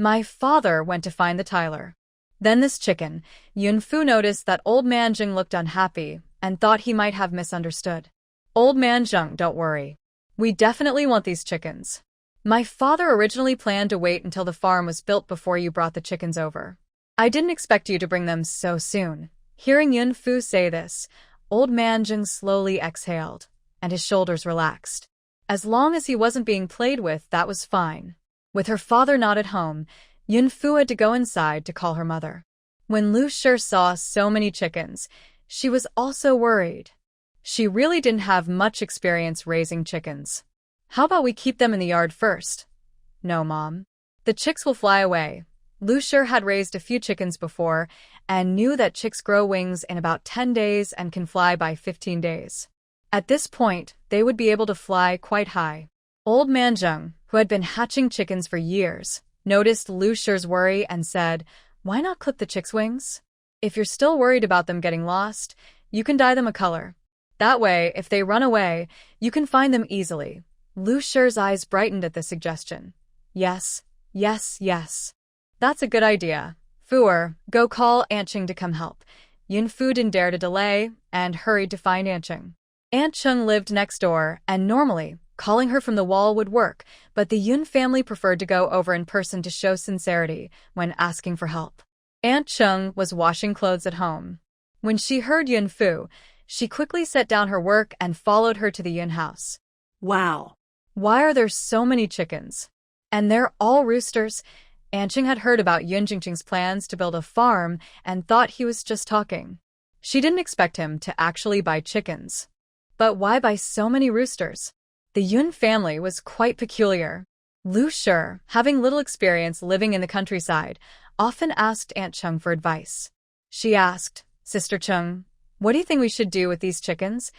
My father went to find the Tyler. Then this chicken. Yunfu noticed that Old Man Jing looked unhappy and thought he might have misunderstood. Old Man Jing, don't worry. We definitely want these chickens. My father originally planned to wait until the farm was built before you brought the chickens over. I didn't expect you to bring them so soon. Hearing Yunfu say this, Old Man Jing slowly exhaled, and his shoulders relaxed. As long as he wasn't being played with, that was fine. With her father not at home, Yunfu had to go inside to call her mother. When Lu Shi saw so many chickens, she was also worried. She really didn't have much experience raising chickens. How about we keep them in the yard first? No, Mom. The chicks will fly away. Lu Shi had raised a few chickens before and knew that chicks grow wings in about 10 days and can fly by 15 days. At this point, they would be able to fly quite high. Old Man Jung, who had been hatching chickens for years, noticed Lu Shi's worry and said, "Why not clip the chicks' wings? If you're still worried about them getting lost, you can dye them a color. That way, if they run away, you can find them easily." Lu Shi's eyes brightened at the suggestion. Yes, yes, yes. That's a good idea. Fu, go call Aunt Ching to come help. Yunfu didn't dare to delay and hurried to find Aunt Ching. Aunt Ching lived next door, and normally, calling her from the wall would work, but the Yun family preferred to go over in person to show sincerity when asking for help. Aunt Ching was washing clothes at home. When she heard Yunfu, she quickly set down her work and followed her to the Yun house. Wow. Why are there so many chickens? And they're all roosters. Aunt Ching had heard about Yun Jingqing's plans to build a farm and thought he was just talking. She didn't expect him to actually buy chickens. But why buy so many roosters? The Yun family was quite peculiar. Lu Shi, having little experience living in the countryside, often asked Aunt Cheng for advice. She asked, "Sister Cheng, what do you think we should do with these chickens?"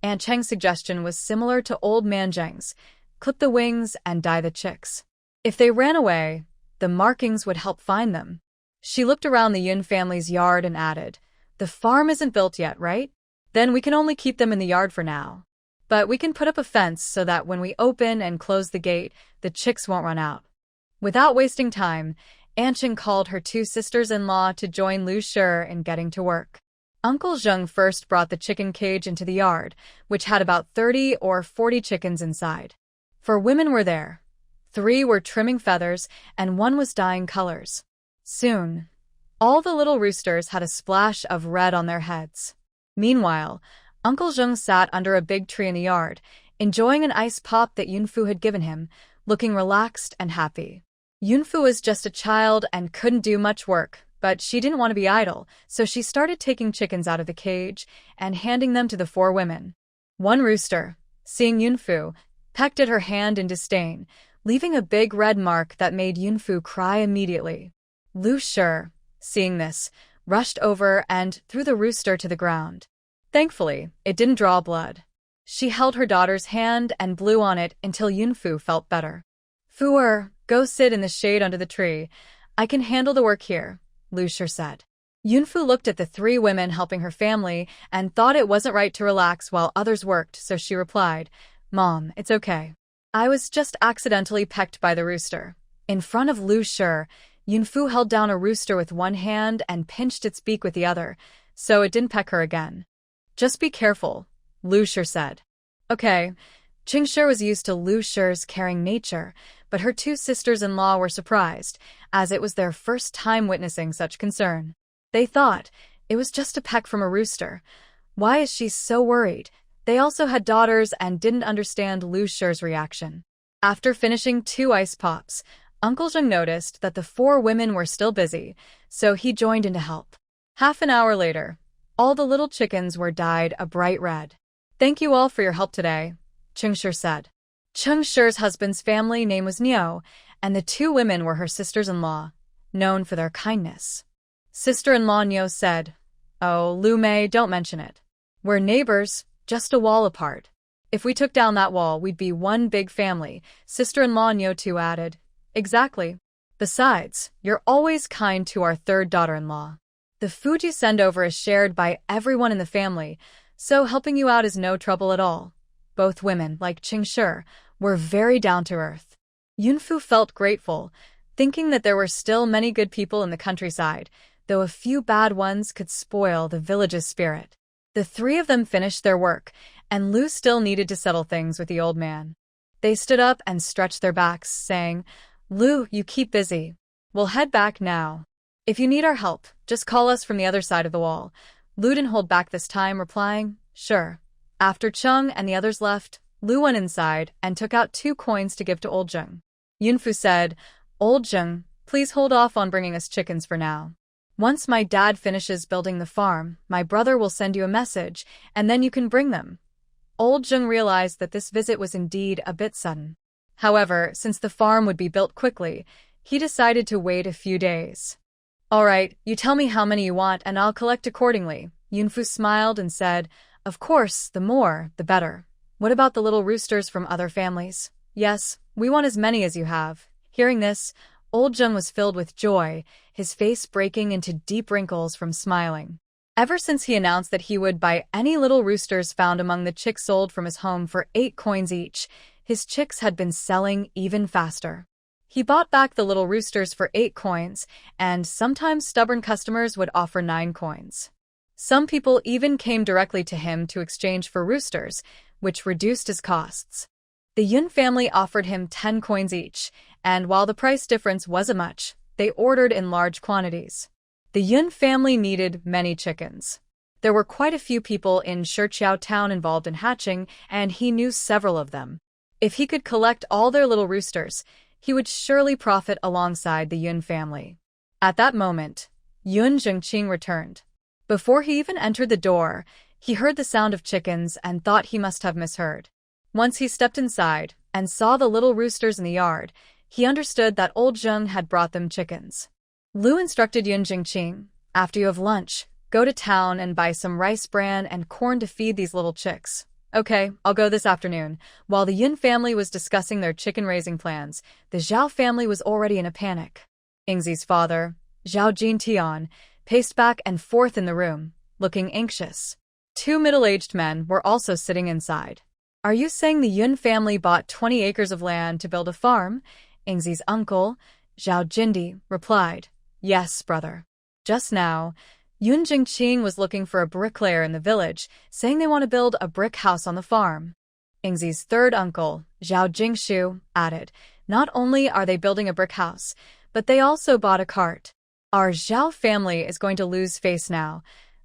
Aunt Cheng's suggestion was similar to Old Man Jeng's: clip the wings and dye the chicks. If they ran away, the markings would help find them. She looked around the Yun family's yard and added, "The farm isn't built yet, right? Then we can only keep them in the yard for now. But we can put up a fence so that when we open and close the gate, the chicks won't run out." Without wasting time, Aunt Cheng called her two sisters-in-law to join Lu Shi in getting to work. Uncle Zheng first brought the chicken cage into the yard, which had about 30 or 40 chickens inside. 4 women were there. 3 were trimming feathers, and 1 was dyeing colors. Soon, all the little roosters had a splash of red on their heads. Meanwhile, Uncle Zheng sat under a big tree in the yard, enjoying an ice pop that Yunfu had given him, looking relaxed and happy. Yunfu was just a child and couldn't do much work, but she didn't want to be idle, so she started taking chickens out of the cage and handing them to the 4 women. One rooster, seeing Yunfu, pecked at her hand in disdain, leaving a big red mark that made Yunfu cry immediately. Lu Shi, seeing this, rushed over and threw the rooster to the ground. Thankfully, it didn't draw blood. She held her daughter's hand and blew on it until Yunfu felt better. "Fu, go sit in the shade under the tree. I can handle the work here," Lu Shi said. Yunfu looked at the 3 women helping her family and thought it wasn't right to relax while others worked, so she replied, "Mom, it's okay. I was just accidentally pecked by the rooster." In front of Lu Shi, Yunfu held down a rooster with one hand and pinched its beak with the other, so it didn't peck her again. "Just be careful," Lu Shi said. Okay, Qingshi was used to Lu Shi's caring nature, but her 2 sisters-in-law were surprised, as it was their first time witnessing such concern. They thought, it was just a peck from a rooster. Why is she so worried? They also had daughters and didn't understand Lu Shi's reaction. After finishing 2 ice pops, Uncle Zheng noticed that the 4 women were still busy, so he joined in to help. Half an hour later, all the little chickens were dyed a bright red. "Thank you all for your help today," Qingshi said. Qingshi's husband's family name was Niu, and the 2 women were her sisters-in-law, known for their kindness. Sister-in-law Niu said, "Oh, Lu Mei, don't mention it. We're neighbors, just a wall apart. If we took down that wall, we'd be one big family," sister-in-law Niu too added. "Exactly. Besides, you're always kind to our 3rd daughter-in-law. The food you send over is shared by everyone in the family, so helping you out is no trouble at all." Both women, like Qingshi, were very down-to-earth. Yunfu felt grateful, thinking that there were still many good people in the countryside, though a few bad ones could spoil the village's spirit. The three of them finished their work, and Lu still needed to settle things with the old man. They stood up and stretched their backs, saying, "Lu, you keep busy. We'll head back now. If you need our help, just call us from the other side of the wall." Lu didn't hold back this time, replying, "Sure." After Chung and the others left, Lu went inside and took out 2 coins to give to Old Jung. Yunfu said, "Old Jung, please hold off on bringing us chickens for now. Once my dad finishes building the farm, my brother will send you a message, and then you can bring them." Old Jung realized that this visit was indeed a bit sudden. However, since the farm would be built quickly, he decided to wait a few days. "All right, you tell me how many you want and I'll collect accordingly." Yunfu smiled and said, "Of course, the more, the better. What about the little roosters from other families?" "Yes, we want as many as you have." Hearing this, Old Jung was filled with joy, his face breaking into deep wrinkles from smiling. Ever since he announced that he would buy any little roosters found among the chicks sold from his home for 8 coins each, his chicks had been selling even faster. He bought back the little roosters for 8 coins, and sometimes stubborn customers would offer 9 coins. Some people even came directly to him to exchange for roosters, which reduced his costs. The Yun family offered him 10 coins each, and while the price difference wasn't much, they ordered in large quantities. The Yun family needed many chickens. There were quite a few people in Shiqiao town involved in hatching, and he knew several of them. If he could collect all their little roosters, he would surely profit alongside the Yun family. At that moment, Yun Zhengqing returned. Before he even entered the door, he heard the sound of chickens and thought he must have misheard. Once he stepped inside and saw the little roosters in the yard, he understood that Old Jung had brought them chickens. Lu instructed Yun Zhengqing, "After you have lunch, go to town and buy some rice bran and corn to feed these little chicks." "Okay, I'll go this afternoon." While the Yun family was discussing their chicken-raising plans, the Zhao family was already in a panic. Yingzi's father, Zhao Jintian, paced back and forth in the room, looking anxious. 2 middle-aged men were also sitting inside. "Are you saying the Yun family bought 20 acres of land to build a farm?" Yingzi's uncle, Zhao Jindi, replied. "Yes, brother. Just now, Yun Jingqing was looking for a bricklayer in the village, saying they want to build a brick house on the farm." Yingzi's third uncle, Zhao Jingshu, added, "Not only are they building a brick house, but they also bought a cart. Our Zhao family is going to lose face now.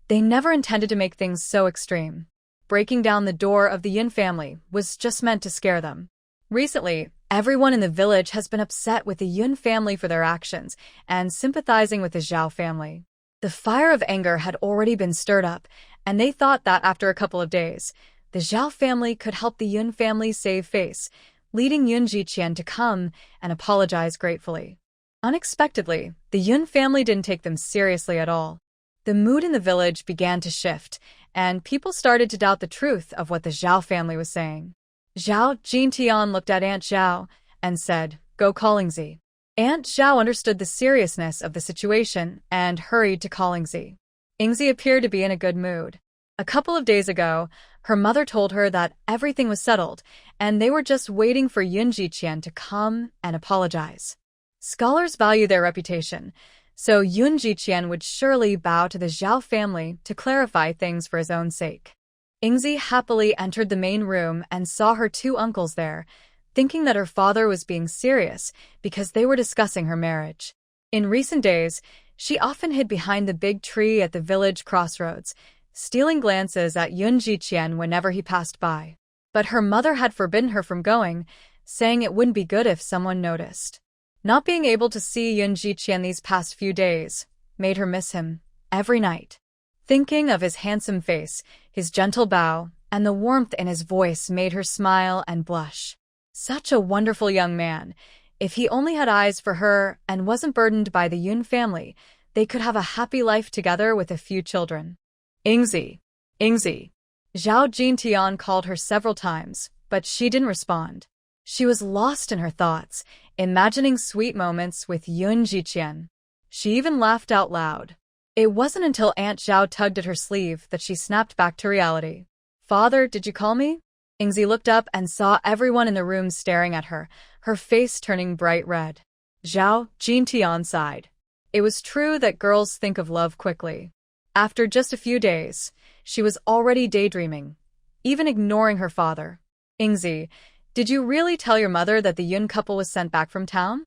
They never intended to make things so extreme. Breaking down the door of the Yun family was just meant to scare them." Recently, everyone in the village has been upset with the Yun family for their actions and sympathizing with the Zhao family. The fire of anger had already been stirred up, and they thought that after a couple of days, the Zhao family could help the Yun family save face, leading Yun Jiqian to come and apologize gratefully. Unexpectedly, the Yun family didn't take them seriously at all. The mood in the village began to shift, and people started to doubt the truth of what the Zhao family was saying. Zhao Jintian looked at Aunt Zhao and said, "Go call Yingzi." Aunt Zhao understood the seriousness of the situation and hurried to call Yingzi. Yingzi appeared to be in a good mood. A couple of days ago, her mother told her that everything was settled, and they were just waiting for Yun Jiqian to come and apologize. Scholars value their reputation, so Yun Jiqian would surely bow to the Zhao family to clarify things for his own sake. Yingzi happily entered the main room and saw her 2 uncles there, thinking that her father was being serious because they were discussing her marriage. In recent days, she often hid behind the big tree at the village crossroads, stealing glances at Yun Jiqian whenever he passed by. But her mother had forbidden her from going, saying it wouldn't be good if someone noticed. Not being able to see Yun Jiqian these past few days made her miss him every night. Thinking of his handsome face, his gentle bow, and the warmth in his voice made her smile and blush. Such a wonderful young man. If he only had eyes for her and wasn't burdened by the Yun family, they could have a happy life together with a few children. "Yingzi, Yingzi." Zhao Jintian called her several times, but she didn't respond. She was lost in her thoughts, imagining sweet moments with Yun Jiqian. She even laughed out loud. It wasn't until Aunt Zhao tugged at her sleeve that she snapped back to reality. "Father, did you call me?" Yingzi looked up and saw everyone in the room staring at her, her face turning bright red. Zhao Jintian sighed. It was true that girls think of love quickly. After just a few days, she was already daydreaming, even ignoring her father. Ingzi, did you really tell your mother that the Yun couple was sent back from town?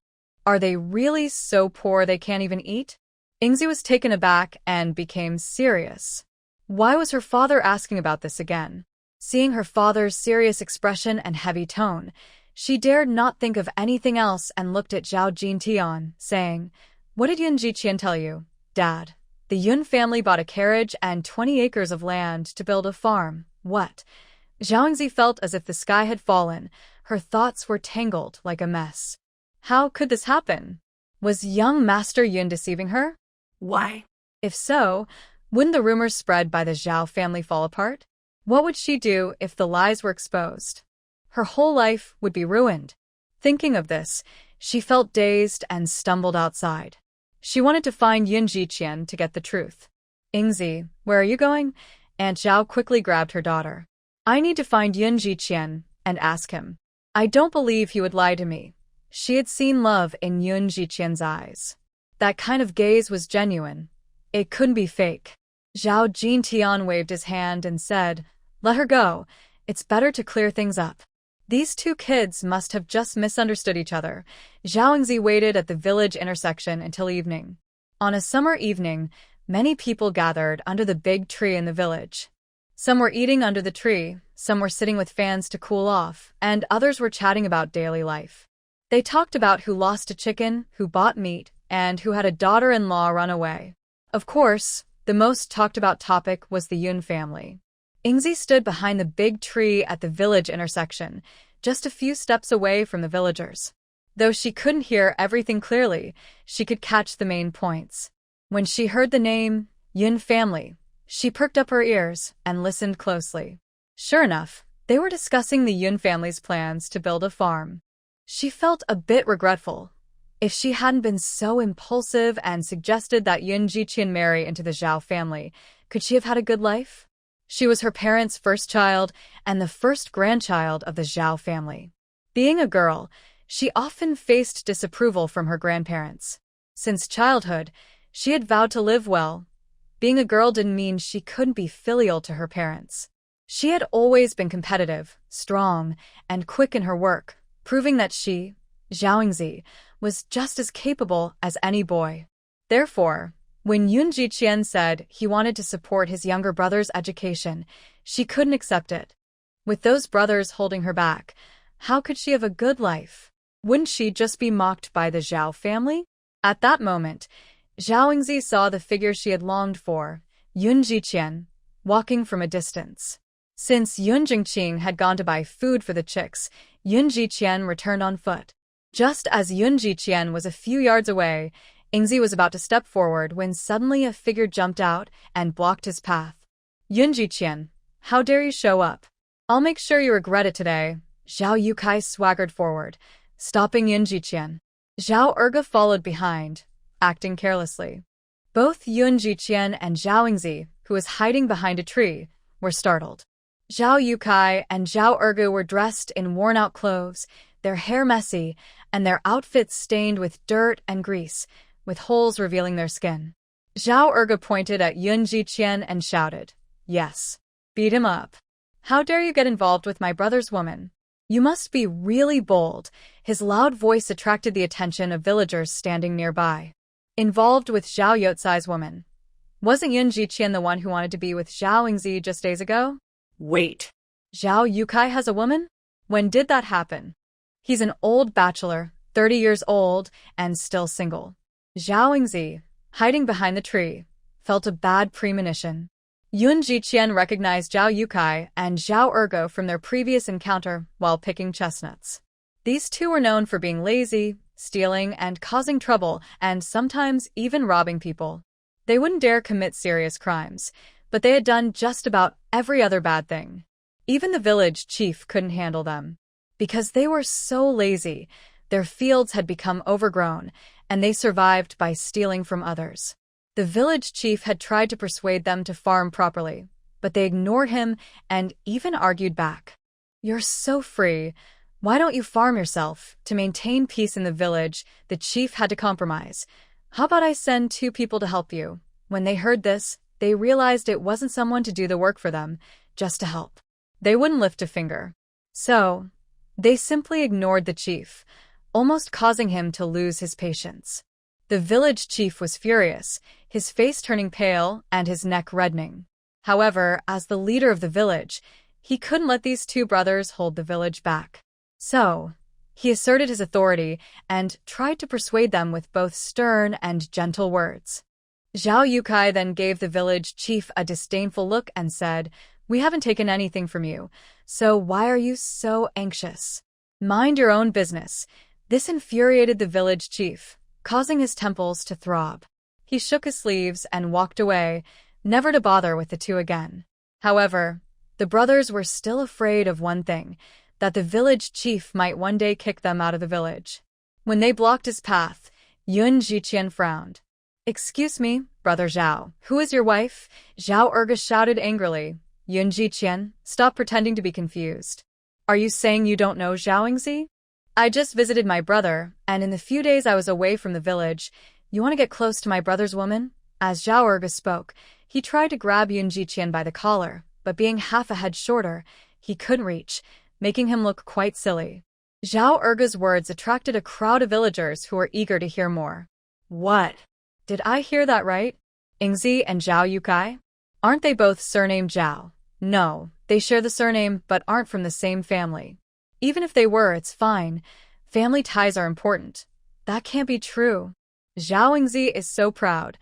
Are they really so poor they can't even eat? Ingzi was taken aback and became serious. Why was her father asking about this again? Seeing her father's serious expression and heavy tone, she dared not think of anything else and looked at Zhao Jintian, saying, "What did Yun Jiqian tell you, Dad? The Yun family bought a carriage and 20 acres of land to build a farm. What?" Zhao felt as if the sky had fallen. Her thoughts were tangled like a mess. How could this happen? Was young Master Yun deceiving her? Why? If so, wouldn't the rumors spread by the Zhao family fall apart? What would she do if the lies were exposed? Her whole life would be ruined. Thinking of this, she felt dazed and stumbled outside. She wanted to find Yun Jiqian to get the truth. "Ingzi, where are you going?" Aunt Zhao quickly grabbed her daughter. "I need to find Yun Jiqian and ask him. I don't believe he would lie to me." She had seen love in Yun Jiqian's eyes. That kind of gaze was genuine. It couldn't be fake. Zhao Jintian waved his hand and said, "Let her go. It's better to clear things up." These two kids must have just misunderstood each other. Zhao waited at the village intersection until evening. On a summer evening, many people gathered under the big tree in the village. Some were eating under the tree, some were sitting with fans to cool off, and others were chatting about daily life. They talked about who lost a chicken, who bought meat, and who had a daughter-in-law run away. Of course, the most talked about topic was the Yun family. Ingzi stood behind the big tree at the village intersection, just a few steps away from the villagers. Though she couldn't hear everything clearly, she could catch the main points. When she heard the name, Yun family, she perked up her ears and listened closely. Sure enough, they were discussing the Yun family's plans to build a farm. She felt a bit regretful. If she hadn't been so impulsive and suggested that Yun Jiqian marry into the Zhao family, could she have had a good life? She was her parents' first child and the first grandchild of the Zhao family. Being a girl, she often faced disapproval from her grandparents. Since childhood, she had vowed to live well. Being a girl didn't mean she couldn't be filial to her parents. She had always been competitive, strong, and quick in her work, proving that she, Zhao, was just as capable as any boy. Therefore, when Yun Jiqian said he wanted to support his younger brother's education, she couldn't accept it. With those brothers holding her back, how could she have a good life? Wouldn't she just be mocked by the Zhao family? At that moment, Zhao saw the figure she had longed for, Yun Jiqian, walking from a distance. Since Yun Jingqing had gone to buy food for the chicks, Yun Jiqian returned on foot. Just as Yun Jiqian was a few yards away, Ingzi was about to step forward when suddenly a figure jumped out and blocked his path. "Yun Jiqian, how dare you show up? I'll make sure you regret it today." Zhao Yukai swaggered forward, stopping Yun Jiqian. Zhao Erge followed behind, acting carelessly. Both Yun Jiqian and Zhao Ingzi, who was hiding behind a tree, were startled. Zhao Yukai and Zhao Erge were dressed in worn-out clothes, their hair messy, and their outfits stained with dirt and grease, with holes revealing their skin. Zhao Erge pointed at Yun Jiqian and shouted, "Yes, beat him up. How dare you get involved with my brother's woman? You must be really bold." His loud voice attracted the attention of villagers standing nearby. Involved with Zhao Youcai's woman. Wasn't Yun Jiqian the one who wanted to be with Zhao Ingzi just days ago? Wait. Zhao Yukai has a woman? When did that happen? He's an old bachelor, 30 years old, and still single. Zhao Ingzi, hiding behind the tree, felt a bad premonition. Yun Jiqian recognized Zhao Yukai and Zhao Ergo from their previous encounter while picking chestnuts. These two were known for being lazy, stealing, and causing trouble, and sometimes even robbing people. They wouldn't dare commit serious crimes, but they had done just about every other bad thing. Even the village chief couldn't handle them. Because they were so lazy, their fields had become overgrown, and they survived by stealing from others. The village chief had tried to persuade them to farm properly, but they ignored him and even argued back. "You're so free. Why don't you farm yourself? To maintain peace in the village, the chief had to compromise. How about I send 2 people to help you? When they heard this, they realized it wasn't someone to do the work for them, just to help. They wouldn't lift a finger. So, they simply ignored the chief, almost causing him to lose his patience. The village chief was furious, his face turning pale and his neck reddening. However, as the leader of the village, he couldn't let these 2 brothers hold the village back. So, he asserted his authority and tried to persuade them with both stern and gentle words. Zhao Yukai then gave the village chief a disdainful look and said, "We haven't taken anything from you, so why are you so anxious? Mind your own business." This infuriated the village chief, causing his temples to throb. He shook his sleeves and walked away, never to bother with the 2 again. However, the brothers were still afraid of one thing, that the village chief might one day kick them out of the village. When they blocked his path, Yun Jiqian frowned. "Excuse me, Brother Zhao, who is your wife?" Zhao Erge shouted angrily. "Yun Jiqian, stop pretending to be confused. Are you saying you don't know Zhao Yingzi? I just visited my brother, and in the few days I was away from the village, you want to get close to my brother's woman?" As Zhao Erge spoke, he tried to grab Yun Jiqian by the collar, but being half a head shorter, he couldn't reach, making him look quite silly. Zhao Erge's words attracted a crowd of villagers who were eager to hear more. What? Did I hear that right? Yingzi and Zhao Yukai? Aren't they both surnamed Zhao? No, they share the surname but aren't from the same family. Even if they were, it's fine. Family ties are important. That can't be true. Zhao Yingzi is so proud.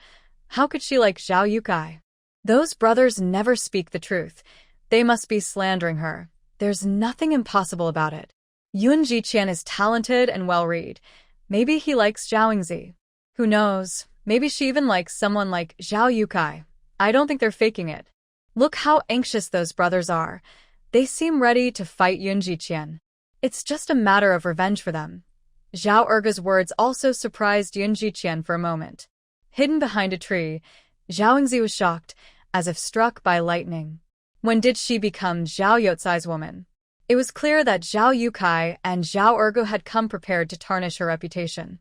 How could she like Zhao Yukai? Those brothers never speak the truth. They must be slandering her. There's nothing impossible about it. Yun Jiqian is talented and well-read. Maybe he likes Zhao Yingzi. Who knows? Maybe she even likes someone like Zhao Yukai. I don't think they're faking it. Look how anxious those brothers are. They seem ready to fight Yun Jiqian. It's just a matter of revenge for them. Zhao Erge's words also surprised Yun Jiqian for a moment. Hidden behind a tree, Zhao Yingzi was shocked, as if struck by lightning. When did she become Zhao Youcai's woman? It was clear that Zhao Yukai and Zhao Erge had come prepared to tarnish her reputation.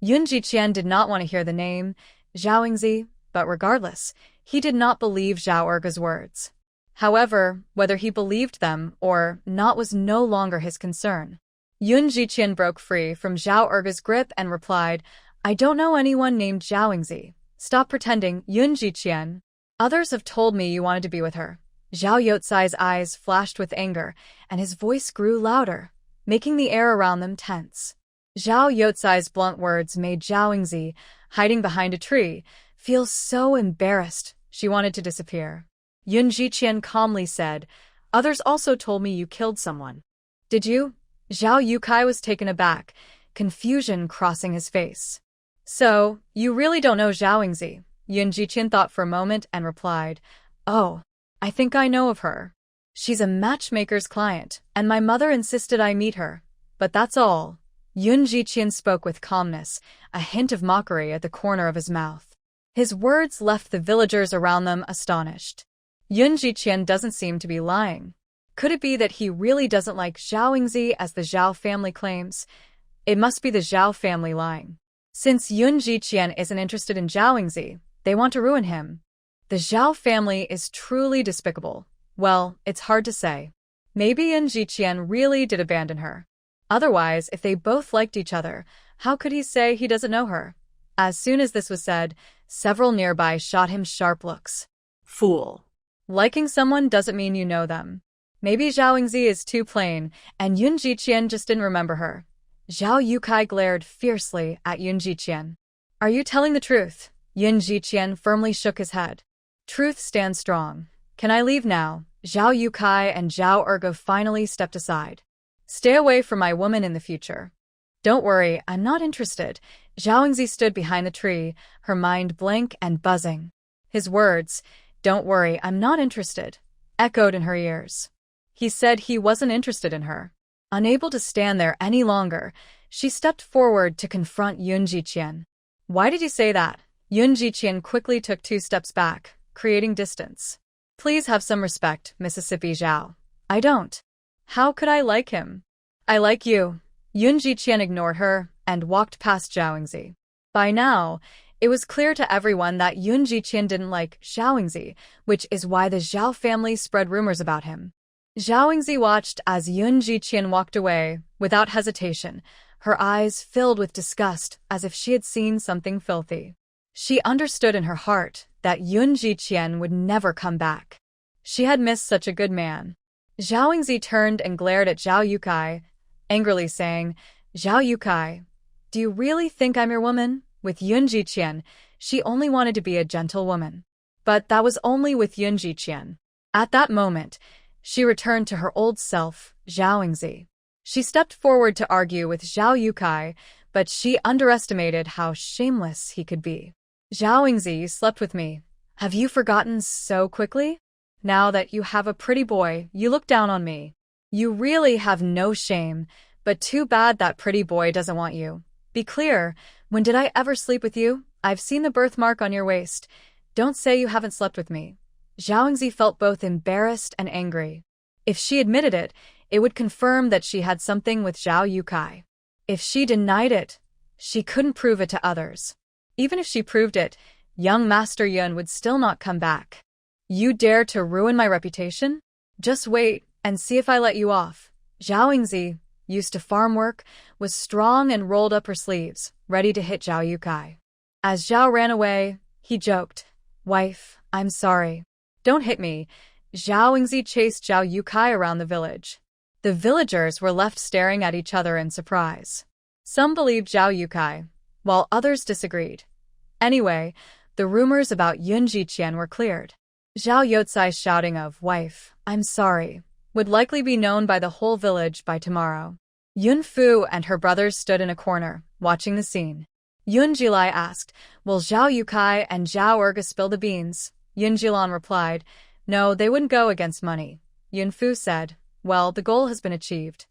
Yun Jiqian did not want to hear the name, Zhao Yingzi, but regardless, he did not believe Zhao Erge's words. However, whether he believed them or not was no longer his concern. Yun Jiqian broke free from Zhao Erge's grip and replied, "I don't know anyone named Zhao Yingzi. Stop pretending, Yun Jiqian. Others have told me you wanted to be with her." Zhao Youcai's eyes flashed with anger, and his voice grew louder, making the air around them tense. Zhao Youcai's blunt words made Zhao Yingzi, hiding behind a tree, feel so embarrassed she wanted to disappear. Yun Jiqian calmly said, "Others also told me you killed someone." "Did you?" Zhao Yukai was taken aback, confusion crossing his face. "So, you really don't know Zhao Yingzi?" Yun Jiqian thought for a moment and replied, "Oh, I think I know of her. She's a matchmaker's client, and my mother insisted I meet her. But that's all." Yun Jiqian spoke with calmness, a hint of mockery at the corner of his mouth. His words left the villagers around them astonished. Yun Jiqian doesn't seem to be lying. Could it be that he really doesn't like Zhao Yingzi as the Zhao family claims? It must be the Zhao family lying. Since Yun Jiqian isn't interested in Zhao Yingzi, they want to ruin him. The Zhao family is truly despicable. Well, it's hard to say. Maybe Yun Jiqian really did abandon her. Otherwise, if they both liked each other, how could he say he doesn't know her? As soon as this was said, several nearby shot him sharp looks. Fool. Liking someone doesn't mean you know them. Maybe Zhao Yingzi is too plain, and Yun Jiqian just didn't remember her. Zhao Yukai glared fiercely at Yun Jiqian. "Are you telling the truth?" Yun Jiqian firmly shook his head. "Truth stands strong. Can I leave now?" Zhao Yukai and Zhao Erge finally stepped aside. "Stay away from my woman in the future." "Don't worry, I'm not interested." Zhao Yingzi stood behind the tree, her mind blank and buzzing. His words, "Don't worry, I'm not interested," echoed in her ears. He said he wasn't interested in her. Unable to stand there any longer, she stepped forward to confront Yun Jiqian. "Why did you say that?" Yun Jiqian quickly took 2 steps back, creating distance. "Please have some respect, Mississippi Zhao." "I don't. How could I like him? I like you. Yun Jiqian ignored her and walked past Zhao Yingzi. By now, it was clear to everyone that Yun Jiqian didn't like Zhao Yingzi, which is why the Zhao family spread rumors about him. Zhao Yingzi watched as Yun Jiqian walked away without hesitation, her eyes filled with disgust as if she had seen something filthy. She understood in her heart that Yun Jiqian would never come back. She had missed such a good man. Zhao Yingzi turned and glared at Zhao Yukai, angrily saying, Zhao Yukai, do you really think I'm your woman? With Yun Jiqian, she only wanted to be a gentle woman. But that was only with Yun Jiqian. At that moment, she returned to her old self, Zhao Yingzi. She stepped forward to argue with Zhao Yukai, but she underestimated how shameless he could be. Zhao Yingzi, you slept with me. Have you forgotten so quickly? Now that you have a pretty boy, you look down on me. You really have no shame, but too bad that pretty boy doesn't want you. Be clear, when did I ever sleep with you? I've seen the birthmark on your waist. Don't say you haven't slept with me. Zhao Yingzi felt both embarrassed and angry. If she admitted it, it would confirm that she had something with Zhao Yukai. If she denied it, she couldn't prove it to others. Even if she proved it, young Master Yun would still not come back. You dare to ruin my reputation? Just wait and see if I let you off. Zhao Yingzi, used to farm work, was strong and rolled up her sleeves, ready to hit Zhao Yukai. As Zhao ran away, he joked, Wife, I'm sorry. Don't hit me. Zhao Yingzi chased Zhao Yukai around the village. The villagers were left staring at each other in surprise. Some believed Zhao Yukai, while others disagreed. Anyway, the rumors about Yun Jiqian were cleared. Zhao Youcai's shouting of, Wife, I'm sorry, would likely be known by the whole village by tomorrow. Yun Fu and her brothers stood in a corner, watching the scene. Yun Jilai asked, Will Zhao Yukai and Zhao Erga spill the beans? Yun Jilan replied, No, they wouldn't go against money. Yun Fu said, Well, the goal has been achieved.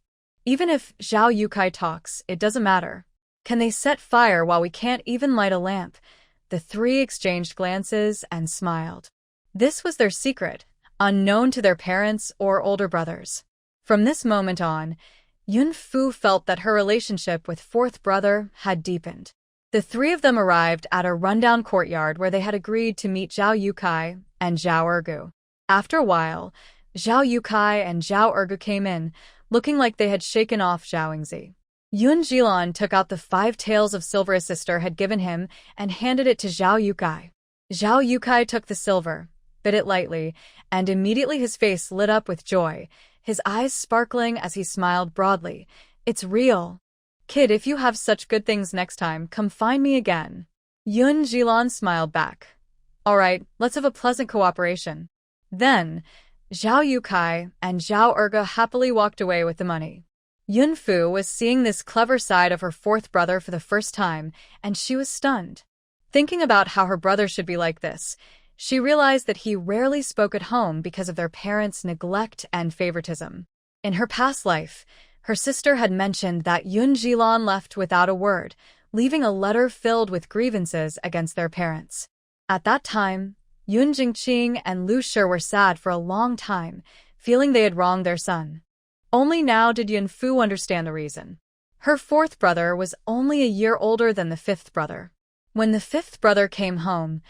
Even if Zhao Yukai talks, it doesn't matter. Can they set fire while we can't even light a lamp? The three exchanged glances and smiled. This was their secret, unknown to their parents or older brothers. From this moment on, Yun Fu felt that her relationship with fourth brother had deepened. The three of them arrived at a rundown courtyard where they had agreed to meet Zhao Yukai and Zhao Ergu. After a while, Zhao Yukai and Zhao Ergu came in, looking like they had shaken off Zhao Yingzi. Yun Jilan took out the 5 taels of silver his sister had given him and handed it to Zhao Yukai. Zhao Yukai took the silver, bit it lightly, and immediately his face lit up with joy, his eyes sparkling as he smiled broadly. It's real. Kid, if you have such good things next time, come find me again. Yun Jilan smiled back. All right, let's have a pleasant cooperation. Then, Zhao Yukai and Zhao Erga happily walked away with the money. Yun Fu was seeing this clever side of her fourth brother for the first time, and she was stunned. Thinking about how her brother should be like this, she realized that he rarely spoke at home because of their parents' neglect and favoritism. In her past life, her sister had mentioned that Yun Jilan left without a word, leaving a letter filled with grievances against their parents. At that time, Yun Jingqing and Lu Shi were sad for a long time, feeling they had wronged their son. Only now did Yun Fu understand the reason. Her fourth brother was only a year older than the fifth brother. When the fifth brother came home,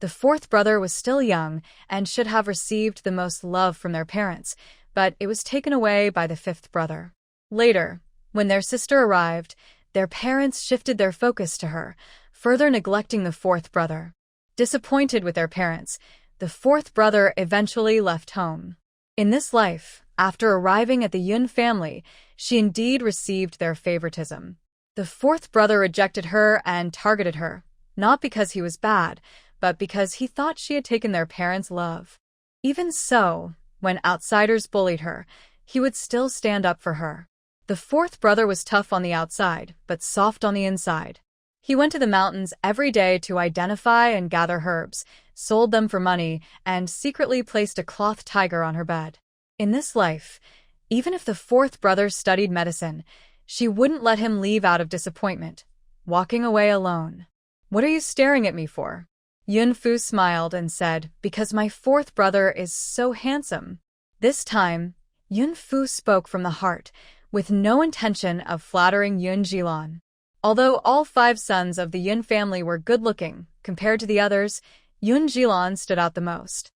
the fourth brother was still young and should have received the most love from their parents, but it was taken away by the fifth brother. Later, when their sister arrived, their parents shifted their focus to her, further neglecting the fourth brother. Disappointed with their parents, the fourth brother eventually left home. In this life, after arriving at the Yun family, she indeed received their favoritism. The fourth brother rejected her and targeted her, not because he was bad, but because he thought she had taken their parents' love. Even so, when outsiders bullied her, he would still stand up for her. The fourth brother was tough on the outside, but soft on the inside. He went to the mountains every day to identify and gather herbs, sold them for money, and secretly placed a cloth tiger on her bed. In this life, even if the fourth brother studied medicine, she wouldn't let him leave out of disappointment, walking away alone. What are you staring at me for? Yun Fu smiled and said, Because my fourth brother is so handsome. This time, Yun Fu spoke from the heart, with no intention of flattering Yun Jilan. Although all 5 sons of the Yun family were good-looking, compared to the others, Yun Jilan stood out the most.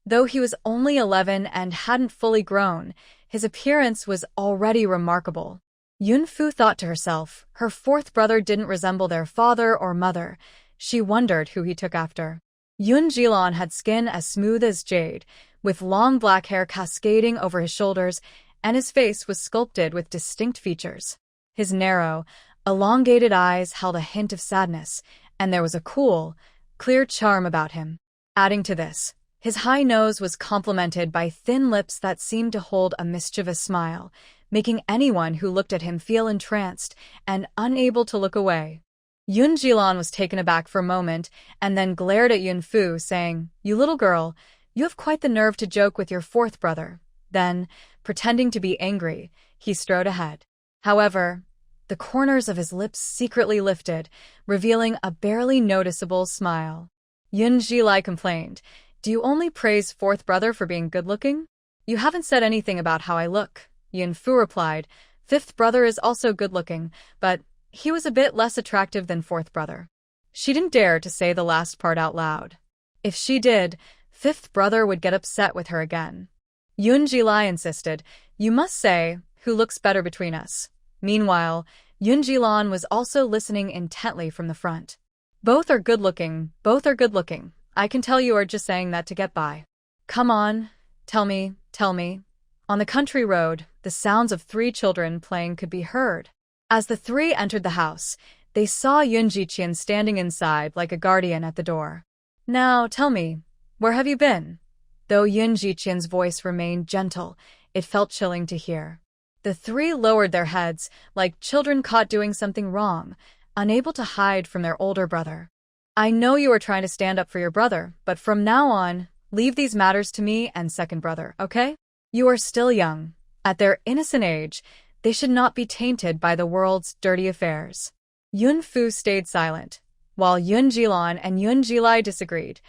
Though he was only 11 and hadn't fully grown, his appearance was already remarkable. Yun Fu thought to herself, her 4th brother didn't resemble their father or mother. She wondered who he took after. Yun Jilan had skin as smooth as jade, with long black hair cascading over his shoulders, and his face was sculpted with distinct features. His narrow, elongated eyes held a hint of sadness, and there was a cool, clear charm about him. Adding to this, his high nose was complemented by thin lips that seemed to hold a mischievous smile, making anyone who looked at him feel entranced and unable to look away. Yun Jilan was taken aback for a moment and then glared at Yun Fu, saying, "You little girl, you have quite the nerve to joke with your 4th brother." Then, pretending to be angry, he strode ahead. However, the corners of his lips secretly lifted, revealing a barely noticeable smile. Yun Jilai complained, "Do you only praise 4th brother for being good-looking? You haven't said anything about how I look." Yun Fu replied, "5th brother is also good-looking, but he was a bit less attractive than 4th brother." She didn't dare to say the last part out loud. If she did, 5th brother would get upset with her again. Yun Jilai insisted, "You must say, who looks better between us?" Meanwhile, Yun Jilan was also listening intently from the front. Both are good-looking, both are good-looking. I can tell you are just saying that to get by. Come on, tell me, tell me. On the country road, the sounds of 3 children playing could be heard. As the 3 entered the house, they saw Yun Jiqian standing inside like a guardian at the door. "Now, tell me, where have you been?" Though Yun Jiqian's voice remained gentle, it felt chilling to hear. The 3 lowered their heads, like children caught doing something wrong, unable to hide from their older brother. "I know you are trying to stand up for your brother, but from now on, leave these matters to me and 2nd brother, okay? You are still young. At their innocent age, they should not be tainted by the world's dirty affairs." Yun Fu stayed silent, while Yun Jilan and Yun Jilai disagreed.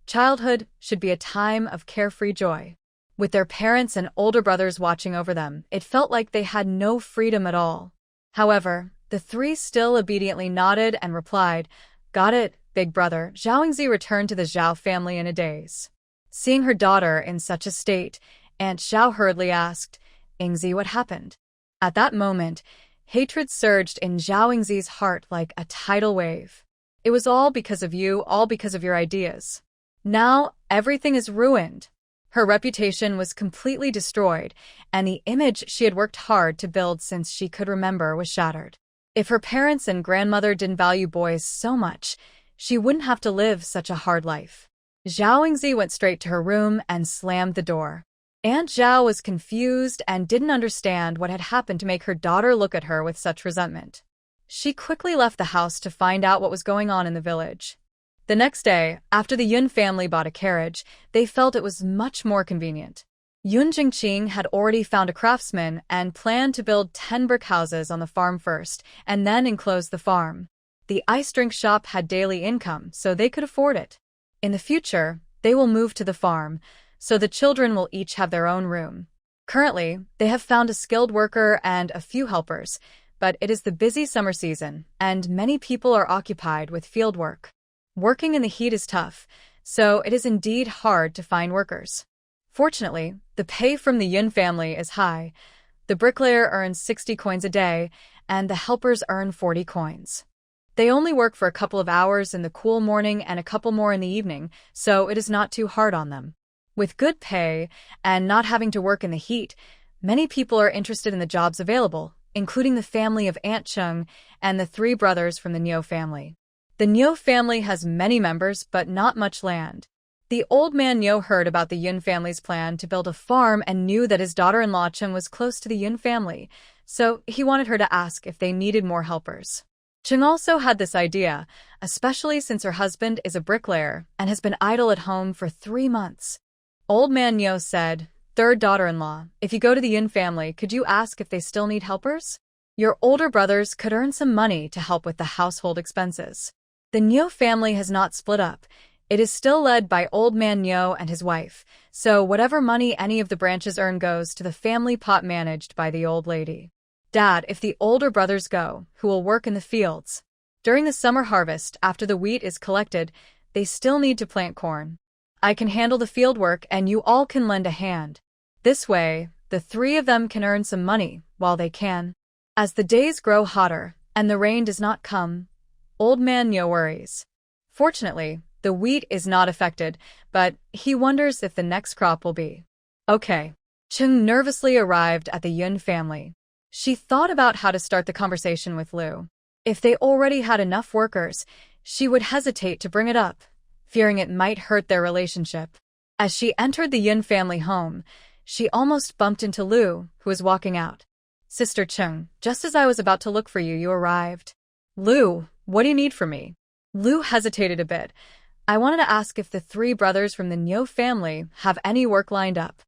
Childhood should be a time of carefree joy. With their parents and older brothers watching over them, it felt like they had no freedom at all. However, the 3 still obediently nodded and replied, "Got it, big brother." Zhao returned to the Zhao family in a daze. Seeing her daughter in such a state, Aunt Zhao hurriedly asked, "Yingzi, what happened?" At that moment, hatred surged in Zhao Yingzi's heart like a tidal wave. "It was all because of you, all because of your ideas. Now, everything is ruined." Her reputation was completely destroyed, and the image she had worked hard to build since she could remember was shattered. If her parents and grandmother didn't value boys so much, she wouldn't have to live such a hard life. Zhao Yingzi went straight to her room and slammed the door. Aunt Zhao was confused and didn't understand what had happened to make her daughter look at her with such resentment. She quickly left the house to find out what was going on in the village. The next day, after the Yun family bought a carriage, they felt it was much more convenient. Yun Jingqing had already found a craftsman and planned to build 10 brick houses on the farm first, and then enclose the farm. The ice drink shop had daily income, so they could afford it. In the future, they will move to the farm, so the children will each have their own room. Currently, they have found a skilled worker and a few helpers, but it is the busy summer season, and many people are occupied with field work. Working in the heat is tough, so it is indeed hard to find workers. Fortunately, the pay from the Yun family is high. The bricklayer earns 60 coins a day, and the helpers earn 40 coins. They only work for a couple of hours in the cool morning and a couple more in the evening, so it is not too hard on them. With good pay and not having to work in the heat, many people are interested in the jobs available, including the family of Aunt Chung and the 3 brothers from the Niu family. The Niu family has many members but not much land. The old man Niu heard about the Yun family's plan to build a farm and knew that his daughter-in-law Chung was close to the Yun family, so he wanted her to ask if they needed more helpers. Chung also had this idea, especially since her husband is a bricklayer and has been idle at home for 3 months. Old man Niu said, "Third daughter-in-law, if you go to the Yun family, could you ask if they still need helpers? Your older brothers could earn some money to help with the household expenses." The Niu family has not split up. It is still led by Old Man Niu and his wife, so whatever money any of the branches earn goes to the family pot managed by the old lady. Dad, if the older brothers go, who will work in the fields? During the summer harvest, after the wheat is collected, they still need to plant corn. I can handle the field work and you all can lend a hand. This way, the three of them can earn some money while they can. As the days grow hotter and the rain does not come, Old Man Nyo worries. Fortunately, the wheat is not affected, but he wonders if the next crop will be. Okay. Chung nervously arrived at the Yun family. She thought about how to start the conversation with Lu. If they already had enough workers, she would hesitate to bring it up, fearing it might hurt their relationship. As she entered the Yun family home, she almost bumped into Lu, who was walking out. Sister Chung, just as I was about to look for you, you arrived. Lu, what do you need from me? Lu hesitated a bit. I wanted to ask if the three brothers from the Nyo family have any work lined up.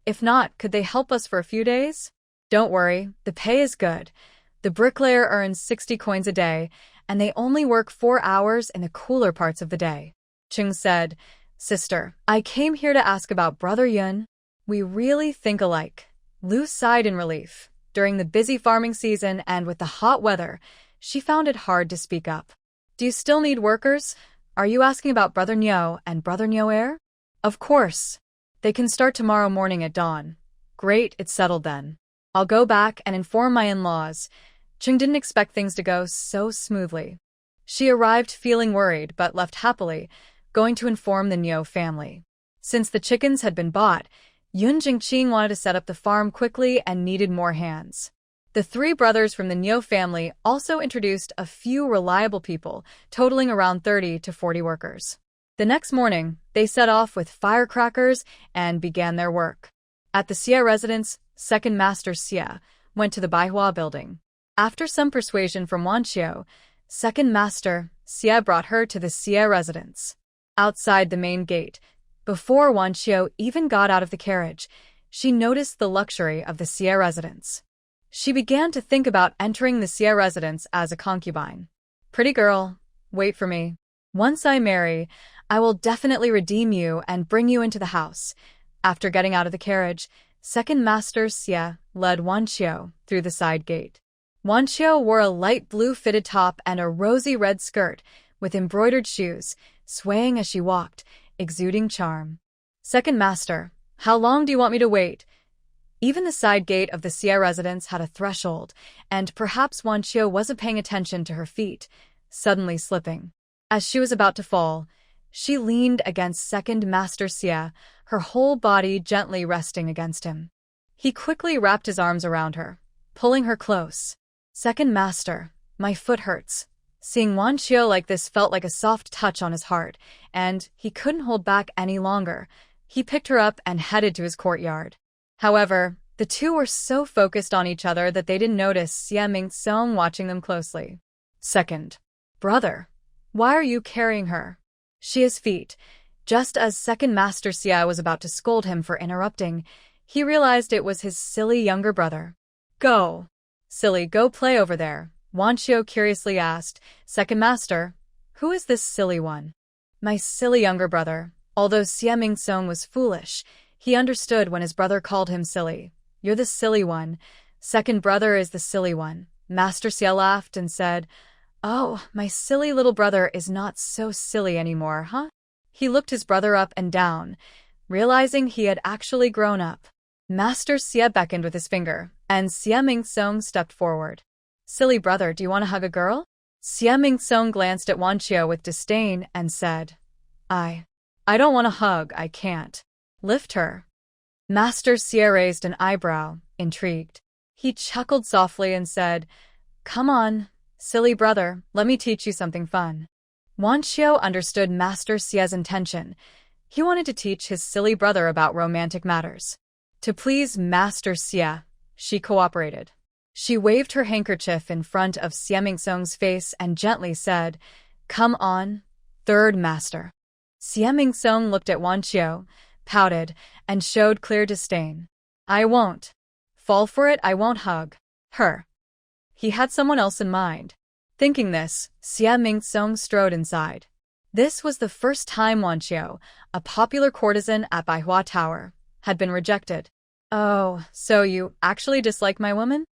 If not, could they help us for a few days? Don't worry, the pay is good. The bricklayer earns 60 coins a day, and they only work 4 hours in the cooler parts of the day. Chung said, Sister, I came here to ask about Brother Yun. We really think alike. Lu sighed in relief. During the busy farming season and with the hot weather, she found it hard to speak up. Do you still need workers? Are you asking about Brother Nyo and Brother Nyo Air? Of course. They can start tomorrow morning at dawn. Great, it's settled then. I'll go back and inform my in-laws. Chung didn't expect things to go so smoothly. She arrived feeling worried but left happily, going to inform the Nyo family. Since the chickens had been bought, Yun Jingqing wanted to set up the farm quickly and needed more hands. The three brothers from the Nyo family also introduced a few reliable people, totaling around 30 to 40 workers. The next morning, they set off with firecrackers and began their work. At the Xie residence, Second Master Xie went to the Baihua building. After some persuasion from Wanqiu, Second Master Xie brought her to the Xie residence. Outside the main gate, before Wanqiu even got out of the carriage, she noticed the luxury of the Xie residence. She began to think about entering the Xie residence as a concubine. Pretty girl, wait for me. Once I marry, I will definitely redeem you and bring you into the house. After getting out of the carriage, Second Master Xie led Wanqiu through the side gate. Wanqiu wore a light blue fitted top and a rosy red skirt with embroidered shoes, swaying as she walked, exuding charm. Second Master, how long do you want me to wait? Even the side gate of the Xie residence had a threshold, and perhaps Wanqiu wasn't paying attention to her feet, suddenly slipping. As she was about to fall, she leaned against Second Master Xie, her whole body gently resting against him. He quickly wrapped his arms around her, pulling her close. Second Master, my foot hurts. Seeing Wanqiu like this felt like a soft touch on his heart, and he couldn't hold back any longer. He picked her up and headed to his courtyard. However, the two were so focused on each other that they didn't notice Xie Mingsong watching them closely. Second, brother, why are you carrying her? She has feet. Just as Second Master Xie was about to scold him for interrupting, he realized it was his silly younger brother. Go. Silly, go play over there, Wanqiu curiously asked. Second Master, who is this silly one? My silly younger brother. Although Xie Mingsong was foolish, he understood when his brother called him silly. You're the silly one. Second brother is the silly one. Master Xie laughed and said, Oh, my silly little brother is not so silly anymore, huh? He looked his brother up and down, realizing he had actually grown up. Master Xie beckoned with his finger, and Xie Mingsong stepped forward. Silly brother, do you want to hug a girl? Xie Mingsong glanced at Wanqiu with disdain and said, I don't want to hug, I can't. Lift her. Master Xie raised an eyebrow, intrigued. He chuckled softly and said, Come on, silly brother, let me teach you something fun. Wanqiu understood Master Xie's intention. He wanted to teach his silly brother about romantic matters. To please Master Xie, she cooperated. She waved her handkerchief in front of Xie Mingsong's face and gently said, Come on, third master. Xie Mingsong looked at Wanqiu, pouted, and showed clear disdain. I won't. Fall for it, I won't hug her. He had someone else in mind. Thinking this, Xie Mingsong strode inside. This was the first time Wanqiu, a popular courtesan at Baihua Tower, had been rejected. Oh, so you actually dislike my woman?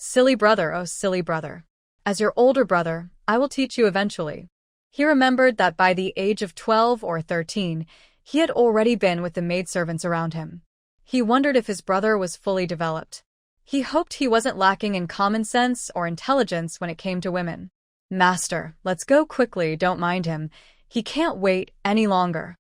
Silly brother, oh silly brother. As your older brother, I will teach you eventually. He remembered that by the age of 12 or 13, he had already been with the maidservants around him. He wondered if his brother was fully developed. He hoped he wasn't lacking in common sense or intelligence when it came to women. Master, let's go quickly, don't mind him. He can't wait any longer.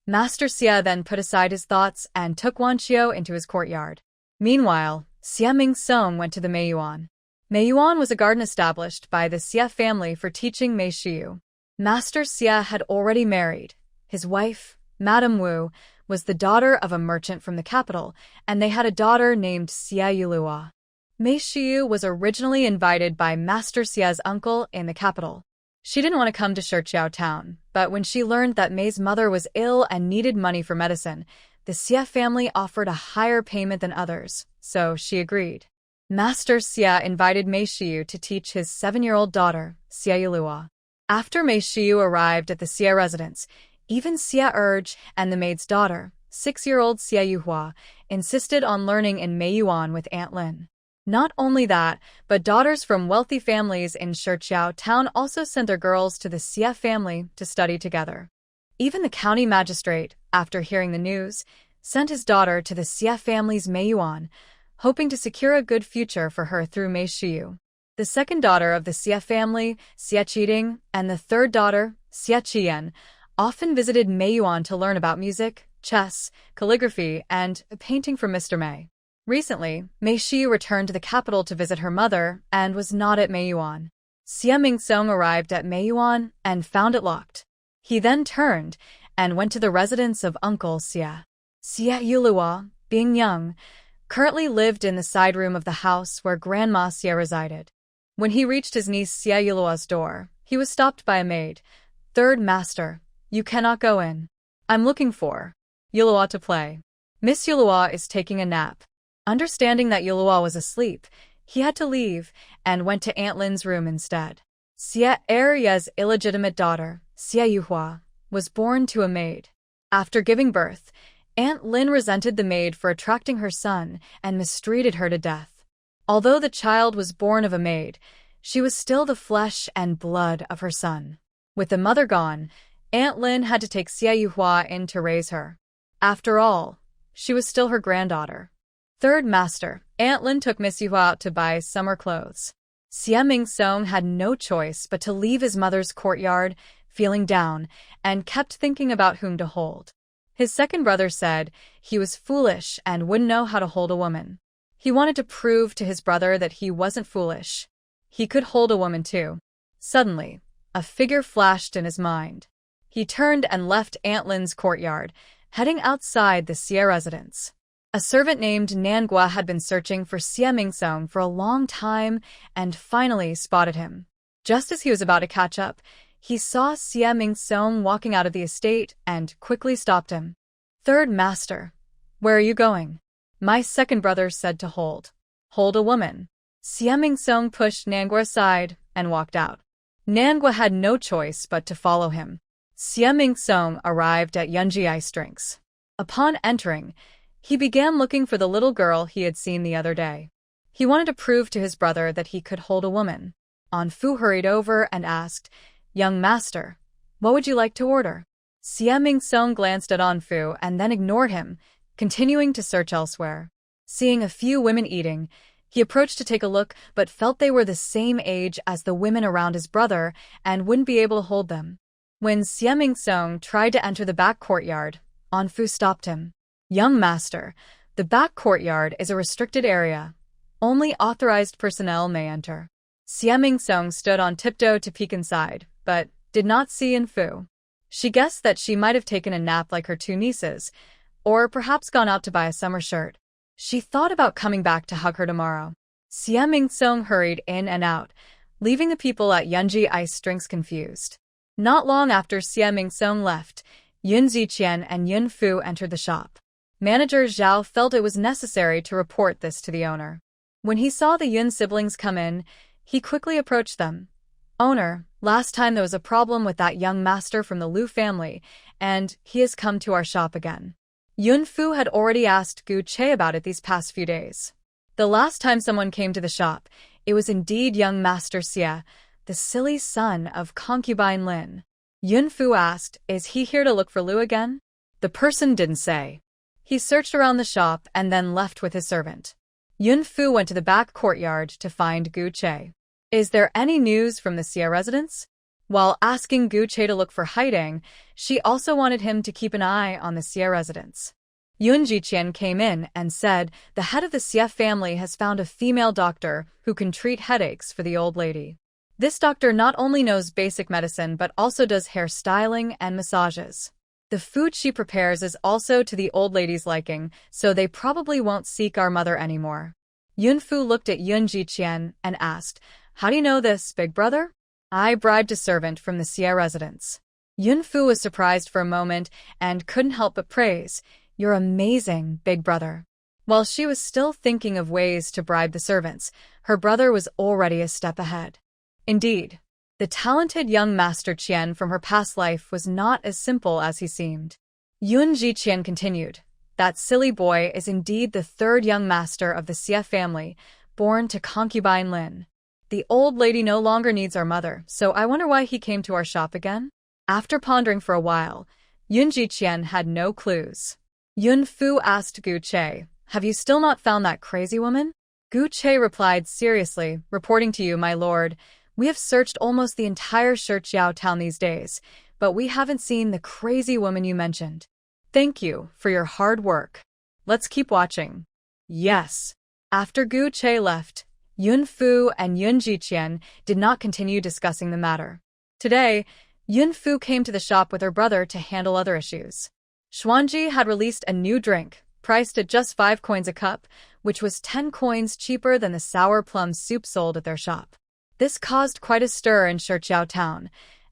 Master Xia then put aside his thoughts and took Wan Qiu into his courtyard. Meanwhile, Xia Mingsong went to the Meiyuan. Meiyuan was a garden established by the Xia family for teaching Mei Shiyu. Master Xia had already married. His wife, Madame Wu, was the daughter of a merchant from the capital, and they had a daughter named Xia Yulua. Mei Shiyu was originally invited by Master Xia's uncle in the capital. She didn't want to come to Shichiao town, but when she learned that Mei's mother was ill and needed money for medicine, the Xia family offered a higher payment than others, so she agreed. Master Xia invited Mei Shiyu to teach his 7-year-old daughter, Xia Yulua. After Mei Shiyu arrived at the Xia residence, even Xia Urge and the maid's daughter, 6-year-old Xia Yuhua, insisted on learning in Meiyuan with Aunt Lin. Not only that, but daughters from wealthy families in Shichiao town also sent their girls to the Xia family to study together. Even the county magistrate, after hearing the news, sent his daughter to the Xia family's Meiyuan, hoping to secure a good future for her through Mei Shiyu. The second daughter of the Xia family, Xia Qiding, and the third daughter, Xia Qian, often visited Meiyuan to learn about music, chess, calligraphy, and painting from Mr. Mei. Recently, Mei Shiyu returned to the capital to visit her mother and was not at Meiyuan. Xia Mingsong arrived at Meiyuan and found it locked. He then turned and went to the residence of Uncle Xia. Xia Yulua, being young, currently lived in the side room of the house where Grandma Xia resided. When he reached his niece Xia Yulua's door, he was stopped by a maid. "Third master, you cannot go in. I'm looking for Yulua to play. Miss Yulua is taking a nap." Understanding that Yulua was asleep, he had to leave and went to Aunt Lin's room instead. Xia Erya's illegitimate daughter, Xia Yuhua, was born to a maid. After giving birth, Aunt Lin resented the maid for attracting her son and mistreated her to death. Although the child was born of a maid, she was still the flesh and blood of her son. With the mother gone, Aunt Lin had to take Xia Yuhua in to raise her. After all, she was still her granddaughter. Third master, Aunt Lin took Miss Yuhua out to buy summer clothes. Xia Mingsong had no choice but to leave his mother's courtyard, feeling down, and kept thinking about whom to hold. His second brother said he was foolish and wouldn't know how to hold a woman. He wanted to prove to his brother that he wasn't foolish. He could hold a woman too. Suddenly, a figure flashed in his mind. He turned and left Aunt Lin's courtyard, heading outside the Xia residence. A servant named Manhwa had been searching for Xia Mingsong for a long time and finally spotted him. Just as he was about to catch up, he saw Xia Mingsong walking out of the estate and quickly stopped him. "Third master, where are you going?" "My second brother said to hold a woman." Xia Mingsong pushed Manhwa aside and walked out. Manhwa had no choice but to follow him. Xia Mingsong arrived at Yunji Ice Drinks. Upon entering, he began looking for the little girl he had seen the other day. He wanted to prove to his brother that he could hold a woman. An Fu hurried over and asked, "Young master, what would you like to order?" Xia Mingsong glanced at An Fu and then ignored him, continuing to search elsewhere. Seeing a few women eating, he approached to take a look but felt they were the same age as the women around his brother and wouldn't be able to hold them. When Xia Mingsong tried to enter the back courtyard, An Fu stopped him. "Young master, the back courtyard is a restricted area. Only authorized personnel may enter." Xia Mingsong stood on tiptoe to peek inside, but did not see An Fu. She guessed that she might have taken a nap like her two nieces, or perhaps gone out to buy a summer shirt. She thought about coming back to hug her tomorrow. Xia Mingsong hurried in and out, leaving the people at Yunji Ice Drinks confused. Not long after Xia Mingsong left, Yun Ziqian and Yun Fu entered the shop. Manager Zhao felt it was necessary to report this to the owner. When he saw the Yun siblings come in, he quickly approached them. "Owner, last time there was a problem with that young master from the Liu family, and he has come to our shop again." Yun Fu had already asked Gu Che about it these past few days. The last time someone came to the shop, it was indeed young Master Xie, the silly son of concubine Lin. Yun Fu asked, "Is he here to look for Lu again?" The person didn't say. He searched around the shop and then left with his servant. Yun Fu went to the back courtyard to find Gu Che. "Is there any news from the Xie residence?" While asking Gu Che to look for hiding, she also wanted him to keep an eye on the Xie residence. Yun Jiqian came in and said, "The head of the Xie family has found a female doctor who can treat headaches for the old lady. This doctor not only knows basic medicine but also does hair styling and massages. The food she prepares is also to the old lady's liking, so they probably won't seek our mother anymore." Yun Fu looked at Yun Jiqian and asked, "How do you know this, big brother?" "I bribed a servant from the Xie residence." Yun Fu was surprised for a moment and couldn't help but praise, "You're amazing, big brother." While she was still thinking of ways to bribe the servants, her brother was already a step ahead. Indeed, the talented young Master Qian from her past life was not as simple as he seemed. Yun Jiqian continued, "That silly boy is indeed the third young master of the Xie family, born to concubine Lin. The old lady no longer needs our mother, so I wonder why he came to our shop again?" After pondering for a while, Yun Jiqian had no clues. Yun Fu asked Gu Che, "Have you still not found that crazy woman?" Gu Che replied seriously, "Reporting to you, my lord, we have searched almost the entire Shichiao town these days, but we haven't seen the crazy woman you mentioned. Thank you for your hard work. Let's keep watching." "Yes." After Gu Che left, Yun Fu and Yun Jiqian did not continue discussing the matter. Today, Yun Fu came to the shop with her brother to handle other issues. Xuanji had released a new drink, priced at just 5 coins a cup, which was 10 coins cheaper than the sour plum soup sold at their shop. This caused quite a stir in Shichiao town.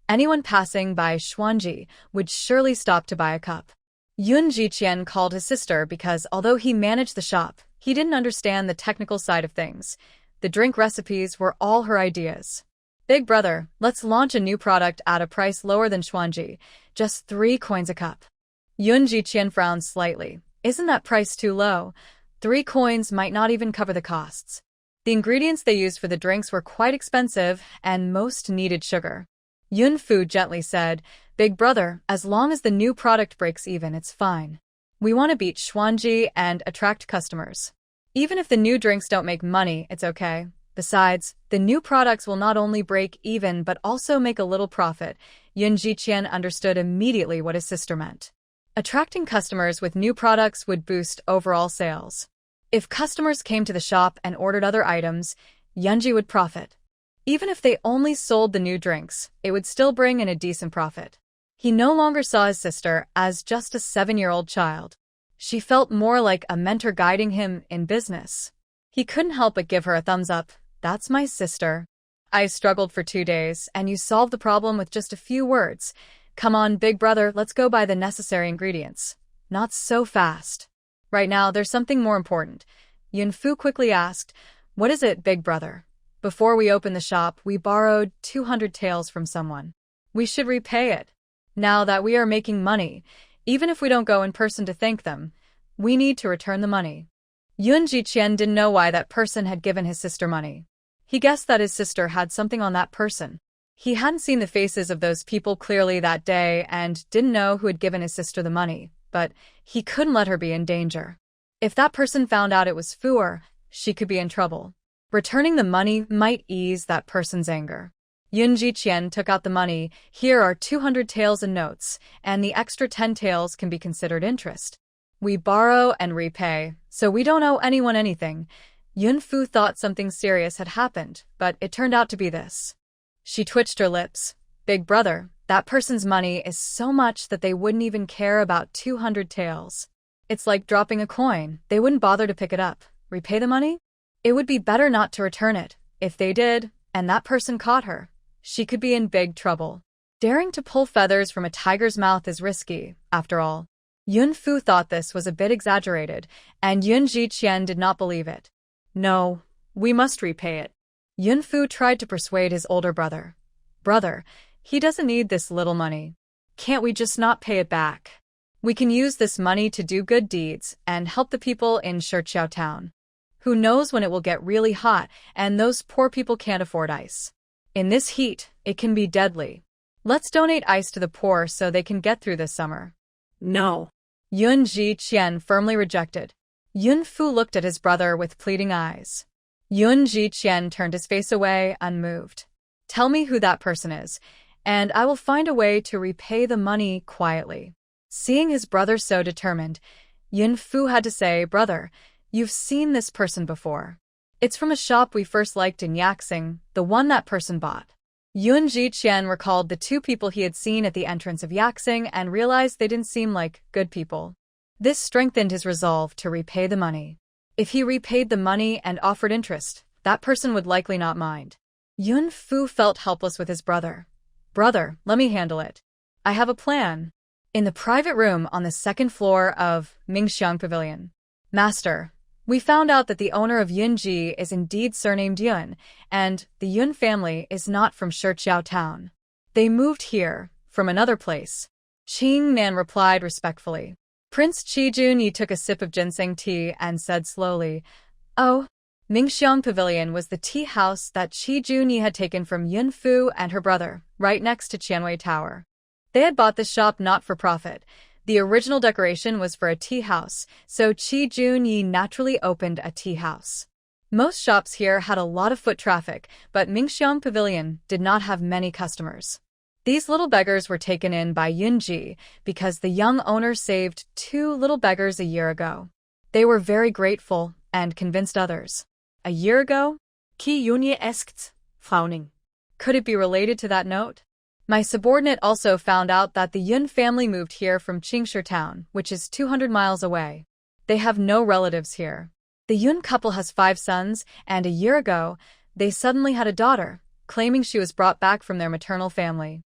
Anyone passing by Xuanji would surely stop to buy a cup. Yun Jiqian called his sister because although he managed the shop, he didn't understand the technical side of things. The drink recipes were all her ideas. "Big brother, let's launch a new product at a price lower than Xuanji, just 3 coins a cup." Yun Jiqian frowned slightly. "Isn't that price too low? 3 coins might not even cover the costs." The ingredients they used for the drinks were quite expensive and most needed sugar. Yun Fu gently said, "Big brother, as long as the new product breaks even, it's fine. We want to beat Xuanji and attract customers. Even if the new drinks don't make money, it's okay. Besides, the new products will not only break even but also make a little profit." Yun Jiqian understood immediately what his sister meant. Attracting customers with new products would boost overall sales. If customers came to the shop and ordered other items, Yunji would profit. Even if they only sold the new drinks, it would still bring in a decent profit. He no longer saw his sister as just a 7-year-old child. She felt more like a mentor guiding him in business. He couldn't help but give her a thumbs up. "That's my sister. I struggled for 2 days, and you solved the problem with just a few words. Come on, big brother, let's go buy the necessary ingredients." "Not so fast. Right now, there's something more important." Yun Fu quickly asked, "What is it, big brother?" "Before we opened the shop, we borrowed 200 taels from someone. We should repay it. Now that we are making money, even if we don't go in person to thank them, we need to return the money." Yun Jiqian didn't know why that person had given his sister money. He guessed that his sister had something on that person. He hadn't seen the faces of those people clearly that day and didn't know who had given his sister the money, but he couldn't let her be in danger. If that person found out it was Fuer, she could be in trouble. Returning the money might ease that person's anger. Yun Jiqian took out the money. "Here are 200 taels in notes, and the extra 10 taels can be considered interest. We borrow and repay, so we don't owe anyone anything." Yun Fu thought something serious had happened, but it turned out to be this. She twitched her lips. "Big brother, that person's money is so much that they wouldn't even care about 200 taels. It's like dropping a coin. They wouldn't bother to pick it up. Repay the money? It would be better not to return it. If they did, and that person caught her, she could be in big trouble. Daring to pull feathers from a tiger's mouth is risky, after all." Yun Fu thought this was a bit exaggerated, and Yun Jiqian did not believe it. "No, we must repay it." Yun Fu tried to persuade his older brother. "Brother, he doesn't need this little money. Can't we just not pay it back? We can use this money to do good deeds and help the people in Shichiao town." Who knows when it will get really hot, and those poor people can't afford ice. In this heat, it can be deadly. Let's donate ice to the poor so they can get through this summer. No. Yun Ji-qian firmly rejected. Yun Fu looked at his brother with pleading eyes. Yun Ji-qian turned his face away, unmoved. Tell me who that person is, and I will find a way to repay the money quietly. Seeing his brother so determined, Yun Fu had to say, Brother, you've seen this person before. It's from a shop we first liked in Yaxing, the one that person bought. Yun Ji-qian recalled the two people he had seen at the entrance of Yaxing and realized they didn't seem like good people. This strengthened his resolve to repay the money. If he repaid the money and offered interest, that person would likely not mind. Yun Fu felt helpless with his brother. Brother, let me handle it. I have a plan. In the private room on the second floor of Mingxiang Pavilion. Master, we found out that the owner of Yunji is indeed surnamed Yun, and the Yun family is not from Shichiao town. They moved here, from another place. Qing Nan replied respectfully. Prince Qi Junyi took a sip of ginseng tea and said slowly, Oh, Mingxiang Pavilion was the tea house that Qi Junyi had taken from Yun Fu and her brother, right next to Qianwei Tower. They had bought the shop not for profit. The original decoration was for a tea house, so Qi Junyi naturally opened a tea house. Most shops here had a lot of foot traffic, but Mingxiang Pavilion did not have many customers. These little beggars were taken in by Yunji because the young owner saved 2 little beggars a year ago. They were very grateful and convinced others. A year ago? Qi Junyi asked, frowning. Could it be related to that note? My subordinate also found out that the Yun family moved here from Qingshu town, which is 200 miles away. They have no relatives here. The Yun couple has 5 sons, and a year ago, they suddenly had a daughter, claiming she was brought back from their maternal family.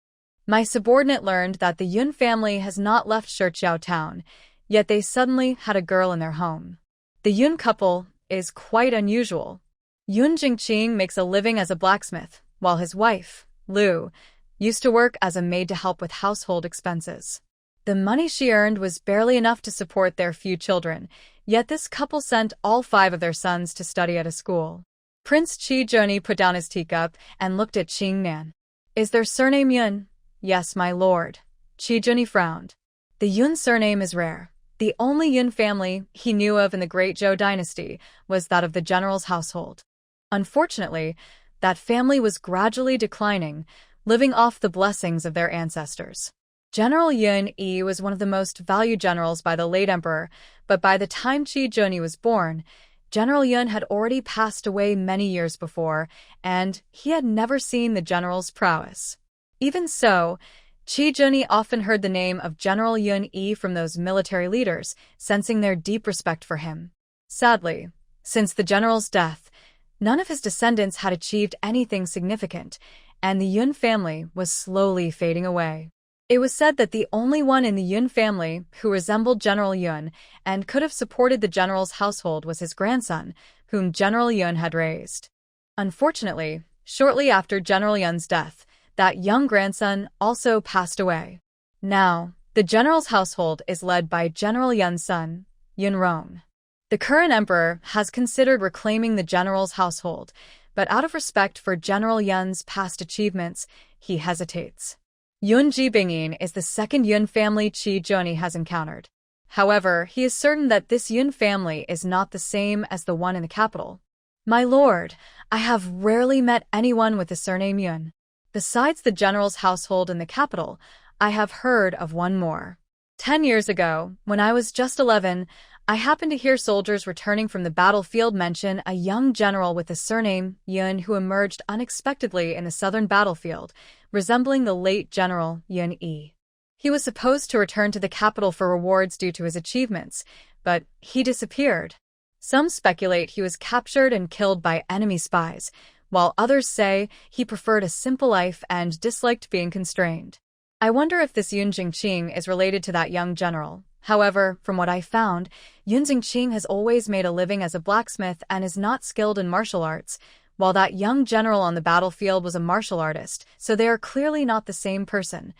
My subordinate learned that the Yun family has not left Shichiao town, yet they suddenly had a girl in their home. The Yun couple is quite unusual. Yun Jingqing makes a living as a blacksmith, while his wife, Lu, used to work as a maid to help with household expenses. The money she earned was barely enough to support their few children, yet this couple sent all 5 of their sons to study at a school. Prince Qi Junyi put down his teacup and looked at Qing Nan. Is their surname Yun? Yes, my lord. Qi Junyi frowned. The Yun surname is rare. The only Yun family he knew of in the Great Zhou dynasty was that of the general's household. Unfortunately, that family was gradually declining, living off the blessings of their ancestors. General Yun Yi was one of the most valued generals by the late emperor, but by the time Qi Junyi was born, General Yun had already passed away many years before, and he had never seen the general's prowess. Even so, Qi Junyi often heard the name of General Yun Yi from those military leaders, sensing their deep respect for him. Sadly, since the general's death, none of his descendants had achieved anything significant, and the Yun family was slowly fading away. It was said that the only one in the Yun family who resembled General Yun and could have supported the general's household was his grandson, whom General Yun had raised. Unfortunately, shortly after General Yun's death, that young grandson also passed away. Now, the general's household is led by General Yun's son, Yun Rong. The current emperor has considered reclaiming the general's household, but out of respect for General Yun's past achievements, he hesitates. Yun Jibingyin is the second Yun family Qi Junyi has encountered. However, he is certain that this Yun family is not the same as the one in the capital. My lord, I have rarely met anyone with the surname Yun. Besides the general's household in the capital, I have heard of one more. 10 years ago, when I was just 11, I happened to hear soldiers returning from the battlefield mention a young general with the surname Yun who emerged unexpectedly in the southern battlefield, resembling the late General Yun Yi. He was supposed to return to the capital for rewards due to his achievements, but he disappeared. Some speculate he was captured and killed by enemy spies, while others say he preferred a simple life and disliked being constrained. I wonder if this Yun Jingqing is related to that young general. However, from what I found, Yun Jingqing has always made a living as a blacksmith and is not skilled in martial arts, while that young general on the battlefield was a martial artist, so they are clearly not the same person.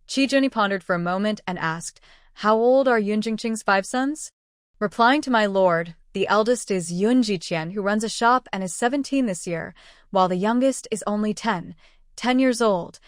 Qi Junyi pondered for a moment and asked, How old are Yun Jingqing's 5 sons? Replying to my lord, The eldest is Yun Jiqian, who runs a shop and is 17 this year, while the youngest is only 10 years old.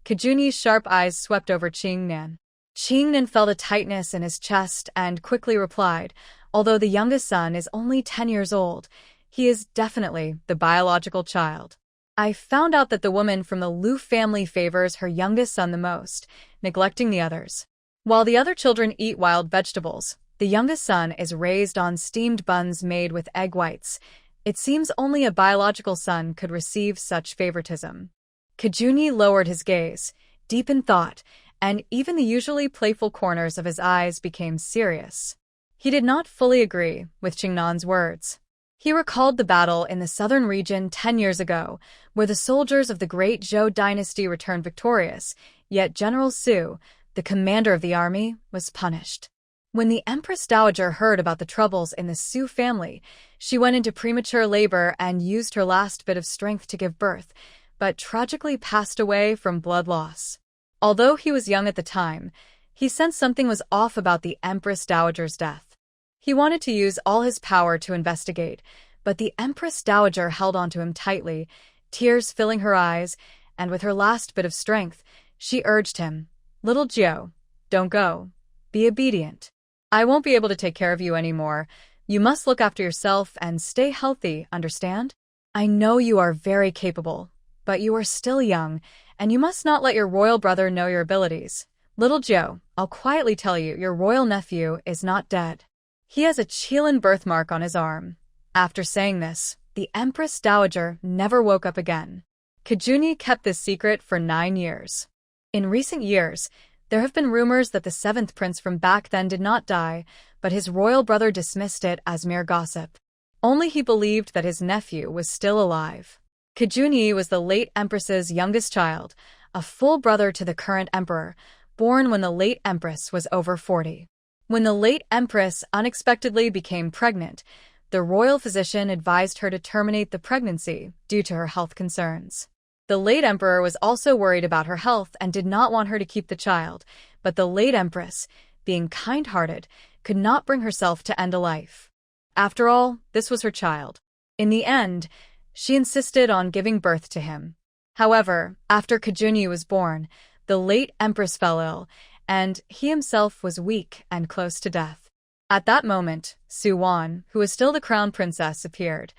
Kajuni's sharp eyes swept over Qingnan. Qingnan felt a tightness in his chest and quickly replied, although the youngest son is only 10 years old, he is definitely the biological child. I found out that the woman from the Liu family favors her youngest son the most, neglecting the others. While the other children eat wild vegetables, the youngest son is raised on steamed buns made with egg whites. It seems only a biological son could receive such favoritism. Kajuni lowered his gaze, deep in thought, and even the usually playful corners of his eyes became serious. He did not fully agree with Qingnan's words. He recalled the battle in the southern region 10 years ago, where the soldiers of the great Zhou dynasty returned victorious, yet General Su, the commander of the army, was punished. When the Empress Dowager heard about the troubles in the Su family, she went into premature labor and used her last bit of strength to give birth, but tragically passed away from blood loss. Although he was young at the time, he sensed something was off about the Empress Dowager's death. He wanted to use all his power to investigate, but the Empress Dowager held onto him tightly, tears filling her eyes, and with her last bit of strength, she urged him, "Little Jiao, don't go. Be obedient. I won't be able to take care of you anymore. You must look after yourself and stay healthy, understand? I know you are very capable, but you are still young, and you must not let your royal brother know your abilities. Little Jiao, I'll quietly tell you, your royal nephew is not dead. He has a Qilin birthmark on his arm." After saying this, the Empress Dowager never woke up again. Kajuni kept this secret for 9 years. In recent years, there have been rumors that the 7th prince from back then did not die, but his royal brother dismissed it as mere gossip. Only he believed that his nephew was still alive. Kajuni was the late empress's youngest child, a full brother to the current emperor, born when the late empress was over 40. When the late empress unexpectedly became pregnant, the royal physician advised her to terminate the pregnancy due to her health concerns. The late emperor was also worried about her health and did not want her to keep the child, but the late empress, being kind-hearted, could not bring herself to end a life. After all, this was her child. In the end, she insisted on giving birth to him. However, after Kajuni was born, the late empress fell ill, and he himself was weak and close to death. At that moment, Su Wan, who was still the crown princess, appeared.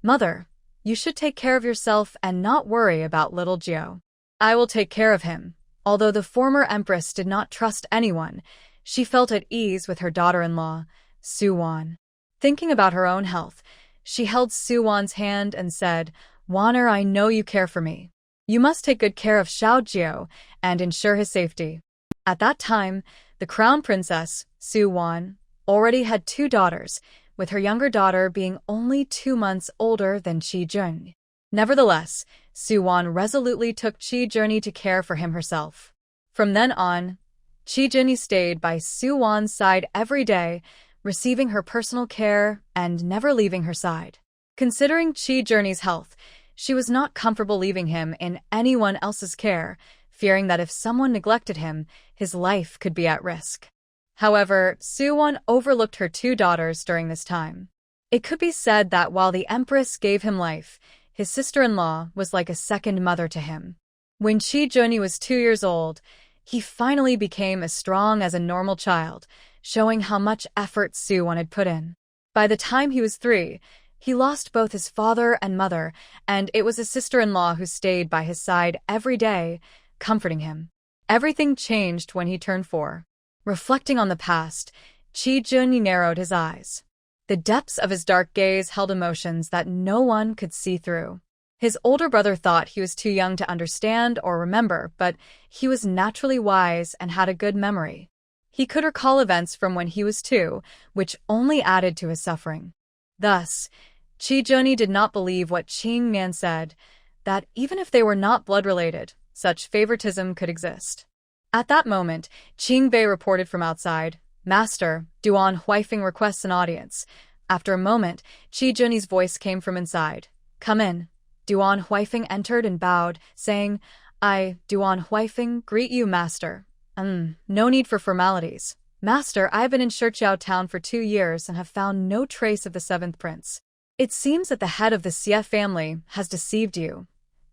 "Mother, you should take care of yourself and not worry about little Jiao. I will take care of him." Although the former empress did not trust anyone, she felt at ease with her daughter-in-law, Su Wan. Thinking about her own health, she held Su Wan's hand and said, "Waner, I know you care for me. You must take good care of Xiao Jiao and ensure his safety." At that time, the crown princess, Su Wan, already had 2 daughters, with her younger daughter being only 2 months older than Qi Jun. Nevertheless, Su Wan resolutely took Qi Juni to care for him herself. From then on, Qi Juni stayed by Su Wan's side every day, receiving her personal care and never leaving her side. Considering Qi Juni's health, she was not comfortable leaving him in anyone else's care, fearing that if someone neglected him, his life could be at risk. However, Su Wan overlooked her 2 daughters during this time. It could be said that while the empress gave him life, his sister-in-law was like a second mother to him. When Qi Juni was 2 years old, he finally became as strong as a normal child, showing how much effort Su Wan had put in. By the time he was 3, he lost both his father and mother, and it was his sister-in-law who stayed by his side every day, comforting him. Everything changed when he turned 4. Reflecting on the past, Qi Juni narrowed his eyes. The depths of his dark gaze held emotions that no one could see through. His older brother thought he was too young to understand or remember, but he was naturally wise and had a good memory. He could recall events from when he was 2, which only added to his suffering. Thus, Qi Juni did not believe what Qing Nan said, that even if they were not blood-related, such favoritism could exist. At that moment, Qing Bei reported from outside, "Master, Duan Huifeng requests an audience." After a moment, Qi Juni's voice came from inside. "Come in." Duan Huifeng entered and bowed, saying, "I, Duan Huifeng, greet you, Master." No need for formalities. Master, I have been in Shijiao town for 2 years and have found no trace of the seventh prince. It seems that the head of the Xie family has deceived you.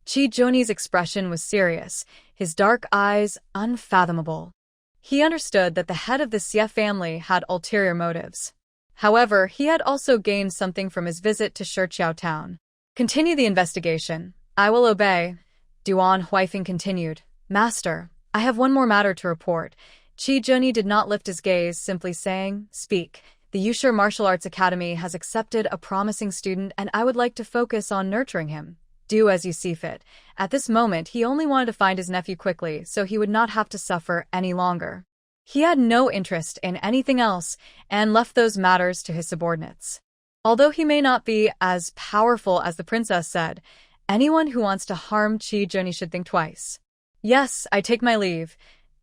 Qi Joni's expression was serious, his dark eyes unfathomable. He understood that the head of the Xie family had ulterior motives. However, he had also gained something from his visit to Shijiao town. Continue the investigation. I will obey. Duan Huifeng continued. Master, I have one more matter to report. Qi Joni did not lift his gaze, simply saying, Speak. The Yusher Martial Arts Academy has accepted a promising student and I would like to focus on nurturing him. Do as you see fit. At this moment, he only wanted to find his nephew quickly so he would not have to suffer any longer. He had no interest in anything else and left those matters to his subordinates. Although he may not be as powerful as the princess said, anyone who wants to harm Qi Joni should think twice. Yes, I take my leave.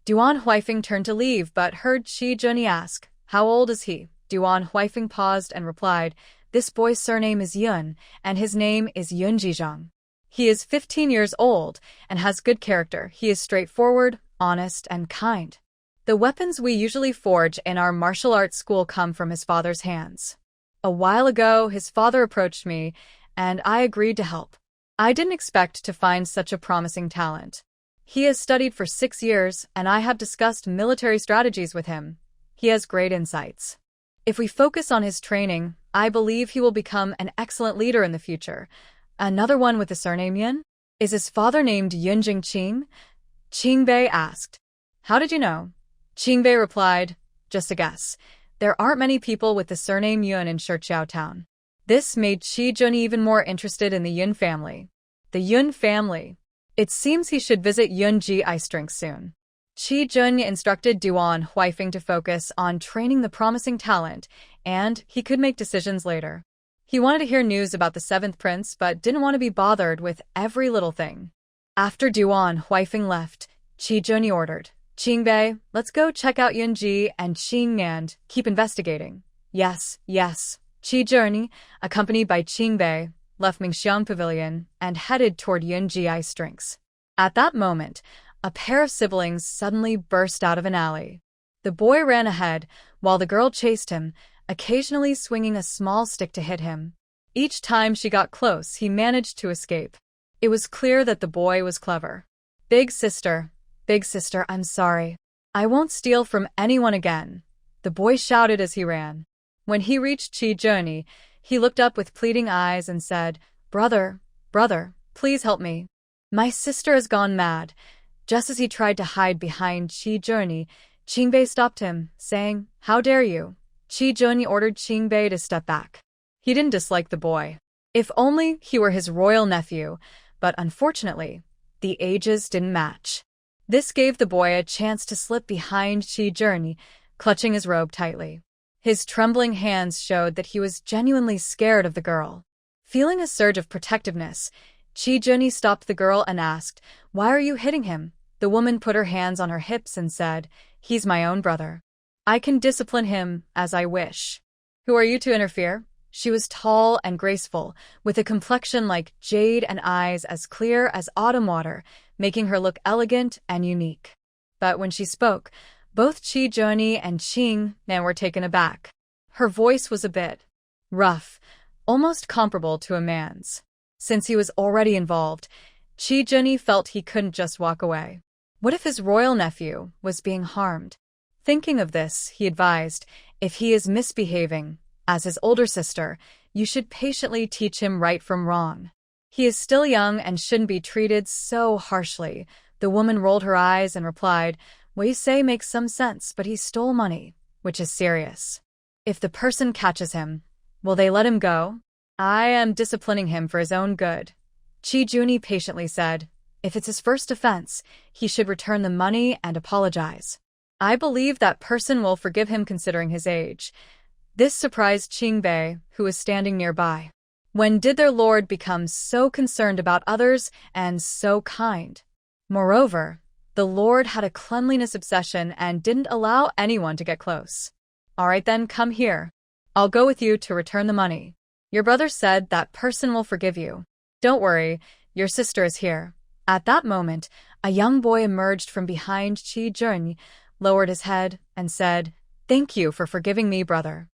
Duan Huifeng turned to leave but heard Qi Joni ask, How old is he? Duan Huifeng paused and replied, This boy's surname is Yun, and his name is Yun Jizhang. He is 15 years old and has good character. He is straightforward, honest, and kind. The weapons we usually forge in our martial arts school come from his father's hands. A while ago, his father approached me, and I agreed to help. I didn't expect to find such a promising talent. He has studied for 6 years, and I have discussed military strategies with him. He has great insights. If we focus on his training, I believe he will become an excellent leader in the future. Another one with the surname Yun? Is his father named Yun Jingqing? Qingbei asked. How did you know? Qingbei replied, Just a guess. There aren't many people with the surname Yun in Shijiao town. This made Qi Joni even more interested in the Yun family. The Yun family. It seems he should visit Yun Ji Ice Drink soon. Qi Joni instructed Duan Huifeng to focus on training the promising talent, and he could make decisions later. He wanted to hear news about the seventh prince, but didn't want to be bothered with every little thing. After Duan Huifeng left, Qi Joni ordered, Qingbei, let's go check out Yunji and Qing and keep investigating. Yes. Qi Joni, accompanied by Qingbei, left Mingxiang Pavilion and headed toward Yunji Ice Drinks. At that moment, a pair of siblings suddenly burst out of an alley. The boy ran ahead, while the girl chased him, occasionally swinging a small stick to hit him. Each time she got close, he managed to escape. It was clear that the boy was clever. Big sister, I'm sorry. I won't steal from anyone again, the boy shouted as he ran. When he reached Qi Joni, he looked up with pleading eyes and said, Brother, please help me. My sister has gone mad. Just as he tried to hide behind Qi Joni, Qingbei stopped him, saying, How dare you? Qi Joni ordered Qingbei to step back. He didn't dislike the boy. If only he were his royal nephew, but unfortunately, the ages didn't match. This gave the boy a chance to slip behind Qi Joni, clutching his robe tightly. His trembling hands showed that he was genuinely scared of the girl. Feeling a surge of protectiveness, Qi Joni stopped the girl and asked, Why are you hitting him? The woman put her hands on her hips and said, He's my own brother. I can discipline him as I wish. Who are you to interfere? She was tall and graceful, with a complexion like jade and eyes as clear as autumn water, making her look elegant and unique. But when she spoke, both Qi Joni and Qing Nan were taken aback. Her voice was a bit rough, almost comparable to a man's. Since he was already involved, Qi Joni felt he couldn't just walk away. What if his royal nephew was being harmed? Thinking of this, he advised, if he is misbehaving, as his older sister, you should patiently teach him right from wrong. He is still young and shouldn't be treated so harshly. The woman rolled her eyes and replied, What you say makes some sense, but he stole money, which is serious. If the person catches him, will they let him go? I am disciplining him for his own good. Qi Joni patiently said, If it's his first offense, he should return the money and apologize. I believe that person will forgive him considering his age. This surprised Qingbei, who was standing nearby. When did their lord become so concerned about others and so kind? Moreover, the lord had a cleanliness obsession and didn't allow anyone to get close. All right then, come here. I'll go with you to return the money. Your brother said that person will forgive you. Don't worry, your sister is here. At that moment, a young boy emerged from behind Qi Joni, lowered his head, and said, Thank you for forgiving me, brother.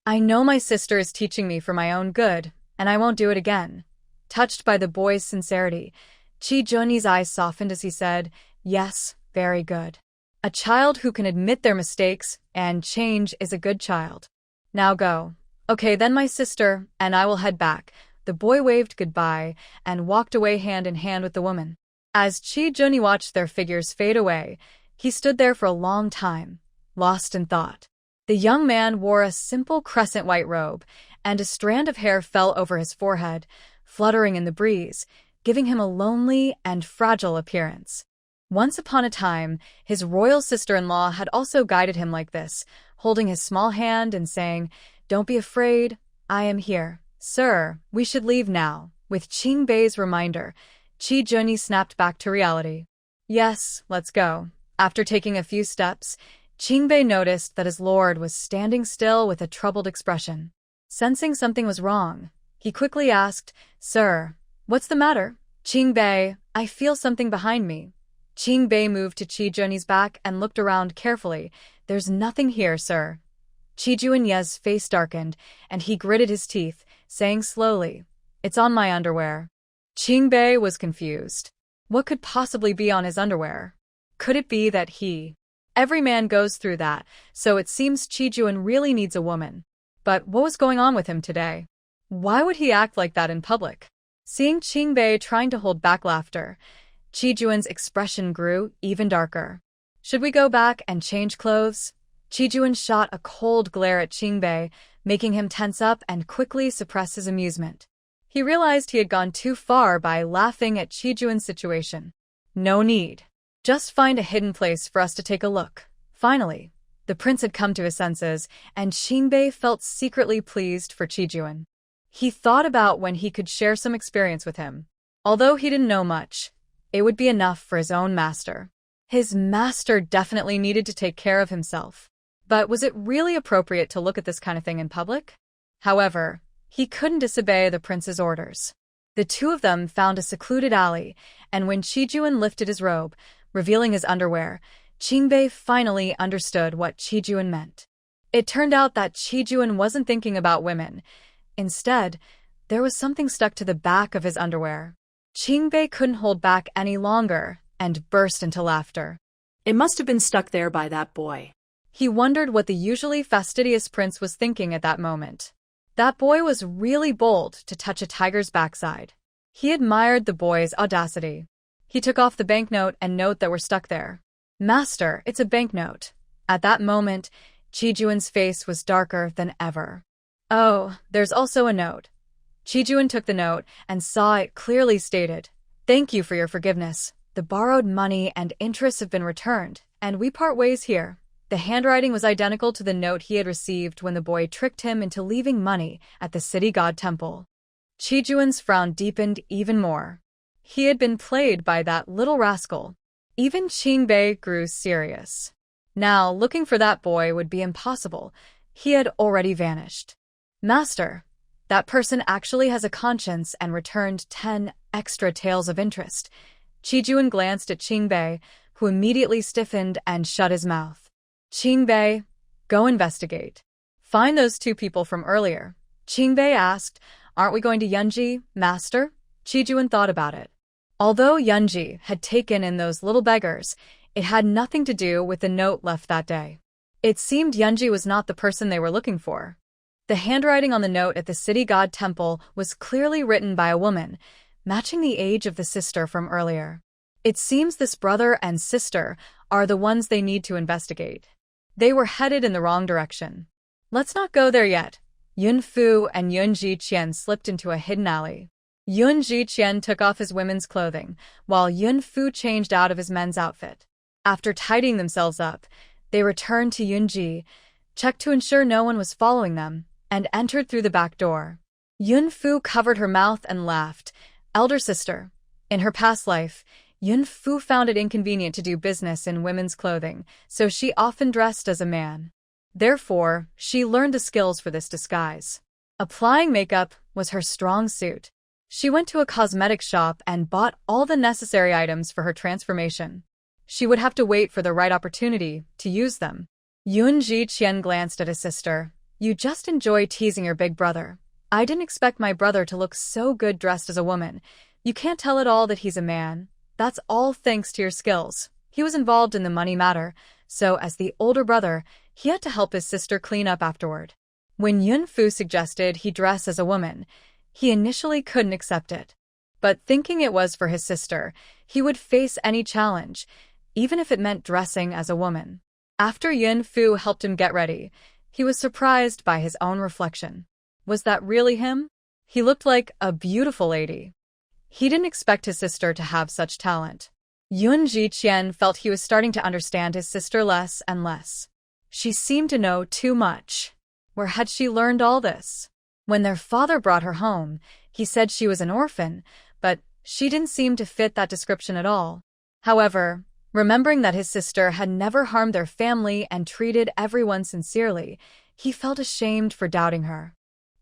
I know my sister is teaching me for my own good, and I won't do it again. Touched by the boy's sincerity, Chi Junyi's eyes softened as he said, yes, very good. A child who can admit their mistakes and change is a good child. Now go. Okay, then my sister and I will head back. The boy waved goodbye and walked away hand in hand with the woman. As Chi Junyi watched their figures fade away, he stood there for a long time, lost in thought. The young man wore a simple crescent white robe, and a strand of hair fell over his forehead, fluttering in the breeze, giving him a lonely and fragile appearance. Once upon a time, his royal sister-in-law had also guided him like this, holding his small hand and saying, "Don't be afraid, I am here." "Sir, we should leave now." With Qingbei's reminder, Chi Junyi snapped back to reality. "Yes, let's go." After taking a few steps, Qingbei noticed that his lord was standing still with a troubled expression. Sensing something was wrong, he quickly asked, "Sir, what's the matter?" "Qingbei, I feel something behind me." Qingbei moved to Chi Junyi's back and looked around carefully. "There's nothing here, sir." Chi Junyi's face darkened, and he gritted his teeth, saying slowly, "It's on my underwear." Qingbei was confused. What could possibly be on his underwear? Could it be that Every man goes through that, so it seems Chi Junyi really needs a woman. But what was going on with him today? Why would he act like that in public? Seeing Qingbei trying to hold back laughter, Chi Junyi's expression grew even darker. "Should we go back and change clothes?" Chi Junyi shot a cold glare at Qingbei, making him tense up and quickly suppress his amusement. He realized he had gone too far by laughing at Chi Junyi's situation. No need. Just find a hidden place for us to take a look. Finally, the prince had come to his senses, and Qingbei felt secretly pleased for Chi Junyi. He thought about when he could share some experience with him. Although he didn't know much, it would be enough for his own master. His master definitely needed to take care of himself. But was it really appropriate to look at this kind of thing in public? However, he couldn't disobey the prince's orders. The two of them found a secluded alley, and when Chi Junyi lifted his robe, revealing his underwear, Qingbei finally understood what Chi Junyi meant. It turned out that Chi Junyi wasn't thinking about women. Instead, there was something stuck to the back of his underwear. Qingbei couldn't hold back any longer and burst into laughter. It must have been stuck there by that boy. He wondered what the usually fastidious prince was thinking at that moment. That boy was really bold to touch a tiger's backside. He admired the boy's audacity. He took off the banknote and note that were stuck there. "Master, it's a banknote." At that moment, Chi Junyi's face was darker than ever. "Oh, there's also a note." Chi Junyi took the note and saw it clearly stated, "Thank you for your forgiveness. The borrowed money and interest have been returned, and we part ways here." The handwriting was identical to the note he had received when the boy tricked him into leaving money at the city god temple. Chi Junyi's frown deepened even more. He had been played by that little rascal. Even Qingbei grew serious. Now, looking for that boy would be impossible. He had already vanished. "Master, that person actually has a conscience and returned 10 extra taels of interest." Chi Junyi glanced at Qingbei, who immediately stiffened and shut his mouth. "Qingbei, go investigate. Find those two people from earlier." Qingbei asked, "Aren't we going to Yunji, master?" Chi Junyi thought about it. Although Yunji had taken in those little beggars, it had nothing to do with the note left that day. It seemed Yunji was not the person they were looking for. The handwriting on the note at the city god temple was clearly written by a woman, matching the age of the sister from earlier. It seems this brother and sister are the ones they need to investigate. They were headed in the wrong direction. "Let's not go there yet." Yun Fu and Yun Jiqian slipped into a hidden alley. Yun Jiqian took off his women's clothing, while Yun Fu changed out of his men's outfit. After tidying themselves up, they returned to Yunji, checked to ensure no one was following them, and entered through the back door. Yun Fu covered her mouth and laughed. "Elder sister." In her past life, Yun Fu found it inconvenient to do business in women's clothing, so she often dressed as a man. Therefore, she learned the skills for this disguise. Applying makeup was her strong suit. She went to a cosmetic shop and bought all the necessary items for her transformation. She would have to wait for the right opportunity to use them. Yun Ji-qian glanced at his sister. You just enjoy teasing your big brother. I didn't expect my brother to look so good dressed as a woman. You can't tell at all that he's a man. That's all thanks to your skills. He was involved in the money matter, so as the older brother, he had to help his sister clean up afterward. When Yun Fu suggested he dress as a woman, he initially couldn't accept it. But thinking it was for his sister, he would face any challenge, even if it meant dressing as a woman. After Yun Fu helped him get ready, he was surprised by his own reflection. Was that really him? He looked like a beautiful lady. He didn't expect his sister to have such talent. Yun Ji-qian felt he was starting to understand his sister less and less. She seemed to know too much. Where had she learned all this? When their father brought her home, he said she was an orphan, but she didn't seem to fit that description at all. However, remembering that his sister had never harmed their family and treated everyone sincerely, he felt ashamed for doubting her.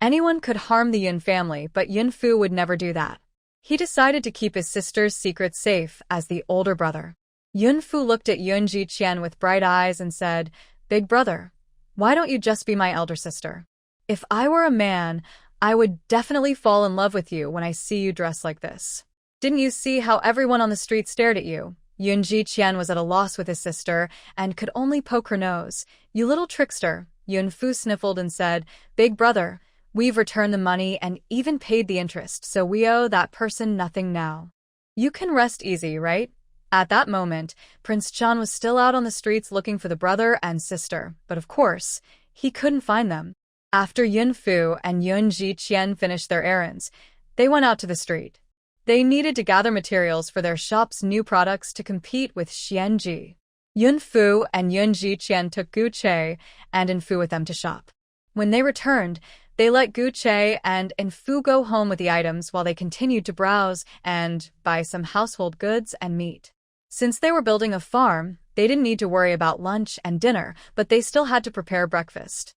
Anyone could harm the Yun family, but Yun Fu would never do that. He decided to keep his sister's secret safe as the older brother. Yun Fu looked at Yun Ji-qian with bright eyes and said, "Big brother, why don't you just be my elder sister? If I were a man, I would definitely fall in love with you when I see you dressed like this. Didn't you see how everyone on the street stared at you?" Yun Ji-qian was at a loss with his sister and could only poke her nose. "You little trickster," Yun Fu sniffled and said, "Big brother, we've returned the money and even paid the interest, so we owe that person nothing now. You can rest easy, right?" At that moment, Prince Chun was still out on the streets looking for the brother and sister, but of course, he couldn't find them. After Yun Fu and Yun Ji-qian finished their errands, they went out to the street. They needed to gather materials for their shop's new products to compete with Xianji. Yun Fu and Yun Ji-qian took Gu Che and In Fu with them to shop. When they returned, they let Gu Che and In Fu go home with the items while they continued to browse and buy some household goods and meat. Since they were building a farm, they didn't need to worry about lunch and dinner, but they still had to prepare breakfast.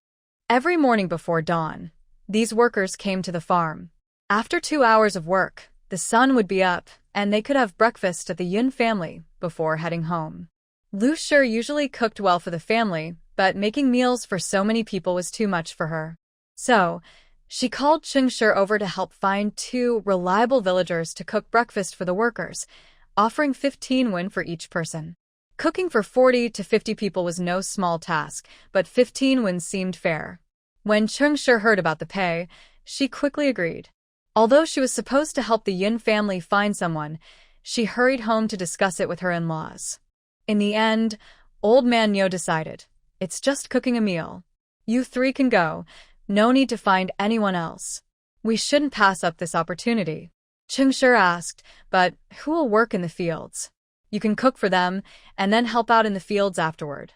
Every morning before dawn, these workers came to the farm. After 2 hours of work, the sun would be up, and they could have breakfast at the Yun family before heading home. Lu Shi usually cooked well for the family, but making meals for so many people was too much for her. So, she called Cheng Shi over to help find 2 reliable villagers to cook breakfast for the workers, offering 15 won for each person. Cooking for 40 to 50 people was no small task, but 15 won seemed fair. When Cheng Shi heard about the pay, she quickly agreed. Although she was supposed to help the Yun family find someone, she hurried home to discuss it with her in-laws. In the end, Old Man Yo decided, "It's just cooking a meal. You 3 can go. No need to find anyone else. We shouldn't pass up this opportunity." Cheng Shi asked, "But who will work in the fields? You can cook for them and then help out in the fields afterward.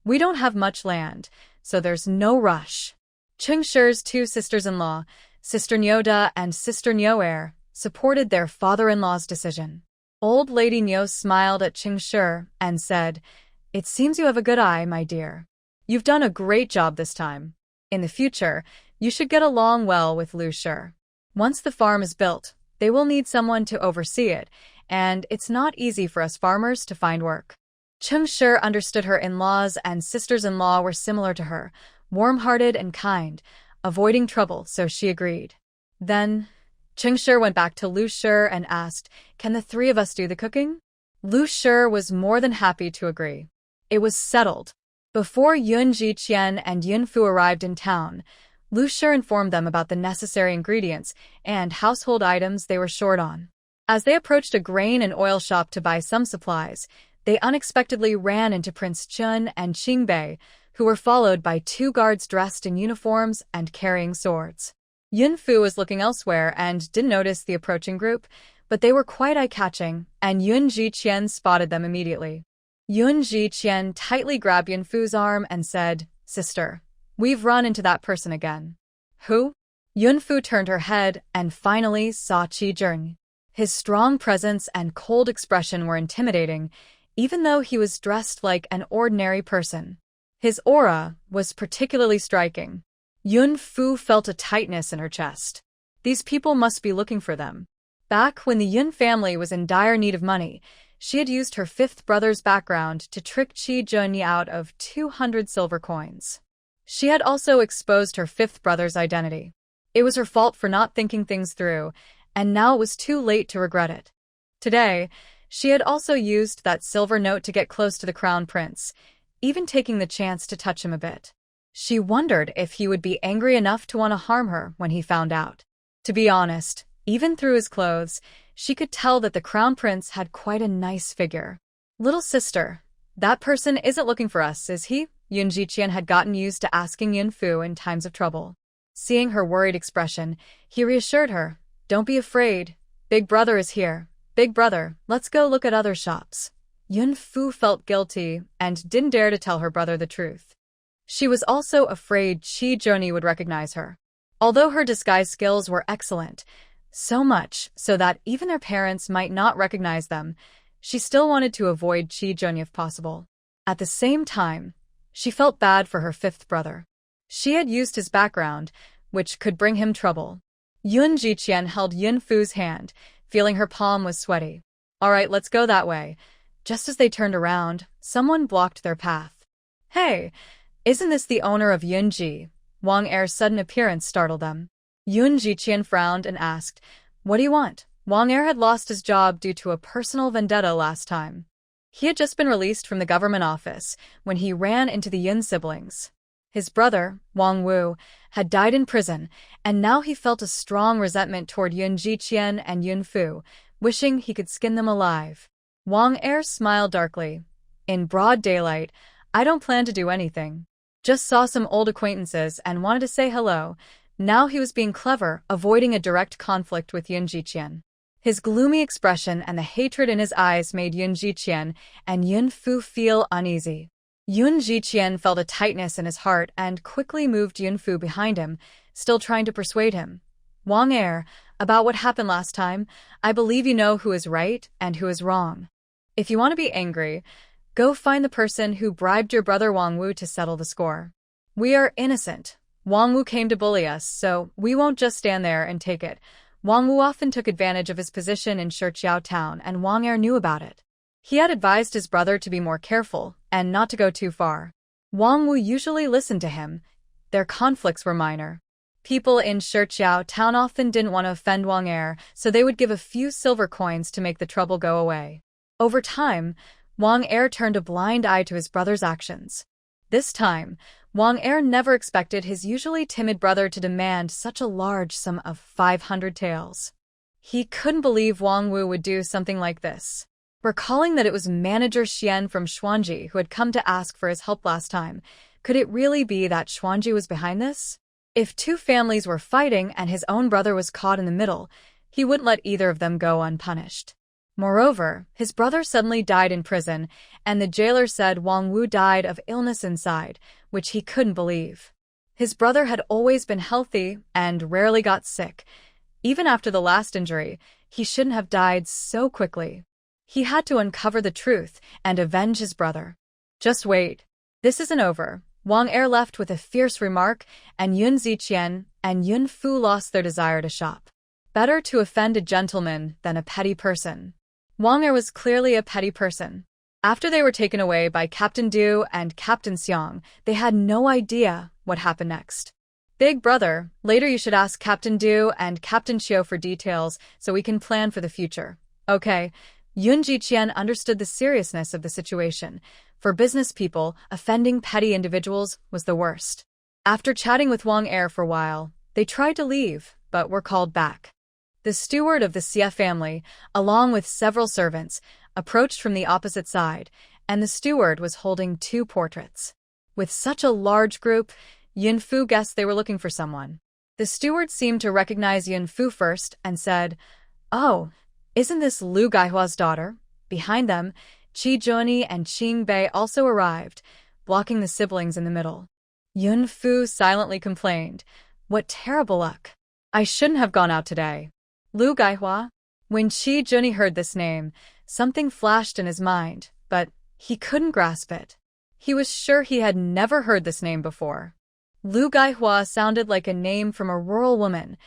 We don't have much land, so there's no rush." Cheng Shi's 2 sisters-in-law, Sister Nyoda and Sister Nyoer, supported their father-in-law's decision. Old Lady Nyo smiled at Cheng Shi and said, "It seems you have a good eye, my dear. You've done a great job this time. In the future, you should get along well with Lu Shi. Once the farm is built, they will need someone to oversee it, and it's not easy for us farmers to find work." Cheng Shi understood her in-laws and sisters-in-law were similar to her, warm-hearted and kind, avoiding trouble, so she agreed. Then, Cheng Shi went back to Lu Shi and asked, "Can the 3 of us do the cooking?" Lu Shi was more than happy to agree. It was settled. Before Yun Ji-qian and Yun Fu arrived in town, Lu Shi informed them about the necessary ingredients and household items they were short on. As they approached a grain and oil shop to buy some supplies, they unexpectedly ran into Prince Chun and Qingbei, who were followed by 2 guards dressed in uniforms and carrying swords. Yun Fu was looking elsewhere and didn't notice the approaching group, but they were quite eye-catching, and Yun Ji-qian spotted them immediately. Yun Ji-qian tightly grabbed Yun Fu's arm and said, "Sister, we've run into that person again." "Who?" Yun Fu turned her head and finally saw Qi Zheng. His strong presence and cold expression were intimidating, even though he was dressed like an ordinary person. His aura was particularly striking. Yun Fu felt a tightness in her chest. These people must be looking for them. Back when the Yun family was in dire need of money, She had used her fifth brother's background to trick Chi Junyi out of 200 silver coins. She had also exposed her fifth brother's identity. It was her fault for not thinking things through, and now it was too late to regret it. Today, she had also used that silver note to get close to the crown prince, even taking the chance to touch him a bit. She wondered if he would be angry enough to want to harm her when he found out. To be honest, even through his clothes, she could tell that the crown prince had quite a nice figure. Little sister, that person isn't looking for us, is he? Yun Jiqian had gotten used to asking Yun Fu in times of trouble. Seeing her worried expression, he reassured her, "Don't be afraid. Big brother is here. Big brother, let's go look at other shops." Yun Fu felt guilty and didn't dare to tell her brother the truth. She was also afraid Chi Junyi would recognize her. Although her disguise skills were excellent, so much so that even their parents might not recognize them, she still wanted to avoid Chi Junyi if possible. At the same time, she felt bad for her fifth brother. She had used his background, which could bring him trouble. Yun Jiqian held Yun Fu's hand, feeling her palm was sweaty. "All right, let's go that way." Just as they turned around, someone blocked their path. "Hey, isn't this the owner of Yunji?" Wang Er's sudden appearance startled them. Yun Jiqian frowned and asked, "What do you want?" Wang Er had lost his job due to a personal vendetta last time. He had just been released from the government office when he ran into the Yun siblings. His brother, Wang Wu, had died in prison, and now he felt a strong resentment toward Yun Jiqian and Yun Fu, wishing he could skin them alive. Wang Er smiled darkly. "In broad daylight, I don't plan to do anything. Just saw some old acquaintances and wanted to say hello." Now he was being clever, avoiding a direct conflict with Yun Jiqian. His gloomy expression and the hatred in his eyes made Yun Jiqian and Yun Fu feel uneasy. Yun Jiqian felt a tightness in his heart and quickly moved Yun Fu behind him, still trying to persuade him. "Wang Er, about what happened last time, I believe you know who is right and who is wrong. If you want to be angry, go find the person who bribed your brother Wang Wu to settle the score. We are innocent. Wang Wu came to bully us, so we won't just stand there and take it." Wang Wu often took advantage of his position in Shiqiao town, and Wang Er knew about it. He had advised his brother to be more careful and not to go too far. Wang Wu usually listened to him. Their conflicts were minor. People in Shiqiao town often didn't want to offend Wang Er, so they would give a few silver coins to make the trouble go away. Over time, Wang Er turned a blind eye to his brother's actions. This time, Wang Er never expected his usually timid brother to demand such a large sum of 500 taels. He couldn't believe Wang Wu would do something like this. Recalling that it was manager Xian from Xuanji who had come to ask for his help last time, could it really be that Xuanji was behind this? If two families were fighting and his own brother was caught in the middle, he wouldn't let either of them go unpunished. Moreover, his brother suddenly died in prison, and the jailer said Wang Wu died of illness inside, which he couldn't believe. His brother had always been healthy and rarely got sick. Even after the last injury, he shouldn't have died so quickly. He had to uncover the truth and avenge his brother. "Just wait. This isn't over." Wang Er left with a fierce remark, and Yun Ziqian and Yun Fu lost their desire to shop. Better to offend a gentleman than a petty person. Wang Er was clearly a petty person. After they were taken away by Captain Du and Captain Xiang, they had no idea what happened next. "Big brother, later you should ask Captain Du and Captain Xiao for details so we can plan for the future." "Okay." Yun Jiqian understood the seriousness of the situation. For business people, offending petty individuals was the worst. After chatting with Wang Er for a while, they tried to leave, but were called back. The steward of the Xie family, along with several servants, approached from the opposite side, and the steward was holding two portraits. With such a large group, Yun Fu guessed they were looking for someone. The steward seemed to recognize Yun Fu first and said, "Oh, isn't this Lu Gaihua's daughter?" Behind them, Chi Junyi and Qing Bei also arrived, blocking the siblings in the middle. Yun Fu silently complained, "What terrible luck. I shouldn't have gone out today." Lu Gaihua? When Chi Junyi heard this name, something flashed in his mind, but he couldn't grasp it. He was sure he had never heard this name before. Lu Gaihua sounded like a name from a rural woman.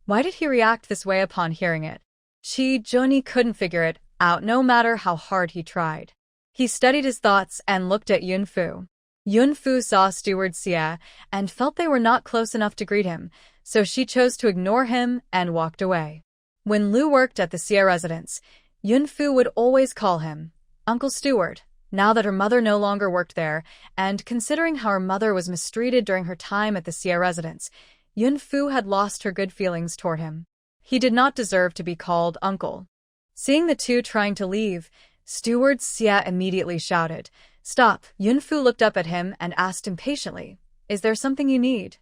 Why did he react this way upon hearing it? Chi Junyi couldn't figure it out no matter how hard he tried. He studied his thoughts and looked at Yunfu. Yunfu saw Steward Xia and felt they were not close enough to greet him, so she chose to ignore him and walked away. When Lu worked at the Xia residence, Yunfu would always call him Uncle Steward. Now that her mother no longer worked there, and considering how her mother was mistreated during her time at the Xia residence, Yunfu had lost her good feelings toward him. He did not deserve to be called uncle. Seeing the two trying to leave, Steward Xia immediately shouted, "Stop!" Yunfu looked up at him and asked impatiently, "Is there something you need?"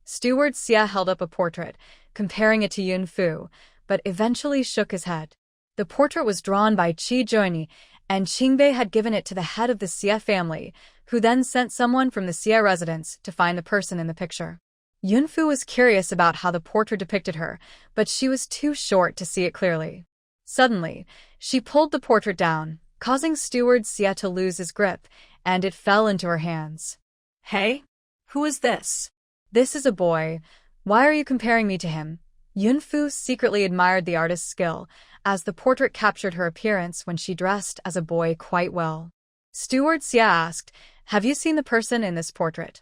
Steward Xia held up a portrait, comparing it to Yunfu, but eventually shook his head. The portrait was drawn by Qi Joini, and Qingbei had given it to the head of the Xia family, who then sent someone from the Xia residence to find the person in the picture. Yunfu was curious about how the portrait depicted her, but she was too short to see it clearly. Suddenly, she pulled the portrait down, causing Steward Xia to lose his grip, and it fell into her hands. Hey? Who is this? This is a boy. Why are you comparing me to him? Yunfu secretly admired the artist's skill, as the portrait captured her appearance when she dressed as a boy quite well. Steward Xia asked, "Have you seen the person in this portrait?"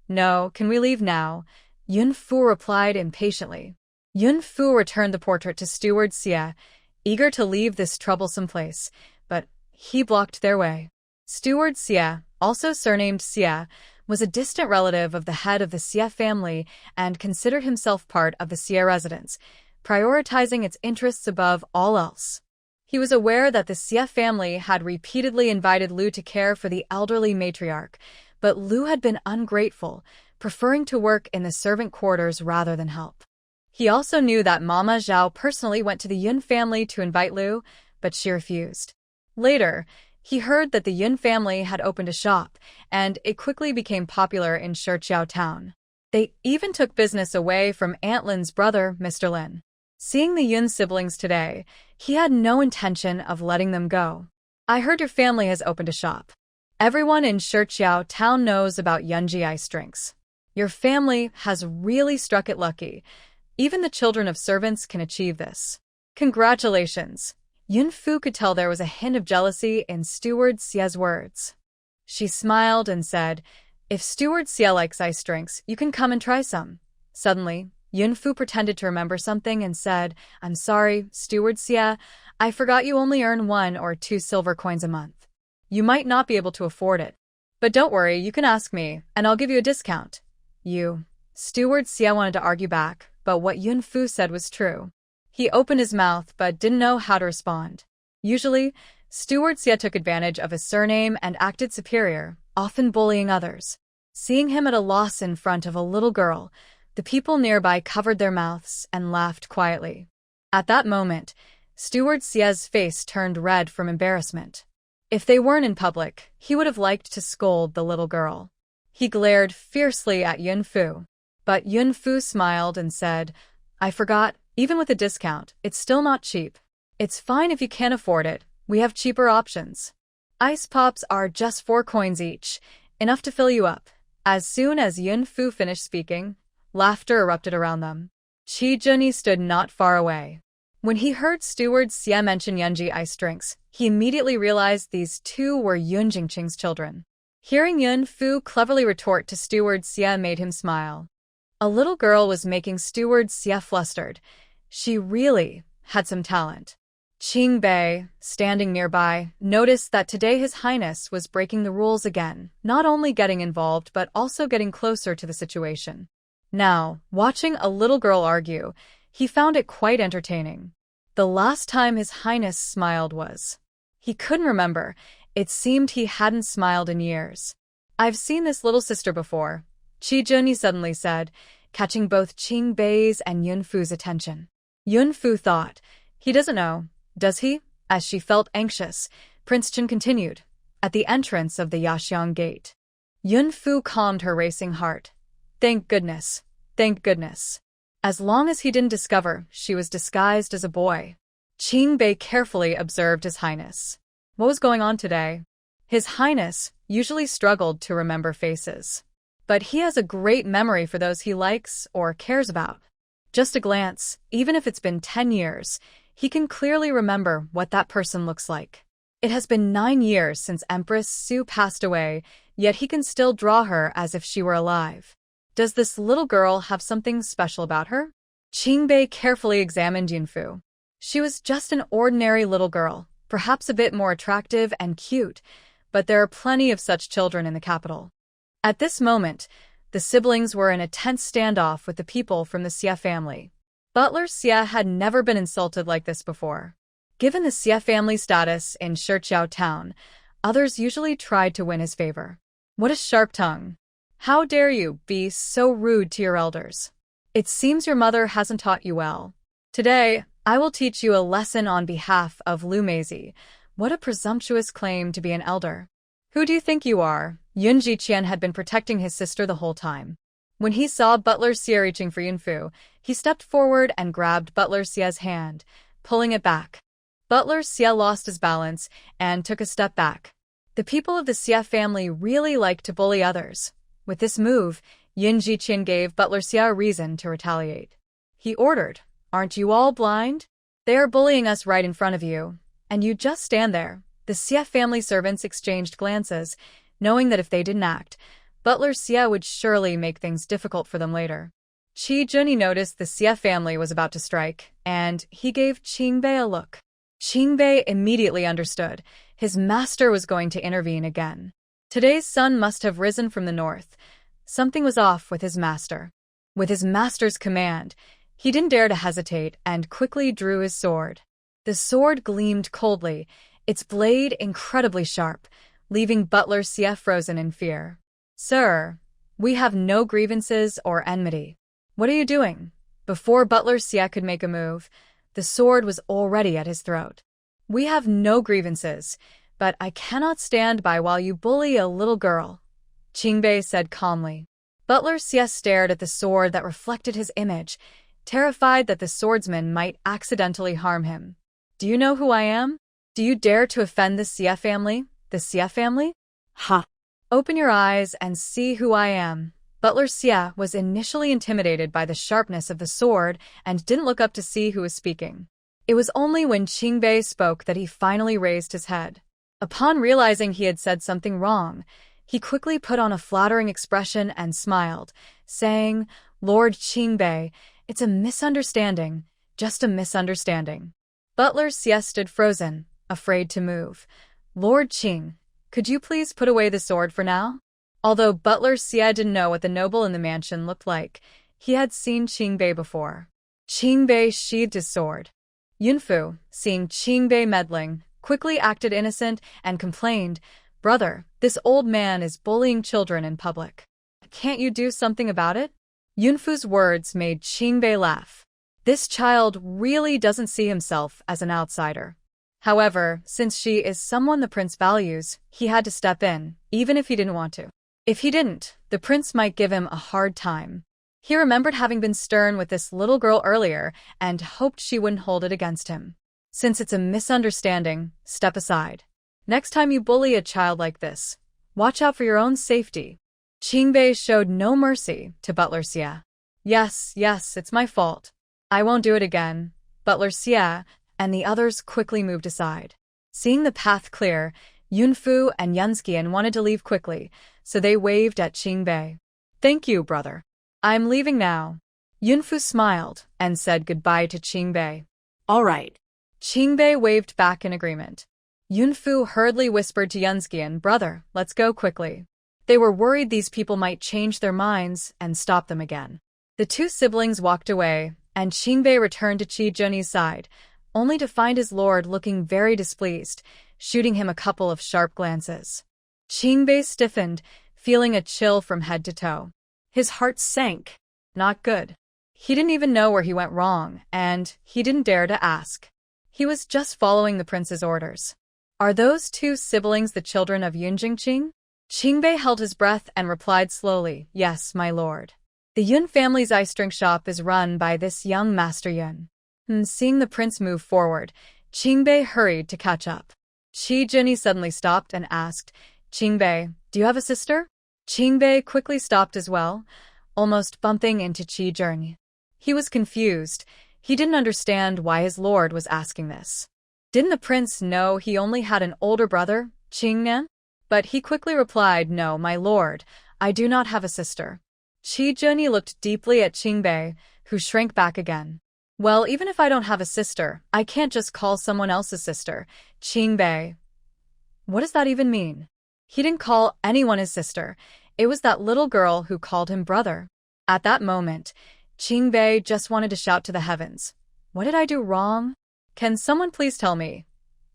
"No, can we leave now?" Yunfu replied impatiently. Yunfu returned the portrait to Steward Xia, eager to leave this troublesome place, but he blocked their way. Steward Xia, also surnamed Xia, was a distant relative of the head of the Xia family and considered himself part of the Xia residence, prioritizing its interests above all else. He was aware that the Xia family had repeatedly invited Lu to care for the elderly matriarch, but Lu had been ungrateful, preferring to work in the servant quarters rather than help. He also knew that Mama Zhao personally went to the Yun family to invite Lu, but she refused. Later, he heard that the Yun family had opened a shop, and it quickly became popular in Shiqiao town. They even took business away from Aunt Lin's brother, Mr. Lin. Seeing the Yun siblings today, he had no intention of letting them go. "I heard your family has opened a shop. Everyone in Shiqiao town knows about Yunji ice drinks. Your family has really struck it lucky. Even the children of servants can achieve this. Congratulations." Yunfu could tell there was a hint of jealousy in Steward Xia's words. She smiled and said, "If Steward Xia likes ice drinks, you can come and try some." Suddenly, Yunfu pretended to remember something and said, "I'm sorry, Steward Xia, I forgot you only earn 1 or 2 silver coins a month. You might not be able to afford it. But don't worry, you can ask me, and I'll give you a discount." Steward Xia wanted to argue back, but what Yunfu said was true. He opened his mouth but didn't know how to respond. Usually, Steward Xia took advantage of his surname and acted superior, often bullying others. Seeing him at a loss in front of a little girl, the people nearby covered their mouths and laughed quietly. At that moment, Steward Xia's face turned red from embarrassment. If they weren't in public, he would have liked to scold the little girl. He glared fiercely at Yunfu. But Yunfu smiled and said, "I forgot, even with a discount, it's still not cheap. It's fine if you can't afford it, we have cheaper options. Ice pops are just 4 coins each, enough to fill you up." As soon as Yunfu finished speaking, laughter erupted around them. Qi Junyi stood not far away. When he heard Steward Xia mention Yunji ice drinks, he immediately realized these two were Yun Jingqing's children. Hearing Yunfu cleverly retort to Steward Xia made him smile. A little girl was making Steward Xia flustered. She really had some talent. Qingbei, standing nearby, noticed that today His Highness was breaking the rules again, not only getting involved but also getting closer to the situation. Now, watching a little girl argue, he found it quite entertaining. The last time His Highness smiled was... He couldn't remember. It seemed he hadn't smiled in years. "I've seen this little sister before," Qi Junyi suddenly said, catching both Qingbei's and Yunfu's attention. Yunfu thought, "He doesn't know, does he?" As she felt anxious, Prince Chen continued, "At the entrance of the Yaxiang Gate." Yunfu calmed her racing heart. Thank goodness. Thank goodness. As long as he didn't discover she was disguised as a boy. Qingbei carefully observed His Highness. What was going on today? His Highness usually struggled to remember faces. But he has a great memory for those he likes or cares about. Just a glance, even if it's been 10 years, He can clearly remember what that person looks like. It has been 9 years since Empress Su passed away, yet he can still draw her as if she were alive. Does this little girl have something special about her? Qingbei carefully examined Yunfu. She was just an ordinary little girl, perhaps a bit more attractive and cute, but there are plenty of such children in the capital. At this moment, the siblings were in a tense standoff with the people from the Xie family. Butler Xie had never been insulted like this before. Given the Xie family status in Shiqiao town, others usually tried to win his favor. What a sharp tongue. How dare you be so rude to your elders? It seems your mother hasn't taught you well. Today, I will teach you a lesson on behalf of Lu Meizi. What a presumptuous claim to be an elder. Who do you think you are? Yun Jiqian had been protecting his sister the whole time. When he saw Butler Xie reaching for Yunfu, he stepped forward and grabbed Butler Xie's hand, pulling it back. Butler Xie lost his balance and took a step back. The people of the Xie family really like to bully others. With this move, Yun Jiqian gave Butler Xie a reason to retaliate. He ordered, "Aren't you all blind? They are bullying us right in front of you, and you just stand there." The Xie family servants exchanged glances, knowing that if they didn't act, Butler Xie would surely make things difficult for them later. Qi Junyi noticed the Xie family was about to strike, and he gave Qingbei a look. Qingbei immediately understood. His master was going to intervene again. Today's sun must have risen from the north. Something was off with his master. With his master's command, he didn't dare to hesitate and quickly drew his sword. The sword gleamed coldly, its blade incredibly sharp, leaving Butler Xie frozen in fear. "Sir, we have no grievances or enmity. What are you doing?" Before Butler Xie could make a move, the sword was already at his throat. "We have no grievances, but I cannot stand by while you bully a little girl," Qingbei said calmly. Butler Xie stared at the sword that reflected his image, terrified that the swordsman might accidentally harm him. "Do you know who I am? Do you dare to offend the Xie family? The Xie family? Ha! Open your eyes and see who I am." Butler Xie was initially intimidated by the sharpness of the sword and didn't look up to see who was speaking. It was only when Qingbei spoke that he finally raised his head. Upon realizing he had said something wrong, he quickly put on a flattering expression and smiled, saying, "Lord Qingbei, it's a misunderstanding, just a misunderstanding." Butler Xie stood frozen, afraid to move. "Lord Qing, could you please put away the sword for now?" Although Butler Xie didn't know what the noble in the mansion looked like, he had seen Qingbei before. Qingbei sheathed his sword. Yunfu, seeing Qingbei meddling, quickly acted innocent and complained, "Brother, this old man is bullying children in public. Can't you do something about it?" Yunfu's words made Qingbei laugh. This child really doesn't see himself as an outsider. However, since she is someone the prince values, he had to step in, even if he didn't want to. If he didn't, the prince might give him a hard time. He remembered having been stern with this little girl earlier and hoped she wouldn't hold it against him. Since it's a misunderstanding, step aside. Next time you bully a child like this, watch out for your own safety. Qingbei showed no mercy to Butler Xie. Yes, it's my fault. I won't do it again." Butler Xie and the others quickly moved aside. Seeing the path clear, Yunfu and Yunskian wanted to leave quickly, so they waved at Qingbei. "Thank you, brother. I'm leaving now." Yunfu smiled and said goodbye to Qingbei. All right. Qingbei waved back in agreement. Yunfu hurriedly whispered to Yunskian, "Brother, let's go quickly." They were worried these people might change their minds and stop them again. The two siblings walked away, and Qingbei returned to Qi Junyi's side, only to find his lord looking very displeased, shooting him a couple of sharp glances. Qingbei stiffened, feeling a chill from head to toe. His heart sank. Not good. He didn't even know where he went wrong, and he didn't dare to ask. He was just following the prince's orders. Are those two siblings the children of Yun Jingqing? Qingbei held his breath and replied slowly, "Yes, my lord. The Yun family's ice drink shop is run by this young Master Yun." Seeing the prince move forward, Qingbei hurried to catch up. Qi Junyi suddenly stopped and asked, "Qingbei, do you have a sister?" Qingbei quickly stopped as well, almost bumping into Qi Junyi. He was confused. He didn't understand why his lord was asking this. Didn't the prince know he only had an older brother, Qingnan? But he quickly replied, "No, my lord, I do not have a sister." Qi Junyi looked deeply at Qingbei, who shrank back again. "Well, even if I don't have a sister, I can't just call someone else's sister, Qingbei." What does that even mean? He didn't call anyone his sister. It was that little girl who called him brother. At that moment, Qingbei just wanted to shout to the heavens, "What did I do wrong? Can someone please tell me?"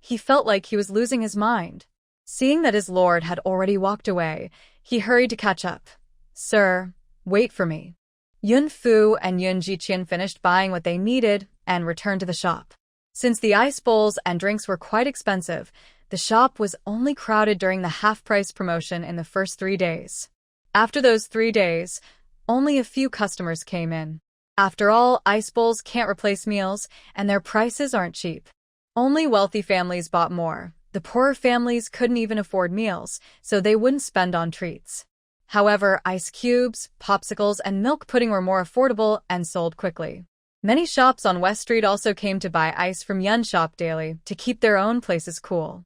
He felt like he was losing his mind. Seeing that his lord had already walked away, he hurried to catch up. "Sir, wait for me." Yun Fu and Yun Jiqian finished buying what they needed and returned to the shop. Since the ice bowls and drinks were quite expensive, the shop was only crowded during the half-price promotion in the first 3 days. After those 3 days, only a few customers came in. After all, ice bowls can't replace meals, and their prices aren't cheap. Only wealthy families bought more. The poorer families couldn't even afford meals, so they wouldn't spend on treats. However, ice cubes, popsicles, and milk pudding were more affordable and sold quickly. Many shops on West Street also came to buy ice from Yun Shop daily to keep their own places cool.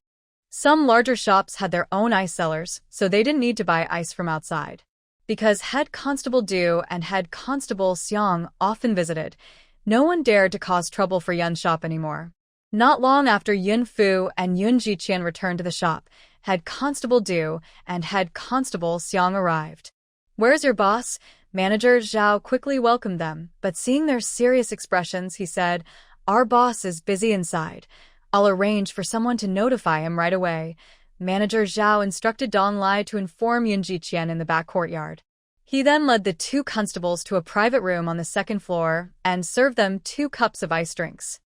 Some larger shops had their own ice cellars, so they didn't need to buy ice from outside. Because Head Constable Du and Head Constable Xiang often visited, no one dared to cause trouble for Yun Shop anymore. Not long after Yun Fu and Yun Jiqian returned to the shop, Head Constable Du and Head Constable Xiang arrived. "Where's your boss?" Manager Zhao quickly welcomed them, but seeing their serious expressions, he said, "Our boss is busy inside. I'll arrange for someone to notify him right away." Manager Zhao instructed Dong Lai to inform Yun Jiqian in the back courtyard. He then led the 2 constables to a private room on the 2nd floor and served them 2 cups of ice drinks.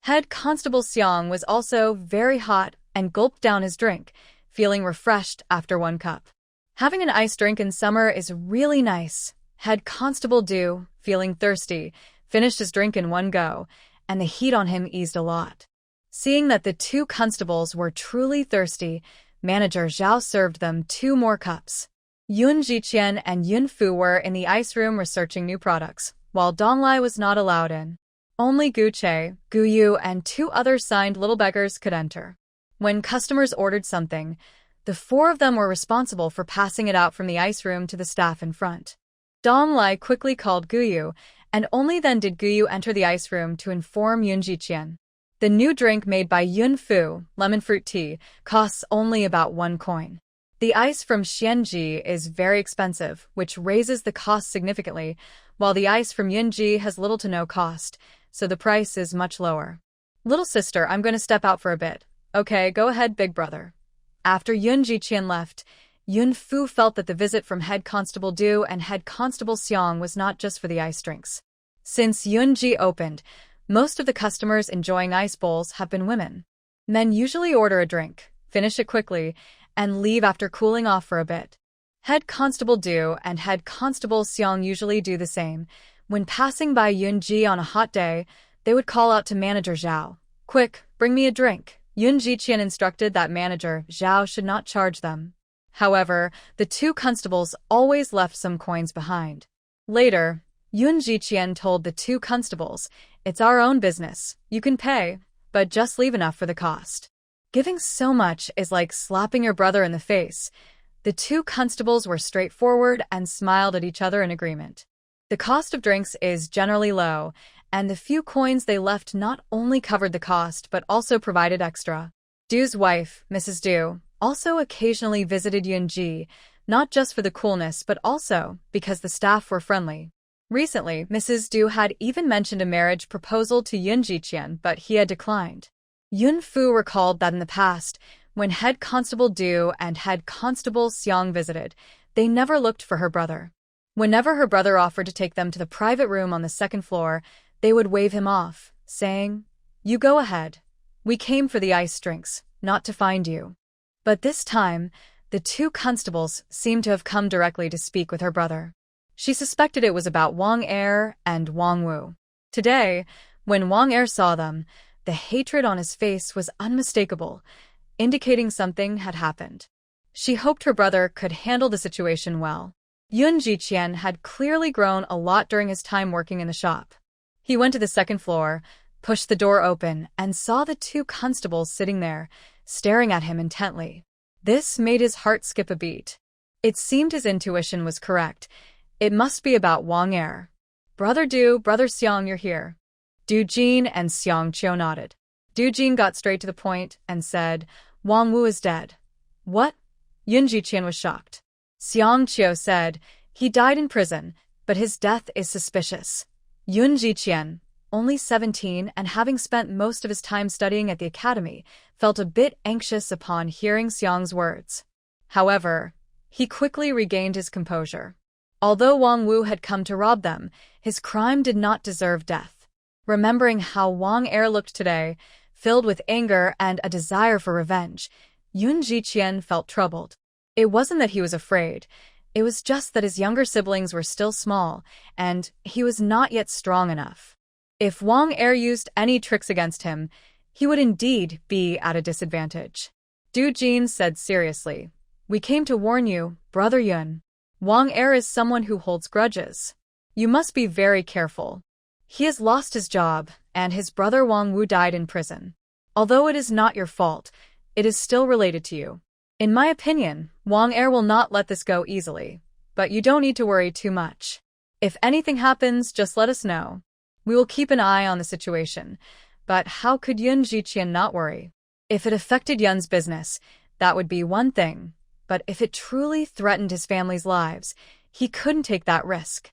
Head Constable Xiang was also very hot and gulped down his drink, feeling refreshed after 1 cup. Having an ice drink in summer is really nice. Head Constable Du, feeling thirsty, finished his drink in 1 go, and the heat on him eased a lot. Seeing that the 2 constables were truly thirsty, Manager Zhao served them 2 more cups. Yun Jiqian and Yun Fu were in the ice room researching new products, while Dong Lai was not allowed in. Only Gu Che, Gu Yu, and 2 other signed little beggars could enter. When customers ordered something, the 4 of them were responsible for passing it out from the ice room to the staff in front. Dong Lai quickly called Gu Yu, and only then did Gu Yu enter the ice room to inform Yun Jiqian. The new drink made by Yun Fu, lemon fruit tea, costs only about 1 coin. The ice from Xianji is very expensive, which raises the cost significantly, while the ice from Yunji has little to no cost, so the price is much lower. "Little sister, I'm going to step out for a bit." "Okay, go ahead, big brother." After Yun Jiqian left, Yun Fu felt that the visit from Head Constable Du and Head Constable Xiang was not just for the ice drinks. Since Yunji opened, most of the customers enjoying ice bowls have been women. Men usually order a drink, finish it quickly, and leave after cooling off for a bit. Head Constable Du and Head Constable Xiang usually do the same. When passing by Yunji on a hot day, they would call out to Manager Zhao, "Quick, bring me a drink." Yun Jiqian instructed that Manager Zhao should not charge them. However, the 2 constables always left some coins behind. Later, Yun Jiqian told the 2 constables, "It's our own business. You can pay, but just leave enough for the cost." Giving so much is like slapping your brother in the face. The 2 constables were straightforward and smiled at each other in agreement. The cost of drinks is generally low, and the few coins they left not only covered the cost but also provided extra. Du's wife, Mrs. Du, also occasionally visited Yunji, not just for the coolness but also because the staff were friendly. Recently, Mrs. Du had even mentioned a marriage proposal to Yun Jiqian, but he had declined. Yun Fu recalled that in the past, when Head Constable Du and Head Constable Xiang visited, they never looked for her brother. Whenever her brother offered to take them to the private room on the 2nd floor, they would wave him off, saying, "You go ahead. We came for the ice drinks, not to find you." But this time, the 2 constables seemed to have come directly to speak with her brother. She suspected it was about Wang Er and Wang Wu. Today, when Wang Er saw them, the hatred on his face was unmistakable, indicating something had happened. She hoped her brother could handle the situation well. Yun Jiqian had clearly grown a lot during his time working in the shop. He went to the second floor, pushed the door open, and saw the two constables sitting there, staring at him intently. This made his heart skip a beat. It seemed his intuition was correct. It must be about Wang Er. Brother Du, Brother Xiang, you're here. Du Jin and Xiang Qiu nodded. Du Jin got straight to the point and said, Wang Wu is dead. What? Yun Jiqian was shocked. Xiang Qiu said, he died in prison, but his death is suspicious. Yun Jiqian, only 17 and having spent most of his time studying at the academy, felt a bit anxious upon hearing Xiang's words. However, he quickly regained his composure. Although Wang Wu had come to rob them, his crime did not deserve death. Remembering how Wang Er looked today, filled with anger and a desire for revenge, Yun Jiqian felt troubled. It wasn't that he was afraid. It was just that his younger siblings were still small, and he was not yet strong enough. If Wang Er used any tricks against him, he would indeed be at a disadvantage. Du Jin said seriously, we came to warn you, Brother Yun. Wang Er is someone who holds grudges. You must be very careful. He has lost his job, and his brother Wang Wu died in prison. Although it is not your fault, it is still related to you. In my opinion, Wang Er will not let this go easily, but you don't need to worry too much. If anything happens, just let us know. We will keep an eye on the situation, but how could Yun Jiqian not worry? If it affected Yun's business, that would be one thing, but if it truly threatened his family's lives, he couldn't take that risk.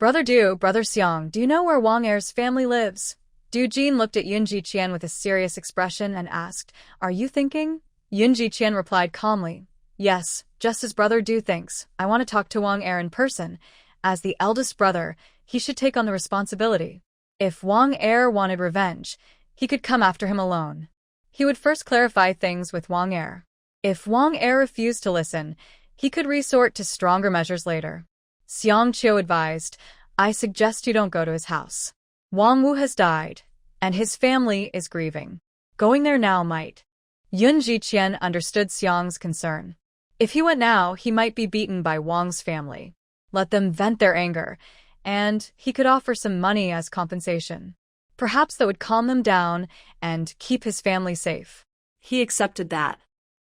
Brother Du, Brother Xiang, do you know where Wang Er's family lives? Du Jin looked at Yun Jiqian with a serious expression and asked, are you thinking? Yun Jiqian replied calmly, yes, just as Brother Du thinks. I want to talk to Wang Er in person. As the eldest brother, he should take on the responsibility. If Wang Er wanted revenge, he could come after him alone. He would first clarify things with Wang Er. If Wang Er refused to listen, he could resort to stronger measures later. Xiang Qiu advised, I suggest you don't go to his house. Wang Wu has died, and his family is grieving. Going there now might. Yun Jiqian understood Xiang's concern. If he went now, he might be beaten by Wang's family. Let them vent their anger, and he could offer some money as compensation. Perhaps that would calm them down and keep his family safe. He accepted that.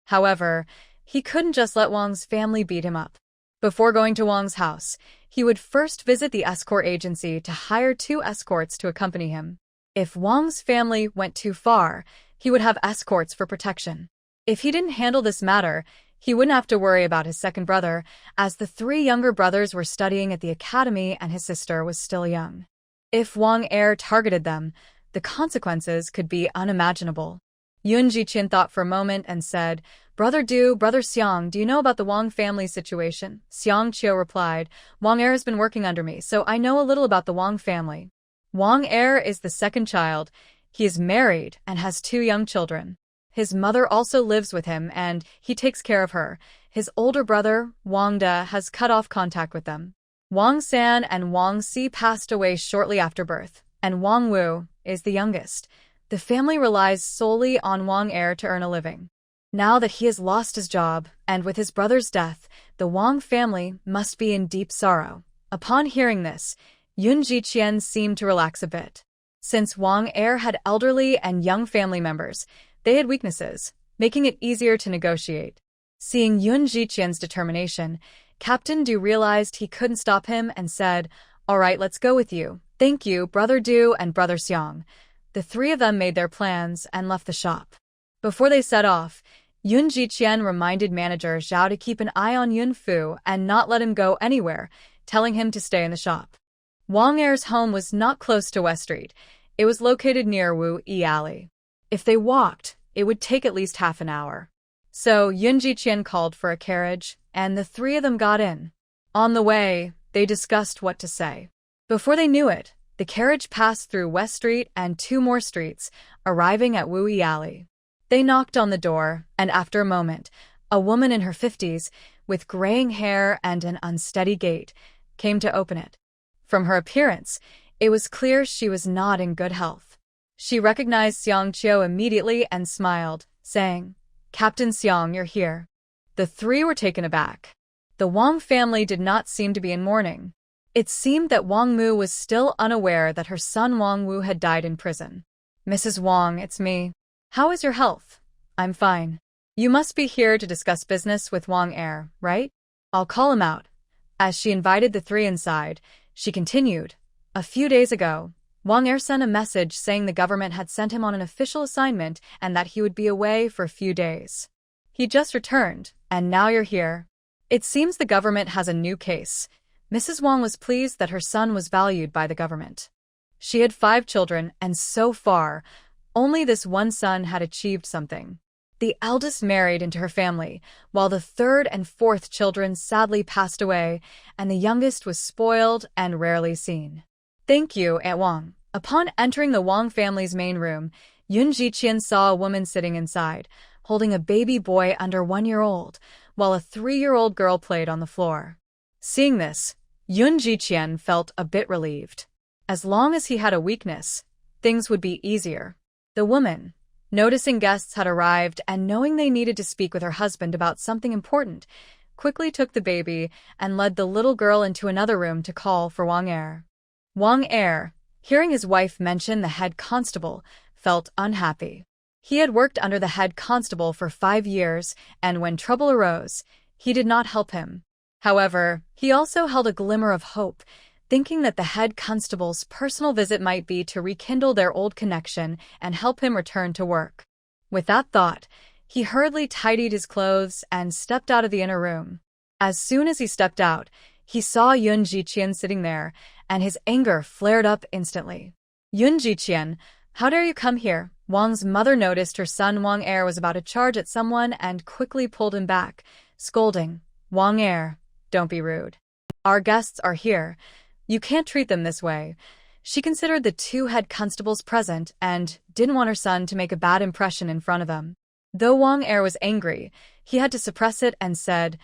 However, he couldn't just let Wang's family beat him up. Before going to Wang's house, he would first visit the escort agency to hire 2 escorts to accompany him. If Wang's family went too far, he would have escorts for protection. If he didn't handle this matter, he wouldn't have to worry about his second brother, as the 3 younger brothers were studying at the academy and his sister was still young. If Wang Er targeted them, the consequences could be unimaginable. Yun Jiqian thought for a moment and said, Brother Du, Brother Xiang, do you know about the Wang family situation? Xiang Qiu replied, Wang Er has been working under me, so I know a little about the Wang family. Wang Er is the second child. He is married and has 2 young children. His mother also lives with him and he takes care of her. His older brother, Wang De, has cut off contact with them. Wang San and Wang Si passed away shortly after birth, and Wang Wu is the youngest. The family relies solely on Wang Er to earn a living. Now that he has lost his job, and with his brother's death, the Wang family must be in deep sorrow. Upon hearing this, Yun Jiqian seemed to relax a bit. Since Wang Er had elderly and young family members, they had weaknesses, making it easier to negotiate. Seeing Yun Jiqian's determination, Captain Du realized he couldn't stop him and said, All right, let's go with you. Thank you, Brother Du and Brother Xiang. The 3 of them made their plans and left the shop. Before they set off, Yun Jiqian reminded manager Zhao to keep an eye on Yun Fu and not let him go anywhere, telling him to stay in the shop. Wang Er's home was not close to West Street. It was located near Wu Yi Alley. If they walked, it would take at least half an hour. So Yun Jiqian called for a carriage, and the 3 of them got in. On the way, they discussed what to say. Before they knew it, the carriage passed through West Street and 2 more streets, arriving at Wu Yi Alley. They knocked on the door, and after a moment, a woman in her 50s, with graying hair and an unsteady gait, came to open it. From her appearance, it was clear she was not in good health. She recognized Xiang Qiu immediately and smiled, saying, Captain Xiang, you're here. The 3 were taken aback. The Wang family did not seem to be in mourning. It seemed that Wang Mu was still unaware that her son Wang Wu had died in prison. "Mrs. Wang, it's me. How is your health?" "I'm fine. You must be here to discuss business with Wang Er, right? I'll call him out." As she invited the three inside, she continued, "A few days ago, Wang Er sent a message saying the government had sent him on an official assignment and that he would be away for a few days. He just returned, and now you're here. It seems the government has a new case." Mrs. Wang was pleased that her son was valued by the government. She had 5 children, and so far, only this one son had achieved something. The eldest married into her family, while the 3rd and 4th children sadly passed away, and the youngest was spoiled and rarely seen. "Thank you, Aunt Wang." Upon entering the Wang family's main room, Yun Jiqian saw a woman sitting inside, holding a baby boy under 1 year old, while a 3-year-old girl played on the floor. Seeing this, Yun Jiqian felt a bit relieved. As long as he had a weakness, things would be easier. The woman, noticing guests had arrived and knowing they needed to speak with her husband about something important, quickly took the baby and led the little girl into another room to call for Wang Er. Wang Er, hearing his wife mention the head constable, felt unhappy. He had worked under the head constable for 5 years, and when trouble arose, he did not help him. However, he also held a glimmer of hope, thinking that the head constable's personal visit might be to rekindle their old connection and help him return to work. With that thought, he hurriedly tidied his clothes and stepped out of the inner room. As soon as he stepped out, he saw Yun Jiqian sitting there, and his anger flared up instantly. "Yun Jiqian, how dare you come here?" Wang's mother noticed her son Wang Er was about to charge at someone and quickly pulled him back, scolding, "Wang Er, don't be rude. Our guests are here. You can't treat them this way." She considered the 2 head constables present and didn't want her son to make a bad impression in front of them. Though Wang Er was angry, he had to suppress it and said,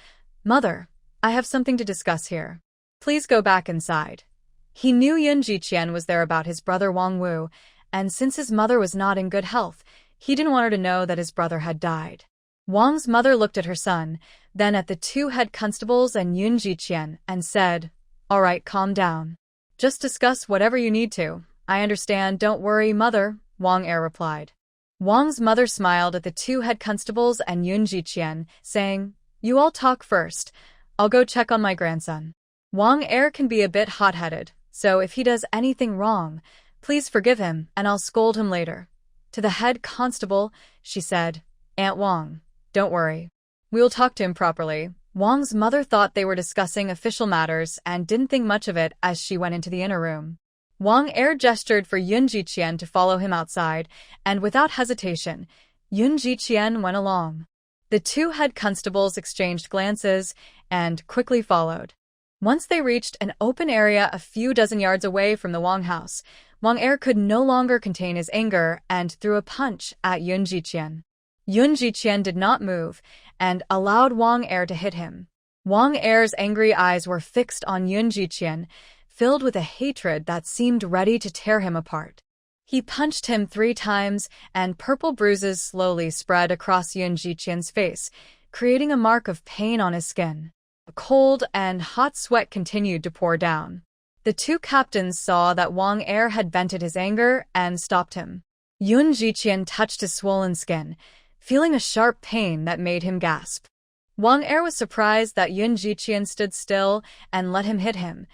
"Mother, I have something to discuss here. Please go back inside." He knew Yun Jiqian was there about his brother Wang Wu, and since his mother was not in good health, he didn't want her to know that his brother had died. Wang's mother looked at her son, then at the 2 head constables and Yun Jiqian, and said, "All right, calm down. Just discuss whatever you need to. I understand, don't worry, mother," Wang Er replied. Wang's mother smiled at the 2 head constables and Yun Jiqian, saying, "You all talk first. I'll go check on my grandson." Wang Er can be a bit hot-headed, so if he does anything wrong, please forgive him and I'll scold him later. To the head constable, she said, "Aunt Wang, don't worry. We'll talk to him properly." Wang's mother thought they were discussing official matters and didn't think much of it as she went into the inner room. Wang Er gestured for Yun Jiqian to follow him outside, and without hesitation, Yun Jiqian went along. The 2 head constables exchanged glances and quickly followed. Once they reached an open area a few dozen yards away from the Wang house, Wang Er could no longer contain his anger and threw a punch at Yun Jiqian. Yun Jiqian did not move and allowed Wang Er to hit him. Wang Er's angry eyes were fixed on Yun Jiqian, filled with a hatred that seemed ready to tear him apart. He punched him 3 times, and purple bruises slowly spread across Yun Jiqian's face, creating a mark of pain on his skin. A cold and hot sweat continued to pour down. The 2 captains saw that Wang Er had vented his anger and stopped him. Yun Jiqian touched his swollen skin, feeling a sharp pain that made him gasp. Wang Er was surprised that Yun Jiqian stood still and let him hit him.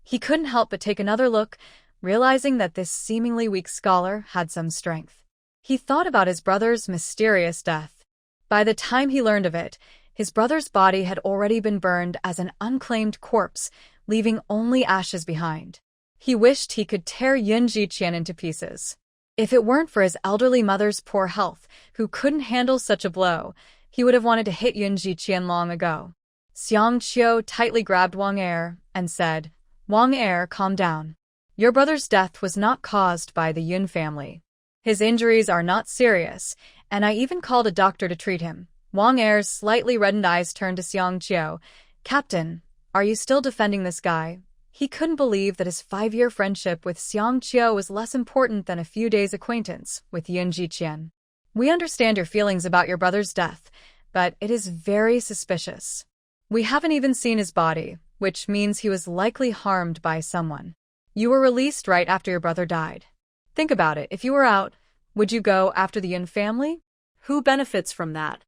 He couldn't help but take another look, realizing that this seemingly weak scholar had some strength. He thought about his brother's mysterious death. By the time he learned of it, his brother's body had already been burned as an unclaimed corpse, leaving only ashes behind. He wished he could tear Yun Jiqian into pieces. If it weren't for his elderly mother's poor health, who couldn't handle such a blow, he would have wanted to hit Yun Jiqian long ago. Xiang Qiu tightly grabbed Wang Er and said, "Wang Er, calm down. Your brother's death was not caused by the Yun family. His injuries are not serious, and I even called a doctor to treat him." Wang Er's slightly reddened eyes turned to Xiang Qiu. "Captain, are you still defending this guy?" He couldn't believe that his 5-year friendship with Xiang Qiu was less important than a few days' acquaintance with Yun Jiqian. "We understand your feelings about your brother's death, but it is very suspicious. We haven't even seen his body. which means he was likely harmed by someone. You were released right after your brother died. Think about it. If you were out, would you go after the Yun family? Who benefits from that?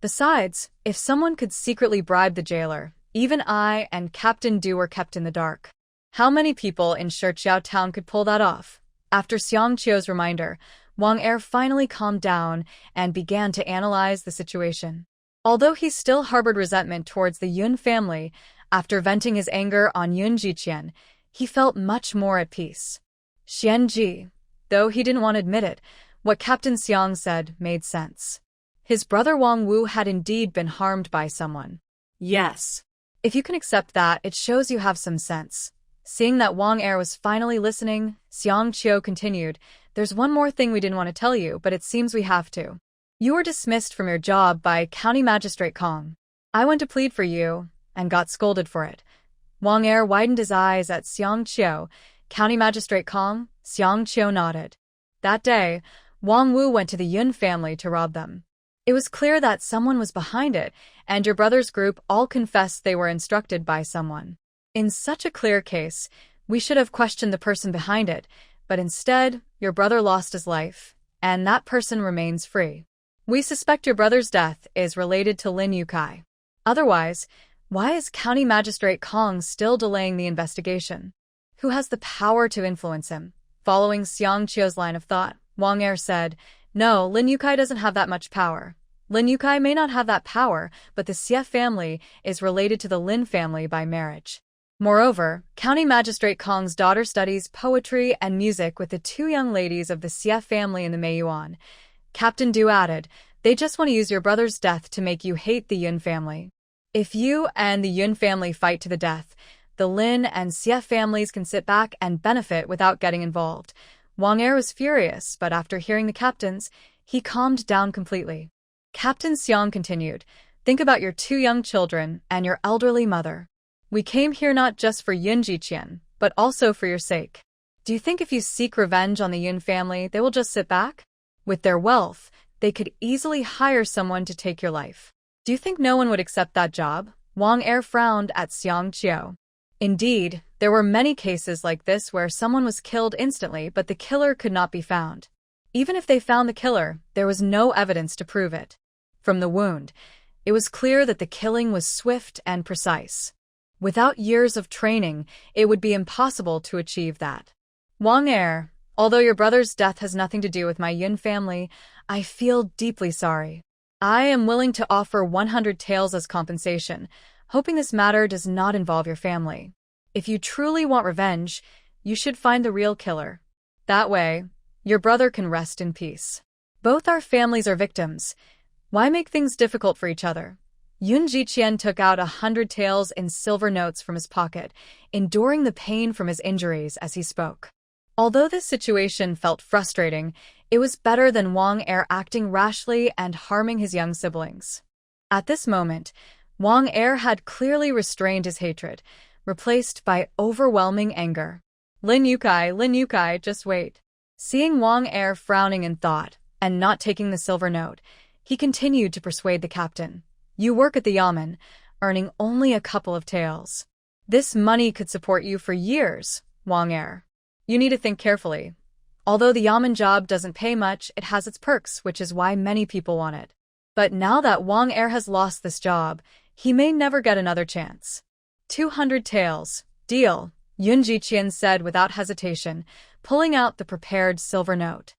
Besides, if someone could secretly bribe the jailer, even I and Captain Du were kept in the dark. How many people in Shichiao town could pull that off? After Xiang Qiu's reminder, Wang Er finally calmed down and began to analyze the situation. Although he still harbored resentment towards the Yun family, after venting his anger on Yun Jiqian, he felt much more at peace. Xianji, though he didn't want to admit it, what Captain Xiang said made sense. His brother Wang Wu had indeed been harmed by someone. Yes. If you can accept that, it shows you have some sense. Seeing that Wang Er was finally listening, Xiang Qiu continued, "There's one more thing we didn't want to tell you, but it seems we have to. You were dismissed from your job by County Magistrate Kong. I went to plead for you, and got scolded for it." Wang Er widened his eyes at Xiang Qiu. "County Magistrate Kong?" Xiang Qiu nodded. That day, Wang Wu went to the Yun family to rob them. It was clear that someone was behind it, and your brother's group all confessed they were instructed by someone. In such a clear case, we should have questioned the person behind it, but instead, your brother lost his life, and that person remains free. We suspect your brother's death is related to Lin Yukai. Otherwise, why is County Magistrate Kong still delaying the investigation? Who has the power to influence him? Following Xiang Qiu's line of thought, Wang Er said, "No, Lin Yukai doesn't have that much power. Lin Yukai may not have that power, but the Xie family is related to the Lin family by marriage. Moreover, County Magistrate Kong's daughter studies poetry and music with the two young ladies of the Xie family in the Meiyuan." Captain Du added, "They just want to use your brother's death to make you hate the Yun family. If you and the Yun family fight to the death, the Lin and Xie families can sit back and benefit without getting involved." Wang Er was furious, but after hearing the captains, he calmed down completely. Captain Xiang continued, "Think about your two young children and your elderly mother. We came here not just for Yun Jiqian, but also for your sake. Do you think if you seek revenge on the Yun family, they will just sit back? With their wealth, they could easily hire someone to take your life. Do you think no one would accept that job?" Wang Er frowned at Xiang Qiu. Indeed, there were many cases like this where someone was killed instantly, but the killer could not be found. Even if they found the killer, there was no evidence to prove it. From the wound, it was clear that the killing was swift and precise. Without years of training, it would be impossible to achieve that. "Wang Er, although your brother's death has nothing to do with my Yun family, I feel deeply sorry. I am willing to offer 100 taels as compensation, hoping this matter does not involve your family. If you truly want revenge, you should find the real killer. That way, your brother can rest in peace. Both our families are victims. Why make things difficult for each other?" Yun Jiqian took out 100 taels in silver notes from his pocket, enduring the pain from his injuries as he spoke. Although this situation felt frustrating, it was better than Wang Er acting rashly and harming his young siblings. At this moment, Wang Er had clearly restrained his hatred, replaced by overwhelming anger. Lin Yukai, just wait." Seeing Wang Er frowning in thought and not taking the silver note, he continued to persuade the captain. "You work at the yamen, earning only a couple of taels. This money could support you for years, Wang Er. You need to think carefully. Although the yamen job doesn't pay much, it has its perks, which is why many people want it. But now that Wang Er has lost this job, he may never get another chance." 200 taels. Deal, Yun Jiqian said without hesitation, pulling out the prepared silver note.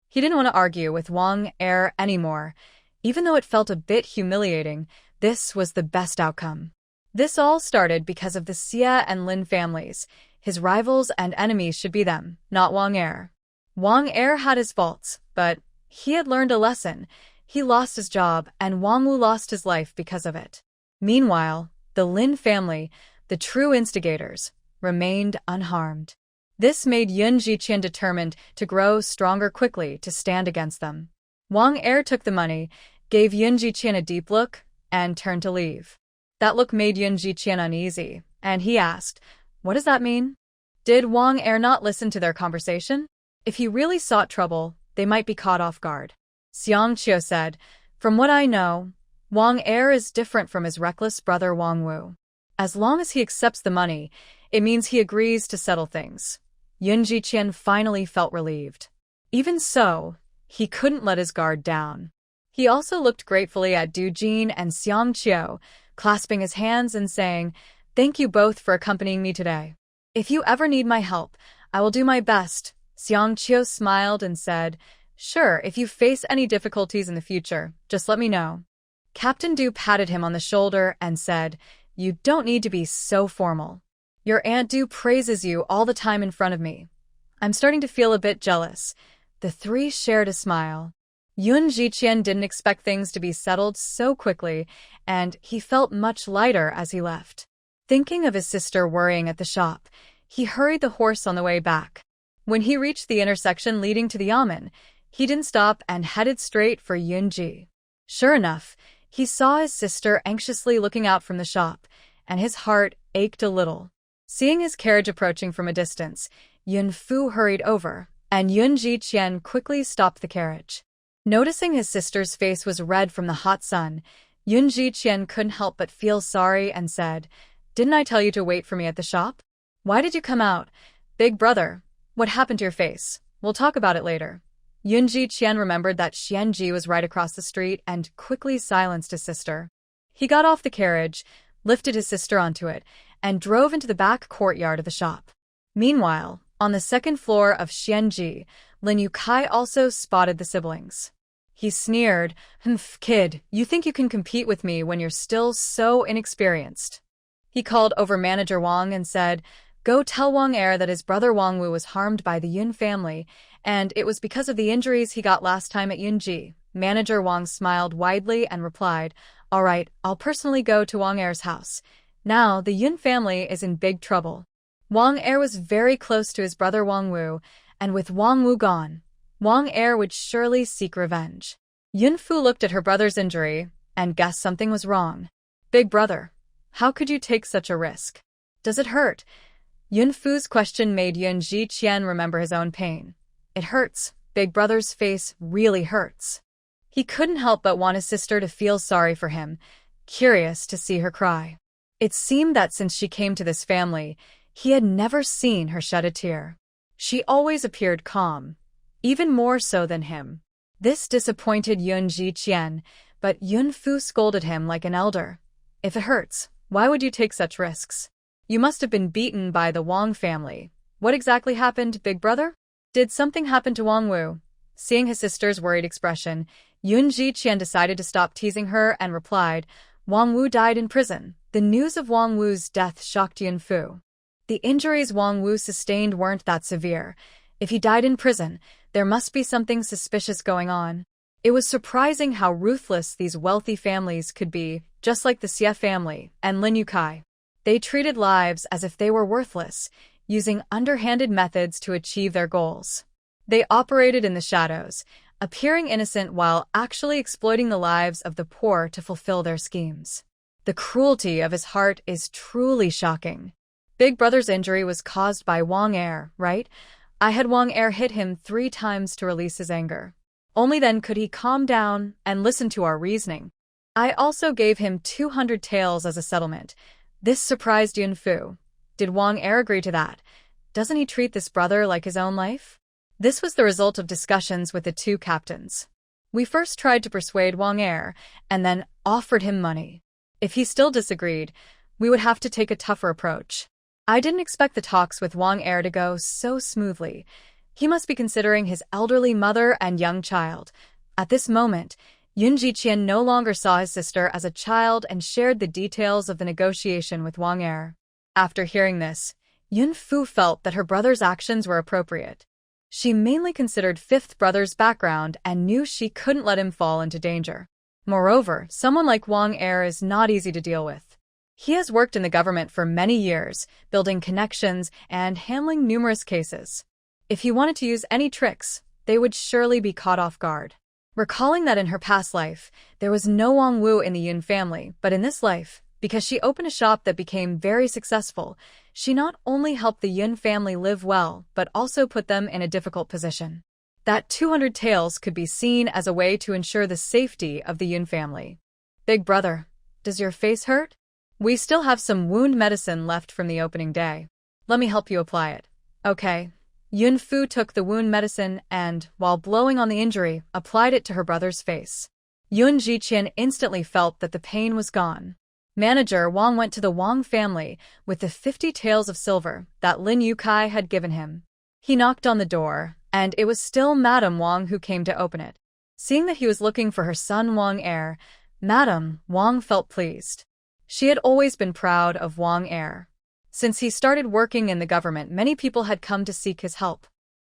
He didn't want to argue with Wang Er anymore. Even though it felt a bit humiliating, this was the best outcome. This all started because of the Xie and Lin families. His rivals and enemies should be them, not Wang Er. Wang Er had his faults, but he had learned a lesson. He lost his job, and Wang Wu lost his life because of it. Meanwhile, the Lin family, the true instigators, remained unharmed. This made Yun Jiqian determined to grow stronger quickly to stand against them. Wang Er took the money, gave Yun Jiqian a deep look, and turned to leave. That look made Yun Jiqian uneasy, and he asked, "What does that mean?" Did Wang Er not listen to their conversation? If he really sought trouble, they might be caught off guard. Xiang Qiu said, "From what I know, Wang Er is different from his reckless brother Wang Wu. As long as he accepts the money, it means he agrees to settle things. Yun Jiqian finally felt relieved. Even so, he couldn't let his guard down. He also looked gratefully at Du Jin and Xiang Qiu, clasping his hands and saying, "Thank you both for accompanying me today. If you ever need my help, I will do my best." Xiang Qiu smiled and said, "Sure, if you face any difficulties in the future, just let me know." Captain Du patted him on the shoulder and said, "You don't need to be so formal. Your Aunt Du praises you all the time in front of me. I'm starting to feel a bit jealous." The three shared a smile. Yun Jiqian didn't expect things to be settled so quickly, and he felt much lighter as he left. Thinking of his sister worrying at the shop, he hurried the horse on the way back. When he reached the intersection leading to the yamen, he didn't stop and headed straight for Yunji. Sure enough, he saw his sister anxiously looking out from the shop, and his heart ached a little. Seeing his carriage approaching from a distance, Yun Fu hurried over, and Yun Jiqian quickly stopped the carriage. Noticing his sister's face was red from the hot sun, Yun Jiqian couldn't help but feel sorry and said, "Didn't I tell you to wait for me at the shop? Why did you come out? Big brother, what happened to your face? We'll talk about it later." Yun Jiqian remembered that Xianji was right across the street and quickly silenced his sister. He got off the carriage, lifted his sister onto it, and drove into the back courtyard of the shop. Meanwhile, on the second floor of Xianji, Lin Yukai also spotted the siblings. He sneered, "Humph, kid, you think you can compete with me when you're still so inexperienced." He called over Manager Wang and said, "Go tell Wang Er that his brother Wang Wu was harmed by the Yun family, and it was because of the injuries he got last time at Yunji." Manager Wang smiled widely and replied, "All right, I'll personally go to Wang Er's house. Now, the Yun family is in big trouble." Wang Er was very close to his brother Wang Wu, and with Wang Wu gone, Wang Er would surely seek revenge. Yun Fu looked at her brother's injury and guessed something was wrong. "Big brother, how could you take such a risk? Does it hurt?" Yun Fu's question made Yun Jiqian remember his own pain. "It hurts. Big brother's face really hurts." He couldn't help but want his sister to feel sorry for him, curious to see her cry. It seemed that since she came to this family, he had never seen her shed a tear. She always appeared calm, even more so than him. This disappointed Yun Jiqian, but Yun Fu scolded him like an elder. "If it hurts, why would you take such risks? You must have been beaten by the Wang family. What exactly happened, big brother? Did something happen to Wang Wu?" Seeing his sister's worried expression, Yun Jiqian decided to stop teasing her and replied, "Wang Wu died in prison." The news of Wang Wu's death shocked Yun Fu. The injuries Wang Wu sustained weren't that severe. If he died in prison, there must be something suspicious going on. It was surprising how ruthless these wealthy families could be, just like the Xie family and Lin Yukai. They treated lives as if they were worthless, using underhanded methods to achieve their goals. They operated in the shadows, appearing innocent while actually exploiting the lives of the poor to fulfill their schemes. The cruelty of his heart is truly shocking. Big brother's injury was caused by Wang Er, right? I had Wang Er hit him 3 times to release his anger. Only then could he calm down and listen to our reasoning. I also gave him 200 taels as a settlement. This surprised Yun Fu. Did Wang Er agree to that? Doesn't he treat this brother like his own life? This was the result of discussions with the 2 captains. We first tried to persuade Wang Er, and then offered him money. If he still disagreed, we would have to take a tougher approach. I didn't expect the talks with Wang Er to go so smoothly. He must be considering his elderly mother and young child. At this moment, Yun Jiqian no longer saw his sister as a child and shared the details of the negotiation with Wang Er. After hearing this, Yun Fu felt that her brother's actions were appropriate. She mainly considered fifth brother's background and knew she couldn't let him fall into danger. Moreover, someone like Wang Er is not easy to deal with. He has worked in the government for many years, building connections and handling numerous cases. If he wanted to use any tricks, they would surely be caught off guard. Recalling that in her past life, there was no Wang Wu in the Yun family, but in this life, because she opened a shop that became very successful, she not only helped the Yun family live well, but also put them in a difficult position. That 200 taels could be seen as a way to ensure the safety of the Yun family. Big brother, does your face hurt? We still have some wound medicine left from the opening day. Let me help you apply it. Okay. Yun Fu took the wound medicine and, while blowing on the injury, applied it to her brother's face. Yun Jiqian instantly felt that the pain was gone. Manager Wang went to the Wang family with the 50 taels of silver that Lin Yukai had given him. He knocked on the door, and it was still Madame Wang who came to open it. Seeing that he was looking for her son Wang Er, Madame Wang felt pleased. She had always been proud of Wang Er. Since he started working in the government, many people had come to seek his help.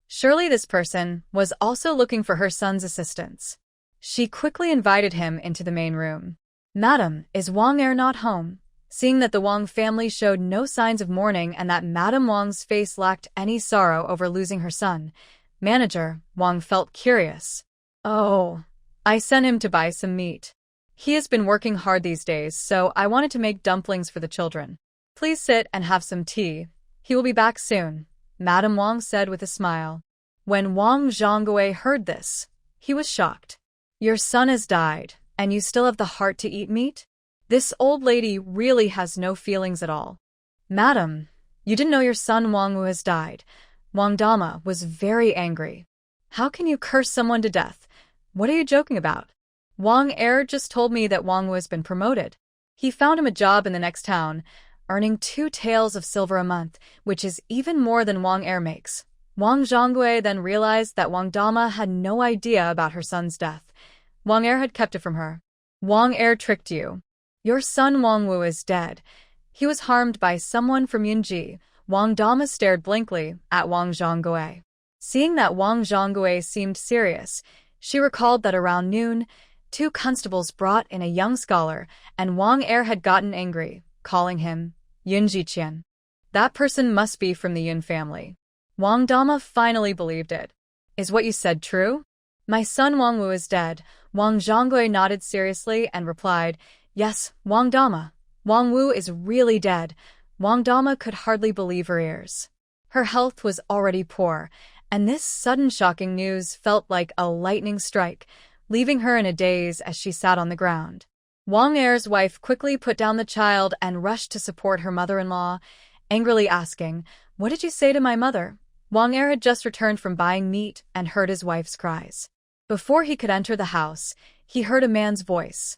Surely this person was also looking for her son's assistance. She quickly invited him into the main room. Madam, is Wang Er not home? Seeing that the Wang family showed no signs of mourning and that Madame Wang's face lacked any sorrow over losing her son, Manager Wang felt curious. Oh, I sent him to buy some meat. He has been working hard these days, so I wanted to make dumplings for the children. Please sit and have some tea. He will be back soon, Madame Wang said with a smile. When Wang Zhonggui heard this, he was shocked. Your son has died, and you still have the heart to eat meat? This old lady really has no feelings at all. Madam, you didn't know your son Wang Wu has died. Wang Dama was very angry. How can you curse someone to death? What are you joking about? Wang Er just told me that Wang Wu has been promoted. He found him a job in the next town, earning 2 taels of silver a month, which is even more than Wang Er makes. Wang Zhonggui then realized that Wang Dama had no idea about her son's death. Wang Er had kept it from her. Wang Er tricked you. Your son Wang Wu is dead. He was harmed by someone from Yunji. Wang Dama stared blankly at Wang Zhonggui. Seeing that Wang Zhonggui seemed serious, she recalled that around noon, 2 constables brought in a young scholar, and Wang Er had gotten angry, calling him Yun Jiqian. That person must be from the Yun family. Wang Dama finally believed it. Is what you said true? My son Wang Wu is dead. Wang Zhonggui nodded seriously and replied, Yes, Wang Dama. Wang Wu is really dead. Wang Dama could hardly believe her ears. Her health was already poor, and this sudden shocking news felt like a lightning strike, leaving her in a daze as she sat on the ground. Wang Er's wife quickly put down the child and rushed to support her mother-in-law, angrily asking, What did you say to my mother? Wang Er had just returned from buying meat and heard his wife's cries. Before he could enter the house, he heard a man's voice.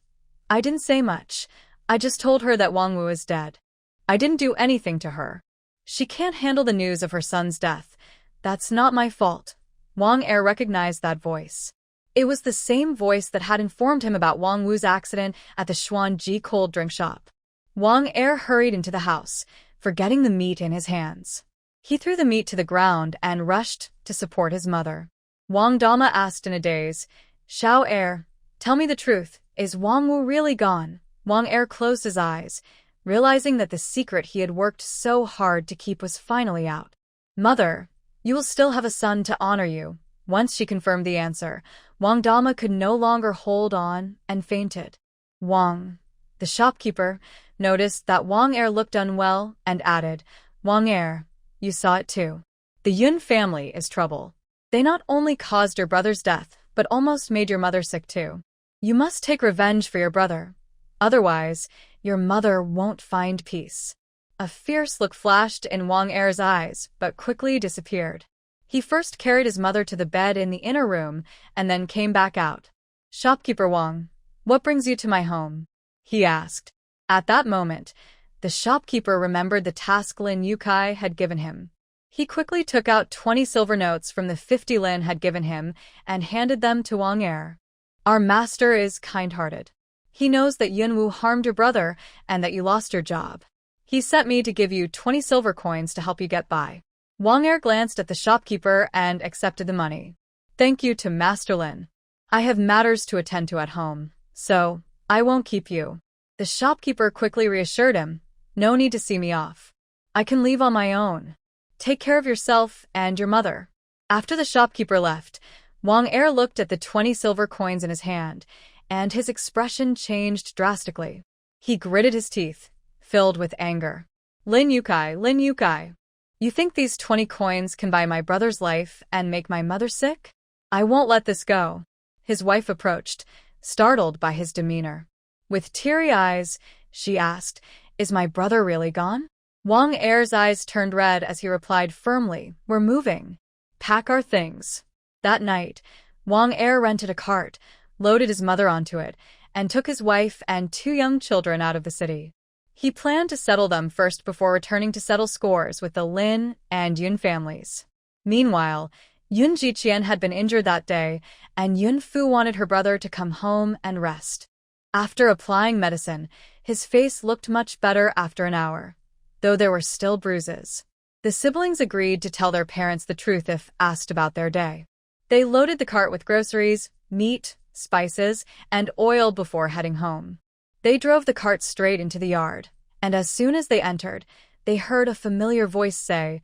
I didn't say much. I just told her that Wang Wu is dead. I didn't do anything to her. She can't handle the news of her son's death. That's not my fault. Wang Er recognized that voice. It was the same voice that had informed him about Wang Wu's accident at the Xuanji cold drink shop. Wang Er hurried into the house, forgetting the meat in his hands. He threw the meat to the ground and rushed to support his mother. Wang Dama asked in a daze, Xiao Er, tell me the truth, is Wang Wu really gone? Wang Er closed his eyes, realizing that the secret he had worked so hard to keep was finally out. Mother, you will still have a son to honor you. Once she confirmed the answer, Wang Dama could no longer hold on and fainted. Wang, the shopkeeper, noticed that Wang Er looked unwell and added, Wang Er, you saw it too. The Yun family is trouble. They not only caused your brother's death, but almost made your mother sick too. You must take revenge for your brother. Otherwise, your mother won't find peace. A fierce look flashed in Wang Er's eyes, but quickly disappeared. He first carried his mother to the bed in the inner room, and then came back out. Shopkeeper Wang, what brings you to my home? He asked. At that moment, the shopkeeper remembered the task Lin Yukai had given him. He quickly took out 20 silver notes from the 50 Lin had given him and handed them to Wang Er. Our master is kind-hearted. He knows that Yun Wu harmed your brother and that you lost your job. He sent me to give you 20 silver coins to help you get by. Wang Er glanced at the shopkeeper and accepted the money. Thank you to Master Lin. I have matters to attend to at home, so I won't keep you. The shopkeeper quickly reassured him. No need to see me off. I can leave on my own. Take care of yourself and your mother. After the shopkeeper left, Wang Er looked at the 20 silver coins in his hand, and his expression changed drastically. He gritted his teeth, filled with anger. Lin Yukai, you think these 20 coins can buy my brother's life and make my mother sick? I won't let this go. His wife approached, startled by his demeanor. With teary eyes, she asked, Is my brother really gone? Wang Er's eyes turned red as he replied firmly, We're moving. Pack our things. That night, Wang Er rented a cart, loaded his mother onto it, and took his wife and 2 young children out of the city. He planned to settle them first before returning to settle scores with the Lin and Yun families. Meanwhile, Yun Jiqian had been injured that day, and Yun Fu wanted her brother to come home and rest. After applying medicine, his face looked much better after an hour, though there were still bruises. The siblings agreed to tell their parents the truth if asked about their day. They loaded the cart with groceries, meat, spices, and oil before heading home. They drove the cart straight into the yard, and as soon as they entered, they heard a familiar voice say,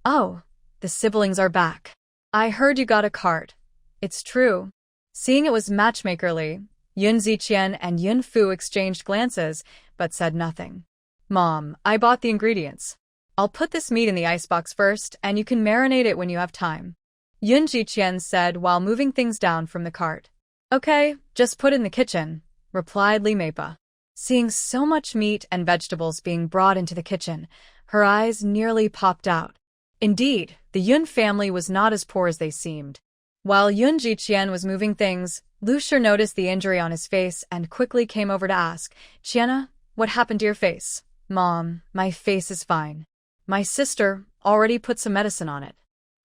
Oh, the siblings are back. I heard you got a cart. It's true. Seeing it was matchmakerly, Yun Ziqian and Yun Fu exchanged glances, but said nothing. Mom, I bought the ingredients. I'll put this meat in the icebox first, and you can marinate it when you have time. Yun Jiqian said while moving things down from the cart. Okay, just put it in the kitchen, replied Li Meipa. Seeing so much meat and vegetables being brought into the kitchen, her eyes nearly popped out. Indeed, the Yun family was not as poor as they seemed. While Yun Jiqian was moving things, Lu Shi noticed the injury on his face and quickly came over to ask, Qianna, what happened to your face? Mom, my face is fine. My sister already put some medicine on it.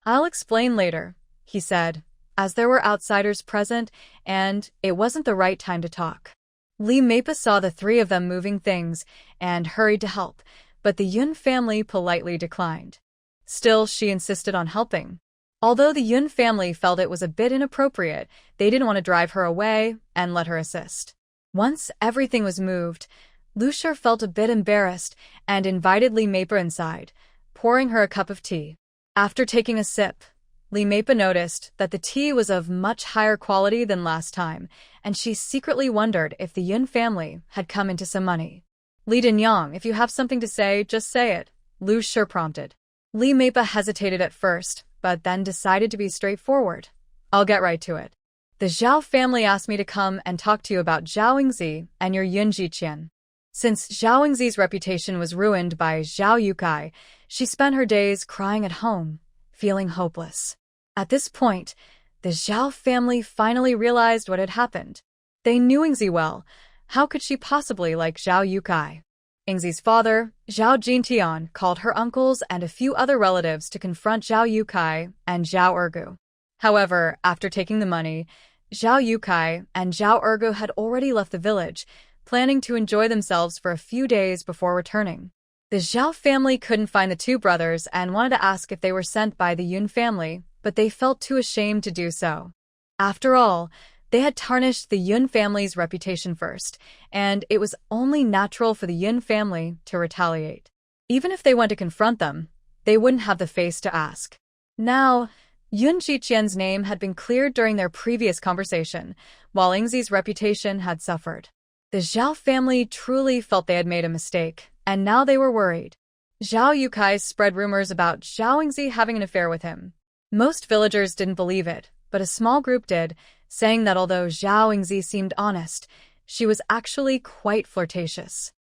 I'll explain later, he said, as there were outsiders present and it wasn't the right time to talk. Li Meipa saw the 3 of them moving things and hurried to help, but the Yun family politely declined. Still, she insisted on helping. Although the Yun family felt it was a bit inappropriate, they didn't want to drive her away and let her assist. Once everything was moved, Lu Shi felt a bit embarrassed and invited Li Meipa inside, pouring her a cup of tea. After taking a sip, Li Meipa noticed that the tea was of much higher quality than last time, and she secretly wondered if the Yun family had come into some money. Li Dinyang, if you have something to say, just say it, Lu Shi prompted. Li Meipa hesitated at first, but then decided to be straightforward. I'll get right to it. The Zhao family asked me to come and talk to you about Zhao Yingzi and your Yun Jiqian. Since Zhao Yingzi's reputation was ruined by Zhao Yukai, she spent her days crying at home, feeling hopeless. At this point, the Zhao family finally realized what had happened. They knew Yingzi well. How could she possibly like Zhao Yukai? Yingzi's father, Zhao Jintian, called her uncles and a few other relatives to confront Zhao Yukai and Zhao Ergu. However, after taking the money, Zhao Yukai and Zhao Ergu had already left the village, planning to enjoy themselves for a few days before returning. The Zhao family couldn't find the 2 brothers and wanted to ask if they were sent by the Yun family, but they felt too ashamed to do so. After all, they had tarnished the Yun family's reputation first, and it was only natural for the Yun family to retaliate. Even if they went to confront them, they wouldn't have the face to ask. Now, Yun Jiqian's name had been cleared during their previous conversation, while Yingzi's reputation had suffered. The Zhao family truly felt they had made a mistake, and now they were worried. Zhao Yukai spread rumors about Zhao Yingzi having an affair with him. Most villagers didn't believe it, but a small group did, saying that although Zhao Yingzi seemed honest, she was actually quite flirtatious.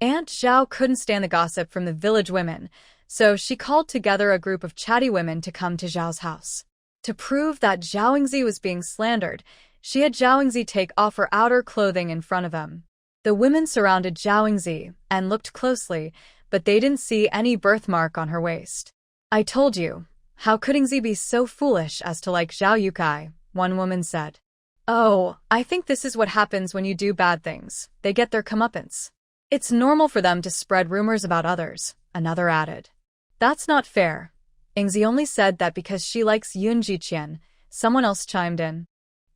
Aunt Zhao couldn't stand the gossip from the village women, so she called together a group of chatty women to come to Zhao's house. To prove that Zhao Yingzi was being slandered, she had Zhao Yingzi take off her outer clothing in front of them. The women surrounded Zhao Yingzi and looked closely, but they didn't see any birthmark on her waist. I told you, how could Yingzi be so foolish as to like Zhao Yukai? One woman said. Oh, I think this is what happens when you do bad things. They get their comeuppance. It's normal for them to spread rumors about others, another added. That's not fair. Yingzi only said that because she likes Yun Jiqian, someone else chimed in.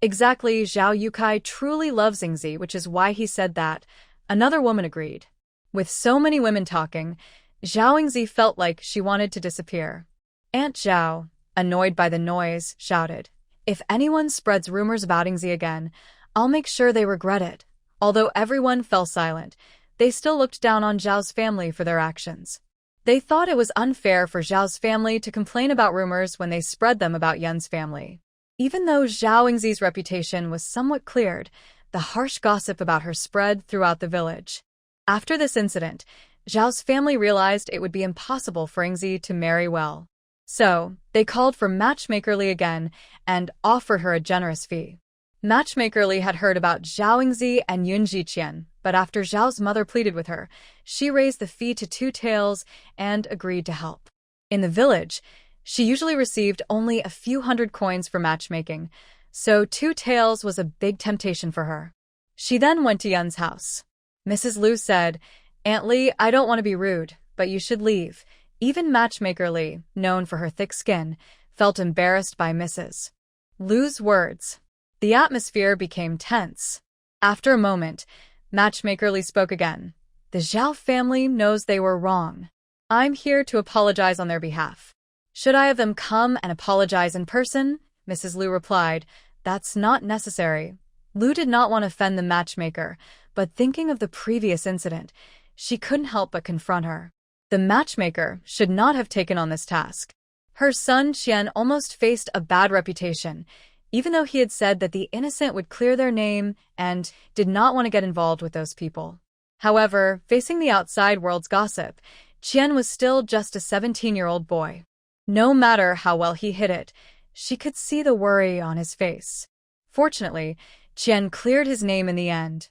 Exactly, Zhao Yukai truly loves Yingzi, which is why he said that, another woman agreed. With so many women talking, Zhao Yingzi felt like she wanted to disappear. Aunt Zhao, annoyed by the noise, shouted, If anyone spreads rumors about Yingzi again, I'll make sure they regret it. Although everyone fell silent, they still looked down on Zhao's family for their actions. They thought it was unfair for Zhao's family to complain about rumors when they spread them about Yun's family. Even though Zhao Yingzi's reputation was somewhat cleared, the harsh gossip about her spread throughout the village. After this incident, Zhao's family realized it would be impossible for Yingzi to marry well. So, they called for Matchmaker Li again and offered her a generous fee. Matchmaker Li had heard about Zhao Yingzi and Yun Jiqian, but after Zhao's mother pleaded with her, she raised the fee to 2 taels and agreed to help. In the village, she usually received only a few hundred coins for matchmaking, so 2 taels was a big temptation for her. She then went to Yun's house. Mrs. Liu said, "Aunt Li, I don't want to be rude, but you should leave." Even Matchmaker Li, known for her thick skin, felt embarrassed by Mrs. Liu's words. The atmosphere became tense. After a moment, Matchmaker Li spoke again. "The Zhao family knows they were wrong. I'm here to apologize on their behalf." "Should I have them come and apologize in person?" Mrs. Liu replied. "That's not necessary." Liu did not want to offend the matchmaker, but thinking of the previous incident, she couldn't help but confront her. The matchmaker should not have taken on this task. Her son Qian almost faced a bad reputation, even though he had said that the innocent would clear their name and did not want to get involved with those people. However, facing the outside world's gossip, Qian was still just a 17-year-old boy. No matter how well he hid it, she could see the worry on his face. Fortunately, Qian cleared his name in the end.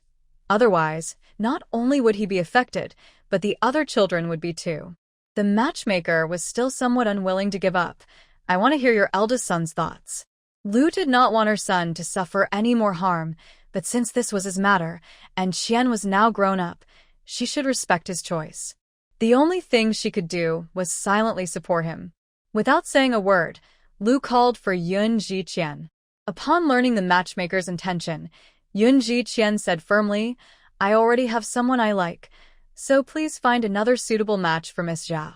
Otherwise, not only would he be affected, but the other children would be too. The matchmaker was still somewhat unwilling to give up. "I want to hear your eldest son's thoughts." Liu did not want her son to suffer any more harm, but since this was his matter, and Qian was now grown up, she should respect his choice. The only thing she could do was silently support him. Without saying a word, Liu called for Yun Jiqian. Upon learning the matchmaker's intention, Yun Jiqian said firmly, "I already have someone I like, so please find another suitable match for Miss Zhao."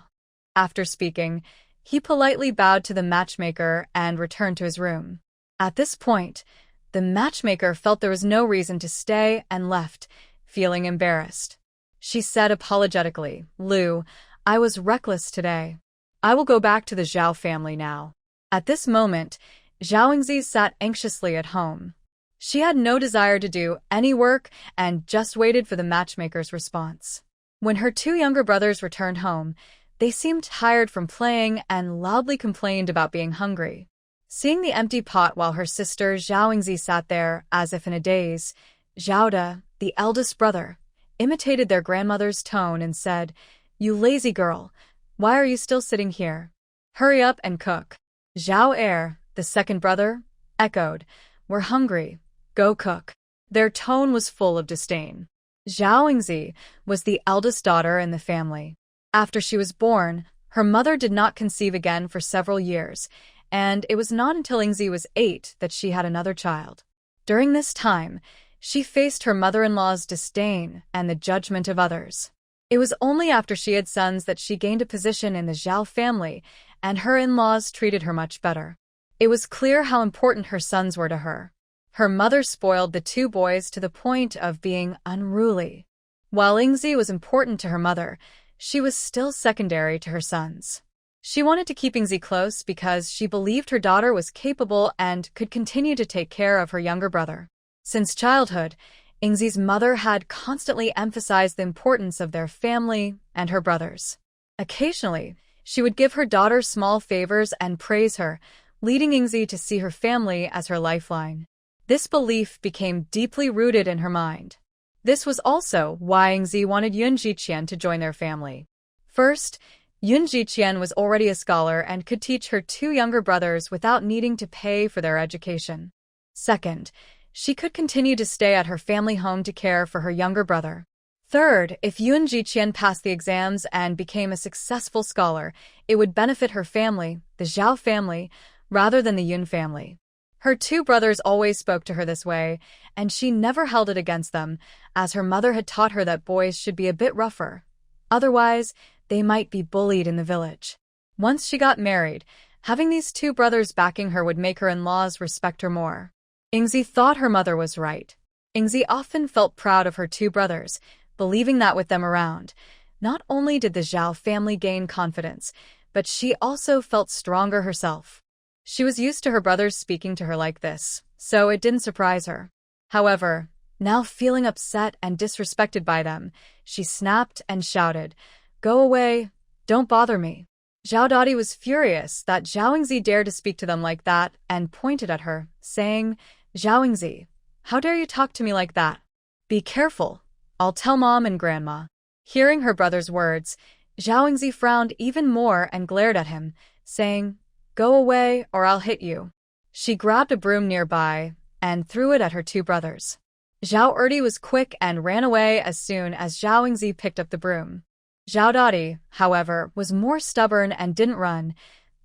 After speaking, he politely bowed to the matchmaker and returned to his room. At this point, the matchmaker felt there was no reason to stay and left, feeling embarrassed. She said apologetically, "Liu, I was reckless today. I will go back to the Zhao family now." At this moment, Zhao Yingzi sat anxiously at home. She had no desire to do any work and just waited for the matchmaker's response. When her 2 younger brothers returned home, they seemed tired from playing and loudly complained about being hungry. Seeing the empty pot while her sister Zhao Yingzi sat there as if in a daze, Zhaoda, the eldest brother, imitated their grandmother's tone and said, "You lazy girl, why are you still sitting here? Hurry up and cook." Zhao Er, the second brother, echoed, "We're hungry. Go cook." Their tone was full of disdain. Zhao Yingzi was the eldest daughter in the family. After she was born, her mother did not conceive again for several years, and it was not until Yingzi was 8 that she had another child. During this time, she faced her mother-in-law's disdain and the judgment of others. It was only after she had sons that she gained a position in the Zhao family, and her in-laws treated her much better. It was clear how important her sons were to her. Her mother spoiled the 2 boys to the point of being unruly. While Yingzi was important to her mother, she was still secondary to her sons. She wanted to keep Yingzi close because she believed her daughter was capable and could continue to take care of her younger brother. Since childhood, Yingzi's mother had constantly emphasized the importance of their family and her brothers. Occasionally, she would give her daughter small favors and praise her, leading Yingzi to see her family as her lifeline. This belief became deeply rooted in her mind. This was also why Yingzi wanted Yun Jiqian to join their family. First, Yun Jiqian was already a scholar and could teach her 2 younger brothers without needing to pay for their education. Second, she could continue to stay at her family home to care for her younger brother. Third, if Yun Jiqian passed the exams and became a successful scholar, it would benefit her family, the Zhao family, rather than the Yun family. Her 2 brothers always spoke to her this way, and she never held it against them, as her mother had taught her that boys should be a bit rougher. Otherwise, they might be bullied in the village. Once she got married, having these 2 brothers backing her would make her in-laws respect her more. Yingzi thought her mother was right. Yingzi often felt proud of her 2 brothers, believing that with them around, not only did the Zhao family gain confidence, but she also felt stronger herself. She was used to her brothers speaking to her like this, so it didn't surprise her. However, Now feeling upset and disrespected by them, she snapped and shouted, "Go away, don't bother me." Zhao Dadi was furious that Zhao Yingzi dared to speak to them like that and pointed at her, saying, "Zhao Yingzi, how dare you talk to me like that? Be careful, I'll tell Mom and Grandma." Hearing her brother's words, Zhao Yingzi frowned even more and glared at him, saying, "Go away or I'll hit you." She grabbed a broom nearby and threw it at her two brothers. Zhao Erdi was quick and ran away as soon as Zhao Yingzi picked up the broom. Zhao Dadi, however, was more stubborn and didn't run,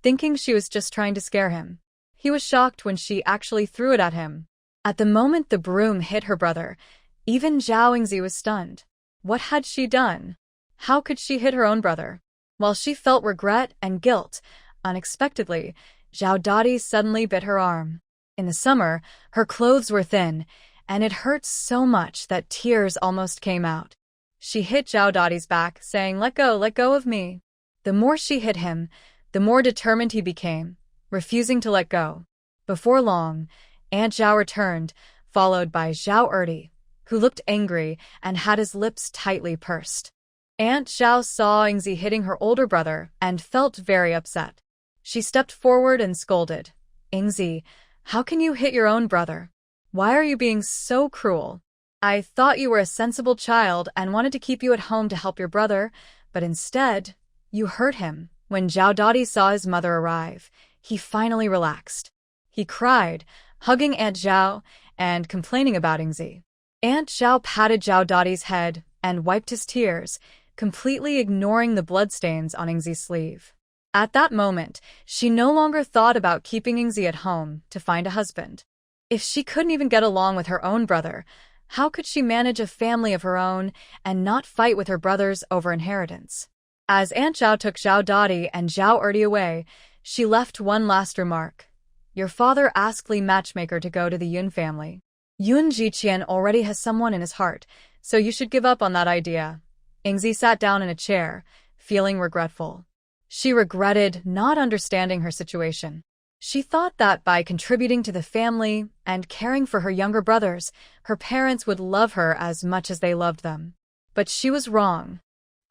thinking she was just trying to scare him. He was shocked when she actually threw it at him. At the moment the broom hit her brother, even Zhao Yingzi was stunned. What had she done? How could she hit her own brother? While she felt regret and guilt, unexpectedly, Zhao Dadi suddenly bit her arm. In the summer, her clothes were thin, and it hurt so much that tears almost came out. She hit Zhao Dadi's back, saying, let go of me." The more she hit him, the more determined he became, refusing to let go. Before long, Aunt Zhao returned, followed by Zhao Erdi, who looked angry and had his lips tightly pursed. Aunt Zhao saw Yingzi hitting her older brother and felt very upset. She stepped forward and scolded, "Yingzi, how can you hit your own brother? Why are you being so cruel? I thought you were a sensible child and wanted to keep you at home to help your brother, but instead, you hurt him." When Zhao Dadi saw his mother arrive, he finally relaxed. He cried, hugging Aunt Zhao and complaining about Yingzi. Aunt Zhao patted Zhao Dadi's head and wiped his tears, completely ignoring the bloodstains on Yingzi's sleeve. At that moment, she no longer thought about keeping Yingzi at home to find a husband. If she couldn't even get along with her own brother, how could she manage a family of her own and not fight with her brothers over inheritance? As Aunt Zhao took Zhao Dadi and Zhao Erdi away, she left one last remark. "Your father asked Li Matchmaker to go to the Yun family. Yun Jiqian already has someone in his heart, so you should give up on that idea." Yingzi sat down in a chair, feeling regretful. She regretted not understanding her situation. She thought that by contributing to the family and caring for her younger brothers, her parents would love her as much as they loved them. But she was wrong.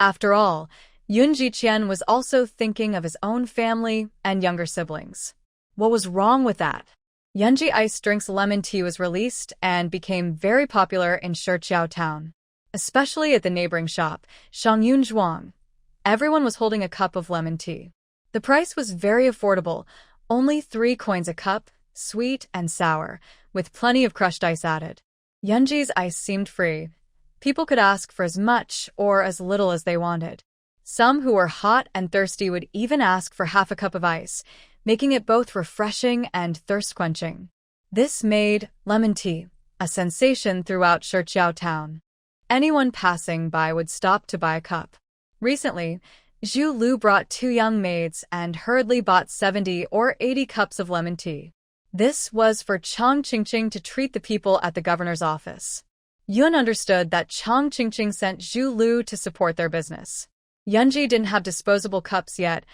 After all, Yun Jiqian was also thinking of his own family and younger siblings. What was wrong with that? Yunji Iced Drink's lemon tea was released and became very popular in Shichiao Town, especially at the neighboring shop, Shangyun Zhuang. Everyone was holding a cup of lemon tea. The price was very affordable, only 3 coins a cup, sweet and sour, with plenty of crushed ice added. Yunji's ice seemed free. People could ask for as much or as little as they wanted. Some who were hot and thirsty would even ask for half a cup of ice, making it both refreshing and thirst-quenching. This made lemon tea a sensation throughout Shichiao Town. Anyone passing by would stop to buy a cup. Recently, Zhu Lu brought 2 young maids and hurriedly bought 70 or 80 cups of lemon tea. This was for Chang Qingqing to treat the people at the governor's office. Yun understood that Chang Qingqing sent Zhu Lu to support their business. Yunji didn't have disposable cups yet,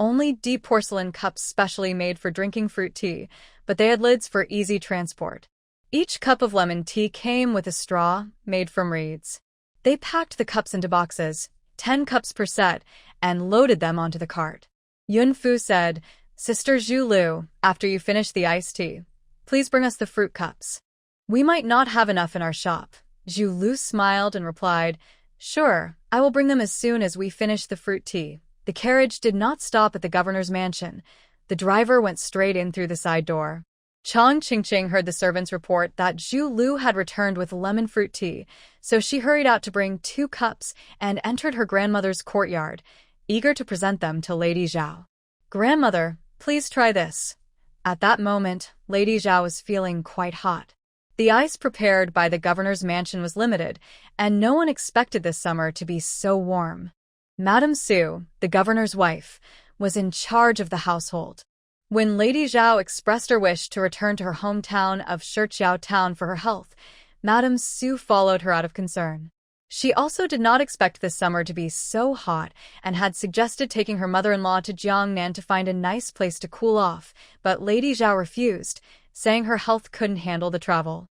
only deep porcelain cups specially made for drinking fruit tea, but they had lids for easy transport. Each cup of lemon tea came with a straw made from reeds. They packed the cups into boxes, 10 cups per set, and loaded them onto the cart. Yun Fu said, "Sister Zhu Lu, after you finish the iced tea, please bring us the fruit cups. We might not have enough in our shop." Zhu Lu smiled and replied, "Sure, I will bring them as soon as we finish the fruit tea." The carriage did not stop at the governor's mansion. The driver went straight in through the side door. Chang Qingqing heard the servants report that Zhu Lu had returned with lemon fruit tea, so she hurried out to bring 2 cups and entered her grandmother's courtyard, eager to present them to Lady Zhao. "Grandmother, please try this." At that moment, Lady Zhao was feeling quite hot. The ice prepared by the governor's mansion was limited, and no one expected this summer to be so warm. Madame Su, the governor's wife, was in charge of the household. When Lady Zhao expressed her wish to return to her hometown of Shichiao Town for her health, Madame Su followed her out of concern. She also did not expect this summer to be so hot and had suggested taking her mother-in-law to Jiangnan to find a nice place to cool off, but Lady Zhao refused, saying her health couldn't handle the travel.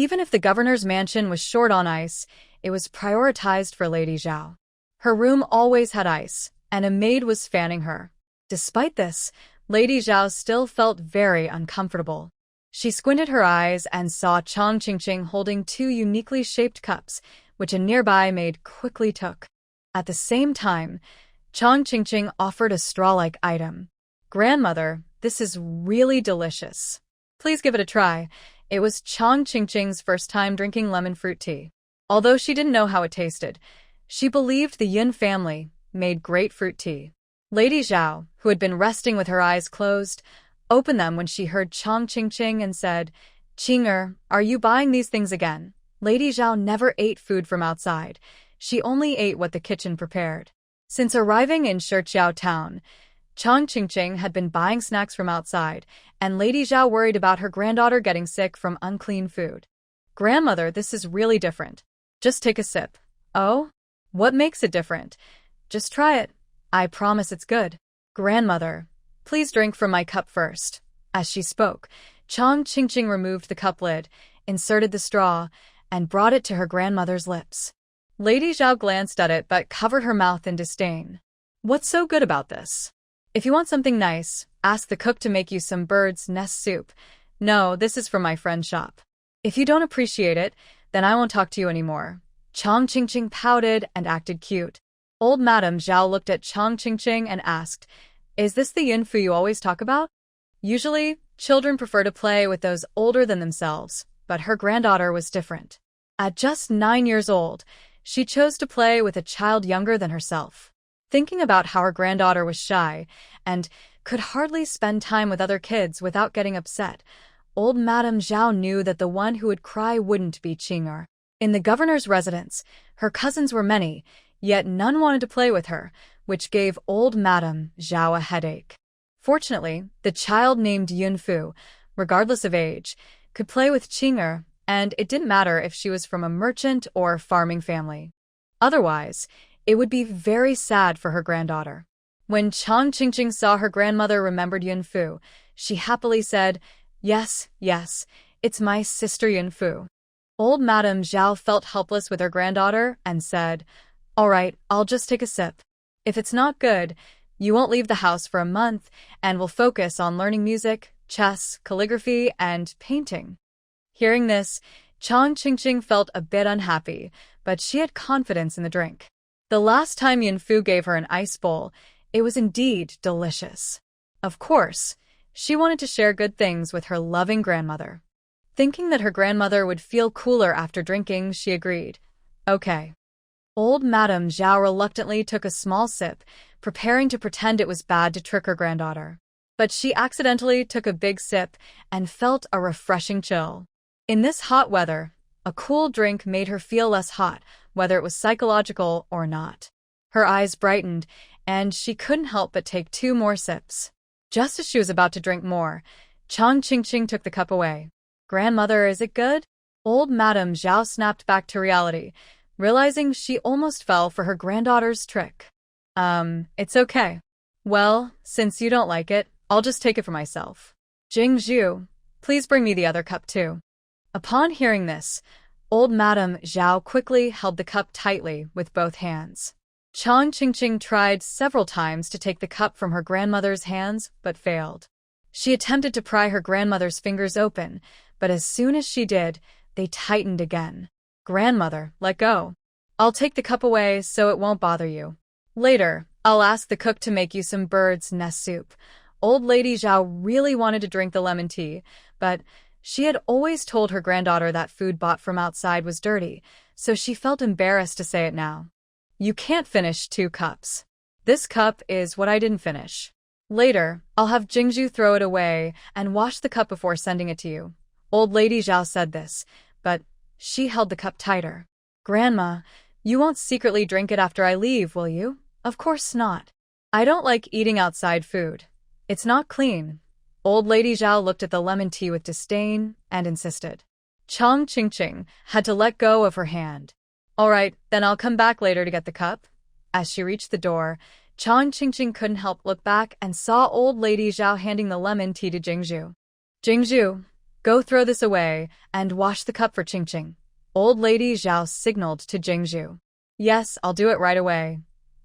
Even if the governor's mansion was short on ice, it was prioritized for Lady Zhao. Her room always had ice, and a maid was fanning her. Despite this, Lady Zhao still felt very uncomfortable. She squinted her eyes and saw Chang Qingqing holding two uniquely shaped cups, which a nearby maid quickly took. At the same time, Chang Qingqing offered a straw-like item. "Grandmother, this is really delicious. Please give it a try." It was Chang Qingqing's first time drinking lemon fruit tea. Although she didn't know how it tasted, she believed the Yun family made great fruit tea. Lady Zhao, who had been resting with her eyes closed, opened them when she heard Chang Qingqing and said, "Qing'er, are you buying these things again?" Lady Zhao never ate food from outside. She only ate what the kitchen prepared. Since arriving in Shiqiao town, Chang Qingqing had been buying snacks from outside, and Lady Zhao worried about her granddaughter getting sick from unclean food. "Grandmother, this is really different. Just take a sip." "Oh? What makes it different?" "Just try it. I promise it's good." "Grandmother, please drink from my cup first." As she spoke, Chang Qingqing removed the cup lid, inserted the straw, and brought it to her grandmother's lips. Lady Zhao glanced at it but covered her mouth in disdain. "What's so good about this? If you want something nice, ask the cook to make you some bird's nest soup. No, this is from my friend's shop. If you don't appreciate it, then I won't talk to you anymore." Chang Qingqing pouted and acted cute. Old Madame Zhao looked at Chang Qingqing and asked, "Is this the Yunfu you always talk about?" Usually, children prefer to play with those older than themselves, but her granddaughter was different. At just 9 years old, she chose to play with a child younger than herself. Thinking about how her granddaughter was shy and could hardly spend time with other kids without getting upset, old Madame Zhao knew that the one who would cry wouldn't be Qing'er. In the governor's residence, her cousins were many, yet none wanted to play with her, which gave old Madame Zhao a headache. Fortunately, the child named Yunfu, regardless of age, could play with Qing'er, and it didn't matter if she was from a merchant or farming family. Otherwise, it would be very sad for her granddaughter. When Chang Qingqing saw her grandmother remembered Yunfu, she happily said, Yes, it's my sister Yunfu." Old Madame Zhao felt helpless with her granddaughter and said, "All right, I'll just take a sip. If it's not good, you won't leave the house for a month and will focus on learning music, chess, calligraphy, and painting." Hearing this, Chang Qingqing felt a bit unhappy, but she had confidence in the drink. The last time Yunfu gave her an ice bowl, it was indeed delicious. Of course, she wanted to share good things with her loving grandmother. Thinking that her grandmother would feel cooler after drinking, she agreed. "Okay." Old Madame Zhao reluctantly took a small sip, preparing to pretend it was bad to trick her granddaughter. But she accidentally took a big sip and felt a refreshing chill. In this hot weather, a cool drink made her feel less hot, whether it was psychological or not. Her eyes brightened, and she couldn't help but take 2 more sips. Just as she was about to drink more, Chang Qingqing took the cup away. "Grandmother, is it good?" Old Madame Zhao snapped back to reality, realizing she almost fell for her granddaughter's trick. It's okay. Well, since you don't like it, I'll just take it for myself. Jingzhu, please bring me the other cup too." Upon hearing this, old Madame Zhao quickly held the cup tightly with both hands. Chang Qingqing tried several times to take the cup from her grandmother's hands, but failed. She attempted to pry her grandmother's fingers open, but as soon as she did, they tightened again. "Grandmother, let go. I'll take the cup away so it won't bother you. Later, I'll ask the cook to make you some bird's nest soup." Old Lady Zhao really wanted to drink the lemon tea, but she had always told her granddaughter that food bought from outside was dirty, so she felt embarrassed to say it now. "You can't finish 2 cups. This cup is what I didn't finish. Later, I'll have Jingzhu throw it away and wash the cup before sending it to you." Old Lady Zhao said this, but she held the cup tighter. "Grandma, you won't secretly drink it after I leave, will you?" "Of course not. I don't like eating outside food. It's not clean." Old Lady Zhao looked at the lemon tea with disdain and insisted. Chang Qingqing had to let go of her hand. "All right, then I'll come back later to get the cup." As she reached the door, Chang Qingqing couldn't help look back and saw old Lady Zhao handing the lemon tea to Jingzhu. "Jingzhu, Go throw this away and wash the cup for Qingqing. Old lady Zhao signaled to Jingzhu. Yes, I'll do it right away.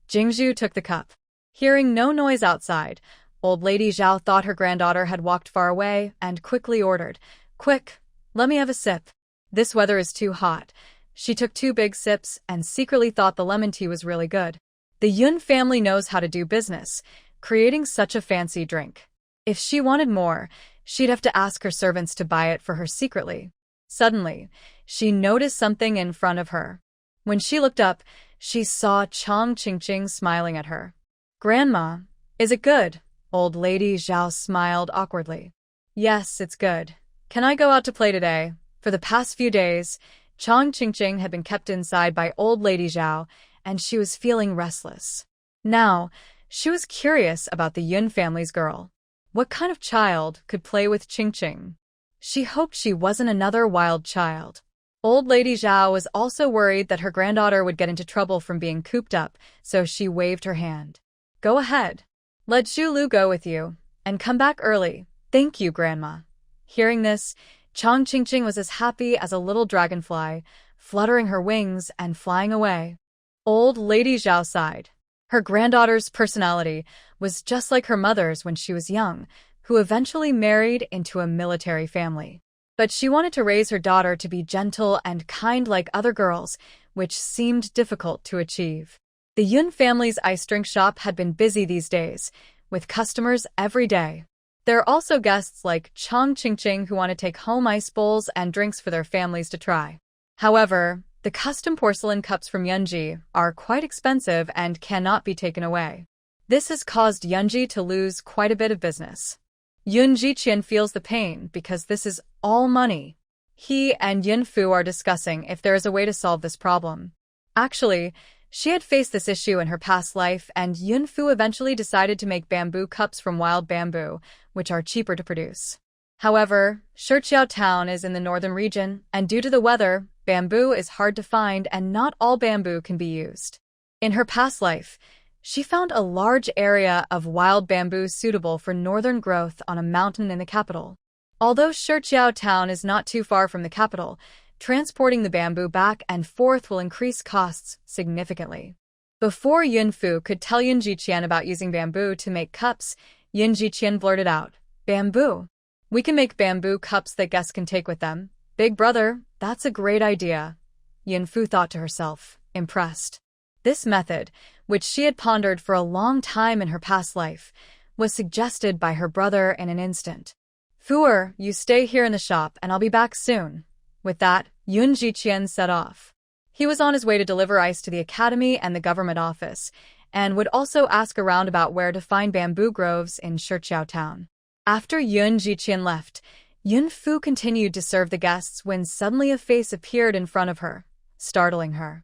Jingzhu took the cup. Hearing no noise outside, old lady Zhao thought her granddaughter had walked far away and quickly ordered, Quick, let me have a sip. This weather is too hot. She took 2 big sips and secretly thought the lemon tea was really good. The Yun family knows how to do business, creating such a fancy drink. If she wanted more, she'd have to ask her servants to buy it for her secretly. Suddenly, she noticed something in front of her. When she looked up, she saw Chang Qingqing smiling at her. Grandma, is it good? Old lady Zhao smiled awkwardly. Yes, it's good. Can I go out to play today? For the past few days, Chang Qingqing had been kept inside by old lady Zhao, and she was feeling restless. Now, she was curious about the Yun family's girl. What kind of child could play with Qingqing? She hoped she wasn't another wild child. Old lady Zhao was also worried that her granddaughter would get into trouble from being cooped up, so she waved her hand. Go ahead. Let Zhu go with you, and come back early. Thank you, Grandma. Hearing this, Chang Qingqing was as happy as a little dragonfly, fluttering her wings and flying away. Old lady Zhao sighed. Her granddaughter's personality was just like her mother's when she was young, who eventually married into a military family. But she wanted to raise her daughter to be gentle and kind like other girls, which seemed difficult to achieve. The Yun family's ice drink shop had been busy these days, with customers every day. There are also guests like Chang Qingqing who want to take home ice bowls and drinks for their families to try. However, the custom porcelain cups from Yunji are quite expensive and cannot be taken away. This has caused Yunji to lose quite a bit of business. Yun Jiqian feels the pain because this is all money. He and Yun Fu are discussing if there is a way to solve this problem. Actually, she had faced this issue in her past life, and Yun Fu eventually decided to make bamboo cups from wild bamboo, which are cheaper to produce. However, Shiqiao town is in the northern region, and due to the weather, bamboo is hard to find and not all bamboo can be used. In her past life, she found a large area of wild bamboo suitable for northern growth on a mountain in the capital. Although Shiqiao town is not too far from the capital, transporting the bamboo back and forth will increase costs significantly. Before Yun Fu could tell Yun Jiqian about using bamboo to make cups, Yun Jiqian blurted out, Bamboo? We can make bamboo cups that guests can take with them. Big brother, that's a great idea. Yun Fu thought to herself, impressed. This method, which she had pondered for a long time in her past life, was suggested by her brother in an instant. Fuer, you stay here in the shop and I'll be back soon. With that, Yun Jiqian set off. He was on his way to deliver ice to the academy and the government office, and would also ask around about where to find bamboo groves in Shiqiao town. After Yun Jiqian left, Yun Fu continued to serve the guests when suddenly a face appeared in front of her, startling her.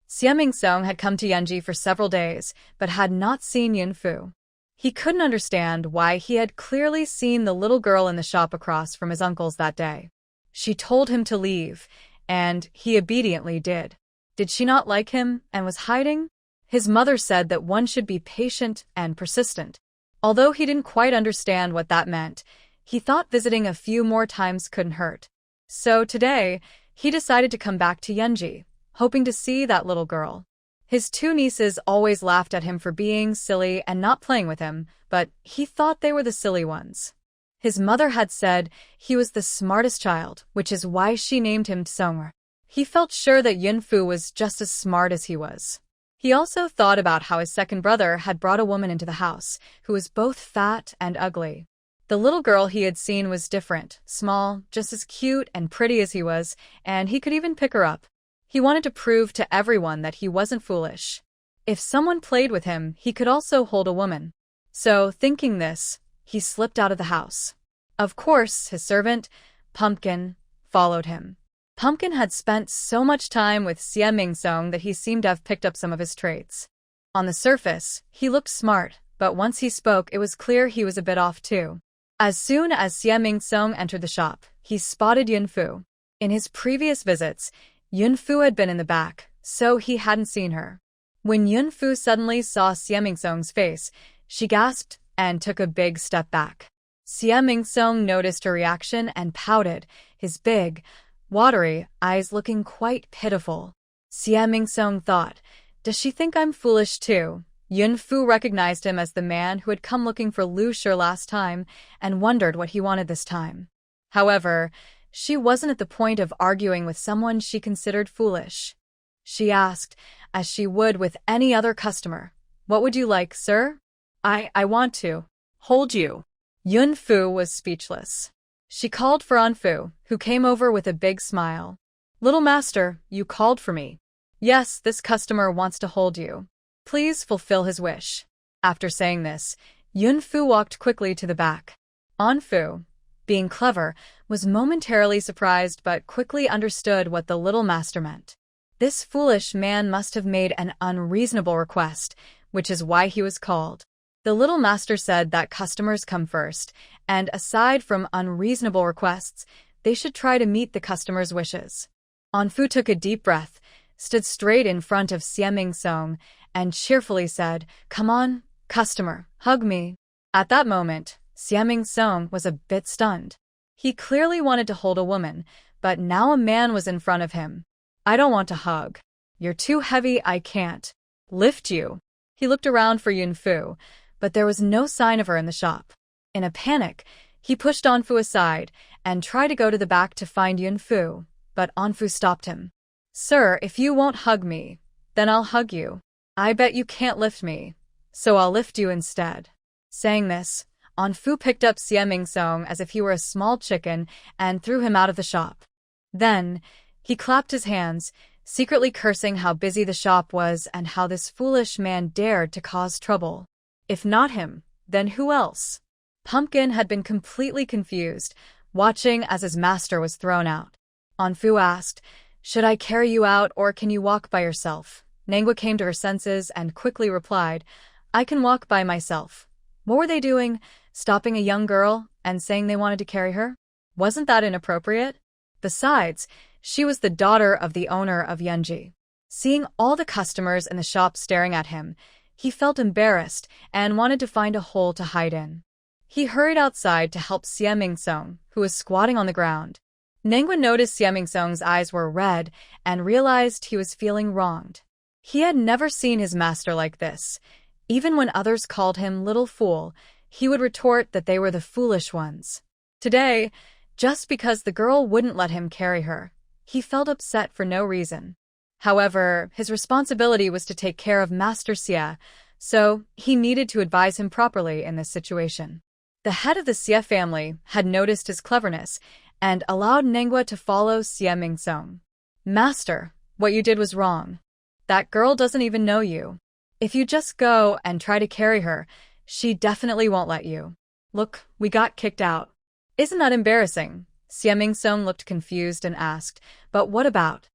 Xie Mingsong had come to Yunji for several days, but had not seen Yun Fu. He couldn't understand why he had clearly seen the little girl in the shop across from his uncle's that day. She told him to leave, and he obediently did. Did she not like him and was hiding? His mother said that one should be patient and persistent. Although he didn't quite understand what that meant, he thought visiting a few more times couldn't hurt. So today, he decided to come back to Yunji, hoping to see that little girl. His 2 nieces always laughed at him for being silly and not playing with him, but he thought they were the silly ones. His mother had said he was the smartest child, which is why she named him Tsong'er. He felt sure that Yun Fu was just as smart as he was. He also thought about how his second brother had brought a woman into the house, who was both fat and ugly. The little girl he had seen was different, small, just as cute and pretty as he was, and he could even pick her up. He wanted to prove to everyone that he wasn't foolish. If someone played with him, he could also hold a woman. So, thinking this, he slipped out of the house. Of course, his servant, Pumpkin, followed him. Pumpkin had spent so much time with Xie Mingsong that he seemed to have picked up some of his traits. On the surface, he looked smart, but once he spoke, it was clear he was a bit off too. As soon as Xie Mingsong entered the shop, he spotted Yun Fu. In his previous visits, Yun Fu had been in the back, so he hadn't seen her. When Yun Fu suddenly saw Xie Mingsong's face, she gasped and took a big step back. Xie Mingsong noticed her reaction and pouted, his big, watery eyes looking quite pitiful. Xie Mingsong thought, does she think I'm foolish too? Yun Fu recognized him as the man who had come looking for Lu Shi last time and wondered what he wanted this time. However, she wasn't at the point of arguing with someone she considered foolish. She asked, as she would with any other customer, "What would you like, sir?" I want to Hold you. Yun Fu was speechless. She called for An Fu, who came over with a big smile. "Little master, you called for me." "Yes, this customer wants to hold you. Please fulfill his wish." After saying this, Yun Fu walked quickly to the back. An Fu, being clever, was momentarily surprised but quickly understood what the little master meant. This foolish man must have made an unreasonable request, which is why he was called. The little master said that customers come first, and aside from unreasonable requests, they should try to meet the customer's wishes. An Fu took a deep breath, stood straight in front of Xie Mingsong, and cheerfully said, "Come on, customer, hug me." At that moment, Xie Mingsong was a bit stunned. He clearly wanted to hold a woman, but now a man was in front of him. "I don't want to hug. You're too heavy, I can't lift you." He looked around for Yun Fu, but there was no sign of her in the shop. In a panic, he pushed An Fu aside and tried to go to the back to find Yun Fu, but An Fu stopped him. "Sir, if you won't hug me, then I'll hug you. I bet you can't lift me, so I'll lift you instead." Saying this, An Fu picked up Xie Mingsong as if he were a small chicken and threw him out of the shop. Then, he clapped his hands, secretly cursing how busy the shop was and how this foolish man dared to cause trouble. If not him, then who else? Pumpkin had been completely confused, watching as his master was thrown out. An Fu asked, "Should I carry you out or can you walk by yourself?" Manhwa came to her senses and quickly replied, "I can walk by myself." What were they doing, stopping a young girl and saying they wanted to carry her? Wasn't that inappropriate? Besides, she was the daughter of the owner of Yunji. Seeing all the customers in the shop staring at him, he felt embarrassed and wanted to find a hole to hide in. He hurried outside to help Xie Mingsong, who was squatting on the ground. Manhwa noticed Xie Mingsong's eyes were red and realized he was feeling wronged. He had never seen his master like this. Even when others called him little fool, he would retort that they were the foolish ones. Today, just because the girl wouldn't let him carry her, he felt upset for no reason. However, his responsibility was to take care of Master Xie, so he needed to advise him properly in this situation. The head of the Xie family had noticed his cleverness and allowed Manhwa to follow Xie Mingsong. "Master, what you did was wrong. That girl doesn't even know you. If you just go and try to carry her, she definitely won't let you. Look, we got kicked out." "Isn't that embarrassing?" Xie Mingsong looked confused and asked, "But what about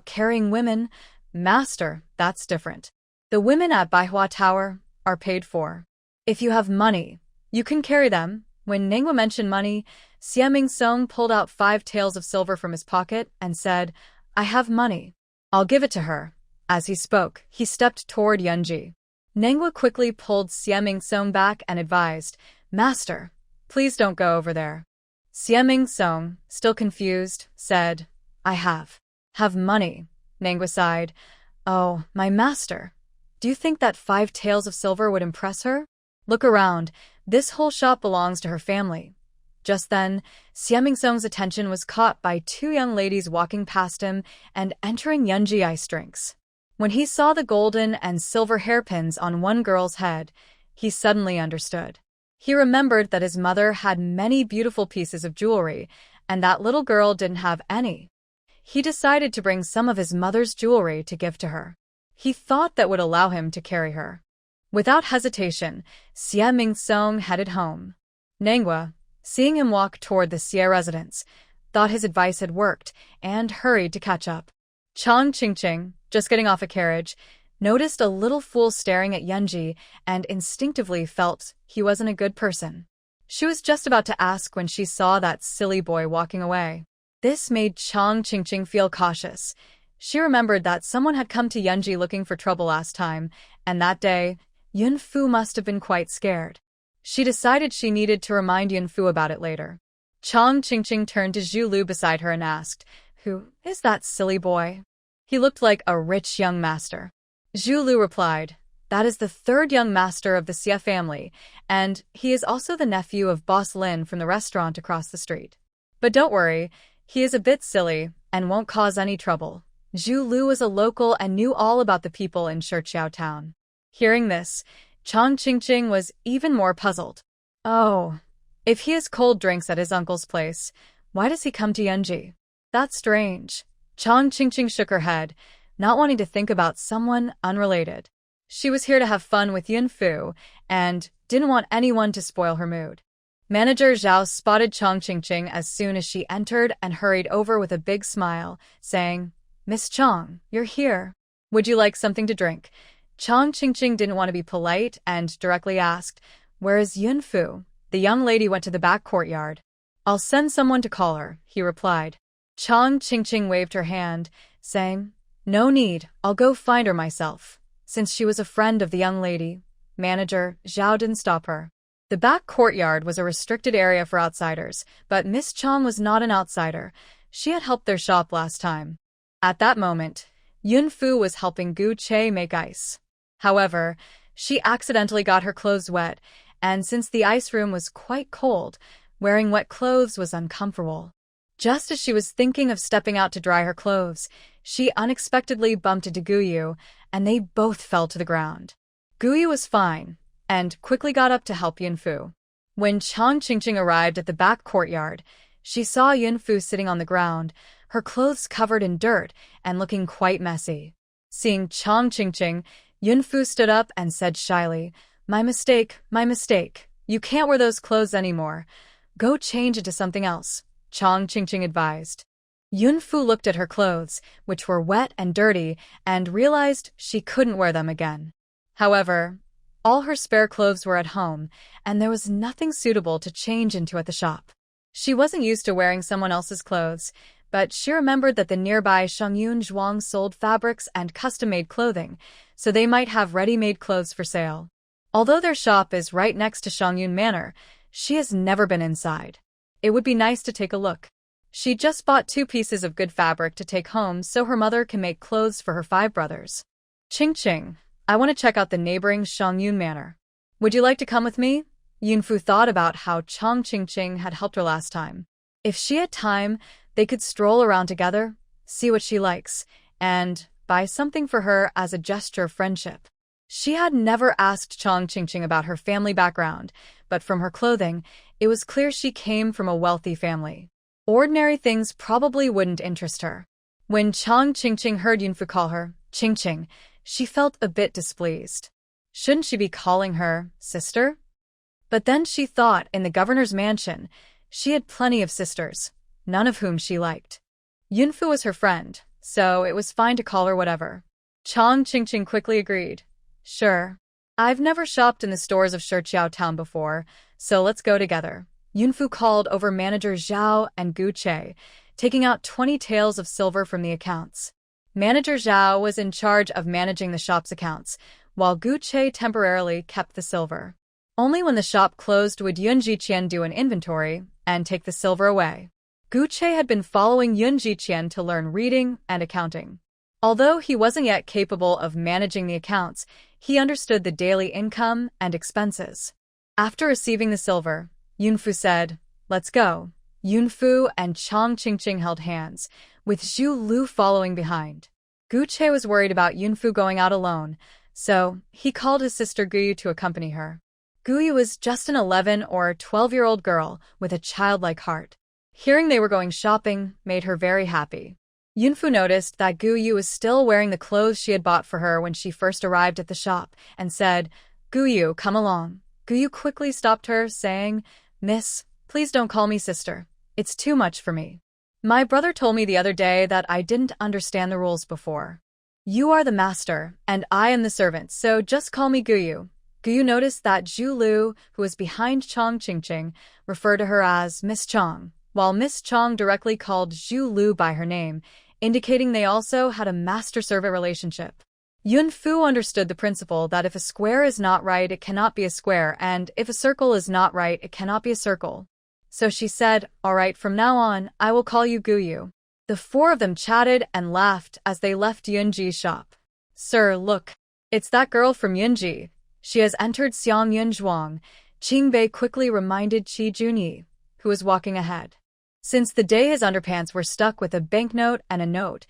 carrying women?" "Master, that's different. The women at Manhwa Tower are paid for. If you have money, you can carry them." When Manhwa mentioned money, Xie Mingsong pulled out 5 taels of silver from his pocket and said, "I have money. I'll give it to her." As he spoke, he stepped toward Yunji. Manhwa quickly pulled Xie Mingsong back and advised, "Master, please don't go over there." Xie Mingsong, still confused, said, "I have money." Manhwa sighed, "Oh, my master, do you think that 5 taels of silver would impress her? Look around, this whole shop belongs to her family." Just then, Xie Mingsong's attention was caught by 2 young ladies walking past him and entering Yunji Ice Drinks. When he saw the golden and silver hairpins on one girl's head, he suddenly understood. He remembered that his mother had many beautiful pieces of jewelry, and that little girl didn't have any. He decided to bring some of his mother's jewelry to give to her. He thought that would allow him to carry her. Without hesitation, Xie Mingsong headed home. Manhwa, seeing him walk toward the Xie residence, thought his advice had worked and hurried to catch up. Chang Qingqing, just getting off a carriage, noticed a little fool staring at Yunji and instinctively felt he wasn't a good person. She was just about to ask when she saw that silly boy walking away. This made Chang Qingqing feel cautious. She remembered that someone had come to Yunji looking for trouble last time, and that day, Yun Fu must have been quite scared. She decided she needed to remind Yunfu about it later. Chang Qingqing turned to Zhu Lu beside her and asked, "Who is that silly boy?" He looked like a rich young master. Zhu Lu replied, "That is the third young master of the Xie family, and he is also the nephew of Boss Lin from the restaurant across the street. But don't worry, he is a bit silly and won't cause any trouble." Zhu Lu was a local and knew all about the people in Shiqiao town. Hearing this, Chang Qingqing was even more puzzled. Oh, if he has cold drinks at his uncle's place, why does he come to Yunji? That's strange. Chang Qingqing shook her head, not wanting to think about someone unrelated. She was here to have fun with Yunfu and didn't want anyone to spoil her mood. Manager Zhao spotted Chang Qingqing as soon as she entered and hurried over with a big smile, saying, "Miss Chang, you're here. Would you like something to drink?" Chang Qingqing didn't want to be polite and directly asked, "Where is Yunfu?" The young lady went to the back courtyard. "I'll send someone to call her," he replied. Chang Qingqing waved her hand, saying, "No need, I'll go find her myself." Since she was a friend of the young lady, Manager Zhao didn't stop her. The back courtyard was a restricted area for outsiders, but Miss Chang was not an outsider. She had helped their shop last time. At that moment, Yunfu was helping Gu Che make ice. However, she accidentally got her clothes wet, and since the ice room was quite cold, wearing wet clothes was uncomfortable. Just as she was thinking of stepping out to dry her clothes, she unexpectedly bumped into Guyu, and they both fell to the ground. Guyu was fine, and quickly got up to help Yunfu. When Chang Qingqing arrived at the back courtyard, she saw Yunfu sitting on the ground, her clothes covered in dirt and looking quite messy. Seeing Chang Qingqing, Yunfu stood up and said shyly, my mistake. You can't wear those clothes anymore. Go change into something else," Chang Qingqing advised. Yunfu looked at her clothes, which were wet and dirty, and realized she couldn't wear them again. However, all her spare clothes were at home, and there was nothing suitable to change into at the shop. She wasn't used to wearing someone else's clothes, but she remembered that the nearby Shangyun Zhuang sold fabrics and custom-made clothing, so they might have ready-made clothes for sale. Although their shop is right next to Shangyun Manor, she has never been inside. It would be nice to take a look. She just bought 2 pieces of good fabric to take home so her mother can make clothes for her 5 brothers. Qingqing, I want to check out the neighboring Shangyun Manor. Would you like to come with me? Yunfu thought about how Chang Qingqing had helped her last time. If she had time, they could stroll around together, see what she likes, and buy something for her as a gesture of friendship. She had never asked Chang Qingqing about her family background, but from her clothing, it was clear she came from a wealthy family. Ordinary things probably wouldn't interest her. When Chang Qingqing heard Yunfu call her Qingqing, she felt a bit displeased. Shouldn't she be calling her sister? But then she thought in the governor's mansion, she had plenty of sisters, none of whom she liked. Yunfu was her friend, so it was fine to call her whatever. Chang Qingqing quickly agreed. Sure. I've never shopped in the stores of Shiqiao town before, so let's go together. Yunfu called over Manager Zhao and Gu Che, taking out 20 taels of silver from the accounts. Manager Zhao was in charge of managing the shop's accounts, while Gu Che temporarily kept the silver. Only when the shop closed would Yun Jiqian do an inventory and take the silver away. Gu Che had been following Yun Jiqian to learn reading and accounting. Although he wasn't yet capable of managing the accounts, he understood the daily income and expenses. After receiving the silver, Yunfu said, "Let's go." Yunfu and Chang Qingqing held hands, with Zhu Lu following behind. Gu Che was worried about Yunfu going out alone, so he called his sister Guyu to accompany her. Guyu was just an 11 or 12-year-old girl with a childlike heart. Hearing they were going shopping made her very happy. Yunfu noticed that Guyu was still wearing the clothes she had bought for her when she first arrived at the shop, and said, "Guyu, come along." Guyu quickly stopped her, saying, "Miss, please don't call me sister. It's too much for me. My brother told me the other day that I didn't understand the rules before. You are the master, and I am the servant, so just call me Guyu." Guyu noticed that Zhu Lu, who was behind Chang Qingqing, referred to her as Miss Chang, while Miss Chang directly called Zhu Lu by her name, indicating they also had a master-servant relationship. Yun Fu understood the principle that if a square is not right, it cannot be a square, and if a circle is not right, it cannot be a circle. So she said, "All right, from now on, I will call you Guyu." The four of them chatted and laughed as they left Yunji's shop. "Sir, look. It's that girl from Yunji. She has entered Xiang Yunzhuang," Qingbei quickly reminded Qi Junyi, who was walking ahead. Since the day his underpants were stuck with a banknote and a note,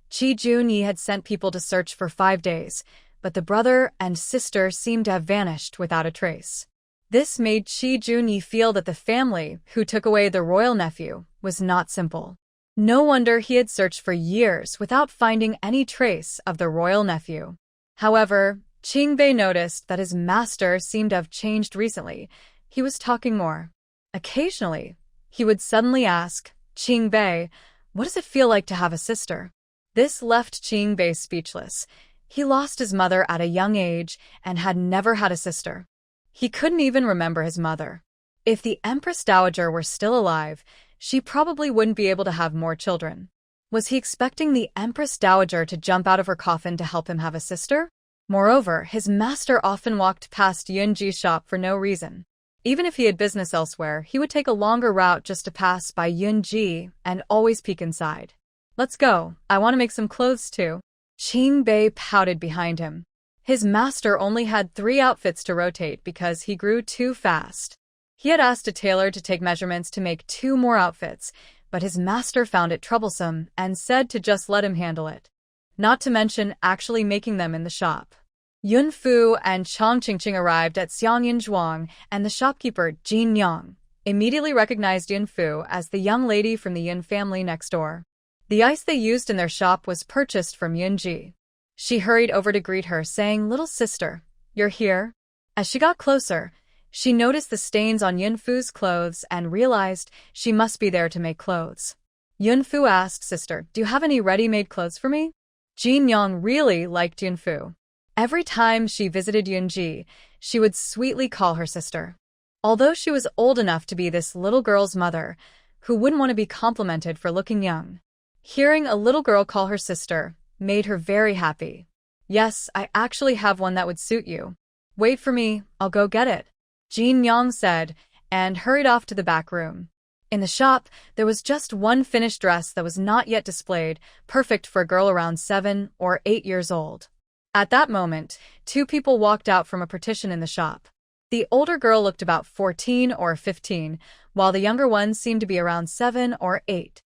Qi Junyi had sent people to search for 5 days, but the brother and sister seemed to have vanished without a trace. This made Qi Junyi feel that the family who took away the royal nephew was not simple. No wonder he had searched for years without finding any trace of the royal nephew. However, Qingbei noticed that his master seemed to have changed recently. He was talking more. Occasionally, he would suddenly ask, "Qingbei, what does it feel like to have a sister?" This left Qingbei speechless. He lost his mother at a young age and had never had a sister. He couldn't even remember his mother. If the Empress Dowager were still alive, she probably wouldn't be able to have more children. Was he expecting the Empress Dowager to jump out of her coffin to help him have a sister? Moreover, his master often walked past Yunji's shop for no reason. Even if he had business elsewhere, he would take a longer route just to pass by Yunji and always peek inside. "Let's go. I want to make some clothes too." Qingbei pouted behind him. His master only had 3 outfits to rotate because he grew too fast. He had asked a tailor to take measurements to make 2 more outfits, but his master found it troublesome and said to just let him handle it. Not to mention actually making them in the shop. Yun Fu and Chang Qingqing arrived at Xiang Yunzhuang, and the shopkeeper, Jin Yang, immediately recognized Yun Fu as the young lady from the Yun family next door. The ice they used in their shop was purchased from Yunji. She hurried over to greet her, saying, "Little sister, you're here?" As she got closer, she noticed the stains on Yun Fu's clothes and realized she must be there to make clothes. Yun Fu asked, "Sister, do you have any ready-made clothes for me?" Jin Yang really liked Yun Fu. Every time she visited Yunji, she would sweetly call her sister. Although she was old enough to be this little girl's mother, who wouldn't want to be complimented for looking young, hearing a little girl call her sister made her very happy. "Yes, I actually have one that would suit you. Wait for me, I'll go get it," Jin Yang said, and hurried off to the back room. In the shop, there was just one finished dress that was not yet displayed, perfect for a girl around 7 or 8 years old. At that moment, 2 people walked out from a partition in the shop. The older girl looked about 14 or 15, while the younger one seemed to be around 7 or 8.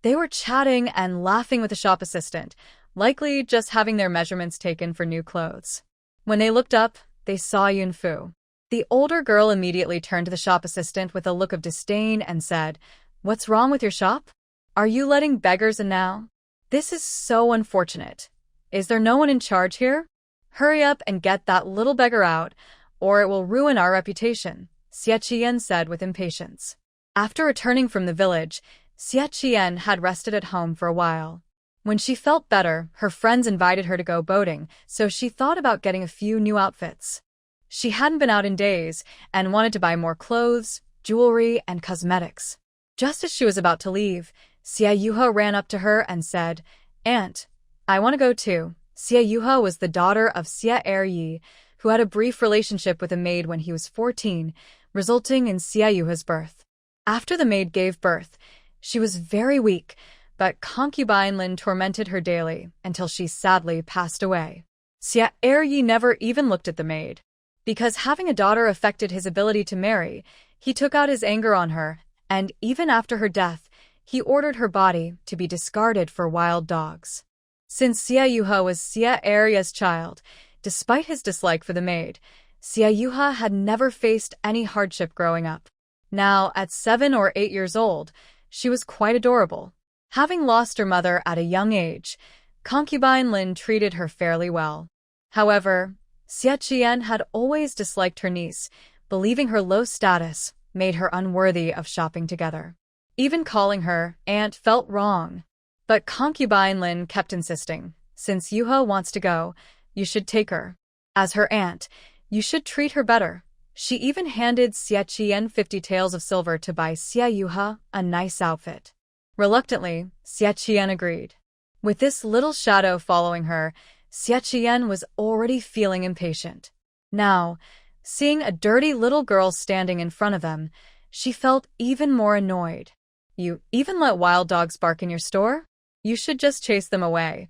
They were chatting and laughing with the shop assistant, likely just having their measurements taken for new clothes. When they looked up, they saw Yun Fu. The older girl immediately turned to the shop assistant with a look of disdain and said, "What's wrong with your shop? Are you letting beggars in now? This is so unfortunate. Is there no one in charge here? Hurry up and get that little beggar out, or it will ruin our reputation," Xie Qian said with impatience. After returning from the village, Xie Qian had rested at home for a while. When she felt better, her friends invited her to go boating, so she thought about getting a few new outfits. She hadn't been out in days and wanted to buy more clothes, jewelry, and cosmetics. Just as she was about to leave, Xie Yuhe ran up to her and said, "Aunt, I want to go too." Xie Yuhe was the daughter of Xie Eryi, who had a brief relationship with a maid when he was 14, resulting in Xie Yuhe's birth. After the maid gave birth, she was very weak, but concubine Lin tormented her daily until she sadly passed away. Xie Eryi never even looked at the maid. Because having a daughter affected his ability to marry, he took out his anger on her, and even after her death, he ordered her body to be discarded for wild dogs. Since Xie Yuhe was Xie Eryi's child, despite his dislike for the maid, Xie Yuhe had never faced any hardship growing up. Now, at 7 or 8 years old, she was quite adorable. Having lost her mother at a young age, concubine Lin treated her fairly well. However, Xie Qian had always disliked her niece, believing her low status made her unworthy of shopping together. Even calling her aunt felt wrong. But concubine Lin kept insisting, "Since Yuhe wants to go, you should take her. As her aunt, you should treat her better." She even handed Xie Qian 50 taels of silver to buy Xie Yuhe a nice outfit. Reluctantly, Xie Qian agreed. With this little shadow following her, Xie Qian was already feeling impatient. Now, seeing a dirty little girl standing in front of them, she felt even more annoyed. You even let wild dogs bark in your store? You should just chase them away.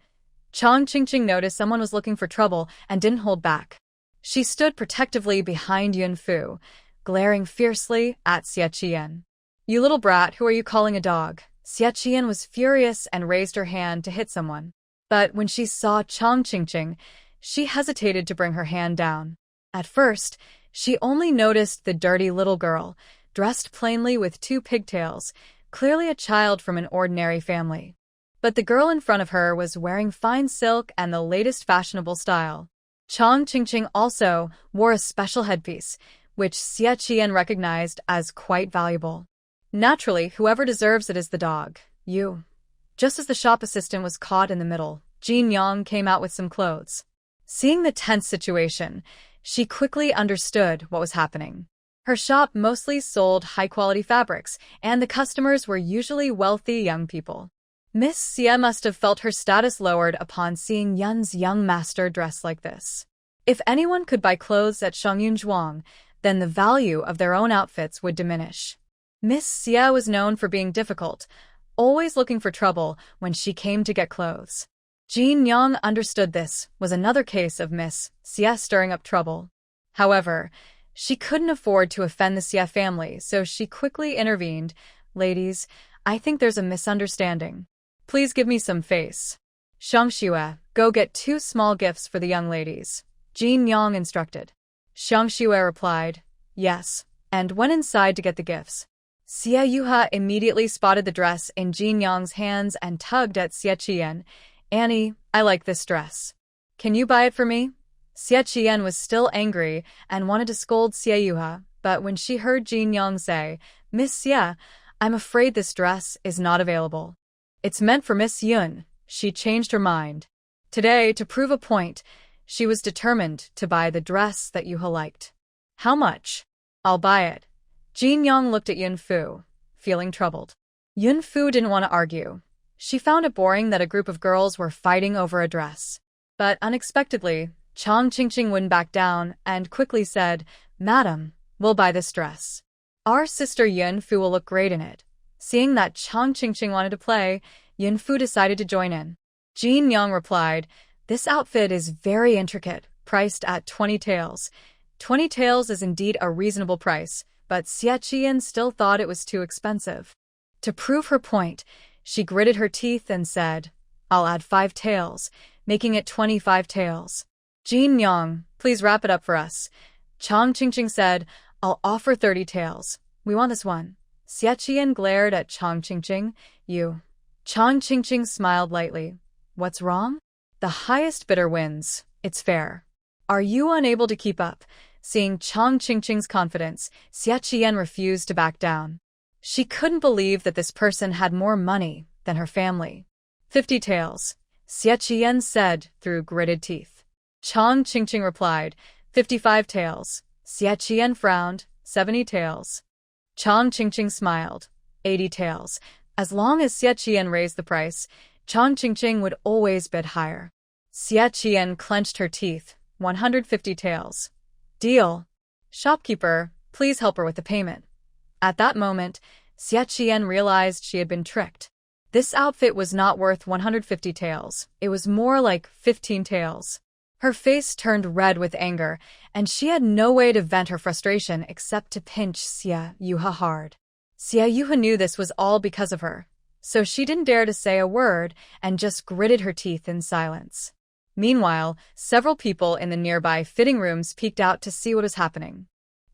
Chang Qingqing noticed someone was looking for trouble and didn't hold back. She stood protectively behind Yun Fu, glaring fiercely at Xie Qian. You little brat, who are you calling a dog? Xie Qian was furious and raised her hand to hit someone. But when she saw Chang Qingqing, she hesitated to bring her hand down. At first, she only noticed the dirty little girl, dressed plainly with 2 pigtails, clearly a child from an ordinary family. But the girl in front of her was wearing fine silk and the latest fashionable style. Chang Qingqing also wore a special headpiece, which Xie Qian recognized as quite valuable. Naturally, whoever deserves it is the dog. You. Just as the shop assistant was caught in the middle, Jin Yang came out with some clothes. Seeing the tense situation, she quickly understood what was happening. Her shop mostly sold high-quality fabrics, and the customers were usually wealthy young people. Miss Xie must have felt her status lowered upon seeing Yun's young master dressed like this. If anyone could buy clothes at Shangyun Zhuang, then the value of their own outfits would diminish. Miss Xie was known for being difficult, always looking for trouble when she came to get clothes. Jin Yang understood this was another case of Miss Xie stirring up trouble. However, she couldn't afford to offend the Xie family, so she quickly intervened. Ladies, I think there's a misunderstanding. Please give me some face. Shang Xue, go get 2 small gifts for the young ladies. Jin Yang instructed. Shang Xue replied, yes, and went inside to get the gifts. Xie Yuha immediately spotted the dress in Jin Yang's hands and tugged at Xie Qian. Annie, I like this dress. Can you buy it for me? Xie Qian was still angry and wanted to scold Xie Yuha, but when she heard Jin Yang say, Miss Xie, I'm afraid this dress is not available. It's meant for Miss Yun. She changed her mind. Today, to prove a point, she was determined to buy the dress that Yuha liked. How much? I'll buy it. Jin Yang looked at Yun Fu, feeling troubled. Yun Fu didn't want to argue. She found it boring that a group of girls were fighting over a dress. But unexpectedly, Chang Qingqing wouldn't back down and quickly said, Madam, we'll buy this dress. Our sister Yun Fu will look great in it. Seeing that Chang Qingqing wanted to play, Yun Fu decided to join in. Jin Yang replied, this outfit is very intricate, priced at 20 taels. 20 taels is indeed a reasonable price, but Xie Qian still thought it was too expensive. To prove her point, she gritted her teeth and said, I'll add 5 taels, making it 25 taels. Jin Yang, please wrap it up for us. Chang Qingqing said, I'll offer 30 taels. We want this one. Xie Qian glared at Chang Qingqing. You. Chang Qingqing smiled lightly. What's wrong? The highest bidder wins. It's fair. Are you unable to keep up? Seeing Chang Qingqing's confidence, Xie Qian refused to back down. She couldn't believe that this person had more money than her family. 50 taels, Xie Qian said through gritted teeth. Chang Qingqing replied, 55 taels. Xie Qian frowned, 70 taels. Chang Qingqing smiled, 80 taels. As long as Xie Qian raised the price, Chang Qingqing would always bid higher. Xie Qian clenched her teeth, 150 taels. Deal. Shopkeeper, please help her with the payment. At that moment, Xie Qian realized she had been tricked. This outfit was not worth 150 taels. It was more like 15 taels. Her face turned red with anger, and she had no way to vent her frustration except to pinch Xie Yuha hard. Xie Yuha knew this was all because of her, so she didn't dare to say a word and just gritted her teeth in silence. Meanwhile, several people in the nearby fitting rooms peeked out to see what was happening.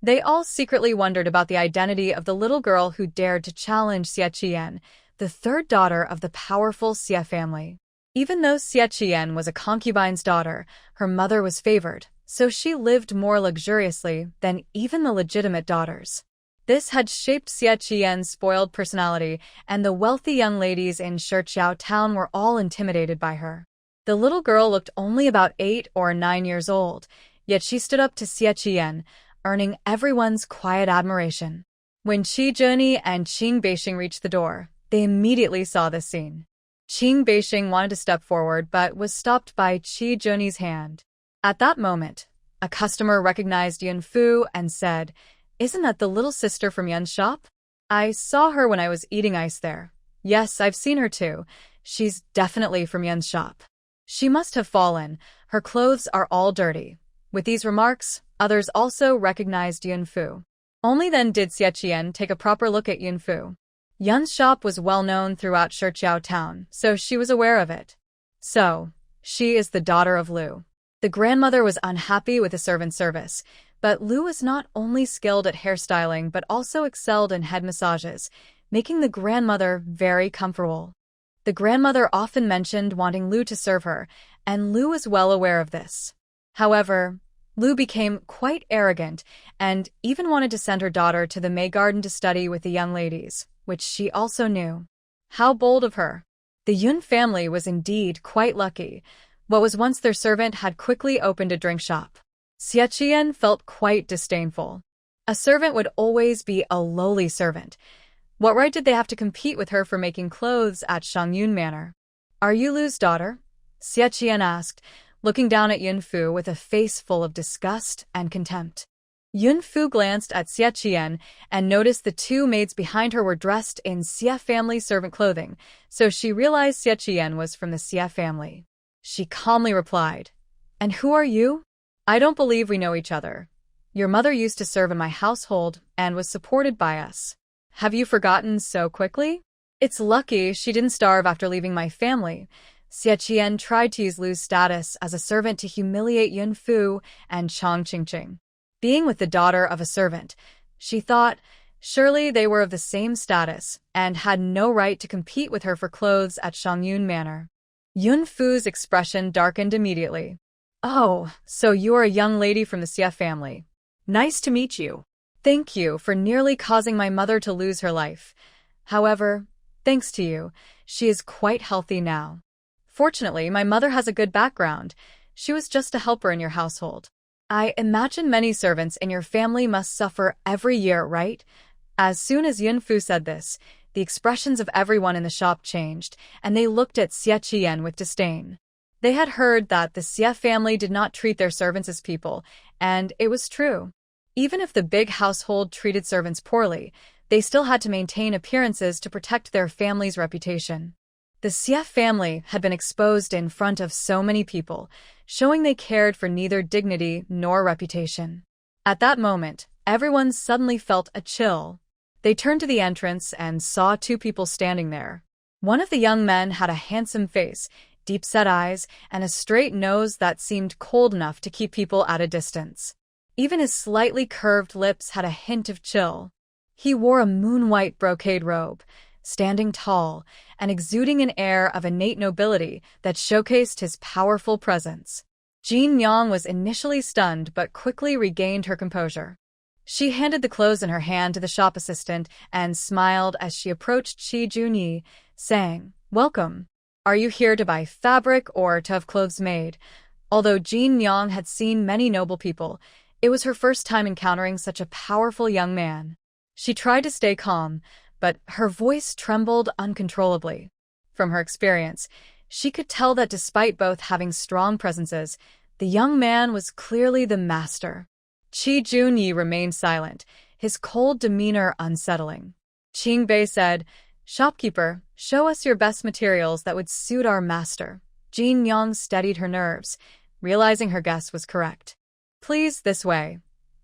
They all secretly wondered about the identity of the little girl who dared to challenge Xie Qian, the 3rd daughter of the powerful Xie family. Even though Xie Qian was a concubine's daughter, her mother was favored, so she lived more luxuriously than even the legitimate daughters. This had shaped Xie Qian's spoiled personality, and the wealthy young ladies in Shiqiao town were all intimidated by her. The little girl looked only about 8 or 9 years old, yet she stood up to Xie Qian, earning everyone's quiet admiration. When Qi Zheni and Qing Beixing reached the door, they immediately saw this scene. Qing Beixing wanted to step forward but was stopped by Qi Junyi's hand. At that moment, a customer recognized Yun Fu and said, "Isn't that the little sister from Yun's shop? I saw her when I was eating ice there. Yes, I've seen her too. She's definitely from Yun's shop. She must have fallen. Her clothes are all dirty." With these remarks, others also recognized Yun Fu. Only then did Xie Qian take a proper look at Yun Fu. Yun's shop was well known throughout Shiqiao town, so she was aware of it. So, she is the daughter of Lu. The grandmother was unhappy with the servant service, but Lu was not only skilled at hairstyling but also excelled in head massages, making the grandmother very comfortable. The grandmother often mentioned wanting Lu to serve her, and Lu was well aware of this. However, Lu became quite arrogant and even wanted to send her daughter to the May Garden to study with the young ladies, which she also knew. How bold of her! The Yun family was indeed quite lucky. What was once their servant had quickly opened a drink shop. Xie Qian felt quite disdainful. A servant would always be a lowly servant. What right did they have to compete with her for making clothes at Shangyun Manor? "Are you Lu's daughter?" Xie Qian asked, looking down at Yun Fu with a face full of disgust and contempt. Yun Fu glanced at Xie Qian and noticed the two maids behind her were dressed in Xie family servant clothing, so she realized Xie Qian was from the Xie family. She calmly replied, "And who are you? I don't believe we know each other. Your mother used to serve in my household and was supported by us. Have you forgotten so quickly? It's lucky she didn't starve after leaving my family." Xie Qian tried to use Lu's status as a servant to humiliate Yun Fu and Chang Qingqing. Being with the daughter of a servant, she thought, surely they were of the same status and had no right to compete with her for clothes at Shangyun Manor. Yun Fu's expression darkened immediately. "Oh, so you are a young lady from the Xie family. Nice to meet you. Thank you for nearly causing my mother to lose her life. However, thanks to you, she is quite healthy now. Fortunately, my mother has a good background. She was just a helper in your household. I imagine many servants in your family must suffer every year, right?" As soon as Yun Fu said this, the expressions of everyone in the shop changed, and they looked at Xie Qian with disdain. They had heard that the Xie family did not treat their servants as people, and it was true. Even if the big household treated servants poorly, they still had to maintain appearances to protect their family's reputation. The Xie family had been exposed in front of so many people, showing they cared for neither dignity nor reputation. At that moment, everyone suddenly felt a chill. They turned to the entrance and saw two people standing there. One of the young men had a handsome face, deep-set eyes, and a straight nose that seemed cold enough to keep people at a distance. Even his slightly curved lips had a hint of chill. He wore a moon-white brocade robe, standing tall and exuding an air of innate nobility that showcased his powerful presence. Jean Yang was initially stunned but quickly regained her composure. She handed the clothes in her hand to the shop assistant and smiled as she approached Qi Junyi, saying, "Welcome. Are you here to buy fabric or to have clothes made?" Although Jean Yang had seen many noble people, it was her first time encountering such a powerful young man. She tried to stay calm, but her voice trembled uncontrollably. From her experience, she could tell that despite both having strong presences, the young man was clearly the master. Qi Junyi remained silent, his cold demeanor unsettling. Qing Bei said, "Shopkeeper, show us your best materials that would suit our master." Jean Yang steadied her nerves, realizing her guess was correct. "Please, this way."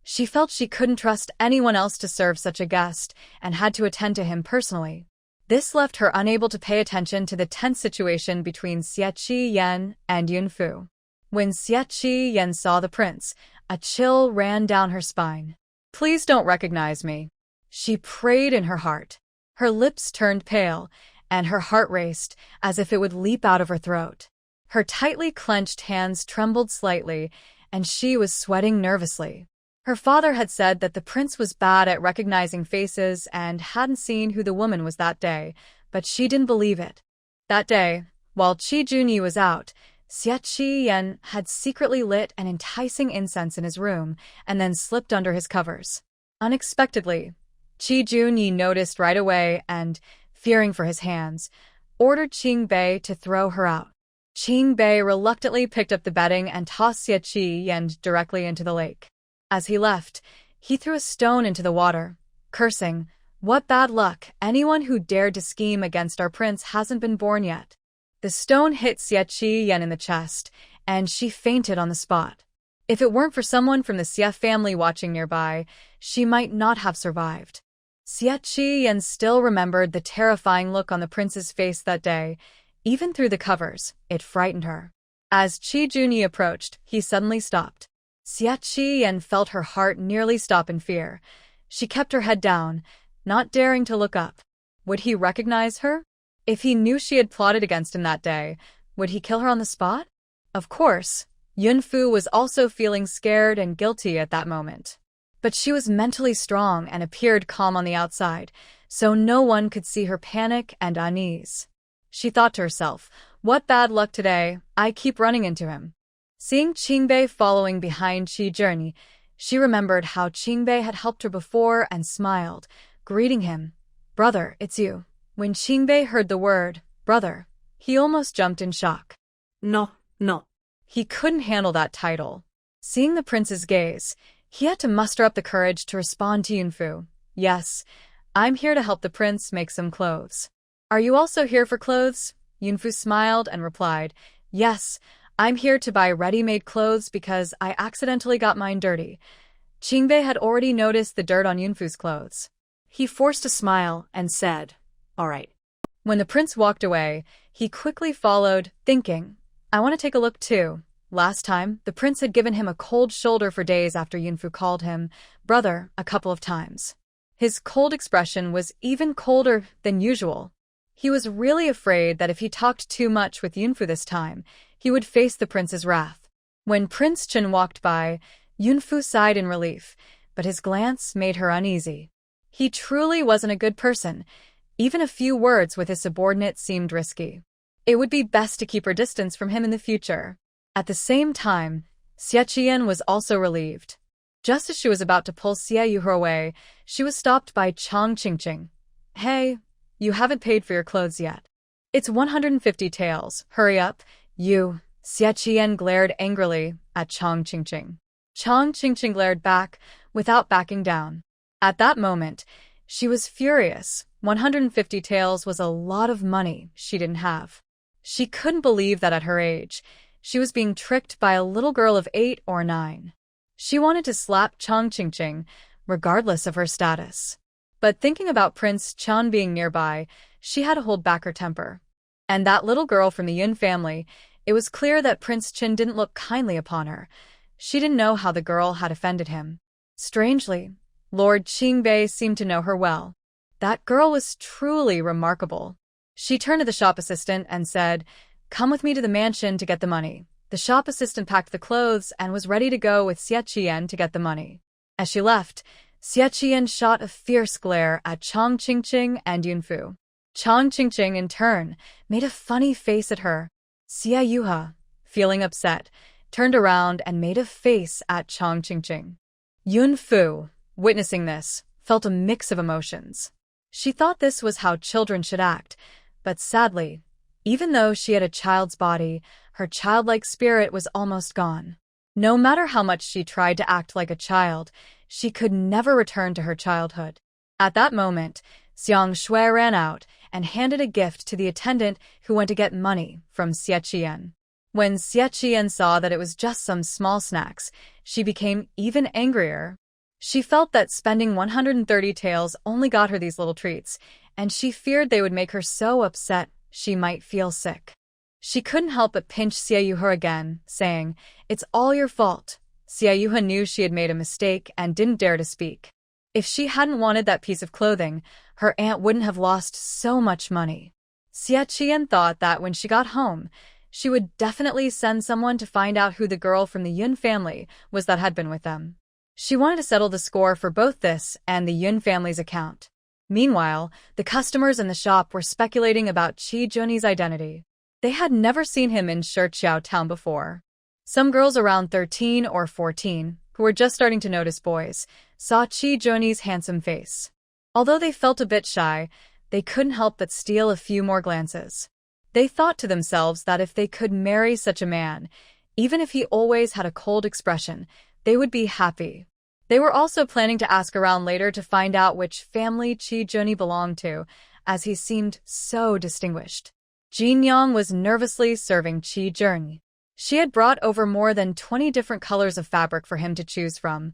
She felt she couldn't trust anyone else to serve such a guest and had to attend to him personally. This left her unable to pay attention to the tense situation between Xie Qian and Yun Fu. When Xie Qian saw the prince, a chill ran down her spine. "Please don't recognize me," she prayed in her heart. Her lips turned pale, and her heart raced as if it would leap out of her throat. Her tightly clenched hands trembled slightly, and she was sweating nervously. Her father had said that the prince was bad at recognizing faces and hadn't seen who the woman was that day, but she didn't believe it. That day, while Qi Junyi was out, Xie Qian had secretly lit an enticing incense in his room and then slipped under his covers. Unexpectedly, Qi Junyi noticed right away and, fearing for his hands, ordered Qingbei to throw her out. Qingbei reluctantly picked up the bedding and tossed Xie Qiyan directly into the lake. As he left, he threw a stone into the water, cursing, "What bad luck, anyone who dared to scheme against our prince hasn't been born yet." The stone hit Xie Qiyan in the chest, and she fainted on the spot. If it weren't for someone from the Xie family watching nearby, she might not have survived. Xie Qiyan still remembered the terrifying look on the prince's face that day. Even through the covers, it frightened her. As Qi Junyi approached, he suddenly stopped. Xie Qiyan felt her heart nearly stop in fear. She kept her head down, not daring to look up. Would he recognize her? If he knew she had plotted against him that day, would he kill her on the spot? Of course, Yunfu was also feeling scared and guilty at that moment. But she was mentally strong and appeared calm on the outside, so no one could see her panic and unease. She thought to herself, "What bad luck today, I keep running into him." Seeing Qingbei following behind Qi Junyi, she remembered how Qingbei had helped her before and smiled, greeting him. "Brother, it's you." When Qingbei heard the word, brother, he almost jumped in shock. No. He couldn't handle that title. Seeing the prince's gaze, he had to muster up the courage to respond to Yunfu. "Yes, I'm here to help the prince make some clothes." "Are you also here for clothes?" Yunfu smiled and replied, "Yes, I'm here to buy ready-made clothes because I accidentally got mine dirty." Qingbei had already noticed the dirt on Yunfu's clothes. He forced a smile and said, "All right." When the prince walked away, he quickly followed, thinking, "I want to take a look too." Last time, the prince had given him a cold shoulder for days after Yunfu called him brother a couple of times. His cold expression was even colder than usual. He was really afraid that if he talked too much with Yunfu this time, he would face the prince's wrath. When Prince Chen walked by, Yunfu sighed in relief, but his glance made her uneasy. He truly wasn't a good person. Even a few words with his subordinate seemed risky. It would be best to keep her distance from him in the future. At the same time, Xie Qiyan was also relieved. Just as she was about to pull Xie Yu away, she was stopped by Chang Qingqing. "Hey, you haven't paid for your clothes yet. It's 150 taels. Hurry up, you." Xie Qiyan glared angrily at Chang Qingqing. Chang Qingqing glared back without backing down. At that moment, she was furious. 150 taels was a lot of money she didn't have. She couldn't believe that at her age, she was being tricked by a little girl of 8 or 9. She wanted to slap Chang Qingqing, regardless of her status. But thinking about Prince Chen being nearby, she had to hold back her temper. And that little girl from the Yun family, it was clear that Prince Chen didn't look kindly upon her. She didn't know how the girl had offended him. Strangely, Lord Qingbei seemed to know her well. That girl was truly remarkable. She turned to the shop assistant and said, "Come with me to the mansion to get the money." The shop assistant packed the clothes and was ready to go with Xie Qiyan to get the money. As she left, Xie Qiyan shot a fierce glare at Chang Qingqing and Yunfu. Chang Qingqing, in turn, made a funny face at her. Xie Yuha, feeling upset, turned around and made a face at Chang Qingqing. Yunfu, witnessing this, felt a mix of emotions. She thought this was how children should act, but sadly, even though she had a child's body, her childlike spirit was almost gone. No matter how much she tried to act like a child, she could never return to her childhood. At that moment, Xiang Shui ran out and handed a gift to the attendant who went to get money from Xie Qiyan. When Xie Qiyan saw that it was just some small snacks, she became even angrier. She felt that spending 130 taels only got her these little treats, and she feared they would make her so upset she might feel sick. She couldn't help but pinch Xie Yuhe again, saying, "It's all your fault." Xie Yuhe knew she had made a mistake and didn't dare to speak. If she hadn't wanted that piece of clothing, her aunt wouldn't have lost so much money. Xie Qiyan thought that when she got home, she would definitely send someone to find out who the girl from the Yun family was that had been with them. She wanted to settle the score for both this and the Yun family's account. Meanwhile, the customers in the shop were speculating about Qi Junyi's identity. They had never seen him in Shiqiao town before. Some girls around 13 or 14, who were just starting to notice boys, saw Qi Junyi's handsome face. Although they felt a bit shy, they couldn't help but steal a few more glances. They thought to themselves that if they could marry such a man, even if he always had a cold expression, they would be happy. They were also planning to ask around later to find out which family Chi Junhee belonged to, as he seemed so distinguished. Jin Young was nervously serving Chi Junhee. She had brought over more than 20 different colors of fabric for him to choose from,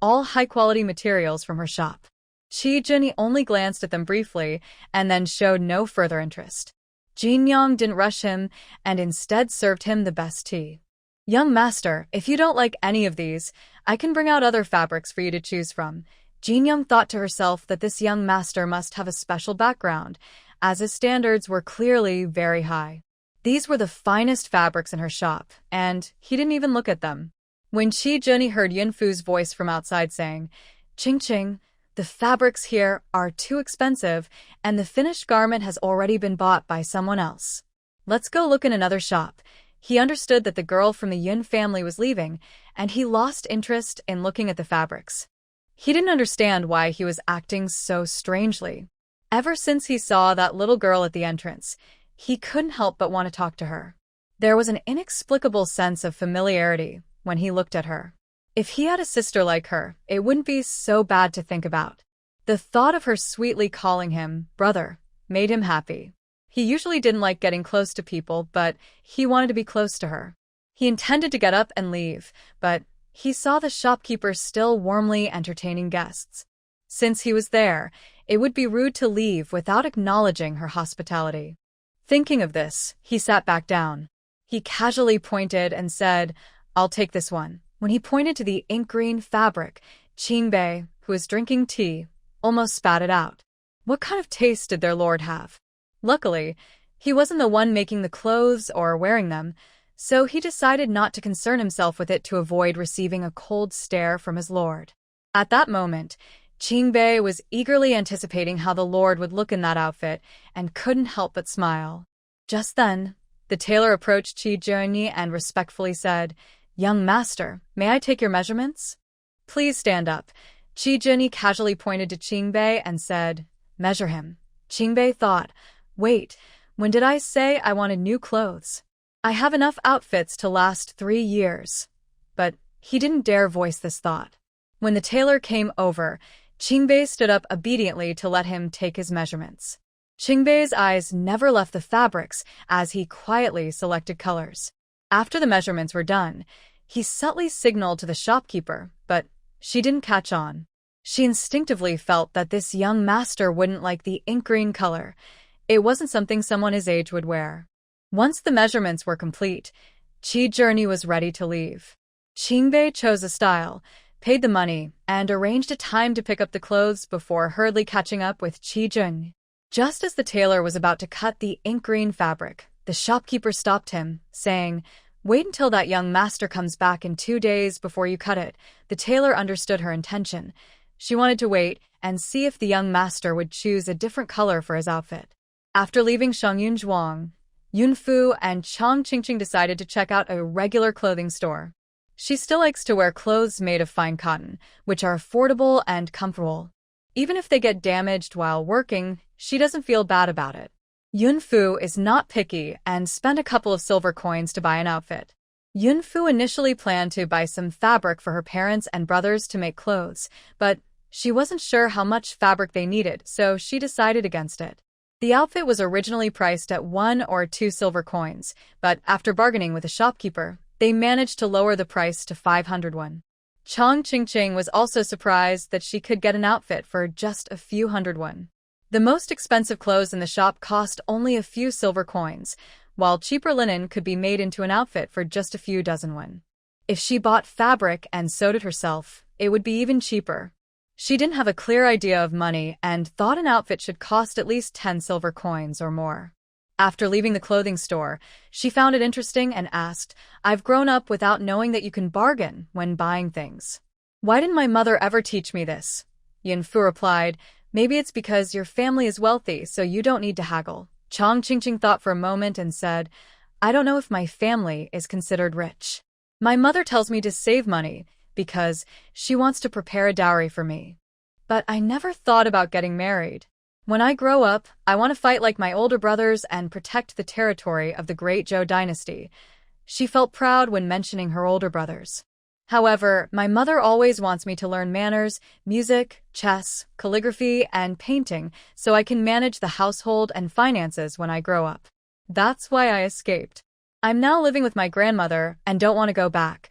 all high-quality materials from her shop. Chi Junhee only glanced at them briefly and then showed no further interest. Jin Young didn't rush him and instead served him the best tea. "Young master, if you don't like any of these, I can bring out other fabrics for you to choose from." Jin Young thought to herself that this young master must have a special background, as his standards were clearly very high. These were the finest fabrics in her shop, and he didn't even look at them. When Chi Junhee heard Yunfu's voice from outside saying, "Ching Ching, the fabrics here are too expensive, and the finished garment has already been bought by someone else. Let's go look in another shop." He understood that the girl from the Yun family was leaving, and he lost interest in looking at the fabrics. He didn't understand why he was acting so strangely. Ever since he saw that little girl at the entrance, he couldn't help but want to talk to her. There was an inexplicable sense of familiarity when he looked at her. If he had a sister like her, it wouldn't be so bad to think about. The thought of her sweetly calling him brother made him happy. He usually didn't like getting close to people, but he wanted to be close to her. He intended to get up and leave, but he saw the shopkeeper still warmly entertaining guests. Since he was there, it would be rude to leave without acknowledging her hospitality. Thinking of this, he sat back down. He casually pointed and said, "I'll take this one." When he pointed to the ink-green fabric, Qingbei, who was drinking tea, almost spat it out. What kind of taste did their lord have? Luckily, he wasn't the one making the clothes or wearing them, so he decided not to concern himself with it to avoid receiving a cold stare from his lord. At that moment, Qingbei was eagerly anticipating how the lord would look in that outfit and couldn't help but smile. Just then, the tailor approached Chi Junhee and respectfully said, "Young master, may I take your measurements?" "Please stand up." Chi Junhee casually pointed to Qingbei and said, "Measure him." Qingbei thought, "Wait, when did I say I wanted new clothes? I have enough outfits to last 3 years." But he didn't dare voice this thought. When the tailor came over, Qingbei stood up obediently to let him take his measurements. Qingbei's eyes never left the fabrics as he quietly selected colors. After the measurements were done, he subtly signaled to the shopkeeper, but she didn't catch on. She instinctively felt that this young master wouldn't like the ink green color. It wasn't something someone his age would wear. Once the measurements were complete, Chi Junhee was ready to leave. Qingbei chose a style, paid the money, and arranged a time to pick up the clothes before hurriedly catching up with Chi Junhee. Just as the tailor was about to cut the ink green fabric, the shopkeeper stopped him, saying, "Wait until that young master comes back in 2 days before you cut it." The tailor understood her intention. She wanted to wait and see if the young master would choose a different color for his outfit. After leaving Shangyun Zhuang, Yunfu and Chang Qingqing decided to check out a regular clothing store. She still likes to wear clothes made of fine cotton, which are affordable and comfortable. Even if they get damaged while working, she doesn't feel bad about it. Yunfu is not picky and spent a couple of silver coins to buy an outfit. Yunfu initially planned to buy some fabric for her parents and brothers to make clothes, but she wasn't sure how much fabric they needed, so she decided against it. The outfit was originally priced at 1 or 2 silver coins, but after bargaining with the shopkeeper, they managed to lower the price to 500 won. Chang Qingqing was also surprised that she could get an outfit for just a few hundred won. The most expensive clothes in the shop cost only a few silver coins, while cheaper linen could be made into an outfit for just a few dozen won. If she bought fabric and sewed it herself, it would be even cheaper. She didn't have a clear idea of money and thought an outfit should cost at least 10 silver coins or more. After leaving the clothing store, she found it interesting and asked, "I've grown up without knowing that you can bargain when buying things. Why didn't my mother ever teach me this?" Yunfu replied, "Maybe it's because your family is wealthy, so you don't need to haggle." Chang Qingqing thought for a moment and said, "I don't know if my family is considered rich. My mother tells me to save money because she wants to prepare a dowry for me. But I never thought about getting married." When I grow up, I want to fight like my older brothers and protect the territory of the great Zhou dynasty. She felt proud when mentioning her older brothers. However, my mother always wants me to learn manners, music, chess, calligraphy, and painting so I can manage the household and finances when I grow up. That's why I escaped. I'm now living with my grandmother and don't want to go back.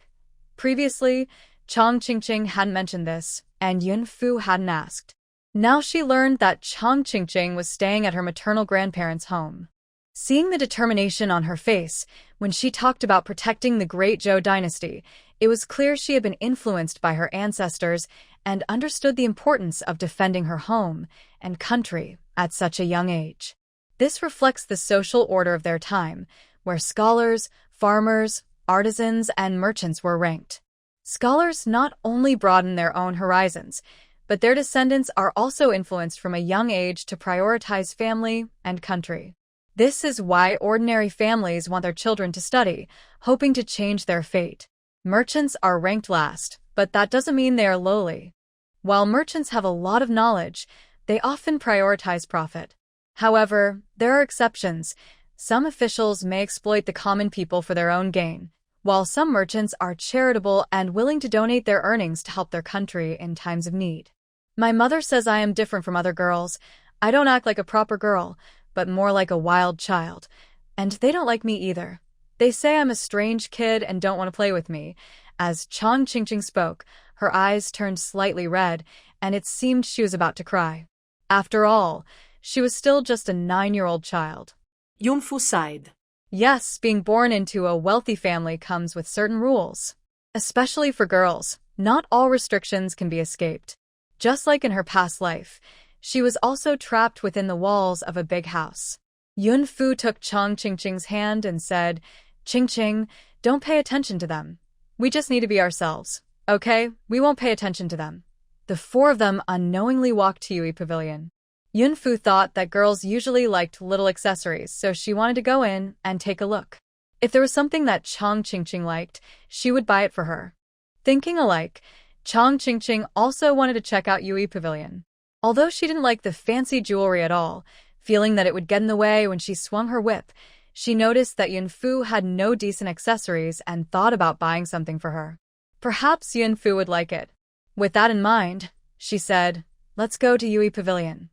Previously, Chang Qingqing hadn't mentioned this, and Yun Fu hadn't asked. Now she learned that Chang Qingqing was staying at her maternal grandparents' home. Seeing the determination on her face when she talked about protecting the great Zhou dynasty, it was clear she had been influenced by her ancestors and understood the importance of defending her home and country at such a young age. This reflects the social order of their time, where scholars, farmers, artisans, and merchants were ranked. Scholars not only broaden their own horizons, but their descendants are also influenced from a young age to prioritize family and country. This is why ordinary families want their children to study, hoping to change their fate. Merchants are ranked last, but that doesn't mean they are lowly. While merchants have a lot of knowledge, they often prioritize profit. However, there are exceptions. Some officials may exploit the common people for their own gain, while some merchants are charitable and willing to donate their earnings to help their country in times of need. My mother says I am different from other girls. I don't act like a proper girl, but more like a wild child. And they don't like me either. They say I'm a strange kid and don't want to play with me. As Chang Qingqing spoke, her eyes turned slightly red, and it seemed she was about to cry. After all, she was still just a 9-year-old child. Yun Fu sighed. Yes, being born into a wealthy family comes with certain rules. Especially for girls, not all restrictions can be escaped. Just like in her past life, she was also trapped within the walls of a big house. Yun Fu took Chang Qingqing's hand and said, "Qingqing, don't pay attention to them. We just need to be ourselves, okay? We won't pay attention to them." The four of them unknowingly walked to Yui Pavilion. Yun Fu thought that girls usually liked little accessories, so she wanted to go in and take a look. If there was something that Chang Qingqing liked, she would buy it for her. Thinking alike, Chang Qingqing also wanted to check out Yui Pavilion. Although she didn't like the fancy jewelry at all, feeling that it would get in the way when she swung her whip, she noticed that Yun Fu had no decent accessories and thought about buying something for her. Perhaps Yun Fu would like it. With that in mind, she said, "Let's go to Yui Pavilion."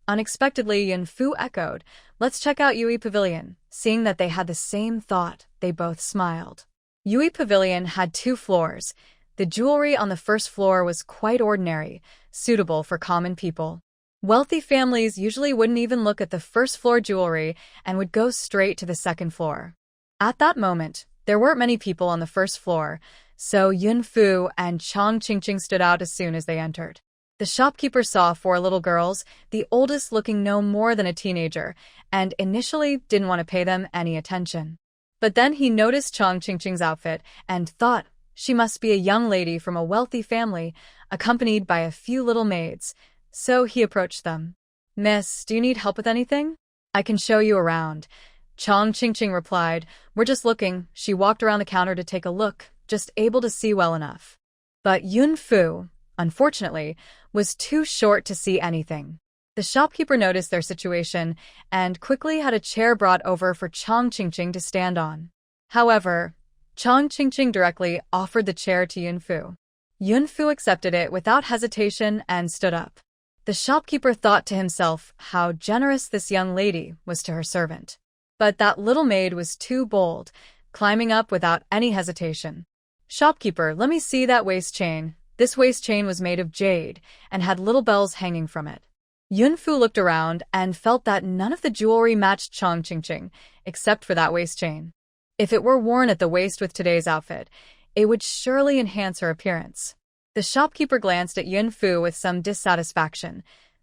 Unexpectedly, Yun Fu echoed, "Let's check out Yui Pavilion." Seeing that they had the same thought, they both smiled. Yui Pavilion had 2 floors. The jewelry on the first floor was quite ordinary, suitable for common people. Wealthy families usually wouldn't even look at the first floor jewelry and would go straight to the second floor. At that moment, there weren't many people on the first floor, so Yun Fu and Chang Qingqing stood out as soon as they entered. The shopkeeper saw 4 little girls, the oldest looking no more than a teenager, and initially didn't want to pay them any attention. But then he noticed Chang Qingqing's outfit and thought she must be a young lady from a wealthy family, accompanied by a few little maids. So he approached them. "Miss, do you need help with anything? I can show you around." Chang Qingqing replied, "We're just looking." She walked around the counter to take a look, just able to see well enough. But Yun Fu, unfortunately, was too short to see anything. The shopkeeper noticed their situation and quickly had a chair brought over for Chang Qingqing to stand on. However, Chang Qingqing directly offered the chair to Yun Fu. Yun Fu accepted it without hesitation and stood up. The shopkeeper thought to himself how generous this young lady was to her servant. But that little maid was too bold, climbing up without any hesitation. "Shopkeeper, let me see that waist chain." This waist chain was made of jade and had little bells hanging from it. Yun Fu looked around and felt that none of the jewelry matched Chang Qingqing, except for that waist chain. If it were worn at the waist with today's outfit, it would surely enhance her appearance. The shopkeeper glanced at Yun Fu with some dissatisfaction,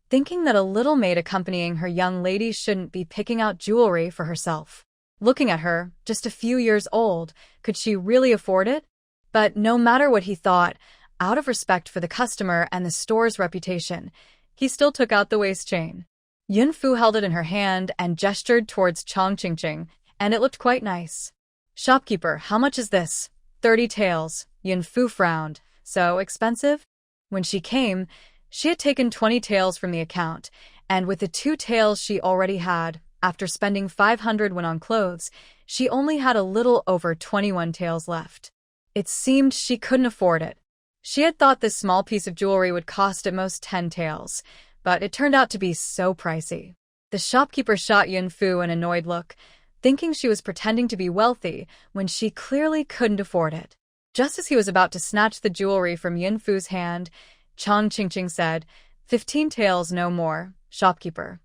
thinking that a little maid accompanying her young lady shouldn't be picking out jewelry for herself. Looking at her, just a few years old, could she really afford it? But no matter what he thought, out of respect for the customer and the store's reputation, he still took out the waist chain. Yun Fu held it in her hand and gestured towards Chang Qingqing, and it looked quite nice. "Shopkeeper, how much is this?" 30 taels. Yun Fu frowned. "So expensive?" When she came, she had taken 20 taels from the account, and with the 2 taels she already had, after spending 500 won on clothes, she only had a little over 21 taels left. It seemed she couldn't afford it. She had thought this small piece of jewelry would cost at most 10 taels, but it turned out to be so pricey. The shopkeeper shot Yun-Fu an annoyed look, thinking she was pretending to be wealthy when she clearly couldn't afford it. Just as he was about to snatch the jewelry from Yun-Fu's hand, Chang Qingqing said, 15 taels, no more, shopkeeper.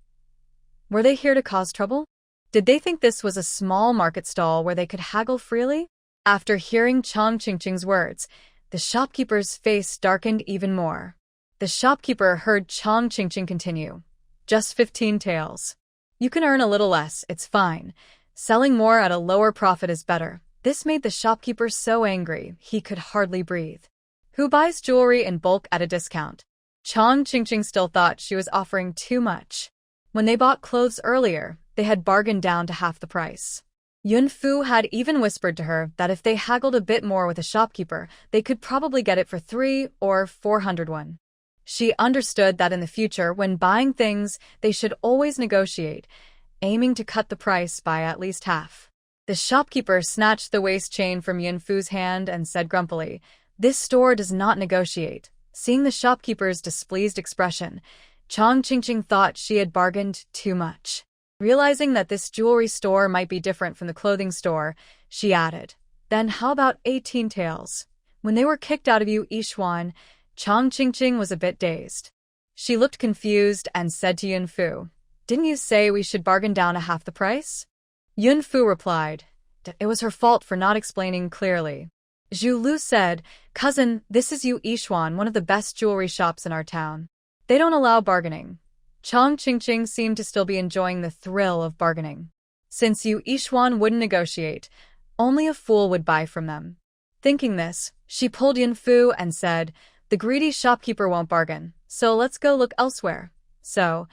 Were they here to cause trouble? Did they think this was a small market stall where they could haggle freely? After hearing Chang Qingqing's words, the shopkeeper's face darkened even more. The shopkeeper heard Chang Qingqing continue. Just 15 taels. You can earn a little less, it's fine. Selling more at a lower profit is better. This made the shopkeeper so angry, he could hardly breathe. Who buys jewelry in bulk at a discount? Chang Qingqing still thought she was offering too much. When they bought clothes earlier, they had bargained down to half the price. Yun-Fu had even whispered to her that if they haggled a bit more with a shopkeeper, they could probably get it for 3 or 400 won. She understood that in the future, when buying things, they should always negotiate, aiming to cut the price by at least half. The shopkeeper snatched the waist chain from Yun-Fu's hand and said grumpily, "This store does not negotiate." Seeing the shopkeeper's displeased expression, Chang Qingqing thought she had bargained too much. Realizing that this jewelry store might be different from the clothing store, she added, "Then how about 18 taels?" When they were kicked out of Yixuan, Chang Qingqing was a bit dazed. She looked confused and said to Yun-Fu, "Didn't you say we should bargain down to half the price?" Yun-Fu replied, "It was her fault for not explaining clearly." Zhu Lu said, "Cousin, this is Yixuan, one of the best jewelry shops in our town. They don't allow bargaining." Chang Qingqing seemed to still be enjoying the thrill of bargaining. Since Yixuan wouldn't negotiate, only a fool would buy from them. Thinking this, she pulled Yun-Fu and said, "The greedy shopkeeper won't bargain, so let's go look elsewhere." So,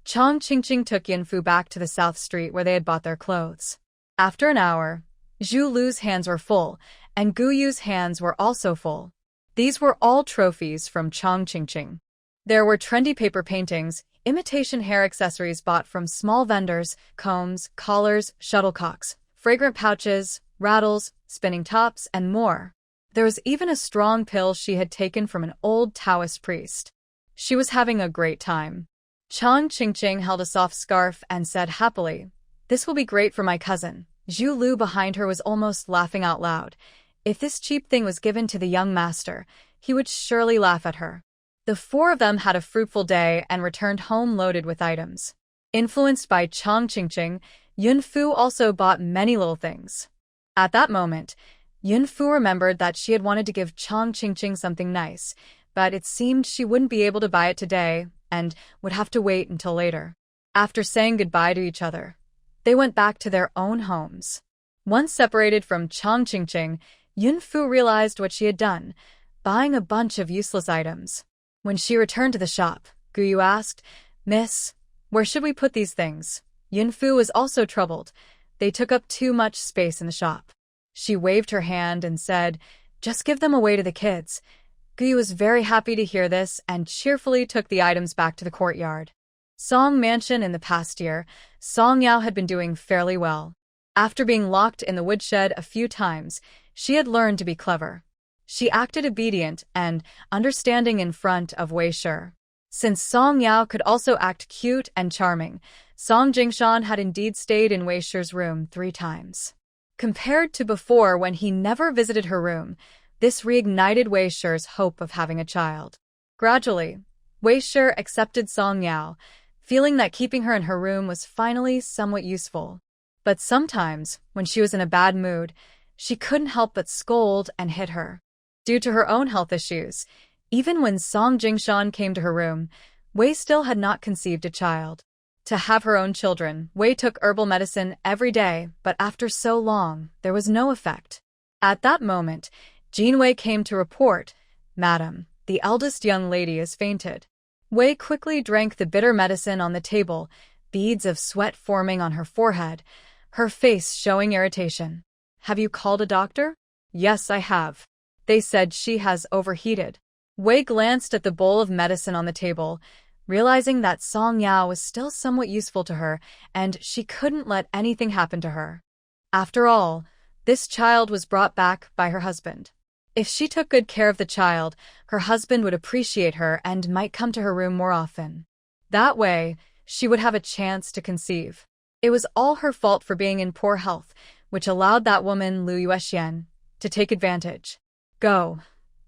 Chang Qingqing took Yun-Fu back to the South Street where they had bought their clothes. After an hour, Zhu Lu's hands were full, and Gu Yu's hands were also full. These were all trophies from Chang Qingqing. There were trendy paper paintings, imitation hair accessories bought from small vendors, combs, collars, shuttlecocks, fragrant pouches, rattles, spinning tops, and more. There was even a strong pill she had taken from an old Taoist priest. She was having a great time. Chang Qingqing held a soft scarf and said happily, "This will be great for my cousin." Zhu Lu behind her was almost laughing out loud. If this cheap thing was given to the young master, he would surely laugh at her. The 4 of them had a fruitful day and returned home loaded with items. Influenced by Chang Qingqing, Yun-Fu also bought many little things. At that moment, Yun-Fu remembered that she had wanted to give Chang Qingqing something nice, but it seemed she wouldn't be able to buy it today and would have to wait until later. After saying goodbye to each other, they went back to their own homes. Once separated from Chang Qingqing, Yun-Fu realized what she had done, buying a bunch of useless items. When she returned to the shop, Gu Yu asked, "Miss, where should we put these things?" Yun-Fu was also troubled. They took up too much space in the shop. She waved her hand and said, "Just give them away to the kids." Gu Yu was very happy to hear this and cheerfully took the items back to the courtyard. Song Mansion in the past year, Song Yao had been doing fairly well. After being locked in the woodshed a few times, she had learned to be clever. She acted obedient and understanding in front of Wei Shi. Since Song Yao could also act cute and charming, Song Jingshan had indeed stayed in Wei Shi's room 3 times. Compared to before when he never visited her room, this reignited Wei Shi's hope of having a child. Gradually, Wei Shi accepted Song Yao, feeling that keeping her in her room was finally somewhat useful. But sometimes, when she was in a bad mood, she couldn't help but scold and hit her. Due to her own health issues, even when Song Jingshan came to her room, Wei still had not conceived a child. To have her own children, Wei took herbal medicine every day, but after so long, there was no effect. At that moment, Jean Wei came to report, "Madam, the eldest young lady has fainted." Wei quickly drank the bitter medicine on the table, beads of sweat forming on her forehead, her face showing irritation. "Have you called a doctor?" "Yes, I have. They said she has overheated." Wei glanced at the bowl of medicine on the table, realizing that Song Yao was still somewhat useful to her and she couldn't let anything happen to her. After all, this child was brought back by her husband. If she took good care of the child, her husband would appreciate her and might come to her room more often. That way, she would have a chance to conceive. It was all her fault for being in poor health, which allowed that woman Lu Yuexian to take advantage. Go.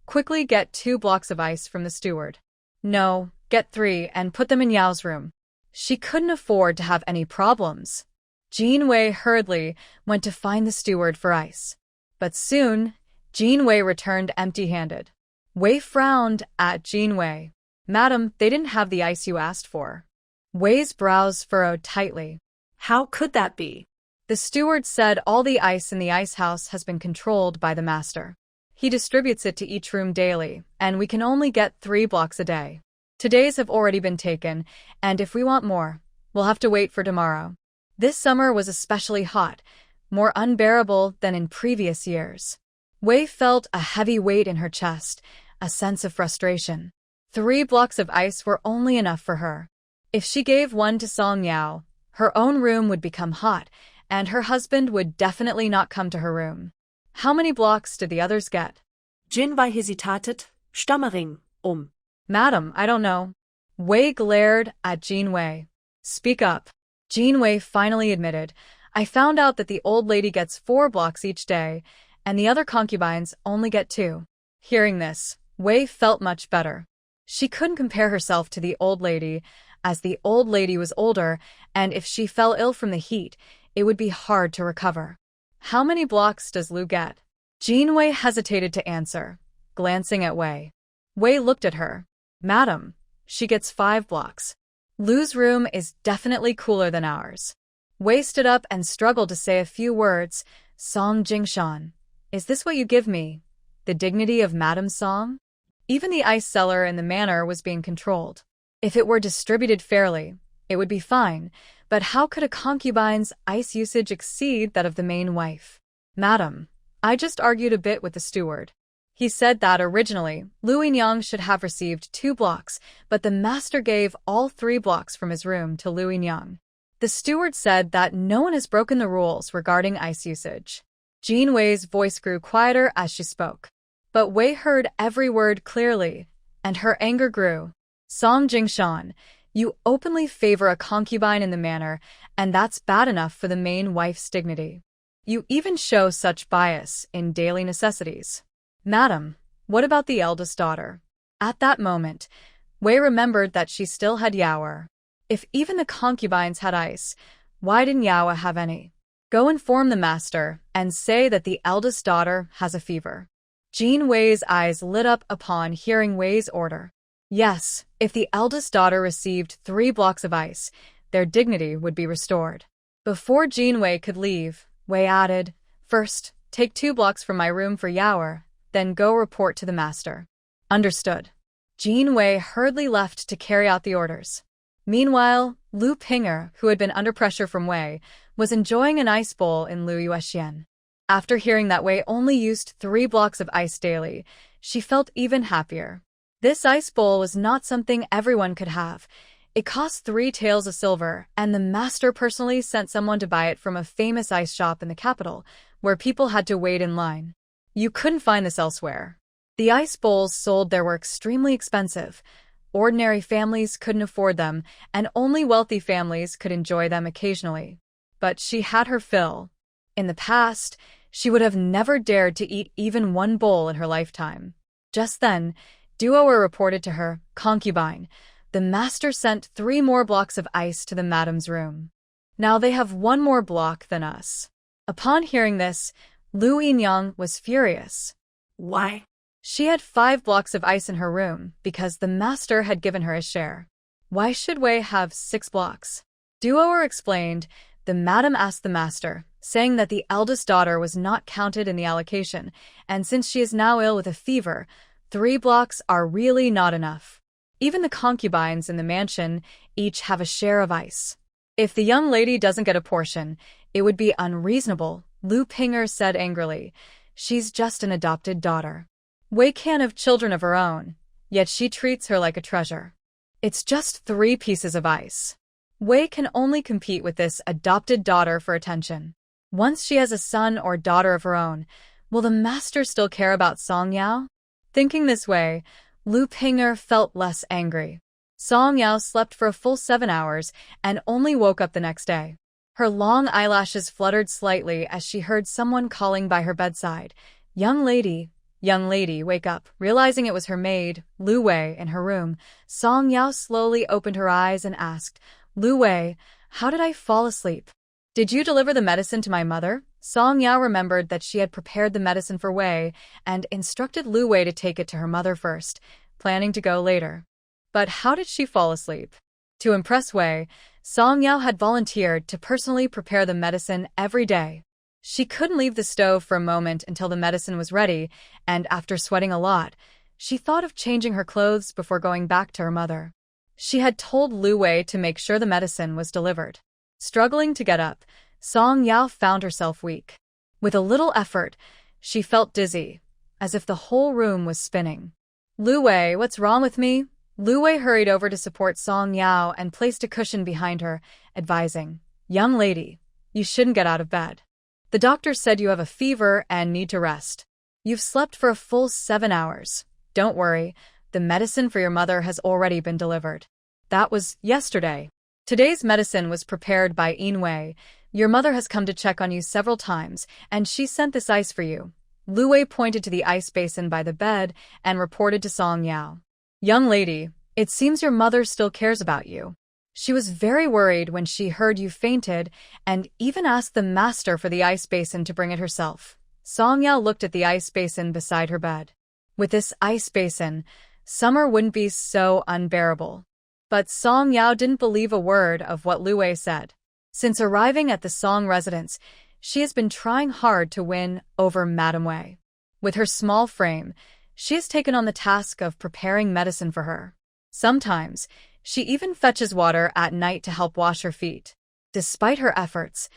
Quickly get 2 blocks of ice from the steward. No, get 3 and put them in Yao's room. She couldn't afford to have any problems. Jean Wei hurriedly went to find the steward for ice. But soon, Jean Wei returned empty-handed. Wei frowned at Jean Wei. Madam, they didn't have the ice you asked for. Wei's brows furrowed tightly. How could that be? The steward said all the ice in the ice house has been controlled by the master. He distributes it to each room daily, and we can only get 3 blocks a day. Today's have already been taken, and if we want more, we'll have to wait for tomorrow. This summer was especially hot, more unbearable than in previous years. Wei felt a heavy weight in her chest, a sense of frustration. 3 blocks of ice were only enough for her. If she gave one to Song Yao, her own room would become hot, and her husband would definitely not come to her room. How many blocks did the others get? Jin Wei hesitated, stammering, Madam, I don't know. Wei glared at Jean Wei. Speak up. Jean Wei finally admitted, I found out that the old lady gets 4 blocks each day, and the other concubines only get 2. Hearing this, Wei felt much better. She couldn't compare herself to the old lady, as the old lady was older, and if she fell ill from the heat, it would be hard to recover. How many blocks does Lu get? Jean Wei hesitated to answer, glancing at Wei. Wei looked at her. Madam, she gets 5 blocks. Lu's room is definitely cooler than ours. Wei stood up and struggled to say a few words. Song Jingshan, is this what you give me? The dignity of Madam Song? Even the ice cellar in the manor was being controlled. If it were distributed fairly, it would be fine, but how could a concubine's ice usage exceed that of the main wife? Madam, I just argued a bit with the steward. He said that originally, Lu Yinyang should have received 2 blocks, but the master gave all 3 blocks from his room to Lu Yinyang. The steward said that no one has broken the rules regarding ice usage. Jean Wei's voice grew quieter as she spoke. But Wei heard every word clearly, and her anger grew. Song Jingshan, you openly favor a concubine in the manor, and that's bad enough for the main wife's dignity. You even show such bias in daily necessities. Madam, what about the eldest daughter? At that moment, Wei remembered that she still had Yaoer. If even the concubines had ice, why didn't Yaoer have any? Go inform the master and say that the eldest daughter has a fever. Jean Wei's eyes lit up upon hearing Wei's order. Yes, if the eldest daughter received 3 blocks of ice, their dignity would be restored. Before Jean Wei could leave, Wei added, First, take 2 blocks from my room for Yaoer, then go report to the master. Understood. Jean Wei hurriedly left to carry out the orders. Meanwhile, Lu Pinger, who had been under pressure from Wei, was enjoying an ice bowl in Lu Yuexian. After hearing that Wei only used 3 blocks of ice daily, she felt even happier. This ice bowl was not something everyone could have. It cost 3 taels of silver, and the master personally sent someone to buy it from a famous ice shop in the capital, where people had to wait in line. You couldn't find this elsewhere. The ice bowls sold there were extremely expensive. Ordinary families couldn't afford them, and only wealthy families could enjoy them occasionally. But she had her fill. In the past, she would have never dared to eat even 1 bowl in her lifetime. Just then, Duoer reported to her, Concubine, the master sent 3 more blocks of ice to the madam's room. Now they have 1 more block than us. Upon hearing this, Lu Yinyang was furious. Why? She had 5 blocks of ice in her room because the master had given her a share. Why should Wei have 6 blocks? Duoer explained. The madam asked the master, saying that the eldest daughter was not counted in the allocation, and since she is now ill with a fever, 3 blocks are really not enough. Even the concubines in the mansion each have a share of ice. If the young lady doesn't get a portion, it would be unreasonable, Lu Pinger said angrily. She's just an adopted daughter. Wei can't have children of her own, yet she treats her like a treasure. It's just 3 pieces of ice. Wei can only compete with this adopted daughter for attention. Once she has a son or daughter of her own, will the master still care about Song Yao? Thinking this way, Lu Pinger felt less angry. Song Yao slept for a full 7 hours and only woke up the next day. Her long eyelashes fluttered slightly as she heard someone calling by her bedside. Young lady, wake up." Realizing it was her maid, Lu Wei, in her room, Song Yao slowly opened her eyes and asked, "Lu Wei, how did I fall asleep?" "Did you deliver the medicine to my mother?" Song Yao remembered that she had prepared the medicine for Wei and instructed Lu Wei to take it to her mother first, planning to go later. But how did she fall asleep? To impress Wei, Song Yao had volunteered to personally prepare the medicine every day. She couldn't leave the stove for a moment until the medicine was ready, and after sweating a lot, she thought of changing her clothes before going back to her mother. She had told Lu Wei to make sure the medicine was delivered. Struggling to get up, Song Yao found herself weak. With a little effort, she felt dizzy, as if the whole room was spinning. "Lu Wei, what's wrong with me?" Lu Wei hurried over to support Song Yao and placed a cushion behind her, advising, "Young lady, you shouldn't get out of bed. The doctor said you have a fever and need to rest. You've slept for a full 7 hours. Don't worry, the medicine for your mother has already been delivered. That was yesterday. Today's medicine was prepared by Yin Wei. Your mother has come to check on you several times, and she sent this ice for you." Lu Wei pointed to the ice basin by the bed and reported to Song Yao. "Young lady, it seems your mother still cares about you. She was very worried when she heard you fainted and even asked the master for the ice basin to bring it herself." Song Yao looked at the ice basin beside her bed. With this ice basin, summer wouldn't be so unbearable. But Song Yao didn't believe a word of what Lu Wei said. Since arriving at the Song residence, she has been trying hard to win over Madame Wei. With her small frame, she has taken on the task of preparing medicine for her. Sometimes, she even fetches water at night to help wash her feet. Despite her efforts,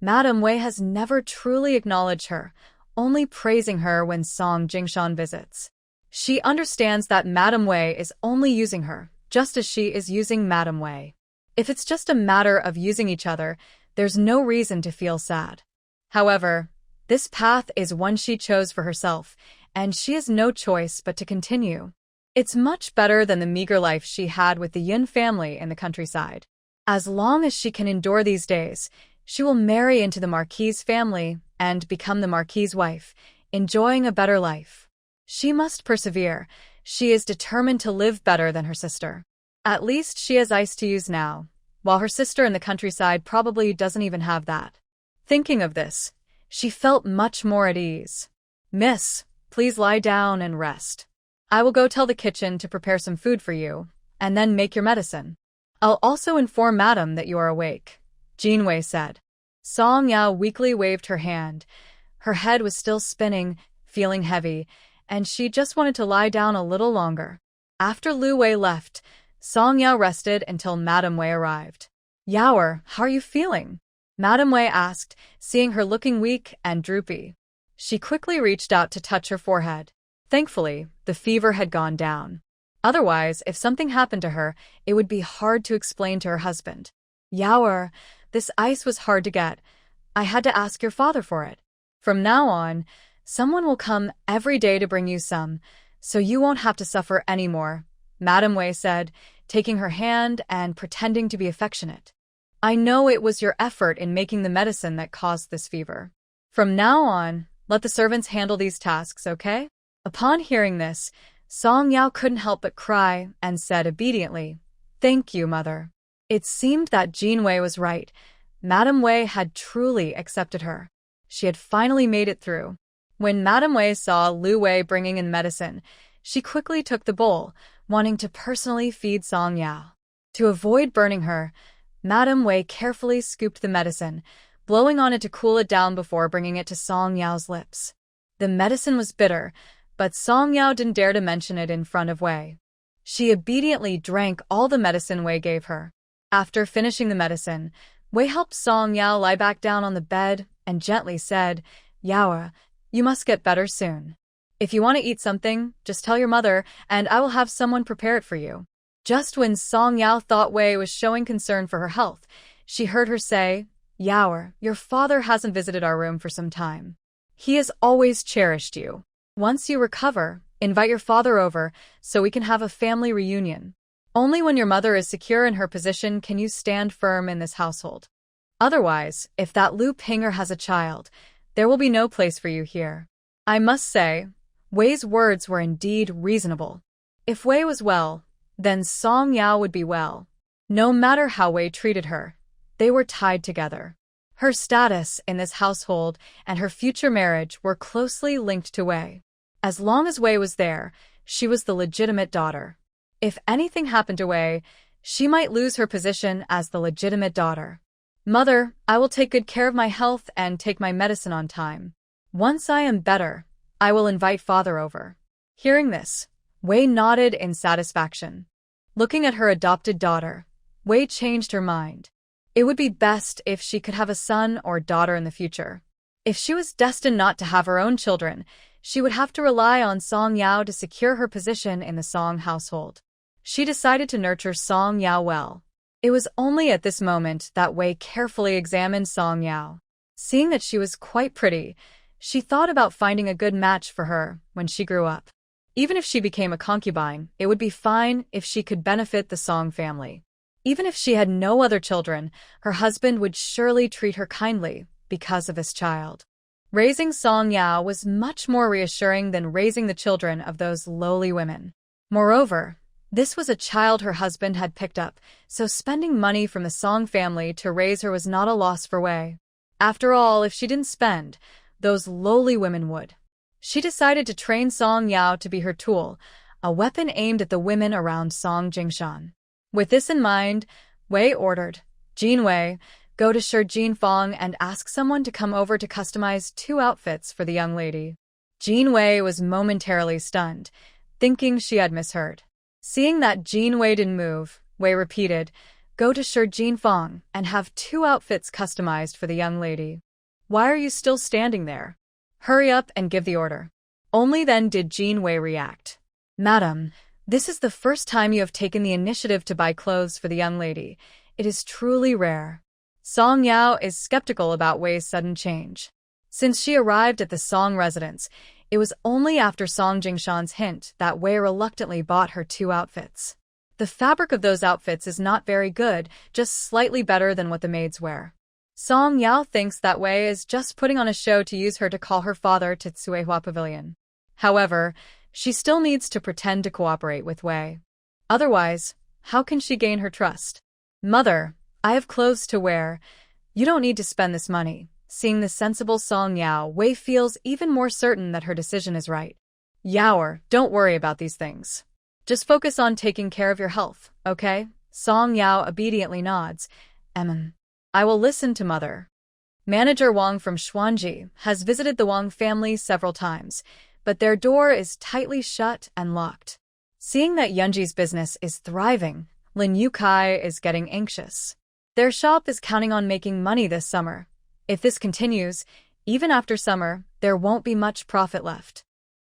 Madame Wei has never truly acknowledged her, only praising her when Song Jingshan visits. She understands that Madame Wei is only using her, just as she is using Madame Wei. If it's just a matter of using each other, there's no reason to feel sad. However, this path is one she chose for herself, and she has no choice but to continue. It's much better than the meager life she had with the Yin family in the countryside. As long as she can endure these days, she will marry into the Marquis's family and become the Marquis's wife, enjoying a better life. She must persevere. She is determined to live better than her sister. At least she has ice to use now, while her sister in the countryside probably doesn't even have that. Thinking of this, she felt much more at ease. "Miss, please lie down and rest. I will go tell the kitchen to prepare some food for you, and then make your medicine. I'll also inform Madam that you are awake," Jin Wei said. Song Yao weakly waved her hand. Her head was still spinning, feeling heavy, and she just wanted to lie down a little longer. After Lu Wei left, Song Yao rested until Madame Wei arrived. "Yaoer, how are you feeling?" Madame Wei asked, seeing her looking weak and droopy. She quickly reached out to touch her forehead. Thankfully, the fever had gone down. Otherwise, if something happened to her, it would be hard to explain to her husband. "Yaoer, this ice was hard to get. I had to ask your father for it. From now on, someone will come every day to bring you some, so you won't have to suffer anymore," Madame Wei said, taking her hand and pretending to be affectionate. "I know it was your effort in making the medicine that caused this fever. From now on, let the servants handle these tasks, okay?" Upon hearing this, Song Yao couldn't help but cry and said obediently, "Thank you, mother." It seemed that Jin Wei was right. Madame Wei had truly accepted her. She had finally made it through. When Madame Wei saw Lu Wei bringing in medicine, she quickly took the bowl, wanting to personally feed Song Yao. To avoid burning her, Madame Wei carefully scooped the medicine, blowing on it to cool it down before bringing it to Song Yao's lips. The medicine was bitter, but Song Yao didn't dare to mention it in front of Wei. She obediently drank all the medicine Wei gave her. After finishing the medicine, Wei helped Song Yao lie back down on the bed and gently said, "Yaoer, you must get better soon. If you want to eat something, just tell your mother, and I will have someone prepare it for you." Just when Song Yao thought Wei was showing concern for her health, she heard her say, "Yaoer, your father hasn't visited our room for some time. He has always cherished you. Once you recover, invite your father over so we can have a family reunion. Only when your mother is secure in her position can you stand firm in this household. Otherwise, if that Lu Pinger has a child, there will be no place for you here." I must say, Wei's words were indeed reasonable. If Wei was well, then Song Yao would be well. No matter how Wei treated her, they were tied together. Her status in this household and her future marriage were closely linked to Wei. As long as Wei was there, she was the legitimate daughter. If anything happened to Wei, she might lose her position as the legitimate daughter. "Mother, I will take good care of my health and take my medicine on time. Once I am better, I will invite father over." Hearing this, Wei nodded in satisfaction. Looking at her adopted daughter, Wei changed her mind. It would be best if she could have a son or daughter in the future. If she was destined not to have her own children, she would have to rely on Song Yao to secure her position in the Song household. She decided to nurture Song Yao well. It was only at this moment that Wei carefully examined Song Yao. Seeing that she was quite pretty, she thought about finding a good match for her when she grew up. Even if she became a concubine, it would be fine if she could benefit the Song family. Even if she had no other children, her husband would surely treat her kindly because of this child. Raising Song Yao was much more reassuring than raising the children of those lowly women. Moreover, this was a child her husband had picked up, so spending money from the Song family to raise her was not a loss for Wei. After all, if she didn't spend, those lowly women would. She decided to train Song Yao to be her tool, a weapon aimed at the women around Song Jingshan. With this in mind, Wei ordered, "Jin Wei, go to Shi Jinfang and ask someone to come over to customize 2 outfits for the young lady." Jin Wei was momentarily stunned, thinking she had misheard. Seeing that Jin Wei didn't move, Wei repeated, "Go to Shi Jinfang and have 2 outfits customized for the young lady. Why are you still standing there? Hurry up and give the order." Only then did Jin Wei react. "Madam, this is the first time you have taken the initiative to buy clothes for the young lady. It is truly rare." Song Yao is skeptical about Wei's sudden change. Since she arrived at the Song residence, it was only after Song Jingshan's hint that Wei reluctantly bought her 2 outfits. The fabric of those outfits is not very good, just slightly better than what the maids wear. Song Yao thinks that Wei is just putting on a show to use her to call her father to Tsuehua Pavilion. However, she still needs to pretend to cooperate with Wei. Otherwise, how can she gain her trust? "Mother, I have clothes to wear. You don't need to spend this money." Seeing the sensible Song Yao, Wei feels even more certain that her decision is right. "Yaoer, don't worry about these things. Just focus on taking care of your health, okay?" Song Yao obediently nods. I will listen to mother." Manager Wang from Xuanji has visited the Wang family several times, but their door is tightly shut and locked. Seeing that Yunji's business is thriving, Lin Yukai is getting anxious. Their shop is counting on making money this summer. If this continues, even after summer, there won't be much profit left.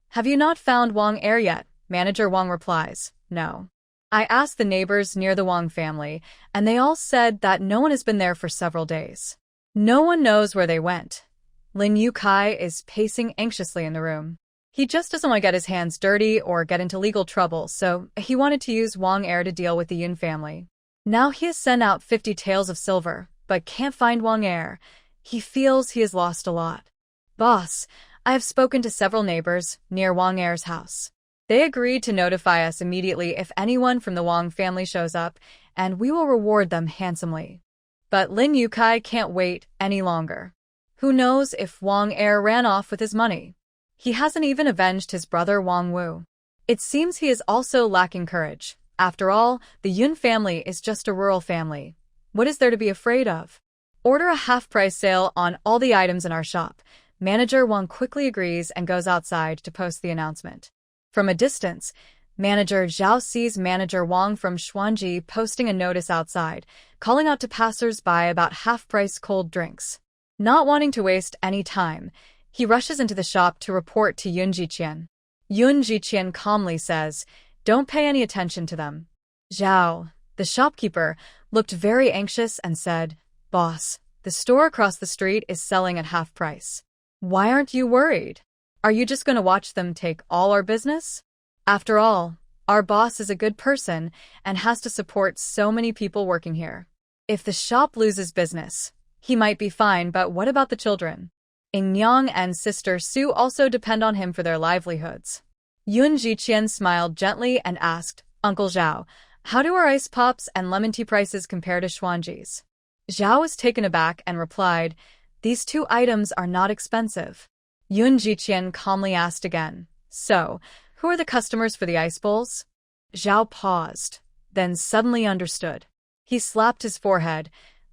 "Have you not found Wang Er yet?" Manager Wang replies, "No. I asked the neighbors near the Wang family, and they all said that no one has been there for several days. No one knows where they went." Lin Yukai is pacing anxiously in the room. He just doesn't want to get his hands dirty or get into legal trouble, so he wanted to use Wang Er to deal with the Yun family. Now he has sent out 50 taels of silver, but can't find Wang Er. He feels he has lost a lot. "Boss, I have spoken to several neighbors near Wang Er's house. They agreed to notify us immediately if anyone from the Wang family shows up, and we will reward them handsomely." But Lin Yukai can't wait any longer. Who knows if Wang Er ran off with his money? He hasn't even avenged his brother Wang Wu. It seems he is also lacking courage. After all, the Yun family is just a rural family. What is there to be afraid of? "Order a half-price sale on all the items in our shop." Manager Wang quickly agrees and goes outside to post the announcement. From a distance, Manager Zhao sees Manager Wang from Xuanji posting a notice outside, calling out to passers-by about half-price cold drinks. Not wanting to waste any time, he rushes into the shop to report to Yun Jiqian. Yun Jiqian calmly says, "Don't pay any attention to them." Zhao, the shopkeeper, looked very anxious and said, "Boss, the store across the street is selling at half price. Why aren't you worried? Are you just going to watch them take all our business? After all, our boss is a good person and has to support so many people working here. If the shop loses business, he might be fine, but what about the children? Ingyang and sister Su also depend on him for their livelihoods." Yun Jiqian smiled gently and asked, "Uncle Zhao, how do our ice pops and lemon tea prices compare to Xuanji's?" Zhao was taken aback and replied, "These two items are not expensive." Yun Jiqian calmly asked again, "So, who are the customers for the ice bowls?" Zhao paused, then suddenly understood. He slapped his forehead,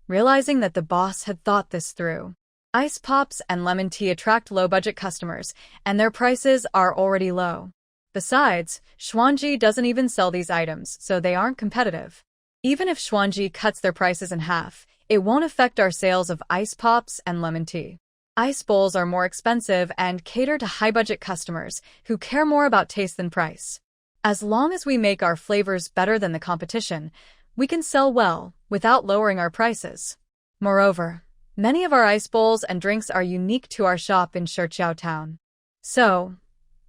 realizing that the boss had thought this through. Ice pops and lemon tea attract low-budget customers, and their prices are already low. Besides, Xuanji doesn't even sell these items, so they aren't competitive. Even if Xuanji cuts their prices in half, it won't affect our sales of ice pops and lemon tea. Ice bowls are more expensive and cater to high-budget customers who care more about taste than price. As long as we make our flavors better than the competition, we can sell well without lowering our prices. Moreover, many of our ice bowls and drinks are unique to our shop in Shiqiao Town. So,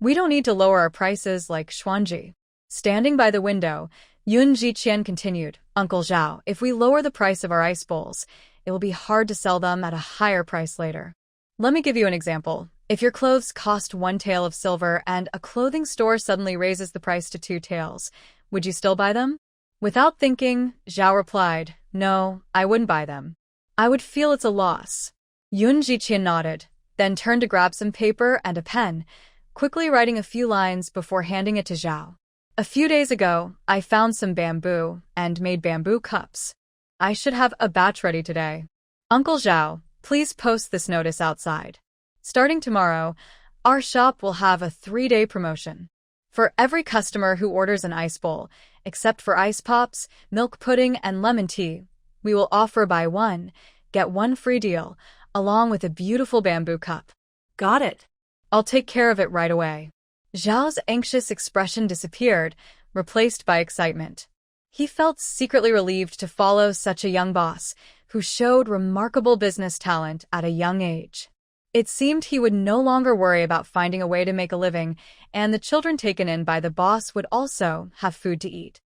we don't need to lower our prices like Xuanji. Standing by the window, Yun Jiqian continued, "Uncle Zhao, if we lower the price of our ice bowls, it will be hard to sell them at a higher price later. Let me give you an example. If your clothes cost 1 tael of silver and a clothing store suddenly raises the price to 2 taels, would you still buy them?" Without thinking, Zhao replied, "No, I wouldn't buy them. I would feel it's a loss." Yun Jiqian nodded, then turned to grab some paper and a pen, quickly writing a few lines before handing it to Zhao. "A few days ago, I found some bamboo and made bamboo cups. I should have a batch ready today. Uncle Zhao, please post this notice outside. Starting tomorrow, our shop will have a 3-day promotion. For every customer who orders an ice bowl, except for ice pops, milk pudding, and lemon tea, we will offer buy one, get one free deal, along with a beautiful bamboo cup." Got it. "I'll take care of it right away." Zhao's anxious expression disappeared, replaced by excitement. He felt secretly relieved to follow such a young boss, who showed remarkable business talent at a young age. It seemed he would no longer worry about finding a way to make a living, and the children taken in by the boss would also have food to eat.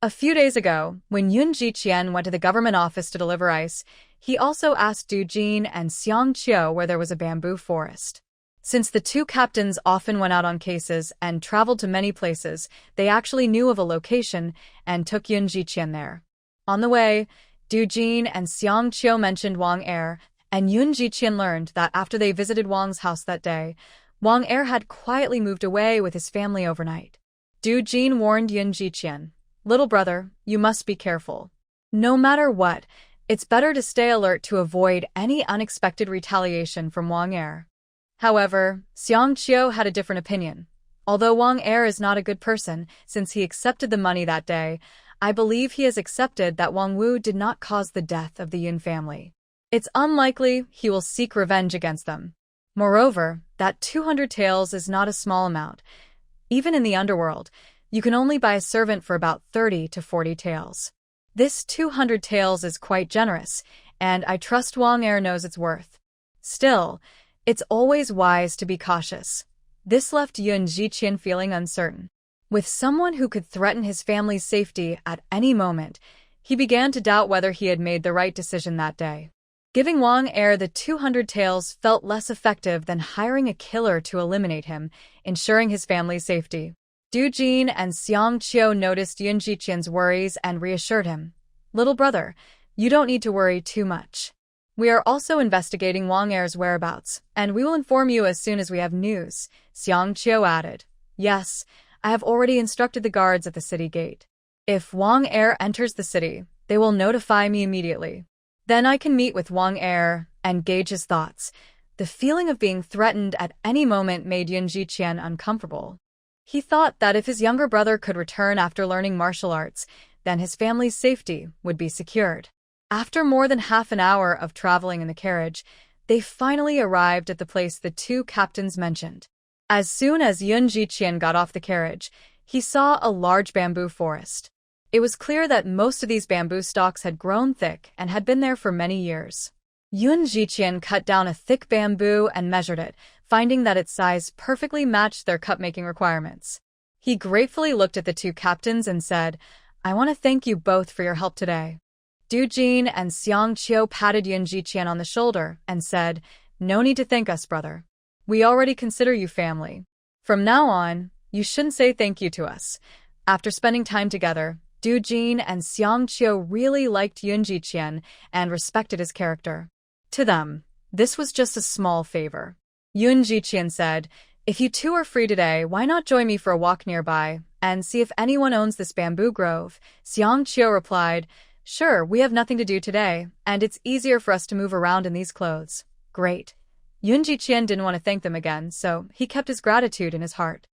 A few days ago, when Yun Jiqian went to the government office to deliver ice, he also asked Du Jin and Xiang Qiu where there was a bamboo forest. Since the two captains often went out on cases and traveled to many places, they actually knew of a location and took Yun Jiqian there. On the way, Du Jin and Xiang Qiu mentioned Wang Er, and Yun Jiqian learned that after they visited Wang's house that day, Wang Er had quietly moved away with his family overnight. Du Jin warned Yun Jiqian, "Little brother, you must be careful. No matter what, it's better to stay alert to avoid any unexpected retaliation from Wang Er." However, Xiang Qiu had a different opinion. "Although Wang Er is not a good person, since he accepted the money that day, I believe he has accepted that Wang Wu did not cause the death of the Yun family. It's unlikely he will seek revenge against them. Moreover, that 200 taels is not a small amount. Even in the underworld, you can only buy a servant for about 30 to 40 taels. This 200 taels is quite generous, and I trust Wang Er knows its worth. Still, it's always wise to be cautious." This left Yun Jiqian feeling uncertain. With someone who could threaten his family's safety at any moment, he began to doubt whether he had made the right decision that day. Giving Wang Er the 200 taels felt less effective than hiring a killer to eliminate him, ensuring his family's safety. Du Jin and Xiang Qiu noticed Yun Jiqian's worries and reassured him, "Little brother, you don't need to worry too much. We are also investigating Wang Er's whereabouts, and we will inform you as soon as we have news." Xiang Qiu added, "Yes, I have already instructed the guards at the city gate. If Wang Er enters the city, they will notify me immediately. Then I can meet with Wang Er and gauge his thoughts." The feeling of being threatened at any moment made Yun Jiqian uncomfortable. He thought that if his younger brother could return after learning martial arts, then his family's safety would be secured. After more than half an hour of traveling in the carriage, they finally arrived at the place the two captains mentioned. As soon as Yun Jiqian got off the carriage, he saw a large bamboo forest. It was clear that most of these bamboo stalks had grown thick and had been there for many years. Yun Jiqian cut down a thick bamboo and measured it, finding that its size perfectly matched their cup-making requirements. He gratefully looked at the two captains and said, "I want to thank you both for your help today." Du Jin and Xiang Qiu patted Yun Jiqian on the shoulder and said, "No need to thank us, brother. We already consider you family. From now on, you shouldn't say thank you to us." After spending time together, Du Jin and Xiang Qiu really liked Yun Jiqian and respected his character. To them, this was just a small favor. Yun Jiqian said, "If you two are free today, why not join me for a walk nearby and see if anyone owns this bamboo grove?" Xiang Qiu replied, "Sure, we have nothing to do today, and it's easier for us to move around in these clothes." Great. Yun Jiqian didn't want to thank them again, so he kept his gratitude in his heart.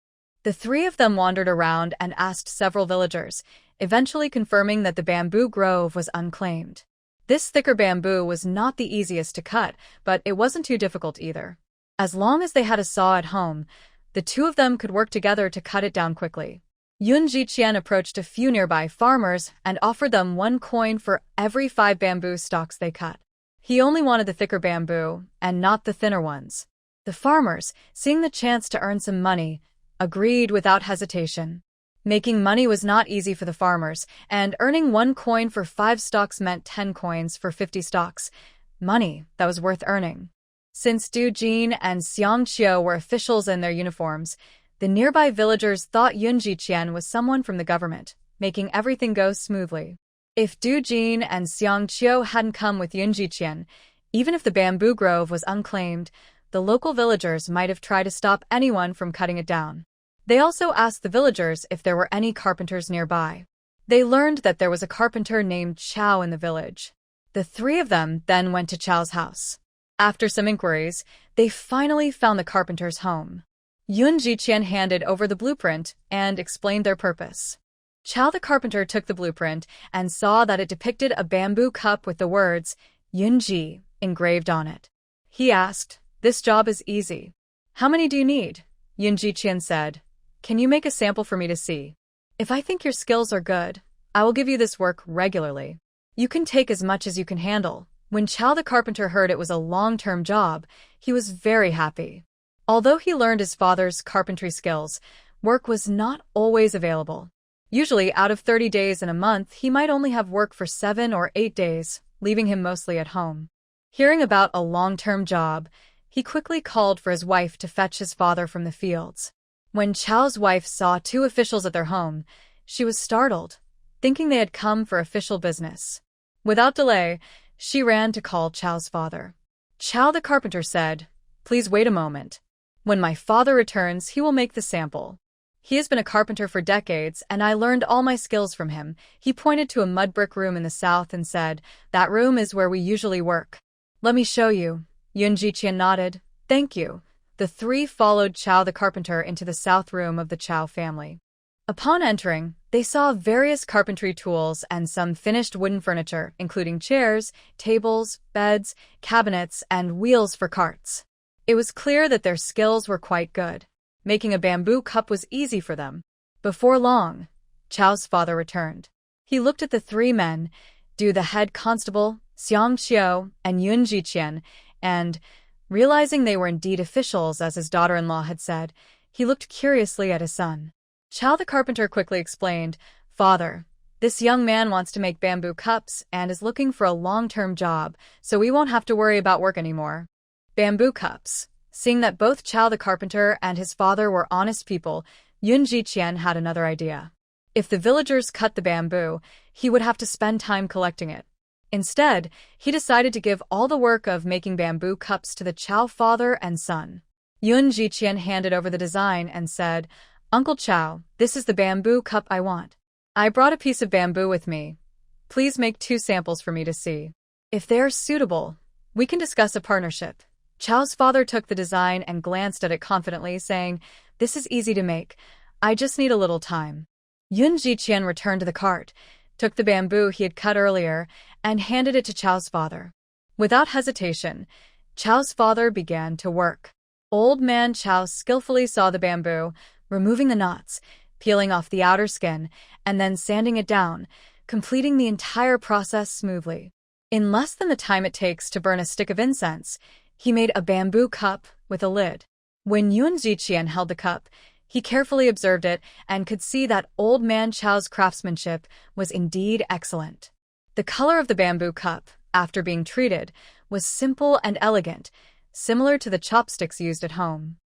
The three of them wandered around and asked several villagers, eventually confirming that the bamboo grove was unclaimed. This thicker bamboo was not the easiest to cut, but it wasn't too difficult either. As long as they had a saw at home, the two of them could work together to cut it down quickly. Yun Jiqian approached a few nearby farmers and offered them 1 coin for every 5 bamboo stalks they cut. He only wanted the thicker bamboo, and not the thinner ones. The farmers, seeing the chance to earn some money, agreed without hesitation. Making money was not easy for the farmers, and earning 1 coin for 5 stalks meant 10 coins for 50 stalks. Money that was worth earning. Since Du Jin and Xiang Qiu were officials in their uniforms, the nearby villagers thought Yun Jiqian was someone from the government, making everything go smoothly. If Du Jin and Xiang Qiu hadn't come with Yun Jiqian, even if the bamboo grove was unclaimed, the local villagers might have tried to stop anyone from cutting it down. They also asked the villagers if there were any carpenters nearby. They learned that there was a carpenter named Chao in the village. The three of them then went to Chao's house. After some inquiries, they finally found the carpenter's home. Yun Jiqian handed over the blueprint and explained their purpose. Chao the carpenter took the blueprint and saw that it depicted a bamboo cup with the words Yunji engraved on it. He asked, "This job is easy. How many do you need?" Yun Jiqian said, "Can you make a sample for me to see? If I think your skills are good, I will give you this work regularly. You can take as much as you can handle." When Chao the carpenter heard it was a long-term job, he was very happy. Although he learned his father's carpentry skills, work was not always available. Usually, out of 30 days in a month, he might only have work for 7 or 8 days, leaving him mostly at home. Hearing about a long-term job, he quickly called for his wife to fetch his father from the fields. When Chao's wife saw 2 officials at their home, she was startled, thinking they had come for official business. Without delay, she ran to call Chao's father. Chao the carpenter said, "Please wait a moment. When my father returns, he will make the sample. He has been a carpenter for decades, and I learned all my skills from him." He pointed to a mud brick room in the south and said, "That room is where we usually work. Let me show you." Yun Jiqian nodded, "Thank you." The three followed Chao the carpenter into the south room of the Chao family. Upon entering, they saw various carpentry tools and some finished wooden furniture, including chairs, tables, beds, cabinets, and wheels for carts. It was clear that their skills were quite good. Making a bamboo cup was easy for them. Before long, Chao's father returned. He looked at the 3 men, Du the head constable, Xiang Qiu, and Yun Jiqian, and, realizing they were indeed officials as his daughter-in-law had said, he looked curiously at his son. Chao the carpenter quickly explained, "Father, this young man wants to make bamboo cups and is looking for a long-term job, so we won't have to worry about work anymore." Bamboo cups. Seeing that both Chao the carpenter and his father were honest people, Yun Jiqian had another idea. If the villagers cut the bamboo, he would have to spend time collecting it. Instead, he decided to give all the work of making bamboo cups to the Chao father and son. Yun Jiqian handed over the design and said, "Uncle Chao, this is the bamboo cup I want. I brought a piece of bamboo with me. Please make 2 samples for me to see. If they are suitable, we can discuss a partnership." Chao's father took the design and glanced at it confidently, saying, "This is easy to make. I just need a little time." Yun Jiqian returned to the cart, took the bamboo he had cut earlier, and handed it to Chao's father. Without hesitation, Chao's father began to work. Old man Chao skillfully saw the bamboo, removing the knots, peeling off the outer skin, and then sanding it down, completing the entire process smoothly. In less than the time it takes to burn a stick of incense, he made a bamboo cup with a lid. When Yun Jiqian held the cup, he carefully observed it and could see that Old Man Chow's craftsmanship was indeed excellent. The color of the bamboo cup, after being treated, was simple and elegant, similar to the chopsticks used at home.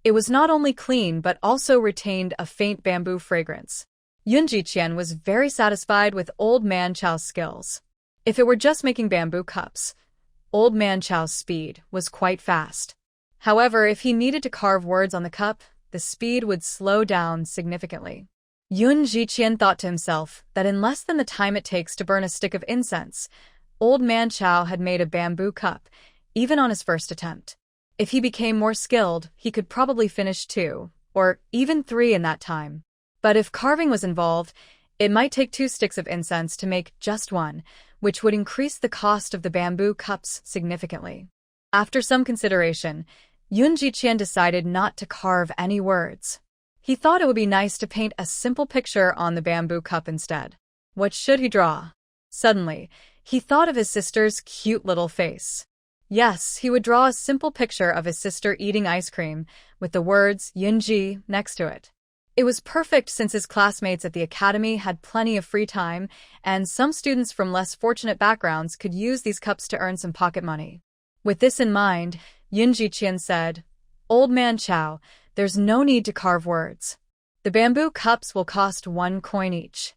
It was not only clean but also retained a faint bamboo fragrance. Yun Jiqian was very satisfied with Old Man Chow's skills. If it were just making bamboo cups, Old Man Chow's speed was quite fast. However, if he needed to carve words on the cup, the speed would slow down significantly. Yun Jiqian thought to himself that in less than the time it takes to burn a stick of incense, Old Man Chow had made a bamboo cup, even on his first attempt. If he became more skilled, he could probably finish 2, or even 3 in that time. But if carving was involved, it might take 2 sticks of incense to make just 1, which would increase the cost of the bamboo cups significantly. After some consideration, Yun Jiqian decided not to carve any words. He thought it would be nice to paint a simple picture on the bamboo cup instead. What should he draw? Suddenly, he thought of his sister's cute little face. Yes, he would draw a simple picture of his sister eating ice cream, with the words Yunji next to it. It was perfect since his classmates at the academy had plenty of free time, and some students from less fortunate backgrounds could use these cups to earn some pocket money. With this in mind, Yun Jiqian said, "Old Man Chow, there's no need to carve words. The bamboo cups will cost 1 coin each.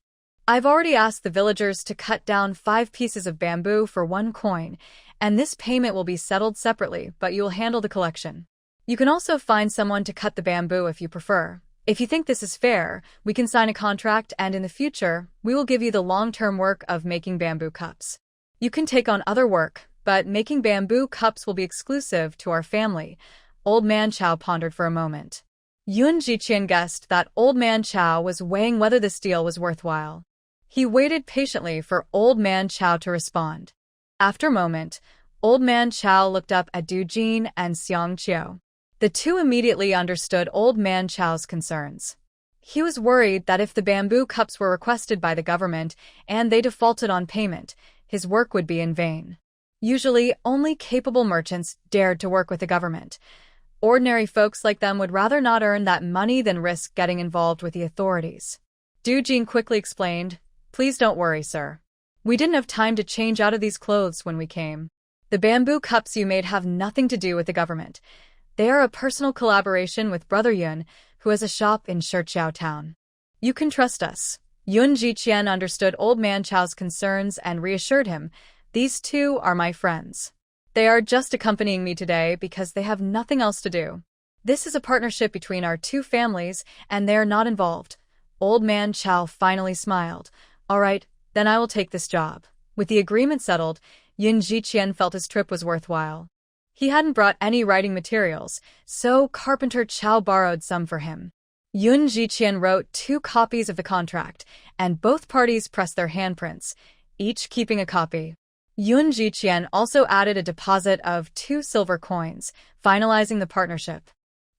I've already asked the villagers to cut down 5 pieces of bamboo for 1 coin, and this payment will be settled separately, but you'll handle the collection. You can also find someone to cut the bamboo if you prefer. If you think this is fair, we can sign a contract, and in the future, we will give you the long-term work of making bamboo cups. You can take on other work, but making bamboo cups will be exclusive to our family." Old Man Chow pondered for a moment. Yun Jiqian guessed that Old Man Chow was weighing whether this deal was worthwhile. He waited patiently for Old Man Chow to respond. After a moment, Old Man Chow looked up at Du Jin and Xiang Qiu. The two immediately understood Old Man Chow's concerns. He was worried that if the bamboo cups were requested by the government and they defaulted on payment, his work would be in vain. Usually, only capable merchants dared to work with the government. Ordinary folks like them would rather not earn that money than risk getting involved with the authorities. Du Jin quickly explained, "Please don't worry, sir. We didn't have time to change out of these clothes when we came. The bamboo cups you made have nothing to do with the government. They are a personal collaboration with Brother Yun, who has a shop in Shiqiao town. You can trust us." Yun Jiqian understood Old Man Chow's concerns and reassured him, "These two are my friends. They are just accompanying me today because they have nothing else to do. This is a partnership between our 2 families, and they are not involved." Old Man Chow finally smiled. "All right, then I will take this job." With the agreement settled, Yun Jiqian felt his trip was worthwhile. He hadn't brought any writing materials, so Carpenter Chow borrowed some for him. Yun Jiqian wrote 2 copies of the contract, and both parties pressed their handprints, each keeping a copy. Yun Jiqian also added a deposit of 2 silver coins, finalizing the partnership.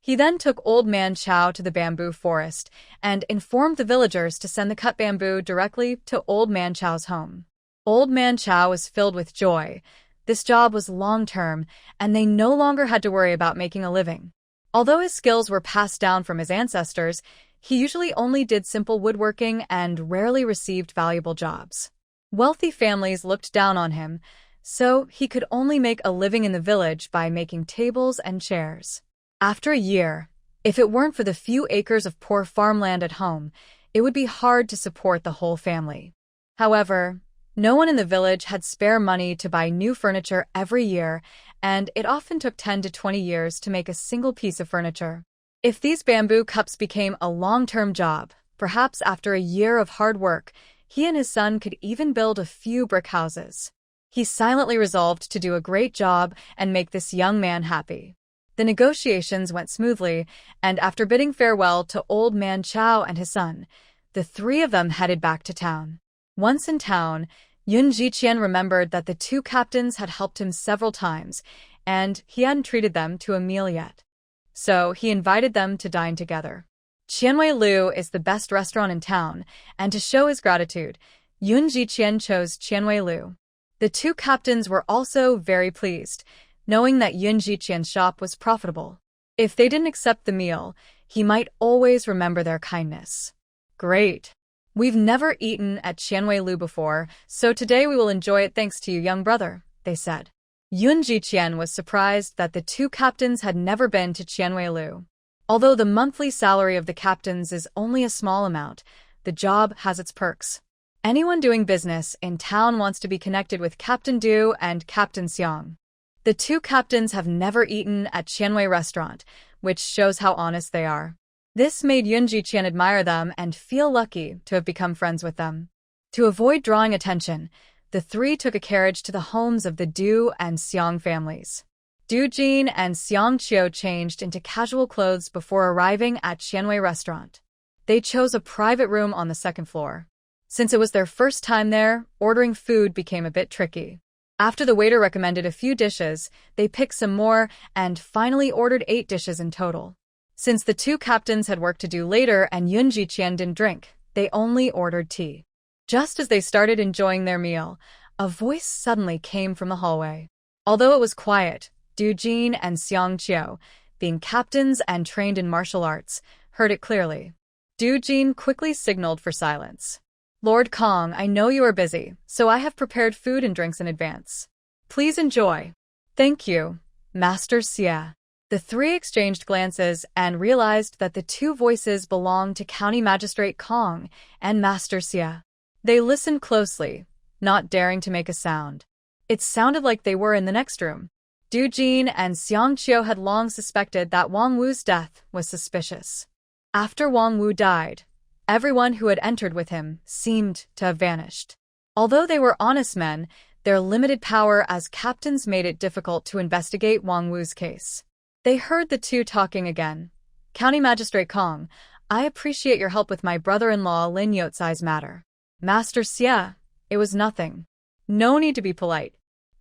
He then took Old Man Chow to the bamboo forest and informed the villagers to send the cut bamboo directly to Old Man Chow's home. Old Man Chow was filled with joy. This job was long-term, and they no longer had to worry about making a living. Although his skills were passed down from his ancestors, he usually only did simple woodworking and rarely received valuable jobs. Wealthy families looked down on him, so he could only make a living in the village by making tables and chairs. After a year, if it weren't for the few acres of poor farmland at home, it would be hard to support the whole family. However, no one in the village had spare money to buy new furniture every year, and it often took 10 to 20 years to make a single piece of furniture. If these bamboo cups became a long-term job, perhaps after a year of hard work, he and his son could even build a few brick houses. He silently resolved to do a great job and make this young man happy. The negotiations went smoothly, and after bidding farewell to Old Man Chow and his son, the 3 of them headed back to town. Once in town, Yun Jiqian remembered that the 2 captains had helped him several times, and he hadn't treated them to a meal yet. So he invited them to dine together. Qianwei Lu is the best restaurant in town, and to show his gratitude, Yun Jiqian chose Qianwei Lu. The two captains were also very pleased, knowing that Yun Jiqian's shop was profitable. If they didn't accept the meal, he might always remember their kindness. Great. We've never eaten at Qianwei Lu before, so today we will enjoy it thanks to you, young brother, they said. Yun Jiqian was surprised that the two captains had never been to Qianwei Lu. Although the monthly salary of the captains is only a small amount, the job has its perks. Anyone doing business in town wants to be connected with Captain Du and Captain Xiang. The two captains have never eaten at Qianwei restaurant, which shows how honest they are. This made Yun Jiqian admire them and feel lucky to have become friends with them. To avoid drawing attention, the three took a carriage to the homes of the Du and Xiang families. Du Jin and Xiang Qiu changed into casual clothes before arriving at Qianwei restaurant. They chose a private room on the second floor. Since it was their first time there, ordering food became a bit tricky. After the waiter recommended a few dishes, they picked some more and finally ordered 8 dishes in total. Since the two captains had work to do later and Yun Jiqian didn't drink, they only ordered tea. Just as they started enjoying their meal, a voice suddenly came from the hallway. Although it was quiet, Du Jin and Xiang Qiu, being captains and trained in martial arts, heard it clearly. Du Jin quickly signaled for silence. Lord Kong, I know you are busy, so I have prepared food and drinks in advance. Please enjoy. Thank you, Master Xie. The three exchanged glances and realized that the two voices belonged to County Magistrate Kong and Master Xie. They listened closely, not daring to make a sound. It sounded like they were in the next room. Du Jin and Xiang Qiu had long suspected that Wang Wu's death was suspicious. After Wang Wu died, everyone who had entered with him seemed to have vanished. Although they were honest men, their limited power as captains made it difficult to investigate Wang Wu's case. They heard the two talking again. County Magistrate Kong, I appreciate your help with my brother-in-law Lin Yotsai's matter. Master Xie, it was nothing. No need to be polite.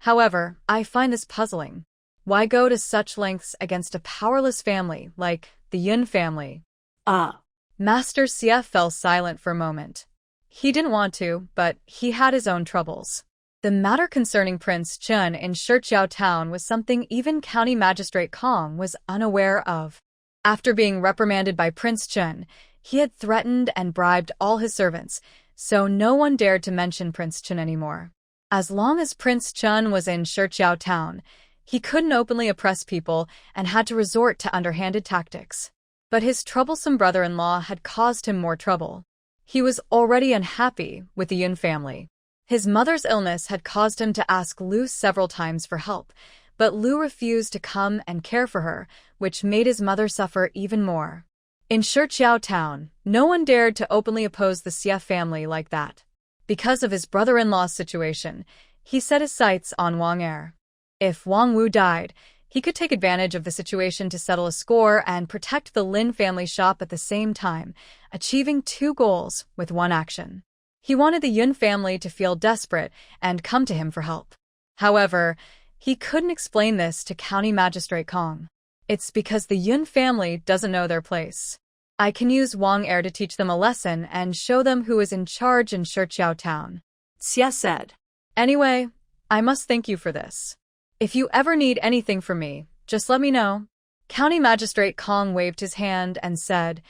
However, I find this puzzling. Why go to such lengths against a powerless family like the Yun family? Master Xie fell silent for a moment. He didn't want to, but he had his own troubles. The matter concerning Prince Chun in Shichiao Town was something even County Magistrate Kong was unaware of. After being reprimanded by Prince Chun, he had threatened and bribed all his servants, so no one dared to mention Prince Chun anymore. As long as Prince Chun was in Shichiao Town, he couldn't openly oppress people and had to resort to underhanded tactics. But his troublesome brother-in-law had caused him more trouble. He was already unhappy with the Yun family. His mother's illness had caused him to ask Lu several times for help, but Lu refused to come and care for her, which made his mother suffer even more. In Shichiao Town, no one dared to openly oppose the Xie family like that. Because of his brother-in-law's situation, he set his sights on Wang Er. If Wang Wu died, he could take advantage of the situation to settle a score and protect the Lin family shop at the same time, achieving 2 goals with 1 action. He wanted the Yun family to feel desperate and come to him for help. However, he couldn't explain this to County Magistrate Kong. It's because the Yun family doesn't know their place. I can use Wang Er to teach them a lesson and show them who is in charge in Shichiao Town, Xie said. Anyway, I must thank you for this. If you ever need anything from me, just let me know. County Magistrate Kong waved his hand and said,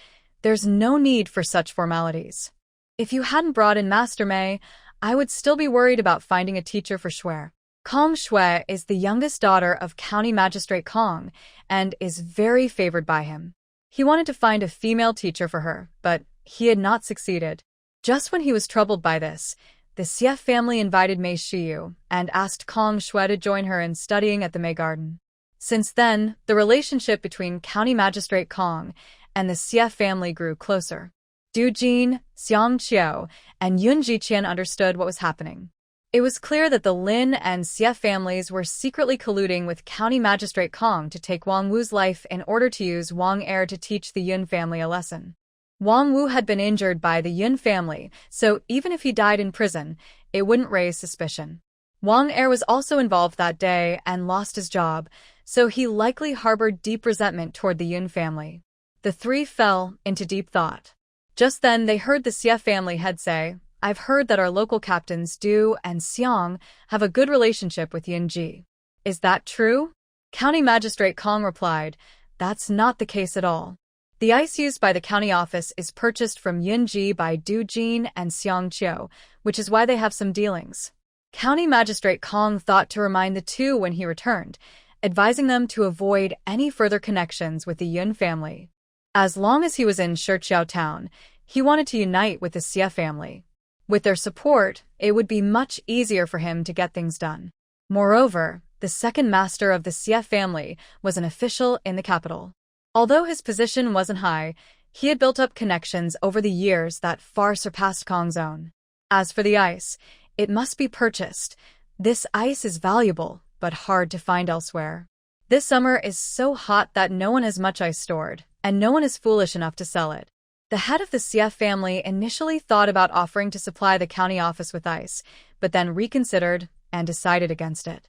There's no need for such formalities. If you hadn't brought in Master Mei, I would still be worried about finding a teacher for Shui. Kong Shui is the youngest daughter of County Magistrate Kong and is very favored by him. He wanted to find a female teacher for her, but he had not succeeded. Just when he was troubled by this, the Xie family invited Mei Shiyu and asked Kong Shui to join her in studying at the Mei Garden. Since then, the relationship between County Magistrate Kong and the Xie family grew closer. Du Jin, Xiang Qiu, and Yun Jiqian understood what was happening. It was clear that the Lin and Xie families were secretly colluding with County Magistrate Kong to take Wang Wu's life in order to use Wang Er to teach the Yun family a lesson. Wang Wu had been injured by the Yun family, so even if he died in prison, it wouldn't raise suspicion. Wang Er was also involved that day and lost his job, so he likely harbored deep resentment toward the Yun family. The three fell into deep thought. Just then they heard the Xie family head say, "I've heard that our local captains Du and Xiang have a good relationship with Yunji. Is that true?" County Magistrate Kong replied, "That's not the case at all. The ice used by the county office is purchased from Yunji by Du Jin and Xiang Qiu, which is why they have some dealings." County Magistrate Kong thought to remind the two when he returned, advising them to avoid any further connections with the Yun family. As long as he was in Shichiao town, he wanted to unite with the Xie family. With their support, it would be much easier for him to get things done. Moreover, the second master of the Xie family was an official in the capital. Although his position wasn't high, he had built up connections over the years that far surpassed Kong's own. As for the ice, it must be purchased. This ice is valuable, but hard to find elsewhere. This summer is so hot that no one has much ice stored, and no one is foolish enough to sell it. The head of the Xie family initially thought about offering to supply the county office with ice, but then reconsidered and decided against it.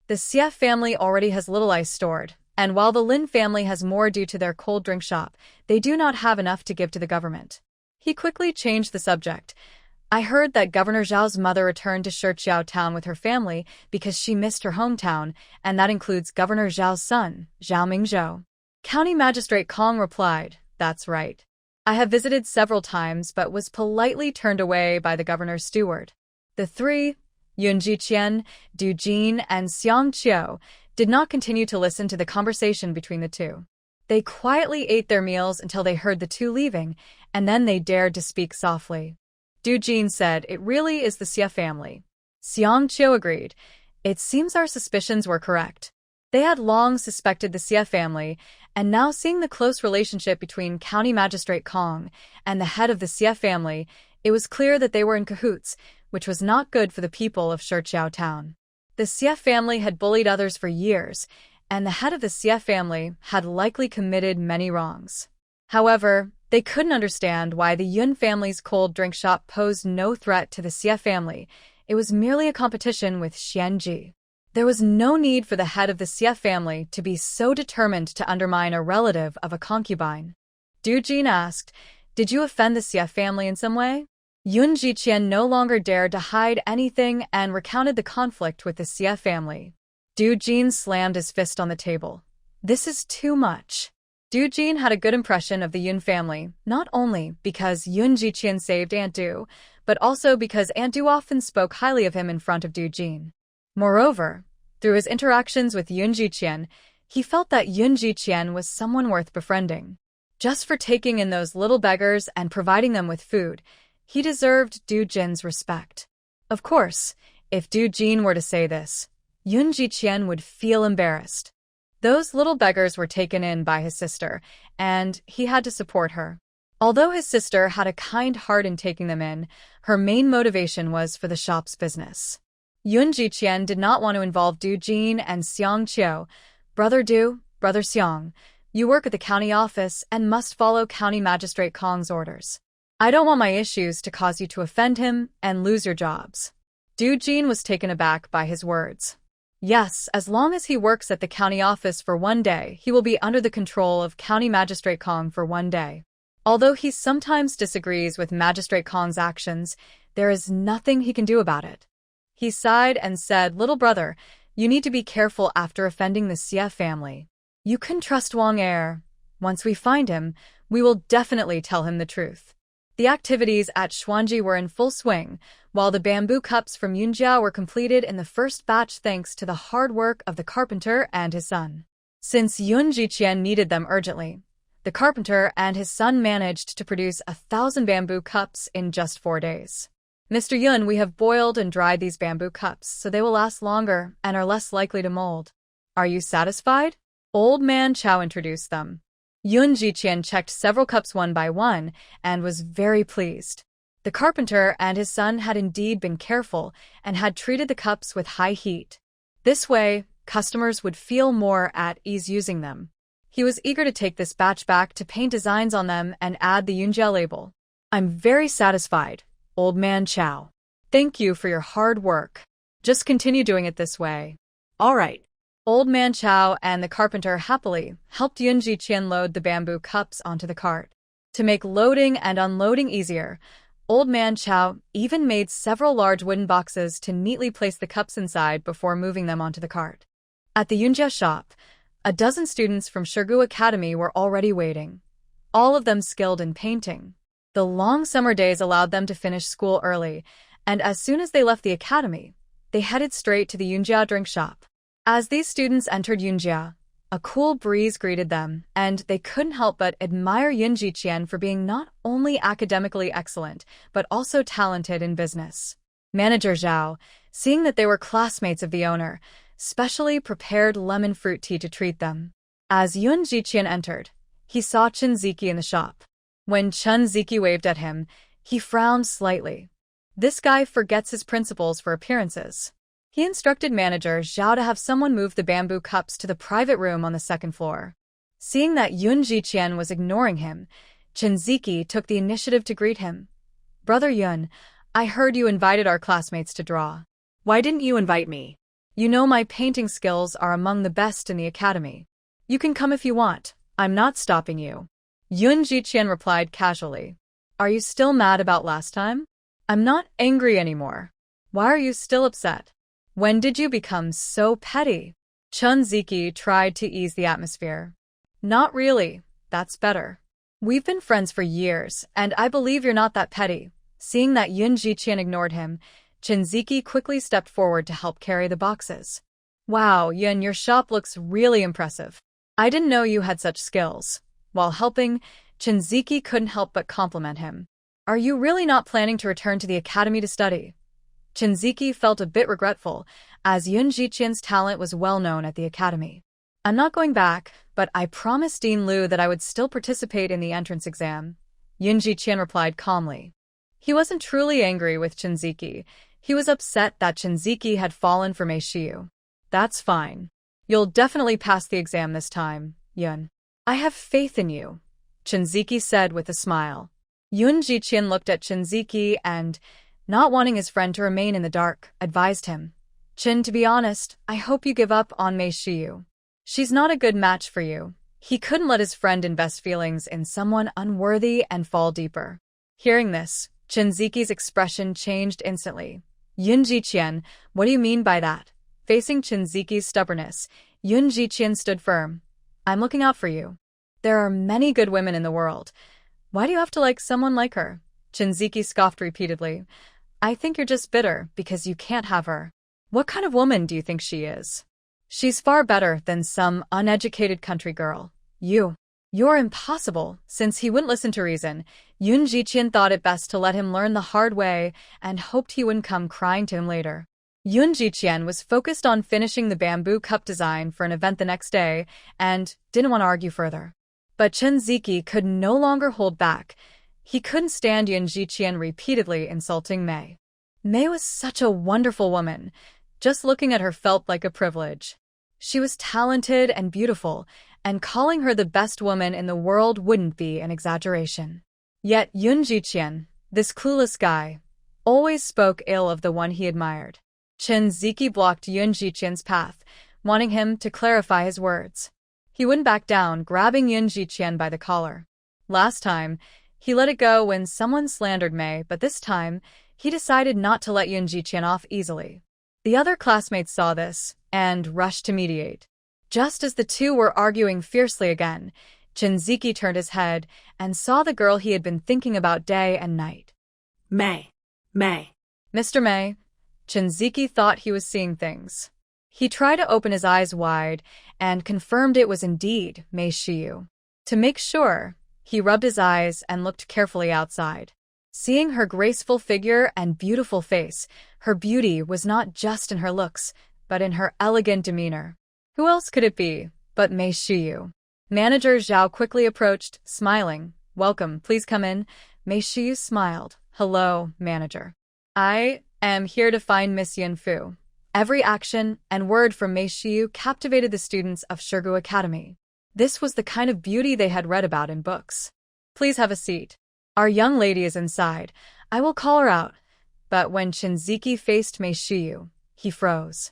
The Xie family already has little ice stored, and while the Lin family has more due to their cold drink shop, they do not have enough to give to the government. He quickly changed the subject. "I heard that Governor Zhao's mother returned to Shichiao town with her family because she missed her hometown, and that includes Governor Zhao's son, Zhao Mingzhou." County Magistrate Kong replied, "That's right. I have visited several times but was politely turned away by the governor's steward." The three, Yunji Qian, Du Jin, and Xiang Qiu, did not continue to listen to the conversation between the two. They quietly ate their meals until they heard the two leaving, and then they dared to speak softly. Du Jin said, "It really is the Xie family." Xiang Qiu agreed. "It seems our suspicions were correct." They had long suspected the Xie family, and now seeing the close relationship between County Magistrate Kong and the head of the Xie family, it was clear that they were in cahoots, which was not good for the people of Shichiao town. The Xie family had bullied others for years, and the head of the Xie family had likely committed many wrongs. However, they couldn't understand why the Yun family's cold drink shop posed no threat to the Xie family. It was merely a competition with Xianji. There was no need for the head of the Xie family to be so determined to undermine a relative of a concubine. Du Jin asked, "Did you offend the Xie family in some way?" Yun Jiqian no longer dared to hide anything and recounted the conflict with the Xie family. Du Jin slammed his fist on the table. "This is too much." Du Jin had a good impression of the Yun family, not only because Yun Jiqian saved Aunt Du, but also because Aunt Du often spoke highly of him in front of Du Jin. Moreover, through his interactions with Yun Jiqian, he felt that Yun Jiqian was someone worth befriending. Just for taking in those little beggars and providing them with food, he deserved Du Jin's respect. Of course, if Du Jin were to say this, Yun Jiqian would feel embarrassed. Those little beggars were taken in by his sister, and he had to support her. Although his sister had a kind heart in taking them in, her main motivation was for the shop's business. Yun Jiqian did not want to involve Du Jin and Xiang Qiu. "Brother Du, Brother Xiang, you work at the county office and must follow County Magistrate Kong's orders. I don't want my issues to cause you to offend him and lose your jobs." Du Jin was taken aback by his words. Yes, as long as he works at the county office for one day, he will be under the control of County Magistrate Kong for one day. Although he sometimes disagrees with Magistrate Kong's actions, there is nothing he can do about it. He sighed and said, "Little brother, you need to be careful after offending the Xie family. You can trust Wang Er. Once we find him, we will definitely tell him the truth." The activities at Xuanji were in full swing, while the bamboo cups from Yunjiao were completed in the first batch thanks to the hard work of the carpenter and his son. Since Yun Jiqian needed them urgently, the carpenter and his son managed to produce 1,000 bamboo cups in just 4 days. "Mr. Yun, we have boiled and dried these bamboo cups so they will last longer and are less likely to mold. Are you satisfied?" Old Man Chow introduced them. Yun Jiqian checked several cups one by one and was very pleased. The carpenter and his son had indeed been careful and had treated the cups with high heat. This way, customers would feel more at ease using them. He was eager to take this batch back to paint designs on them and add the Yunjia label. "I'm very satisfied, Old Man Chow. Thank you for your hard work. Just continue doing it this way." "All right. Old Man Chow and the carpenter happily helped Yunji Qian load the bamboo cups onto the cart. To make loading and unloading easier, Old Man Chow even made several large wooden boxes to neatly place the cups inside before moving them onto the cart. At the Yunjia shop, a dozen students from Shirgu Academy were already waiting, all of them skilled in painting. The long summer days allowed them to finish school early, and as soon as they left the academy, they headed straight to the Yunjia drink shop. As these students entered Yunjia, a cool breeze greeted them, and they couldn't help but admire Yunji Qian for being not only academically excellent, but also talented in business. Manager Zhao, seeing that they were classmates of the owner, specially prepared lemon fruit tea to treat them. As Yunji Qian entered, he saw Chen Ziki in the shop. When Chen Ziki waved at him, he frowned slightly. This guy forgets his principles for appearances. He instructed manager Zhao to have someone move the bamboo cups to the private room on the second floor. Seeing that Yunji Qian was ignoring him, Chen Ziki took the initiative to greet him. Brother Yun, I heard you invited our classmates to draw. Why didn't you invite me? You know my painting skills are among the best in the academy. You can come if you want. I'm not stopping you. Yunji Qian replied casually. Are you still mad about last time? I'm not angry anymore. Why are you still upset? When did you become so petty? Chen Ziki tried to ease the atmosphere. Not really. That's better. We've been friends for years, and I believe you're not that petty. Seeing that Yunji Qian ignored him, Chen Ziki quickly stepped forward to help carry the boxes. Wow, Yun, your shop looks really impressive. I didn't know you had such skills. While helping, Chen Ziki couldn't help but compliment him. Are you really not planning to return to the academy to study? Chen Ziki felt a bit regretful, as Yunji Qian's talent was well known at the academy. I'm not going back, but I promised Dean Liu that I would still participate in the entrance exam, Yunji Qian replied calmly. He wasn't truly angry with Chen Ziki. He was upset that Chen Ziki had fallen for Mei Shiyu. That's fine. You'll definitely pass the exam this time, Yun. I have faith in you, Chen Ziki said with a smile. Yunji Qian looked at Chen Ziki and, not wanting his friend to remain in the dark, advised him. Chen, to be honest, I hope you give up on Mei Shiyu. She's not a good match for you. He couldn't let his friend invest feelings in someone unworthy and fall deeper. Hearing this, Chen Ziki's expression changed instantly. Yunji Qian, what do you mean by that? Facing Chen Ziki's stubbornness, Yunji Qian stood firm. I'm looking out for you. There are many good women in the world. Why do you have to like someone like her? Chen Ziki scoffed repeatedly. I think you're just bitter because you can't have her. What kind of woman do you think she is? She's far better than some uneducated country girl. You're impossible. Since he wouldn't listen to reason, Yunji Qian thought it best to let him learn the hard way and hoped he wouldn't come crying to him later. Yunji Qian was focused on finishing the bamboo cup design for an event the next day and didn't want to argue further. But Chen Ziki could no longer hold back. He couldn't stand Yunji Qian repeatedly insulting Mei. Mei was such a wonderful woman. Just looking at her felt like a privilege. She was talented and beautiful, and calling her the best woman in the world wouldn't be an exaggeration. Yet Yunji Qian, this clueless guy, always spoke ill of the one he admired. Chen Ziki blocked Yunji Qian's path, wanting him to clarify his words. He wouldn't back down, grabbing Yunji Qian by the collar. Last time, he let it go when someone slandered Mei, but this time, he decided not to let Yunji Qian off easily. The other classmates saw this and rushed to mediate. Just as the two were arguing fiercely again, Chen Ziki turned his head and saw the girl he had been thinking about day and night. Mei. Mr. Mei, Chen Ziki thought he was seeing things. He tried to open his eyes wide and confirmed it was indeed Mei Shiyu. To make sure, he rubbed his eyes and looked carefully outside. Seeing her graceful figure and beautiful face, her beauty was not just in her looks, but in her elegant demeanor. Who else could it be but Mei Shiyu? Manager Zhao quickly approached, smiling. Welcome, please come in. Mei Shiyu smiled. Hello, manager. I am here to find Miss Yunfu. Every action and word from Mei Shiyu captivated the students of Shirgu Academy. This was the kind of beauty they had read about in books. Please have a seat. Our young lady is inside. I will call her out. But when Chen Ziki faced Mei Shiyu, he froze.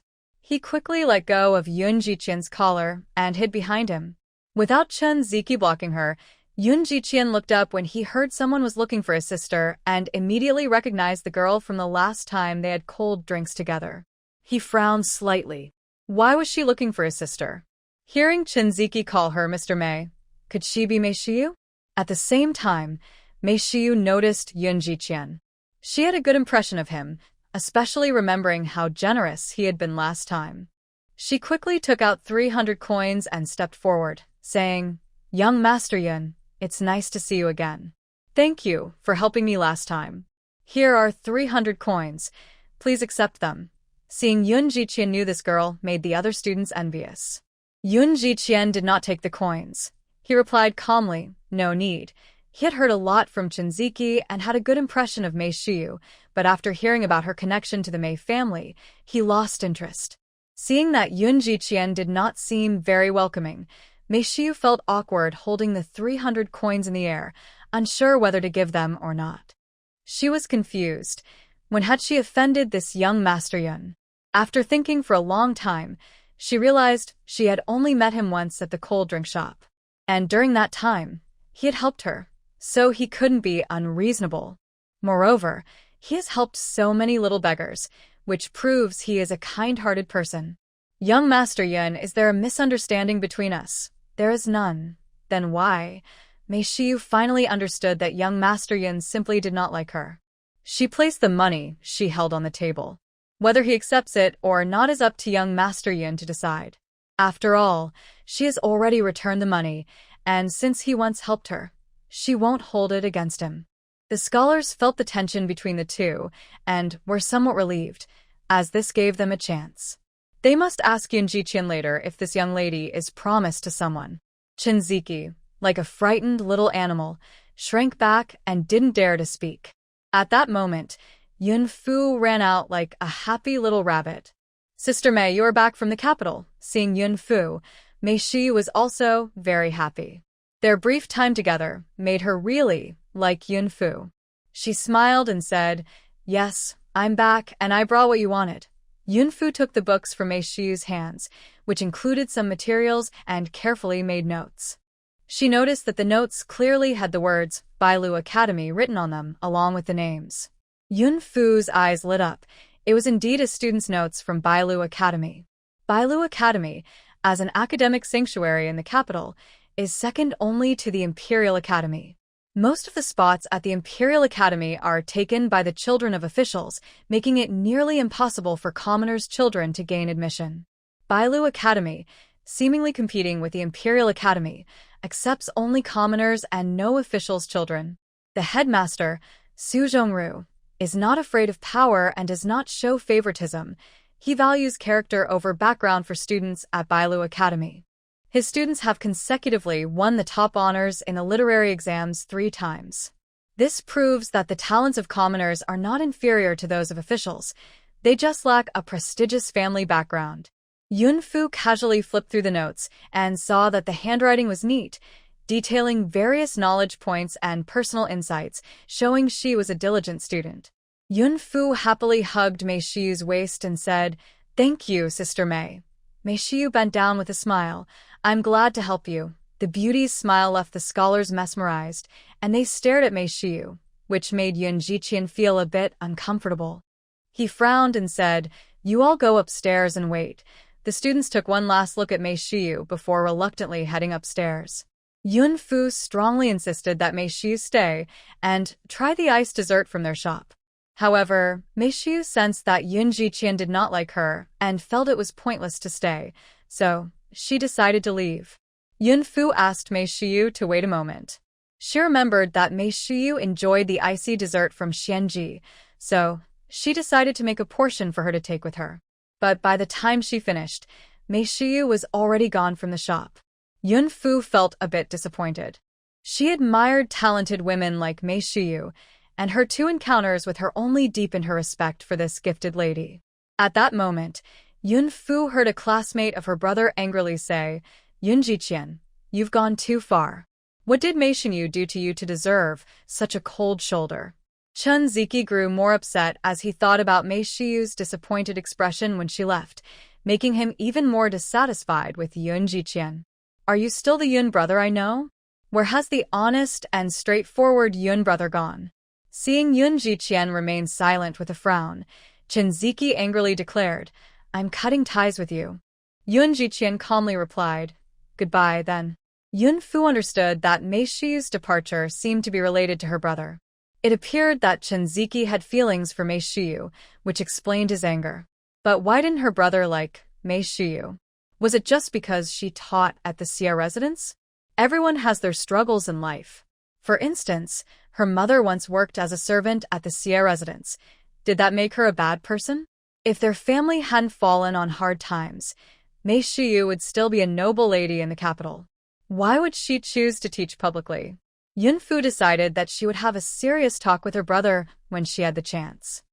He quickly let go of Yun Jiqian's collar and hid behind him. Without Chen Ziki blocking her, Yun Jiqian looked up when he heard someone was looking for his sister and immediately recognized the girl from the last time they had cold drinks together. He frowned slightly. Why was she looking for his sister? Hearing Chen Ziki call her Mr. Mei, could she be Mei Shiyu? At the same time, Mei Shiyu noticed Yun Jiqian. She had a good impression of him, especially remembering how generous he had been last time. She quickly took out 300 coins and stepped forward, saying, "Young Master Yun, it's nice to see you again. Thank you for helping me last time. Here are 300 coins. Please accept them." Seeing Yun Jiqian knew this girl made the other students envious. Yun Jiqian did not take the coins. He replied calmly, "No need." He had heard a lot from Chen Ziki and had a good impression of Mei Shiyu, but after hearing about her connection to the Mei family, he lost interest. Seeing that Yun Jiqian did not seem very welcoming, Mei Shiyu felt awkward holding the 300 coins in the air, unsure whether to give them or not. She was confused. When had she offended this young Master Yun? After thinking for a long time, she realized she had only met him once at the cold drink shop. And during that time, he had helped her, so he couldn't be unreasonable. Moreover, he has helped so many little beggars, which proves he is a kind-hearted person. "Young Master Yun, is there a misunderstanding between us?" "There is none." "Then why?" Mei Shiyu finally understood that young Master Yun simply did not like her. She placed the money she held on the table. Whether he accepts it or not is up to young Master Yun to decide. After all, she has already returned the money, and since he once helped her, she won't hold it against him. The scholars felt the tension between the two and were somewhat relieved, as this gave them a chance. They must ask Yun Jiqian later if this young lady is promised to someone. Chen Ziki, like a frightened little animal, shrank back and didn't dare to speak. At that moment, Yun Fu ran out like a happy little rabbit. "Sister Mei, you are back from the capital." Seeing Yun Fu, Mei Shi was also very happy. Their brief time together made her really like Yun Fu. She smiled and said, "Yes, I'm back and I brought what you wanted." Yun Fu took the books from Mei Shiu's hands, which included some materials, and carefully made notes. She noticed that the notes clearly had the words Bailu Academy written on them, along with the names. Yun Fu's eyes lit up. It was indeed a student's notes from Bailu Academy. Bailu Academy, as an academic sanctuary in the capital, is second only to the Imperial Academy. Most of the spots at the Imperial Academy are taken by the children of officials, making it nearly impossible for commoners' children to gain admission. Bailu Academy, seemingly competing with the Imperial Academy, accepts only commoners and no officials' children. The headmaster, Su Zhongru, is not afraid of power and does not show favoritism. He values character over background for students at Bailu Academy. His students have consecutively won the top honors in the literary exams 3 times. This proves that the talents of commoners are not inferior to those of officials. They just lack a prestigious family background. Yun Fu casually flipped through the notes and saw that the handwriting was neat, detailing various knowledge points and personal insights, showing she was a diligent student. Yun Fu happily hugged Mei Shiu's waist and said, "Thank you, Sister Mei." Mei Shiu bent down with a smile. "I'm glad to help you." The beauty's smile left the scholars mesmerized, and they stared at Mei Shiu, which made Yun Jiqian feel a bit uncomfortable. He frowned and said, "You all go upstairs and wait." The students took one last look at Mei Shiu before reluctantly heading upstairs. Yun Fu strongly insisted that Mei Shiu stay and try the iced dessert from their shop. However, Mei Shiu sensed that Yun Jiqian did not like her and felt it was pointless to stay, so she decided to leave. Yun Fu asked Mei Shiu to wait a moment. She remembered that Mei Shiu enjoyed the icy dessert from Xianji, so she decided to make a portion for her to take with her. But by the time she finished, Mei Shiu was already gone from the shop. Yun Fu felt a bit disappointed. She admired talented women like Mei Shiu, and her 2 encounters with her only deepened her respect for this gifted lady. At that moment, Yun Fu heard a classmate of her brother angrily say, "Yun Jiqian, you've gone too far. What did Mei Shiu do to you to deserve such a cold shoulder?" Chen Ziki grew more upset as he thought about Mei Shiu's disappointed expression when she left. making him even more dissatisfied with Yun Jiqian. Are you still the Yun brother I know? Where has the honest and straightforward Yun brother gone? Seeing Yun Jiqian remain silent with a frown, Chinziki angrily declared, I'm cutting ties with you. Yun Jiqian calmly replied, Goodbye, then. Yun Fu understood that Mei Shiyu's departure seemed to be related to her brother. It appeared that Chinziki had feelings for Mei Shiyu, which explained his anger. But why didn't her brother like Mei Shiyu? Was it just because she taught at the Xia residence? Everyone has their struggles in life. For instance, her mother once worked as a servant at the Xia residence. Did that make her a bad person? If their family hadn't fallen on hard times, Mei Shiyu would still be a noble lady in the capital. Why would she choose to teach publicly? Yun Fu decided that she would have a serious talk with her brother when she had the chance.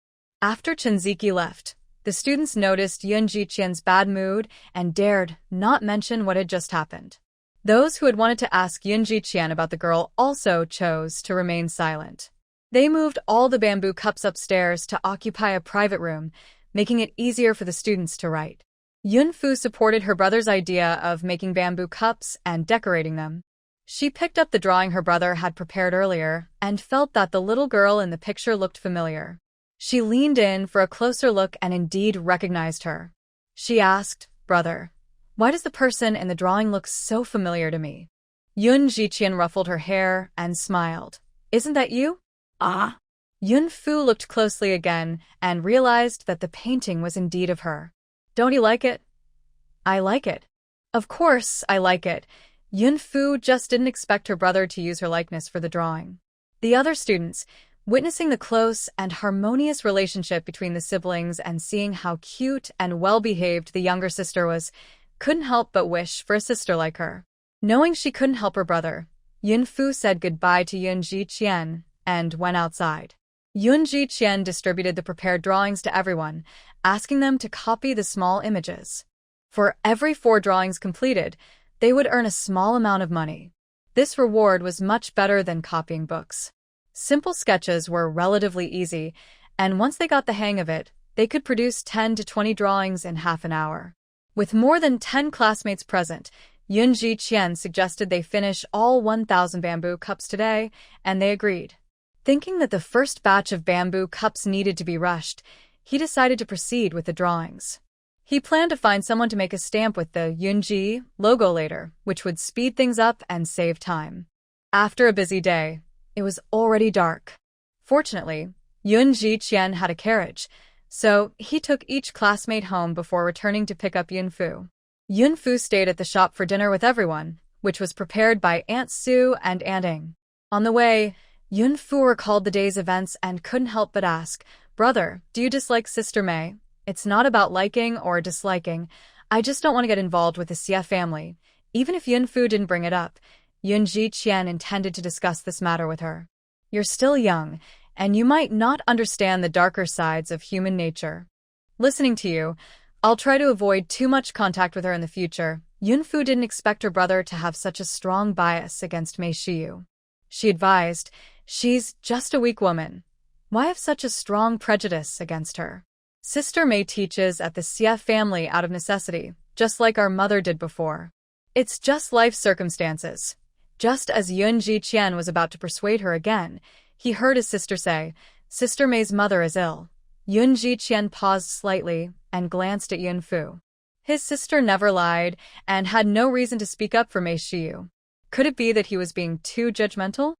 After Chinziki left, the students noticed Yun Jiqian's bad mood and dared not mention what had just happened. Those who had wanted to ask Yun Jiqian about the girl also chose to remain silent. They moved all the bamboo cups upstairs to occupy a private room, making it easier for the students to write. Yun Fu supported her brother's idea of making bamboo cups and decorating them. She picked up the drawing her brother had prepared earlier and felt that the little girl in the picture looked familiar. She leaned in for a closer look and indeed recognized her. She asked, Brother, why does the person in the drawing look so familiar to me? Yun Jiqian ruffled her hair and smiled. Isn't that you? Ah. Yun Fu looked closely again and realized that the painting was indeed of her. Don't you like it? I like it. Of course, I like it. Yun Fu just didn't expect her brother to use her likeness for the drawing. The other students, witnessing the close and harmonious relationship between the siblings and seeing how cute and well-behaved the younger sister was, couldn't help but wish for a sister like her. Knowing she couldn't help her brother, Yun Fu said goodbye to Yun Jiqian and went outside. Yun Jiqian distributed the prepared drawings to everyone, asking them to copy the small images. For every 4 drawings completed, they would earn a small amount of money. This reward was much better than copying books. Simple sketches were relatively easy, and once they got the hang of it, they could produce 10 to 20 drawings in half an hour. With more than 10 classmates present, Yun Jiqian suggested they finish all 1,000 bamboo cups today, and they agreed. Thinking that the first batch of bamboo cups needed to be rushed, he decided to proceed with the drawings. He planned to find someone to make a stamp with the Yunji logo later, which would speed things up and save time. After a busy day, it was already dark. Fortunately, Yun Jiqian had a carriage, so he took each classmate home before returning to pick up Yun Fu. Yun Fu stayed at the shop for dinner with everyone, which was prepared by Aunt Sue and Aunt Ing. On the way, Yun Fu recalled the day's events and couldn't help but ask, Brother, do you dislike Sister Mei? It's not about liking or disliking. I just don't want to get involved with the Xia family. Even if Yun Fu didn't bring it up, Yun Jiqian intended to discuss this matter with her. You're still young, and you might not understand the darker sides of human nature. Listening to you, I'll try to avoid too much contact with her in the future. Yun Fu didn't expect her brother to have such a strong bias against Mei Shiyu. She advised, she's just a weak woman. Why have such a strong prejudice against her? Sister Mei teaches at the Xia family out of necessity, just like our mother did before. It's just life circumstances. Just as Yun Jiqian was about to persuade her again, he heard his sister say, Sister Mei's mother is ill. Yun Jiqian paused slightly and glanced at Yun Fu. His sister never lied and had no reason to speak up for Mei Shiyu. Could it be that he was being too judgmental?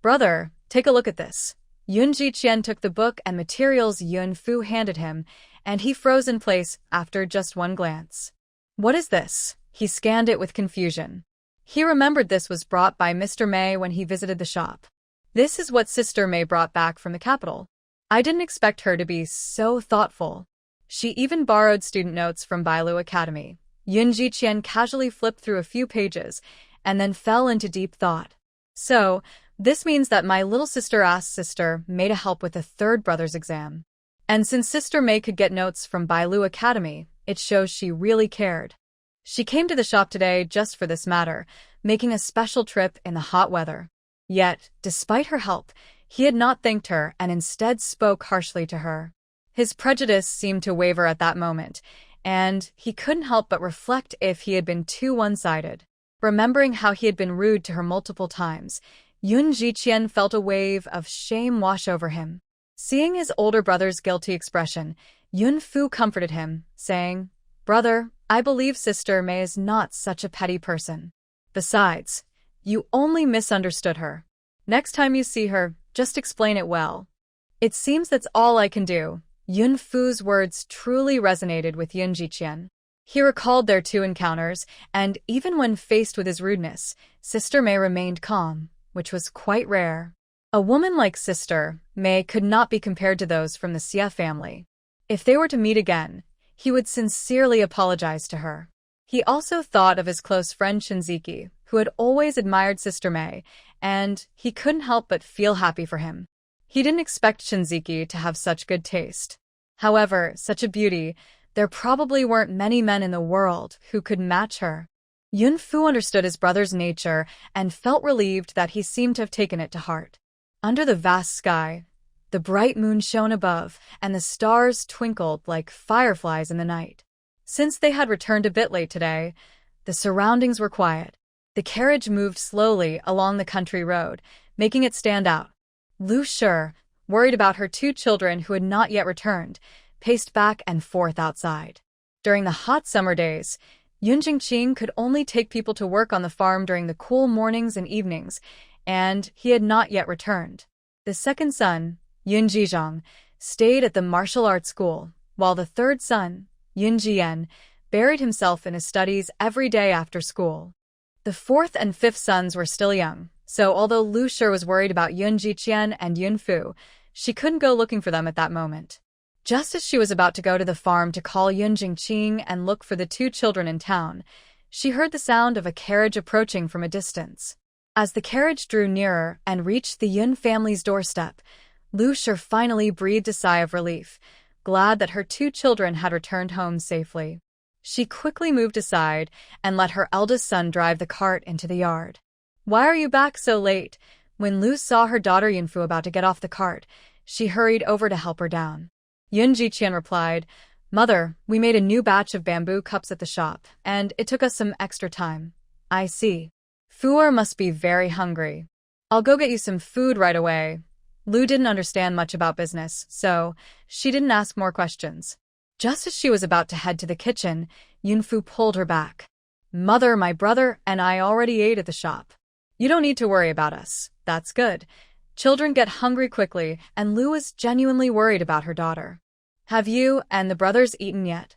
Brother, take a look at this. Yun Jiqian took the book and materials Yun Fu handed him, and he froze in place after just one glance. What is this? He scanned it with confusion. He remembered this was brought by Mr. Mei when he visited the shop. This is what Sister Mei brought back from the capital. I didn't expect her to be so thoughtful. She even borrowed student notes from Bailu Academy. Yun Jiqian casually flipped through a few pages and then fell into deep thought. So, this means that my little sister asked Sister Mei to help with the third brother's exam. And since Sister Mei could get notes from Bailu Academy, it shows she really cared. She came to the shop today just for this matter, making a special trip in the hot weather. Yet, despite her help, he had not thanked her and instead spoke harshly to her. His prejudice seemed to waver at that moment, and he couldn't help but reflect if he had been too one-sided. Remembering how he had been rude to her multiple times, Yun Jiqian felt a wave of shame wash over him. Seeing his older brother's guilty expression, Yun Fu comforted him, saying, "Brother, I believe Sister Mei is not such a petty person. Besides, you only misunderstood her. Next time you see her, just explain it well." "It seems that's all I can do." Yun Fu's words truly resonated with Yun Jiqian. He recalled their two encounters, and even when faced with his rudeness, Sister Mei remained calm, which was quite rare. A woman like Sister Mei could not be compared to those from the Xie family. If they were to meet again, he would sincerely apologize to her. He also thought of his close friend Shinziki, who had always admired Sister Mei, and he couldn't help but feel happy for him. He didn't expect Shinziki to have such good taste. However, such a beauty, there probably weren't many men in the world who could match her. Yun Fu understood his brother's nature and felt relieved that he seemed to have taken it to heart. Under the vast sky, the bright moon shone above, and the stars twinkled like fireflies in the night. Since they had returned a bit late today, the surroundings were quiet. The carriage moved slowly along the country road, making it stand out. Lu Shi, worried about her two children who had not yet returned, paced back and forth outside. During the hot summer days, Yun Jingqing could only take people to work on the farm during the cool mornings and evenings, and he had not yet returned. The second son, Yun Jizhong, stayed at the martial arts school, while the third son, Yun Jian, buried himself in his studies every day after school. The fourth and fifth sons were still young, so although Lu Shi was worried about Yun Jiqian and Yun Fu, she couldn't go looking for them at that moment. Just as she was about to go to the farm to call Yun Jingqing and look for the two children in town, she heard the sound of a carriage approaching from a distance. As the carriage drew nearer and reached the Yun family's doorstep, Lu Shi finally breathed a sigh of relief, glad that her two children had returned home safely. She quickly moved aside and let her eldest son drive the cart into the yard. "Why are you back so late?" When Lu saw her daughter Yunfu about to get off the cart, she hurried over to help her down. Yun Jiqian replied, "Mother, we made a new batch of bamboo cups at the shop, and it took us some extra time." "I see. Fuer must be very hungry. I'll go get you some food right away." Lu didn't understand much about business, so she didn't ask more questions. Just as she was about to head to the kitchen, Yunfu pulled her back. "Mother, my brother and I already ate at the shop. You don't need to worry about us. That's good." Children get hungry quickly, and Lu was genuinely worried about her daughter. "Have you and the brothers eaten yet?"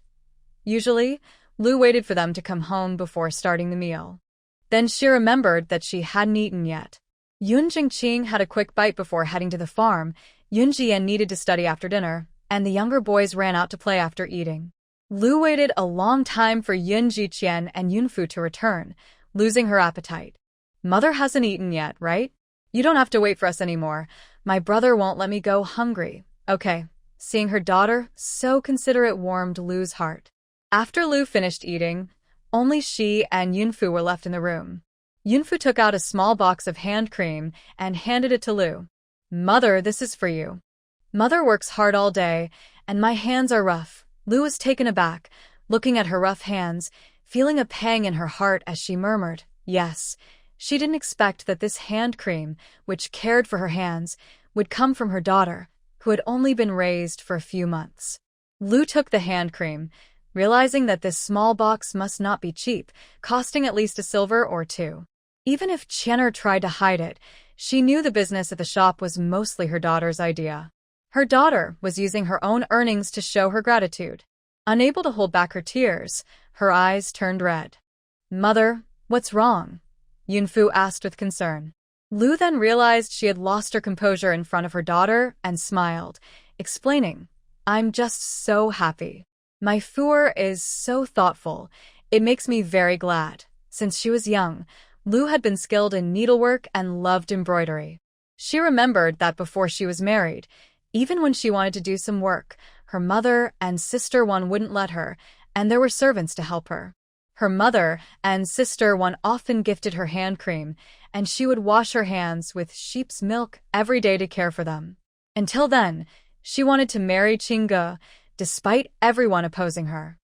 Usually, Lu waited for them to come home before starting the meal. Then she remembered that she hadn't eaten yet. Yun Jingqing had a quick bite before heading to the farm. Yun Jian needed to study after dinner, and the younger boys ran out to play after eating. Lu waited a long time for Yun Jiqian and Yunfu to return, losing her appetite. "Mother hasn't eaten yet, right? You don't have to wait for us anymore. My brother won't let me go hungry." "Okay." Seeing her daughter so considerate warmed Lu's heart. After Lu finished eating, only she and Yunfu were left in the room. Yunfu took out a small box of hand cream and handed it to Lu. "Mother, this is for you. Mother works hard all day, and my hands are rough." Lu was taken aback, looking at her rough hands, feeling a pang in her heart as she murmured, "Yes." She didn't expect that this hand cream, which cared for her hands, would come from her daughter, who had only been raised for a few months. Lu took the hand cream, realizing that this small box must not be cheap, costing at least a silver or two. Even if Qianer tried to hide it, she knew the business at the shop was mostly her daughter's idea. Her daughter was using her own earnings to show her gratitude. Unable to hold back her tears, her eyes turned red. "Mother, what's wrong?" Yunfu asked with concern. Lu then realized she had lost her composure in front of her daughter and smiled, explaining, "I'm just so happy. My Fuer is so thoughtful. It makes me very glad." Since she was young, Lu had been skilled in needlework and loved embroidery. She remembered that before she was married, even when she wanted to do some work, her mother and sister one wouldn't let her, and there were servants to help her. Her mother and sister one often gifted her hand cream, and she would wash her hands with sheep's milk every day to care for them. Until then, she wanted to marry Qingge, despite everyone opposing her.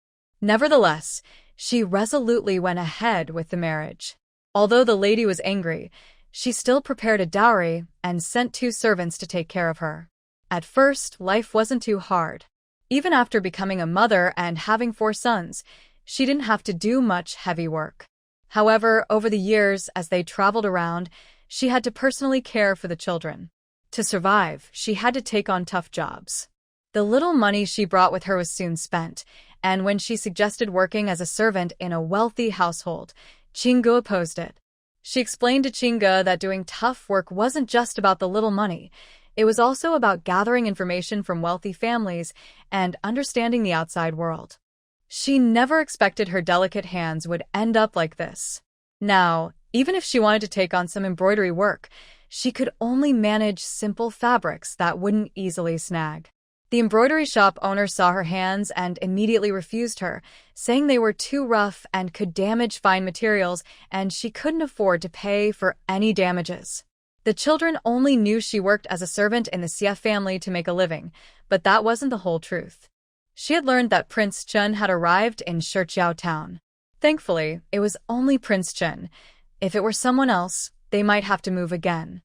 Nevertheless, she resolutely went ahead with the marriage. Although the lady was angry, she still prepared a dowry and sent 2 servants to take care of her. At first, life wasn't too hard. Even after becoming a mother and having 4 sons, she didn't have to do much heavy work. However, over the years, as they traveled around, she had to personally care for the children. To survive, she had to take on tough jobs. The little money she brought with her was soon spent, and when she suggested working as a servant in a wealthy household, Chingu opposed it. She explained to Chingu that doing tough work wasn't just about the little money. It was also about gathering information from wealthy families and understanding the outside world. She never expected her delicate hands would end up like this. Now, even if she wanted to take on some embroidery work, she could only manage simple fabrics that wouldn't easily snag. The embroidery shop owner saw her hands and immediately refused her, saying they were too rough and could damage fine materials, and she couldn't afford to pay for any damages. The children only knew she worked as a servant in the Xie family to make a living, but that wasn't the whole truth. She had learned that Prince Chun had arrived in Shijiao town. Thankfully, it was only Prince Chun. If it were someone else, they might have to move again.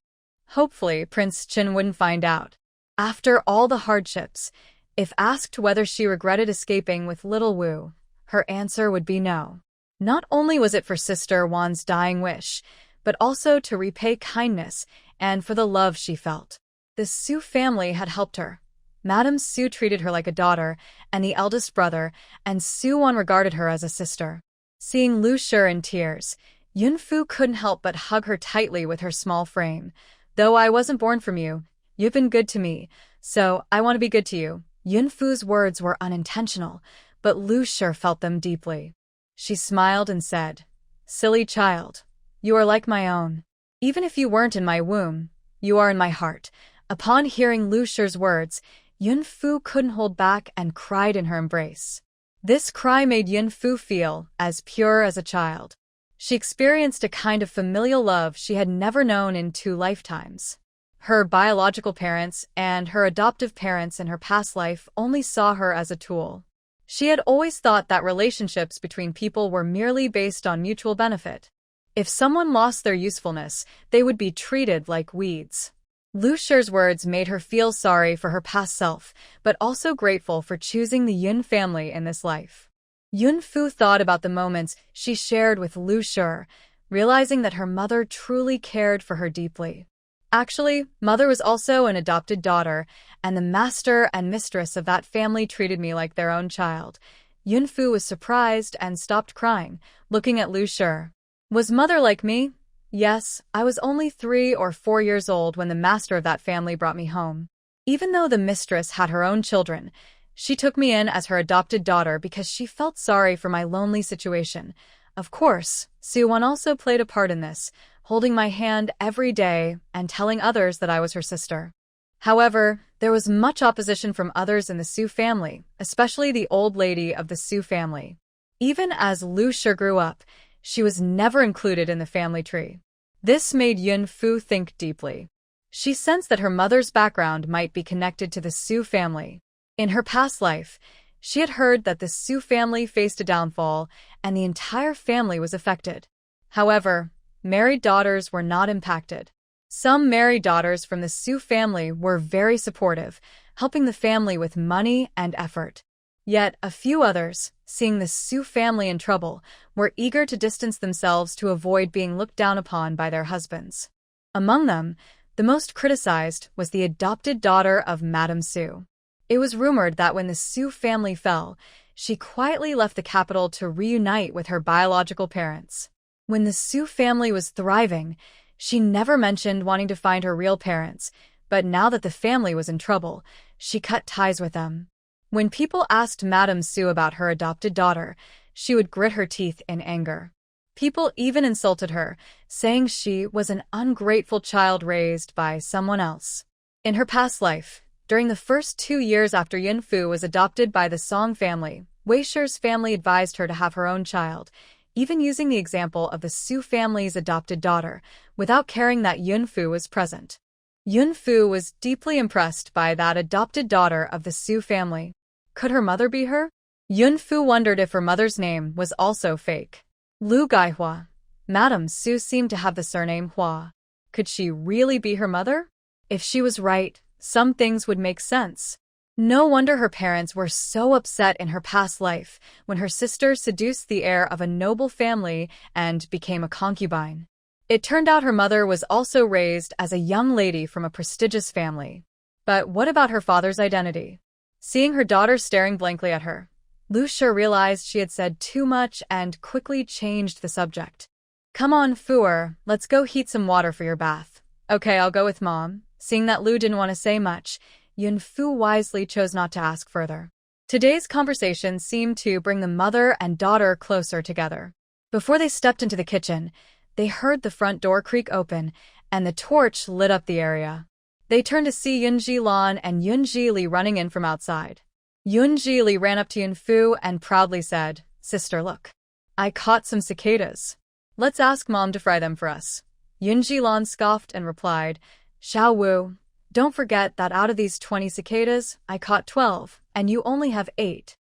Hopefully, Prince Chun wouldn't find out. After all the hardships, if asked whether she regretted escaping with little Wu, her answer would be no. Not only was it for Sister Wan's dying wish, but also to repay kindness and for the love she felt. The Su family had helped her. Madame Su treated her like a daughter and the eldest brother, and Su Wan regarded her as a sister. Seeing Lu Shi in tears, Yunfu couldn't help but hug her tightly with her small frame. Though I wasn't born from you, you've been good to me, so I want to be good to you. Yunfu's words were unintentional, but Lu Shi felt them deeply. She smiled and said, "Silly child, you are like my own. Even if you weren't in my womb, you are in my heart." Upon hearing Lu Shi's words, Yunfu couldn't hold back and cried in her embrace. This cry made Yunfu feel as pure as a child. She experienced a kind of familial love she had never known in 2 lifetimes. Her biological parents and her adoptive parents in her past life only saw her as a tool. She had always thought that relationships between people were merely based on mutual benefit. If someone lost their usefulness, they would be treated like weeds. Lu Shi's words made her feel sorry for her past self, but also grateful for choosing the Yun family in this life. Yunfu thought about the moments she shared with Lu Shi, realizing that her mother truly cared for her deeply. Actually, mother was also an adopted daughter, and the master and mistress of that family treated me like their own child. Yunfu was surprised and stopped crying, looking at Lu Shi. Was mother like me? Yes, I was only 3 or 4 years old when the master of that family brought me home. Even though the mistress had her own children, she took me in as her adopted daughter because she felt sorry for my lonely situation. Of course, Su-won also played a part in this, holding my hand every day and telling others that I was her sister. However, there was much opposition from others in the Su family, especially the old lady of the Su family. Even as Lu Shi grew up, she was never included in the family tree. This made Yunfu think deeply. She sensed that her mother's background might be connected to the Su family. In her past life, she had heard that the Su family faced a downfall and the entire family was affected. However, married daughters were not impacted. Some married daughters from the Su family were very supportive, helping the family with money and effort. Yet a few others, seeing the Su family in trouble, were eager to distance themselves to avoid being looked down upon by their husbands. Among them, the most criticized was the adopted daughter of Madame Su. It was rumored that when the Su family fell, she quietly left the capital to reunite with her biological parents. When the Su family was thriving, she never mentioned wanting to find her real parents, but now that the family was in trouble, she cut ties with them. When people asked Madame Su about her adopted daughter, she would grit her teeth in anger. People even insulted her, saying she was an ungrateful child raised by someone else. In her past life, during the first 2 years after Yunfu was adopted by the Song family, Wei Shi's family advised her to have her own child, even using the example of the Su family's adopted daughter, without caring that Yunfu was present. Yunfu was deeply impressed by that adopted daughter of the Su family. Could her mother be her? Yunfu wondered if her mother's name was also fake. Lu Gaihua. Madame Su seemed to have the surname Hua. Could she really be her mother? If she was right, some things would make sense. No wonder her parents were so upset in her past life when her sister seduced the heir of a noble family and became a concubine. It turned out her mother was also raised as a young lady from a prestigious family. But what about her father's identity? Seeing her daughter staring blankly at her, Lu Shi realized she had said too much and quickly changed the subject. Come on, Fuer, let's go heat some water for your bath. Okay, I'll go with Mom. Seeing that Lu didn't want to say much, Yunfu wisely chose not to ask further. Today's conversation seemed to bring the mother and daughter closer together. Before they stepped into the kitchen, they heard the front door creak open, and the torch lit up the area. They turned to see Yunji Lan and Yunji Li running in from outside. Yunji Li ran up to Yunfu and proudly said, "Sister, look. I caught some cicadas. Let's ask Mom to fry them for us." Yunji Lan scoffed and replied, "Xiao Wu, don't forget that out of these 20 cicadas, I caught 12, and you only have 8.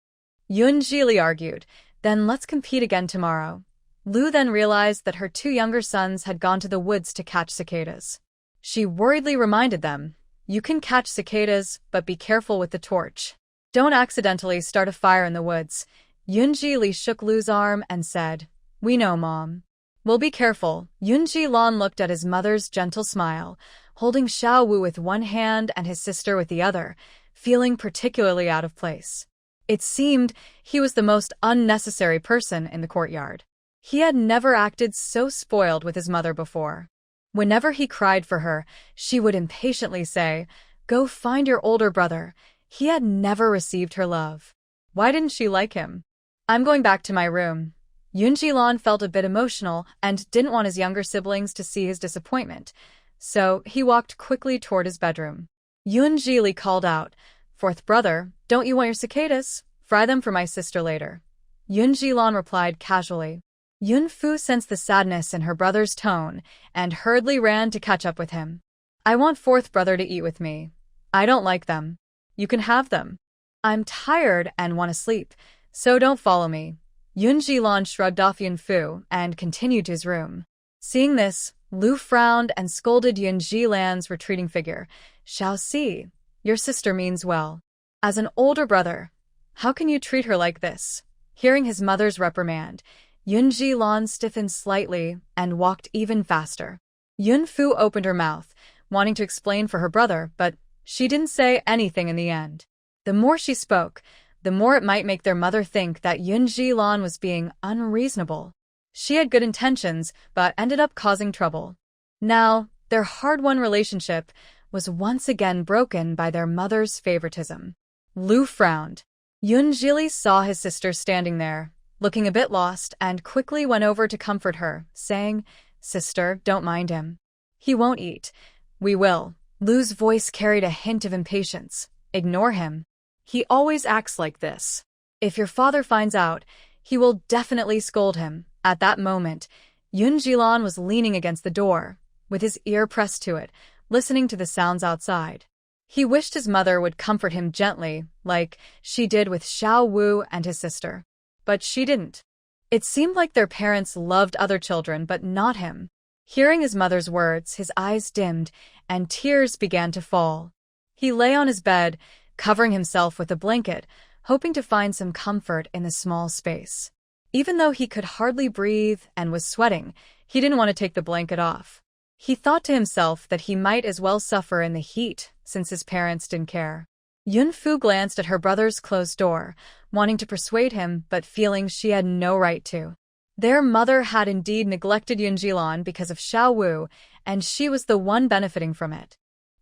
Yunji Li argued, "Then let's compete again tomorrow." Lu then realized that her 2 younger sons had gone to the woods to catch cicadas. She worriedly reminded them, "You can catch cicadas, but be careful with the torch. Don't accidentally start a fire in the woods." Yunji Li shook Lu's arm and said, "We know, Mom. We'll be careful." Yunji Lan looked at his mother's gentle smile, holding Xiao Wu with one hand and his sister with the other, feeling particularly out of place. It seemed he was the most unnecessary person in the courtyard. He had never acted so spoiled with his mother before. Whenever he cried for her, she would impatiently say, "Go find your older brother." He had never received her love. Why didn't she like him? "I'm going back to my room." Yunji Lan felt a bit emotional and didn't want his younger siblings to see his disappointment, so he walked quickly toward his bedroom. Yunji Li called out, "Fourth brother, don't you want your cicadas? Fry them for my sister later." Yunji Lan replied casually. Yunfu sensed the sadness in her brother's tone and hurriedly ran to catch up with him. "I want fourth brother to eat with me. I don't like them. You can have them. I'm tired and want to sleep, so don't follow me." Yunji Lan shrugged off Yunfu and continued to his room. Seeing this, Lu frowned and scolded Yunji Lan's retreating figure. "Xiao Si, your sister means well. As an older brother, how can you treat her like this?" Hearing his mother's reprimand, Yunji Lan stiffened slightly and walked even faster. Yunfu opened her mouth, wanting to explain for her brother, but she didn't say anything in the end. The more she spoke, the more it might make their mother think that Yunji Lan was being unreasonable. She had good intentions, but ended up causing trouble. Now, their hard-won relationship was once again broken by their mother's favoritism. Lu frowned. Yunji Li saw his sister standing there, looking a bit lost, and quickly went over to comfort her, saying, "Sister, don't mind him. He won't eat. We will." Lu's voice carried a hint of impatience. "Ignore him. He always acts like this. If your father finds out, he will definitely scold him." At that moment, Yunji Lan was leaning against the door, with his ear pressed to it, listening to the sounds outside. He wished his mother would comfort him gently, like she did with Xiao Wu and his sister. But she didn't. It seemed like their parents loved other children but not him. Hearing his mother's words, his eyes dimmed, and tears began to fall. He lay on his bed, covering himself with a blanket, hoping to find some comfort in the small space. Even though he could hardly breathe and was sweating, he didn't want to take the blanket off. He thought to himself that he might as well suffer in the heat, since his parents didn't care. Yunfu glanced at her brother's closed door, wanting to persuade him but feeling she had no right to. Their mother had indeed neglected Yunji Lan because of Xiao Wu, and she was the one benefiting from it.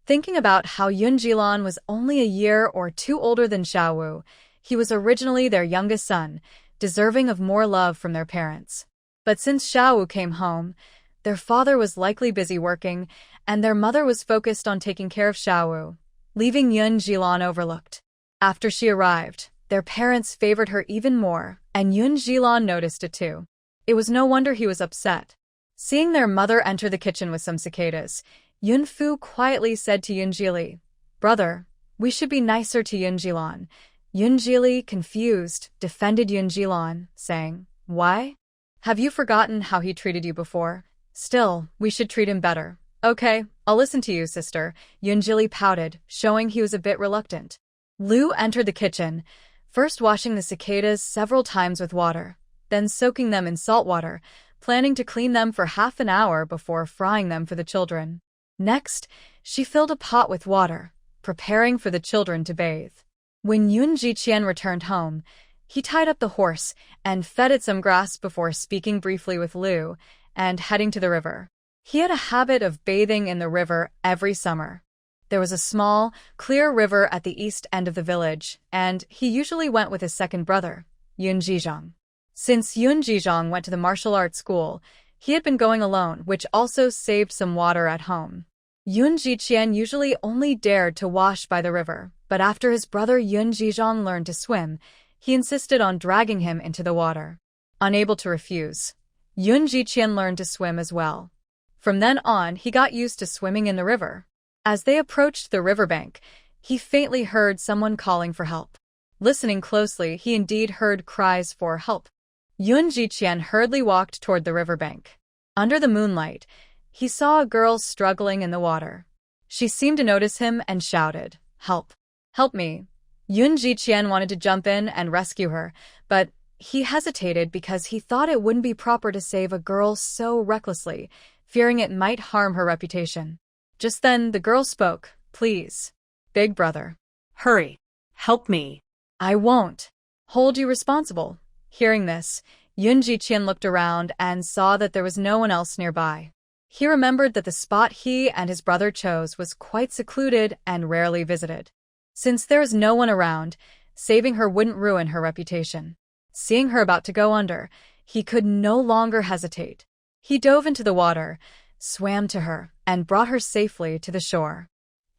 Thinking about how Yunji Lan was only a year or 2 older than Xiao Wu, he was originally their youngest son, deserving of more love from their parents. But since Xiao Wu came home, their father was likely busy working, and their mother was focused on taking care of Xiao Wu, leaving Yunji Lan overlooked. After she arrived, their parents favored her even more, and Yunji Lan noticed it too. It was no wonder he was upset. Seeing their mother enter the kitchen with some cicadas, Yunfu quietly said to Yunji Li, "Brother, we should be nicer to Yunji Lan. Yunjili, confused, defended Yunjilan, saying, "Why? Have you forgotten how he treated you before? Still, we should treat him better." "Okay, I'll listen to you, sister," Yunjili pouted, showing he was a bit reluctant. Lu entered the kitchen, first washing the cicadas several times with water, then soaking them in salt water, planning to clean them for half an hour before frying them for the children. Next, she filled a pot with water, preparing for the children to bathe. When Yun Jiqian returned home, he tied up the horse and fed it some grass before speaking briefly with Lu and heading to the river. He had a habit of bathing in the river every summer. There was a small, clear river at the east end of the village, and he usually went with his second brother, Yun Jizhong. Since Yun Jizhong went to the martial arts school, he had been going alone, which also saved some water at home. Yun Jiqian usually only dared to wash by the river, but after his brother Yun Jizhong learned to swim, he insisted on dragging him into the water. Unable to refuse, Yun Jiqian learned to swim as well. From then on, he got used to swimming in the river. As they approached the riverbank, he faintly heard someone calling for help. Listening closely, he indeed heard cries for help. Yun Jiqian hurriedly walked toward the riverbank. Under the moonlight, he saw a girl struggling in the water. She seemed to notice him and shouted, "Help! Help me!" Yun Jiqian wanted to jump in and rescue her, but he hesitated because he thought it wouldn't be proper to save a girl so recklessly, fearing it might harm her reputation. Just then, the girl spoke, "Please, big brother. Hurry. Help me." "I won't hold you responsible." Hearing this, Yun Jiqian looked around and saw that there was no one else nearby. He remembered that the spot he and his brother chose was quite secluded and rarely visited. Since there was no one around, saving her wouldn't ruin her reputation. Seeing her about to go under, he could no longer hesitate. He dove into the water, swam to her, and brought her safely to the shore.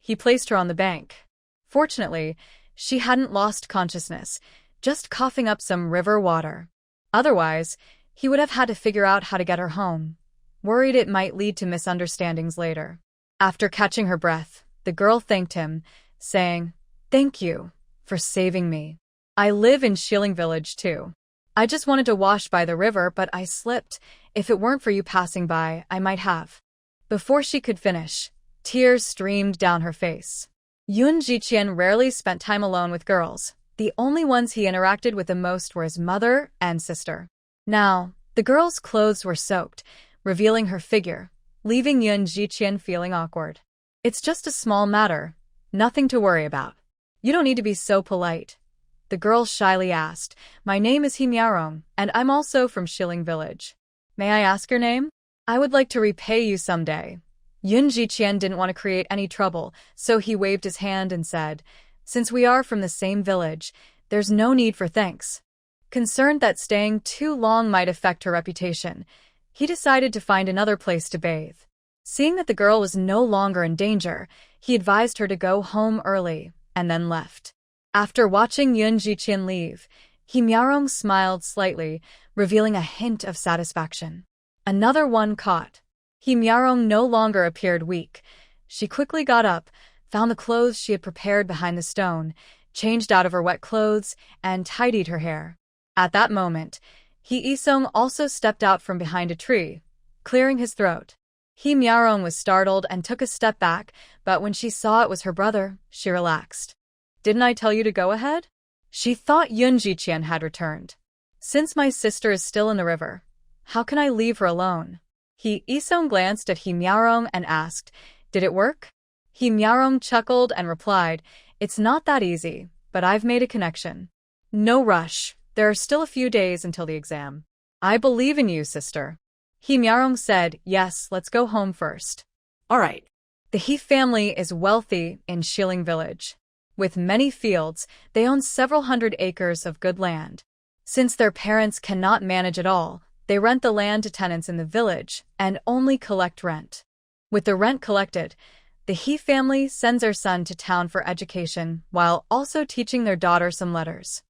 He placed her on the bank. Fortunately, she hadn't lost consciousness, just coughing up some river water. Otherwise, he would have had to figure out how to get her home, worried it might lead to misunderstandings later. After catching her breath, the girl thanked him, saying, "Thank you for saving me. I live in Shilling Village too. I just wanted to wash by the river, but I slipped. If it weren't for you passing by, I might have." Before she could finish, tears streamed down her face. Yun Jiqian rarely spent time alone with girls. The only ones he interacted with the most were his mother and sister. Now, the girl's clothes were soaked, revealing her figure, leaving Yun Jiqian feeling awkward. "It's just a small matter. Nothing to worry about. You don't need to be so polite," the girl shyly asked. "My name is Himiarong, and I'm also from Shilling Village. May I ask your name? I would like to repay you someday." Yun Jiqian didn't want to create any trouble, so he waved his hand and said, "Since we are from the same village, there's no need for thanks." Concerned that staying too long might affect her reputation, he decided to find another place to bathe. Seeing that the girl was no longer in danger, he advised her to go home early, and then left. After watching Yun Jiqian leave, Himiarong smiled slightly, revealing a hint of satisfaction. Another one caught. Himiarong no longer appeared weak. She quickly got up, found the clothes she had prepared behind the stone, changed out of her wet clothes, and tidied her hair. At that moment, Isong also stepped out from behind a tree, clearing his throat. Himiarong was startled and took a step back, but when she saw it was her brother, she relaxed. "Didn't I tell you to go ahead?" She thought Yun Jiqian had returned. "Since my sister is still in the river, how can I leave her alone?" Isong glanced at Himiarong and asked, "Did it work?" Himiarong chuckled and replied, "It's not that easy, but I've made a connection. No rush, there are still a few days until the exam. I believe in you, sister." Himiarong said, "Yes, let's go home first." All right. The He family is wealthy in Shilling Village. With many fields, they own several hundred acres of good land. Since their parents cannot manage it all, they rent the land to tenants in the village and only collect rent. With the rent collected, the He family sends their son to town for education while also teaching their daughter some letters.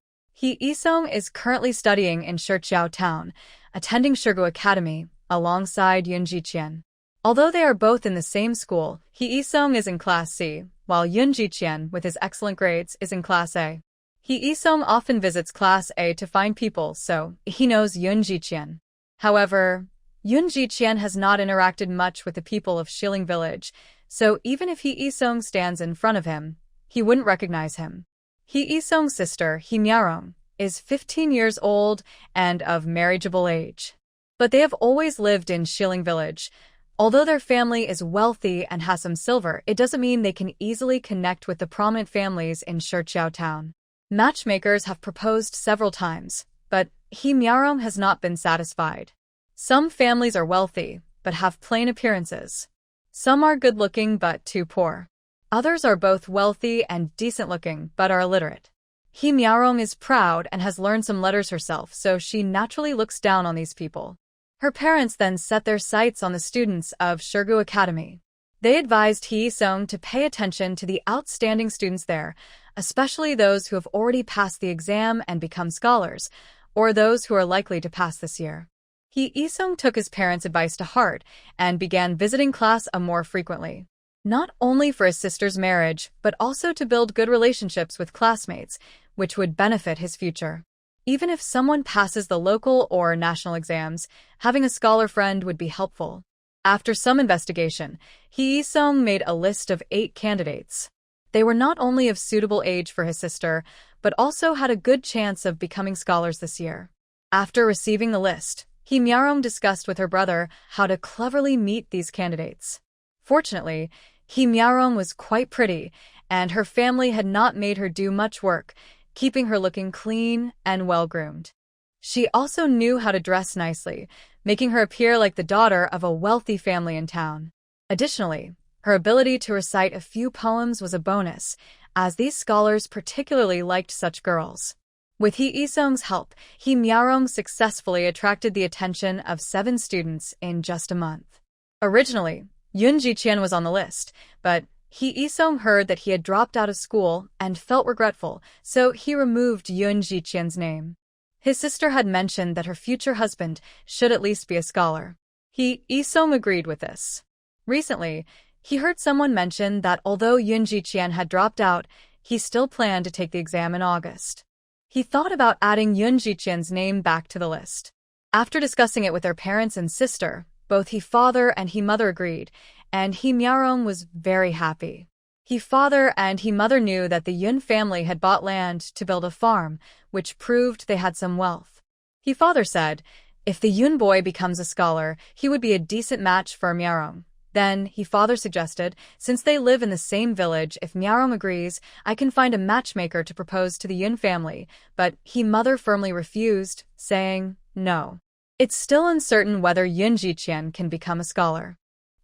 Isong is currently studying in Shichiao Town, attending Shirgu Academy, alongside Yun Jiqian. Although they are both in the same school, Isong is in Class C, while Yun Jiqian, with his excellent grades, is in Class A. Hee Isong often visits Class A to find people, so he knows Yoon Jiqian. However, Yoon Jiqian has not interacted much with the people of Shilling Village, so even if Hee Isong stands in front of him, he wouldn't recognize him. Hee Isong's sister, Hee Myarong, is 15 years old and of marriageable age. But they have always lived in Shilling Village. Although their family is wealthy and has some silver, it doesn't mean they can easily connect with the prominent families in Shirchiao Town. Matchmakers have proposed several times, but Hee Myarong has not been satisfied. Some families are wealthy, but have plain appearances. Some are good-looking but too poor. Others are both wealthy and decent-looking but are illiterate. Hee Myarong is proud and has learned some letters herself, so she naturally looks down on these people. Her parents then set their sights on the students of Shirgu Academy. They advised Hee Isong to pay attention to the outstanding students there, especially those who have already passed the exam and become scholars, or those who are likely to pass this year. Hee Isong took his parents' advice to heart and began visiting Class A more frequently. Not only for his sister's marriage, but also to build good relationships with classmates, which would benefit his future. Even if someone passes the local or national exams, having a scholar friend would be helpful. After some investigation, Hee Isong made a list of 8 candidates. They were not only of suitable age for his sister, but also had a good chance of becoming scholars this year. After receiving the list, Hee Myarong discussed with her brother how to cleverly meet these candidates. Fortunately, Hee Myarong was quite pretty, and her family had not made her do much work, keeping her looking clean and well-groomed. She also knew how to dress nicely, making her appear like the daughter of a wealthy family in town. Additionally, her ability to recite a few poems was a bonus, as these scholars particularly liked such girls. With Hee Isong's help, Hee Myarong successfully attracted the attention of 7 students in just a month. Originally, Yoon Jiqian was on the list, but Hee Isong heard that he had dropped out of school and felt regretful, so he removed Yoon Jiqian's name. His sister had mentioned that her future husband should at least be a scholar. Hee Isong agreed with this. Recently, he heard someone mention that although Yoon Jiqian had dropped out, he still planned to take the exam in August. He thought about adding Yoon Jiqian's name back to the list. After discussing it with their parents and sister, both Hee father and Hee mother agreed, and Hee Myarong was very happy. Hee father and Hee mother knew that the Yoon family had bought land to build a farm, which proved they had some wealth. Hee father said, if the Yoon boy becomes a scholar, he would be a decent match for Myarong. Then, Hee father suggested, since they live in the same village, if Myarong agrees, I can find a matchmaker to propose to the Yoon family, but Hee mother firmly refused, saying, no. It's still uncertain whether Yoon Jiqian can become a scholar.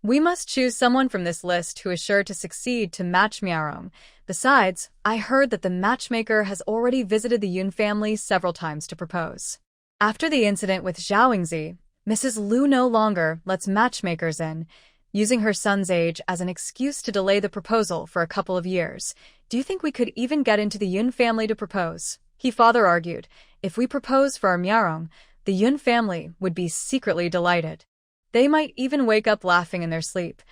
We must choose someone from this list who is sure to succeed to match Myarong. Besides, I heard that the matchmaker has already visited the Yoon family several times to propose. After the incident with Zhao Yingzi, Mrs. Liu no longer lets matchmakers in, using her son's age as an excuse to delay the proposal for a couple of years. Do you think we could even get into the Yoon family to propose? Hee father argued, if we propose for our Myarong, the Yoon family would be secretly delighted. They might even wake up laughing in their sleep.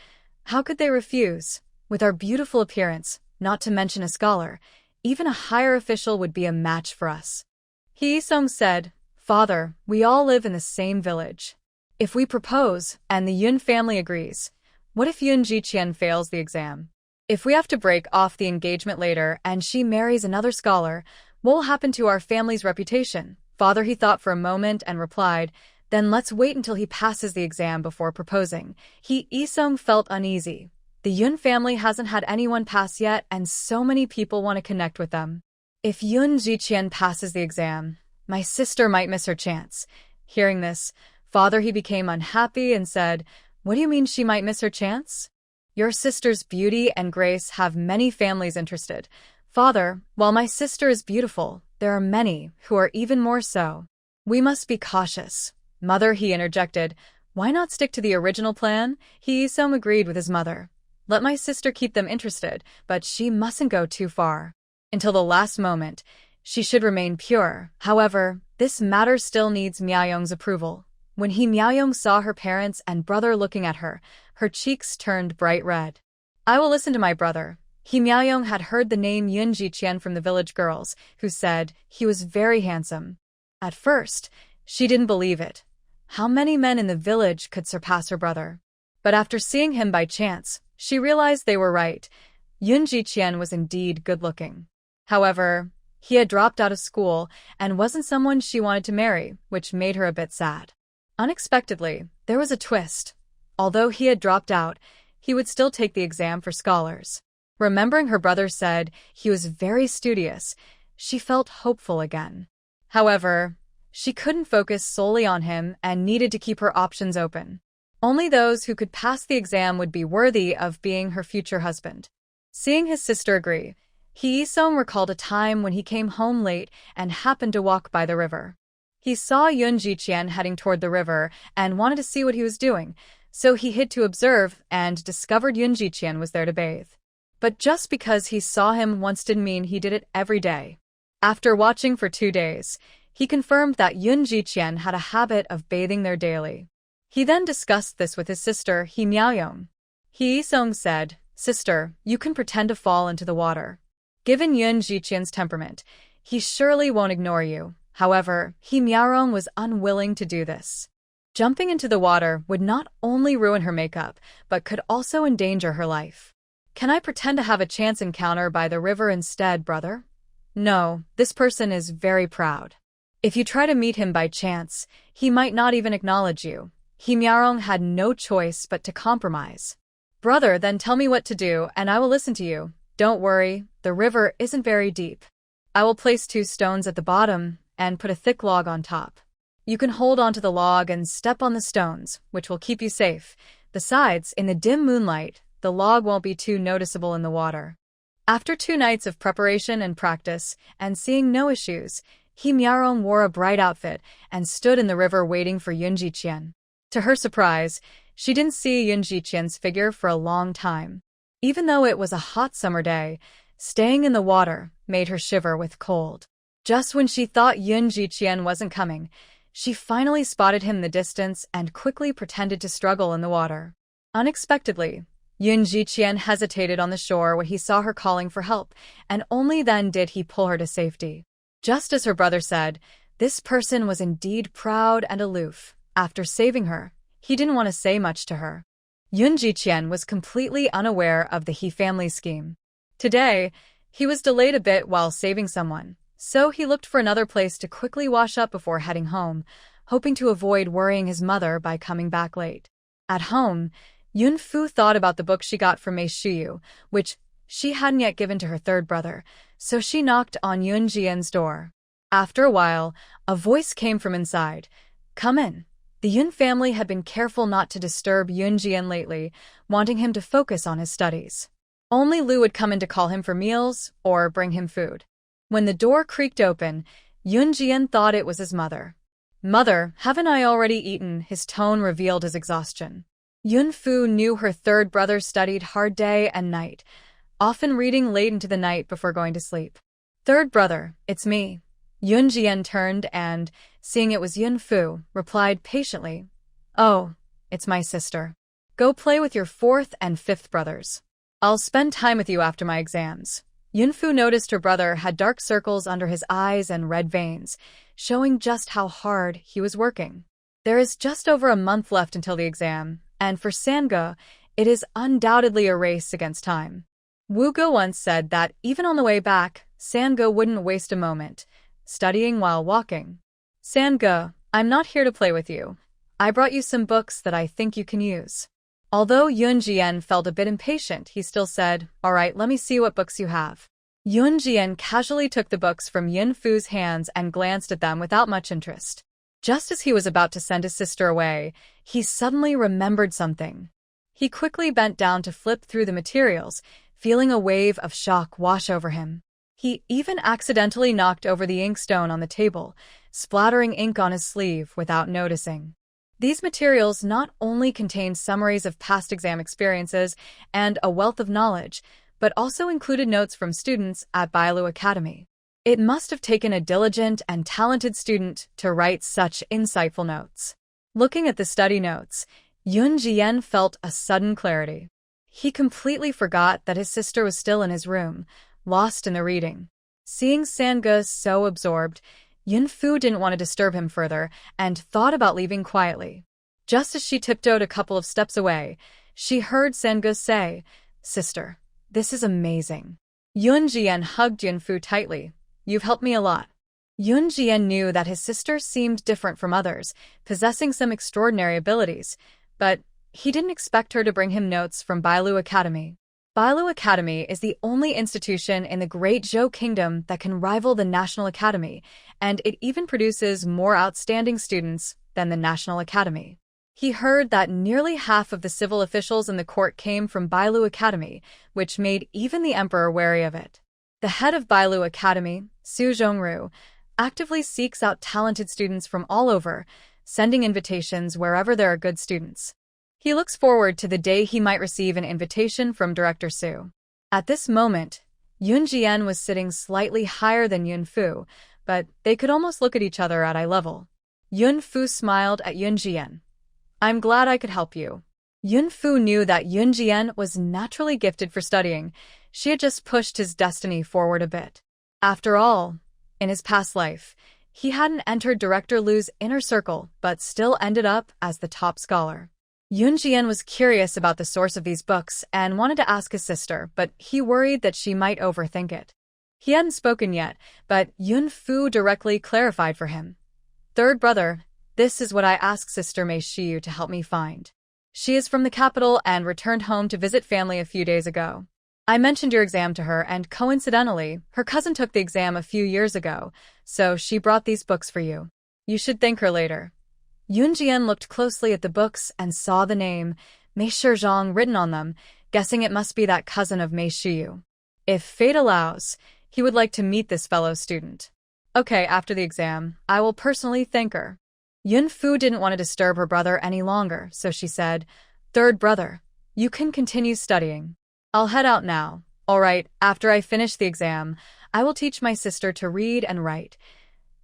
How could they refuse? With our beautiful appearance, not to mention a scholar, even a higher official would be a match for us. Hee Isong said, Father, we all live in the same village. If we propose, and the Yoon family agrees, what if Yoon Jiqian fails the exam? If we have to break off the engagement later and she marries another scholar, what will happen to our family's reputation? Father, he thought for a moment and replied, then let's wait until he passes the exam before proposing. Hee Isong felt uneasy. The Yoon family hasn't had anyone pass yet, and so many people want to connect with them. If Yoon Jiqian passes the exam, my sister might miss her chance. Hearing this, Father, he became unhappy and said, what do you mean she might miss her chance? Your sister's beauty and grace have many families interested. Father, while my sister is beautiful, there are many who are even more so. We must be cautious. Mother, he interjected, why not stick to the original plan? Hee Isong agreed with his mother. Let my sister keep them interested, but she mustn't go too far. Until the last moment, she should remain pure. However, this matter still needs Myayong's approval. When Hee Myayong saw her parents and brother looking at her, her cheeks turned bright red. I will listen to my brother. He Miaoyong had heard the name Yun Jiqian from the village girls, who said he was very handsome. At first, she didn't believe it. How many men in the village could surpass her brother? But after seeing him by chance, she realized they were right. Yun Jiqian was indeed good-looking. However, he had dropped out of school and wasn't someone she wanted to marry, which made her a bit sad. Unexpectedly, there was a twist. Although he had dropped out, he would still take the exam for scholars. Remembering her brother said he was very studious, she felt hopeful again. However, she couldn't focus solely on him and needed to keep her options open. Only those who could pass the exam would be worthy of being her future husband. Seeing his sister agree, Hee-sung recalled a time when he came home late and happened to walk by the river. He saw Yun Jiqian heading toward the river and wanted to see what he was doing, so he hid to observe and discovered Yun Jiqian was there to bathe. But just because he saw him once didn't mean he did it every day. After watching for 2 days, he confirmed that Yun Jiqian had a habit of bathing there daily. He then discussed this with his sister, Hee Miaoyong. Hee-sung said, "Sister, you can pretend to fall into the water. Given Yun Jiqian's temperament, he surely won't ignore you." However, Hee Miaoyong was unwilling to do this. Jumping into the water would not only ruin her makeup, but could also endanger her life. "Can I pretend to have a chance encounter by the river instead, brother?" "No, this person is very proud. If you try to meet him by chance, he might not even acknowledge you." Hee Miaoyong had no choice but to compromise. "Brother, then tell me what to do and I will listen to you. Don't worry, the river isn't very deep. I will place 2 stones at the bottom and put a thick log on top. You can hold onto the log and step on the stones, which will keep you safe. Besides, in the dim moonlight, the log won't be too noticeable in the water." After 2 nights of preparation and practice, and seeing no issues, Hee Miaoyong wore a bright outfit and stood in the river waiting for Yun Jiqian. To her surprise, she didn't see Yun Jiqian's figure for a long time. Even though it was a hot summer day, staying in the water made her shiver with cold. Just when she thought Yun Jiqian wasn't coming, she finally spotted him in the distance and quickly pretended to struggle in the water. Unexpectedly, Yun Jiqian hesitated on the shore when he saw her calling for help, and only then did he pull her to safety. Just as her brother said, this person was indeed proud and aloof. After saving her, he didn't want to say much to her. Yun Jiqian was completely unaware of the He family scheme. Today, he was delayed a bit while saving someone, so he looked for another place to quickly wash up before heading home, hoping to avoid worrying his mother by coming back late. At home, Yun Fu thought about the book she got from Mei Shuyu, which she hadn't yet given to her third brother, so she knocked on Yun Jian's door. After a while, a voice came from inside. "Come in." The Yun family had been careful not to disturb Yun Jian lately, wanting him to focus on his studies. Only Lu would come in to call him for meals or bring him food. When the door creaked open, Yun Jian thought it was his mother. "Mother, haven't I already eaten?" His tone revealed his exhaustion. Yun Fu knew her third brother studied hard day and night, often reading late into the night before going to sleep. "Third brother, it's me." Yun Jian turned and, seeing it was Yun Fu, replied patiently, "Oh, it's my sister. Go play with your fourth and fifth brothers. I'll spend time with you after my exams." Yun Fu noticed her brother had dark circles under his eyes and red veins, showing just how hard he was working. There is just over a month left until the exam, and for Sangha, it is undoubtedly a race against time. Wu Ge once said that even on the way back, Sangha wouldn't waste a moment, studying while walking. "Sangha, I'm not here to play with you. I brought you some books that I think you can use." Although Yun Jian felt a bit impatient, he still said, "All right, let me see what books you have." Yun Jian casually took the books from Yun Fu's hands and glanced at them without much interest. Just as he was about to send his sister away, he suddenly remembered something. He quickly bent down to flip through the materials, feeling a wave of shock wash over him. He even accidentally knocked over the inkstone on the table, splattering ink on his sleeve without noticing. These materials not only contained summaries of past exam experiences and a wealth of knowledge, but also included notes from students at Bailu Academy. It must have taken a diligent and talented student to write such insightful notes. Looking at the study notes, Yun Jian felt a sudden clarity. He completely forgot that his sister was still in his room, lost in the reading. Seeing Sangha so absorbed, Yunfu didn't want to disturb him further and thought about leaving quietly. Just as she tiptoed a couple of steps away, she heard Sangha say, "Sister, this is amazing." Yunjian hugged Yunfu tightly. "You've helped me a lot." Yunjian knew that his sister seemed different from others, possessing some extraordinary abilities, but he didn't expect her to bring him notes from Bailu Academy. Bailu Academy is the only institution in the Great Zhou Kingdom that can rival the National Academy, and it even produces more outstanding students than the National Academy. He heard that nearly half of the civil officials in the court came from Bailu Academy, which made even the emperor wary of it. The head of Bailu Academy, Su Zhongru, actively seeks out talented students from all over, sending invitations wherever there are good students. He looks forward to the day he might receive an invitation from Director Su. At this moment, Yunjian was sitting slightly higher than Yunfu, but they could almost look at each other at eye level. Yunfu smiled at Yunjian. "I'm glad I could help you." Yunfu knew that Yunjian was naturally gifted for studying. She had just pushed his destiny forward a bit. After all, in his past life, he hadn't entered Director Lu's inner circle, but still ended up as the top scholar. Yunjian was curious about the source of these books and wanted to ask his sister, but he worried that she might overthink it. He hadn't spoken yet, but Yunfu directly clarified for him. "Third brother, this is what I asked Sister Mei Shiyu to help me find. She is from the capital and returned home to visit family a few days ago. I mentioned your exam to her, and coincidentally, her cousin took the exam a few years ago, so she brought these books for you. You should thank her later." Yunjian looked closely at the books and saw the name, Mei Shizhong, written on them, guessing it must be that cousin of Mei Shiyu. If fate allows, he would like to meet this fellow student. "Okay, after the exam, I will personally thank her." Yunfu didn't want to disturb her brother any longer, so she said, "Third brother, you can continue studying. I'll head out now. All right, after I finish the exam, I will teach my sister to read and write."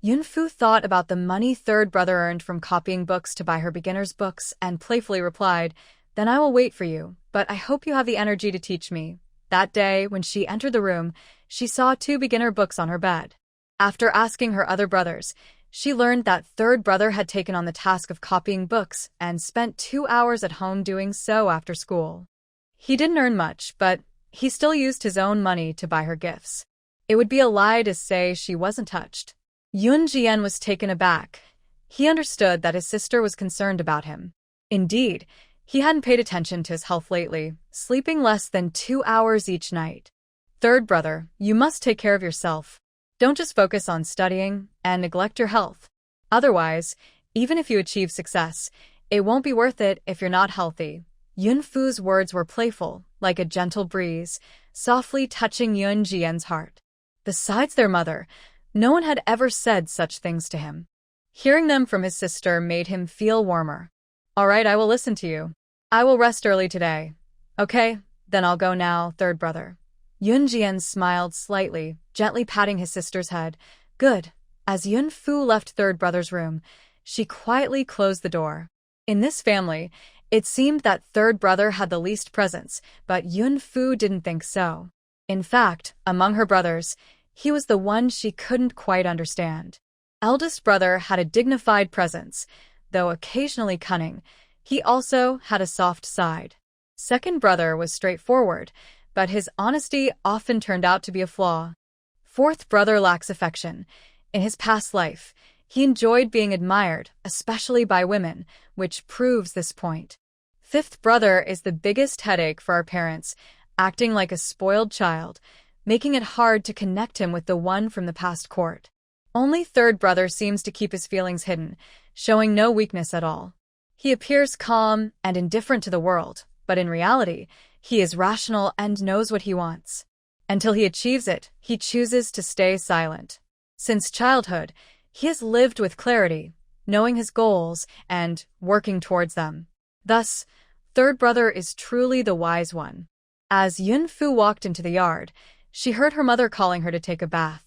Yunfu thought about the money third brother earned from copying books to buy her beginner's books and playfully replied, "Then I will wait for you, but I hope you have the energy to teach me." That day, when she entered the room, she saw 2 beginner books on her bed. After asking her other brothers, she learned that third brother had taken on the task of copying books and spent 2 hours at home doing so after school. He didn't earn much, but he still used his own money to buy her gifts. It would be a lie to say she wasn't touched. Yunjian was taken aback. He understood that his sister was concerned about him. Indeed, he hadn't paid attention to his health lately, sleeping less than 2 hours each night. "Third brother, you must take care of yourself. Don't just focus on studying and neglect your health. Otherwise, even if you achieve success, it won't be worth it if you're not healthy." Yunfu's words were playful, like a gentle breeze, softly touching Yunjian's heart. Besides their mother, no one had ever said such things to him. Hearing them from his sister made him feel warmer. "All right, I will listen to you. I will rest early today." "Okay, then I'll go now, third brother." Yunjian smiled slightly, gently patting his sister's head. "Good." As Yunfu left third brother's room, she quietly closed the door. In this family, it seemed that third brother had the least presence, but Yunfu didn't think so. In fact, among her brothers, he was the one she couldn't quite understand. Eldest brother had a dignified presence, though occasionally cunning. He also had a soft side. Second brother was straightforward, but his honesty often turned out to be a flaw. Fourth brother lacks affection. In his past life, he enjoyed being admired, especially by women, which proves this point. Fifth brother is the biggest headache for our parents, acting like a spoiled child, making it hard to connect him with the one from the past court. Only third brother seems to keep his feelings hidden, showing no weakness at all. He appears calm and indifferent to the world, but in reality, he is rational and knows what he wants. Until he achieves it, he chooses to stay silent. Since childhood, he has lived with clarity, knowing his goals and working towards them. Thus, third brother is truly the wise one. As Yunfu walked into the yard, she heard her mother calling her to take a bath.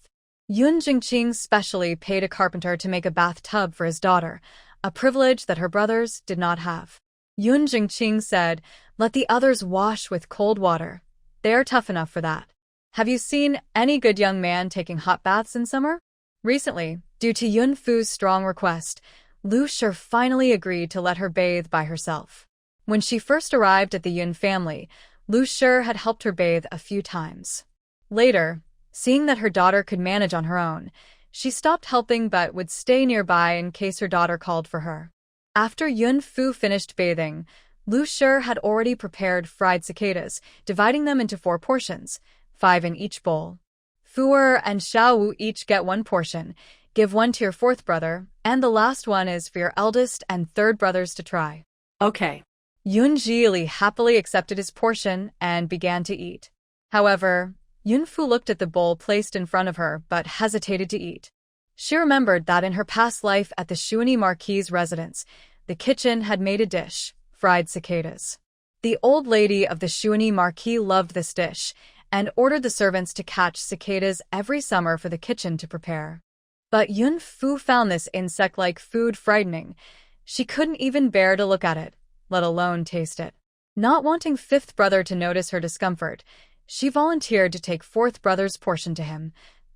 Yun Jingqing specially paid a carpenter to make a bathtub for his daughter, a privilege that her brothers did not have. Yun Jingqing said, Let the others wash with cold water. They are tough enough for that. Have you seen any good young man taking hot baths in summer? Recently, due to Yun Fu's strong request, Lu Shi finally agreed to let her bathe by herself. When she first arrived at the Yun family, Lu Shi had helped her bathe a few times. Later, seeing that her daughter could manage on her own, she stopped helping but would stay nearby in case her daughter called for her. After Yun Fu finished bathing, Lu Shi had already prepared fried cicadas, dividing them into 4 portions, 5 in each bowl. Fu Er and Xiao Wu each get 1 portion. Give 1 to your 4th brother, and the last one is for your eldest and 3rd brothers to try. Okay. Yun Jili happily accepted his portion and began to eat. However, Yun Fu looked at the bowl placed in front of her but hesitated to eat. She remembered that in her past life at the Shuani Marquis' residence, the kitchen had made a dish, fried cicadas. The old lady of the Shuani Marquis loved this dish and ordered the servants to catch cicadas every summer for the kitchen to prepare. But Yun Fu found this insect-like food frightening. She couldn't even bear to look at it, let alone taste it. Not wanting 5th brother to notice her discomfort, she volunteered to take 4th brother's portion to him.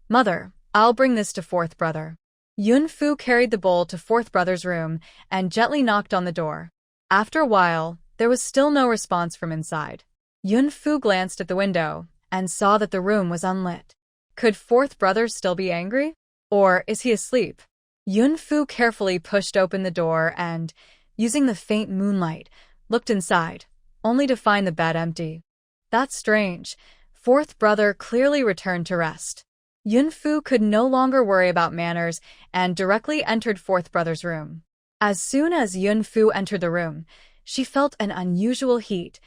Mother, I'll bring this to 4th brother. Yun Fu carried the bowl to 4th brother's room and gently knocked on the door. After a while, there was still no response from inside. Yun Fu glanced at the window and saw that the room was unlit. Could 4th brother still be angry? Or is he asleep? Yun Fu carefully pushed open the door and, using the faint moonlight, looked inside, only to find the bed empty. That's strange. 4th brother clearly returned to rest. Yun Fu could no longer worry about manners and directly entered 4th brother's room. As soon as Yun Fu entered the room, she felt an unusual heat.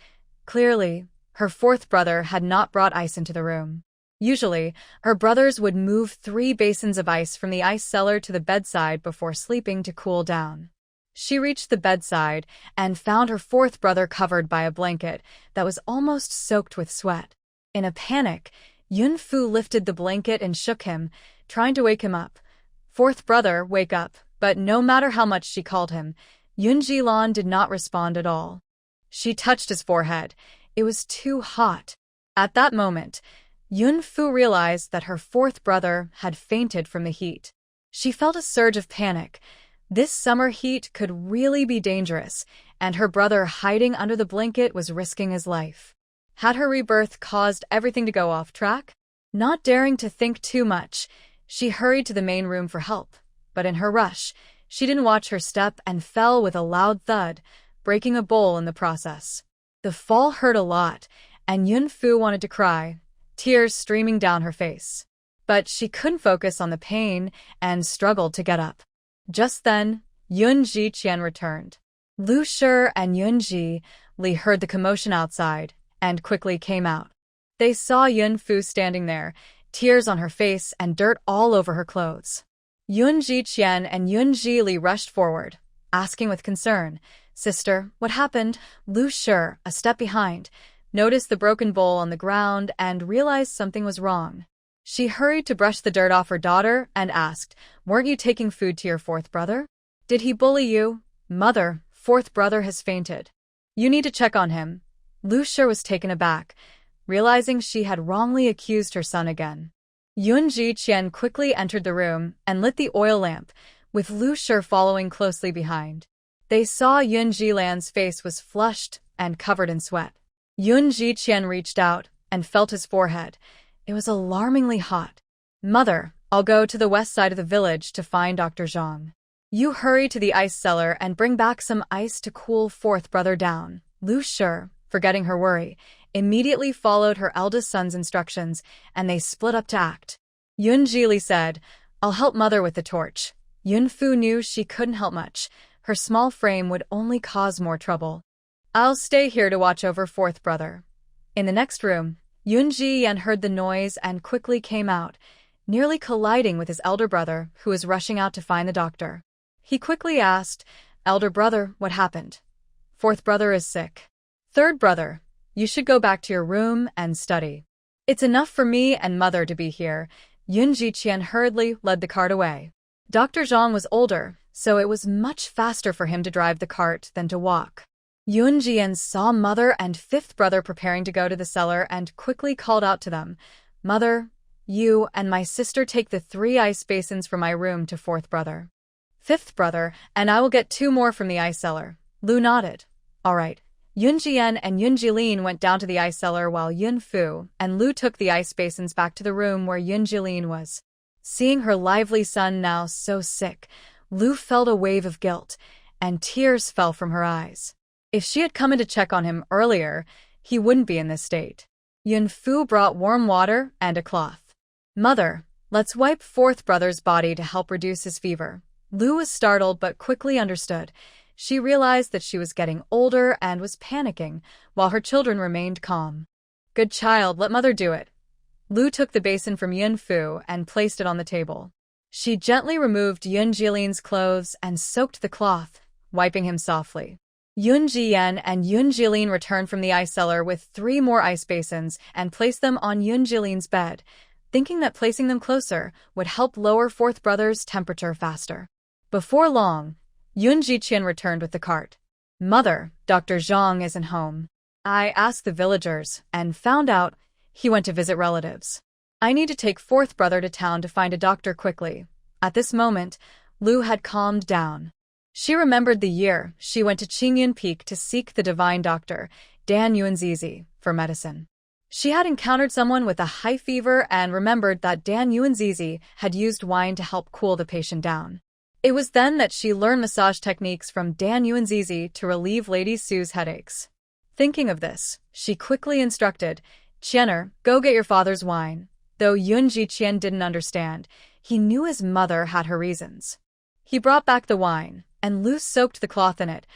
Clearly, her 4th brother had not brought ice into the room. Usually, her brothers would move 3 basins of ice from the ice cellar to the bedside before sleeping to cool down. She reached the bedside and found her 4th brother covered by a blanket that was almost soaked with sweat. In a panic, Yun Fu lifted the blanket and shook him, trying to wake him up. 4th brother, wake up, but no matter how much she called him, Yun Jilan did not respond at all. She touched his forehead. It was too hot. At that moment, Yun Fu realized that her 4th brother had fainted from the heat. She felt a surge of panic. This summer heat could really be dangerous, and her brother hiding under the blanket was risking his life. Had her rebirth caused everything to go off track? Not daring to think too much, she hurried to the main room for help. But in her rush, she didn't watch her step and fell with a loud thud, breaking a bowl in the process. The fall hurt a lot, and Yun Fu wanted to cry, tears streaming down her face. But she couldn't focus on the pain and struggled to get up. Just then, Yun Ji Qian returned. Lu Shi and Yun Ji Li heard the commotion outside and quickly came out. They saw Yun Fu standing there, tears on her face and dirt all over her clothes. Yun Ji Qian and Yun Ji Li rushed forward, asking with concern, "Sister, what happened?" Lu Shi, a step behind, noticed the broken bowl on the ground and realized something was wrong. She hurried to brush the dirt off her daughter and asked, "Weren't you taking food to your 4th brother? Did he bully you?" "Mother, 4th brother has fainted. You need to check on him." Lu Shi was taken aback, realizing she had wrongly accused her son again. Yun Ji Qian quickly entered the room and lit the oil lamp, with Lu Shi following closely behind. They saw Yun Jilan's face was flushed and covered in sweat. Yun Ji Qian reached out and felt his forehead. It was alarmingly hot. "Mother, I'll go to the west side of the village to find Dr. Zhang. You hurry to the ice cellar and bring back some ice to cool 4th brother down." Lu Shi, forgetting her worry, immediately followed her eldest son's instructions, and they split up to act. Yun Jili said, "I'll help mother with the torch." Yun Fu knew she couldn't help much. Her small frame would only cause more trouble. "I'll stay here to watch over 4th brother." In the next room, Yun Ji Yan heard the noise and quickly came out, nearly colliding with his elder brother, who was rushing out to find the doctor. He quickly asked, "Elder brother, what happened?" "4th brother is sick." "3rd brother, you should go back to your room and study. It's enough for me and mother to be here." Yun Ji Qian hurriedly led the cart away. Dr. Zhang was older, so it was much faster for him to drive the cart than to walk. Yoon Jian saw mother and fifth brother preparing to go to the cellar and quickly called out to them, "Mother, you and my sister take the 3 ice basins from my room to fourth brother. Fifth brother, and I will get 2 more from the ice cellar." Lu nodded. All right. Yoon Jian and Yoon Jilin went down to the ice cellar while Yun Fu and Lu took the ice basins back to the room where Yoon Jilin was. Seeing her lively son now so sick, Lu felt a wave of guilt, and tears fell from her eyes. If she had come in to check on him earlier, he wouldn't be in this state. Yun Fu brought warm water and a cloth. "Mother, let's wipe fourth brother's body to help reduce his fever." Lu was startled but quickly understood. She realized that she was getting older and was panicking, while her children remained calm. "Good child, let mother do it." Lu took the basin from Yun Fu and placed it on the table. She gently removed Yun Jilin's clothes and soaked the cloth, wiping him softly. Yoon Jian and Yoon Jilin returned from the ice cellar with 3 more ice basins and placed them on Yoon Jilin's bed, thinking that placing them closer would help lower fourth brother's temperature faster. Before long, Yoon Jiqian returned with the cart. "Mother, Dr. Zhang isn't home. I asked the villagers and found out he went to visit relatives. I need to take fourth brother to town to find a doctor quickly." At this moment, Lu had calmed down. She remembered the year she went to Qingyun Peak to seek the divine doctor, Dan Yuanzizi, for medicine. She had encountered someone with a high fever and remembered that Dan Yuanzizi had used wine to help cool the patient down. It was then that she learned massage techniques from Dan Yuanzizi to relieve Lady Sue's headaches. Thinking of this, she quickly instructed, "Qianer, go get your father's wine." Though Yoon Jiqian didn't understand, he knew his mother had her reasons. He brought back the wine, and Lu soaked the cloth in it,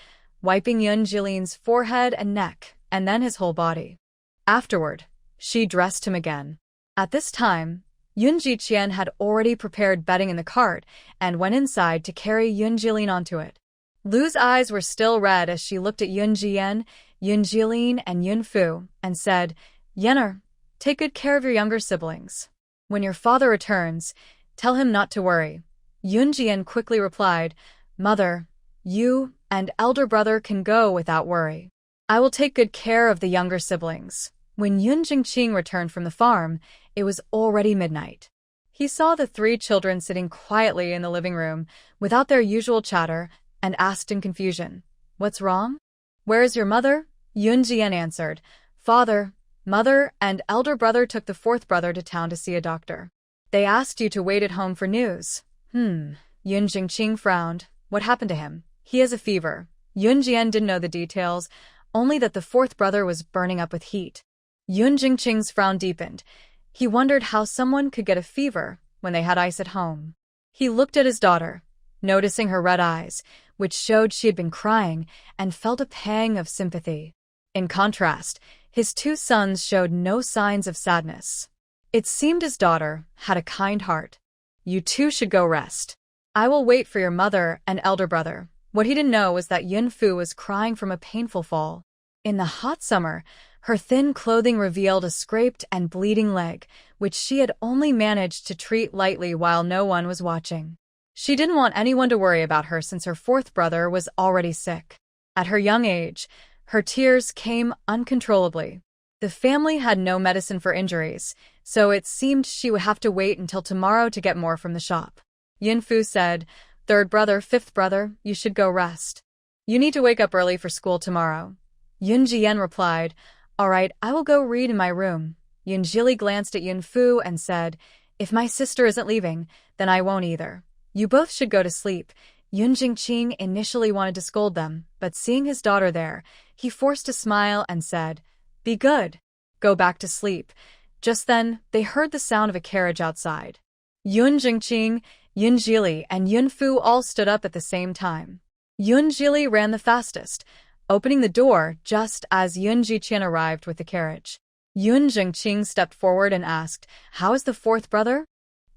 wiping Yoon Jilin's forehead and neck, and then his whole body. Afterward, she dressed him again. At this time, Yoon Jiqian had already prepared bedding in the cart and went inside to carry Yoon Jilin onto it. Lu's eyes were still red as she looked at Yoon Jian, Yoon Jilin, and Yun Fu, and said, "Yener, take good care of your younger siblings. When your father returns, tell him not to worry." Yoon Jian quickly replied, "Mother, you and elder brother can go without worry. I will take good care of the younger siblings." When Yoon Jingqing returned from the farm, it was already midnight. He saw the 3 children sitting quietly in the living room, without their usual chatter, and asked in confusion, "What's wrong? Where is your mother?" Yoon Jian answered, "Father, mother, and elder brother took the fourth brother to town to see a doctor. They asked you to wait at home for news." Yoon Jingqing frowned. "What happened to him?" "He has a fever." Yoon Jian didn't know the details, only that the fourth brother was burning up with heat. Yoon Jingqing's frown deepened. He wondered how someone could get a fever when they had ice at home. He looked at his daughter, noticing her red eyes, which showed she had been crying, and felt a pang of sympathy. In contrast, his 2 sons showed no signs of sadness. It seemed his daughter had a kind heart. "You 2 should go rest. I will wait for your mother and elder brother." What he didn't know was that Yun Fu was crying from a painful fall. In the hot summer, her thin clothing revealed a scraped and bleeding leg, which she had only managed to treat lightly while no one was watching. She didn't want anyone to worry about her since her fourth brother was already sick. At her young age, her tears came uncontrollably. The family had no medicine for injuries, so it seemed she would have to wait until tomorrow to get more from the shop. Yin Fu said, "Third brother, fifth brother, you should go rest. You need to wake up early for school tomorrow." Yun Jian replied, "All right, I will go read in my room." Yun Jili glanced at Yun Fu and said, "If my sister isn't leaving, then I won't either. You both should go to sleep." Yun Jingqing initially wanted to scold them, but seeing his daughter there, he forced a smile and said, "Be good. Go back to sleep." Just then, they heard the sound of a carriage outside. Yun Jingqing, Yun Jili, and Yun Fu all stood up at the same time. Yun Jili ran the fastest, opening the door just as Yun Jiqian arrived with the carriage. Yun Jingqing stepped forward and asked, "How is the fourth brother?"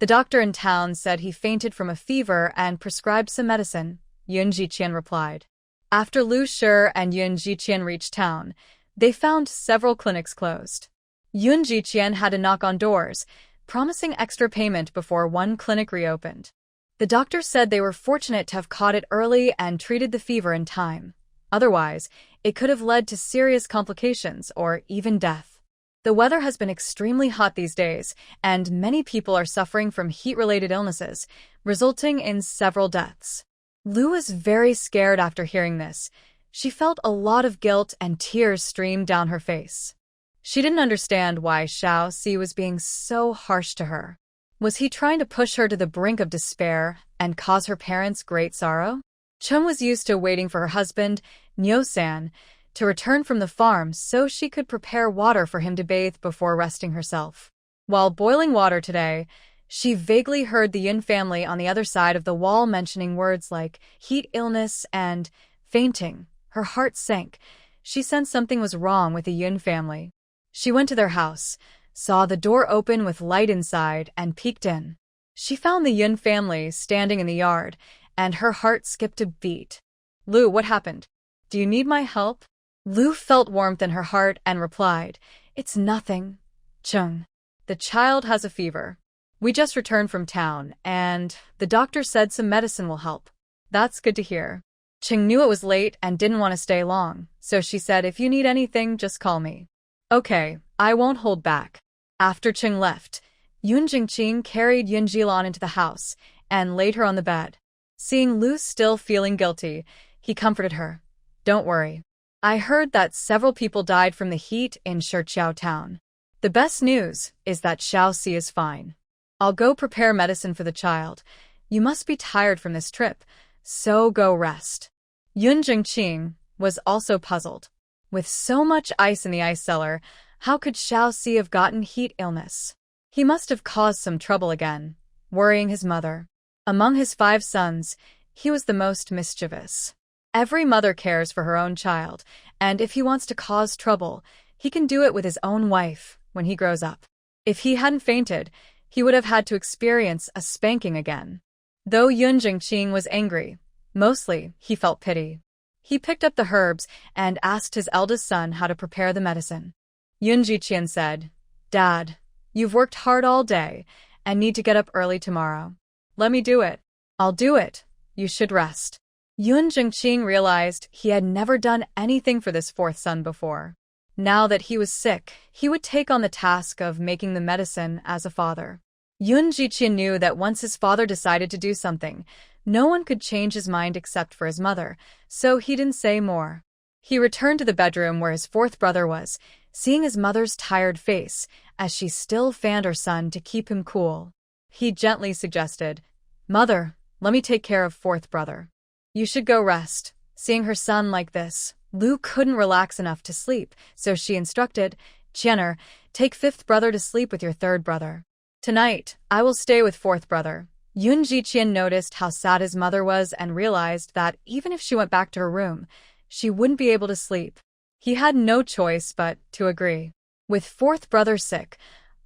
The doctor in town said he fainted from a fever and prescribed some medicine, Yun Jiqian replied. After Lu Shi and Yun Jiqian reached town, they found several clinics closed. Yun Jiqian had to knock on doors, promising extra payment before one clinic reopened. The doctor said they were fortunate to have caught it early and treated the fever in time. Otherwise, it could have led to serious complications or even death. The weather has been extremely hot these days, and many people are suffering from heat-related illnesses, resulting in several deaths. Lu was very scared after hearing this. She felt a lot of guilt and tears streamed down her face. She didn't understand why Xiao Si was being so harsh to her. Was he trying to push her to the brink of despair and cause her parents great sorrow? Chun was used to waiting for her husband, Nyo-san, to return from the farm so she could prepare water for him to bathe before resting herself. While boiling water today, she vaguely heard the Yun family on the other side of the wall mentioning words like heat illness and fainting. Her heart sank. She sensed something was wrong with the Yun family. She went to their house, saw the door open with light inside, and peeked in. She found the Yun family standing in the yard, and her heart skipped a beat. "Lu, what happened? Do you need my help?" Lu felt warmth in her heart and replied, "It's nothing, Chung. The child has a fever. We just returned from town, and the doctor said some medicine will help." "That's good to hear." Chung knew it was late and didn't want to stay long, so she said, "If you need anything, just call me." "Okay, I won't hold back." After Chung left, Yun Jingqing carried Yun Jilan into the house and laid her on the bed. Seeing Lu still feeling guilty, he comforted her. "Don't worry. I heard that several people died from the heat in Shiqiao town. The best news is that Xiao Si is fine. I'll go prepare medicine for the child. You must be tired from this trip, so go rest." Yun Jingqing was also puzzled. With so much ice in the ice cellar, how could Xiao Si have gotten heat illness? He must have caused some trouble again, worrying his mother. Among his 5 sons, he was the most mischievous. Every mother cares for her own child, and if he wants to cause trouble, he can do it with his own wife when he grows up. If he hadn't fainted, he would have had to experience a spanking again. Though Yun Jingqing was angry, mostly he felt pity. He picked up the herbs and asked his eldest son how to prepare the medicine. Yun Jiqian said, "Dad, you've worked hard all day and need to get up early tomorrow. Let me do it." "I'll do it. You should rest." Yun Jingqing realized he had never done anything for this 4th son before. Now that he was sick, he would take on the task of making the medicine as a father. Yun Jiqian knew that once his father decided to do something, no one could change his mind except for his mother, so he didn't say more. He returned to the bedroom where his 4th brother was, seeing his mother's tired face as she still fanned her son to keep him cool. He gently suggested, "Mother, let me take care of 4th brother. You should go rest." Seeing her son like this, Lu couldn't relax enough to sleep, so she instructed, "Qianer, take 5th brother to sleep with your 3rd brother. Tonight, I will stay with 4th brother." Yun Jiqian noticed how sad his mother was and realized that even if she went back to her room, she wouldn't be able to sleep. He had no choice but to agree. With 4th brother sick,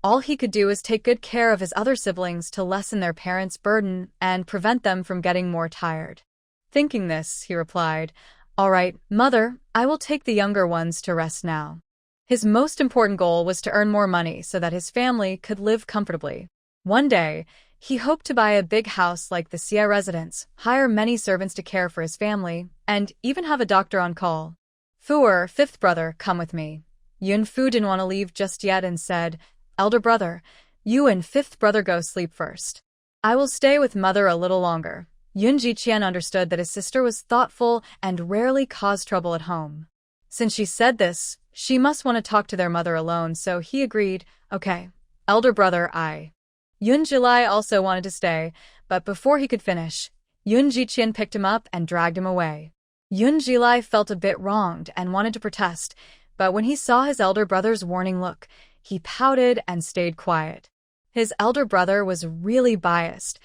all he could do was take good care of his other siblings to lessen their parents' burden and prevent them from getting more tired. Thinking this, he replied, "All right, Mother, I will take the younger ones to rest now." His most important goal was to earn more money so that his family could live comfortably. One day, he hoped to buy a big house like the Xie residence, hire many servants to care for his family, and even have a doctor on call. "Fuer, 5th brother, come with me." Yun Fu didn't want to leave just yet and said, "Elder brother, you and 5th brother go sleep first. I will stay with Mother a little longer." Yun Jiqian understood that his sister was thoughtful and rarely caused trouble at home. Since she said this, she must want to talk to their mother alone, so he agreed, "Okay, elder brother, I." Yun Jilai also wanted to stay, but before he could finish, Yun Jiqian picked him up and dragged him away. Yun Jilai felt a bit wronged and wanted to protest, but when he saw his elder brother's warning look, he pouted and stayed quiet. His elder brother was really biased.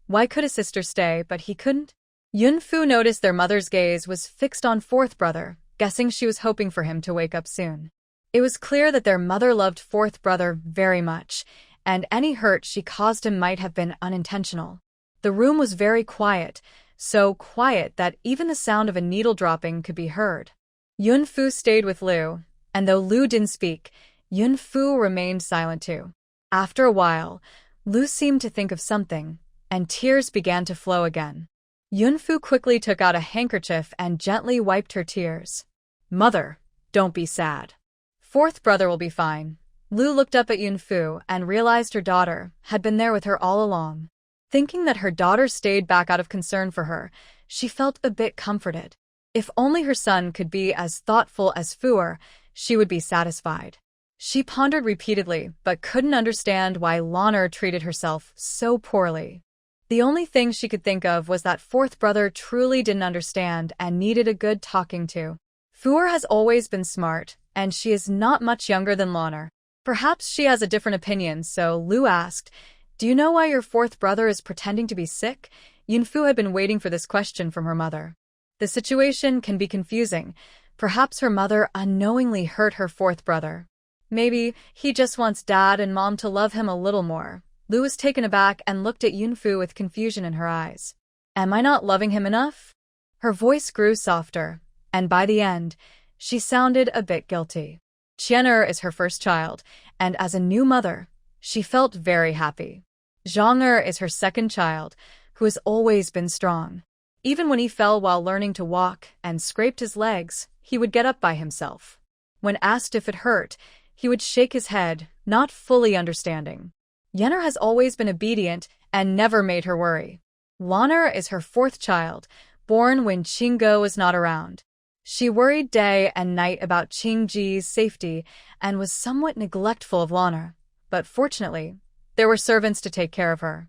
Why could his sister stay, but he couldn't? Yun Fu noticed their mother's gaze was fixed on 4th brother, guessing she was hoping for him to wake up soon. It was clear that their mother loved 4th brother very much, and any hurt she caused him might have been unintentional. The room was very quiet, so quiet that even the sound of a needle dropping could be heard. Yun Fu stayed with Lu, and though Lu didn't speak, Yun Fu remained silent too. After a while, Lu seemed to think of something, and tears began to flow again. Yunfu quickly took out a handkerchief and gently wiped her tears. Mother, don't be sad. Fourth brother will be fine. Lu looked up at Yunfu and realized her daughter had been there with her all along. Thinking that her daughter stayed back out of concern for her, she felt a bit comforted. If only her son could be as thoughtful as Fuer, she would be satisfied. She pondered repeatedly, but couldn't understand why Lanner treated herself so poorly. The only thing she could think of was that fourth brother truly didn't understand and needed a good talking to. Fuer has always been smart, and she is not much younger than Lanner. Perhaps she has a different opinion, so Lu asked, "Do you know why your fourth brother is pretending to be sick?" Yunfu had been waiting for this question from her mother. The situation can be confusing. Perhaps her mother unknowingly hurt her fourth brother. Maybe he just wants dad and mom to love him a little more. Lu was taken aback and looked at Yunfu with confusion in her eyes. Am I not loving him enough? Her voice grew softer, and by the end, she sounded a bit guilty. Qian'er is her first child, and as a new mother, she felt very happy. Zhang'er is her second child, who has always been strong. Even when he fell while learning to walk and scraped his legs, he would get up by himself. When asked if it hurt, he would shake his head, not fully understanding. Yener has always been obedient and never made her worry. Lanner is her fourth child, born when Qingge was not around. She worried day and night about Qingji's safety and was somewhat neglectful of Lanner, but fortunately, there were servants to take care of her.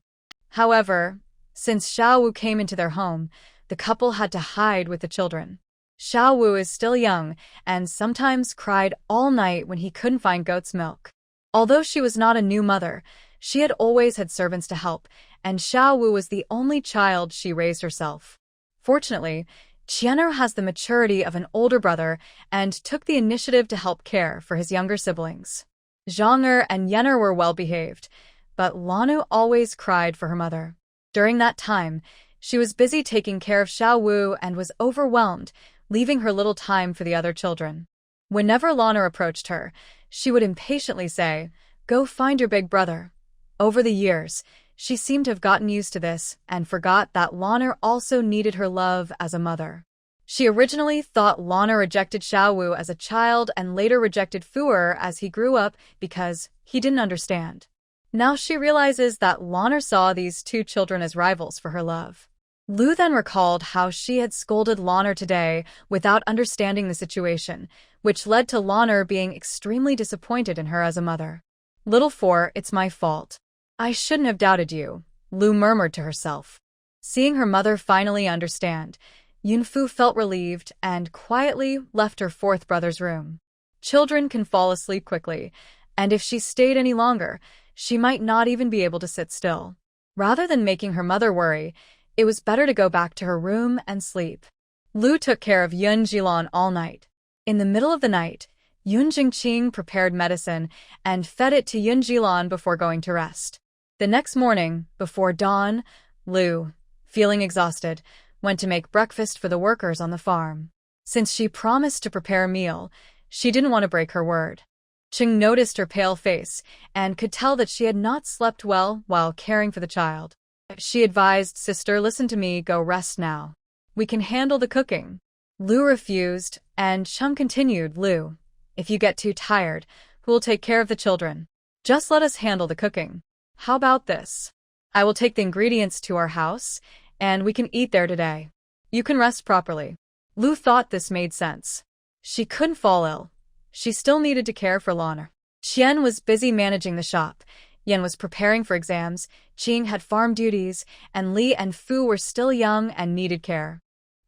However, since Xiaowu came into their home, the couple had to hide with the children. Xiaowu is still young and sometimes cried all night when he couldn't find goat's milk. Although she was not a new mother, she had always had servants to help, and Xiaowu was the only child she raised herself. Fortunately, Qian'er has the maturity of an older brother and took the initiative to help care for his younger siblings. Zhang'er and Yener were well behaved, but Lanu always cried for her mother. During that time, she was busy taking care of Xiaowu and was overwhelmed, leaving her little time for the other children. Whenever Lanner approached her, she would impatiently say, "Go find your big brother." Over the years, she seemed to have gotten used to this and forgot that Lanner also needed her love as a mother. She originally thought Lanner rejected Xiaowu as a child and later rejected Fuer as he grew up because he didn't understand. Now she realizes that Lanner saw these two children as rivals for her love. Lu then recalled how she had scolded Lanner today without understanding the situation, which led to Lanner being extremely disappointed in her as a mother. "Little Four, it's my fault. I shouldn't have doubted you," Lu murmured to herself. Seeing her mother finally understand, Yunfu felt relieved and quietly left her fourth brother's room. Children can fall asleep quickly, and if she stayed any longer, she might not even be able to sit still. Rather than making her mother worry, it was better to go back to her room and sleep. Lu took care of Yun Jilan all night. In the middle of the night, Yun Jingqing prepared medicine and fed it to Yun Jilan before going to rest. The next morning, before dawn, Lu, feeling exhausted, went to make breakfast for the workers on the farm. Since she promised to prepare a meal, she didn't want to break her word. Ching noticed her pale face and could tell that she had not slept well while caring for the child. She advised, "Sister, listen to me, go rest now. We can handle the cooking." Lu refused, and Cheng continued, "Lu, if you get too tired, who will take care of the children? Just let us handle the cooking. How about this? I will take the ingredients to our house, and we can eat there today. You can rest properly." Lu thought this made sense. She couldn't fall ill. She still needed to care for Lanner. Qian was busy managing the shop. Yen was preparing for exams, Qing had farm duties, and Li and Fu were still young and needed care.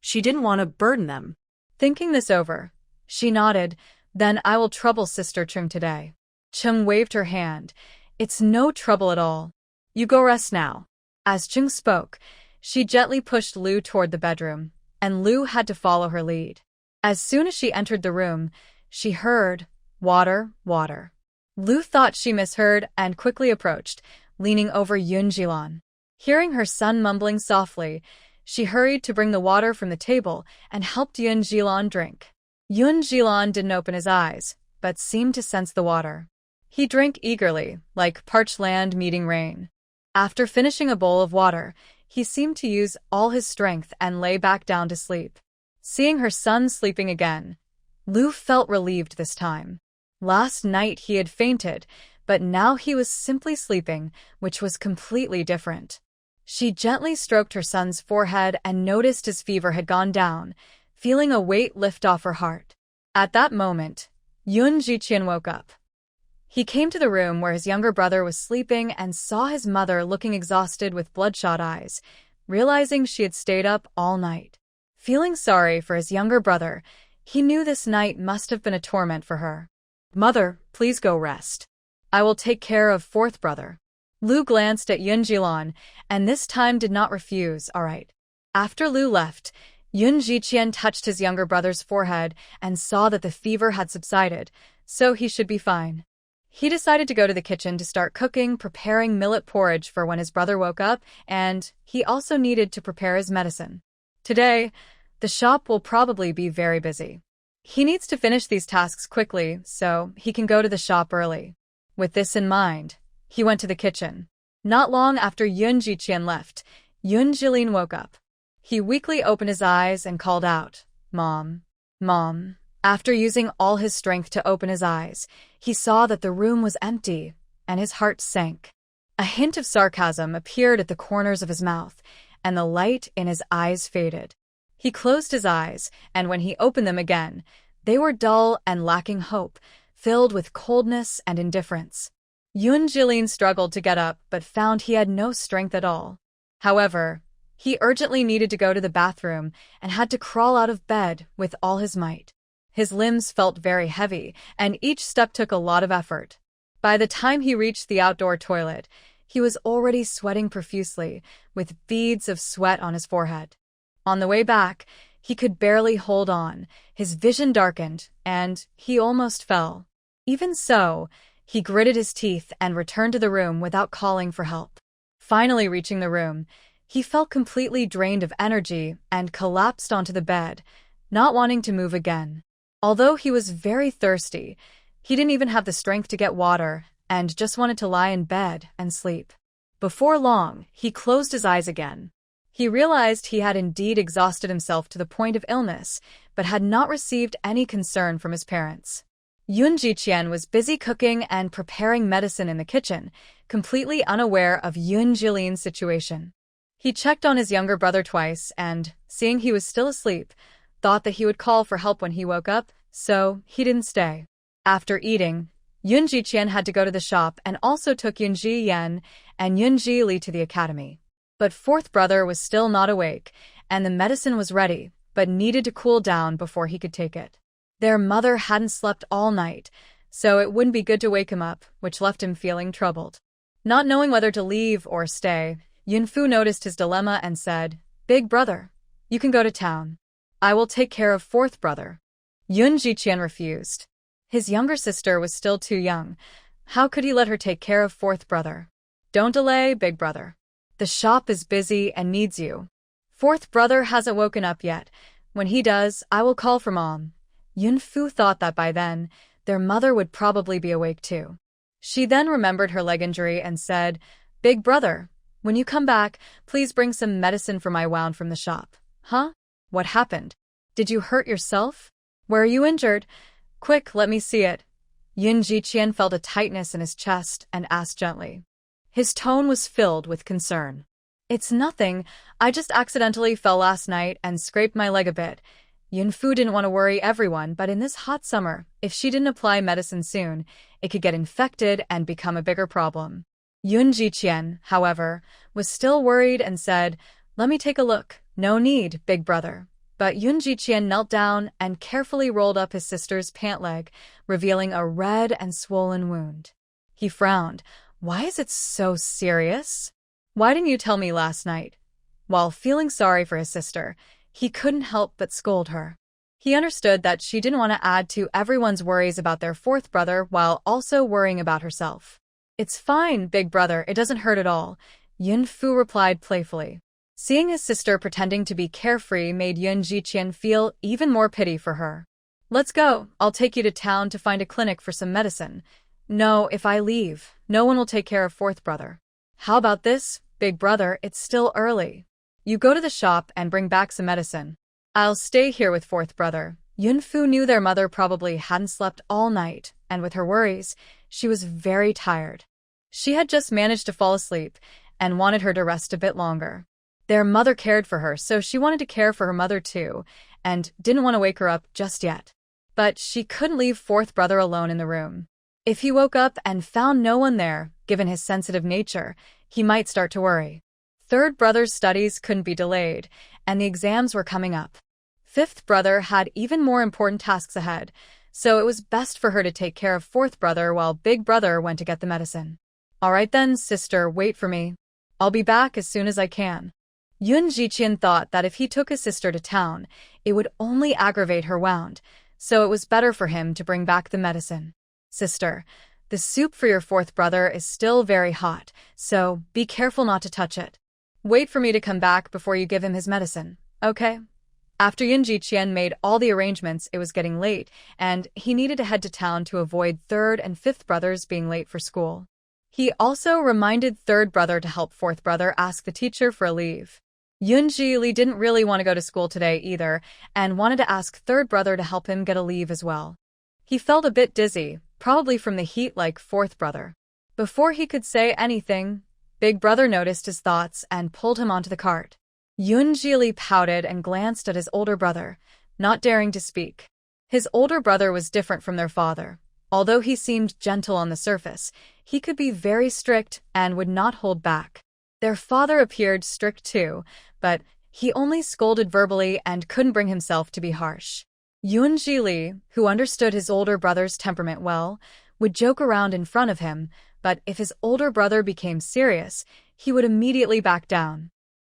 She didn't want to burden them. Thinking this over, she nodded, "Then I will trouble Sister Chung today." Chung waved her hand. "It's no trouble at all. You go rest now." As Chung spoke, she gently pushed Lu toward the bedroom, and Lu had to follow her lead. As soon as she entered the room, she heard, "Water, water." Lu thought she misheard and quickly approached, leaning over Yun Jilan. Hearing her son mumbling softly, she hurried to bring the water from the table and helped Yun Jilan drink. Yun Jilan didn't open his eyes, but seemed to sense the water. He drank eagerly, like parched land meeting rain. After finishing a bowl of water, he seemed to use all his strength and lay back down to sleep. Seeing her son sleeping again, Lu felt relieved this time. Last night he had fainted, but now he was simply sleeping, which was completely different. She gently stroked her son's forehead and noticed his fever had gone down, feeling a weight lift off her heart. At that moment, Yun Jiqian woke up. He came to the room where his younger brother was sleeping and saw his mother looking exhausted with bloodshot eyes, realizing she had stayed up all night. Feeling sorry for his younger brother, he knew this night must have been a torment for her. "Mother, please go rest. I will take care of fourth brother." Lu glanced at Yun Jilan, and this time did not refuse, "All right." After Lu left, Yun Jiqian touched his younger brother's forehead and saw that the fever had subsided, so he should be fine. He decided to go to the kitchen to start cooking, preparing millet porridge for when his brother woke up, and he also needed to prepare his medicine. Today, the shop will probably be very busy. He needs to finish these tasks quickly so he can go to the shop early. With this in mind, he went to the kitchen. Not long after Yun Jiqian left, Yun Jilin woke up. He weakly opened his eyes and called out, "Mom, Mom." After using all his strength to open his eyes, he saw that the room was empty, and his heart sank. A hint of sarcasm appeared at the corners of his mouth, and the light in his eyes faded. He closed his eyes, and when he opened them again, they were dull and lacking hope, filled with coldness and indifference. Yun Jilin struggled to get up but found he had no strength at all. However, he urgently needed to go to the bathroom and had to crawl out of bed with all his might. His limbs felt very heavy, and each step took a lot of effort. By the time he reached the outdoor toilet, he was already sweating profusely, with beads of sweat on his forehead. On the way back, he could barely hold on, his vision darkened, and he almost fell. Even so, he gritted his teeth and returned to the room without calling for help. Finally reaching the room, he felt completely drained of energy and collapsed onto the bed, not wanting to move again. Although he was very thirsty, he didn't even have the strength to get water and just wanted to lie in bed and sleep. Before long, he closed his eyes again. He realized he had indeed exhausted himself to the point of illness, but had not received any concern from his parents. Yun Jiqian was busy cooking and preparing medicine in the kitchen, completely unaware of Yun Jilin's situation. He checked on his younger brother twice and, seeing he was still asleep, thought that he would call for help when he woke up, so he didn't stay. After eating, Yun Jiqian had to go to the shop and also took Yun Ji Yen and Yun Ji Li to the academy. But fourth brother was still not awake, and the medicine was ready, but needed to cool down before he could take it. Their mother hadn't slept all night, so it wouldn't be good to wake him up, which left him feeling troubled. Not knowing whether to leave or stay, Yunfu noticed his dilemma and said, "Big brother, you can go to town. I will take care of fourth brother." Yun Jiqian refused. His younger sister was still too young. How could he let her take care of fourth brother? "Don't delay, big brother. The shop is busy and needs you. Fourth brother hasn't woken up yet. When he does, I will call for Mom." Yunfu thought that by then, their mother would probably be awake too. She then remembered her leg injury and said, "Big brother, when you come back, please bring some medicine for my wound from the shop." "Huh? What happened? Did you hurt yourself? Where are you injured? Quick, let me see it." Yun Jiqian felt a tightness in his chest and asked gently. His tone was filled with concern. "It's nothing. I just accidentally fell last night and scraped my leg a bit." Yunfu didn't want to worry everyone, but in this hot summer, if she didn't apply medicine soon, it could get infected and become a bigger problem. Yun Jiqian, however, was still worried and said, "Let me take a look." "No need, big brother." But Yun Jiqian knelt down and carefully rolled up his sister's pant leg, revealing a red and swollen wound. He frowned. "Why is it so serious? Why didn't you tell me last night?" While feeling sorry for his sister, he couldn't help but scold her. He understood that she didn't want to add to everyone's worries about their fourth brother while also worrying about herself. "It's fine, big brother, it doesn't hurt at all," Yunfu replied playfully. Seeing his sister pretending to be carefree made Yun Jiqian feel even more pity for her. "Let's go, I'll take you to town to find a clinic for some medicine." "No, if I leave, no one will take care of fourth brother." "How about this? Big brother, it's still early. You go to the shop and bring back some medicine. I'll stay here with fourth brother. Yunfu knew their mother probably hadn't slept all night, and with her worries, she was very tired. She had just managed to fall asleep and wanted her to rest a bit longer. Their mother cared for her, so she wanted to care for her mother too, and didn't want to wake her up just yet. But she couldn't leave fourth brother alone in the room. If he woke up and found no one there, given his sensitive nature, he might start to worry. Third brother's studies couldn't be delayed, and the exams were coming up. Fifth brother had even more important tasks ahead, so it was best for her to take care of fourth brother while big brother went to get the medicine. All right then, sister, wait for me. I'll be back as soon as I can. Yun Jiqian thought that if he took his sister to town, it would only aggravate her wound, so it was better for him to bring back the medicine. Sister, the soup for your fourth brother is still very hot, so be careful not to touch it. Wait for me to come back before you give him his medicine, okay? After Yun Jiqian made all the arrangements, it was getting late, and he needed to head to town to avoid third and fifth brothers being late for school. He also reminded third brother to help fourth brother ask the teacher for a leave. Yun Jili didn't really want to go to school today either, and wanted to ask third brother to help him get a leave as well. He felt a bit dizzy, probably from the heat like fourth brother. Before he could say anything, big brother noticed his thoughts and pulled him onto the cart. Yun Jili pouted and glanced at his older brother, not daring to speak. His older brother was different from their father. Although he seemed gentle on the surface, he could be very strict and would not hold back. Their father appeared strict too, but he only scolded verbally and couldn't bring himself to be harsh. Yun Jili, who understood his older brother's temperament well, would joke around in front of him, but if his older brother became serious, he would immediately back down.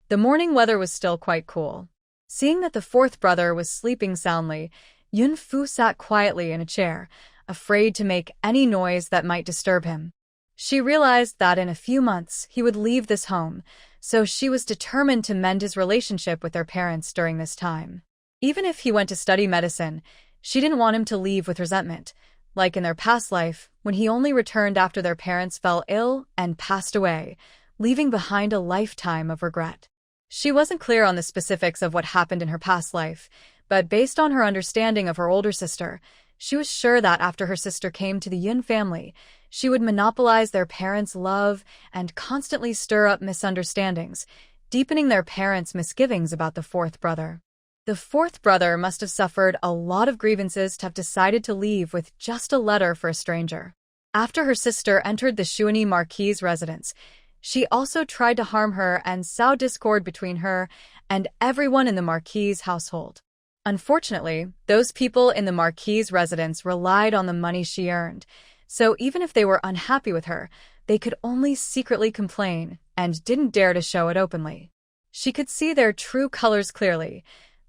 The morning weather was still quite cool. Seeing that the fourth brother was sleeping soundly, Yun Fu sat quietly in a chair, afraid to make any noise that might disturb him. She realized that in a few months he would leave this home, so she was determined to mend his relationship with their parents during this time. Even if he went to study medicine, she didn't want him to leave with resentment, like in their past life, when he only returned after their parents fell ill and passed away, leaving behind a lifetime of regret. She wasn't clear on the specifics of what happened in her past life, but based on her understanding of her older sister, she was sure that after her sister came to the Yun family, she would monopolize their parents' love and constantly stir up misunderstandings, deepening their parents' misgivings about the fourth brother. The fourth brother must have suffered a lot of grievances to have decided to leave with just a letter for a stranger. After her sister entered the Shuani Marquis's residence, she also tried to harm her and sow discord between her and everyone in the Marquis's household. Unfortunately, those people in the Marquis's residence relied on the money she earned, so even if they were unhappy with her, they could only secretly complain and didn't dare to show it openly. She could see their true colors clearly.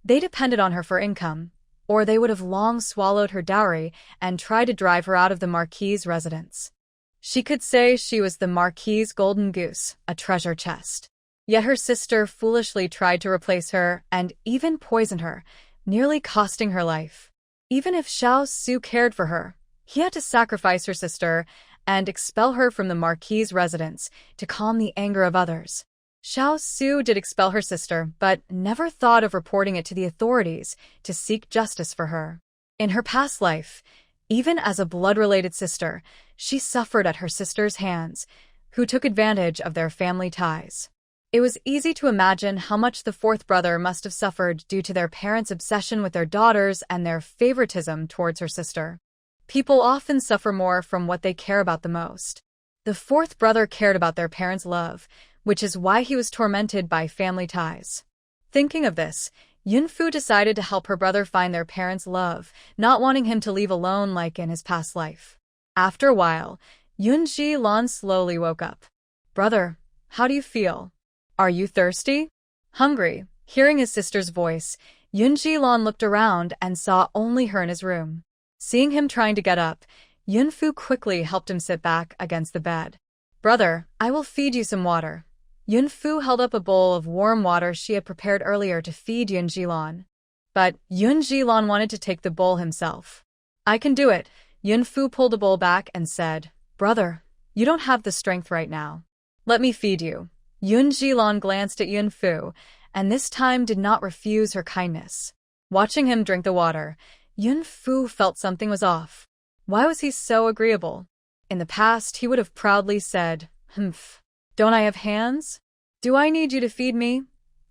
They depended on her for income, or they would have long swallowed her dowry and tried to drive her out of the Marquis's residence. She could say she was the Marquis's golden goose, a treasure chest. Yet her sister foolishly tried to replace her and even poisoned her, nearly costing her life. Even if Xiao Su cared for her, he had to sacrifice her sister and expel her from the Marquis's residence to calm the anger of others. Xiao Su did expel her sister, but never thought of reporting it to the authorities to seek justice for her. In her past life, even as a blood-related sister, she suffered at her sister's hands, who took advantage of their family ties. It was easy to imagine how much the fourth brother must have suffered due to their parents' obsession with their daughters and their favoritism towards her sister. People often suffer more from what they care about the most. The fourth brother cared about their parents' love, which is why he was tormented by family ties. Thinking of this, Yun Fu decided to help her brother find their parents' love, not wanting him to leave alone like in his past life. After a while, Yun Ji Lan slowly woke up. "Brother, how do you feel? Are you thirsty? Hungry?" Hearing his sister's voice, Yun Ji Lan looked around and saw only her in his room. Seeing him trying to get up, Yun Fu quickly helped him sit back against the bed. "Brother, I will feed you some water." Yun Fu held up a bowl of warm water she had prepared earlier to feed Yun Jilan. But Yun Jilan wanted to take the bowl himself. "I can do it." Yun Fu pulled the bowl back and said, "Brother, you don't have the strength right now. Let me feed you." Yun Jilan glanced at Yun Fu, and this time did not refuse her kindness. Watching him drink the water, Yun Fu felt something was off. Why was he so agreeable? In the past, he would have proudly said, "Humph. Don't I have hands? Do I need you to feed me?"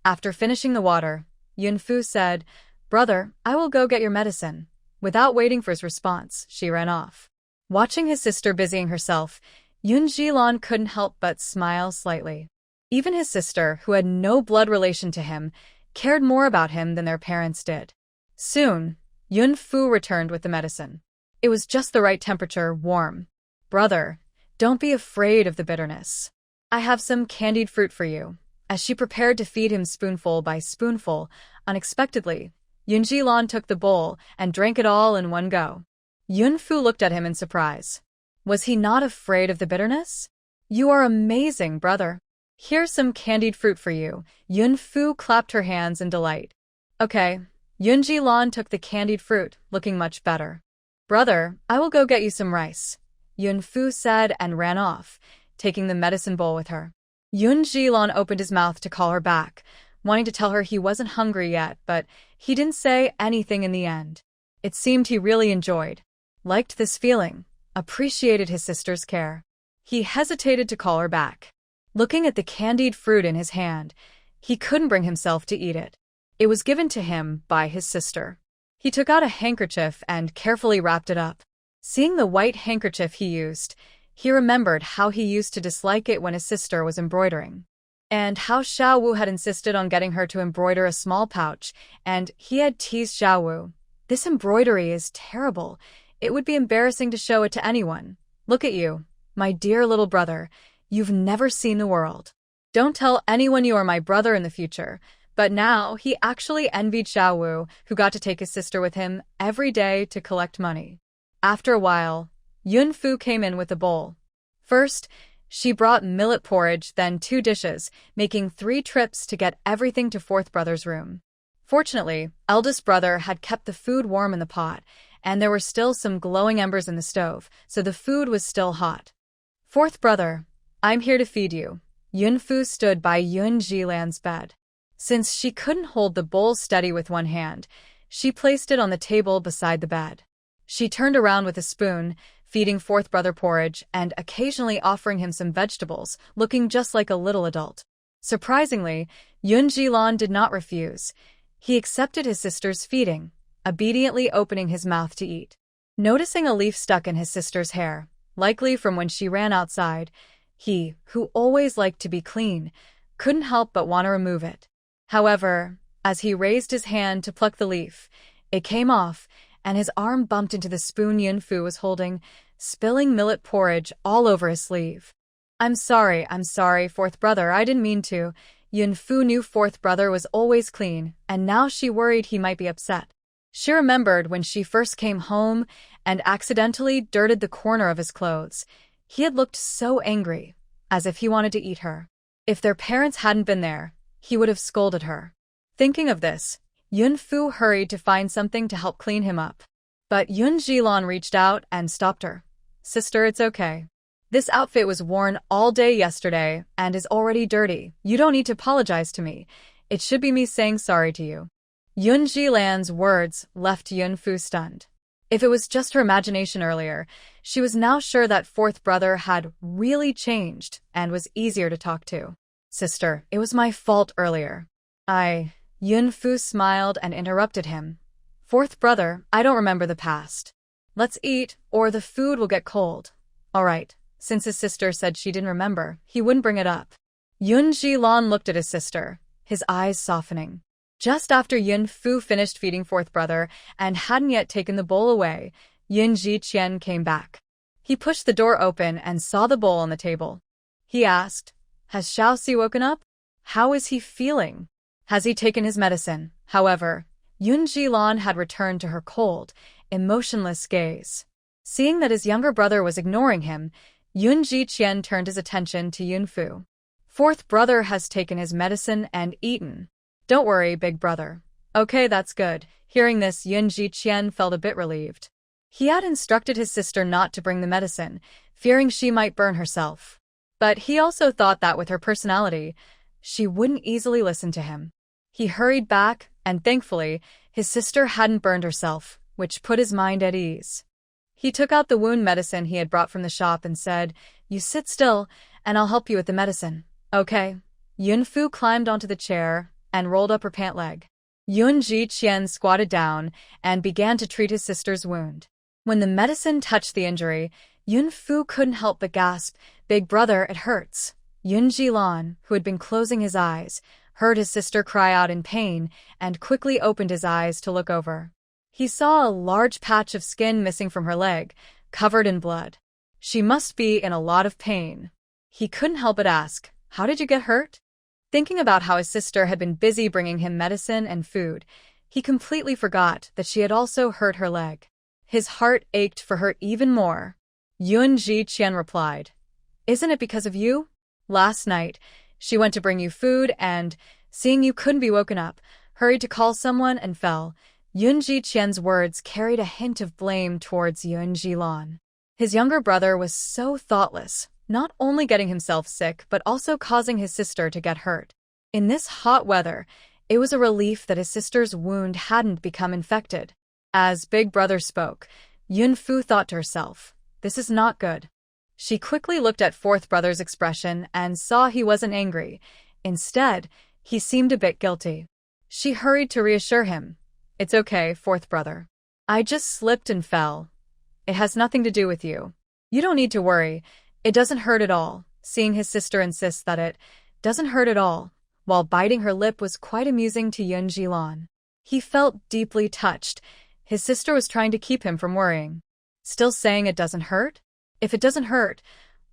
After finishing the water, Yun Fu said, "Brother, I will go get your medicine." Without waiting for his response, she ran off. Watching his sister busying herself, Yun Jilan couldn't help but smile slightly. Even his sister, who had no blood relation to him, cared more about him than their parents did. Soon, Yun Fu returned with the medicine. It was just the right temperature, warm. "Brother, don't be afraid of the bitterness. I have some candied fruit for you." As she prepared to feed him spoonful by spoonful, unexpectedly, Yun Jilan took the bowl and drank it all in one go. Yun Fu looked at him in surprise. Was he not afraid of the bitterness? "You are amazing, brother. Here's some candied fruit for you." Yun Fu clapped her hands in delight. "Okay." Yun Jilan took the candied fruit, looking much better. "Brother, I will go get you some rice," Yun Fu said and ran off, taking the medicine bowl with her. Yun Jilan opened his mouth to call her back, wanting to tell her he wasn't hungry yet, but he didn't say anything in the end. It seemed he really liked this feeling, appreciated his sister's care. He hesitated to call her back. Looking at the candied fruit in his hand, he couldn't bring himself to eat it. It was given to him by his sister. He took out a handkerchief and carefully wrapped it up. Seeing the white handkerchief he used, he remembered how he used to dislike it when his sister was embroidering, and how Xiao Wu had insisted on getting her to embroider a small pouch, and he had teased Xiao Wu. "This embroidery is terrible. It would be embarrassing to show it to anyone. Look at you, my dear little brother. You've never seen the world. Don't tell anyone you are my brother in the future." But now he actually envied Xiao Wu, who got to take his sister with him every day to collect money. After a while, Yun Fu came in with a bowl. First, she brought millet porridge, then 2 dishes, making 3 trips to get everything to fourth brother's room. Fortunately, eldest brother had kept the food warm in the pot, and there were still some glowing embers in the stove, so the food was still hot. "Fourth brother, I'm here to feed you." Yun Fu stood by Yun Jilan's bed. Since she couldn't hold the bowl steady with one hand, she placed it on the table beside the bed. She turned around with a spoon, feeding fourth brother porridge and occasionally offering him some vegetables, looking just like a little adult. Surprisingly, Yun Jilan did not refuse. He accepted his sister's feeding, obediently opening his mouth to eat. Noticing a leaf stuck in his sister's hair, likely from when she ran outside, he, who always liked to be clean, couldn't help but want to remove it. However, as he raised his hand to pluck the leaf, it came off, and his arm bumped into the spoon Yun Fu was holding, spilling millet porridge all over his sleeve. I'm sorry, fourth brother, I didn't mean to." Yun Fu knew fourth brother was always clean, and now she worried he might be upset. She remembered when she first came home and accidentally dirted the corner of his clothes. He had looked so angry, as if he wanted to eat her. If their parents hadn't been there, he would have scolded her. Thinking of this, Yun Fu hurried to find something to help clean him up. But Yun Jilan reached out and stopped her. "Sister, it's okay. This outfit was worn all day yesterday and is already dirty. You don't need to apologize to me. It should be me saying sorry to you." Yun Jilan's words left Yun Fu stunned. If it was just her imagination earlier, she was now sure that fourth brother had really changed and was easier to talk to. "Sister, it was my fault earlier. Yun Fu smiled and interrupted him. "Fourth brother, I don't remember the past. Let's eat, or the food will get cold." "All right." Since his sister said she didn't remember, he wouldn't bring it up. Yun Jilan looked at his sister, his eyes softening. Just after Yun Fu finished feeding fourth brother and hadn't yet taken the bowl away, Yun Jiqian came back. He pushed the door open and saw the bowl on the table. He asked, "Has Xiaoxi woken up? How is he feeling? Has he taken his medicine?" However, Yun Jilan had returned to her cold, emotionless gaze. Seeing that his younger brother was ignoring him, Yun Jiqian turned his attention to Yun Fu. "Fourth brother has taken his medicine and eaten. Don't worry, big brother." "Okay, that's good." Hearing this, Yun Jiqian felt a bit relieved. He had instructed his sister not to bring the medicine, fearing she might burn herself. But he also thought that with her personality, she wouldn't easily listen to him. He hurried back, and thankfully, his sister hadn't burned herself, which put his mind at ease. He took out the wound medicine he had brought from the shop and said, "You sit still, and I'll help you with the medicine." "Okay." Yunfu climbed onto the chair and rolled up her pant leg. Yunji Qian squatted down and began to treat his sister's wound. When the medicine touched the injury, Yunfu couldn't help but gasp, "Big brother, it hurts." Yunji Lan, who had been closing his eyes, heard his sister cry out in pain and quickly opened his eyes to look over. He saw a large patch of skin missing from her leg, covered in blood. She must be in a lot of pain. He couldn't help but ask, "How did you get hurt?" Thinking about how his sister had been busy bringing him medicine and food, he completely forgot that she had also hurt her leg. His heart ached for her even more. Yunji Qian replied, "Isn't it because of you? Last night, she went to bring you food and, seeing you couldn't be woken up, hurried to call someone and fell." Yunji Qian's words carried a hint of blame towards Yunji Lan. His younger brother was so thoughtless, not only getting himself sick but also causing his sister to get hurt. In this hot weather, it was a relief that his sister's wound hadn't become infected. As Big Brother spoke, Yunfu thought to herself, "This is not good." She quickly looked at Fourth Brother's expression and saw he wasn't angry. Instead, he seemed a bit guilty. She hurried to reassure him. "It's okay, Fourth Brother. I just slipped and fell. It has nothing to do with you. You don't need to worry. It doesn't hurt at all." Seeing his sister insist that it doesn't hurt at all, while biting her lip, was quite amusing to Yunji Lan. He felt deeply touched. His sister was trying to keep him from worrying. "Still saying it doesn't hurt? If it doesn't hurt,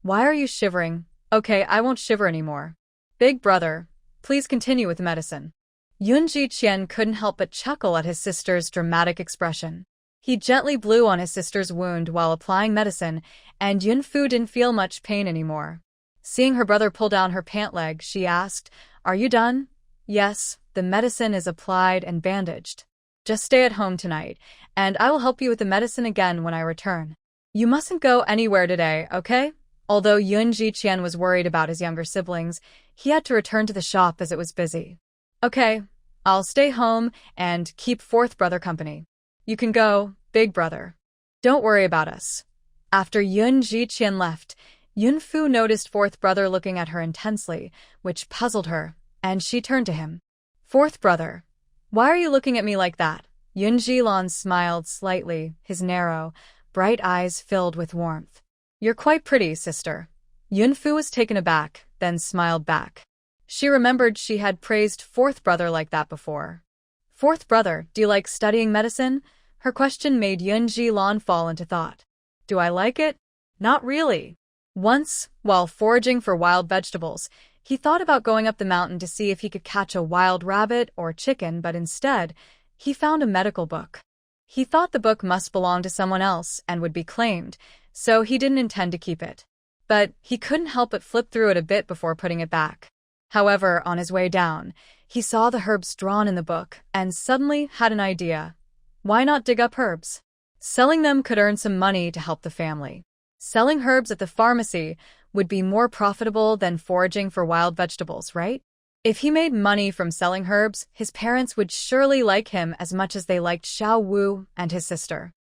why are you shivering?" "Okay, I won't shiver anymore. Big Brother, please continue with the medicine." Yunji Qian couldn't help but chuckle at his sister's dramatic expression. He gently blew on his sister's wound while applying medicine, and Yunfu didn't feel much pain anymore. Seeing her brother pull down her pant leg, she asked, "Are you done?" "Yes, the medicine is applied and bandaged. Just stay at home tonight, and I will help you with the medicine again when I return. You mustn't go anywhere today, okay?" Although Yunji Qian was worried about his younger siblings, he had to return to the shop as it was busy. "Okay, I'll stay home and keep Fourth Brother company. You can go, Big Brother. Don't worry about us." After Yunji Qian left, Yunfu noticed Fourth Brother looking at her intensely, which puzzled her, and she turned to him. "Fourth Brother, why are you looking at me like that?" Yunji Lan smiled slightly, his narrow, bright eyes filled with warmth. "You're quite pretty, sister." Yunfu was taken aback, then smiled back. She remembered she had praised Fourth Brother like that before. "Fourth Brother, do you like studying medicine?" Her question made Yunji Lan fall into thought. "Do I like it? Not really." Once, while foraging for wild vegetables, he thought about going up the mountain to see if he could catch a wild rabbit or chicken, but instead, he found a medical book. He thought the book must belong to someone else and would be claimed, so he didn't intend to keep it. But he couldn't help but flip through it a bit before putting it back. However, on his way down, he saw the herbs drawn in the book and suddenly had an idea. Why not dig up herbs? Selling them could earn some money to help the family. Selling herbs at the pharmacy would be more profitable than foraging for wild vegetables, right? If he made money from selling herbs, his parents would surely like him as much as they liked Xiao Wu and his sister.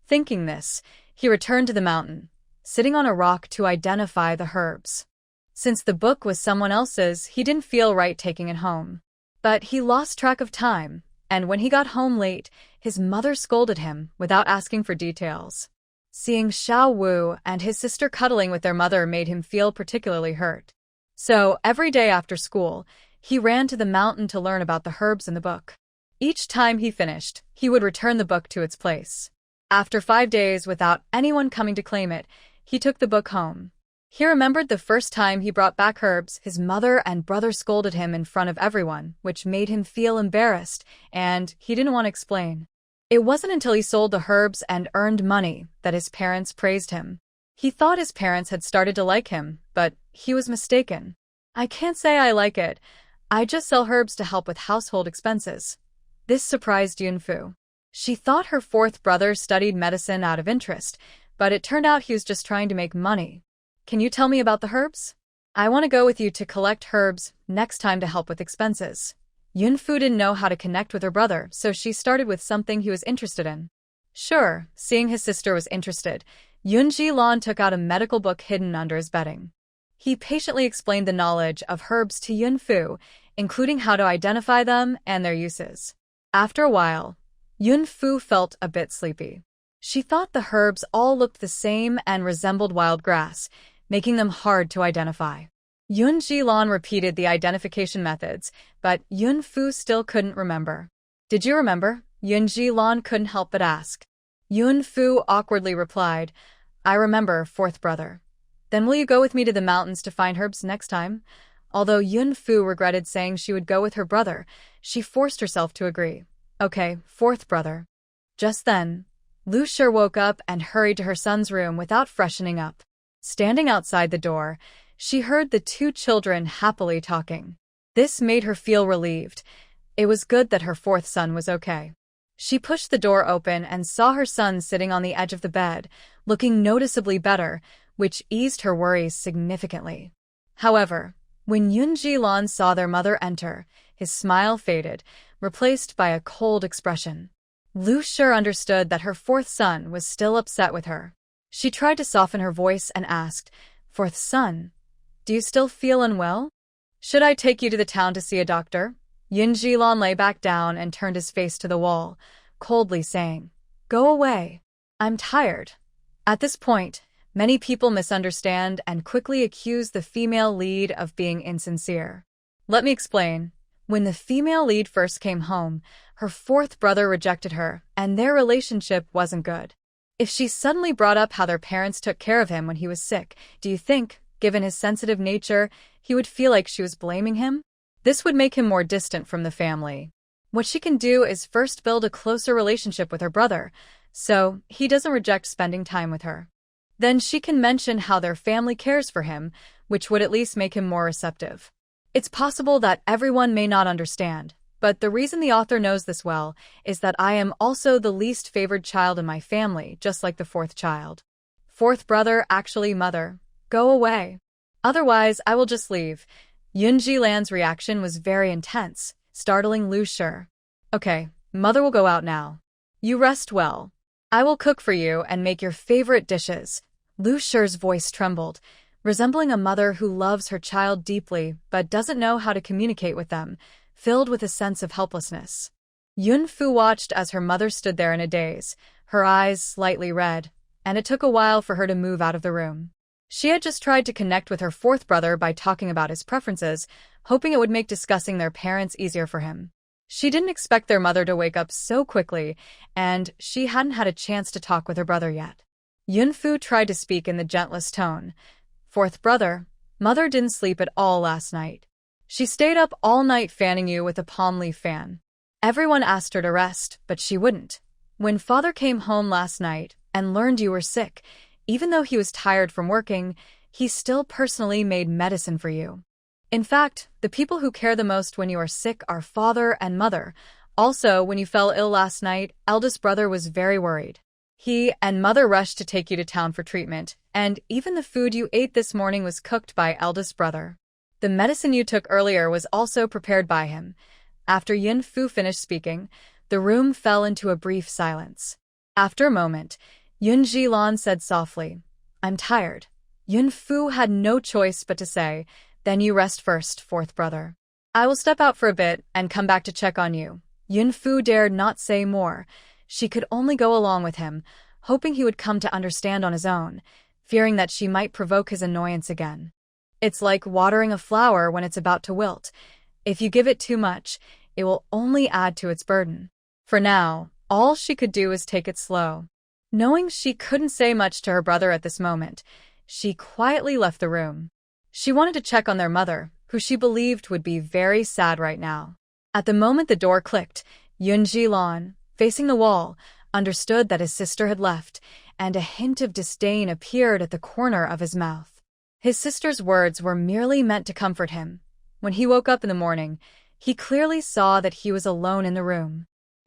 Thinking this, he returned to the mountain, sitting on a rock to identify the herbs. Since the book was someone else's, he didn't feel right taking it home. But he lost track of time, and when he got home late, his mother scolded him without asking for details. Seeing Xiao Wu and his sister cuddling with their mother made him feel particularly hurt. So, every day after school, he ran to the mountain to learn about the herbs in the book. Each time he finished, he would return the book to its place. After 5 days without anyone coming to claim it, he took the book home. He remembered the first time he brought back herbs, his mother and brother scolded him in front of everyone, which made him feel embarrassed, and he didn't want to explain. It wasn't until he sold the herbs and earned money that his parents praised him. He thought his parents had started to like him, but he was mistaken. "I can't say I like it. I just sell herbs to help with household expenses." This surprised Yunfu. She thought her fourth brother studied medicine out of interest, but it turned out he was just trying to make money. "Can you tell me about the herbs?" I want to go with you to collect herbs next time to help with expenses. Yunfu didn't know how to connect with her brother, so she started with something he was interested in. Sure, seeing his sister was interested, Yunji Lan took out a medical book hidden under his bedding. He patiently explained the knowledge of herbs to Yunfu, including how to identify them and their uses. After a while, Yunfu felt a bit sleepy. She thought the herbs all looked the same and resembled wild grass, making them hard to identify. Yunji Lan repeated the identification methods, but Yunfu still couldn't remember. Did you remember? Yunji Lan couldn't help but ask. Yunfu awkwardly replied, I remember, fourth brother. Then will you go with me to the mountains to find herbs next time? Although Yunfu regretted saying she would go with her brother, she forced herself to agree. Okay, fourth brother. Just then, Lu Shi woke up and hurried to her son's room without freshening up. Standing outside the door, she heard the two children happily talking. This made her feel relieved. It was good that her fourth son was okay. She pushed the door open and saw her son sitting on the edge of the bed, looking noticeably better, which eased her worries significantly. However, when Yunji Lan saw their mother enter, his smile faded, replaced by a cold expression. Lu Shi understood that her fourth son was still upset with her. She tried to soften her voice and asked, Fourth son, do you still feel unwell? Should I take you to the town to see a doctor? Yunji Lan lay back down and turned his face to the wall, coldly saying, Go away. I'm tired. At this point, many people misunderstand and quickly accuse the female lead of being insincere. Let me explain. When the female lead first came home, her fourth brother rejected her, and their relationship wasn't good. If she suddenly brought up how their parents took care of him when he was sick, do you think, given his sensitive nature, he would feel like she was blaming him? This would make him more distant from the family. What she can do is first build a closer relationship with her brother, so he doesn't reject spending time with her. Then she can mention how their family cares for him, which would at least make him more receptive. It's possible that everyone may not understand, but the reason the author knows this well is that I am also the least favored child in my family, just like the fourth child. Fourth brother, actually mother, go away. Otherwise, I will just leave. Yunji Lan's reaction was very intense, startling Lu Shi. Okay, mother will go out now. You rest well. I will cook for you and make your favorite dishes. Lu Shi's voice trembled, resembling a mother who loves her child deeply but doesn't know how to communicate with them, filled with a sense of helplessness. Yunfu watched as her mother stood there in a daze, her eyes slightly red, and it took a while for her to move out of the room. She had just tried to connect with her fourth brother by talking about his preferences, hoping it would make discussing their parents easier for him. She didn't expect their mother to wake up so quickly, and she hadn't had a chance to talk with her brother yet. Yunfu tried to speak in the gentlest tone. Fourth brother, mother didn't sleep at all last night. She stayed up all night fanning you with a palm leaf fan. Everyone asked her to rest, but she wouldn't. When father came home last night and learned you were sick, even though he was tired from working, he still personally made medicine for you. In fact, the people who care the most when you are sick are father and mother. Also, when you fell ill last night, eldest brother was very worried. He and mother rushed to take you to town for treatment, and even the food you ate this morning was cooked by eldest brother. The medicine you took earlier was also prepared by him. After Yunfu finished speaking, the room fell into a brief silence. After a moment, Yunji Lan said softly, I'm tired. Yunfu had no choice but to say, Then you rest first, fourth brother. I will step out for a bit and come back to check on you. Yunfu dared not say more. She could only go along with him, hoping he would come to understand on his own, fearing that she might provoke his annoyance again. It's like watering a flower when it's about to wilt. If you give it too much, it will only add to its burden. For now, all she could do was take it slow. Knowing she couldn't say much to her brother at this moment, she quietly left the room. She wanted to check on their mother, who she believed would be very sad right now. At the moment the door clicked, Yunji Lan, facing the wall, understood that his sister had left, and a hint of disdain appeared at the corner of his mouth. His sister's words were merely meant to comfort him. When he woke up in the morning, he clearly saw that he was alone in the room.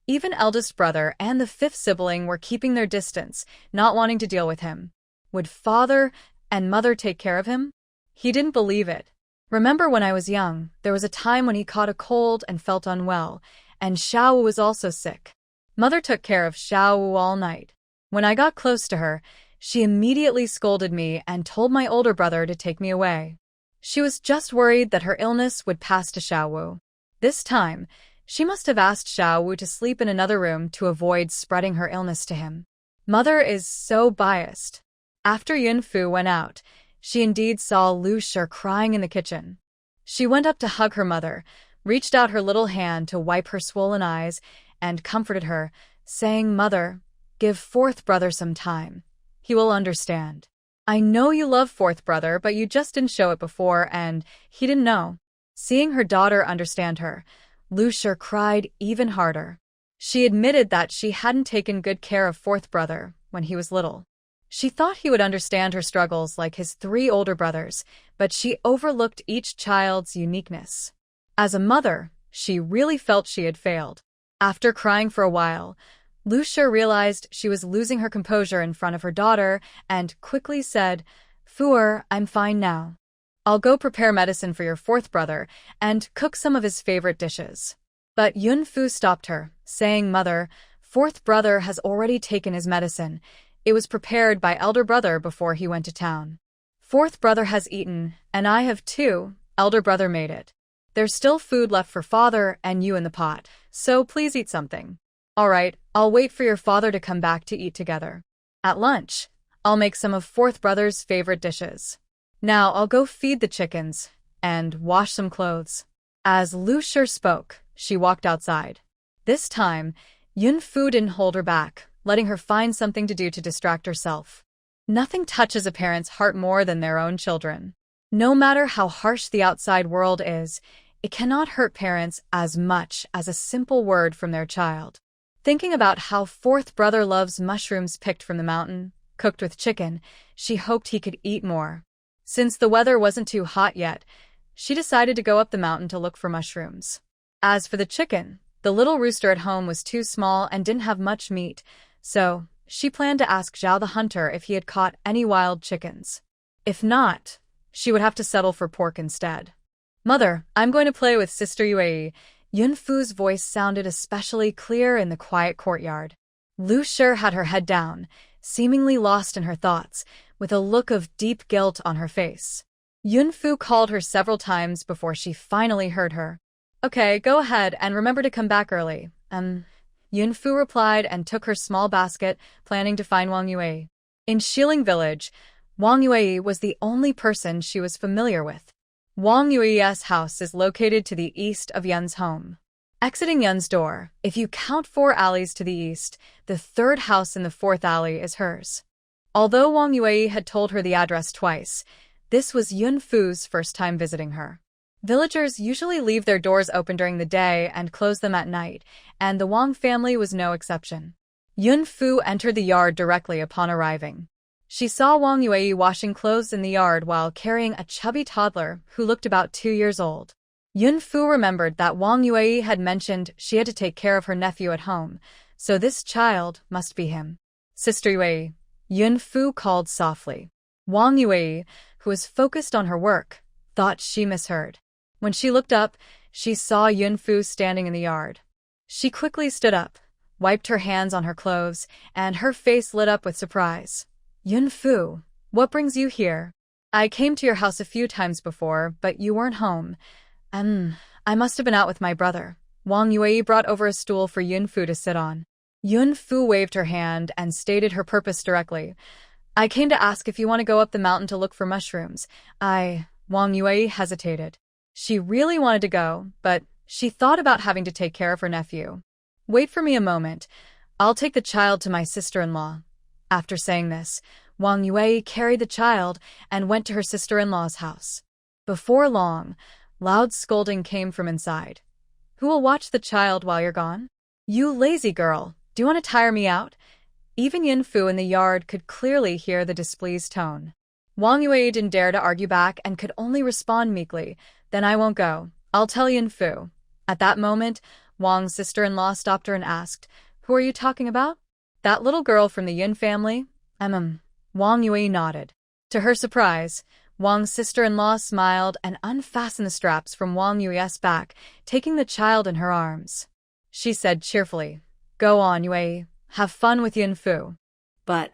Even eldest brother and the fifth sibling were keeping their distance, not wanting to deal with him. Would father and mother take care of him? He didn't believe it. Remember when I was young, there was a time when he caught a cold and felt unwell, and Xiao was also sick. Mother took care of Xiao all night. When I got close to her, she immediately scolded me and told my older brother to take me away. She was just worried that her illness would pass to Xiao. This time, she must have asked Xiao to sleep in another room to avoid spreading her illness to him. Mother is so biased. After Yunfu went out, she indeed saw Lu Shi crying in the kitchen. She went up to hug her mother, reached out her little hand to wipe her swollen eyes, and comforted her, saying, "Mother, give fourth brother some time. He will understand. I know you love fourth brother, but you just didn't show it before, and he didn't know." Seeing her daughter understand her, Lu Shi cried even harder. She admitted that she hadn't taken good care of fourth brother when he was little. She thought he would understand her struggles like his 3 older brothers, but she overlooked each child's uniqueness. As a mother, she really felt she had failed. After crying for a while, Lu Shi realized she was losing her composure in front of her daughter and quickly said, "Fuer, I'm fine now. I'll go prepare medicine for your fourth brother and cook some of his favorite dishes." But Yunfu stopped her, saying, "Mother, fourth brother has already taken his medicine. It was prepared by elder brother before he went to town. Fourth brother has eaten, and I have too. Elder brother made it. There's still food left for father and you in the pot, so please eat something." "All right, I'll wait for your father to come back to eat together. At lunch, I'll make some of fourth brother's favorite dishes. Now I'll go feed the chickens and wash some clothes." As Lu Shi spoke, she walked outside. This time, Yunfu didn't hold her back, letting her find something to do to distract herself. Nothing touches a parent's heart more than their own children. No matter how harsh the outside world is, it cannot hurt parents as much as a simple word from their child. Thinking about how fourth brother loves mushrooms picked from the mountain, cooked with chicken, she hoped he could eat more. Since the weather wasn't too hot yet, she decided to go up the mountain to look for mushrooms. As for the chicken, the little rooster at home was too small and didn't have much meat, so she planned to ask Zhao the hunter if he had caught any wild chickens. If not, she would have to settle for pork instead. "Mother, I'm going to play with Sister Yue." Yunfu's voice sounded especially clear in the quiet courtyard. Lu Shi had her head down, seemingly lost in her thoughts, with a look of deep guilt on her face. Yunfu called her several times before she finally heard her. "Okay, go ahead and remember to come back early." Yunfu replied and took her small basket, planning to find Wang Yue. In Xiling village, Wang Yue was the only person she was familiar with. Wang Yue's house is located to the east of Yun's home. Exiting Yun's door, if you count 4 alleys to the east, the 3rd house in the 4th alley is hers. Although Wang Yue had told her the address twice, this was Yunfu's first time visiting her. Villagers usually leave their doors open during the day and close them at night, and the Wang family was no exception. Yunfu entered the yard directly upon arriving. She saw Wang Yue washing clothes in the yard while carrying a chubby toddler who looked about 2 years old. Yunfu remembered that Wang Yue had mentioned she had to take care of her nephew at home, so this child must be him. "Sister Yue," Yunfu called softly. Wang Yue, who was focused on her work, thought she misheard. When she looked up, she saw Yunfu standing in the yard. She quickly stood up, wiped her hands on her clothes, and her face lit up with surprise. "Yunfu, what brings you here? I came to your house a few times before, but you weren't home. I must have been out with my brother." Wang Yue brought over a stool for Yunfu to sit on. Yunfu waved her hand and stated her purpose directly. "I came to ask if you want to go up the mountain to look for mushrooms." Wang Yue hesitated. She really wanted to go, but she thought about having to take care of her nephew. "Wait for me a moment. I'll take the child to my sister-in-law." After saying this, Wang Yue carried the child and went to her sister-in-law's house. Before long, loud scolding came from inside. "Who will watch the child while you're gone? You lazy girl, do you want to tire me out?" Even Yunfu in the yard could clearly hear the displeased tone. Wang Yue didn't dare to argue back and could only respond meekly, "Then I won't go. I'll tell Yunfu." At that moment, Wang's sister-in-law stopped her and asked, "Who are you talking about?" "That little girl from the Yun family?" Wang Yue nodded. To her surprise, Wang's sister-in-law smiled and unfastened the straps from Wang Yue's back, taking the child in her arms. She said cheerfully, "Go on, Yue. Have fun with Yunfu. But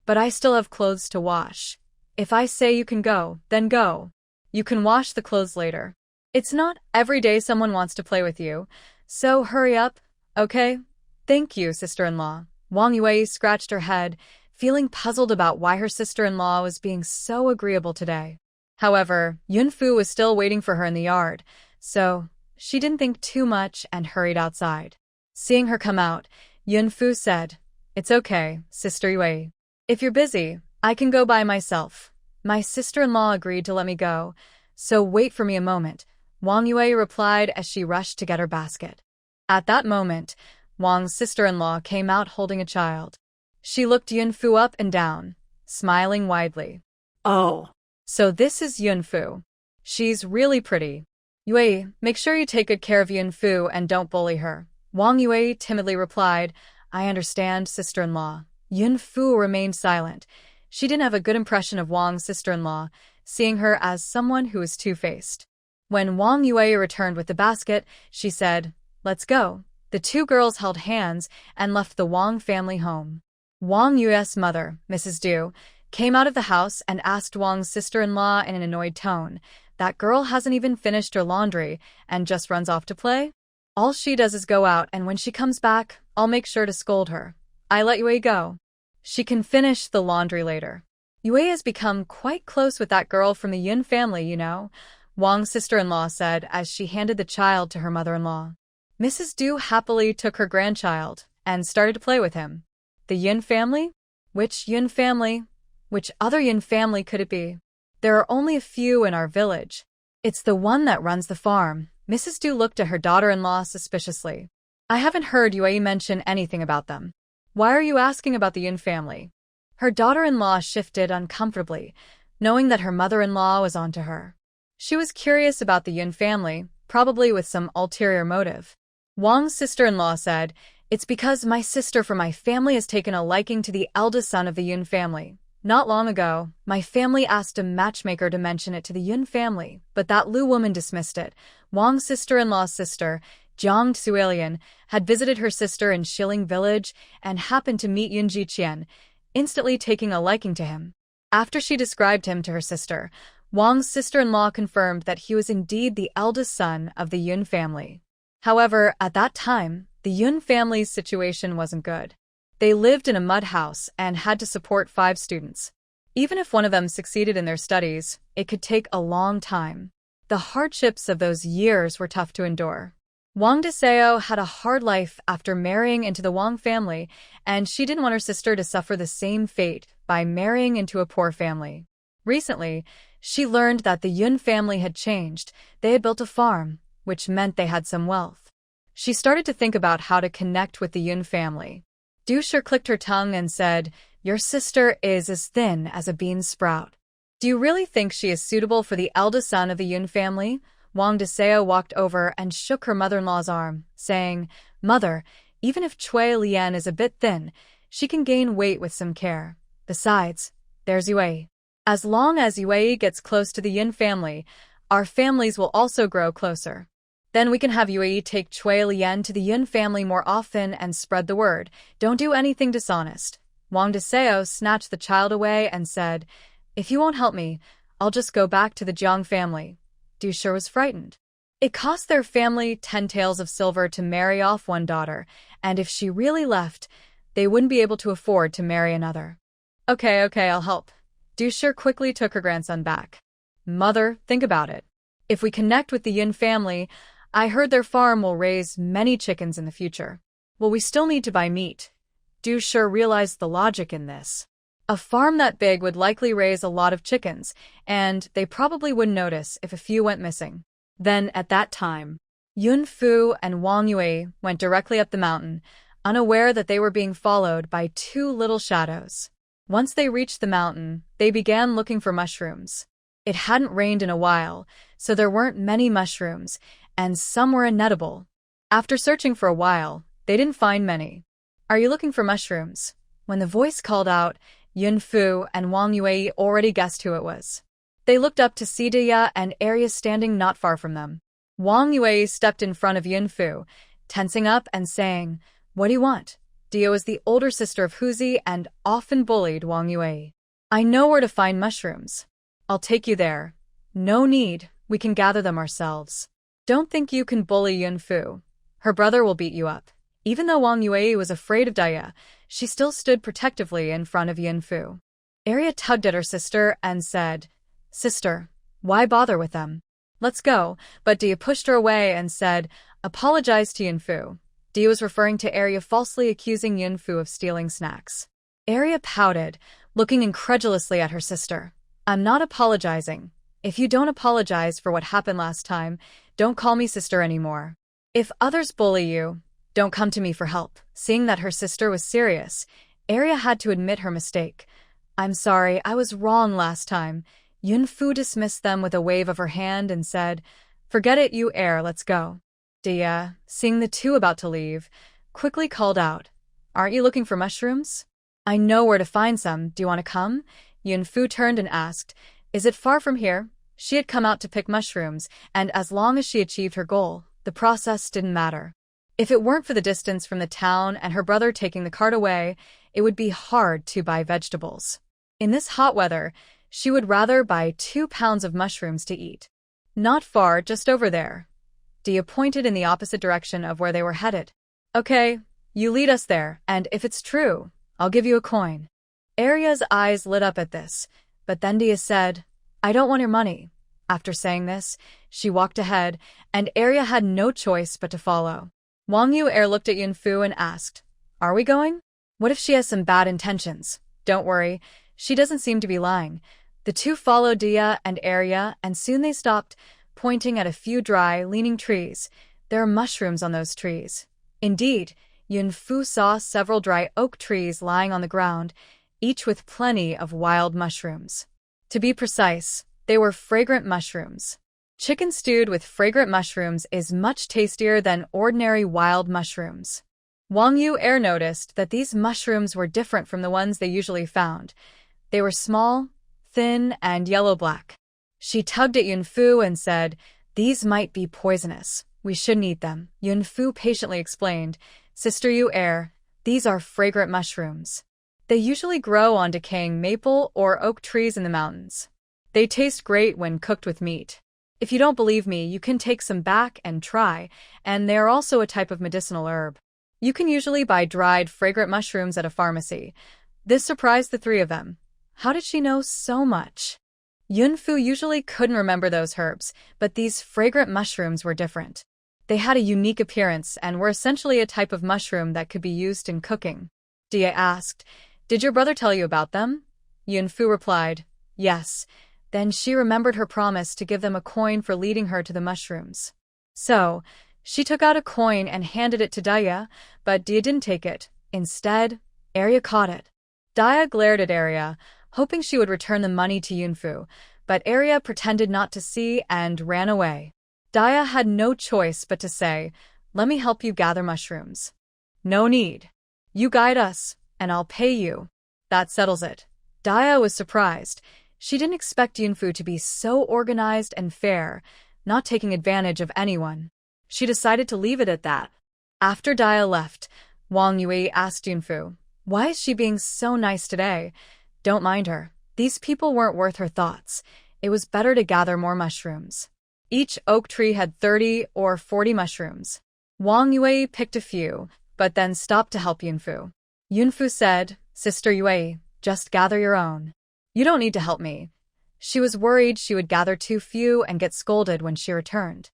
I still have clothes to wash. If I say you can go, then go. You can wash the clothes later. It's not every day someone wants to play with you, so hurry up, okay?" "Thank you, sister-in-law." Wang Yue scratched her head, feeling puzzled about why her sister-in-law was being so agreeable today. However, Yunfu was still waiting for her in the yard, so she didn't think too much and hurried outside. Seeing her come out, Yunfu said, "It's okay, Sister Yue. If you're busy, I can go by myself." My sister-in-law agreed to let me go, so wait for me a moment, Wang Yue replied as she rushed to get her basket. At that moment, Wang's sister-in-law came out holding a child. She looked Yunfu up and down, smiling widely. oh, "So this is Yunfu. She's really pretty. Yue, make sure you take good care of Yunfu and don't bully her." Wang Yue timidly replied, "I understand, sister-in-law." Yunfu remained silent. She didn't have a good impression of Wang's sister-in-law, seeing her as someone who was two-faced. When Wang Yue returned with the basket, she said, "Let's go." The two girls held hands and left the Wang family home. Wang Yue's mother, Mrs. Du, came out of the house and asked Wang's sister-in-law in an annoyed tone, "That girl hasn't even finished her laundry and just runs off to play? All she does is go out, and when she comes back, I'll make sure to scold her. I let Yue go. She can finish the laundry later." "Yue has become quite close with that girl from the Yun family, you know," Wang's sister-in-law said as she handed the child to her mother-in-law. Mrs. Du happily took her grandchild and started to play with him. The Yun family? Which Yun family? Which other Yun family could it be? There are only a few in our village. It's the one that runs the farm. Mrs. Du looked at her daughter-in-law suspiciously. "I haven't heard Yue mention anything about them. Why are you asking about the Yun family?" Her daughter-in-law shifted uncomfortably, knowing that her mother-in-law was onto her. She was curious about the Yun family, probably with some ulterior motive. Wang's sister-in-law said, "It's because my sister from my family has taken a liking to the eldest son of the Yun family. Not long ago, my family asked a matchmaker to mention it to the Yun family, but that Lu woman dismissed it." Wang's sister-in-law's sister, Jiang Tsuelian, had visited her sister in Shilling village and happened to meet Yun Jiqian, instantly taking a liking to him. After she described him to her sister, Wang's sister-in-law confirmed that he was indeed the eldest son of the Yun family. However, at that time, the Yun family's situation wasn't good. They lived in a mud house and had to support 5 students. Even if one of them succeeded in their studies, it could take a long time. The hardships of those years were tough to endure. Wang Deseo had a hard life after marrying into the Wang family, and she didn't want her sister to suffer the same fate by marrying into a poor family. Recently, she learned that the Yun family had changed. They had built a farm, which meant they had some wealth. She started to think about how to connect with the Yun family. Du Shi clicked her tongue and said, "Your sister is as thin as a bean sprout. Do you really think she is suitable for the eldest son of the Yun family?" Wang Deseo walked over and shook her mother-in-law's arm, saying, "Mother, even if Cui Lian is a bit thin, she can gain weight with some care. Besides, there's Yue. As long as Yue gets close to the Yin family, our families will also grow closer. Then we can have Yue take Cui Lian to the Yin family more often and spread the word. Don't do anything dishonest." Wang Deseo snatched the child away and said, "If you won't help me, I'll just go back to the Jiang family." Du Shi was frightened. It cost their family 10 taels of silver to marry off one daughter, and if she really left, they wouldn't be able to afford to marry another. Okay, I'll help." Du Shi quickly took her grandson back. "Mother, think about it. If we connect with the Yin family, I heard their farm will raise many chickens in the future. Well, we still need to buy meat." Du Shi realized the logic in this. A farm that big would likely raise a lot of chickens, and they probably wouldn't notice if a few went missing. Then, at that time, Yun Fu and Wang Yue went directly up the mountain, unaware that they were being followed by 2 little shadows. Once they reached the mountain, they began looking for mushrooms. It hadn't rained in a while, so there weren't many mushrooms, and some were inedible. After searching for a while, they didn't find many. "Are you looking for mushrooms?" When the voice called out, Yun Fu and Wang Yue already guessed who it was. They looked up to see Dia and Arya standing not far from them. Wang Yue stepped in front of Yunfu, tensing up and saying, "What do you want?" Dia was the older sister of Huzi and often bullied Wang Yue. "I know where to find mushrooms. I'll take you there." "No need, we can gather them ourselves." "Don't think you can bully Yunfu. Her brother will beat you up." Even though Wang Yue was afraid of Dia, she still stood protectively in front of Yunfu. Arya tugged at her sister and said, "Sister, why bother with them? Let's go," but Dia pushed her away and said, "Apologize to Yunfu." Dia was referring to Arya falsely accusing Yunfu of stealing snacks. Arya pouted, looking incredulously at her sister. "I'm not apologizing. If you don't apologize for what happened last time, don't call me sister anymore. If others bully you, don't come to me for help." Seeing that her sister was serious, Arya had to admit her mistake. "I'm sorry, I was wrong last time." Yunfu dismissed them with a wave of her hand and said, "Forget it, you heir, let's go." Dia, seeing the two about to leave, quickly called out, "Aren't you looking for mushrooms? I know where to find some, do you want to come?" Yunfu turned and asked, "Is it far from here?" She had come out to pick mushrooms, and as long as she achieved her goal, the process didn't matter. If it weren't for the distance from the town and her brother taking the cart away, it would be hard to buy vegetables. In this hot weather, she would rather buy 2 pounds of mushrooms to eat. "Not far, just over there." Dia pointed in the opposite direction of where they were headed. "Okay, you lead us there, and if it's true, I'll give you a coin." Arya's eyes lit up at this, but then Dia said, "I don't want your money." After saying this, she walked ahead, and Arya had no choice but to follow. Wang Yue looked at Yunfu and asked, "Are we going? What if she has some bad intentions?" "Don't worry, she doesn't seem to be lying." The two followed Dia and Arya, and soon they stopped, pointing at a few dry, leaning trees. There are mushrooms on those trees. Indeed, Yunfu saw several dry oak trees lying on the ground, each with plenty of wild mushrooms. To be precise, they were fragrant mushrooms. Chicken stewed with fragrant mushrooms is much tastier than ordinary wild mushrooms. Wang Yue noticed that these mushrooms were different from the ones they usually found. They were small, thin, and yellow-black. She tugged at Yunfu and said, "These might be poisonous. We shouldn't eat them." Yunfu patiently explained, "Sister Yue, these are fragrant mushrooms. They usually grow on decaying maple or oak trees in the mountains. They taste great when cooked with meat. If you don't believe me, you can take some back and try, and they are also a type of medicinal herb. You can usually buy dried, fragrant mushrooms at a pharmacy." This surprised the three of them. How did she know so much? Yunfu usually couldn't remember those herbs, but these fragrant mushrooms were different. They had a unique appearance and were essentially a type of mushroom that could be used in cooking. Dia asked, "Did your brother tell you about them?" Yunfu replied, "Yes." Then she remembered her promise to give them a coin for leading her to the mushrooms. So, she took out a coin and handed it to Dia, but Dia didn't take it. Instead, Arya caught it. Dia glared at Arya, hoping she would return the money to Yunfu, but Arya pretended not to see and ran away. Dia had no choice but to say, "Let me help you gather mushrooms." "No need. You guide us, and I'll pay you. That settles it." Dia was surprised. She didn't expect Yunfu to be so organized and fair, not taking advantage of anyone. She decided to leave it at that. After Dia left, Wang Yue asked Yunfu, "Why is she being so nice today?" "Don't mind her. These people weren't worth her thoughts. It was better to gather more mushrooms." Each oak tree had 30 or 40 mushrooms. Wang Yue picked a few, but then stopped to help Yunfu. Yunfu said, "Sister Yue, just gather your own. You don't need to help me." She was worried she would gather too few and get scolded when she returned.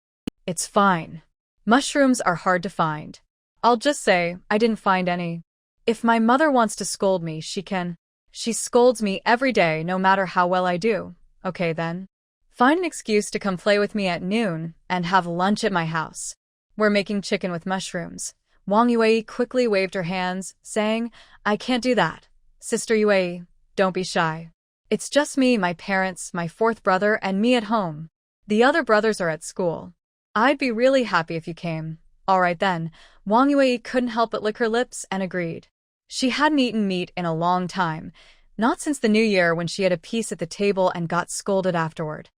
"It's fine. Mushrooms are hard to find. I'll just say I didn't find any. If my mother wants to scold me, she can. She scolds me every day no matter how well I do." "Okay then. Find an excuse to come play with me at noon and have lunch at my house. We're making chicken with mushrooms." Wang Yue quickly waved her hands, saying, "I can't do that. Sister Yue, don't be shy. It's just me, my parents, my fourth brother, and me at home. The other brothers are at school. I'd be really happy if you came." "All right then." Wang Yue couldn't help but lick her lips and agreed. She hadn't eaten meat in a long time. Not since the new year when she had a piece at the table and got scolded afterward.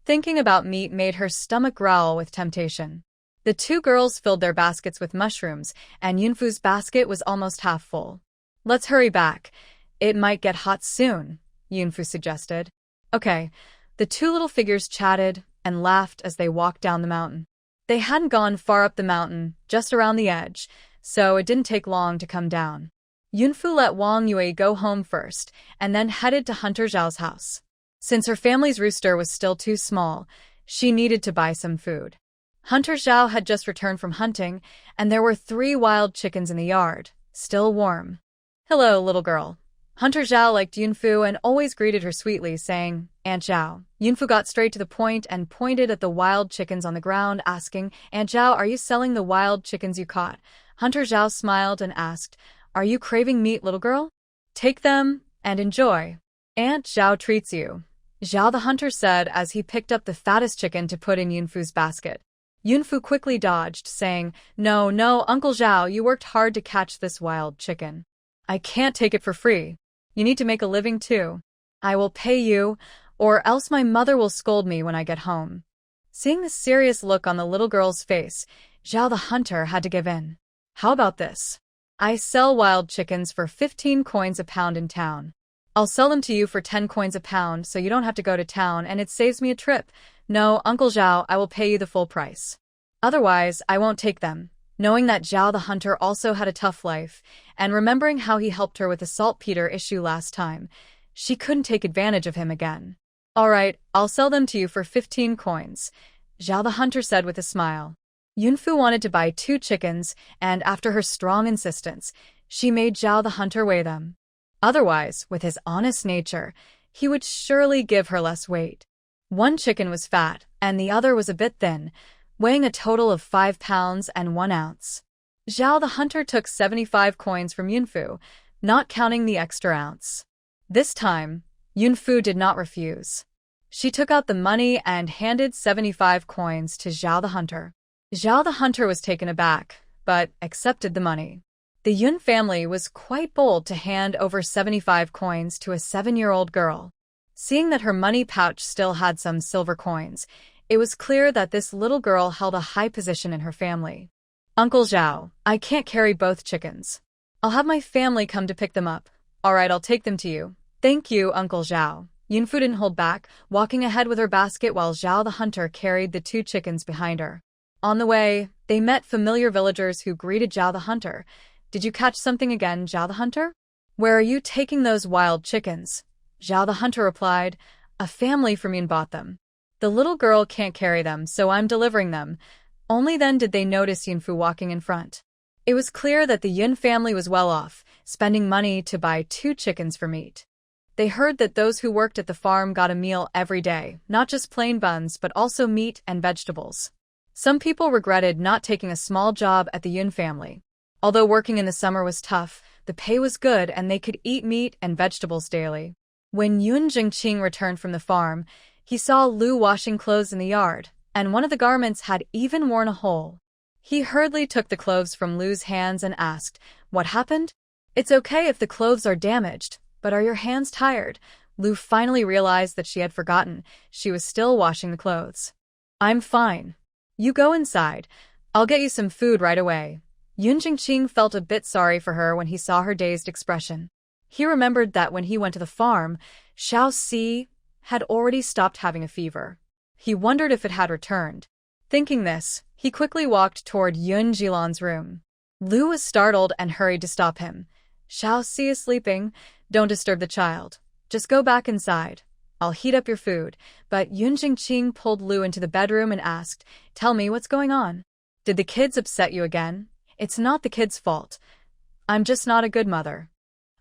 Thinking about meat made her stomach growl with temptation. The two girls filled their baskets with mushrooms, and Yunfu's basket was almost half full. Let's hurry back. It might get hot soon, Yunfu suggested. Okay. The two little figures chatted and laughed as they walked down the mountain. They hadn't gone far up the mountain, just around the edge, so it didn't take long to come down. Yunfu let Wang Yue go home first, and then headed to Hunter Zhao's house. Since her family's rooster was still too small, she needed to buy some food. Hunter Zhao had just returned from hunting, and there were 3 wild chickens in the yard, still warm. Hello, little girl. Hunter Zhao liked Yunfu and always greeted her sweetly, saying, Aunt Zhao. Yunfu got straight to the point and pointed at the wild chickens on the ground, asking, Aunt Zhao, are you selling the wild chickens you caught? Hunter Zhao smiled and asked, Are you craving meat, little girl? Take them and enjoy. Aunt Zhao treats you, Zhao the hunter said as he picked up the fattest chicken to put in Yunfu's basket. Yunfu quickly dodged, saying, No, Uncle Zhao, you worked hard to catch this wild chicken. I can't take it for free. You need to make a living too. I will pay you, or else my mother will scold me when I get home. Seeing the serious look on the little girl's face, Zhao the hunter had to give in. How about this? I sell wild chickens for 15 coins a pound in town. I'll sell them to you for 10 coins a pound so you don't have to go to town and it saves me a trip. No, Uncle Zhao, I will pay you the full price. Otherwise, I won't take them. Knowing that Zhao the hunter also had a tough life, and remembering how he helped her with the saltpeter issue last time, she couldn't take advantage of him again. All right, I'll sell them to you for 15 coins, Zhao the hunter said with a smile. Yunfu wanted to buy 2 chickens, and after her strong insistence, she made Zhao the hunter weigh them. Otherwise, with his honest nature, he would surely give her less weight. 1 chicken was fat, and the other was a bit thin, weighing a total of 5 pounds and 1 ounce. Zhao the hunter took 75 coins from Yunfu, not counting the extra ounce. This time, Yunfu did not refuse. She took out the money and handed 75 coins to Zhao the hunter. Zhao the hunter was taken aback, but accepted the money. The Yun family was quite bold to hand over 75 coins to a 7-year-old girl. Seeing that her money pouch still had some silver coins, it was clear that this little girl held a high position in her family. Uncle Zhao, I can't carry both chickens. I'll have my family come to pick them up. All right, I'll take them to you. Thank you, Uncle Zhao. Yunfu didn't hold back, walking ahead with her basket while Zhao the hunter carried the 2 chickens behind her. On the way, they met familiar villagers who greeted Zhao the hunter. Did you catch something again, Zhao the hunter? Where are you taking those wild chickens? Zhao the hunter replied, A family from Yun bought them. The little girl can't carry them, so I'm delivering them. Only then did they notice Yunfu walking in front. It was clear that the Yun family was well off, spending money to buy 2 chickens for meat. They heard that those who worked at the farm got a meal every day, not just plain buns but also meat and vegetables. Some people regretted not taking a small job at the Yun family. Although working in the summer was tough, the pay was good and they could eat meat and vegetables daily. When Yun Jingqing returned from the farm, he saw Lu washing clothes in the yard, and one of the garments had even worn a hole. He hurriedly took the clothes from Lu's hands and asked, What happened? It's okay if the clothes are damaged, but are your hands tired? Lu finally realized that she had forgotten. She was still washing the clothes. I'm fine. You go inside. I'll get you some food right away. Yun Jingqing felt a bit sorry for her when he saw her dazed expression. He remembered that when he went to the farm, Xiao Si had already stopped having a fever. He wondered if it had returned. Thinking this, he quickly walked toward Yun Jilan's room. Lu was startled and hurried to stop him. Xiao Si is sleeping. Don't disturb the child. Just go back inside. I'll heat up your food. But Yun Jingqing pulled Lu into the bedroom and asked, Tell me what's going on. Did the kids upset you again? It's not the kids' fault. I'm just not a good mother.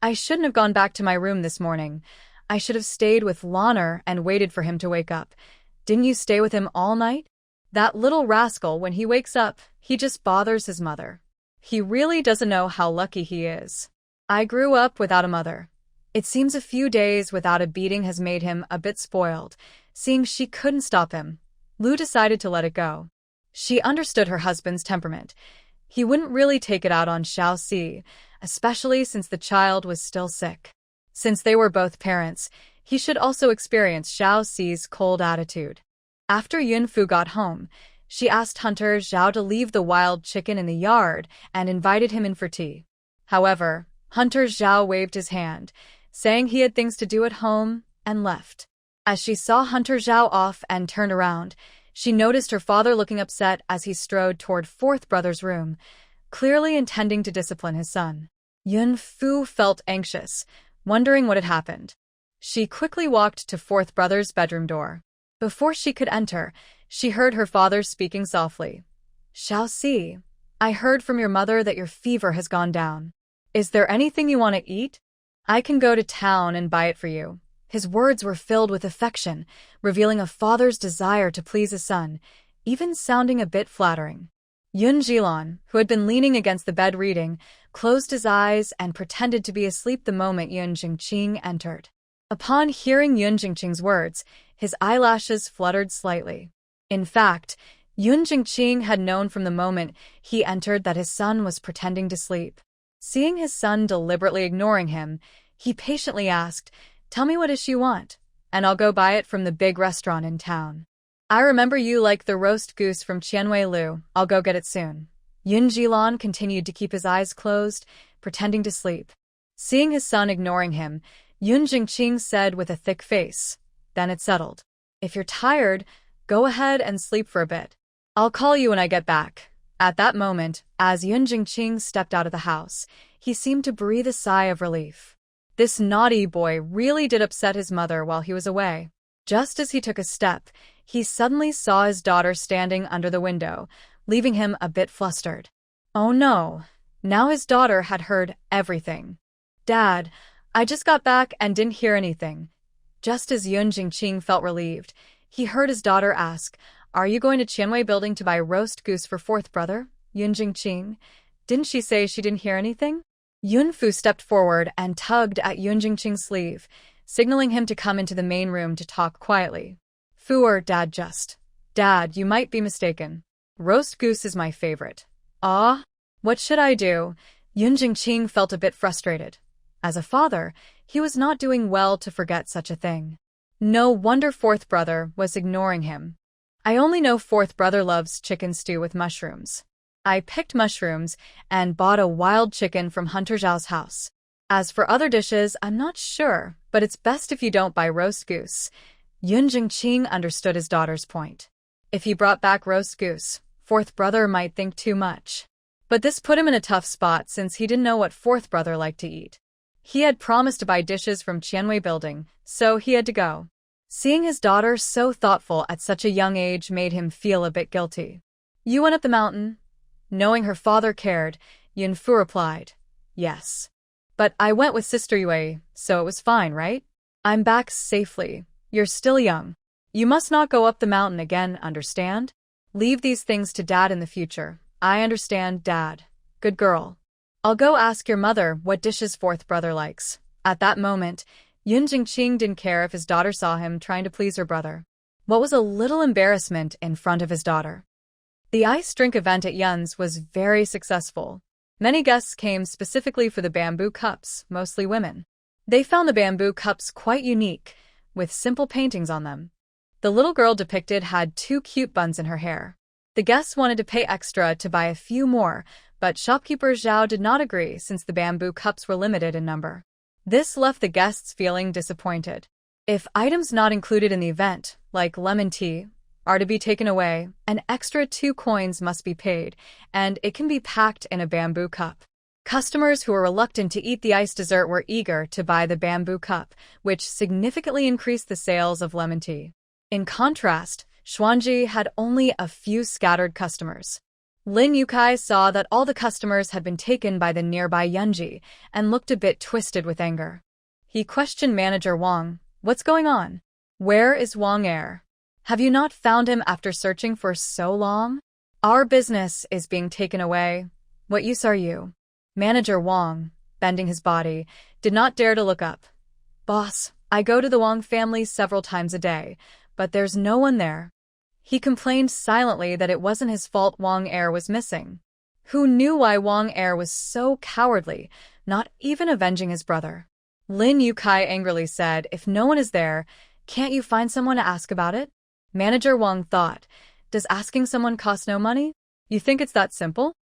I shouldn't have gone back to my room this morning. I should have stayed with Lanner and waited for him to wake up. Didn't you stay with him all night? That little rascal, when he wakes up, he just bothers his mother. He really doesn't know how lucky he is. I grew up without a mother. It seems a few days without a beating has made him a bit spoiled. Seeing she couldn't stop him, Lu decided to let it go. She understood her husband's temperament. He wouldn't really take it out on Xiao Si, especially since the child was still sick. Since they were both parents, he should also experience Xiao Xi's cold attitude. After Yunfu got home, she asked Hunter Zhao to leave the wild chicken in the yard and invited him in for tea. However, Hunter Zhao waved his hand, saying he had things to do at home, and left. As she saw Hunter Zhao off and turned around, she noticed her father looking upset as he strode toward fourth brother's room, clearly intending to discipline his son. Yunfu felt anxious, wondering what had happened. She quickly walked to fourth brother's bedroom door. Before she could enter, she heard her father speaking softly. "Xiaoxi, I heard from your mother that your fever has gone down. Is there anything you want to eat? I can go to town and buy it for you." His words were filled with affection, revealing a father's desire to please his son, even sounding a bit flattering. Yun Jilon, who had been leaning against the bed reading, closed his eyes and pretended to be asleep the moment Yun Jingqing entered. Upon hearing Yun Jingqing's words, his eyelashes fluttered slightly. In fact, Yun Jingqing had known from the moment he entered that his son was pretending to sleep. Seeing his son deliberately ignoring him, he patiently asked, "Tell me what dish you want, and I'll go buy it from the big restaurant in town. I remember you like the roast goose from Qianwei Lu. I'll go get it soon." Yun Jilon continued to keep his eyes closed, pretending to sleep. Seeing his son ignoring him, Yun Jingqing said with a thick face. Then it settled. "If you're tired, go ahead and sleep for a bit. I'll call you when I get back." At that moment, as Yun Jingqing stepped out of the house, he seemed to breathe a sigh of relief. This naughty boy really did upset his mother while he was away. Just as he took a step, he suddenly saw his daughter standing under the window, leaving him a bit flustered. Oh no, now his daughter had heard everything. "Dad, I just got back and didn't hear anything." Just as Yun Jingqing felt relieved, he heard his daughter ask, "Are you going to Qianwei Building to buy roast goose for fourth brother, Yun Jingqing? Didn't she say she didn't hear anything?" Yunfu stepped forward and tugged at Yun Jingqing's sleeve, signaling him to come into the main room to talk quietly. "Fu or Dad just. Dad, you might be mistaken. Roast goose is my favorite." "Ah? What should I do?" Yun Jingqing felt a bit frustrated. As a father, he was not doing well to forget such a thing. No wonder fourth brother was ignoring him. "I only know fourth brother loves chicken stew with mushrooms. I picked mushrooms and bought a wild chicken from Hunter Zhao's house. As for other dishes, I'm not sure, but it's best if you don't buy roast goose." Yun Jingqing understood his daughter's point. If he brought back roast goose, fourth brother might think too much. But this put him in a tough spot since he didn't know what fourth brother liked to eat. He had promised to buy dishes from Qianwei Building, so he had to go. Seeing his daughter so thoughtful at such a young age made him feel a bit guilty. "You went up the mountain?" Knowing her father cared, Yunfu replied, "Yes. But I went with Sister Yue, so it was fine, right? I'm back safely. You're still young. You must not go up the mountain again, understand? Leave these things to Dad in the future." "I understand, Dad. Good girl. I'll go ask your mother what dishes fourth brother likes." At that moment, Yun Jingqing didn't care if his daughter saw him trying to please her brother. What was a little embarrassment in front of his daughter? The ice drink event at Yun's was very successful. Many guests came specifically for the bamboo cups, mostly women. They found the bamboo cups quite unique, with simple paintings on them. The little girl depicted had 2 cute buns in her hair. The guests wanted to pay extra to buy a few more, but shopkeeper Zhao did not agree since the bamboo cups were limited in number. This left the guests feeling disappointed. If items not included in the event, like lemon tea, are to be taken away, an extra 2 coins must be paid, and it can be packed in a bamboo cup. Customers who were reluctant to eat the ice dessert were eager to buy the bamboo cup, which significantly increased the sales of lemon tea. In contrast, Xuanji had only a few scattered customers. Lin Yukai saw that all the customers had been taken by the nearby Yunji and looked a bit twisted with anger. He questioned manager Wang, "What's going on? Where is Wang Er? Have you not found him after searching for so long? Our business is being taken away. What use are you?" Manager Wang, bending his body, did not dare to look up. "Boss, I go to the Wang family several times a day, but there's no one there." He complained silently that it wasn't his fault Wang Er was missing. Who knew why Wang Er was so cowardly, not even avenging his brother? Lin Yukai angrily said, if no one is there, can't you find someone to ask about it? Manager Wang thought, does asking someone cost no money? You think it's that simple?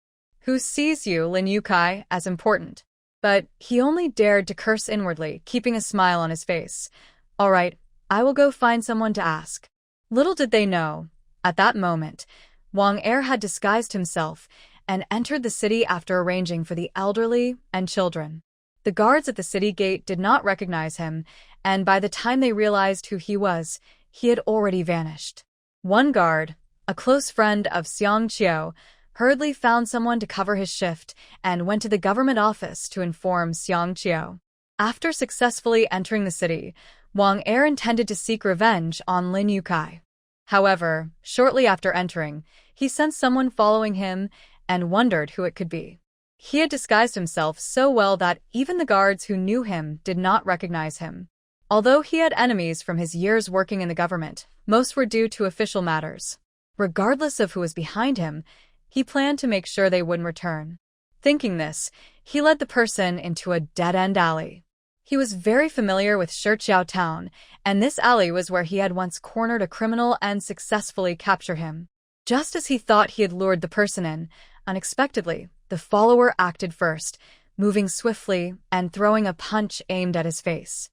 Who sees you, Lin Yukai, as important? But he only dared to curse inwardly, keeping a smile on his face. All right, I will go find someone to ask. Little did they know, at that moment, Wang Er had disguised himself and entered the city after arranging for the elderly and children. The guards at the city gate did not recognize him, and by the time they realized who he was, he had already vanished. One guard, a close friend of Xiang Qiu, hurriedly found someone to cover his shift and went to the government office to inform Xiang Qiu. After successfully entering the city, Wang Er intended to seek revenge on Lin Yukai. However, shortly after entering, he sensed someone following him and wondered who it could be. He had disguised himself so well that even the guards who knew him did not recognize him. Although he had enemies from his years working in the government, most were due to official matters. Regardless of who was behind him, he planned to make sure they wouldn't return. Thinking this, he led the person into a dead-end alley. He was very familiar with Shichiao town, and this alley was where he had once cornered a criminal and successfully captured him. Just as he thought he had lured the person in, unexpectedly, the follower acted first, moving swiftly and throwing a punch aimed at his face.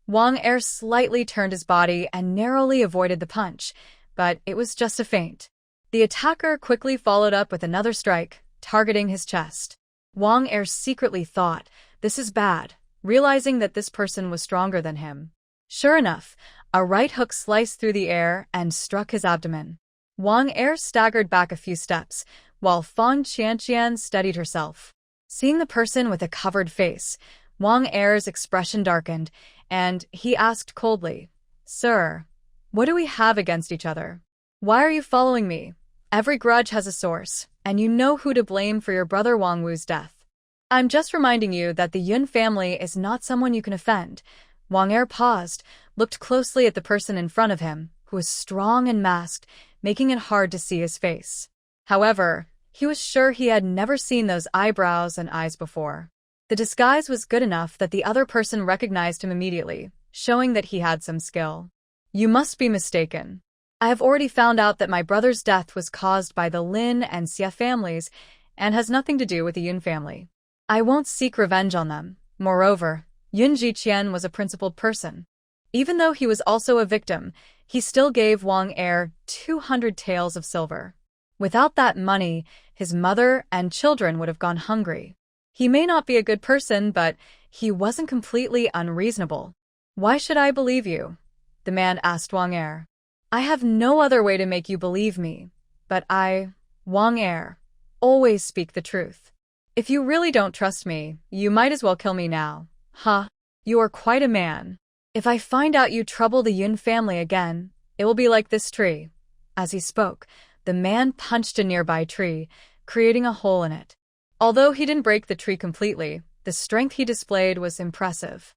Wang Er slightly turned his body and narrowly avoided the punch, but it was just a feint. The attacker quickly followed up with another strike, targeting his chest. Wang Er secretly thought, this is bad, realizing that this person was stronger than him. Sure enough, a right hook sliced through the air and struck his abdomen. Wang Er staggered back a few steps, while Fang Qianqian steadied herself. Seeing the person with a covered face, Wang Er's expression darkened, and he asked coldly, Sir, what do we have against each other? Why are you following me? Every grudge has a source, and you know who to blame for your brother Wang Wu's death. I'm just reminding you that the Yun family is not someone you can offend. Wang Er paused, looked closely at the person in front of him, who was strong and masked, making it hard to see his face. However, he was sure he had never seen those eyebrows and eyes before. The disguise was good enough that the other person recognized him immediately, showing that he had some skill. You must be mistaken. I have already found out that my brother's death was caused by the Lin and Xie families and has nothing to do with the Yun family. I won't seek revenge on them. Moreover, Yun Jiqian was a principled person. Even though he was also a victim, he still gave Wang Er 200 taels of silver. Without that money, his mother and children would have gone hungry. He may not be a good person, but he wasn't completely unreasonable. Why should I believe you? The man asked Wang Er. I have no other way to make you believe me, but I, Wang Er, always speak the truth. If you really don't trust me, you might as well kill me now. Huh? You are quite a man. If I find out you trouble the Yun family again, it will be like this tree. As he spoke, the man punched a nearby tree, creating a hole in it. Although he didn't break the tree completely, the strength he displayed was impressive.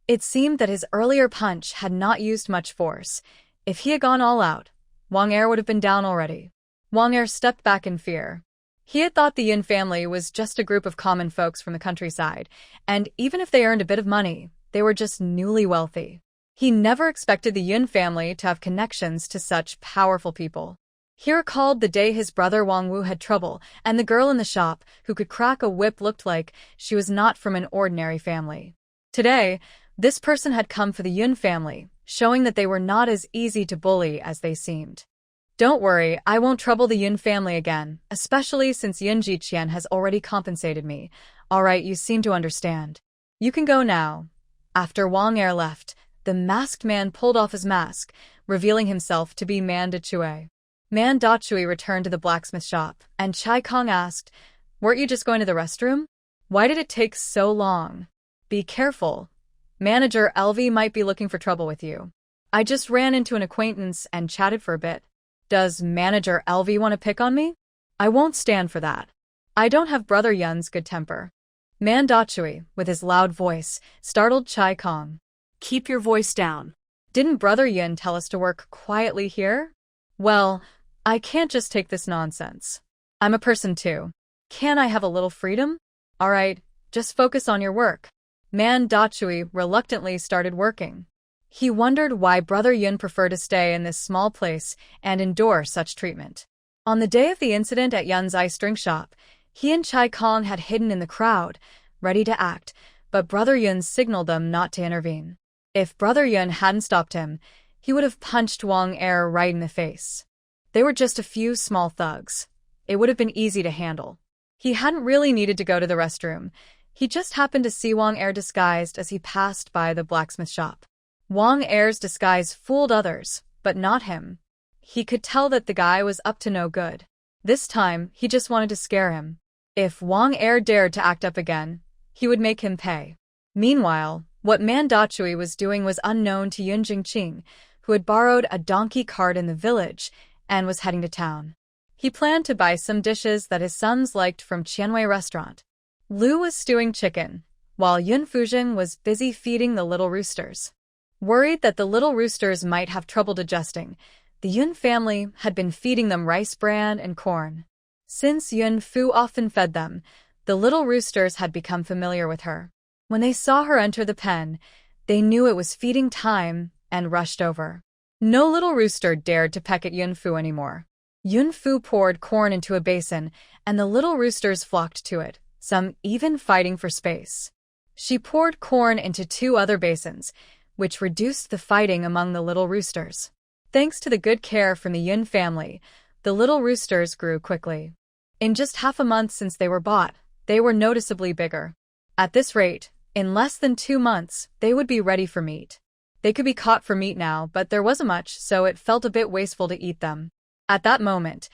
It seemed that his earlier punch had not used much force. If he had gone all out, Wang Er would have been down already. Wang Er stepped back in fear. He had thought the Yin family was just a group of common folks from the countryside, and even if they earned a bit of money, they were just newly wealthy. He never expected the Yin family to have connections to such powerful people. He recalled the day his brother Wang Wu had trouble, and the girl in the shop who could crack a whip looked like she was not from an ordinary family. Today, this person had come for the Yun family, showing that they were not as easy to bully as they seemed. Don't worry, I won't trouble the Yun family again, especially since Yun Jiqian has already compensated me. Alright, you seem to understand. You can go now. After Wang Er left, the masked man pulled off his mask, revealing himself to be Man Dachui. Man Dachui returned to the blacksmith shop, and Chai Kong asked, "Weren't you just going to the restroom? Why did it take so long? Be careful. Manager LV might be looking for trouble with you. I just ran into an acquaintance and chatted for a bit. Does Manager LV want to pick on me? I won't stand for that. I don't have Brother Yun's good temper." Man Dachui, with his loud voice, startled Chai Kong. Keep your voice down. Didn't Brother Yun tell us to work quietly here? Well, I can't just take this nonsense. I'm a person too. Can't I have a little freedom? Alright, just focus on your work. Man Dachui reluctantly started working. He wondered why Brother Yun preferred to stay in this small place and endure such treatment. On the day of the incident at Yun's ice drink shop, he and Chai Kong had hidden in the crowd, ready to act, but Brother Yun signaled them not to intervene. If Brother Yun hadn't stopped him, he would have punched Wang Er right in the face. They were just a few small thugs. It would have been easy to handle. He hadn't really needed to go to the restroom. He just happened to see Wang Er disguised as he passed by the blacksmith shop. Wang Er's disguise fooled others, but not him. He could tell that the guy was up to no good. This time, he just wanted to scare him. If Wang Er dared to act up again, he would make him pay. Meanwhile, what Man Dachui was doing was unknown to Yun Jingqing, who had borrowed a donkey cart in the village and was heading to town. He planned to buy some dishes that his sons liked from Qianwei restaurant. Lu was stewing chicken, while Yun Fuzheng was busy feeding the little roosters. Worried that the little roosters might have trouble digesting, the Yun family had been feeding them rice bran and corn. Since Yun Fu often fed them, the little roosters had become familiar with her. When they saw her enter the pen, they knew it was feeding time and rushed over. No little rooster dared to peck at Yun Fu anymore. Yun Fu poured corn into a basin, and the little roosters flocked to it, some even fighting for space. She poured corn into 2 other basins, which reduced the fighting among the little roosters. Thanks to the good care from the Yun family, the little roosters grew quickly. In just half a month since they were bought, they were noticeably bigger. At this rate, in less than 2 months, they would be ready for meat. They could be caught for meat now, but there wasn't much, so it felt a bit wasteful to eat them. At that moment,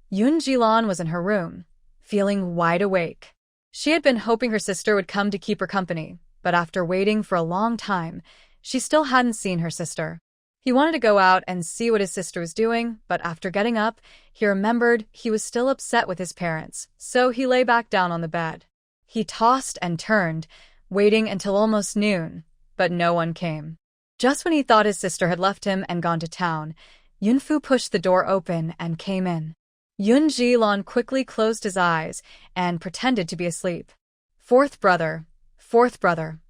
Yun Jilan was in her room, feeling wide awake. She had been hoping her sister would come to keep her company, but after waiting for a long time, she still hadn't seen her sister. He wanted to go out and see what his sister was doing, but after getting up, he remembered he was still upset with his parents, so he lay back down on the bed. He tossed and turned, waiting until almost noon, but no one came. Just when he thought his sister had left him and gone to town, Yun Fu pushed the door open and came in. Yun Jilan quickly closed his eyes and pretended to be asleep. Fourth brother,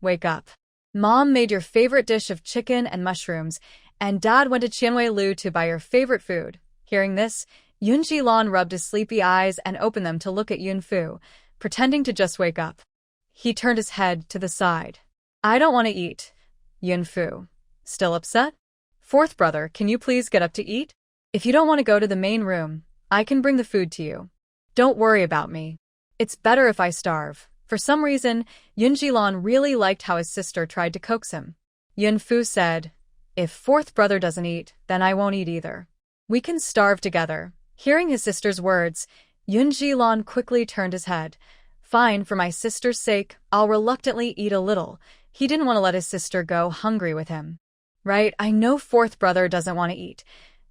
wake up. Mom made your favorite dish of chicken and mushrooms, and Dad went to Qianwei Lu to buy your favorite food. Hearing this, Yun Jilan rubbed his sleepy eyes and opened them to look at Yun Fu, pretending to just wake up. He turned his head to the side. I don't want to eat. Yun Fu. Still upset? Fourth brother, can you please get up to eat? If you don't want to go to the main room, I can bring the food to you. Don't worry about me. It's better if I starve. For some reason, Yun Jilan really liked how his sister tried to coax him. Yun Fu said, if fourth brother doesn't eat, then I won't eat either. We can starve together. Hearing his sister's words, Yun Jilan quickly turned his head. Fine, for my sister's sake, I'll reluctantly eat a little. He didn't want to let his sister go hungry with him. Right, I know fourth brother doesn't want to eat.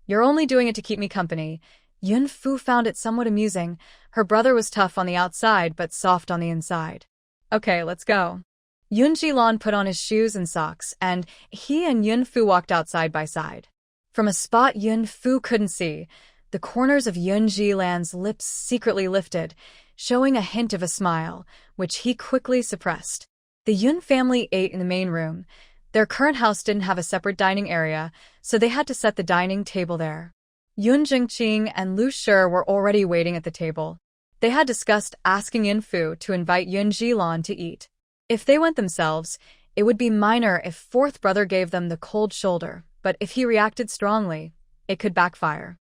You're only doing it to keep me company. Yun Fu found it somewhat amusing. Her brother was tough on the outside but soft on the inside. Okay, let's go. Yun Jilan put on his shoes and socks, and he and Yun Fu walked out side by side. From a spot Yun Fu couldn't see, the corners of Yun Jilan's lips secretly lifted, showing a hint of a smile, which he quickly suppressed. The Yun family ate in the main room. Their current house didn't have a separate dining area, so they had to set the dining table there. Yun Jingqing and Lu Shi were already waiting at the table. They had discussed asking Yun Fu to invite Yun Jilan to eat. If they went themselves, it would be minor if fourth brother gave them the cold shoulder, but if he reacted strongly, it could backfire.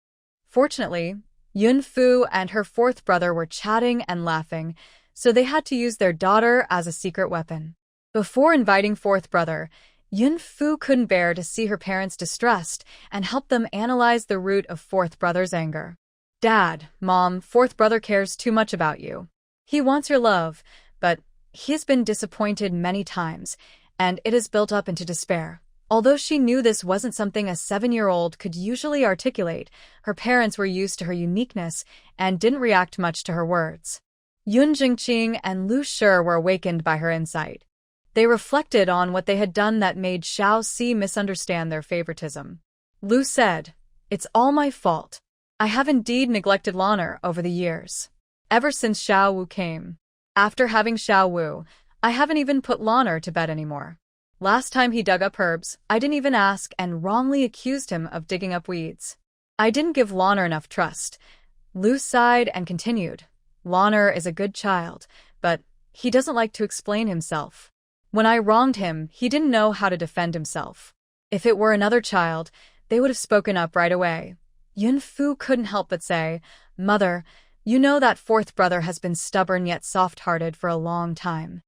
Fortunately, Yun Fu and her fourth brother were chatting and laughing, so they had to use their daughter as a secret weapon. Before inviting fourth brother, Yun Fu couldn't bear to see her parents distressed and helped them analyze the root of fourth brother's anger. Dad, Mom, fourth brother cares too much about you. He wants your love, but he has been disappointed many times, and it has built up into despair. Although she knew this wasn't something a 7-year-old could usually articulate, her parents were used to her uniqueness and didn't react much to her words. Yun Jingqing and Lu Shi were awakened by her insight. They reflected on what they had done that made Xiao Si misunderstand their favoritism. Lu said, "It's all my fault. I have indeed neglected Lan'er over the years. Ever since Xiao Wu came. After having Xiao Wu, I haven't even put Lawner to bed anymore. Last time he dug up herbs, I didn't even ask and wrongly accused him of digging up weeds. I didn't give Lawner enough trust. Lu sighed and continued. Lawner is a good child, but he doesn't like to explain himself. When I wronged him, he didn't know how to defend himself. If it were another child, they would have spoken up right away. Yunfu couldn't help but say, Mother, you know that fourth brother has been stubborn yet soft-hearted for a long time.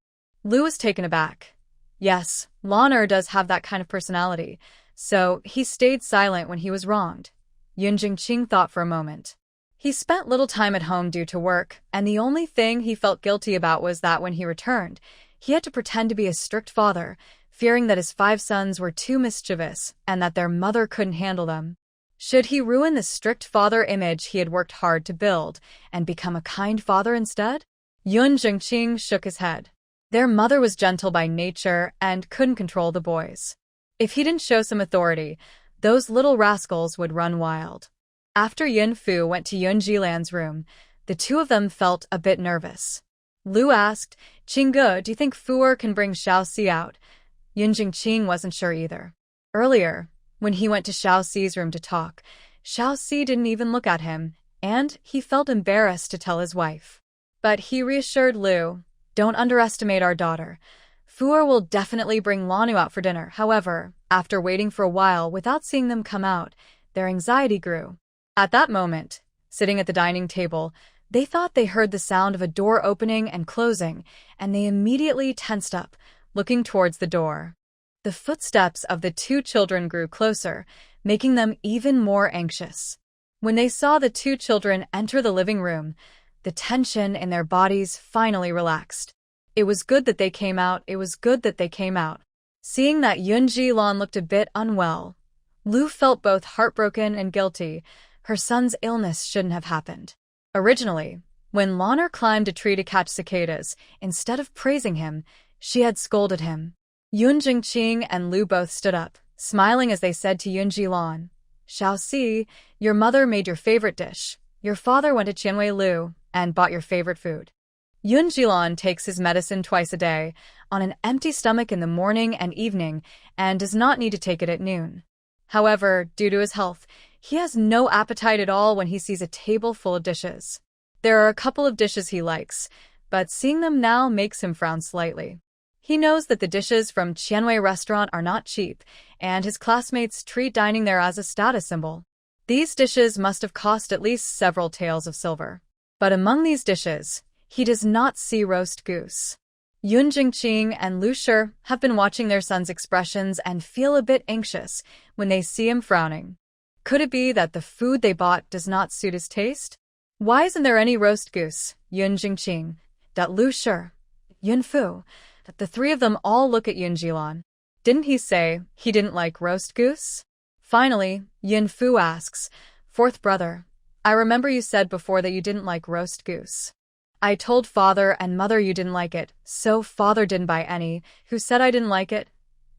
Lu was taken aback. Yes, Lawner does have that kind of personality, so he stayed silent when he was wronged. Yun Jingqing thought for a moment. He spent little time at home due to work, and the only thing he felt guilty about was that when he returned, he had to pretend to be a strict father, fearing that his 5 sons were too mischievous and that their mother couldn't handle them. Should he ruin the strict father image he had worked hard to build and become a kind father instead? Yun Jingqing shook his head. Their mother was gentle by nature and couldn't control the boys. If he didn't show some authority, those little rascals would run wild. After Yun Fu went to Yun Jilan's room, the two of them felt a bit nervous. Lu asked, Qingge, do you think Fuer can bring Xiaoxi out? Yun Jingqing wasn't sure either. Earlier, when he went to Xiaoxi's room to talk, Xiaoxi didn't even look at him, and he felt embarrassed to tell his wife. But he reassured Lu, don't underestimate our daughter. Fuer will definitely bring Lanu out for dinner. However, after waiting for a while without seeing them come out, their anxiety grew. At that moment, sitting at the dining table, they thought they heard the sound of a door opening and closing, and they immediately tensed up, looking towards the door. The footsteps of the two children grew closer, making them even more anxious. When they saw the two children enter the living room, the tension in their bodies finally relaxed. It was good that they came out. It was good that they came out. Seeing that Yun Jilan looked a bit unwell, Lu felt both heartbroken and guilty. Her son's illness shouldn't have happened. Originally, when Lawner climbed a tree to catch cicadas, instead of praising him, she had scolded him. Yun Jingqing and Lu both stood up, smiling as they said to Yun Jilan, Xiaoxi, your mother made your favorite dish. Your father went to Qianwei Lu and bought your favorite food. Yun Jilan takes his medicine twice a day, on an empty stomach in the morning and evening, and does not need to take it at noon. However, due to his health, he has no appetite at all when he sees a table full of dishes. There are a couple of dishes he likes, but seeing them now makes him frown slightly. He knows that the dishes from Qianwei restaurant are not cheap, and his classmates treat dining there as a status symbol. These dishes must have cost at least several taels of silver. But among these dishes, he does not see roast goose. Yun Jingqing and Lu Shi have been watching their son's expressions and feel a bit anxious when they see him frowning. Could it be that the food they bought does not suit his taste? Why isn't there any roast goose? Yun Jingqing, that Lu Shi, Yun Fu, that the three of them all look at Yun Jilan. Didn't he say he didn't like roast goose? Finally, Yun Fu asks, Fourth brother, I remember you said before that you didn't like roast goose. I told father and mother you didn't like it, so father didn't buy any. Who said I didn't like it?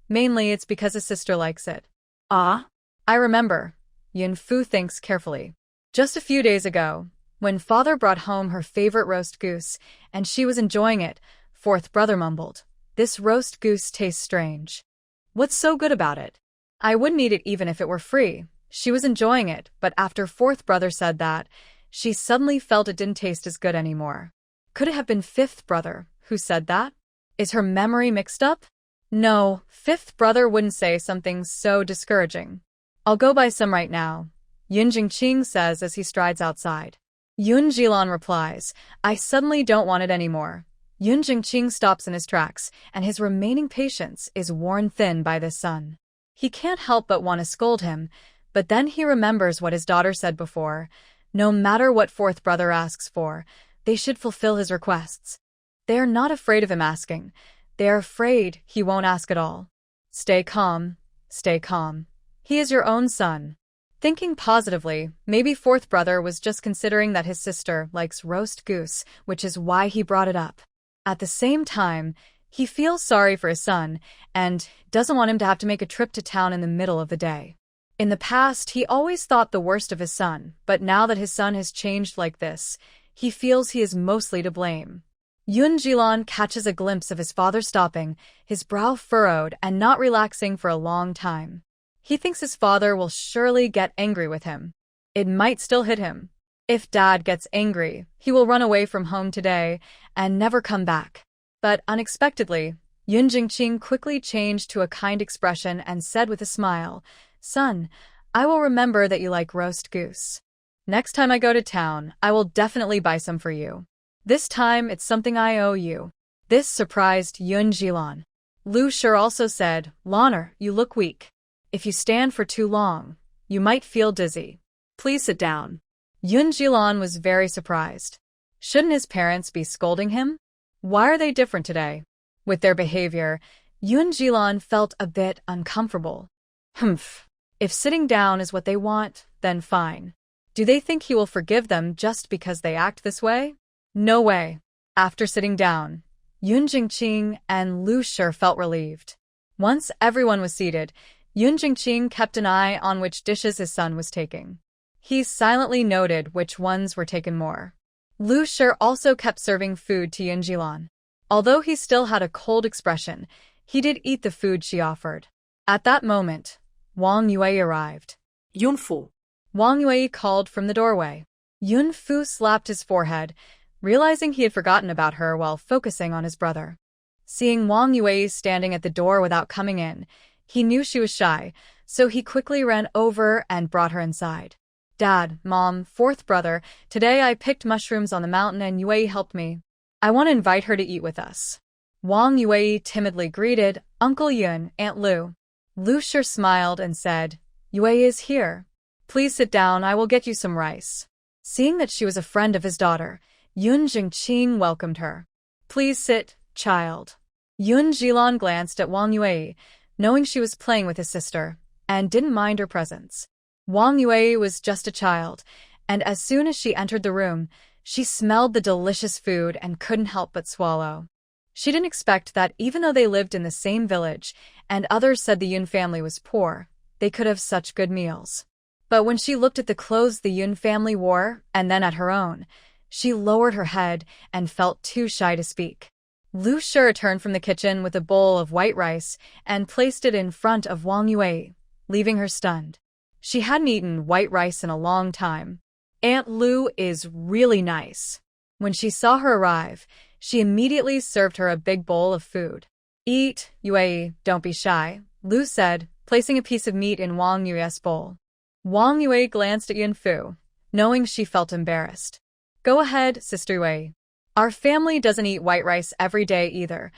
Mainly it's because his sister likes it. Ah? I remember. Yun Fu thinks carefully. Just a few days ago, when father brought home her favorite roast goose, and she was enjoying it, fourth brother mumbled, This roast goose tastes strange. What's so good about it? I wouldn't eat it even if it were free. She was enjoying it, but after fourth brother said that, she suddenly felt it didn't taste as good anymore. Could it have been fifth brother who said that? Is her memory mixed up? No, fifth brother wouldn't say something so discouraging. I'll go buy some right now, Yun Jingqing says as he strides outside. Yun Jilan replies, I suddenly don't want it anymore. Yun Jingqing stops in his tracks, and his remaining patience is worn thin by this son. He can't help but want to scold him, but then he remembers what his daughter said before. No matter what fourth brother asks for, they should fulfill his requests. They are not afraid of him asking. They are afraid he won't ask at all. Stay calm. Stay calm. He is your own son. Thinking positively, maybe fourth brother was just considering that his sister likes roast goose, which is why he brought it up. At the same time, he feels sorry for his son and doesn't want him to have to make a trip to town in the middle of the day. In the past, he always thought the worst of his son, but now that his son has changed like this, he feels he is mostly to blame. Yun Jilan catches a glimpse of his father stopping, his brow furrowed and not relaxing for a long time. He thinks his father will surely get angry with him. It might still hit him. If Dad gets angry, he will run away from home today and never come back. But unexpectedly, Yun Jingqing quickly changed to a kind expression and said with a smile, "Son, I will remember that you like roast goose. Next time I go to town, I will definitely buy some for you. This time, it's something I owe you." This surprised Yun Jilan. Lu Shi also said, "Lanner, you look weak. If you stand for too long, you might feel dizzy. Please sit down." Yun Jilan was very surprised. Shouldn't his parents be scolding him? Why are they different today? With their behavior, Yun Jilan felt a bit uncomfortable. Humph. If sitting down is what they want, then fine. Do they think he will forgive them just because they act this way? No way. After sitting down, Yun Jingqing and Lu Shi felt relieved. Once everyone was seated, Yun Jingqing kept an eye on which dishes his son was taking. He silently noted which ones were taken more. Lu Shi also kept serving food to Yun Jilan. Although he still had a cold expression, he did eat the food she offered. At that moment, Wang Yue arrived. Yun Fu. Wang Yue called from the doorway. Yun Fu slapped his forehead, realizing he had forgotten about her while focusing on his brother. Seeing Wang Yue standing at the door without coming in, he knew she was shy, so he quickly ran over and brought her inside. "Dad, Mom, fourth brother, today I picked mushrooms on the mountain and Yue helped me. I want to invite her to eat with us." Wang Yue timidly greeted Uncle Yun, Aunt Lu. Lu Shi smiled and said, "Yue is here. Please sit down, I will get you some rice." Seeing that she was a friend of his daughter, Yun Jingqing welcomed her. "Please sit, child." Yun Jilan glanced at Wang Yue, knowing she was playing with his sister, and didn't mind her presence. Wang Yue was just a child, and as soon as she entered the room, she smelled the delicious food and couldn't help but swallow. She didn't expect that even though they lived in the same village, and others said the Yun family was poor, they could have such good meals. But when she looked at the clothes the Yun family wore, and then at her own, she lowered her head and felt too shy to speak. Lu Shi returned from the kitchen with a bowl of white rice and placed it in front of Wang Yue, leaving her stunned. She hadn't eaten white rice in a long time. "Aunt Lu is really nice." When she saw her arrive, she immediately served her a big bowl of food. "Eat, Yue, don't be shy," Lu said, placing a piece of meat in Wang Yue's bowl. Wang Yue glanced at Yun Fu, knowing she felt embarrassed. "Go ahead, Sister Yue. Our family doesn't eat white rice every day either.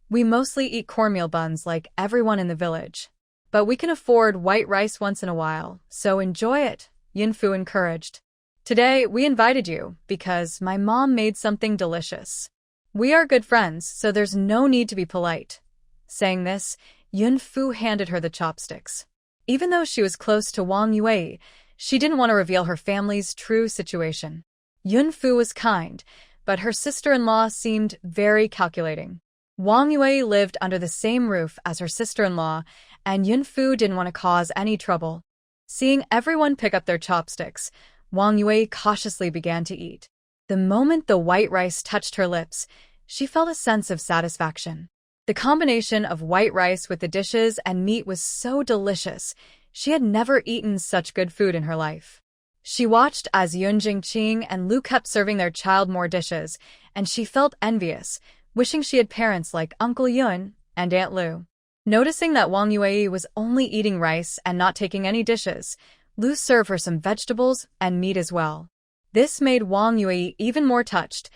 We mostly eat cornmeal buns like everyone in the village. But we can afford white rice once in a while, so enjoy it," Yun Fu encouraged. "Today, we invited you because my mom made something delicious. We are good friends, so there's no need to be polite." Saying this, Yun Fu handed her the chopsticks. Even though she was close to Wang Yue, she didn't want to reveal her family's true situation. Yun Fu was kind, but her sister-in-law seemed very calculating. Wang Yue lived under the same roof as her sister-in-law, and Yun Fu didn't want to cause any trouble. Seeing everyone pick up their chopsticks, Wang Yue cautiously began to eat. The moment the white rice touched her lips, she felt a sense of satisfaction. The combination of white rice with the dishes and meat was so delicious, she had never eaten such good food in her life. She watched as Yun Jingqing and Lu kept serving their child more dishes, and she felt envious, wishing she had parents like Uncle Yun and Aunt Lu. Noticing that Wang Yue was only eating rice and not taking any dishes, Lu served her some vegetables and meat as well. This made Wang Yue even more touched.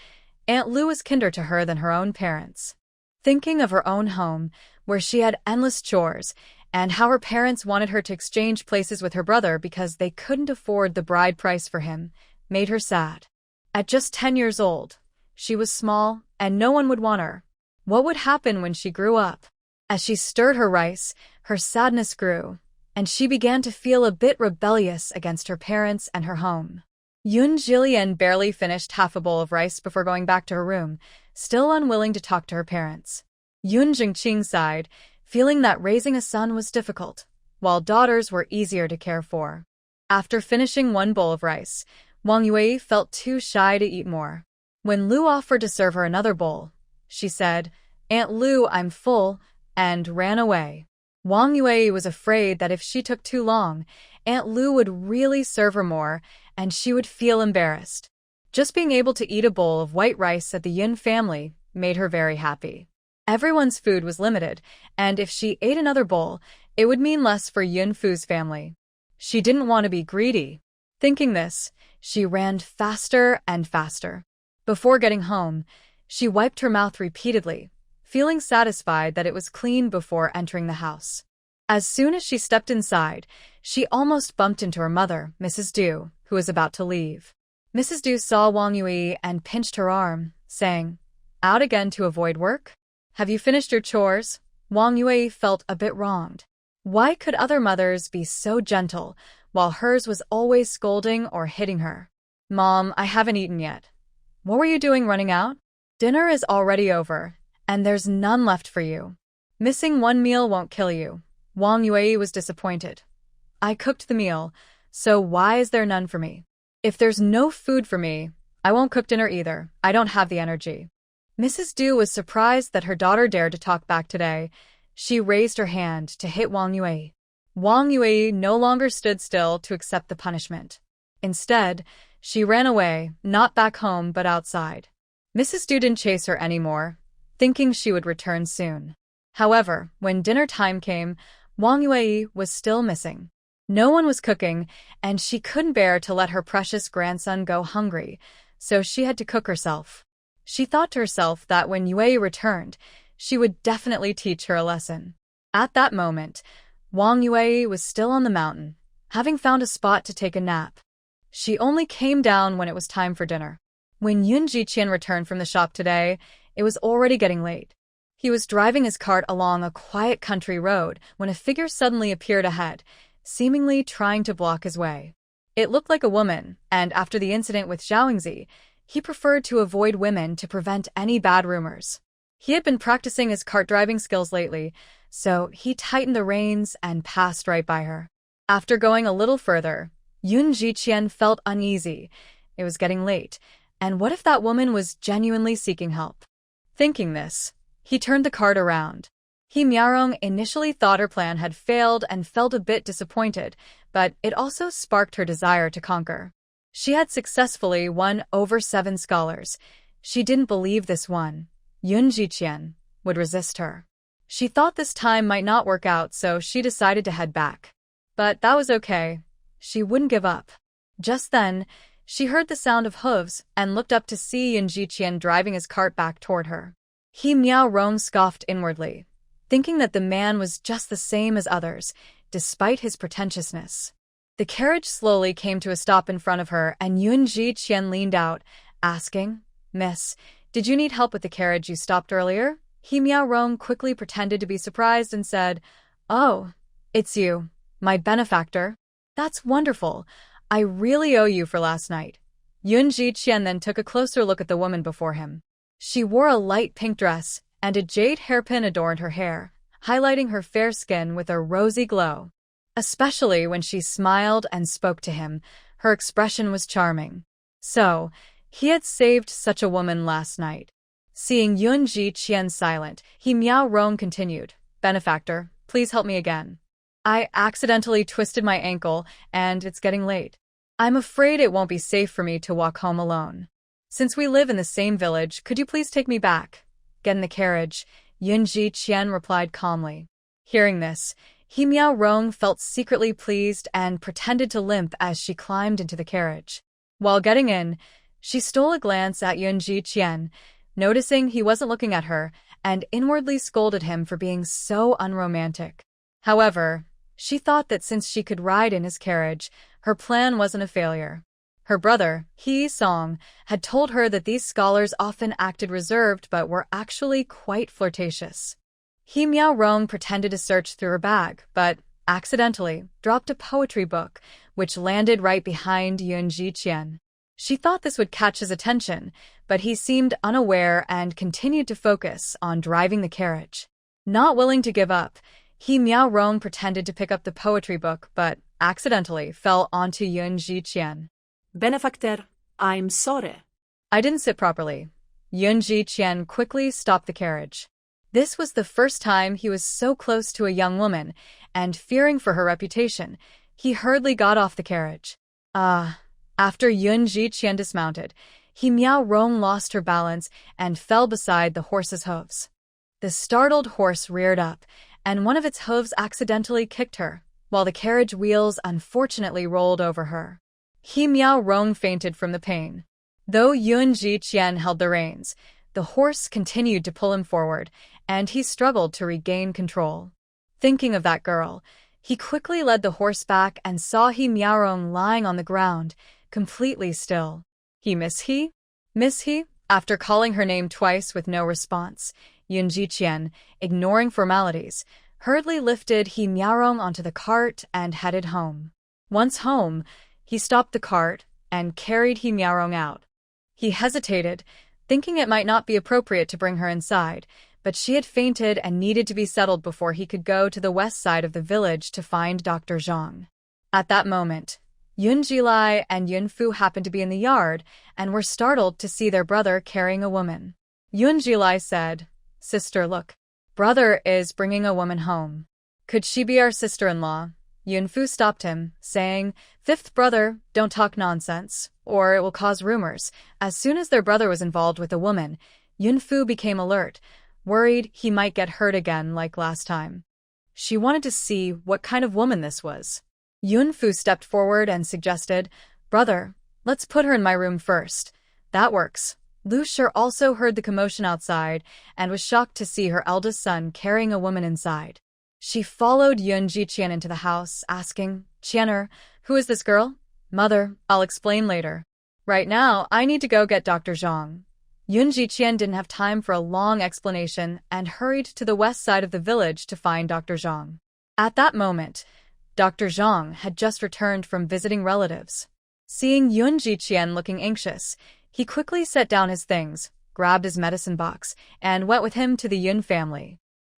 Aunt Lu was kinder to her than her own parents. Thinking of her own home, where she had endless chores, and how her parents wanted her to exchange places with her brother because they couldn't afford the bride price for him, made her sad. At just 10 years old, she was small, and no one would want her. What would happen when she grew up? As she stirred her rice, her sadness grew, and she began to feel a bit rebellious against her parents and her home. Yun Jillian barely finished half a bowl of rice before going back to her room, still unwilling to talk to her parents. Yun Jingqing sighed, feeling that raising a son was difficult, while daughters were easier to care for. After finishing one bowl of rice, Wang Yue felt too shy to eat more. When Lu offered to serve her another bowl, she said, "Aunt Lu, I'm full," and ran away. Wang Yue was afraid that if she took too long, Aunt Lu would really serve her more, and she would feel embarrassed. Just being able to eat a bowl of white rice at the Yin family made her very happy. Everyone's food was limited, and if she ate another bowl, it would mean less for Yun Fu's family. She didn't want to be greedy. Thinking this, she ran faster and faster. Before getting home, she wiped her mouth repeatedly, feeling satisfied that it was clean before entering the house. As soon as she stepped inside, she almost bumped into her mother, Mrs. Du, who was about to leave. Mrs. Du saw Wang Yue and pinched her arm, saying, "Out again to avoid work? Have you finished your chores?" Wang Yue felt a bit wronged. Why could other mothers be so gentle, while hers was always scolding or hitting her? "Mom, I haven't eaten yet." "What were you doing running out? Dinner is already over, and there's none left for you. Missing one meal won't kill you." Wang Yue was disappointed. "I cooked the meal, so why is there none for me? If there's no food for me, I won't cook dinner either. I don't have the energy." Mrs. Du was surprised that her daughter dared to talk back today. She raised her hand to hit Wang Yue. Wang Yue no longer stood still to accept the punishment. Instead, she ran away, not back home but outside. Mrs. Du didn't chase her anymore, thinking she would return soon. However, when dinner time came, Wang Yue was still missing. No one was cooking, and she couldn't bear to let her precious grandson go hungry, so she had to cook herself. She thought to herself that when Yue returned, she would definitely teach her a lesson. At that moment, Wang Yue was still on the mountain, having found a spot to take a nap. She only came down when it was time for dinner. When Yun Jiqian returned from the shop today, it was already getting late. He was driving his cart along a quiet country road when a figure suddenly appeared ahead, seemingly trying to block his way. It looked like a woman, and after the incident with Zhaoingzi, he preferred to avoid women to prevent any bad rumors. He had been practicing his cart driving skills lately, so he tightened the reins and passed right by her. After going a little further, Yun Jiqian felt uneasy. It was getting late, and what if that woman was genuinely seeking help? Thinking this, he turned the cart around. He Miaorong initially thought her plan had failed and felt a bit disappointed, but it also sparked her desire to conquer. She had successfully won over 7 scholars. She didn't believe this one, Yun Jiqian, would resist her. She thought this time might not work out, so she decided to head back. But that was okay. She wouldn't give up. Just then, she heard the sound of hooves and looked up to see Yun Jiqian driving his cart back toward her. He Miaorong scoffed inwardly, thinking that the man was just the same as others, despite his pretentiousness. The carriage slowly came to a stop in front of her, and Yun Jiqian leaned out, asking, "Miss, did you need help with the carriage you stopped earlier?" He Miaorong quickly pretended to be surprised and said, "Oh, it's you, my benefactor. That's wonderful. I really owe you for last night." Yun Jiqian then took a closer look at the woman before him. She wore a light pink dress, and a jade hairpin adorned her hair, highlighting her fair skin with a rosy glow. Especially when she smiled and spoke to him, her expression was charming. So, he had saved such a woman last night. Seeing Yun Jiqian silent, he Miaorong continued, "Benefactor, please help me again. I accidentally twisted my ankle, and it's getting late. I'm afraid it won't be safe for me to walk home alone. Since we live in the same village, could you please take me back?" "Get in the carriage," Yun Jiqian replied calmly. Hearing this, He Miaorong felt secretly pleased and pretended to limp as she climbed into the carriage. While getting in, she stole a glance at Yun Jiqian, noticing he wasn't looking at her, and inwardly scolded him for being so unromantic. However, she thought that since she could ride in his carriage, her plan wasn't a failure. Her brother, He Song, had told her that these scholars often acted reserved but were actually quite flirtatious. He Miaorong pretended to search through her bag, but accidentally dropped a poetry book, which landed right behind Yun Jiqian. She thought this would catch his attention, but he seemed unaware and continued to focus on driving the carriage. Not willing to give up, He Miaorong pretended to pick up the poetry book, but accidentally fell onto Yun Jiqian. "Benefactor, I'm sorry." I didn't sit properly. Yunji Qian quickly stopped the carriage. This was the first time he was so close to a young woman, and fearing for her reputation, he hurriedly got off the carriage. After Yunji Qian dismounted, he Miao Rong lost her balance and fell beside the horse's hooves. The startled horse reared up, and one of its hooves accidentally kicked her, while the carriage wheels unfortunately rolled over her. He Miao Rong fainted from the pain. Though Yunji Qian held the reins, the horse continued to pull him forward, and he struggled to regain control. Thinking of that girl, he quickly led the horse back and saw He Miaorong lying on the ground, completely still. Miss He? After calling her name twice with no response, Yunji Qian, ignoring formalities, hurriedly lifted He Miaorong onto the cart and headed home. Once home, he stopped the cart and carried He Miaorong out. He hesitated, thinking it might not be appropriate to bring her inside, but she had fainted and needed to be settled before he could go to the west side of the village to find Dr. Zhang. At that moment, Yun Jilai and Yun Fu happened to be in the yard and were startled to see their brother carrying a woman. Yun Jilai said, "Sister, look. Brother is bringing a woman home. Could she be our sister-in-law?" Yun Fu stopped him, saying, "Fifth brother, don't talk nonsense, or it will cause rumors." As soon as their brother was involved with a woman, Yun Fu became alert, worried he might get hurt again like last time. She wanted to see what kind of woman this was. Yun Fu stepped forward and suggested, "Brother, let's put her in my room first." "That works." Lu Shi also heard the commotion outside and was shocked to see her eldest son carrying a woman inside. She followed Yun Jiqian into the house, asking, "Qianer, who is this girl?" "Mother, I'll explain later. Right now, I need to go get Dr. Zhang." Yun Jiqian didn't have time for a long explanation and hurried to the west side of the village to find Dr. Zhang. At that moment, Dr. Zhang had just returned from visiting relatives. Seeing Yun Jiqian looking anxious, he quickly set down his things, grabbed his medicine box, and went with him to the Yun family.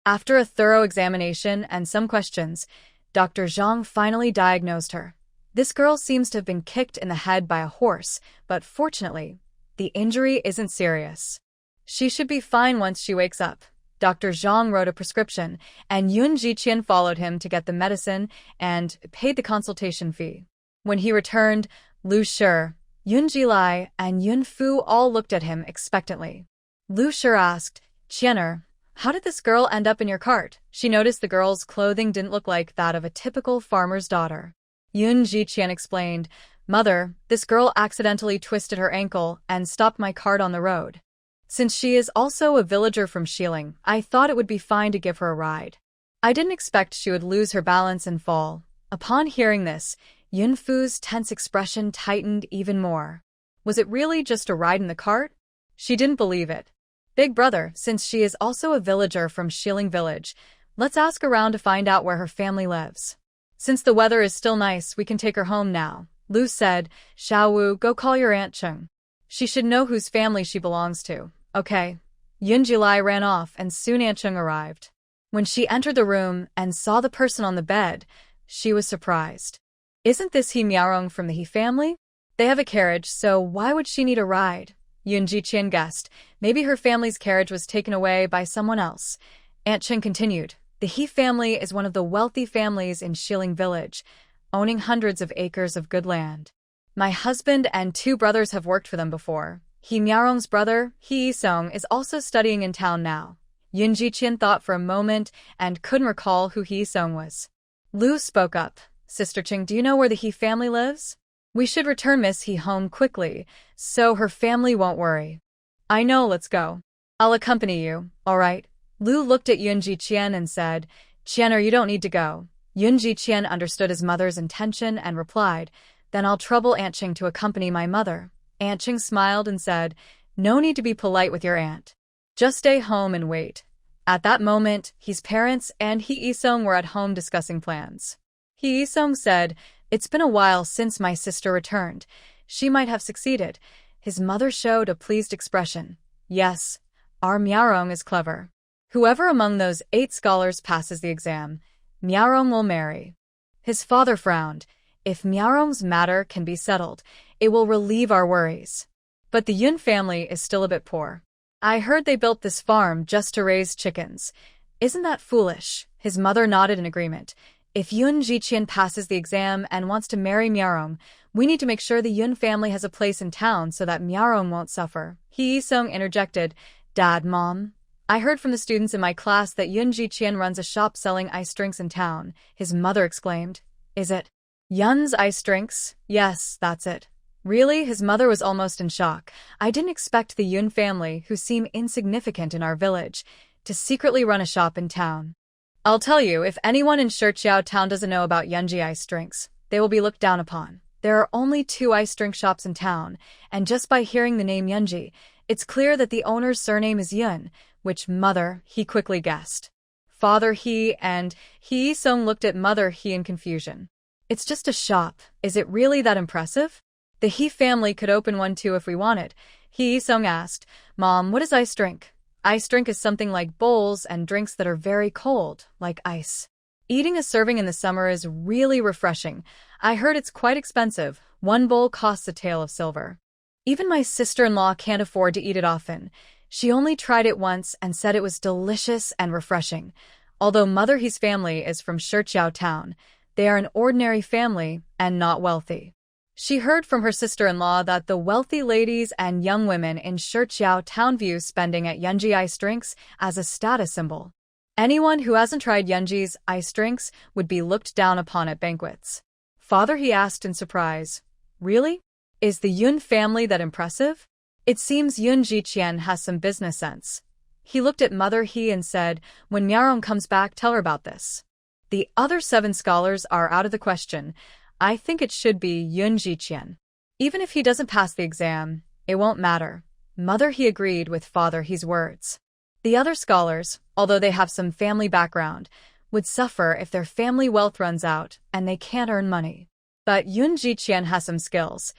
After a thorough examination and some questions, Dr. Zhang finally diagnosed her. This girl seems to have been kicked in the head by a horse, but fortunately, the injury isn't serious. She should be fine once she wakes up. Dr. Zhang wrote a prescription, and Yun Jiqian followed him to get the medicine and paid the consultation fee. When he returned, Lu Shi, Yun Jilai, and Yun Fu all looked at him expectantly. Lu Shi asked, "Qianer, how did this girl end up in your cart?" She noticed the girl's clothing didn't look like that of a typical farmer's daughter. Yun Jiqian explained, "Mother, this girl accidentally twisted her ankle and stopped my cart on the road. Since she is also a villager from Xiling, I thought it would be fine to give her a ride. I didn't expect she would lose her balance and fall." Upon hearing this, Yun Fu's tense expression tightened even more. Was it really just a ride in the cart? She didn't believe it. "Big brother, since she is also a villager from Xiling village, let's ask around to find out where her family lives. Since the weather is still nice, we can take her home now." Lu said, "Xiaowu, go call your Aunt Cheng. She should know whose family she belongs to." "Okay." Yun Jilai ran off and soon Aunt Cheng arrived. When she entered the room and saw the person on the bed, she was surprised. "Isn't this He Miaorong from the He family? They have a carriage, so why would she need a ride?" Yun Jiqian guessed. Maybe her family's carriage was taken away by someone else. Aunt Cheng continued, "The He family is one of the wealthy families in Xiling village, owning hundreds of acres of good land. My husband and 2 brothers have worked for them before. He Miaorong's brother, He Yisong, is also studying in town now." Yun Jiqian thought for a moment and couldn't recall who He Yisong was. Lu spoke up, "Sister Cheng, do you know where the He family lives? We should return Miss He home quickly, so her family won't worry." "I know, let's go. I'll accompany you, all right." Lu looked at Yun Jiqian and said, "Qianer, you don't need to go." Yun Jiqian understood his mother's intention and replied, "Then I'll trouble Aunt Cheng to accompany my mother." Aunt Cheng smiled and said, "No need to be polite with your aunt. Just stay home and wait." At that moment, his parents and He Yisong were at home discussing plans. He Yisong said, "It's been a while since my sister returned. She might have succeeded." His mother showed a pleased expression. "Yes, our Miaorong is clever. Whoever among those 8 scholars passes the exam, Miaorong will marry." His father frowned. "If Miaorong's matter can be settled, it will relieve our worries." But the Yun family is still a bit poor. I heard they built this farm just to raise chickens. Isn't that foolish? His mother nodded in agreement. If Yun Jiqian passes the exam and wants to marry Miarong, we need to make sure the Yun family has a place in town so that Miarong won't suffer. He Sung interjected, Dad, Mom, I heard from the students in my class that Yun Jiqian runs a shop selling iced drinks in town. His mother exclaimed. Is it? Yun's iced drinks? Yes, that's it. Really? His mother was almost in shock. I didn't expect the Yun family, who seem insignificant in our village, to secretly run a shop in town. I'll tell you, if anyone in Shichiao town doesn't know about Yunji iced drinks, they will be looked down upon. There are only 2 iced drink shops in town, and just by hearing the name Yunji, it's clear that the owner's surname is Yun, which Mother He quickly guessed. Father He and He Song looked at Mother He in confusion. It's just a shop. Is it really that impressive? The He family could open one too if we wanted. He Song asked, Mom, what is ice drink? Ice drink is something like bowls and drinks that are very cold, like ice. Eating a serving in the summer is really refreshing. I heard it's quite expensive. 1 bowl costs a tael of silver. Even my sister-in-law can't afford to eat it often. She only tried it once and said it was delicious and refreshing. Although Mother He's family is from Shichiao town, they are an ordinary family and not wealthy. She heard from her sister-in-law that the wealthy ladies and young women in Shichiao town view spending at Yunji ice drinks as a status symbol. Anyone who hasn't tried Yunji's ice drinks would be looked down upon at banquets. Father He asked in surprise, Really? Is the Yun family that impressive? It seems Yun Jiqian has some business sense. He looked at Mother He and said, When Miarong comes back, tell her about this. The other 7 scholars are out of the question. I think it should be Yun Jiqian. Even if he doesn't pass the exam, it won't matter. Mother He agreed with Father He's words. The other scholars, although they have some family background, would suffer if their family wealth runs out and they can't earn money. But Yun Jiqian has some skills.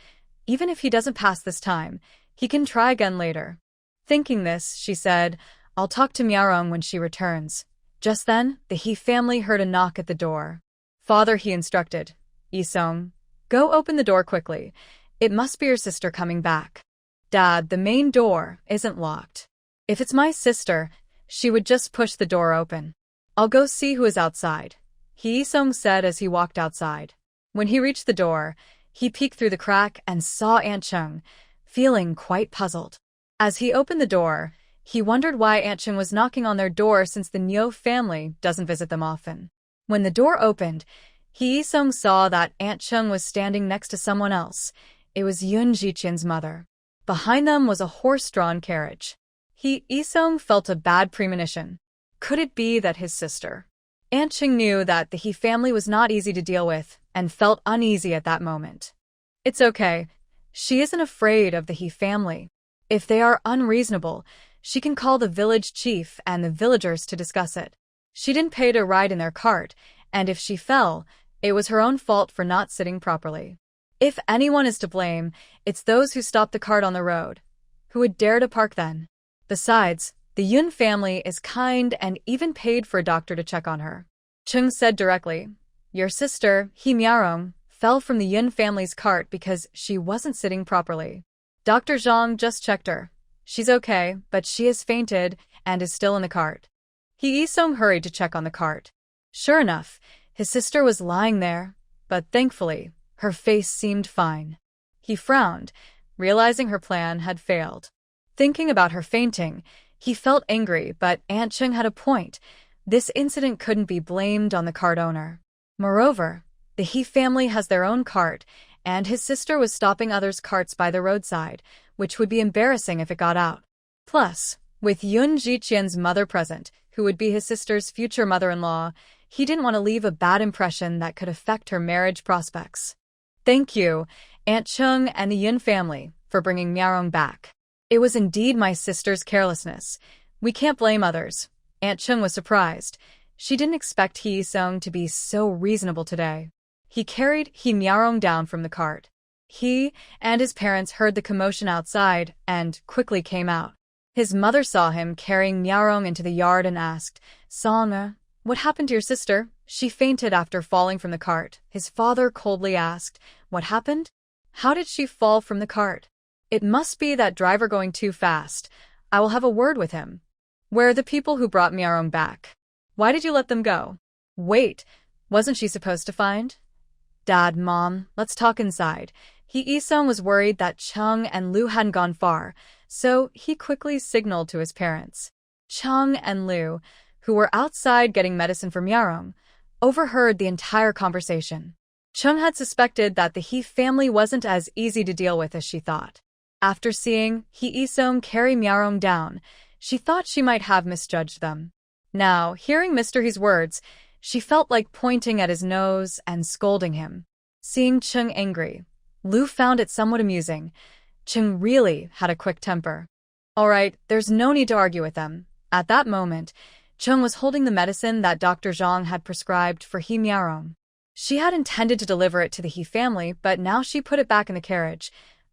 Even if he doesn't pass this time, he can try again later. Thinking this, she said, I'll talk to Miarong when she returns. Just then, the He family heard a knock at the door. Father He instructed, Isong, go open the door quickly. It must be your sister coming back. Dad, the main door isn't locked. If it's my sister, she would just push the door open. I'll go see who is outside, He Song said as he walked outside. When he reached the door, he peeked through the crack and saw Aunt Chung, feeling quite puzzled. As he opened the door, he wondered why Aunt Chung was knocking on their door since the Nyo family doesn't visit them often. When the door opened, He Song saw that Aunt Chung was standing next to someone else. It was Yun Jiqian's mother. Behind them was a horse-drawn carriage. He Song felt a bad premonition. Could it be that his sister? Aunt Chung knew that the He family was not easy to deal with and felt uneasy at that moment. It's okay. She isn't afraid of the He family. If they are unreasonable, she can call the village chief and the villagers to discuss it. She didn't pay to ride in their cart, and if she fell, it was her own fault for not sitting properly. If anyone is to blame, it's those who stopped the cart on the road. Who would dare to park then? Besides, the Yun family is kind and even paid for a doctor to check on her. Chung said directly, Your sister, He Miarong, fell from the Yun family's cart because she wasn't sitting properly. Dr. Zhang just checked her. She's okay, but she has fainted and is still in the cart. He Song hurried to check on the cart. Sure enough, his sister was lying there, but thankfully, her face seemed fine. He frowned, realizing her plan had failed. Thinking about her fainting, he felt angry, but Aunt Chung had a point. This incident couldn't be blamed on the cart owner. Moreover, the He family has their own cart, and his sister was stopping others' carts by the roadside, which would be embarrassing if it got out. Plus, with Yun Jiqian's mother present, who would be his sister's future mother-in-law, he didn't want to leave a bad impression that could affect her marriage prospects. Thank you, Aunt Chung and the Yun family, for bringing Miarong back. It was indeed my sister's carelessness. We can't blame others. Aunt Chung was surprised. She didn't expect He Song to be so reasonable today. He carried He Miarong down from the cart. He and his parents heard the commotion outside and quickly came out. His mother saw him carrying Miarong into the yard and asked, Song, what happened to your sister? She fainted after falling from the cart. His father coldly asked, What happened? How did she fall from the cart? It must be that driver going too fast. I will have a word with him. Where are the people who brought Myeong back? Why did you let them go? Wait, wasn't she supposed to find? Dad, Mom, let's talk inside. Isung was worried that Chung and Lu hadn't gone far, so he quickly signaled to his parents. Chung and Lu, who were outside getting medicine for Myeong, overheard the entire conversation. Chung had suspected that the He family wasn't as easy to deal with as she thought. After seeing Isung carry Myeong down, she thought she might have misjudged them. Now, hearing Mr. He's words, she felt like pointing at his nose and scolding him. Seeing Chung angry, Lu found it somewhat amusing. Chung really had a quick temper. All right, there's no need to argue with them. At that moment, Chung was holding the medicine that Dr. Zhang had prescribed for He Myeong. She had intended to deliver it to the He family, but now she put it back in the carriage.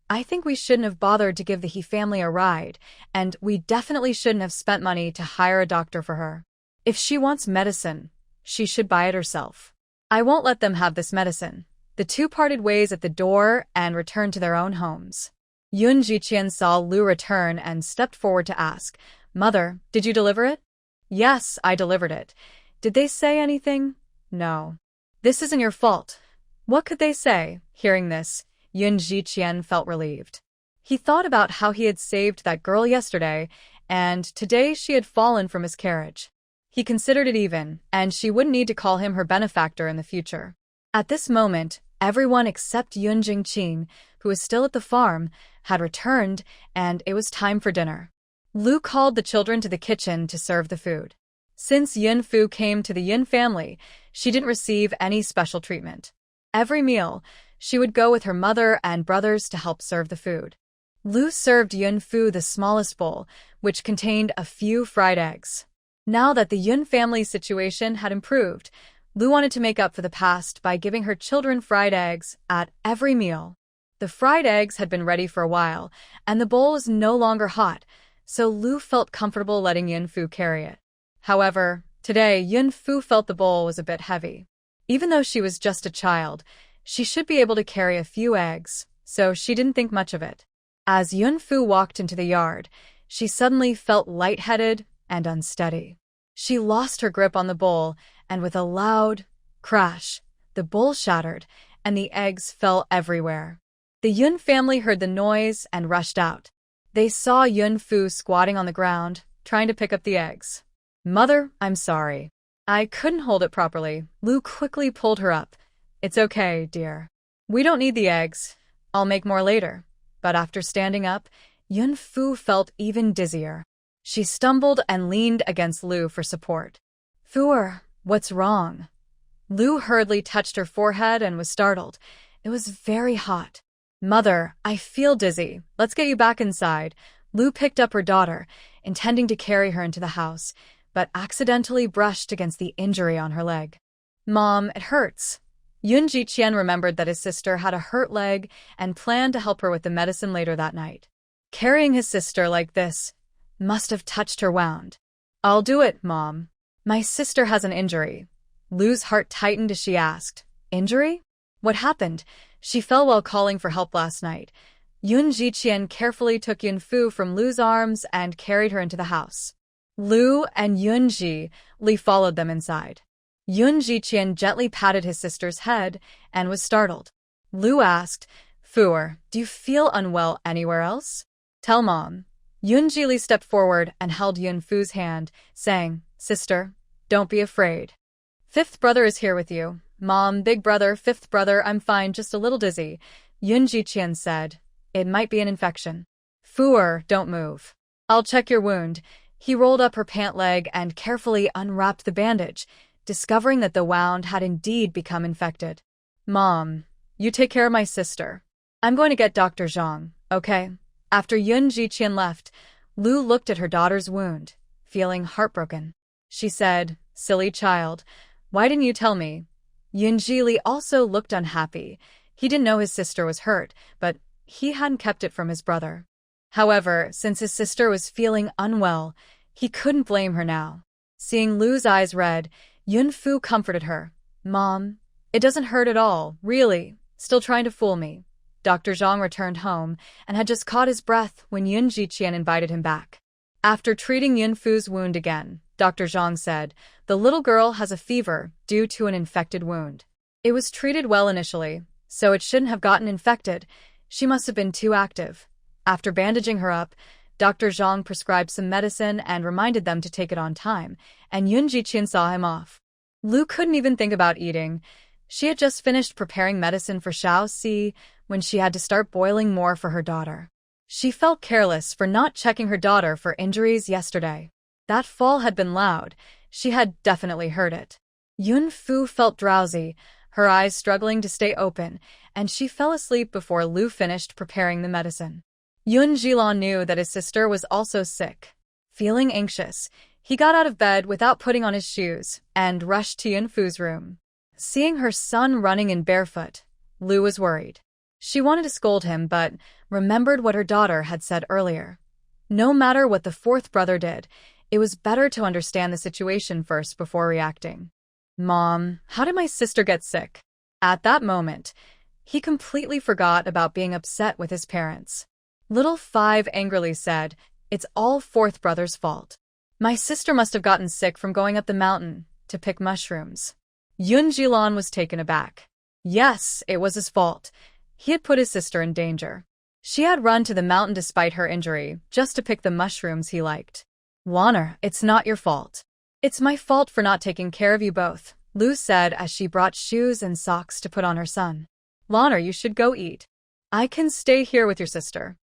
I think we shouldn't have bothered to give the He family a ride, and we definitely shouldn't have spent money to hire a doctor for her. If she wants medicine, she should buy it herself. I won't let them have this medicine. The two parted ways at the door and returned to their own homes. Yoon Jiqian saw Lu return and stepped forward to ask, Mother, did you deliver it? Yes, I delivered it. Did they say anything? No. This isn't your fault. What could they say? Hearing this, Yoon Jiqian felt relieved. He thought about how he had saved that girl yesterday, and today she had fallen from his carriage. He considered it even, and she wouldn't need to call him her benefactor in the future. At this moment, everyone except Yoon Jingqin, who was still at the farm, had returned, and it was time for dinner. Lu called the children to the kitchen to serve the food. Since Yun Fu came to the Yun family, she didn't receive any special treatment. Every meal, she would go with her mother and brothers to help serve the food. Lu served Yun Fu the smallest bowl, which contained a few fried eggs. Now that the Yun family situation had improved, Lu wanted to make up for the past by giving her children fried eggs at every meal. The fried eggs had been ready for a while, and the bowl was no longer hot, so Lu felt comfortable letting Yun Fu carry it. However, today Yun Fu felt the bowl was a bit heavy. Even though she was just a child, she should be able to carry a few eggs, so she didn't think much of it. As Yun Fu walked into the yard, she suddenly felt lightheaded and unsteady. She lost her grip on the bowl, and with a loud crash, the bowl shattered, and the eggs fell everywhere. The Yun family heard the noise and rushed out. They saw Yun Fu squatting on the ground, trying to pick up the eggs. Mother, I'm sorry. I couldn't hold it properly. Lu quickly pulled her up. It's okay, dear. We don't need the eggs. I'll make more later. But after standing up, Yun Fu felt even dizzier. She stumbled and leaned against Lu for support. Fuer, what's wrong? Lu hurriedly touched her forehead and was startled. It was very hot. Mother, I feel dizzy. Let's get you back inside. Lu picked up her daughter, intending to carry her into the house, but accidentally brushed against the injury on her leg. Mom, it hurts. Yoon Jiqian remembered that his sister had a hurt leg and planned to help her with the medicine later that night. Carrying his sister like this must have touched her wound. I'll do it, Mom. My sister has an injury. Lu's heart tightened as she asked, Injury? What happened? She fell while calling for help last night. Yoon Jiqian carefully took Yun Fu from Lu's arms and carried her into the house. Lu and Yoon Ji followed them inside. Yoon Jiqian gently patted his sister's head and was startled. Lu asked, Fuer, do you feel unwell anywhere else? Tell Mom. Yoon Ji stepped forward and held Yun Fu's hand, saying, Sister, don't be afraid. Fifth brother is here with you. Mom, big brother, fifth brother, I'm fine, just a little dizzy. Yoon Jiqian said, It might be an infection. Fuer, don't move. I'll check your wound. He rolled up her pant leg and carefully unwrapped the bandage, discovering that the wound had indeed become infected. Mom, you take care of my sister. I'm going to get Dr. Zhang, okay? After Yoon Jiqian left, Lu looked at her daughter's wound, feeling heartbroken. She said, Silly child, why didn't you tell me? Yoon Ji also looked unhappy. He didn't know his sister was hurt, but he hadn't kept it from his brother. However, since his sister was feeling unwell, he couldn't blame her now. Seeing Lu's eyes red, Yun Fu comforted her. Mom, it doesn't hurt at all, really. Still trying to fool me. Dr. Zhang returned home and had just caught his breath when Yun Jiqian invited him back. After treating Yun Fu's wound again, Dr. Zhang said, "The little girl has a fever due to an infected wound. It was treated well initially, so it shouldn't have gotten infected. She must have been too active." After bandaging her up, Dr. Zhang prescribed some medicine and reminded them to take it on time, and Yun Jiqian saw him off. Lu couldn't even think about eating. She had just finished preparing medicine for Xiao Si when she had to start boiling more for her daughter. She felt careless for not checking her daughter for injuries yesterday. That fall had been loud. She had definitely heard it. Yun Fu felt drowsy, her eyes struggling to stay open, and she fell asleep before Lu finished preparing the medicine. Yun Jilan knew that his sister was also sick. Feeling anxious, he got out of bed without putting on his shoes and rushed to Yun Fu's room. Seeing her son running in barefoot, Lu was worried. She wanted to scold him, but remembered what her daughter had said earlier. No matter what the fourth brother did, it was better to understand the situation first before reacting. "Mom, how did my sister get sick?" At that moment, he completely forgot about being upset with his parents. Little Five angrily said, "It's all fourth brother's fault. My sister must have gotten sick from going up the mountain to pick mushrooms." Yun Jilan was taken aback. Yes, it was his fault. He had put his sister in danger. She had run to the mountain despite her injury, just to pick the mushrooms he liked. "Warner, it's not your fault. It's my fault for not taking care of you both," Lu said as she brought shoes and socks to put on her son. "Warner, you should go eat. I can stay here with your sister."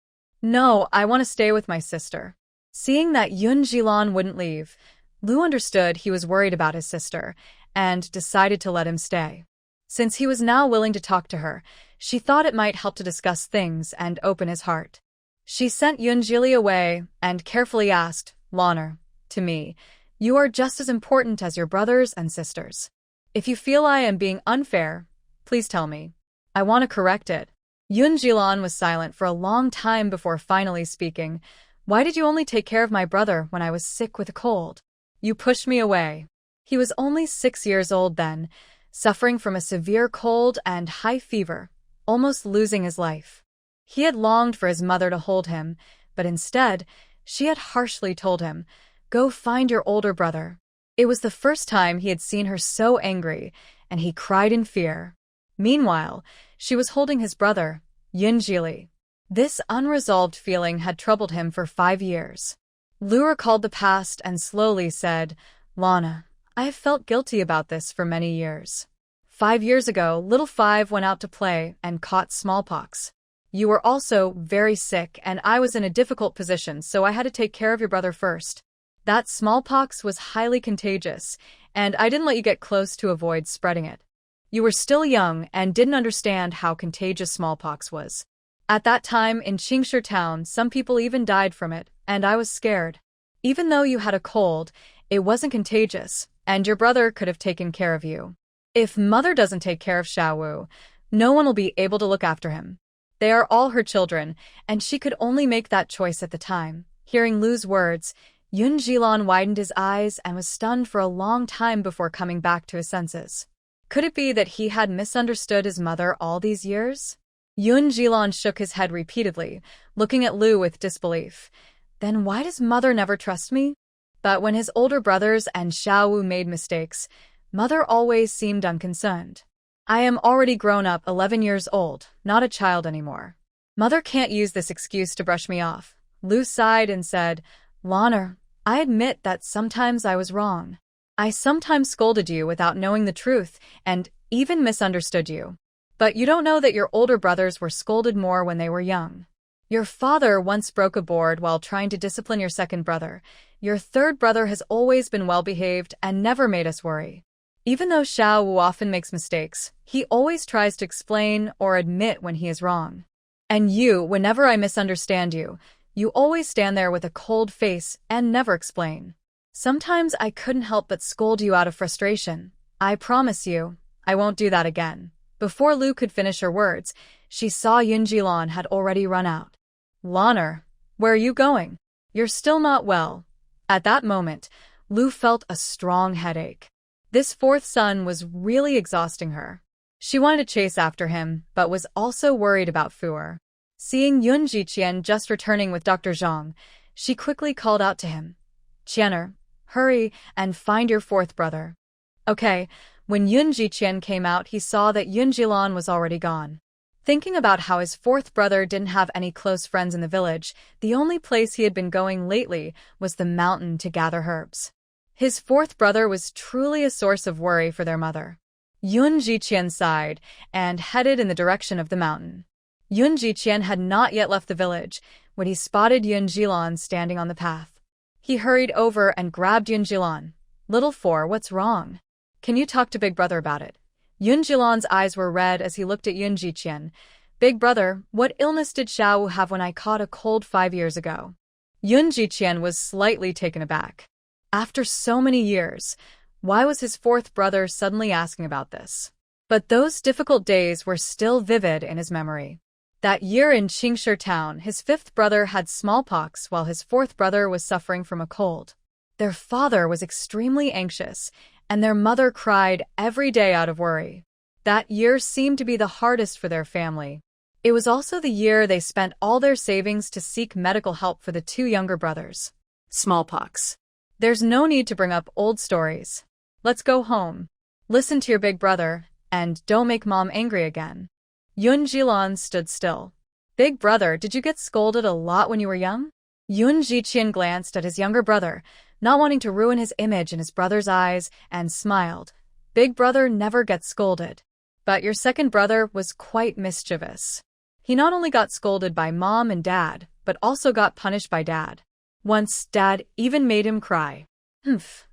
"No, I want to stay with my sister." Seeing that Yun Jilan wouldn't leave, Lu understood he was worried about his sister and decided to let him stay. Since he was now willing to talk to her, she thought it might help to discuss things and open his heart. She sent Yun Jili away and carefully asked, "Warner, to me, you are just as important as your brothers and sisters. If you feel I am being unfair, please tell me. I want to correct it." Yun Jilan was silent for a long time before finally speaking. "Why did you only take care of my brother when I was sick with a cold? You pushed me away." He was only 6 years old then, suffering from a severe cold and high fever, almost losing his life. He had longed for his mother to hold him, but instead, she had harshly told him, "Go find your older brother." It was the first time he had seen her so angry, and he cried in fear. Meanwhile, she was holding his brother, Yun Jili. This unresolved feeling had troubled him for 5 years. Lu recalled the past and slowly said, "Lana, I have felt guilty about this for many years. 5 years ago, little Five went out to play and caught smallpox. You were also very sick and I was in a difficult position, so I had to take care of your brother first. That smallpox was highly contagious, and I didn't let you get close to avoid spreading it. You were still young and didn't understand how contagious smallpox was. At that time in Qingshi town, some people even died from it, and I was scared. Even though you had a cold, it wasn't contagious, and your brother could have taken care of you. If mother doesn't take care of Xiaowu, no one will be able to look after him. They are all her children, and she could only make that choice at the time." Hearing Lu's words, Yun Jilan widened his eyes and was stunned for a long time before coming back to his senses. Could it be that he had misunderstood his mother all these years? Yun Jilan shook his head repeatedly, looking at Lu with disbelief. Then why does mother never trust me? But when his older brothers and Xiaowu made mistakes, mother always seemed unconcerned. "I am already grown up, 11 years old, not a child anymore. Mother can't use this excuse to brush me off." Lu sighed and said, "Lana, I admit that sometimes I was wrong. I sometimes scolded you without knowing the truth and even misunderstood you. But you don't know that your older brothers were scolded more when they were young. Your father once broke a board while trying to discipline your second brother. Your third brother has always been well-behaved and never made us worry. Even though Xiao Wu often makes mistakes, he always tries to explain or admit when he is wrong. And you, whenever I misunderstand you, you always stand there with a cold face and never explain. Sometimes I couldn't help but scold you out of frustration. I promise you, I won't do that again." Before Lu could finish her words, she saw Yun Jilan had already run out. "Lana, where are you going? You're still not well." At that moment, Lu felt a strong headache. This fourth son was really exhausting her. She wanted to chase after him, but was also worried about Fuer. Seeing Yun Jiqian just returning with Dr. Zhang, she quickly called out to him. Qianer, hurry and find your fourth brother. Okay, when Yun Jiqian came out, he saw that Yun Jilan was already gone. Thinking about how his fourth brother didn't have any close friends in the village, the only place he had been going lately was the mountain to gather herbs. His fourth brother was truly a source of worry for their mother. Yun Jiqian sighed and headed in the direction of the mountain. Yun Jiqian had not yet left the village when he spotted Yun Jilan standing on the path. He hurried over and grabbed Yun Jilan. Little Four, what's wrong? Can you talk to Big Brother about it? Yun Jilan's eyes were red as he looked at Yun Jiqian. Big Brother, what illness did Xiao have when I caught a cold 5 years ago? Yun Jiqian was slightly taken aback. After so many years, why was his fourth brother suddenly asking about this? But those difficult days were still vivid in his memory. That year in Qingshi town, his fifth brother had smallpox while his fourth brother was suffering from a cold. Their father was extremely anxious, and their mother cried every day out of worry. That year seemed to be the hardest for their family. It was also the year they spent all their savings to seek medical help for the two younger brothers. Smallpox. There's no need to bring up old stories. Let's go home. Listen to your big brother, and don't make Mom angry again. Yun Jilan stood still. Big brother, did you get scolded a lot when you were young? Yun Jiqian glanced at his younger brother, not wanting to ruin his image in his brother's eyes, and smiled. Big brother never gets scolded. But your second brother was quite mischievous. He not only got scolded by Mom and Dad, but also got punished by Dad. Once, Dad even made him cry.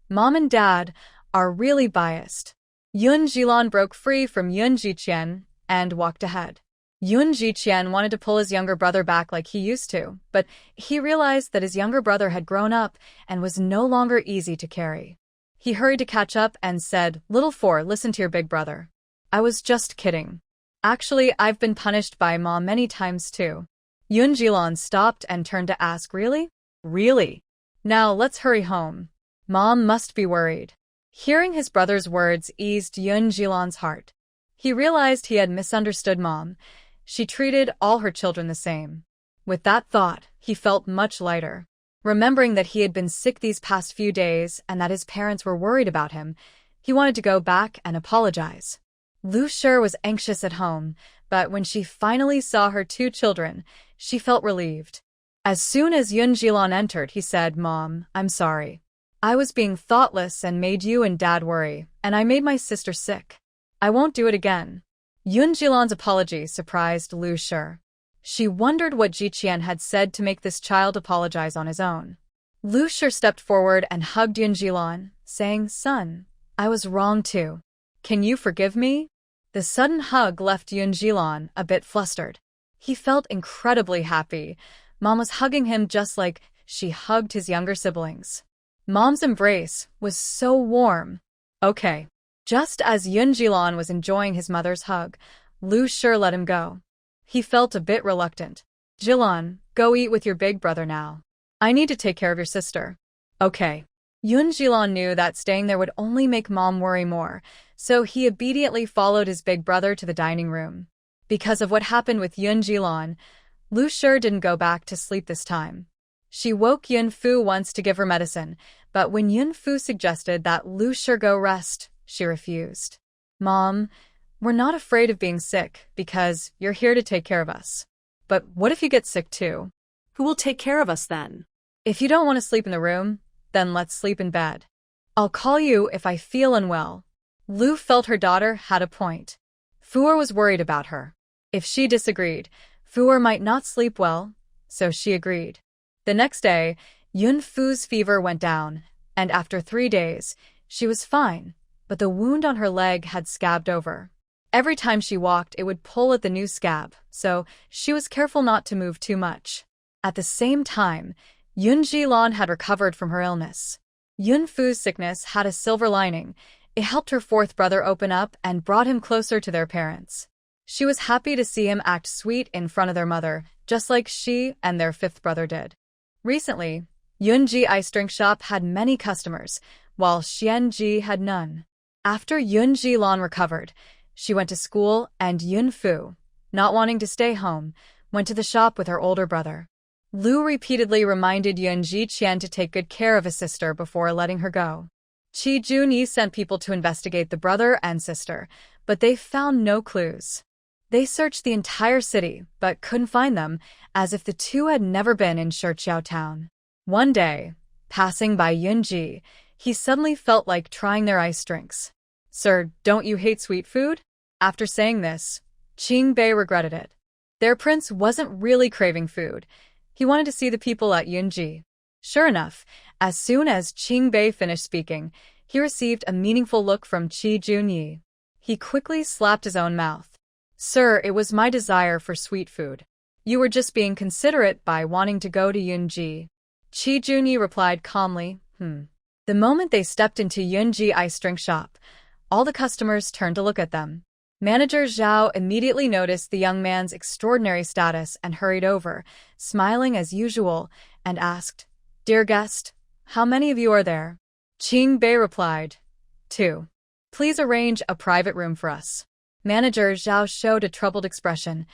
Mom and Dad are really biased. Yun Jilan broke free from Yun Jiqian and walked ahead. Yun Jiqian wanted to pull his younger brother back like he used to, but he realized that his younger brother had grown up and was no longer easy to carry. He hurried to catch up and said, Little Four, listen to your big brother. I was just kidding. Actually, I've been punished by Mom many times too. Yun Jilan stopped and turned to ask, Really? Really? Now let's hurry home. Mom must be worried. Hearing his brother's words eased Yun Jilan's heart. He realized he had misunderstood Mom. She treated all her children the same. With that thought, he felt much lighter. Remembering that he had been sick these past few days and that his parents were worried about him, he wanted to go back and apologize. Lu Shi was anxious at home, but when she finally saw her two children, she felt relieved. As soon as Yun Jilan entered, he said, Mom, I'm sorry. I was being thoughtless and made you and Dad worry, and I made my sister sick. I won't do it again. Yun Jilan's apology surprised Lu Shi. She wondered what Jiqian had said to make this child apologize on his own. Lu Shi stepped forward and hugged Yun Jilan, saying, Son, I was wrong too. Can you forgive me? The sudden hug left Yun Jilan a bit flustered. He felt incredibly happy. Mom was hugging him just like she hugged his younger siblings. Mom's embrace was so warm. Okay. Just as Yun Jilan was enjoying his mother's hug, Lu Shi let him go. He felt a bit reluctant. Jilan, go eat with your big brother now. I need to take care of your sister. Okay. Yun Jilan knew that staying there would only make Mom worry more, so he obediently followed his big brother to the dining room. Because of what happened with Yun Jilan, Lu Shi didn't go back to sleep this time. She woke Yun Fu once to give her medicine, but when Yun Fu suggested that Lu Shi go rest, she refused. Mom, we're not afraid of being sick because you're here to take care of us. But what if you get sick too? Who will take care of us then? If you don't want to sleep in the room, then let's sleep in bed. I'll call you if I feel unwell. Lu felt her daughter had a point. Fuer was worried about her. If she disagreed, Fuer might not sleep well, so she agreed. The next day, Yun Fu's fever went down, and after 3 days, she was fine, but the wound on her leg had scabbed over. Every time she walked, it would pull at the new scab, so she was careful not to move too much. At the same time, Yun Jilan had recovered from her illness. Yun Fu's sickness had a silver lining. It helped her fourth brother open up and brought him closer to their parents. She was happy to see him act sweet in front of their mother, just like she and their fifth brother did. Recently, Yunji Ice Drink Shop had many customers, while Xianji had none. After Yun Jilan recovered, She went to school, and Yun Fu, not wanting to stay home, went to the shop with her older brother. Lu repeatedly reminded Yun Jiqian to take good care of his sister before letting her go. Qi Junyi sent people to investigate the brother and sister, but they found no clues. They searched the entire city, but couldn't find them, as if the two had never been in Shiqiao town. One day, passing by Yunji, he suddenly felt like trying their ice drinks. "Sir, don't you hate sweet food?" After saying this, Qingbei regretted it. Their prince wasn't really craving food. He wanted to see the people at Yunji. Sure enough, as soon as Qingbei finished speaking, he received a meaningful look from Qi Junyi. He quickly slapped his own mouth. "Sir, it was my desire for sweet food. You were just being considerate by wanting to go to Yunji." Qi Junyi replied calmly, The moment they stepped into Yunji ice drink shop, all the customers turned to look at them. Manager Zhao immediately noticed the young man's extraordinary status and hurried over, smiling as usual, and asked, "Dear guest, how many of you are there?" Qingbei replied, 2. "Please arrange a private room for us." Manager Zhao showed a troubled expression.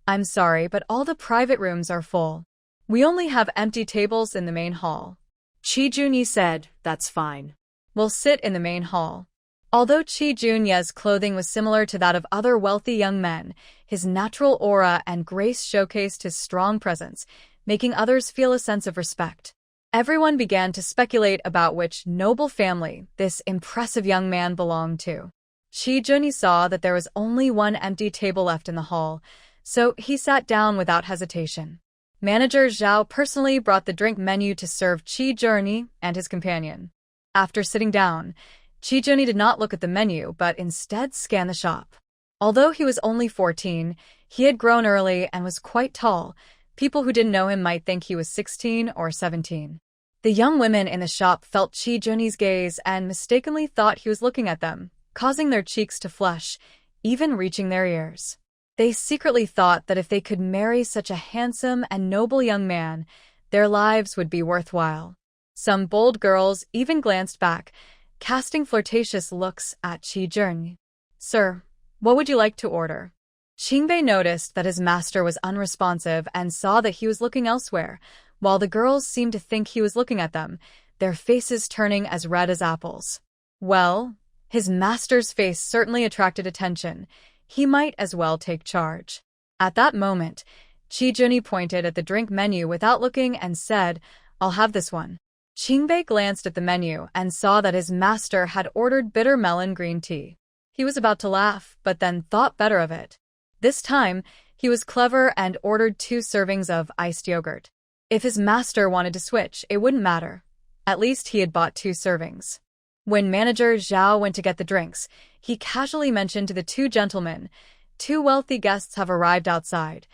"I'm sorry, but all the private rooms are full. We only have empty tables in the main hall." Qi Junyi said, "That's fine. "We'll sit in the main hall." Although Qi Junyi's clothing was similar to that of other wealthy young men, his natural aura and grace showcased his strong presence, making others feel a sense of respect. Everyone began to speculate about which noble family this impressive young man belonged to. Qi Junyi saw that there was only one empty table left in the hall, so he sat down without hesitation. Manager Zhao personally brought the drink menu to serve Qi Junyi and his companion. After sitting down, Qi Junyi did not look at the menu but instead scanned the shop. Although he was only 14, he had grown early and was quite tall. People who didn't know him might think he was 16 or 17. The young women in the shop felt Qi Junyi's gaze and mistakenly thought he was looking at them, causing their cheeks to flush, even reaching their ears. They secretly thought that if they could marry such a handsome and noble young man, their lives would be worthwhile. Some bold girls even glanced back, casting flirtatious looks at Qi Junyi. "Sir, what would you like to order?" Qingbei noticed that his master was unresponsive and saw that he was looking elsewhere, while the girls seemed to think he was looking at them, their faces turning as red as apples. Well, his master's face certainly attracted attention. He might as well take charge. At that moment, Qi Junyi pointed at the drink menu without looking and said, "I'll have this one." Qingbei glanced at the menu and saw that his master had ordered bitter melon green tea. He was about to laugh, but then thought better of it. This time, he was clever and ordered 2 servings of iced yogurt. If his master wanted to switch, it wouldn't matter. At least he had bought 2 servings. When manager Zhao went to get the drinks, he casually mentioned to the 2 gentlemen, "2 wealthy guests have arrived outside.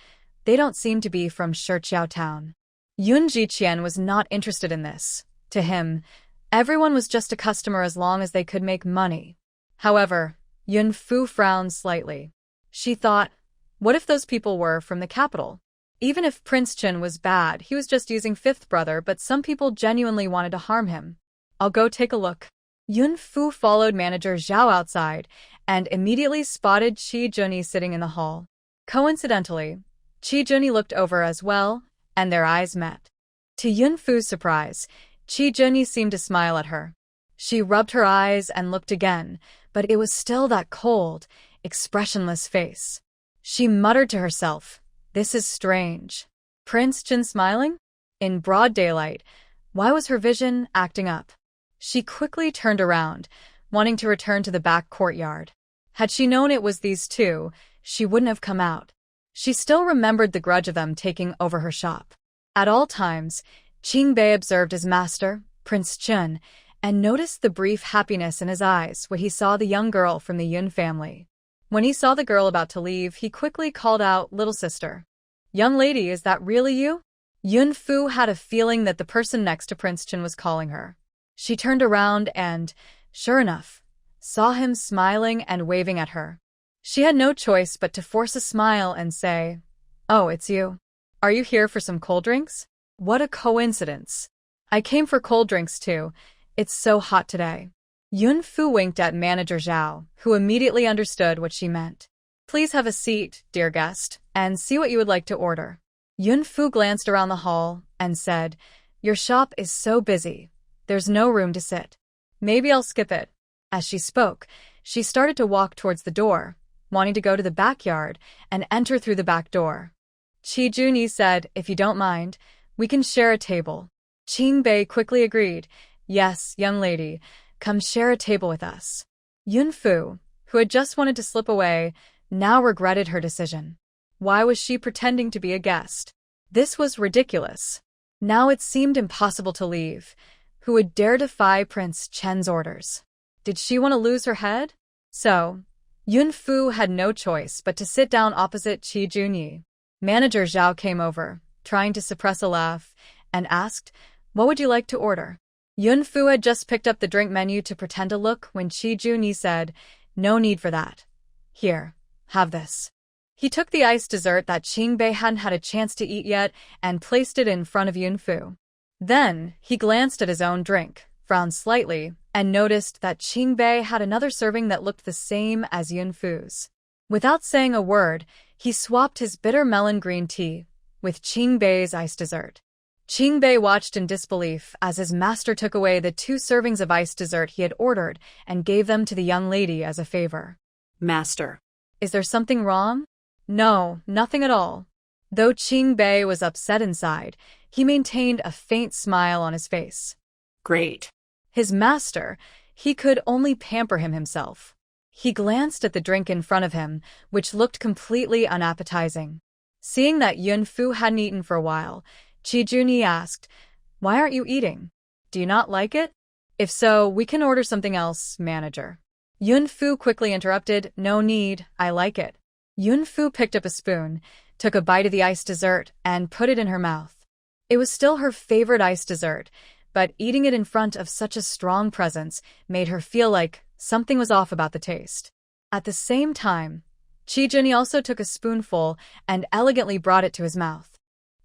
They don't seem to be from Shiqiao town." Yun Jiqian was not interested in this. To him, everyone was just a customer as long as they could make money. However, Yun Fu frowned slightly. She thought, what if those people were from the capital? Even if Prince Chen was bad, he was just using Fifth Brother, but some people genuinely wanted to harm him. "I'll go take a look." Yun Fu followed manager Zhao outside and immediately spotted Qi Junyi sitting in the hall. Coincidentally, Qi Junyi looked over as well, and their eyes met. To Yun Fu's surprise, Qi Junyi seemed to smile at her. She rubbed her eyes and looked again, but it was still that cold, expressionless face. She muttered to herself, "This is strange. Prince Chen smiling? In broad daylight, why was her vision acting up?" She quickly turned around, wanting to return to the back courtyard. Had she known it was these 2, she wouldn't have come out. She still remembered the grudge of them taking over her shop. At all times, Qingbei observed his master, Prince Chen, and noticed the brief happiness in his eyes when he saw the young girl from the Yun family. When he saw the girl about to leave, he quickly called out, "Little sister." "Young lady, is that really you?" Yun Fu had a feeling that the person next to Prince Chen was calling her. She turned around and, sure enough, saw him smiling and waving at her. She had no choice but to force a smile and say, "Oh, it's you. Are you here for some cold drinks?" "What a coincidence. I came for cold drinks too. It's so hot today." Yun Fu winked at Manager Zhao, who immediately understood what she meant. Please have a seat, dear guest, and see what you would like to order. Yun Fu glanced around the hall and said, Your shop is so busy. There's no room to sit. Maybe I'll skip it. As she spoke, she started to walk towards the door, wanting to go to the backyard and enter through the back door. Qi Junyi said, If you don't mind, we can share a table. Qing Bei quickly agreed. Yes, young lady, come share a table with us. Yun Fu, who had just wanted to slip away, now regretted her decision. Why was she pretending to be a guest? This was ridiculous. Now it seemed impossible to leave. Who would dare defy Prince Chen's orders? Did she want to lose her head? So, Yun Fu had no choice but to sit down opposite Qi Junyi. Manager Zhao came over, trying to suppress a laugh, and asked, What would you like to order? Yun Fu had just picked up the drink menu to pretend to look when Qi Junyi said, No need for that. Here, have this. He took the iced dessert that Qing Bei hadn't had a chance to eat yet and placed it in front of Yun Fu. Then, he glanced at his own drink, frowned slightly, and noticed that Qing Bei had another serving that looked the same as Yun Fu's. Without saying a word, he swapped his bitter melon green tea with Qing Bei's iced dessert. Qing Bei watched in disbelief as his master took away the 2 servings of iced dessert he had ordered and gave them to the young lady as a favor. Master. Is there something wrong? No, nothing at all. Though Qing Bei was upset inside, he maintained a faint smile on his face. Great. His master, he could only pamper him himself. He glanced at the drink in front of him, which looked completely unappetizing. Seeing that Yun Fu hadn't eaten for a while, Qi Junyi asked, Why aren't you eating? Do you not like it? If so, we can order something else, manager. Yun Fu quickly interrupted, No need, I like it. Yun Fu picked up a spoon, took a bite of the iced dessert, and put it in her mouth. It was still her favorite iced dessert, but eating it in front of such a strong presence made her feel like something was off about the taste. At the same time, Qi Junyi also took a spoonful and elegantly brought it to his mouth.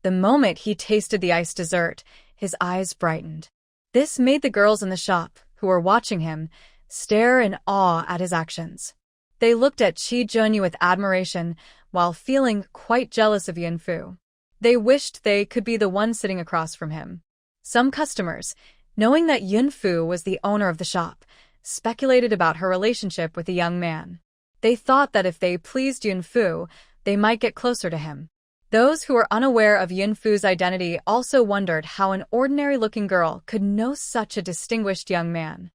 The moment he tasted the iced dessert, his eyes brightened. This made the girls in the shop, who were watching him, stare in awe at his actions. They looked at Qi Junyi with admiration while feeling quite jealous of Yun Fu. They wished they could be the one sitting across from him. Some customers, knowing that Yun Fu was the owner of the shop, speculated about her relationship with the young man. They thought that if they pleased Yun Fu, they might get closer to him. Those who were unaware of Yun Fu's identity also wondered how an ordinary-looking girl could know such a distinguished young man.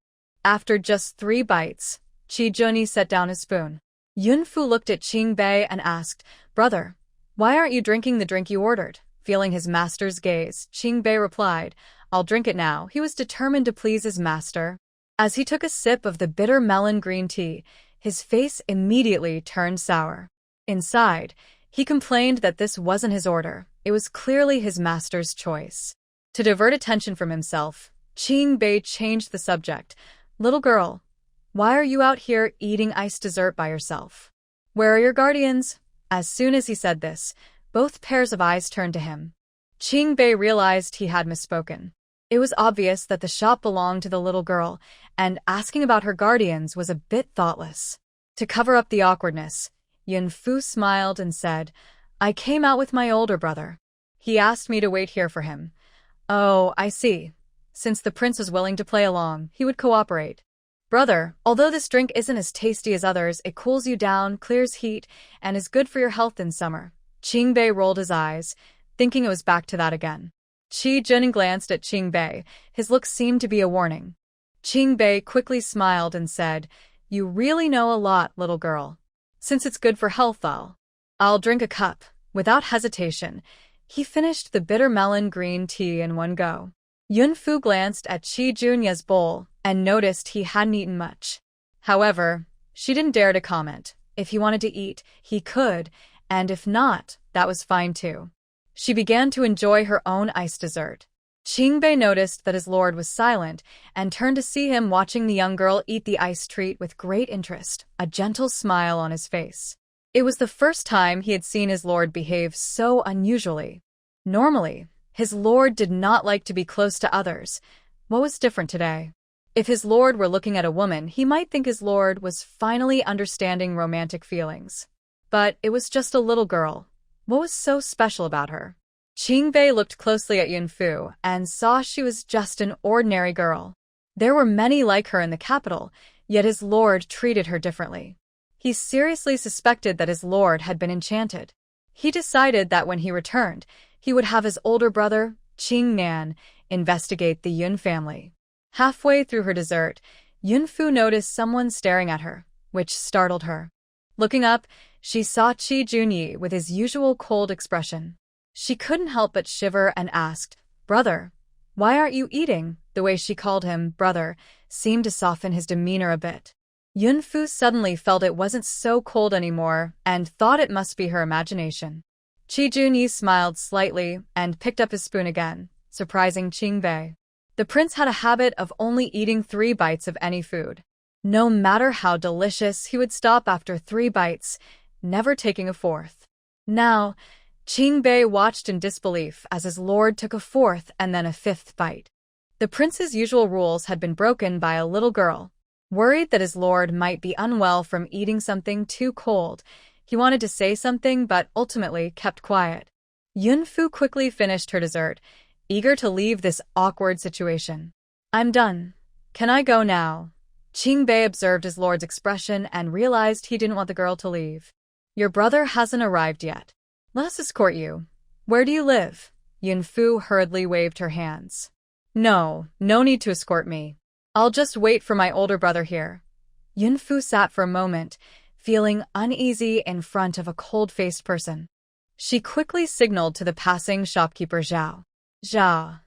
After just 3 bites, Qi Junyi set down his spoon. Yun Fu looked at Qing Bei and asked, Brother, why aren't you drinking the drink you ordered? Feeling his master's gaze, Qing Bei replied, I'll drink it now. He was determined to please his master. As he took a sip of the bitter melon green tea, his face immediately turned sour. Inside, he complained that this wasn't his order. It was clearly his master's choice. To divert attention from himself, Qing Bei changed the subject. Little girl, why are you out here eating iced dessert by yourself? Where are your guardians? As soon as he said this, both pairs of eyes turned to him. Qing Bei realized he had misspoken. It was obvious that the shop belonged to the little girl, and asking about her guardians was a bit thoughtless. To cover up the awkwardness, Yun Fu smiled and said, I came out with my older brother. He asked me to wait here for him. Oh, I see. Since the prince was willing to play along, he would cooperate. Brother, although this drink isn't as tasty as others, it cools you down, clears heat, and is good for your health in summer. Qing Bei rolled his eyes, thinking it was back to that again. Qi Junyi glanced at Qing Bei. His look seemed to be a warning. Qing Bei quickly smiled and said, You really know a lot, little girl. Since it's good for health, I'll drink a cup. Without hesitation, he finished the bitter melon green tea in one go. Yun Fu glanced at Qi Junyi's bowl and noticed he hadn't eaten much. However, she didn't dare to comment. If he wanted to eat, he could, and if not, that was fine too. She began to enjoy her own iced dessert. Qing Bei noticed that his lord was silent and turned to see him watching the young girl eat the iced treat with great interest, a gentle smile on his face. It was the first time he had seen his lord behave so unusually. Normally, his lord did not like to be close to others. What was different today? If his lord were looking at a woman, he might think his lord was finally understanding romantic feelings. But it was just a little girl. What was so special about her? Qingbei looked closely at Yunfu and saw she was just an ordinary girl. There were many like her in the capital, yet his lord treated her differently. He seriously suspected that his lord had been enchanted. He decided that when he returned, he would have his older brother, Qingnan, investigate the Yun family. Halfway through her dessert, Yunfu noticed someone staring at her, which startled her. Looking up, she saw Qi Junyi with his usual cold expression. She couldn't help but shiver and asked, "Brother, why aren't you eating?" The way she called him brother seemed to soften his demeanor a bit. Yunfu suddenly felt it wasn't so cold anymore and thought it must be her imagination. Qi Junyi smiled slightly and picked up his spoon again, surprising Qingbei. The prince had a habit of only eating 3 bites of any food. No matter how delicious, he would stop after 3 bites, never taking a 4th. Now, Qingbei watched in disbelief as his lord took a 4th and then a 5th bite. The prince's usual rules had been broken by a little girl. Worried that his lord might be unwell from eating something too cold, he wanted to say something but ultimately kept quiet. Yunfu quickly finished her dessert, eager to leave this awkward situation. "I'm done. Can I go now?" Qingbei observed his lord's expression and realized he didn't want the girl to leave. "Your brother hasn't arrived yet. Let us escort you. Where do you live?" Yunfu hurriedly waved her hands. No need to escort me. I'll just wait for my older brother here." Yunfu sat for a moment, feeling uneasy in front of a cold-faced person. She quickly signaled to the passing shopkeeper Zhao. Zhao,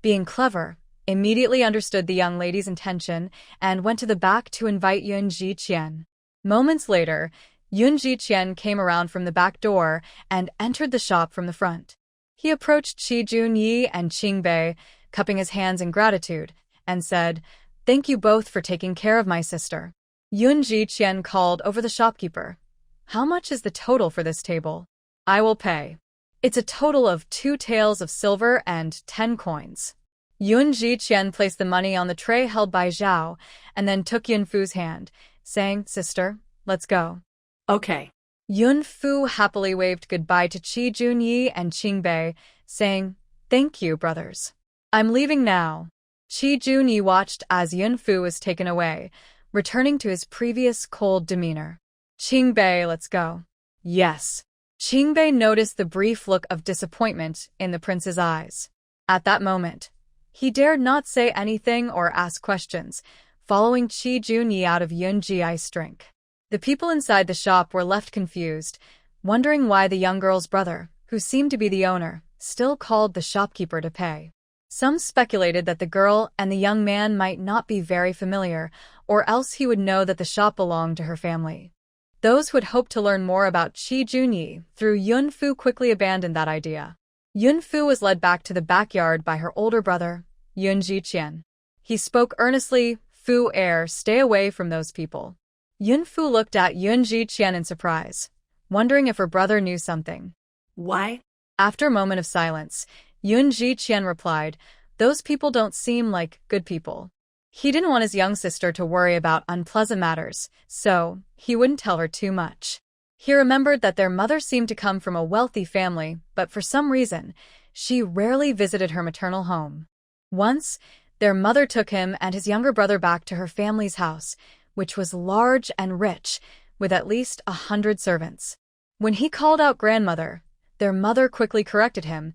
being clever, immediately understood the young lady's intention and went to the back to invite Yun Jiqian. Moments later, Yun Jiqian came around from the back door and entered the shop from the front. He approached Qi Junyi and Qingbei, cupping his hands in gratitude, and said, "Thank you both for taking care of my sister." Yun Jiqian called over the shopkeeper. "How much is the total for this table?" "I will pay. It's a total of 2 taels of silver and 10 coins." Yun Jiqian placed the money on the tray held by Zhao and then took Yunfu's hand, saying, "Sister, let's go." Okay. Yunfu happily waved goodbye to Qi Junyi and Qingbei, saying, "Thank you, brothers. I'm leaving now." Qi Junyi watched as Yunfu was taken away, returning to his previous cold demeanor. "Qingbei, let's go." "Yes." Qingbei noticed the brief look of disappointment in the prince's eyes. At that moment, he dared not say anything or ask questions, following Qi Junyi out of Yun Ji's drink. The people inside the shop were left confused, wondering why the young girl's brother, who seemed to be the owner, still called the shopkeeper to pay. Some speculated that the girl and the young man might not be very familiar, or else he would know that the shop belonged to her family. Those who had hoped to learn more about Qi Junyi through Yunfu quickly abandoned that idea. Yunfu was led back to the backyard by her older brother, Yun Jiqian. He spoke earnestly, "Fu heir, stay away from those people." Yunfu looked at Yun Jiqian in surprise, wondering if her brother knew something. "Why?" After a moment of silence, Yun Jiqian replied, "Those people don't seem like good people." He didn't want his young sister to worry about unpleasant matters, so he wouldn't tell her too much. He remembered that their mother seemed to come from a wealthy family, but for some reason, she rarely visited her maternal home. Once, their mother took him and his younger brother back to her family's house, which was large and rich, with at least 100 servants. When he called out grandmother, their mother quickly corrected him,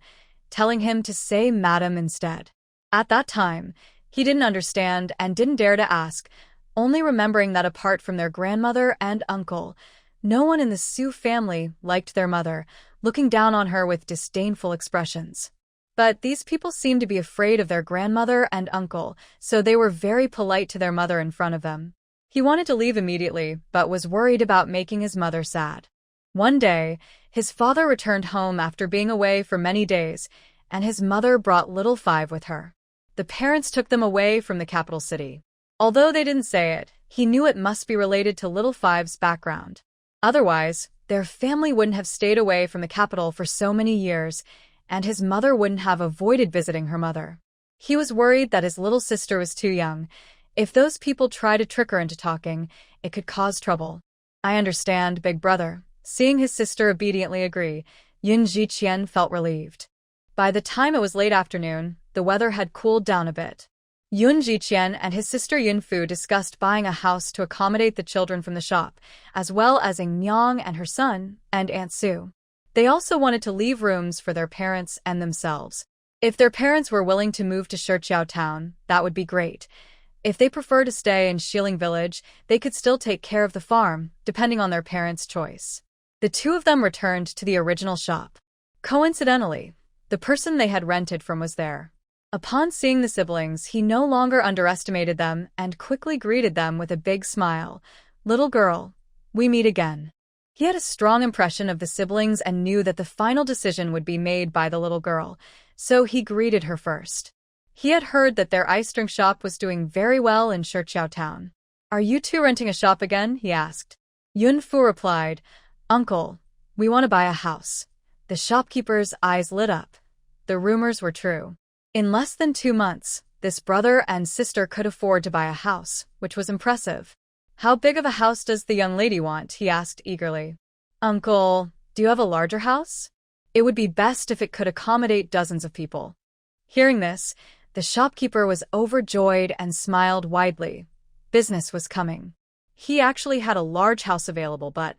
telling him to say madam instead. At that time, he didn't understand and didn't dare to ask, only remembering that apart from their grandmother and uncle, no one in the Su family liked their mother, looking down on her with disdainful expressions. But these people seemed to be afraid of their grandmother and uncle, so they were very polite to their mother in front of them. He wanted to leave immediately, but was worried about making his mother sad. One day, his father returned home after being away for many days, and his mother brought little Five with her. The parents took them away from the capital city. Although they didn't say it, he knew it must be related to little Five's background. Otherwise, their family wouldn't have stayed away from the capital for so many years, and his mother wouldn't have avoided visiting her mother. He was worried that his little sister was too young. If those people try to trick her into talking, it could cause trouble. I understand, big brother. Seeing his sister obediently agree, Yun Jiqian felt relieved. By the time it was late afternoon, the weather had cooled down a bit. Yun Jiqian and his sister Yunfu discussed buying a house to accommodate the children from the shop, as well as Ing Nyang and her son, and Aunt Sue. They also wanted to leave rooms for their parents and themselves. If their parents were willing to move to Shiqiao Town, that would be great. If they prefer to stay in Xiling Village, they could still take care of the farm, depending on their parents' choice. The two of them returned to the original shop. Coincidentally, the person they had rented from was there. Upon seeing the siblings, he no longer underestimated them and quickly greeted them with a big smile. "Little girl, we meet again." He had a strong impression of the siblings and knew that the final decision would be made by the little girl, so he greeted her first. He had heard that their ice drink shop was doing very well in Shiqiao Town. "Are you two renting a shop again?" he asked. Yunfu replied, "Uncle, we want to buy a house." The shopkeeper's eyes lit up. The rumors were true. In less than 2 months, this brother and sister could afford to buy a house, which was impressive. "How big of a house does the young lady want?" he asked eagerly. "Uncle, do you have a larger house? It would be best if it could accommodate dozens of people." Hearing this, the shopkeeper was overjoyed and smiled widely. Business was coming. He actually had a large house available, but...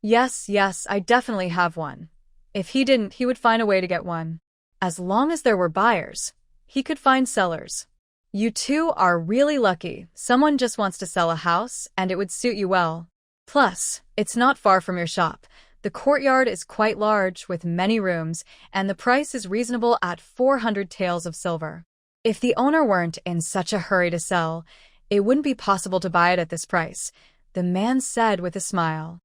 Yes, I definitely have one. If he didn't, he would find a way to get one. As long as there were buyers, he could find sellers. "You two are really lucky. Someone just wants to sell a house, and it would suit you well. Plus, it's not far from your shop. The courtyard is quite large, with many rooms, and the price is reasonable at 400 taels of silver. If the owner weren't in such a hurry to sell, it wouldn't be possible to buy it at this price," the man said with a smile.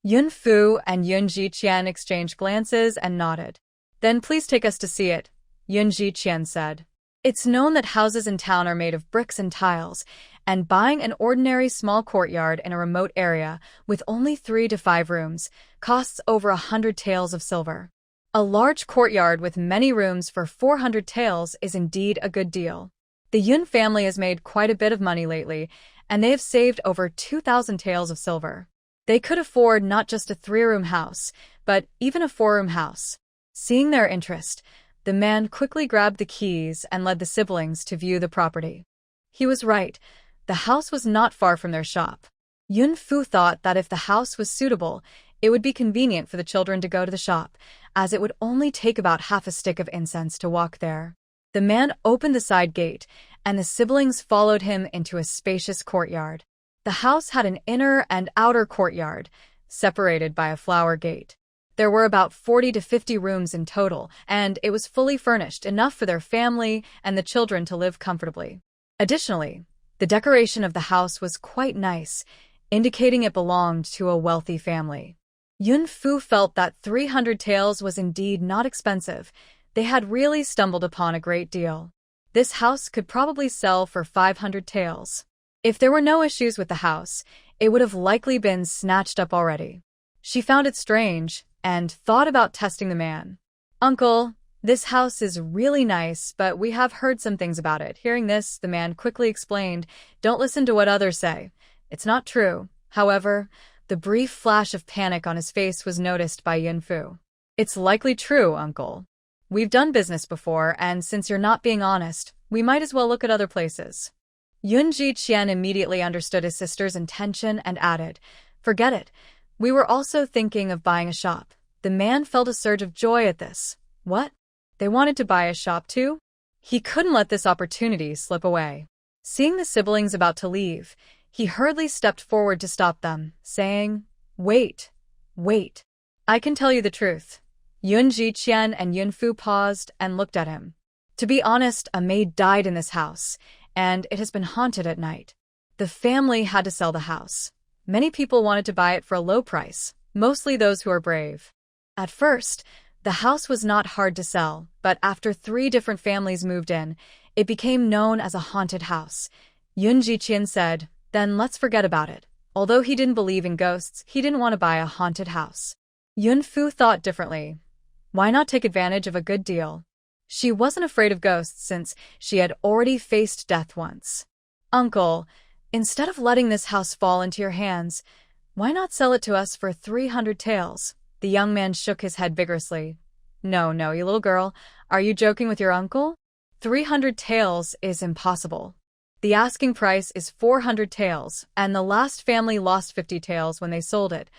Yunfu and Yun Jiqian exchanged glances and nodded. "Then please take us to see it," Yun Jiqian said. It's known that houses in town are made of bricks and tiles, and buying an ordinary small courtyard in a remote area with only 3 to 5 rooms costs over 100 taels of silver. A large courtyard with many rooms for 400 taels is indeed a good deal. The Yun family has made quite a bit of money lately, and they have saved over 2,000 taels of silver. They could afford not just a 3-room house, but even a 4-room house. Seeing their interest, the man quickly grabbed the keys and led the siblings to view the property. He was right. The house was not far from their shop. Yunfu thought that if the house was suitable, it would be convenient for the children to go to the shop, as it would only take about half a stick of incense to walk there. The man opened the side gate, and the siblings followed him into a spacious courtyard. The house had an inner and outer courtyard, separated by a flower gate. There were about 40 to 50 rooms in total, and it was fully furnished, enough for their family and the children to live comfortably. Additionally, the decoration of the house was quite nice, indicating it belonged to a wealthy family. Yunfu felt that 300 taels was indeed not expensive. They had really stumbled upon a great deal. This house could probably sell for 500 taels. If there were no issues with the house, it would have likely been snatched up already. She found it strange and thought about testing the man. "Uncle, this house is really nice, but we have heard some things about it." Hearing this, the man quickly explained, "Don't listen to what others say. It's not true." However, the brief flash of panic on his face was noticed by Yunfu. "It's likely true, Uncle. We've done business before, and since you're not being honest, we might as well look at other places." Yun Jiqian immediately understood his sister's intention and added, "Forget it. We were also thinking of buying a shop." The man felt a surge of joy at this. What? They wanted to buy a shop too? He couldn't let this opportunity slip away. Seeing the siblings about to leave, he hurriedly stepped forward to stop them, saying, Wait. I can tell you the truth." Yun Jiqian and Yunfu paused and looked at him. "To be honest, a maid died in this house, and it has been haunted at night. The family had to sell the house. Many people wanted to buy it for a low price, mostly those who are brave. At first, the house was not hard to sell, but after 3 different families moved in, it became known as a haunted house." Yun Jiqian said, "Then let's forget about it." Although he didn't believe in ghosts, he didn't want to buy a haunted house. Yunfu thought differently. Why not take advantage of a good deal? She wasn't afraid of ghosts since she had already faced death once. Uncle, instead of letting this house fall into your hands, why not sell it to us for 300 taels? The young man shook his head vigorously. No, no, you little girl. Are you joking with your uncle? 300 taels is impossible. The asking price is 400 taels, and the last family lost 50 taels when they sold it.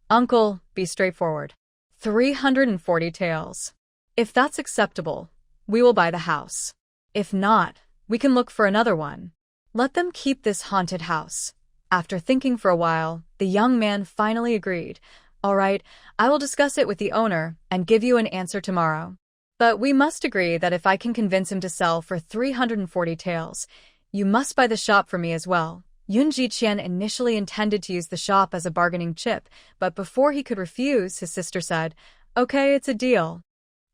Uncle, be straightforward. 340 taels. If that's acceptable, we will buy the house. If not, we can look for another one. Let them keep this haunted house. After thinking for a while, the young man finally agreed. All right, I will discuss it with the owner and give you an answer tomorrow. But we must agree that if I can convince him to sell for 340 taels, you must buy the shop for me as well. Yun Jiqian initially intended to use the shop as a bargaining chip, but before he could refuse, his sister said, Okay, it's a deal.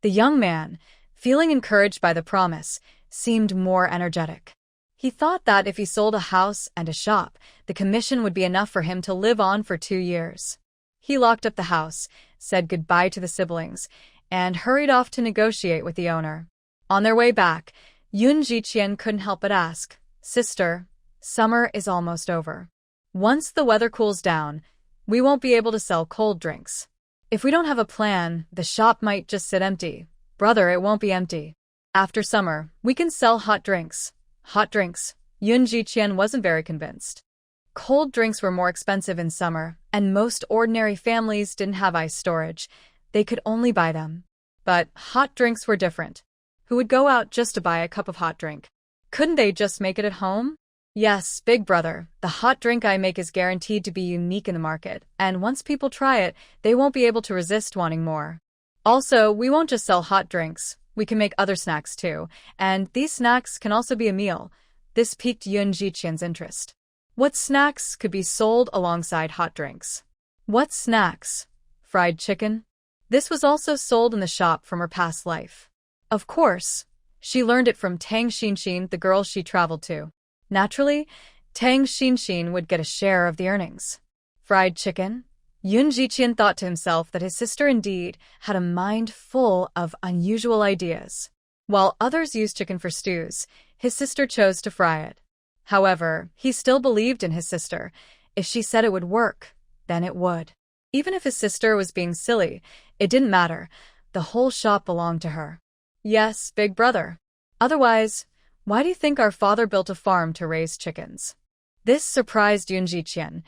The young man, feeling encouraged by the promise, seemed more energetic. He thought that if he sold a house and a shop, the commission would be enough for him to live on for 2 years. He locked up the house, said goodbye to the siblings, and hurried off to negotiate with the owner. On their way back, Yun Jiqian couldn't help but ask, Sister, summer is almost over. Once the weather cools down, we won't be able to sell cold drinks. If we don't have a plan, the shop might just sit empty. Brother, it won't be empty. After summer, we can sell hot drinks. Hot drinks. Yun Jiqian wasn't very convinced. Cold drinks were more expensive in summer, and most ordinary families didn't have ice storage. They could only buy them. But hot drinks were different. Who would go out just to buy a cup of hot drink? Couldn't they just make it at home? Yes, big brother, the hot drink I make is guaranteed to be unique in the market, and once people try it, they won't be able to resist wanting more. Also, we won't just sell hot drinks. We can make other snacks too, and these snacks can also be a meal. This piqued Yun Jiqian's interest. What snacks could be sold alongside hot drinks? What snacks? Fried chicken? This was also sold in the shop from her past life. Of course, she learned it from Tang Xinxin, the girl she traveled to. Naturally, Tang Xinxin would get a share of the earnings. Fried chicken? Yun Jiqian thought to himself that his sister indeed had a mind full of unusual ideas. While others used chicken for stews, his sister chose to fry it. However, he still believed in his sister. If she said it would work, then it would. Even if his sister was being silly, it didn't matter. The whole shop belonged to her. Yes, big brother. Otherwise, why do you think our father built a farm to raise chickens? This surprised Yun Jiqian.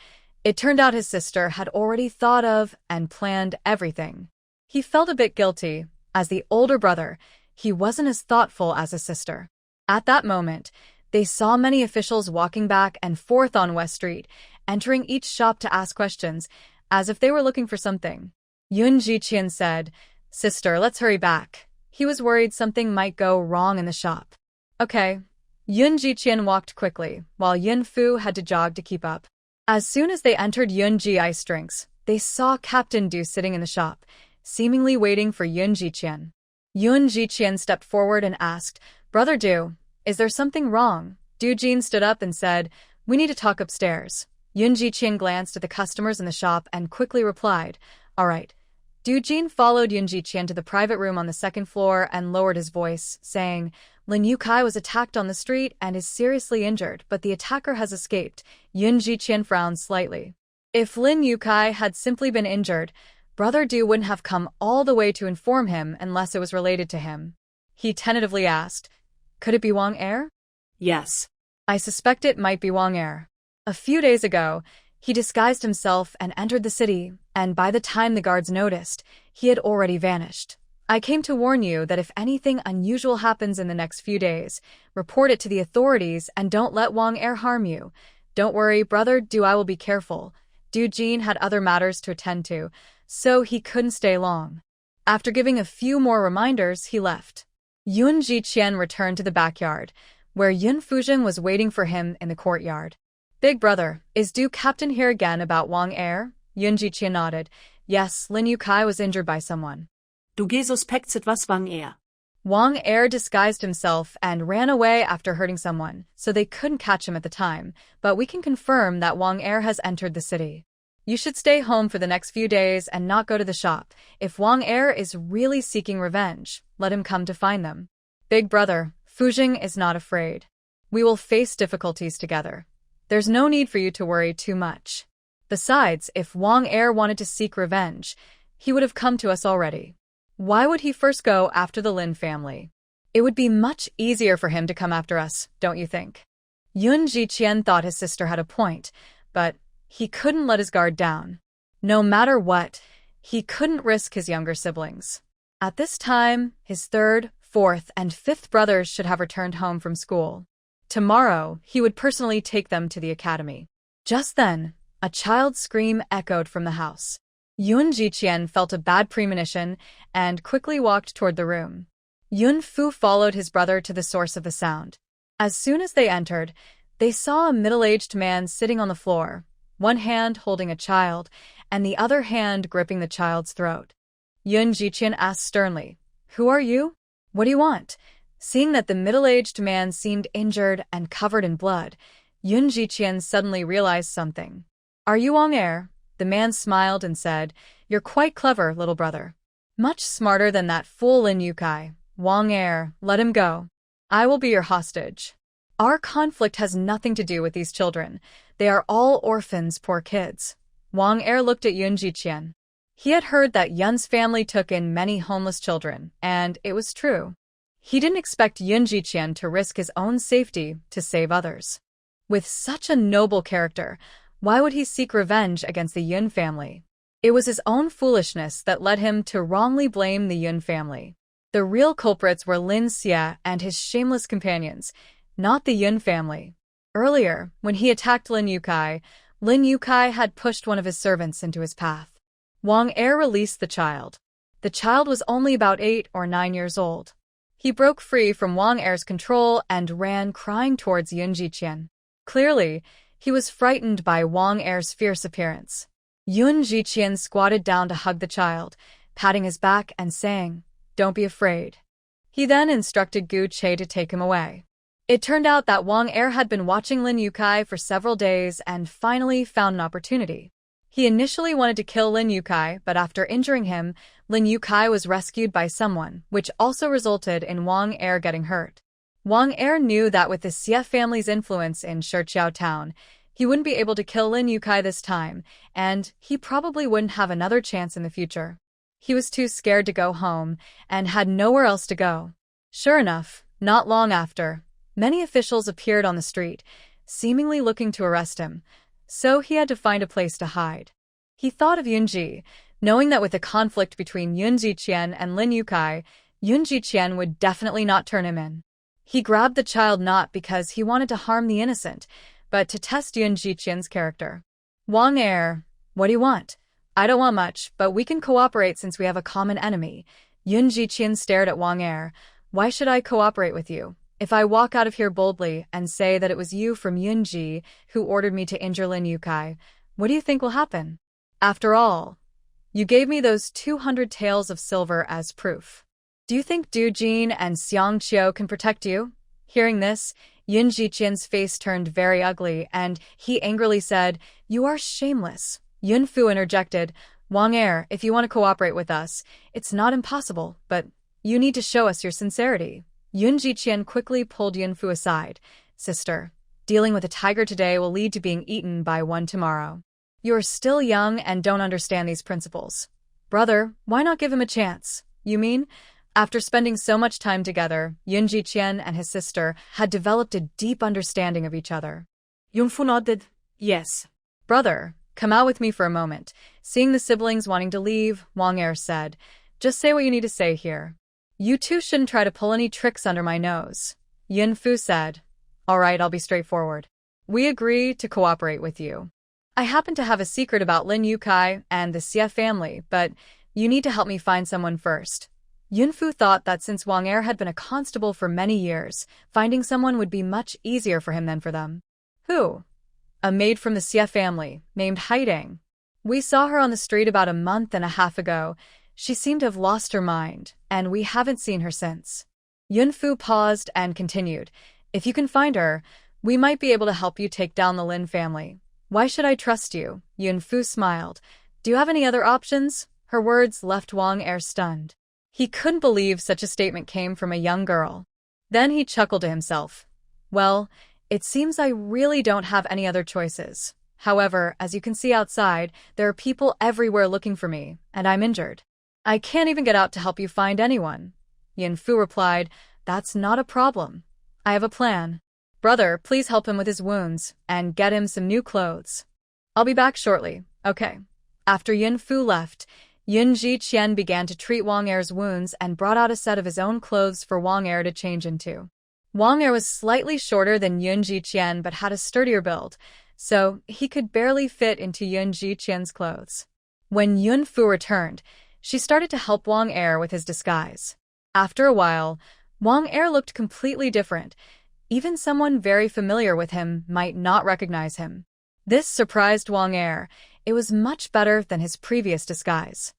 It turned out his sister had already thought of and planned everything. He felt a bit guilty. As the older brother, he wasn't as thoughtful as his sister. At that moment, they saw many officials walking back and forth on West Street, entering each shop to ask questions, as if they were looking for something. Yun Jiqian said, Sister, let's hurry back. He was worried something might go wrong in the shop. Okay. Yun Jiqian walked quickly, while Yun Fu had to jog to keep up. As soon as they entered Yun Ji Ice Drinks, they saw Captain Du sitting in the shop, seemingly waiting for Yun Jiqian. Yun Jiqian stepped forward and asked, Brother Du, is there something wrong? Du Jin stood up and said, We need to talk upstairs. Yun Jiqian glanced at the customers in the shop and quickly replied, All right. Du Jin followed Yun Jiqian to the private room on the second floor and lowered his voice, saying, Lin Yukai was attacked on the street and is seriously injured, but the attacker has escaped. Yun Jiqian frowned slightly. If Lin Yukai had simply been injured, Brother Du wouldn't have come all the way to inform him unless it was related to him. He tentatively asked, Could it be Wang Er? Yes. I suspect it might be Wang Er. A few days ago, he disguised himself and entered the city, and by the time the guards noticed, he had already vanished. I came to warn you that if anything unusual happens in the next few days, report it to the authorities and don't let Wang Er harm you. Don't worry, Brother Du, I will be careful. Du Jin had other matters to attend to, so he couldn't stay long. After giving a few more reminders, he left. Yun Jiqian returned to the backyard, where Yun Fuzhen was waiting for him in the courtyard. Big brother, is Du Captain here again about Wang Er? Yun Jiqian nodded. Yes, Lin Yukai was injured by someone. Du suspekts etwas Wang Er. Wang Er disguised himself and ran away after hurting someone, so they couldn't catch him at the time, but we can confirm that Wang Er has entered the city. You should stay home for the next few days and not go to the shop. If Wang Er is really seeking revenge, let him come to find them. Big brother, Fuzhen is not afraid. We will face difficulties together. There's no need for you to worry too much. Besides, if Wang Er wanted to seek revenge, he would have come to us already. Why would he first go after the Lin family? It would be much easier for him to come after us, don't you think? Yun Jiqian thought his sister had a point, but he couldn't let his guard down. No matter what, he couldn't risk his younger siblings. At this time, his third, fourth, and fifth brothers should have returned home from school. Tomorrow, he would personally take them to the academy. Just then, a child's scream echoed from the house. Yun Jiqian felt a bad premonition and quickly walked toward the room. Yun Fu followed his brother to the source of the sound. As soon as they entered, they saw a middle-aged man sitting on the floor, one hand holding a child, and the other hand gripping the child's throat. Yun Jiqian asked sternly, "Who are you? What do you want?" Seeing that the middle-aged man seemed injured and covered in blood, Yun Jiqian suddenly realized something. "Are you Wang Er?" The man smiled and said, "You're quite clever, little brother. Much smarter than that fool Lin Yukai. Wang Er, let him go. I will be your hostage. Our conflict has nothing to do with these children. They are all orphans, poor kids." Wang Er looked at Yun Jiqian. He had heard that Yun's family took in many homeless children, and it was true. He didn't expect Yun Jiqian to risk his own safety to save others. With such a noble character, why would he seek revenge against the Yun family? It was his own foolishness that led him to wrongly blame the Yun family. The real culprits were Lin Xie and his shameless companions, not the Yun family. Earlier, when he attacked Lin Yukai had pushed one of his servants into his path. Wang Er released the child. The child was only about 8 or 9 years old. He broke free from Wang Er's control and ran crying towards Yun Jiqian. Clearly, he was frightened by Wang Er's fierce appearance. Yun Jiqian squatted down to hug the child, patting his back and saying, "Don't be afraid." He then instructed Gu Che to take him away. It turned out that Wang Er had been watching Lin Yukai for several days and finally found an opportunity. He initially wanted to kill Lin Yukai, but after injuring him, Lin Yukai was rescued by someone, which also resulted in Wang Er getting hurt. Wang Er knew that with the Xie family's influence in Shiqiao town, he wouldn't be able to kill Lin Yukai this time, and he probably wouldn't have another chance in the future. He was too scared to go home and had nowhere else to go. Sure enough, not long after, many officials appeared on the street, seemingly looking to arrest him, so he had to find a place to hide. He thought of Yunji, knowing that with the conflict between Yun Jiqian and Lin Yukai, Yun Jiqian would definitely not turn him in. He grabbed the child not because he wanted to harm the innocent, but to test Yun Jiqian's character. "Wang Er, what do you want?" "I don't want much, but we can cooperate since we have a common enemy." Yun Jiqian stared at Wang Er. "Why should I cooperate with you? If I walk out of here boldly and say that it was you from Yunji who ordered me to injure Lin Yukai, what do you think will happen? After all, you gave me those 200 taels of silver as proof. Do you think Du Jin and Xiang Qiu can protect you?" Hearing this, Yun Jiqian's face turned very ugly, and he angrily said, "You are shameless." Yun Fu interjected, "Wang Er, if you want to cooperate with us, it's not impossible, but you need to show us your sincerity." Yun Jiqian quickly pulled Yun Fu aside. "Sister, dealing with a tiger today will lead to being eaten by one tomorrow. You are still young and don't understand these principles. Brother, why not give him a chance?" "You mean?" After spending so much time together, Yun Jiqian and his sister had developed a deep understanding of each other. Yun Fu nodded. "Yes." "Brother, come out with me for a moment." Seeing the siblings wanting to leave, Wang Er said, "Just say what you need to say here. You two shouldn't try to pull any tricks under my nose." Yun Fu said, "All right, I'll be straightforward. We agree to cooperate with you. I happen to have a secret about Lin Yukai and the Xie family, but you need to help me find someone first." Yun Fu thought that since Wang Er had been a constable for many years, finding someone would be much easier for him than for them. "Who?" "A maid from the Xie family, named Haidang. We saw her on the street about a month and a half ago. She seemed to have lost her mind, and we haven't seen her since." Yun Fu paused and continued, "If you can find her, we might be able to help you take down the Lin family." "Why should I trust you?" Yun Fu smiled. "Do you have any other options?" Her words left Wang Er stunned. He couldn't believe such a statement came from a young girl. Then he chuckled to himself. Well, it seems I really don't have any other choices. However, as you can see outside, there are people everywhere looking for me, and I'm injured. I can't even get out to help you find anyone. Yunfu replied, That's not a problem. I have a plan. Brother, please help him with his wounds, and get him some new clothes. I'll be back shortly, okay. After Yunfu left, Yun Jiqian began to treat Wang Er's wounds and brought out a set of his own clothes for Wang Er to change into. Wang Er was slightly shorter than Yun Jiqian but had a sturdier build, so he could barely fit into Yun Jiqian's clothes. When Yunfu returned, she started to help Wang Er with his disguise. After a while, Wang Er looked completely different. Even someone very familiar with him might not recognize him. This surprised Wang Er. It was much better than his previous disguise.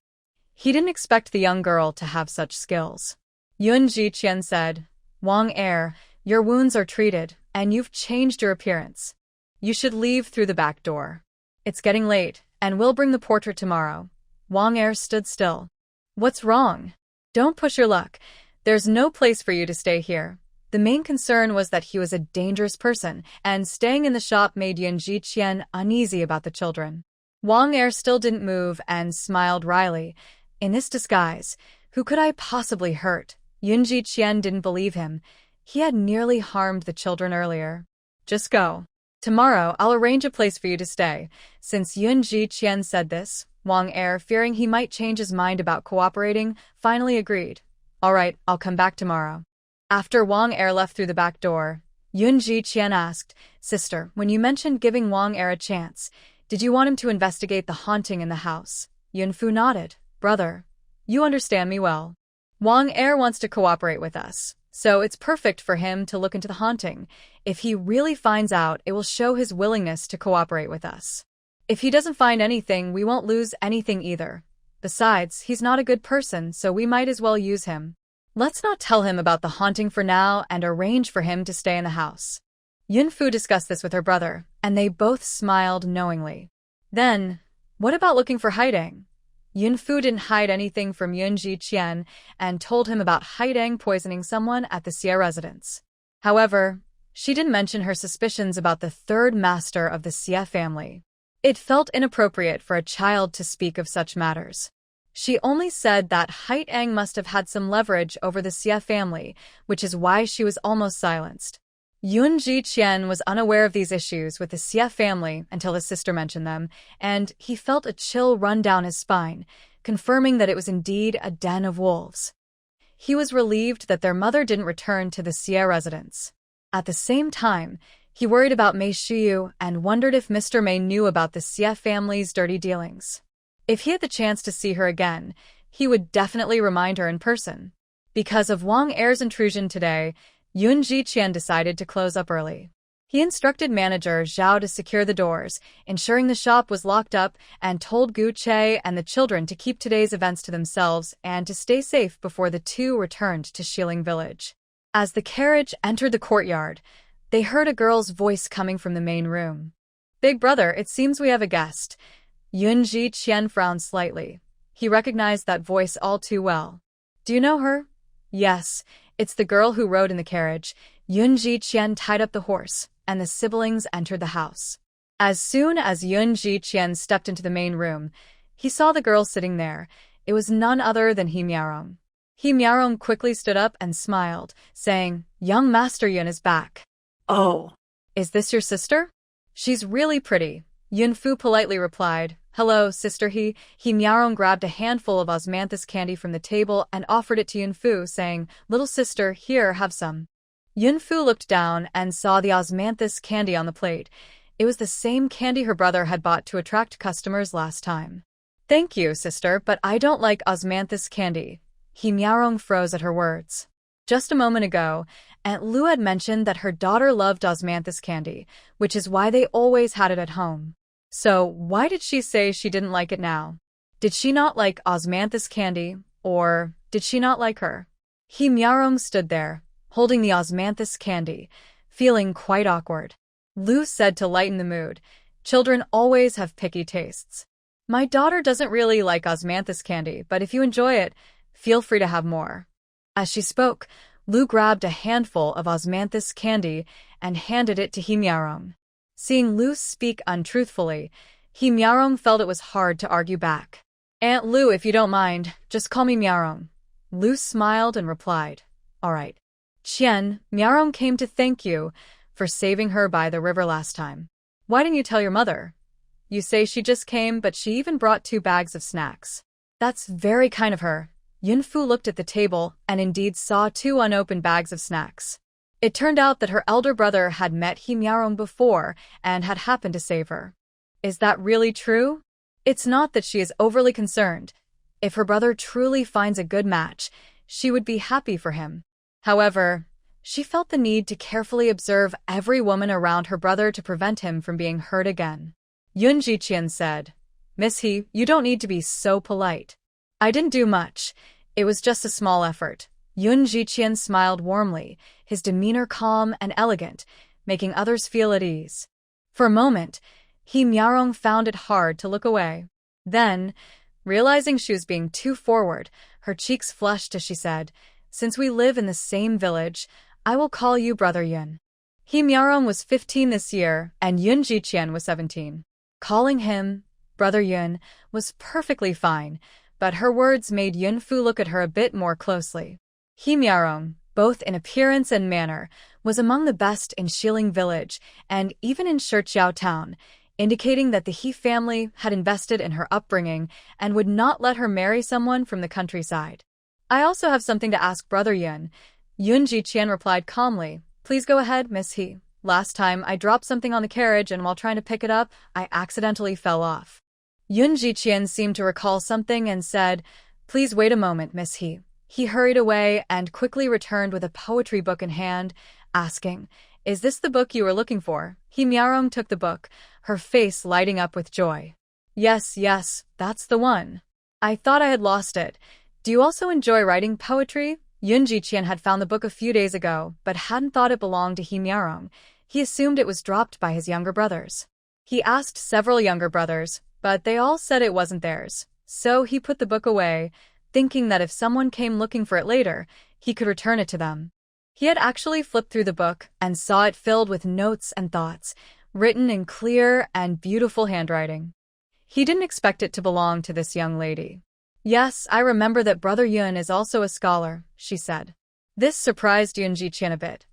He didn't expect the young girl to have such skills. Yun Jiqian said, Wang Er, your wounds are treated, and you've changed your appearance. You should leave through the back door. It's getting late, and we'll bring the portrait tomorrow. Wang Er stood still. What's wrong? Don't push your luck. There's no place for you to stay here. The main concern was that he was a dangerous person, and staying in the shop made Yun Jiqian uneasy about the children. Wang Er still didn't move and smiled wryly. In this disguise, who could I possibly hurt? Yun Jiqian didn't believe him. He had nearly harmed the children earlier. Just go. Tomorrow, I'll arrange a place for you to stay. Since Yun Jiqian said this, Wang Er, fearing he might change his mind about cooperating, finally agreed. All right, I'll come back tomorrow. After Wang Er left through the back door, Yun Jiqian asked, Sister, when you mentioned giving Wang Er a chance, did you want him to investigate the haunting in the house? Yunfu nodded. Brother, you understand me well. Wang Er wants to cooperate with us, so it's perfect for him to look into the haunting. If he really finds out, it will show his willingness to cooperate with us. If he doesn't find anything, we won't lose anything either. Besides, he's not a good person, so we might as well use him. Let's not tell him about the haunting for now and arrange for him to stay in the house. Yunfu discussed this with her brother, and they both smiled knowingly. Then, what about looking for Haidang? Yunfu didn't hide anything from Yun Jiqian and told him about Haidang poisoning someone at the Xie residence. However, she didn't mention her suspicions about the third master of the Xie family. It felt inappropriate for a child to speak of such matters. She only said that Haidang must have had some leverage over the Xie family, which is why she was almost silenced. Yun Jiqian was unaware of these issues with the Xie family until his sister mentioned them, and he felt a chill run down his spine, confirming that it was indeed a den of wolves. He was relieved that their mother didn't return to the Xie residence. At the same time, he worried about Mei Shiyu and wondered if Mr. Mei knew about the Xie family's dirty dealings. If he had the chance to see her again, he would definitely remind her in person. Because of Wang Er's intrusion today, Yun Jiqian decided to close up early. He instructed manager Zhao to secure the doors, ensuring the shop was locked up, and told Gu Che and the children to keep today's events to themselves and to stay safe before the two returned to Xiling village. As the carriage entered the courtyard, they heard a girl's voice coming from the main room. Big brother, it seems we have a guest. Yun Jiqian frowned slightly. He recognized that voice all too well. Do you know her? Yes, it's the girl who rode in the carriage. Yun Jiqian tied up the horse, and the siblings entered the house. As soon as Yun Jiqian stepped into the main room, he saw the girl sitting there. It was none other than He Miarong. He Miarong quickly stood up and smiled, saying, Young Master Yun is back. Oh. Is this your sister? She's really pretty. Yunfu politely replied, Hello, sister He. He Miarong grabbed a handful of osmanthus candy from the table and offered it to Yunfu, saying, Little sister, here, have some. Yunfu looked down and saw the osmanthus candy on the plate. It was the same candy her brother had bought to attract customers last time. Thank you, sister, but I don't like osmanthus candy. He Miarong froze at her words. Just a moment ago, Aunt Lu had mentioned that her daughter loved osmanthus candy, which is why they always had it at home. So, why did she say she didn't like it now? Did she not like osmanthus candy, or did she not like her? He Miarong stood there, holding the osmanthus candy, feeling quite awkward. Lu said to lighten the mood, Children always have picky tastes. My daughter doesn't really like osmanthus candy, but if you enjoy it, feel free to have more. As she spoke, Lu grabbed a handful of osmanthus candy and handed it to He Miarong. Seeing Lu speak untruthfully, He Miarong felt it was hard to argue back. "Aunt Lu, if you don't mind, just call me Miarong." Lu smiled and replied, "All right." "Qian, Miarong came to thank you for saving her by the river last time. Why didn't you tell your mother? You say she just came, but she even brought 2 bags of snacks." "That's very kind of her." Yunfu looked at the table and indeed saw 2 unopened bags of snacks. It turned out that her elder brother had met He Miarong before and had happened to save her. Is that really true? It's not that she is overly concerned. If her brother truly finds a good match, she would be happy for him. However, she felt the need to carefully observe every woman around her brother to prevent him from being hurt again. Yun Jiqian said, "Miss He, you don't need to be so polite." "I didn't do much. It was just a small effort." Yun Jiqian smiled warmly, his demeanor calm and elegant, making others feel at ease. For a moment, He Miarong found it hard to look away. Then, realizing she was being too forward, her cheeks flushed as she said, "Since we live in the same village, I will call you Brother Yun." He Miarong was 15 this year, and Yun Jiqian was 17. Calling him Brother Yun was perfectly fine, but her words made Yunfu look at her a bit more closely. He Miarong, both in appearance and manner, was among the best in Xiling village and even in Shichiao town, indicating that the He family had invested in her upbringing and would not let her marry someone from the countryside. "I also have something to ask Brother Yun." Yun Jiqian replied calmly, "Please go ahead, Miss He. Last time I dropped something on the carriage and while trying to pick it up, I accidentally fell off." Yun Jiqian seemed to recall something and said, "Please wait a moment, Miss He." He hurried away and quickly returned with a poetry book in hand, asking, "Is this the book you were looking for?" He Miarong took the book, her face lighting up with joy. Yes, that's the one. I thought I had lost it. Do you also enjoy writing poetry?" Yun Jiqian had found the book a few days ago, but hadn't thought it belonged to He Miarong. He assumed it was dropped by his younger brothers. He asked several younger brothers, but they all said it wasn't theirs. So he put the book away, thinking that if someone came looking for it later, he could return it to them. He had actually flipped through the book and saw it filled with notes and thoughts, written in clear and beautiful handwriting. He didn't expect it to belong to this young lady. "Yes, I remember that Brother Yun is also a scholar," she said. This surprised Yun Jiqian a bit.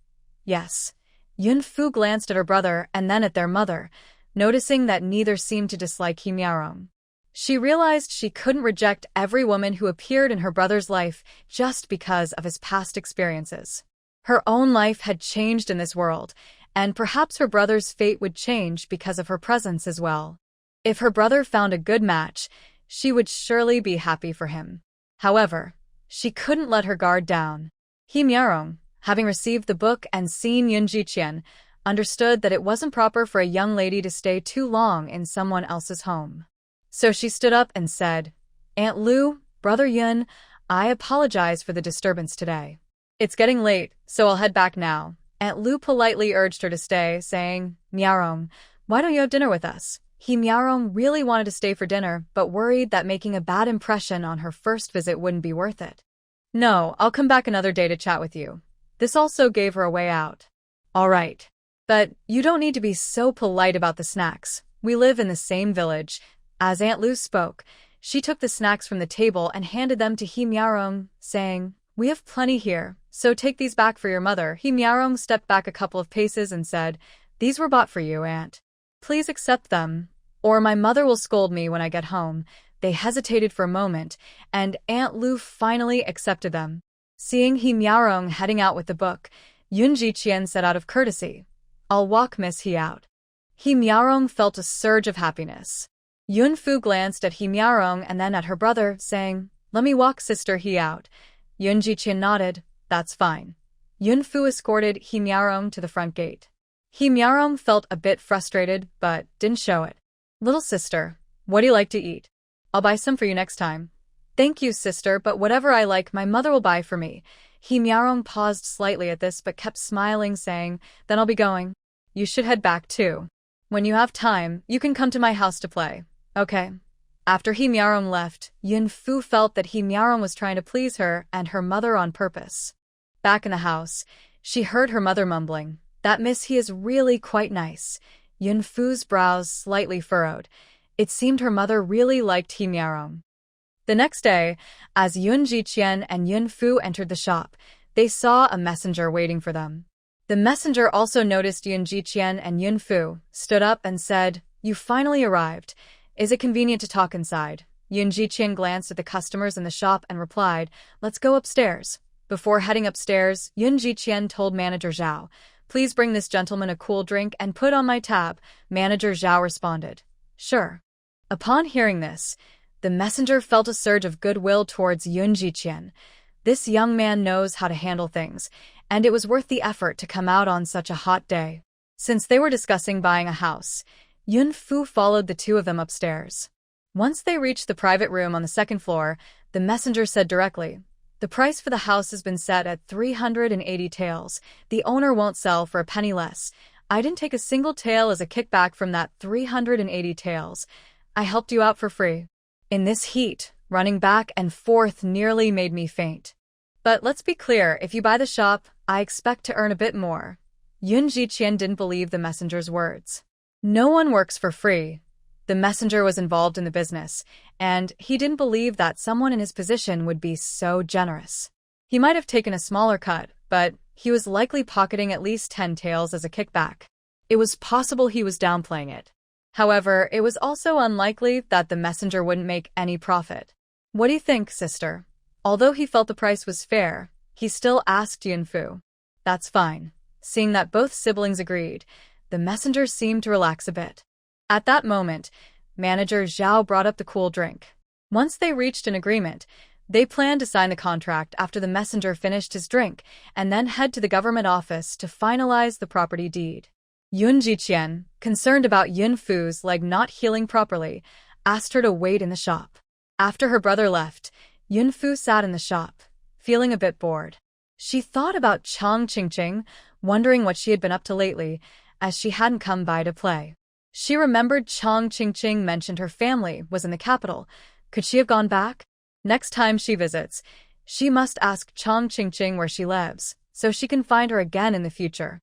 "Yes." Yun Fu glanced at her brother and then at their mother, noticing that neither seemed to dislike He Miarong. She realized she couldn't reject every woman who appeared in her brother's life just because of his past experiences. Her own life had changed in this world, and perhaps her brother's fate would change because of her presence as well. If her brother found a good match, she would surely be happy for him. However, she couldn't let her guard down. He Miarong, having received the book and seen Yun Jiqian, understood that it wasn't proper for a young lady to stay too long in someone else's home. So she stood up and said, "Aunt Lu, Brother Yun, I apologize for the disturbance today. It's getting late, so I'll head back now." Aunt Lu politely urged her to stay, saying, "Miarong, why don't you have dinner with us?" He Miarong really wanted to stay for dinner, but worried that making a bad impression on her first visit wouldn't be worth it. "No, I'll come back another day to chat with you." This also gave her a way out. "All right. But you don't need to be so polite about the snacks. We live in the same village." As Aunt Lu spoke, she took the snacks from the table and handed them to He Miarong, saying, "We have plenty here, so take these back for your mother." He Miarong stepped back a couple of paces and said, "These were bought for you, Aunt. Please accept them, or my mother will scold me when I get home." They hesitated for a moment, and Aunt Lu finally accepted them. Seeing He Miarong heading out with the book, Yun Jiqian said out of courtesy, "I'll walk Miss He out." He Miarong felt a surge of happiness. Yun Fu glanced at He Miarong and then at her brother, saying, "Let me walk Sister He out." Yun Jiqian nodded, "That's fine." Yun Fu escorted He Miarong to the front gate. He Miarong felt a bit frustrated, but didn't show it. "Little sister, what do you like to eat? I'll buy some for you next time." "Thank you, sister, but whatever I like, my mother will buy for me." He Miarong paused slightly at this but kept smiling, saying, "Then I'll be going. You should head back too. When you have time, you can come to my house to play. Okay." After He Miarong left, Yun Fu felt that He Miarong was trying to please her and her mother on purpose. Back in the house, she heard her mother mumbling, That Miss He is really quite nice. Yun Fu's brows slightly furrowed. It seemed her mother really liked He Miarong. The next day, as Yun Jiqian and Yun Fu entered the shop, they saw a messenger waiting for them. The messenger also noticed Yun Jiqian and Yun Fu, stood up and said, "You finally arrived. Is it convenient to talk inside?" Yun Jiqian glanced at the customers in the shop and replied, "Let's go upstairs." Before heading upstairs, Yun Jiqian told Manager Zhao, "Please bring this gentleman a cool drink and put on my tab." Manager Zhao responded, "Sure." Upon hearing this, the messenger felt a surge of goodwill towards Yun Jiqian. This young man knows how to handle things, and it was worth the effort to come out on such a hot day. Since they were discussing buying a house, Yun Fu followed the two of them upstairs. Once they reached the private room on the second floor, the messenger said directly, "The price for the house has been set at 380 taels. The owner won't sell for a penny less. I didn't take a single tael as a kickback from that 380 taels. I helped you out for free." In this heat, running back and forth nearly made me faint. But let's be clear, if you buy the shop, I expect to earn a bit more. Yun Jiqian didn't believe the messenger's words. No one works for free. The messenger was involved in the business, and he didn't believe that someone in his position would be so generous. He might have taken a smaller cut, but he was likely pocketing at least 10 taels as a kickback. It was possible he was downplaying it. However, it was also unlikely that the messenger wouldn't make any profit. "What do you think, sister?" Although he felt the price was fair, he still asked Yun Fu. "That's fine." Seeing that both siblings agreed, the messenger seemed to relax a bit. At that moment, Manager Zhao brought up the cool drink. Once they reached an agreement, they planned to sign the contract after the messenger finished his drink and then head to the government office to finalize the property deed. Yun Jiqian, concerned about Yun Fu's leg not healing properly, asked her to wait in the shop. After her brother left, Yun Fu sat in the shop, feeling a bit bored. She thought about Chang Qingqing, wondering what she had been up to lately, as she hadn't come by to play. She remembered Chang Qingqing mentioned her family was in the capital. Could she have gone back? Next time she visits, she must ask Chang Qingqing where she lives, so she can find her again in the future.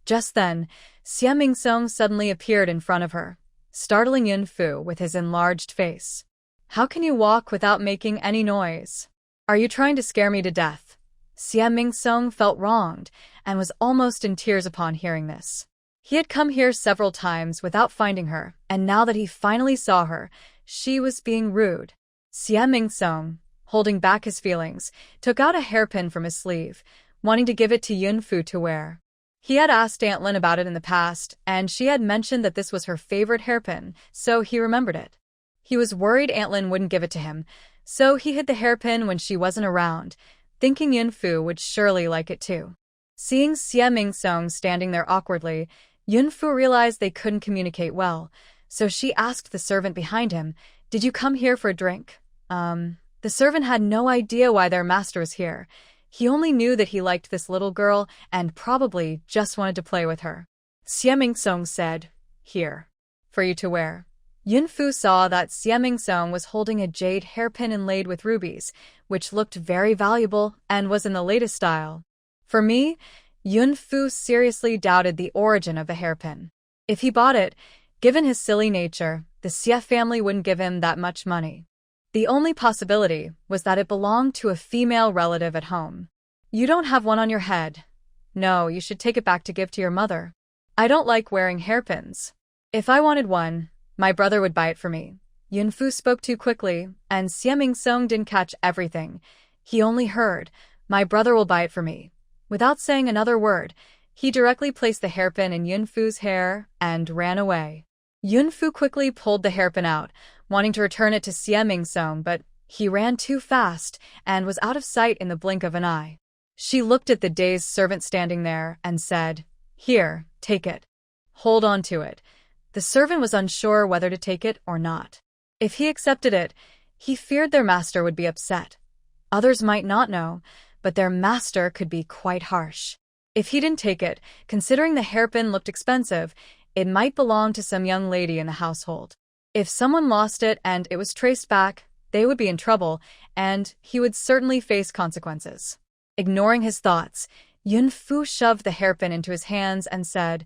Just then, Xie Mingsong suddenly appeared in front of her, startling Yun Fu with his enlarged face. "How can you walk without making any noise? Are you trying to scare me to death?" Xie Mingsong felt wronged and was almost in tears upon hearing this. He had come here several times without finding her, and now that he finally saw her, she was being rude. Xie Mingsong, holding back his feelings, took out a hairpin from his sleeve, wanting to give it to Yun Fu to wear. He had asked Aunt Lin about it in the past, and she had mentioned that this was her favorite hairpin, so he remembered it. He was worried Aunt Lin wouldn't give it to him, so he hid the hairpin when she wasn't around, thinking Yun Fu would surely like it too. Seeing Xie Mingsong standing there awkwardly, Yun Fu realized they couldn't communicate well, so she asked the servant behind him, "Did you come here for a drink?" The servant had no idea why their master was here. He only knew that he liked this little girl and probably just wanted to play with her. Xie Mingsong said, "Here. For you to wear." Yun Fu saw that Xie Mingsong was holding a jade hairpin inlaid with rubies, which looked very valuable and was in the latest style. For me, Yun Fu seriously doubted the origin of the hairpin. If he bought it, given his silly nature, the Xie family wouldn't give him that much money. The only possibility was that it belonged to a female relative at home. "You don't have one on your head. No, you should take it back to give to your mother. I don't like wearing hairpins. If I wanted one, my brother would buy it for me." Yun Fu spoke too quickly, and Xie Mingsong didn't catch everything. He only heard, "My brother will buy it for me." Without saying another word, he directly placed the hairpin in Yun Fu's hair and ran away. Yun Fu quickly pulled the hairpin out, wanting to return it to Xie Mingsong, but he ran too fast and was out of sight in the blink of an eye. She looked at the dazed servant standing there and said, "Here, take it. Hold on to it." The servant was unsure whether to take it or not. If he accepted it, he feared their master would be upset. Others might not know, but their master could be quite harsh. If he didn't take it, considering the hairpin looked expensive, it might belong to some young lady in the household. If someone lost it and it was traced back, they would be in trouble, and he would certainly face consequences. Ignoring his thoughts, Yun Fu shoved the hairpin into his hands and said,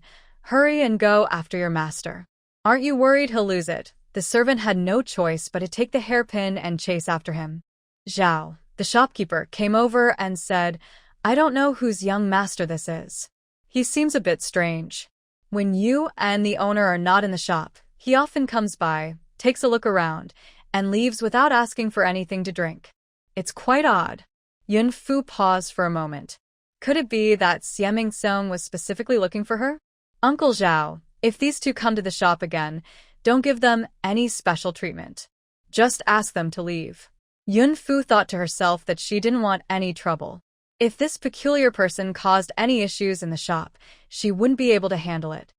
"Hurry and go after your master. Aren't you worried he'll lose it?" The servant had no choice but to take the hairpin and chase after him. Zhao, the shopkeeper, came over and said, "I don't know whose young master this is. He seems a bit strange. When you and the owner are not in the shop, he often comes by, takes a look around, and leaves without asking for anything to drink. It's quite odd." Yun Fu paused for a moment. Could it be that Xieming Song was specifically looking for her? "Uncle Zhao, if these two come to the shop again, don't give them any special treatment. Just ask them to leave." Yun Fu thought to herself that she didn't want any trouble. If this peculiar person caused any issues in the shop, she wouldn't be able to handle it.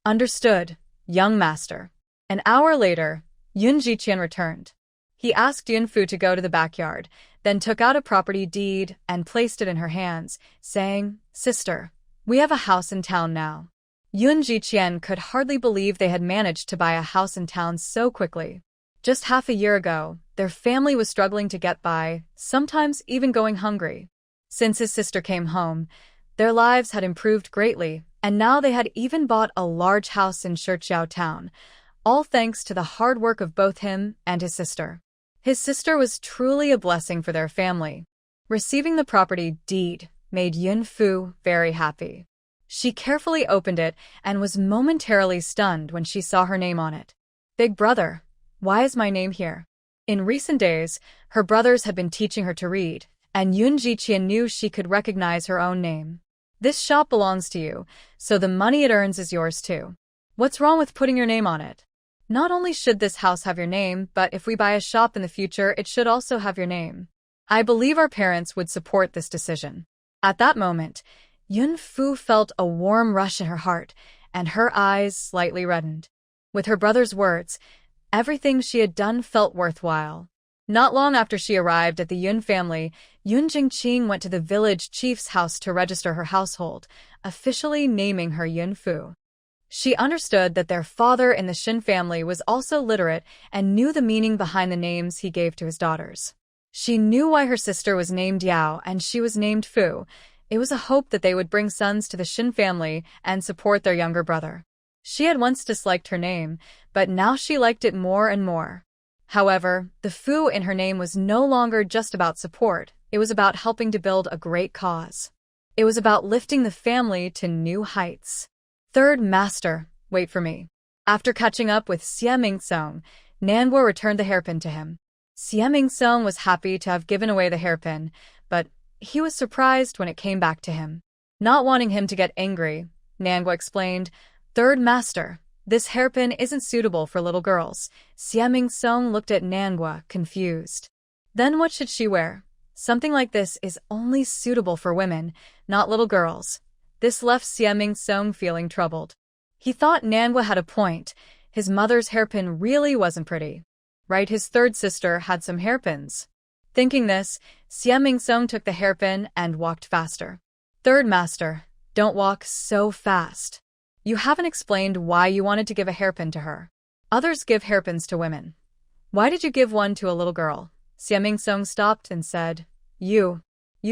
"Understood, young master." An hour later, Yun Jiqian returned. He asked Yun Fu to go to the backyard, then took out a property deed and placed it in her hands, saying, "Sister, we have a house in town now." Yun Jiqian could hardly believe they had managed to buy a house in town so quickly. Just half a year ago, their family was struggling to get by, sometimes even going hungry. Since his sister came home, their lives had improved greatly, and now they had even bought a large house in Shichiao town, all thanks to the hard work of both him and his sister. His sister was truly a blessing for their family. Receiving the property deed made Yun Fu very happy. She carefully opened it and was momentarily stunned when she saw her name on it. "Big brother, why is my name here?" In recent days, her brothers had been teaching her to read, and Yun Jiqian knew she could recognize her own name. "This shop belongs to you, so the money it earns is yours too. What's wrong with putting your name on it? Not only should this house have your name, but if we buy a shop in the future, it should also have your name. I believe our parents would support this decision." At that moment, Yun Fu felt a warm rush in her heart, and her eyes slightly reddened. With her brother's words, everything she had done felt worthwhile. Not long after she arrived at the Yun family, Yun Jingqing went to the village chief's house to register her household, officially naming her Yun Fu. She understood that their father in the Shin family was also literate and knew the meaning behind the names he gave to his daughters. She knew why her sister was named Yao and she was named Fu. It was a hope that they would bring sons to the Shin family and support their younger brother. She had once disliked her name, but now she liked it more and more. However, the Fu in her name was no longer just about support, it was about helping to build a great cause. It was about lifting the family to new heights. "Third master, wait for me." After catching up with Xieming Song, Manhwa returned the hairpin to him. Xieming Song was happy to have given away the hairpin, but he was surprised when it came back to him. Not wanting him to get angry, Manhwa explained, "Third master, this hairpin isn't suitable for little girls." Xieming Song looked at Manhwa, confused. "Then what should she wear? Something like this is only suitable for women, not little girls." This left Xieming Song feeling troubled. He thought Manhwa had a point. His mother's hairpin really wasn't pretty. Right, his third sister had some hairpins. Thinking this, Xieming Song took the hairpin and walked faster. "Third master, don't walk so fast. You haven't explained why you wanted to give a hairpin to her. Others give hairpins to women. Why did you give one to a little girl?" Xieming Song stopped and said, You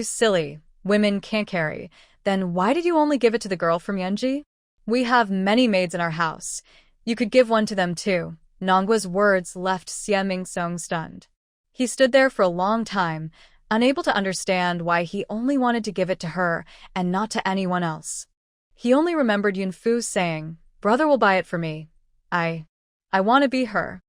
silly, women can't carry. Then why did you only give it to the girl from Yanji? We have many maids in our house. You could give one to them too." Nongwa's words left Xieming Song stunned. He stood there for a long time, unable to understand why he only wanted to give it to her and not to anyone else. He only remembered Yun Fu saying, "Brother will buy it for me. I want to be her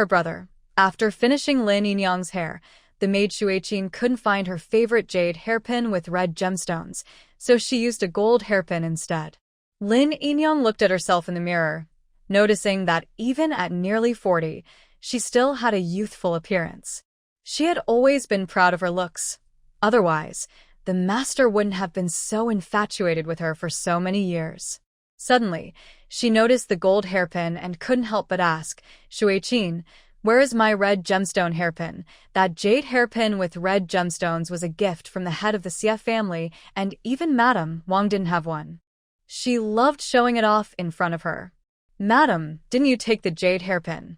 brother." After finishing Lin Yinyang's hair, the maid Shuiqin couldn't find her favorite jade hairpin with red gemstones, so she used a gold hairpin instead. Lin Yinyang looked at herself in the mirror, noticing that even at nearly 40, she still had a youthful appearance. She had always been proud of her looks. Otherwise, the master wouldn't have been so infatuated with her for so many years. Suddenly, she noticed the gold hairpin and couldn't help but ask, "Shuiqin, where is my red gemstone hairpin?" That jade hairpin with red gemstones was a gift from the head of the Xie family, and even Madame Wang didn't have one. She loved showing it off in front of her. "Madam, didn't you take the jade hairpin?"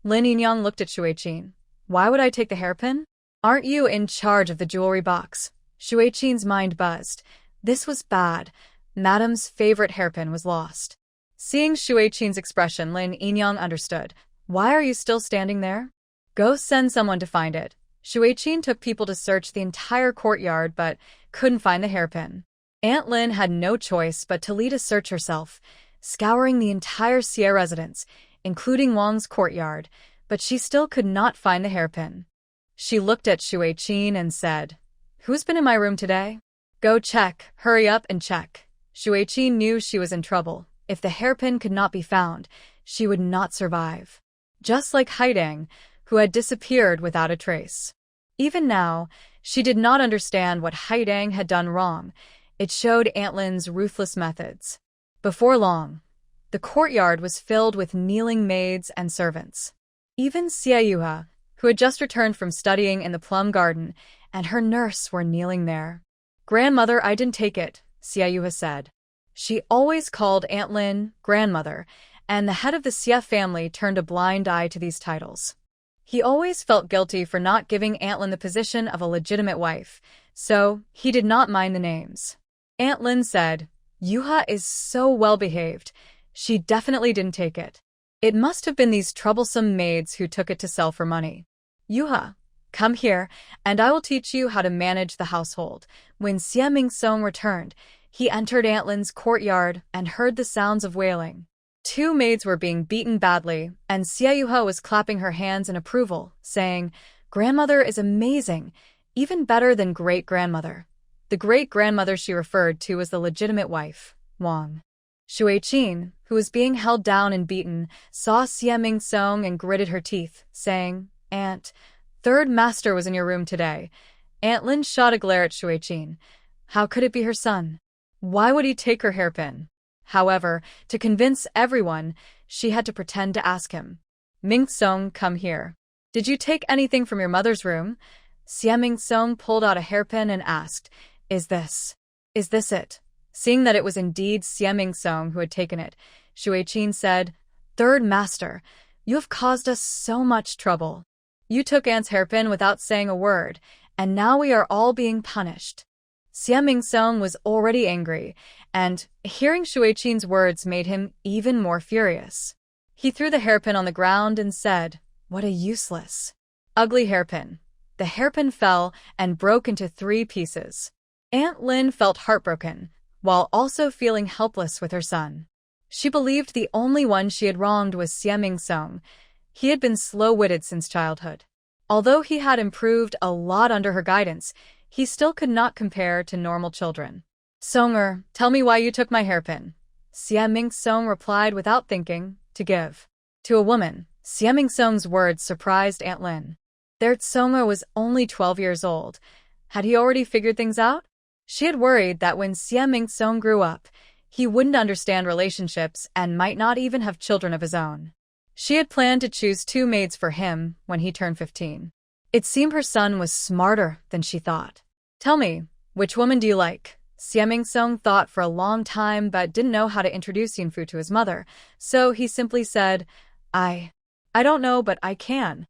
Lin Yinyang looked at Shuiqin. "Why would I take the hairpin? Aren't you in charge of the jewelry box?" Shuiqin's mind buzzed. This was bad. Madam's favorite hairpin was lost. Seeing Shueqin's expression, Lin Yinyang understood. Why are you still standing there? Go send someone to find it. Shueqin took people to search the entire courtyard but couldn't find the hairpin. Aunt Lin had no choice but to lead a search herself, scouring the entire Xie residence, including Wang's courtyard, but she still could not find the hairpin. She looked at Shueqin and said, "Who's been in my room today? Go check, hurry up and check." Shueqin knew she was in trouble. If the hairpin could not be found, she would not survive. Just like Haidang, who had disappeared without a trace. Even now, she did not understand what Haidang had done wrong. It showed Aunt Lin's ruthless methods. Before long, the courtyard was filled with kneeling maids and servants. Even Xie Yuha, who had just returned from studying in the plum garden, and her nurse were kneeling there. "Grandmother, I didn't take it," Xie Yuha said. She always called Aunt Lin grandmother, and the head of the Xie family turned a blind eye to these titles. He always felt guilty for not giving Aunt Lin the position of a legitimate wife, so he did not mind the names. Aunt Lin said, "Yuha is so well-behaved. She definitely didn't take it. It must have been these troublesome maids who took it to sell for money. Yuha, come here, and I will teach you how to manage the household." When Xie Mingsong returned, he entered Aunt Lin's courtyard and heard the sounds of wailing. Two maids were being beaten badly, and Xie Yuha was clapping her hands in approval, saying, "Grandmother is amazing, even better than great-grandmother." The great-grandmother she referred to was the legitimate wife, Wang. Shueqin, who was being held down and beaten, saw Xie Mingsong and gritted her teeth, saying, "Aunt, third master was in your room today." Aunt Lin shot a glare at Shueqin. How could it be her son? Why would he take her hairpin? However, to convince everyone, she had to pretend to ask him. "Mingsong, come here. Did you take anything from your mother's room?" Xie Mingsong pulled out a hairpin and asked, Is this it?" Seeing that it was indeed Xie Mingsong who had taken it, Shueqin said, "Third master, you have caused us so much trouble. You took Aunt's hairpin without saying a word, and now we are all being punished." Xie Mingsong was already angry, and hearing Shueqin's words made him even more furious. He threw the hairpin on the ground and said, "What a useless, ugly hairpin." The hairpin fell and broke into 3 pieces. Aunt Lin felt heartbroken, while also feeling helpless with her son. She believed the only one she had wronged was Xie Mingsong. He had been slow-witted since childhood. Although he had improved a lot under her guidance, he still could not compare to normal children. "Songer, tell me why you took my hairpin." Xie Mingsong replied without thinking, "To give." To a woman, Xie Mingsong's words surprised Aunt Lin. Their Songer was only 12 years old. Had he already figured things out? She had worried that when Xie Mingsong grew up, he wouldn't understand relationships and might not even have children of his own. She had planned to choose 2 maids for him when he turned 15. It seemed her son was smarter than she thought. "Tell me, which woman do you like?" Xie Mingsong thought for a long time but didn't know how to introduce Yinfu to his mother, so he simply said, I don't know, but I can.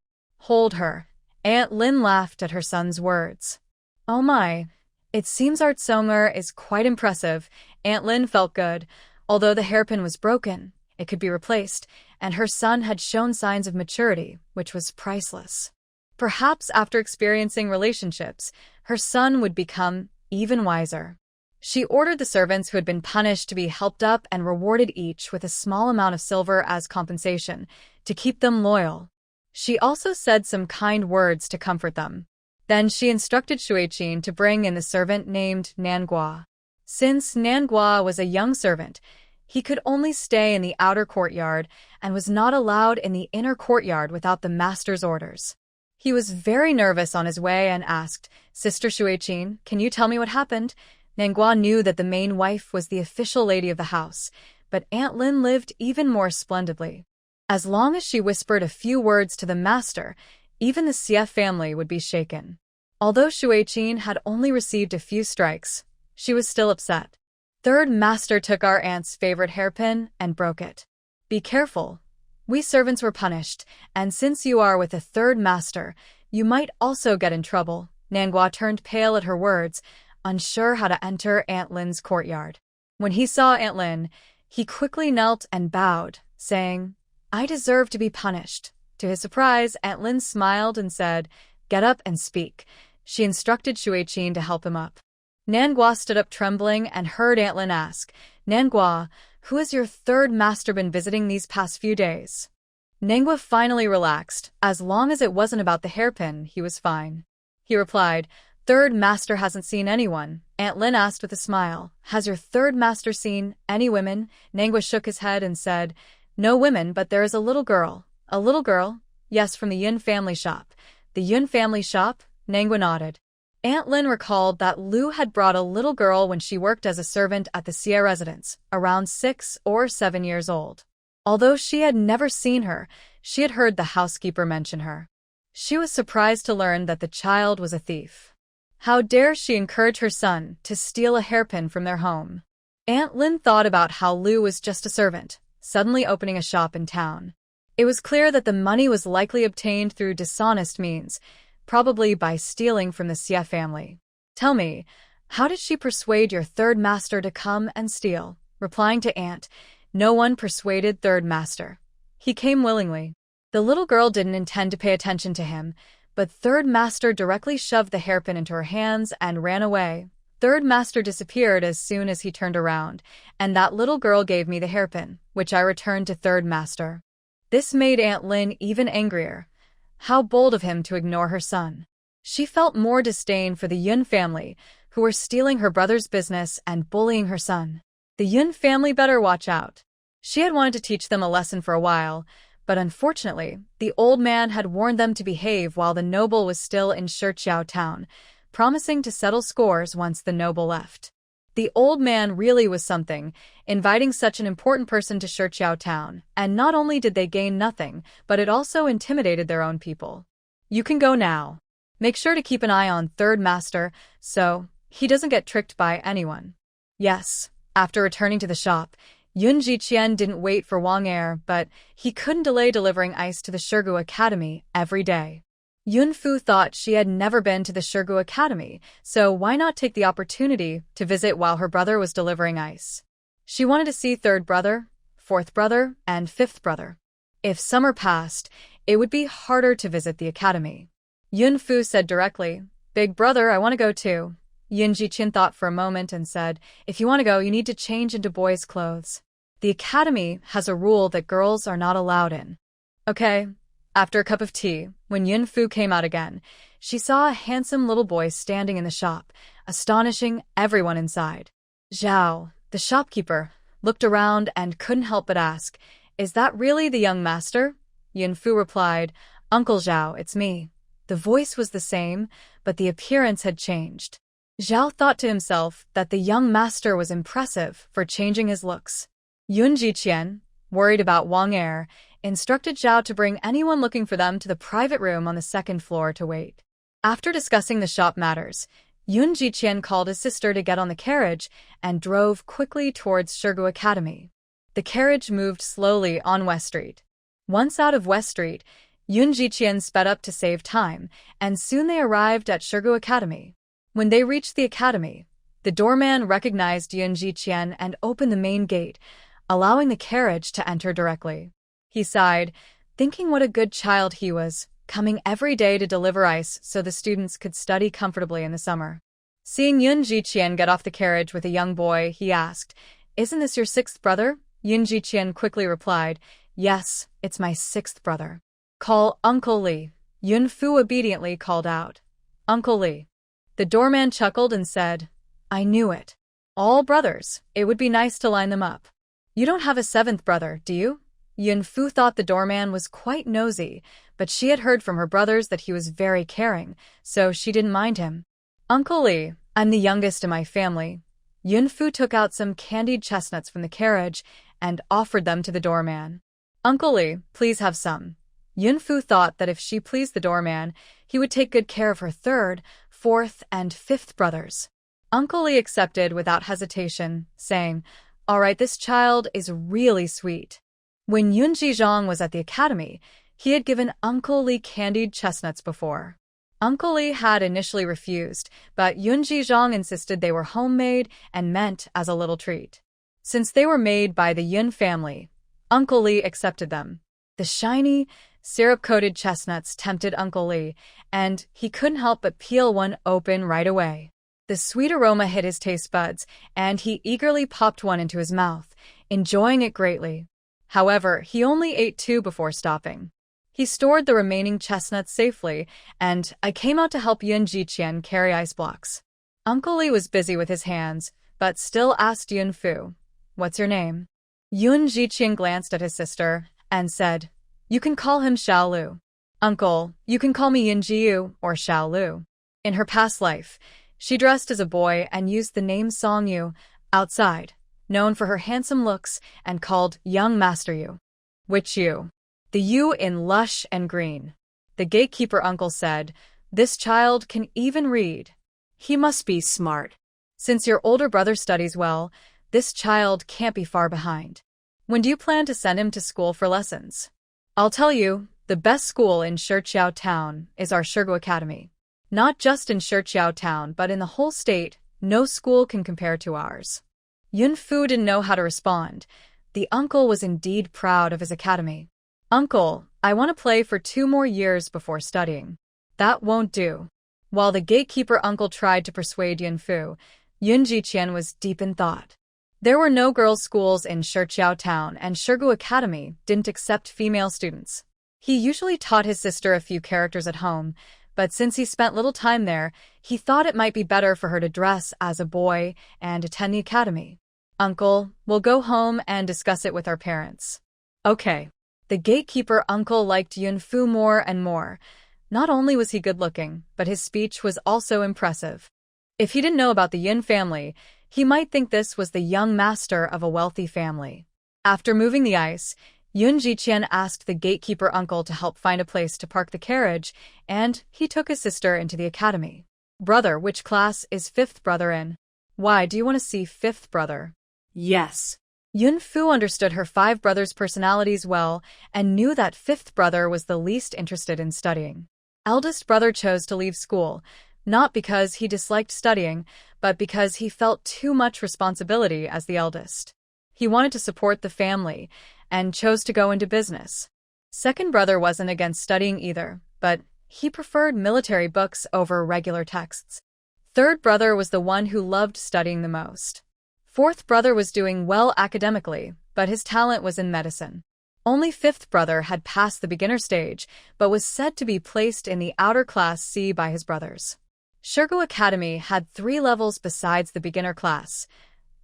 Hold her." Aunt Lin laughed at her son's words. "Oh my, it seems our Songer is quite impressive." Aunt Lin felt good. Although the hairpin was broken, it could be replaced, and her son had shown signs of maturity, which was priceless. Perhaps after experiencing relationships, her son would become even wiser. She ordered the servants who had been punished to be helped up and rewarded each with a small amount of silver as compensation, to keep them loyal. She also said some kind words to comfort them. Then she instructed Shueqin to bring in the servant named Manhwa. Since Manhwa was a young servant, he could only stay in the outer courtyard and was not allowed in the inner courtyard without the master's orders. He was very nervous on his way and asked, "Sister Shueqin, can you tell me what happened?" Manhwa knew that the main wife was the official lady of the house, but Aunt Lin lived even more splendidly. As long as she whispered a few words to the master, even the Xie family would be shaken. Although Shueqin had only received a few strikes, she was still upset. "Third master took our aunt's favorite hairpin and broke it. Be careful. We servants were punished, and since you are with the third master, you might also get in trouble." Manhwa turned pale at her words. unsure how to enter Aunt Lin's courtyard. When he saw Aunt Lin, he quickly knelt and bowed, saying, "I deserve to be punished." To his surprise, Aunt Lin smiled and said, "Get up and speak." She instructed Shuiqin to help him up. Nanhua stood up trembling and heard Aunt Lin ask, "Nanhua, who has your third master been visiting these past few days?" Nanhua finally relaxed. As long as it wasn't about the hairpin, he was fine. He replied, "Third master hasn't seen anyone." Aunt Lin asked with a smile, "Has your third master seen any women?" Nanhua shook his head and said, "No women, but there is a little girl." "A little girl?" "Yes, from the Yun family shop." "The Yun family shop?" Nanhua nodded. Aunt Lin recalled that Lu had brought a little girl when she worked as a servant at the Xie residence, around 6 or 7 years old. Although she had never seen her, she had heard the housekeeper mention her. She was surprised to learn that the child was a thief. How dare she encourage her son to steal a hairpin from their home? Aunt Lin thought about how Lu was just a servant, suddenly opening a shop in town. It was clear that the money was likely obtained through dishonest means, probably by stealing from the Xie family. "Tell me, how did she persuade your third master to come and steal?" Replying to Aunt, "No one persuaded third master. He came willingly." The little girl didn't intend to pay attention to him, but third master directly shoved the hairpin into her hands and ran away. Third master disappeared as soon as he turned around, and that little girl gave me the hairpin, which I returned to third master. This made Aunt Lin even angrier. How bold of him to ignore her son. She felt more disdain for the Yun family, who were stealing her brother's business and bullying her son. The Yun family better watch out. She had wanted to teach them a lesson for a while, but unfortunately, the old man had warned them to behave while the noble was still in Shiqiao town, promising to settle scores once the noble left. The old man really was something, inviting such an important person to Shiqiao town, and not only did they gain nothing, but it also intimidated their own people. "You can go now. Make sure to keep an eye on third master, so he doesn't get tricked by anyone." Yes. After returning to the shop, Yun Jiqian didn't wait for Wang Er, but he couldn't delay delivering ice to the Shirgu Academy every day. Yun Fu thought she had never been to the Shirgu Academy, so why not take the opportunity to visit while her brother was delivering ice? She wanted to see third brother, fourth brother, and fifth brother. If summer passed, it would be harder to visit the academy. Yun Fu said directly, "Big brother, I want to go too." Yun Jiqian thought for a moment and said, "If you want to go, you need to change into boys' clothes. The academy has a rule that girls are not allowed in." "Okay." After a cup of tea, when Yun Fu came out again, she saw a handsome little boy standing in the shop, astonishing everyone inside. Zhao, the shopkeeper, looked around and couldn't help but ask, "Is that really the young master?" Yun Fu replied, "Uncle Zhao, it's me." The voice was the same, but the appearance had changed. Zhao thought to himself that the young master was impressive for changing his looks. Yun Jiqian, worried about Wang Er, instructed Zhao to bring anyone looking for them to the private room on the second floor to wait. After discussing the shop matters, Yun Jiqian called his sister to get on the carriage and drove quickly towards Shirgu Academy. The carriage moved slowly on West Street. Once out of West Street, Yun Jiqian sped up to save time, and soon they arrived at Shirgu Academy. When they reached the academy, the doorman recognized Yun Jiqian and opened the main gate, allowing the carriage to enter directly. He sighed, thinking what a good child he was, coming every day to deliver ice so the students could study comfortably in the summer. Seeing Yun Jiqian get off the carriage with a young boy, he asked, "Isn't this your sixth brother?" Yun Jiqian quickly replied, "Yes, it's my sixth brother." "Call Uncle Li." Yun Fu obediently called out, "Uncle Li." The doorman chuckled and said, "I knew it. All brothers, it would be nice to line them up. You don't have a seventh brother, do you?" Yun Fu thought the doorman was quite nosy, but she had heard from her brothers that he was very caring, so she didn't mind him. "Uncle Li, I'm the youngest in my family." Yun Fu took out some candied chestnuts from the carriage and offered them to the doorman. "Uncle Li, please have some." Yun Fu thought that if she pleased the doorman, he would take good care of her third, fourth, and fifth brothers. Uncle Li accepted without hesitation, saying, "All right, this child is really sweet." When Yun Jizhong was at the academy, he had given Uncle Li candied chestnuts before. Uncle Lee had initially refused, but Yun Jizhong insisted they were homemade and meant as a little treat. Since they were made by the Yun family, Uncle Lee accepted them. The shiny, syrup-coated chestnuts tempted Uncle Lee, and he couldn't help but peel one open right away. The sweet aroma hit his taste buds, and he eagerly popped one into his mouth, enjoying it greatly. However, he only ate 2 before stopping. He stored the remaining chestnuts safely, and I came out to help Yun Jiqian carry ice blocks. Uncle Lee was busy with his hands, but still asked Yun Fu, "What's your name?" Yun Jiqian glanced at his sister and said, "You can call him Xiao Lu. Uncle, you can call me Yun Jiu or Xiao Lu." In her past life, she dressed as a boy and used the name Song Yu outside, known for her handsome looks and called Young Master Yu. Which Yu? The Yu in lush and green. The gatekeeper uncle said, "This child can even read. He must be smart. Since your older brother studies well, this child can't be far behind. When do you plan to send him to school for lessons?" "I'll tell you, the best school in Shiqiao Town is our Shigu Academy. Not just in Shiqiao Town, but in the whole state, no school can compare to ours." Yun Fu didn't know how to respond. The uncle was indeed proud of his academy. "Uncle, I want to play for 2 more years before studying." "That won't do." While the gatekeeper uncle tried to persuade Yun Fu, Yun Jiqian was deep in thought. There were no girls' schools in Shiqiao Town, and Shigu Academy didn't accept female students. He usually taught his sister a few characters at home, but since he spent little time there, he thought it might be better for her to dress as a boy and attend the academy. "Uncle, we'll go home and discuss it with our parents." "Okay." The gatekeeper uncle liked Yun Fu more and more. Not only was he good-looking, but his speech was also impressive. If he didn't know about the Yun family, he might think this was the young master of a wealthy family. After moving the ice, Yun Jiqian asked the gatekeeper uncle to help find a place to park the carriage, and he took his sister into the academy. "Brother, which class is 5th brother in?" "Why, do you want to see 5th brother?" "Yes." Yun Fu understood her 5 brothers' personalities well and knew that 5th brother was the least interested in studying. Eldest brother chose to leave school, not because he disliked studying, but because he felt too much responsibility as the eldest. He wanted to support the family and chose to go into business. Second brother wasn't against studying either, but he preferred military books over regular texts. Third brother was the one who loved studying the most. Fourth brother was doing well academically, but his talent was in medicine. Only 5th brother had passed the beginner stage, but was said to be placed in the outer class C by his brothers. Shigu Academy had 3 levels besides the beginner class: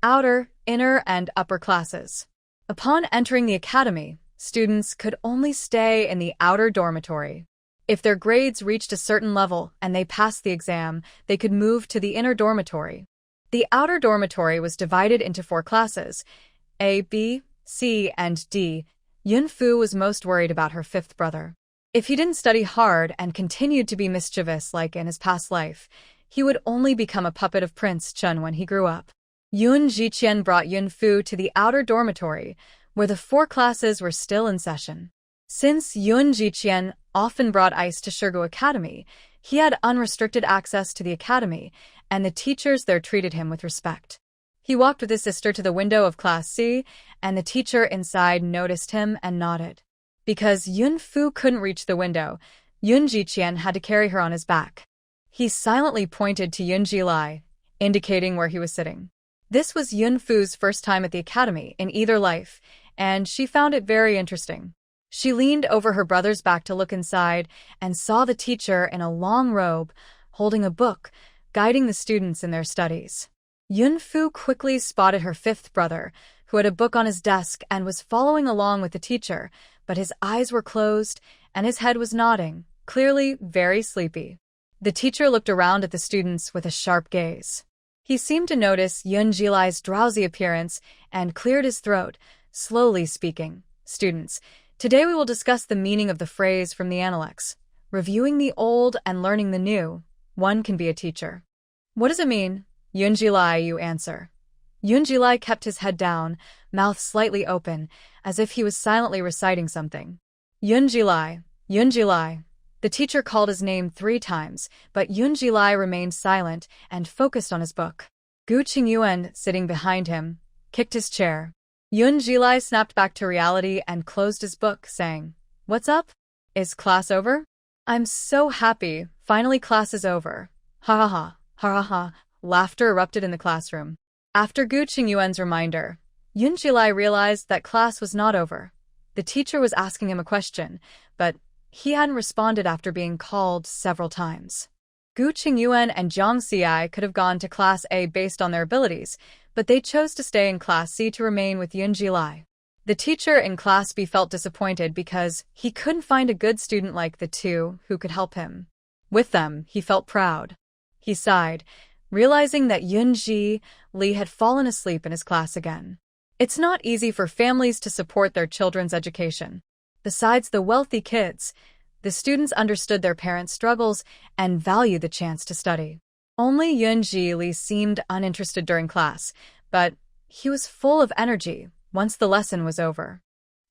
outer, inner, and upper classes. Upon entering the academy, students could only stay in the outer dormitory. If their grades reached a certain level and they passed the exam, they could move to the inner dormitory. The outer dormitory was divided into 4 classes: A, B, C, and D. Yun Fu was most worried about her 5th brother. If he didn't study hard and continued to be mischievous like in his past life, he would only become a puppet of Prince Chun when he grew up. Yun Jiqian brought Yun Fu to the outer dormitory, where the 4 classes were still in session. Since Yun Jiqian often brought ice to Shigu Academy, he had unrestricted access to the academy, and the teachers there treated him with respect. He walked with his sister to the window of Class C, and the teacher inside noticed him and nodded. Because Yun Fu couldn't reach the window, Yun Jiqian had to carry her on his back. He silently pointed to Yun Jilai, indicating where he was sitting. This was Yun Fu's first time at the academy in either life, and she found it very interesting. She leaned over her brother's back to look inside and saw the teacher in a long robe, holding a book, guiding the students in their studies. Yun Fu quickly spotted her 5th brother, who had a book on his desk and was following along with the teacher, but his eyes were closed and his head was nodding, clearly very sleepy. The teacher looked around at the students with a sharp gaze. He seemed to notice Yun Jilai's drowsy appearance and cleared his throat, slowly speaking. "Students, today we will discuss the meaning of the phrase from the Analects. Reviewing the old and learning the new, one can be a teacher." "What does it mean?" "Yun Jilai, you answer." Yun Jilai kept his head down, mouth slightly open, as if he was silently reciting something. "Yun Jilai, Yun Jilai." The teacher called his name 3 times, but Yoon Ji-lai remained silent and focused on his book. Gu Qingyuan, sitting behind him, kicked his chair. Yoon Ji-lai snapped back to reality and closed his book, saying, "What's up? Is class over? I'm so happy. Finally class is over. Ha ha ha, ha ha ha." Laughter erupted in the classroom. After Gu Qingyuan's reminder, Yoon Ji-lai realized that class was not over. The teacher was asking him a question, but he hadn't responded after being called several times. Gu Qingyuan and Jiang Xiai could have gone to Class A based on their abilities, but they chose to stay in Class C to remain with Yoon Ji-lai. The teacher in Class B felt disappointed because he couldn't find a good student like the two who could help him. With them, he felt proud. He sighed, realizing that Yoon Ji-li had fallen asleep in his class again. It's not easy for families to support their children's education. Besides the wealthy kids, the students understood their parents' struggles and valued the chance to study. Only Yoon Ji-li seemed uninterested during class, but he was full of energy once the lesson was over.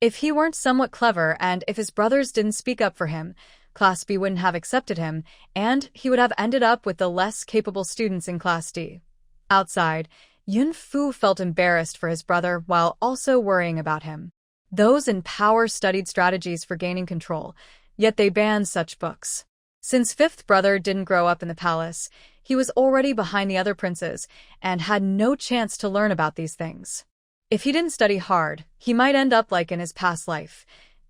If he weren't somewhat clever and if his brothers didn't speak up for him, Class B wouldn't have accepted him, and he would have ended up with the less capable students in Class D. Outside, Yun Fu felt embarrassed for his brother while also worrying about him. Those in power studied strategies for gaining control, yet they banned such books. Since fifth brother didn't grow up in the palace, he was already behind the other princes and had no chance to learn about these things. If he didn't study hard, he might end up like in his past life.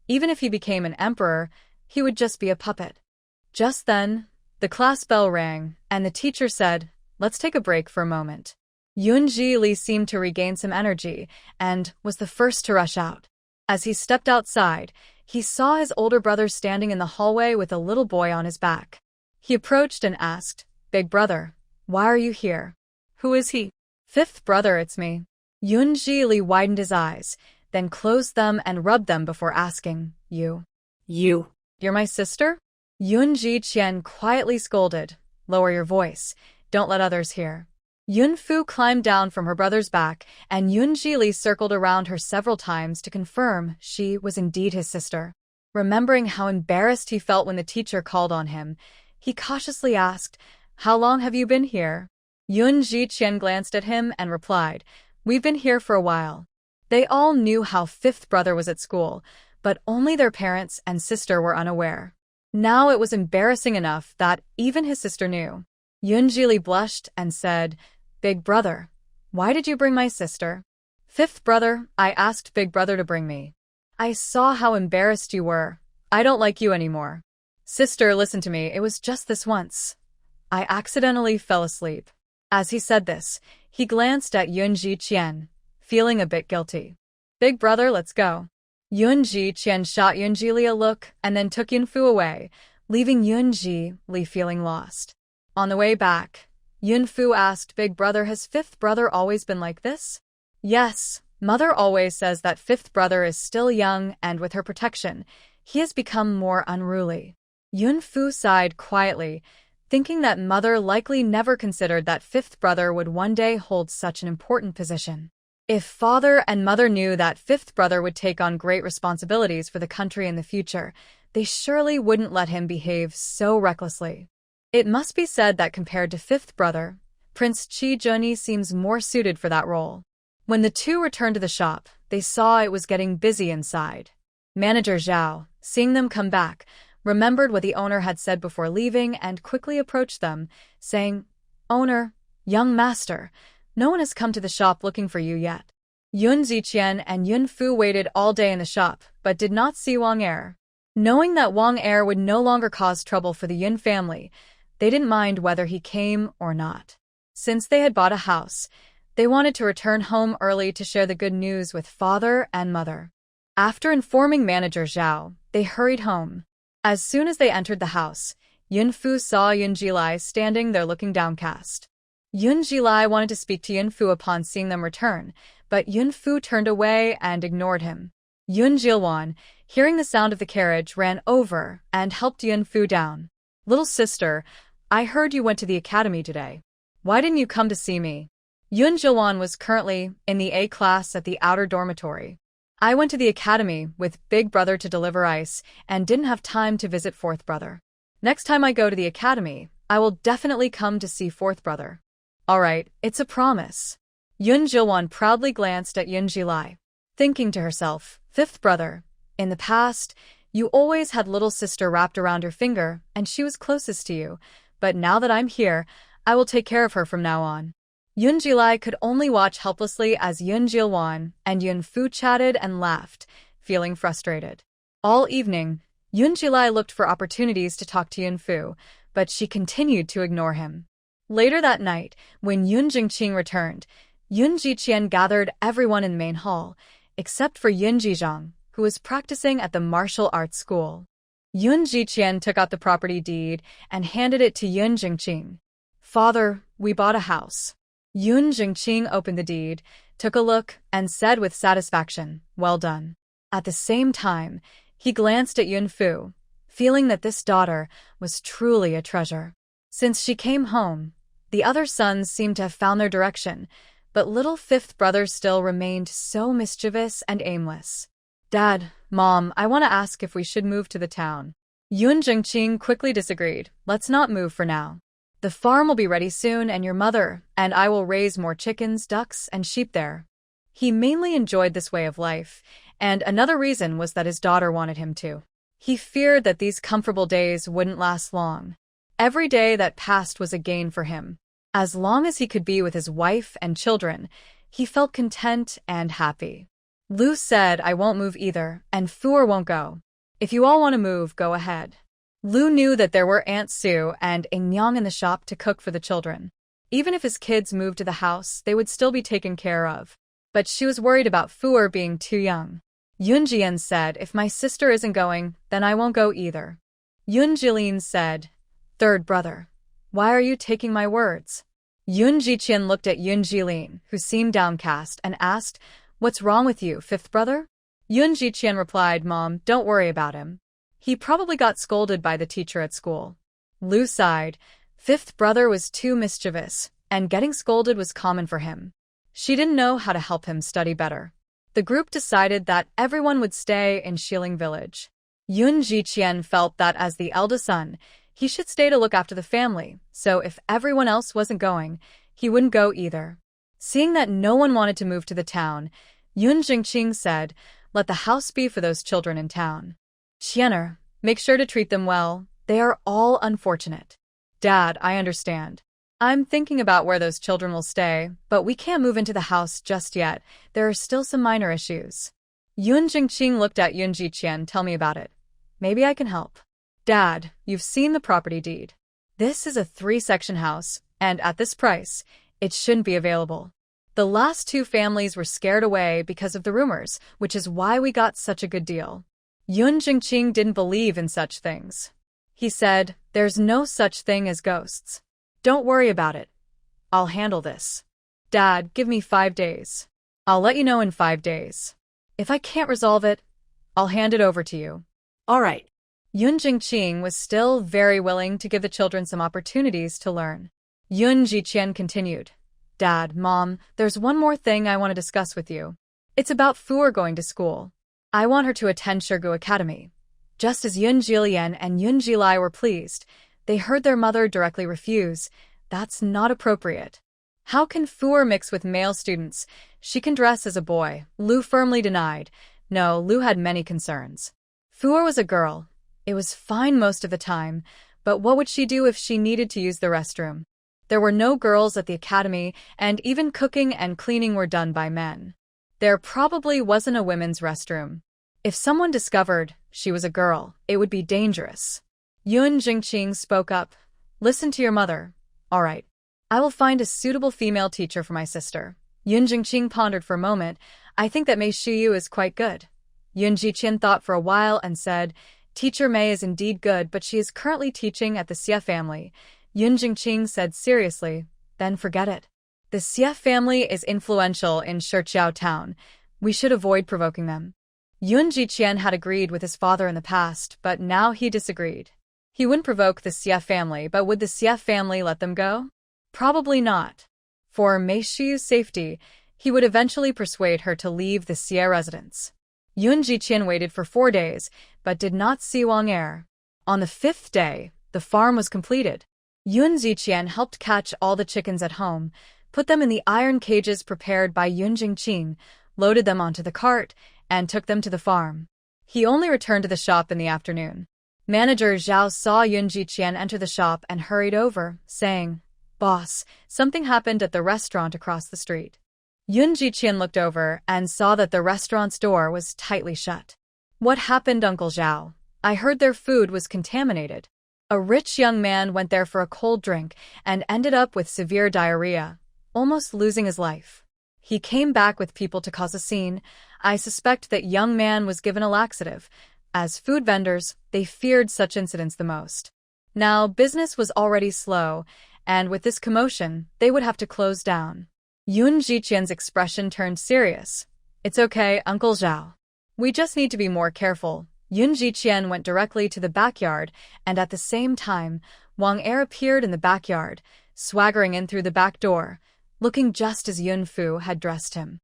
Even if he became an emperor, he would just be a puppet. Just then, the class bell rang, and the teacher said, "Let's take a break for a moment." Yoon Ji-li seemed to regain some energy and was the first to rush out. As he stepped outside, he saw his older brother standing in the hallway with a little boy on his back. He approached and asked, "Big brother, why are you here?" "Who is he?" "Fifth brother, it's me." Yoon Ji-li widened his eyes, then closed them and rubbed them before asking, You? You're my sister?" Yoon Ji-chen quietly scolded, "Lower your voice. Don't let others hear." Yun Fu climbed down from her brother's back, and Yoon Ji-li circled around her several times to confirm she was indeed his sister. Remembering how embarrassed he felt when the teacher called on him, he cautiously asked, "How long have you been here?" Yoon Ji-chen glanced at him and replied, "We've been here for a while." They all knew how fifth brother was at school, but only their parents and sister were unaware. Now it was embarrassing enough that even his sister knew. Yoon Ji-li blushed and said, "Big brother, why did you bring my sister?" "Fifth brother, I asked big brother to bring me. I saw how embarrassed you were. I don't like you anymore." "Sister, listen to me, it was just this once. I accidentally fell asleep." As he said this, he glanced at Yoon Ji-chen, feeling a bit guilty. "Big brother, let's go." Yoon Ji-chen shot Yoon Ji-li a look and then took Yun Fu away, leaving Yoon Ji-li feeling lost. On the way back, Yun Fu asked, "Big brother, has fifth brother always been like this?" "Yes, mother always says that fifth brother is still young and with her protection, he has become more unruly." Yun Fu sighed quietly, thinking that mother likely never considered that fifth brother would one day hold such an important position. If father and mother knew that fifth brother would take on great responsibilities for the country in the future, they surely wouldn't let him behave so recklessly. It must be said that compared to fifth brother, Prince Chi Juni seems more suited for that role. When the two returned to the shop, they saw it was getting busy inside. Manager Zhao, seeing them come back, remembered what the owner had said before leaving and quickly approached them, saying, "Owner, young master, no one has come to the shop looking for you yet." Yun Ziqian and Yun Fu waited all day in the shop, but did not see Wang Er. Knowing that Wang Er would no longer cause trouble for the Yun family, they didn't mind whether he came or not. Since they had bought a house, they wanted to return home early to share the good news with father and mother. After informing manager Zhao, they hurried home. As soon as they entered the house, Yun Fu saw Yun Ji-lai standing there looking downcast. Yun Ji-lai wanted to speak to Yun Fu upon seeing them return, but Yun Fu turned away and ignored him. Yun Jilwan, hearing the sound of the carriage, ran over and helped Yun Fu down. "Little sister, I heard you went to the academy today. Why didn't you come to see me?" Yun Jilwan was currently in the A class at the outer dormitory. "I went to the academy with big brother to deliver ice and didn't have time to visit fourth brother." Next time I go to the academy, I will definitely come to see fourth brother. All right, it's a promise. Yun Jilwan proudly glanced at Yun Jilai, thinking to herself, fifth brother, in the past, you always had little sister wrapped around your finger and she was closest to you, but now that I'm here, I will take care of her from now on. Yun Jilai could only watch helplessly as Yun Jilwan and Yun Fu chatted and laughed, feeling frustrated. All evening, Yun Jilai looked for opportunities to talk to Yun Fu, but she continued to ignore him. Later that night, when Yun Jingqing returned, Yun Jiqian gathered everyone in the main hall, except for Yun Jizhang, who was practicing at the martial arts school. Yun Jiqian took out the property deed and handed it to Yun Jingqing. Father, we bought a house. Yun Jingqing opened the deed, took a look, and said with satisfaction, well done. At the same time, he glanced at Yun Fu, feeling that this daughter was truly a treasure. Since she came home, the other sons seemed to have found their direction, but little fifth brother still remained so mischievous and aimless. Dad, Mom, I want to ask if we should move to the town. Yun Jingqing quickly disagreed. Let's not move for now. The farm will be ready soon and your mother and I will raise more chickens, ducks, and sheep there. He mainly enjoyed this way of life, and another reason was that his daughter wanted him to. He feared that these comfortable days wouldn't last long. Every day that passed was a gain for him. As long as he could be with his wife and children, he felt content and happy. Lu said, I won't move either, and Fuer won't go. If you all want to move, go ahead. Lu knew that there were Aunt Sue and Nyang in the shop to cook for the children. Even if his kids moved to the house, they would still be taken care of. But she was worried about Fuer being too young. Yun Jian said, if my sister isn't going, then I won't go either. Yun Jilin said, third brother, why are you taking my words? Yun Jiqian looked at Yun Jilin, who seemed downcast, and asked, what's wrong with you, fifth brother? Yun Jiqian replied, Mom, don't worry about him. He probably got scolded by the teacher at school. Lu sighed. Fifth brother was too mischievous, and getting scolded was common for him. She didn't know how to help him study better. The group decided that everyone would stay in Xiling village. Yun Jiqian felt that as the eldest son, he should stay to look after the family, so if everyone else wasn't going, he wouldn't go either. Seeing that no one wanted to move to the town, Yun Jingqing said, let the house be for those children in town. Qianer, make sure to treat them well, they are all unfortunate. Dad, I understand. I'm thinking about where those children will stay, but we can't move into the house just yet, there are still some minor issues. Yun Jingqing looked at Yun Jiqian, tell me about it. Maybe I can help. Dad, you've seen the property deed. This is a 3-section house, and at this price, it shouldn't be available. The last 2 families were scared away because of the rumors, which is why we got such a good deal. Yun Jingqing didn't believe in such things. He said, there's no such thing as ghosts. Don't worry about it. I'll handle this. Dad, give me 5 days. I'll let you know in 5 days. If I can't resolve it, I'll hand it over to you. All right. Yun Jingqing was still very willing to give the children some opportunities to learn. Yun Jiqian continued. Dad, Mom, there's one more thing I want to discuss with you. It's about Fuer going to school. I want her to attend Shirgu Academy. Just as Yun Jilian and Yun Jilai were pleased, they heard their mother directly refuse. That's not appropriate. How can Fuer mix with male students? She can dress as a boy. Lu firmly denied. No, Lu had many concerns. Fuer was a girl. It was fine most of the time, but what would she do if she needed to use the restroom? There were no girls at the academy, and even cooking and cleaning were done by men. There probably wasn't a women's restroom. If someone discovered she was a girl, it would be dangerous. Yun Jingqing spoke up. Listen to your mother. All right. I will find a suitable female teacher for my sister. Yun Jingqing pondered for a moment. I think that Mei Shiyu is quite good. Yun Jiqian thought for a while and said, Teacher Mei is indeed good, but she is currently teaching at the Xie family. Yun Jingqing said seriously, then forget it. The Xie family is influential in Shiqiao town. We should avoid provoking them. Yun Jiqian had agreed with his father in the past, but now he disagreed. He wouldn't provoke the Xie family, but would the Xie family let them go? Probably not. For Mei Shiyu's safety, he would eventually persuade her to leave the Xie residence. Yun Jiqian waited for 4 days, but did not see Wang Er. On the 5th day, The farm was completed. Yun Ziqian helped catch all the chickens at home, put them in the iron cages prepared by Yun Jingqing, loaded them onto the cart, and took them to the farm. He only returned to the shop in the afternoon. Manager Zhao saw Yun Jiqian enter the shop and hurried over, saying, "Boss, something happened at the restaurant across the street." Yun Jiqian looked over and saw that the restaurant's door was tightly shut. "What happened, Uncle Zhao? I heard their food was contaminated." A rich young man went there for a cold drink and ended up with severe diarrhea, almost losing his life. He came back with people to cause a scene. I suspect that young man was given a laxative. As food vendors, they feared such incidents the most. Now, business was already slow, and with this commotion, they would have to close down. Yun Jiqian's expression turned serious. "It's okay, Uncle Zhao. We just need to be more careful." Yun Jiqian went directly to the backyard, and at the same time, Wang Er appeared in the backyard, swaggering in through the back door, looking just as Yun Fu had dressed him.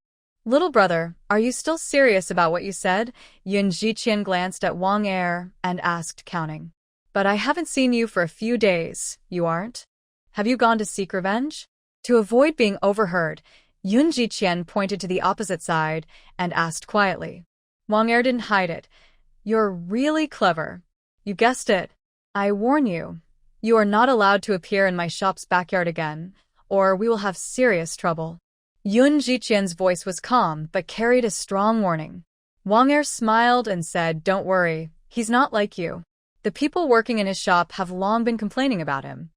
"Little brother, are you still serious about what you said?" Yun Jiqian glanced at Wang Er and asked, counting. "But I haven't seen you for a few days, you aren't? Have you gone to seek revenge?" To avoid being overheard, Yun Jiqian pointed to the opposite side and asked quietly. Wang Er didn't hide it. "You're really clever. You guessed it. I warn you, you are not allowed to appear in my shop's backyard again, or we will have serious trouble." Yun Jiqian's voice was calm but carried a strong warning. Wang Er smiled and said, "Don't worry, he's not like you. The people working in his shop have long been complaining about him.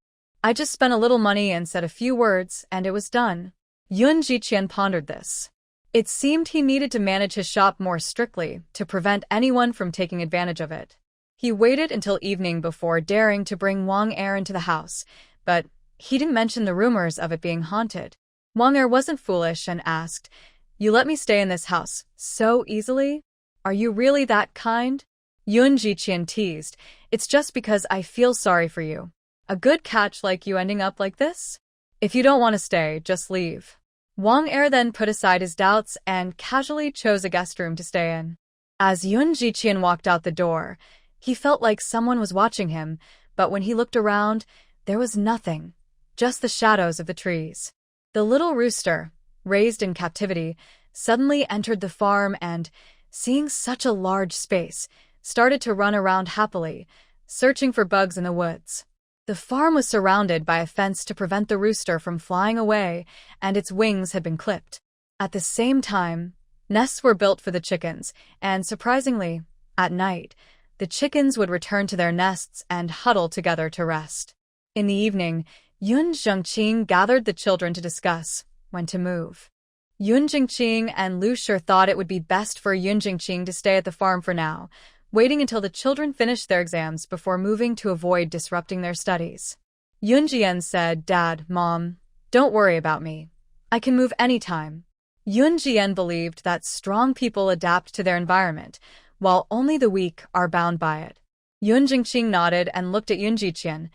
I just spent a little money and said a few words, and it was done." Yun Jiqian pondered this. It seemed he needed to manage his shop more strictly to prevent anyone from taking advantage of it. He waited until evening before daring to bring Wang Er into the house, but he didn't mention the rumors of it being haunted. Wang Er wasn't foolish and asked, "You let me stay in this house so easily? Are you really that kind?" Yun Jiqian teased, "It's just because I feel sorry for you. A good catch like you ending up like this? If you don't want to stay, just leave." Wang Er then put aside his doubts and casually chose a guest room to stay in. As Yun Jiqian walked out the door, he felt like someone was watching him, but when he looked around, there was nothing, just the shadows of the trees. The little rooster, raised in captivity, suddenly entered the farm and, seeing such a large space, started to run around happily, searching for bugs in the woods. The farm was surrounded by a fence to prevent the rooster from flying away, and its wings had been clipped. At the same time, nests were built for the chickens, and surprisingly, at night, the chickens would return to their nests and huddle together to rest. In the evening, Yun Zhengqing gathered the children to discuss when to move. Yun Jingqing and Lu Shi thought it would be best for Yun Jingqing to stay at the farm for now, waiting until the children finished their exams before moving to avoid disrupting their studies. Yun Jian said, "Dad, Mom, don't worry about me. I can move anytime." Yun Jian believed that strong people adapt to their environment, while only the weak are bound by it. Yun Jingqing nodded and looked at Yun Jiqian.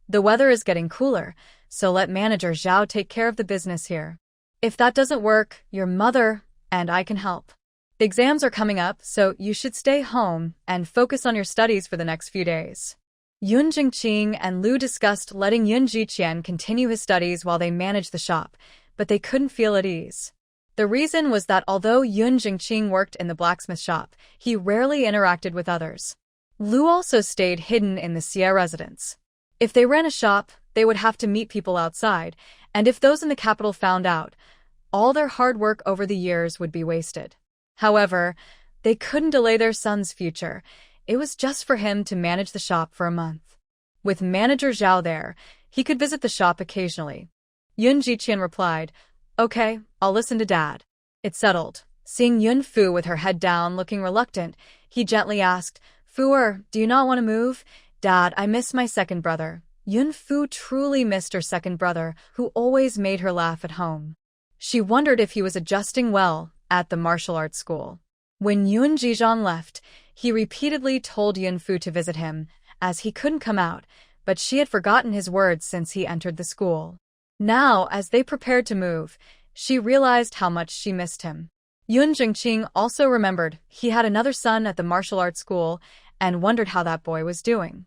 "The weather is getting cooler, so let Manager Zhao take care of the business here. If that doesn't work, your mother and I can help. The exams are coming up, so you should stay home and focus on your studies for the next few days." Yun Jingqing and Lu discussed letting Yun Jiqian continue his studies while they managed the shop, but they couldn't feel at ease. The reason was that although Yun Jingqing worked in the blacksmith shop, he rarely interacted with others. Lu also stayed hidden in the Xie residence. If they ran a shop, they would have to meet people outside, and if those in the capital found out, all their hard work over the years would be wasted. However, they couldn't delay their son's future. It was just for him to manage the shop for a month. With Manager Zhao there, he could visit the shop occasionally. Yun Jiqian replied, "Okay, I'll listen to Dad." It settled. Seeing Yun Fu with her head down, looking reluctant, he gently asked, "Fu, do you not want to move?" "Dad, I miss my second brother." Yun Fu truly missed her second brother, who always made her laugh at home. She wondered if he was adjusting well at the martial arts school. When Yun Jizhan left, he repeatedly told Yun Fu to visit him, as he couldn't come out, but she had forgotten his words since he entered the school. Now, as they prepared to move, she realized how much she missed him. Yun Jingqing also remembered he had another son at the martial arts school and wondered how that boy was doing.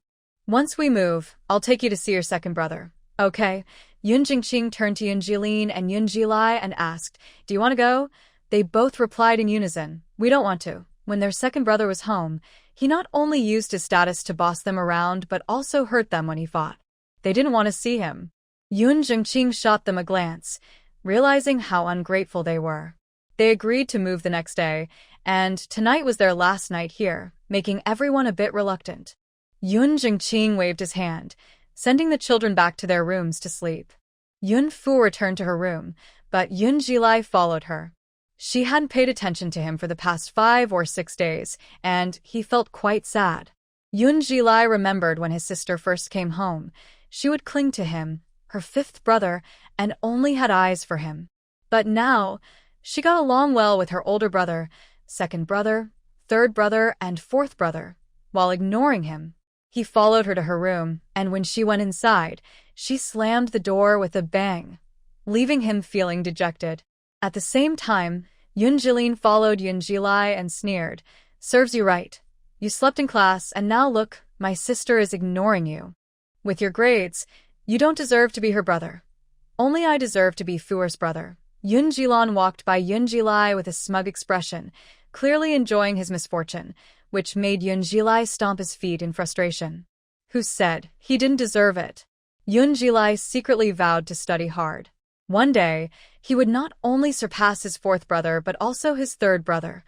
Once we move, I'll take you to see your second brother. Okay. Yun Jingqing turned to Yun Jilin and Yun Jilai and asked, do you want to go? They both replied in unison, we don't want to. When their second brother was home, he not only used his status to boss them around but also hurt them when he fought. They didn't want to see him. Yun Jingqing shot them a glance, realizing how ungrateful they were. They agreed to move the next day, and tonight was their last night here, making everyone a bit reluctant. Yun Jingqing waved his hand, sending the children back to their rooms to sleep. Yun Fu returned to her room, but Yun Jilai followed her. She hadn't paid attention to him for the past 5 or 6 days, and he felt quite sad. Yun Jilai remembered when his sister first came home. She would cling to him, her fifth brother, and only had eyes for him. But now, she got along well with her older brother, second brother, third brother, and fourth brother, while ignoring him. He followed her to her room, and when she went inside, she slammed the door with a bang, leaving him feeling dejected. At the same time, Yun Jilin followed Yun Jilai and sneered, serves you right. You slept in class, and now look, my sister is ignoring you. With your grades, you don't deserve to be her brother. Only I deserve to be Fuer's brother. Yun Jilan walked by Yun Jilai with a smug expression, clearly enjoying his misfortune, which made Yun Jilai stomp his feet in frustration. Who said he didn't deserve it? Yun Jilai secretly vowed to study hard. One day, he would not only surpass his fourth brother but also his third brother.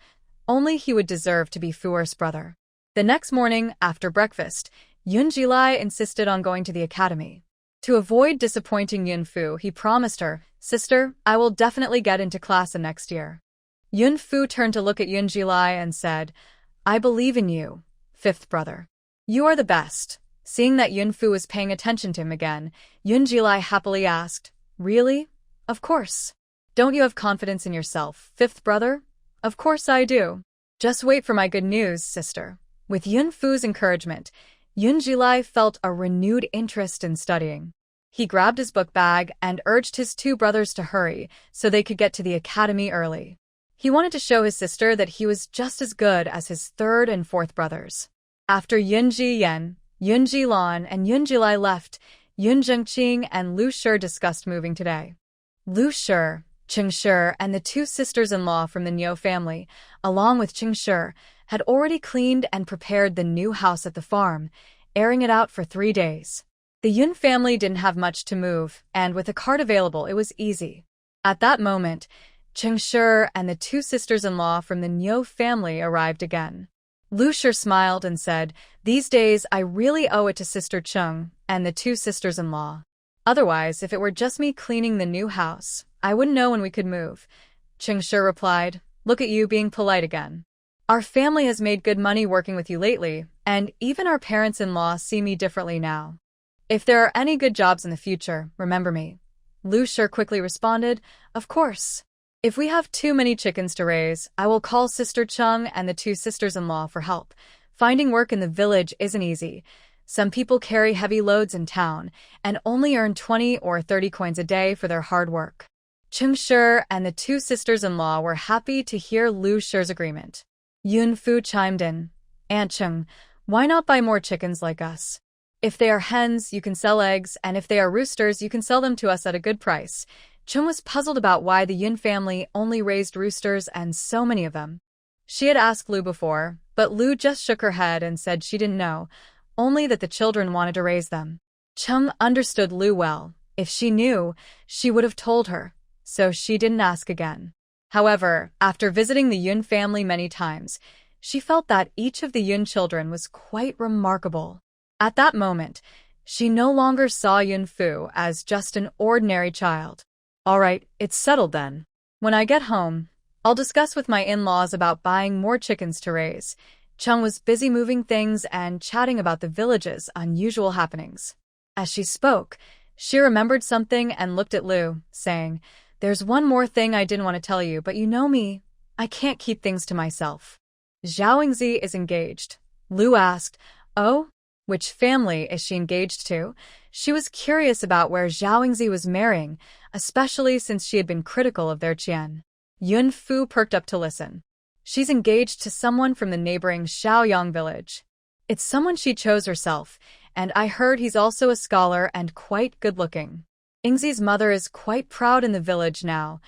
Only he would deserve to be Fuer's brother. The next morning, after breakfast, Yun Jilai insisted on going to the academy. To avoid disappointing Yun Fu, he promised her, sister, I will definitely get into class next year. Yun Fu turned to look at Yun Jilai and said, I believe in you, fifth brother. You are the best. Seeing that Yun Fu was paying attention to him again, Yun Jilai happily asked, really? Of course. Don't you have confidence in yourself, fifth brother? Of course I do. Just wait for my good news, sister. With Yun Fu's encouragement, Yun Jilai felt a renewed interest in studying. He grabbed his book bag and urged his 2 brothers to hurry so they could get to the academy early. He wanted to show his sister that he was just as good as his third and fourth brothers. After Yun Jiyen, Yun Jilan, and Yun Jilai left, Yun Zhengqing and Lu Shi discussed moving today. Lu Shi, Qing Shi, and the 2 sisters-in-law from the Niu family, along with Qing Shi, had already cleaned and prepared the new house at the farm, airing it out for 3 days. The Yun family didn't have much to move, and with a cart available, it was easy. At that moment, Qing Shi and the 2 sisters-in-law from the Niu family arrived again. Lu Shi smiled and said, these days I really owe it to Sister Cheng and the 2 sisters-in-law. Otherwise, if it were just me cleaning the new house, I wouldn't know when we could move. Qing Shi replied, look at you being polite again. Our family has made good money working with you lately, and even our parents-in-law see me differently now. If there are any good jobs in the future, remember me. Lu Shi quickly responded, of course. If we have too many chickens to raise, I will call Sister Cheng and the 2 sisters-in-law for help. Finding work in the village isn't easy. Some people carry heavy loads in town and only earn 20 or 30 coins a day for their hard work. Qing Shi and the 2 sisters-in-law were happy to hear Lu Shi's agreement. Yun Fu chimed in, Aunt Cheng, why not buy more chickens like us? If they are hens, you can sell eggs, and if they are roosters, you can sell them to us at a good price. Cheng was puzzled about why the Yun family only raised roosters and so many of them. She had asked Lu before, but Lu just shook her head and said she didn't know, only that the children wanted to raise them. Cheng understood Lu well. If she knew, she would have told her, so she didn't ask again. However, after visiting the Yun family many times, she felt that each of the Yun children was quite remarkable. At that moment, she no longer saw Yun Fu as just an ordinary child. All right, it's settled then. When I get home, I'll discuss with my in-laws about buying more chickens to raise. Cheng was busy moving things and chatting about the village's unusual happenings. As she spoke, she remembered something and looked at Lu, saying, there's one more thing I didn't want to tell you, but you know me. I can't keep things to myself. Zhao Yingzi is engaged. Lu asked, oh? Which family is she engaged to? She was curious about where Zhao Yingzi was marrying, especially since she had been critical of their Qian. Yun Fu perked up to listen. She's engaged to someone from the neighboring Shaoyang village. It's someone she chose herself, and I heard he's also a scholar and quite good-looking. Ingzi's mother is quite proud in the village now,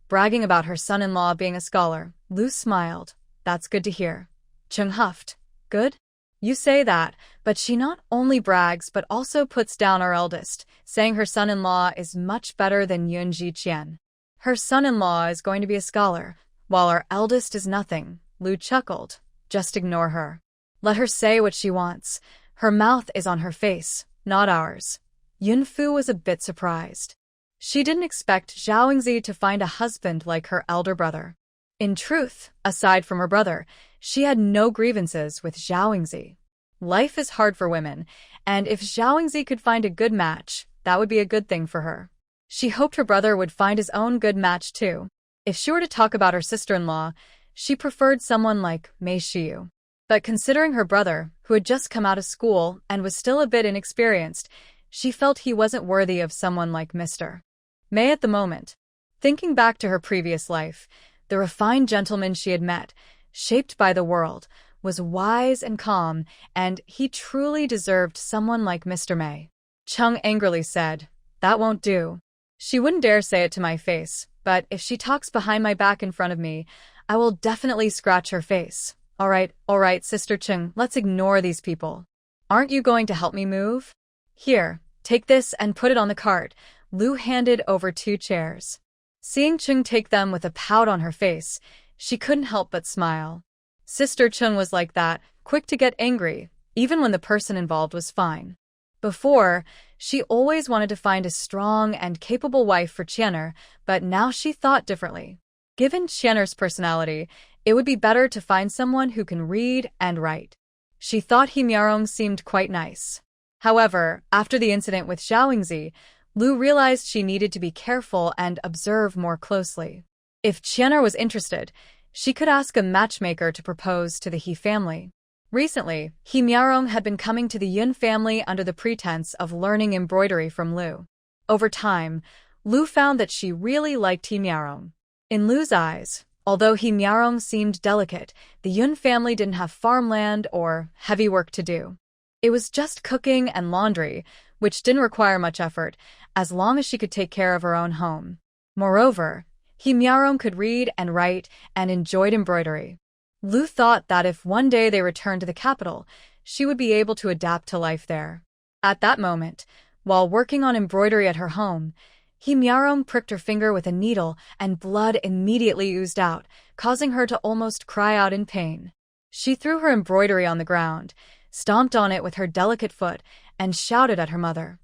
bragging about her son-in-law being a scholar. Lu smiled. That's good to hear. Chung huffed. Good? You say that, but she not only brags but also puts down our eldest, saying her son-in-law is much better than Yun Jiqian. Her son-in-law is going to be a scholar, while our eldest is nothing. Lu chuckled. Just ignore her. Let her say what she wants. Her mouth is on her face, not ours. Yunfu was a bit surprised. She didn't expect Zhao Yingzi to find a husband like her elder brother. In truth, aside from her brother, she had no grievances with Zhao Yingzi. Life is hard for women, and if Zhao Yingzi could find a good match, that would be a good thing for her. She hoped her brother would find his own good match too. If she were to talk about her sister-in-law, she preferred someone like Mei Shiyu. But considering her brother, who had just come out of school and was still a bit inexperienced, she felt he wasn't worthy of someone like Mr. Mei at the moment. Thinking back to her previous life, the refined gentleman she had met, shaped by the world, was wise and calm, and he truly deserved someone like Mr. Mei. Chung angrily said, That won't do. She wouldn't dare say it to my face, but if she talks behind my back in front of me, I will definitely scratch her face. All right, Sister Chung, let's ignore these people. Aren't you going to help me move? Here, take this and put it on the cart. Lu handed over 2 chairs. Seeing Chung take them with a pout on her face, she couldn't help but smile. Sister Chung was like that, quick to get angry, even when the person involved was fine. Before, she always wanted to find a strong and capable wife for Qianer, but now she thought differently. Given Qianer's personality, it would be better to find someone who can read and write. She thought He Miarong seemed quite nice. However, after the incident with Zhao Yingzi, Lu realized she needed to be careful and observe more closely. If Qianer was interested, she could ask a matchmaker to propose to the He family. Recently, He Miarong had been coming to the Yun family under the pretense of learning embroidery from Lu. Over time, Lu found that she really liked He Miarong. In Lu's eyes, although He Miarong seemed delicate, the Yun family didn't have farmland or heavy work to do. It was just cooking and laundry, which didn't require much effort, as long as she could take care of her own home. Moreover, He Miarong could read and write and enjoyed embroidery. Lu thought that if one day they returned to the capital, she would be able to adapt to life there. At that moment, while working on embroidery at her home, He Miarong pricked her finger with a needle and blood immediately oozed out, causing her to almost cry out in pain. She threw her embroidery on the ground, stomped on it with her delicate foot, and shouted at her mother.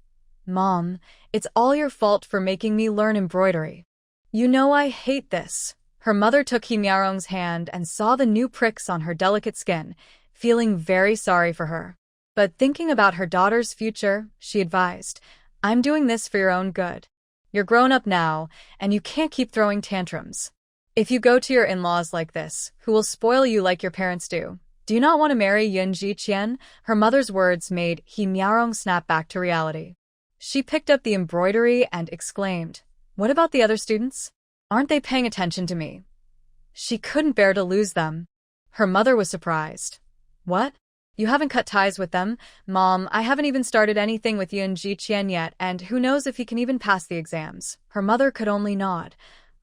Mom, it's all your fault for making me learn embroidery. You know I hate this. Her mother took He Miarong's hand and saw the new pricks on her delicate skin, feeling very sorry for her. But thinking about her daughter's future, she advised, I'm doing this for your own good. You're grown up now, and you can't keep throwing tantrums. If you go to your in-laws like this, who will spoil you like your parents do, do you not want to marry Yun Jiqian? Her mother's words made He Miarong snap back to reality. She picked up the embroidery and exclaimed, What about the other students? Aren't they paying attention to me? She couldn't bear to lose them. Her mother was surprised. What? You haven't cut ties with them? Mom, I haven't even started anything with Yun Jiqian yet, and who knows if he can even pass the exams. Her mother could only nod.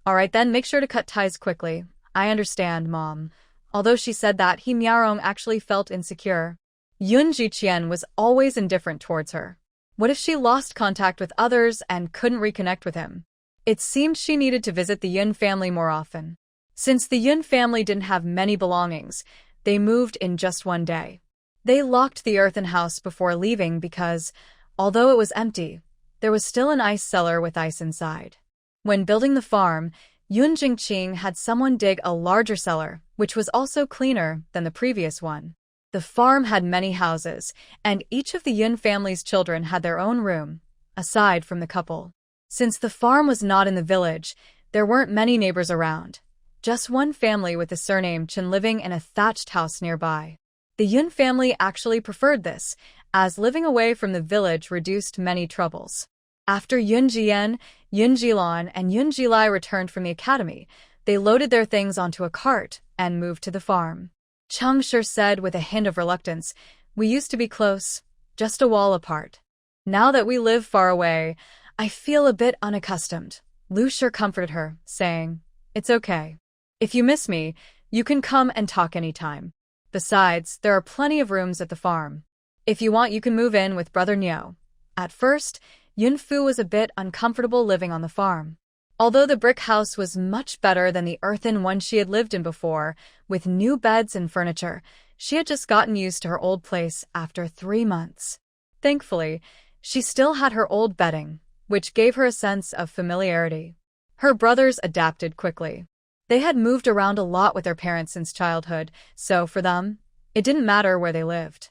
All right then, make sure to cut ties quickly. I understand, Mom. Although she said that, He Miarong actually felt insecure. Yun Jiqian was always indifferent towards her. What if she lost contact with others and couldn't reconnect with him? It seemed she needed to visit the Yun family more often. Since the Yun family didn't have many belongings, they moved in just one day. They locked the earthen house before leaving because, although it was empty, there was still an ice cellar with ice inside. When building the farm, Yun Jingqing had someone dig a larger cellar, which was also cleaner than the previous one. The farm had many houses, and each of the Yun family's children had their own room, aside from the couple. Since the farm was not in the village, there weren't many neighbors around. Just one family with the surname Chen living in a thatched house nearby. The Yun family actually preferred this, as living away from the village reduced many troubles. After Yun Jian, Yun Jilan, and Yun Jilai returned from the academy, they loaded their things onto a cart and moved to the farm. Cheng Shi said with a hint of reluctance, We used to be close. just a wall apart. Now that we live far away, I feel a bit unaccustomed. Lu sure comforted her, saying, "It's okay. If you miss me, you can come and talk anytime. Besides, there are plenty of rooms at the farm. If you want, you can move in with Brother Nyo." At first, Yunfu was a bit uncomfortable living on the farm. Although the brick house was much better than the earthen one she had lived in before, with new beds and furniture, she had just gotten used to her old place after 3 months. Thankfully, she still had her old bedding, which gave her a sense of familiarity. Her brothers adapted quickly. They had moved around a lot with their parents since childhood, so for them, it didn't matter where they lived.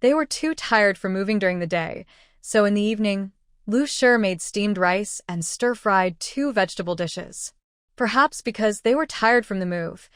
They were too tired for moving during the day, so in the evening, Lu Sure made steamed rice and stir-fried 2 vegetable dishes. Perhaps because they were tired from the move,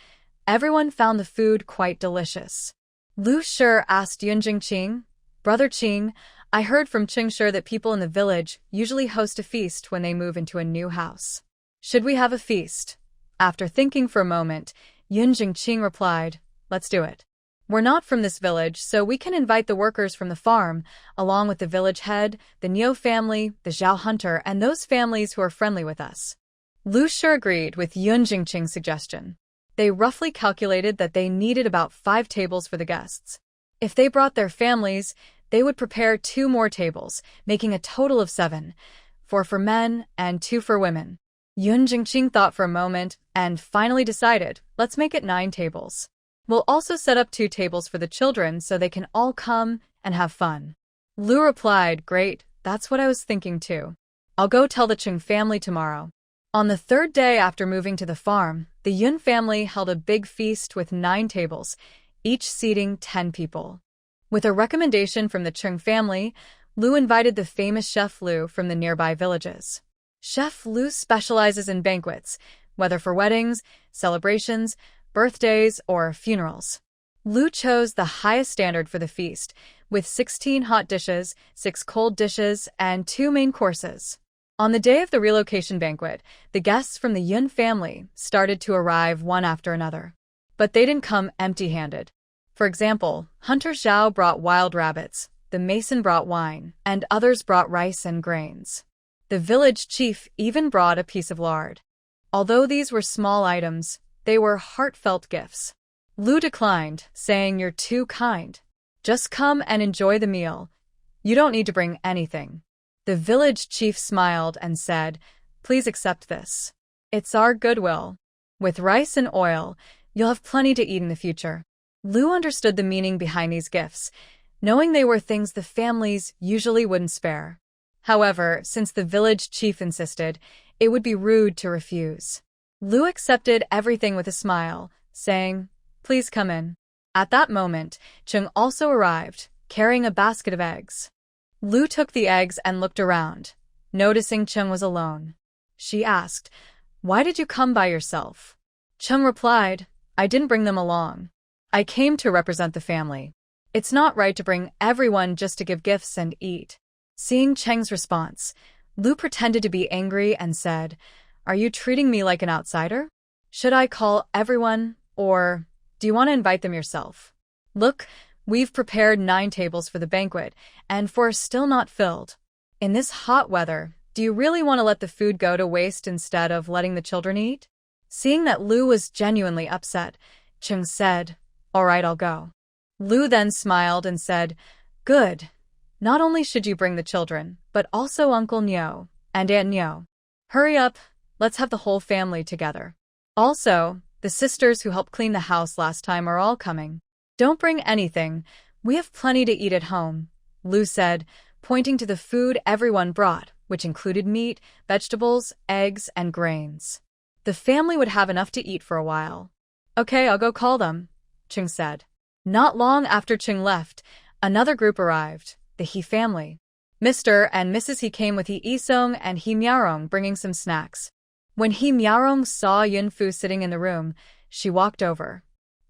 everyone found the food quite delicious. Lu Sure asked Yun Jingqing, "Brother Qing, I heard from Qing Sure that people in the village usually host a feast when they move into a new house. Should we have a feast?" After thinking for a moment, Yun Jingqing replied, "Let's do it. We're not from this village, so we can invite the workers from the farm, along with the village head, the Nyo family, the Zhao hunter, and those families who are friendly with us." Lu Sure agreed with Yun Jingqing's suggestion. They roughly calculated that they needed about 5 tables for the guests. If they brought their families, they would prepare 2 more tables, making a total of 7, 4 for men and 2 for women. Yun Jingqing thought for a moment and finally decided, let's make it 9 tables. We'll also set up 2 tables for the children so they can all come and have fun. Lu replied, "Great, that's what I was thinking too. I'll go tell the Chung family tomorrow." On the 3rd day after moving to the farm, the Yun family held a big feast with 9 tables, each seating 10 people. With a recommendation from the Chung family, Lu invited the famous Chef Lu from the nearby villages. Chef Lu specializes in banquets, whether for weddings, celebrations, birthdays, or funerals. Lu chose the highest standard for the feast, with 16 hot dishes, 6 cold dishes, and 2 main courses. On the day of the relocation banquet, the guests from the Yun family started to arrive one after another. But they didn't come empty-handed. For example, Hunter Zhao brought wild rabbits, the mason brought wine, and others brought rice and grains. The village chief even brought a piece of lard. Although these were small items, they were heartfelt gifts. Lu declined, saying, "You're too kind. Just come and enjoy the meal. You don't need to bring anything." The village chief smiled and said, "Please accept this. It's our goodwill. With rice and oil, you'll have plenty to eat in the future." Lu understood the meaning behind these gifts, knowing they were things the families usually wouldn't spare. However, since the village chief insisted, it would be rude to refuse. Lu accepted everything with a smile, saying, "Please come in." At that moment, Chung also arrived, carrying a basket of eggs. Lu took the eggs and looked around, noticing Chung was alone. She asked, "Why did you come by yourself?" Chung replied, "I didn't bring them along. I came to represent the family. It's not right to bring everyone just to give gifts and eat." Seeing Cheng's response, Lu pretended to be angry and said, "Are you treating me like an outsider? Should I call everyone, or do you want to invite them yourself? Look, we've prepared 9 tables for the banquet, and 4 are still not filled. In this hot weather, do you really want to let the food go to waste instead of letting the children eat?" Seeing that Lu was genuinely upset, Chung said, "All right, I'll go." Lu then smiled and said, "Good. Not only should you bring the children, but also Uncle Nyo and Aunt Nyo. Hurry up, let's have the whole family together. Also, the sisters who helped clean the house last time are all coming. Don't bring anything, we have plenty to eat at home," Lu said, pointing to the food everyone brought, which included meat, vegetables, eggs, and grains. The family would have enough to eat for a while. "Okay, I'll go call them," Chung said. Not long after Chung left, another group arrived, the He family. Mr. and Mrs. He came with He Isong and He Miarong bringing some snacks. When He Miarong saw Yun Fu sitting in the room, she walked over.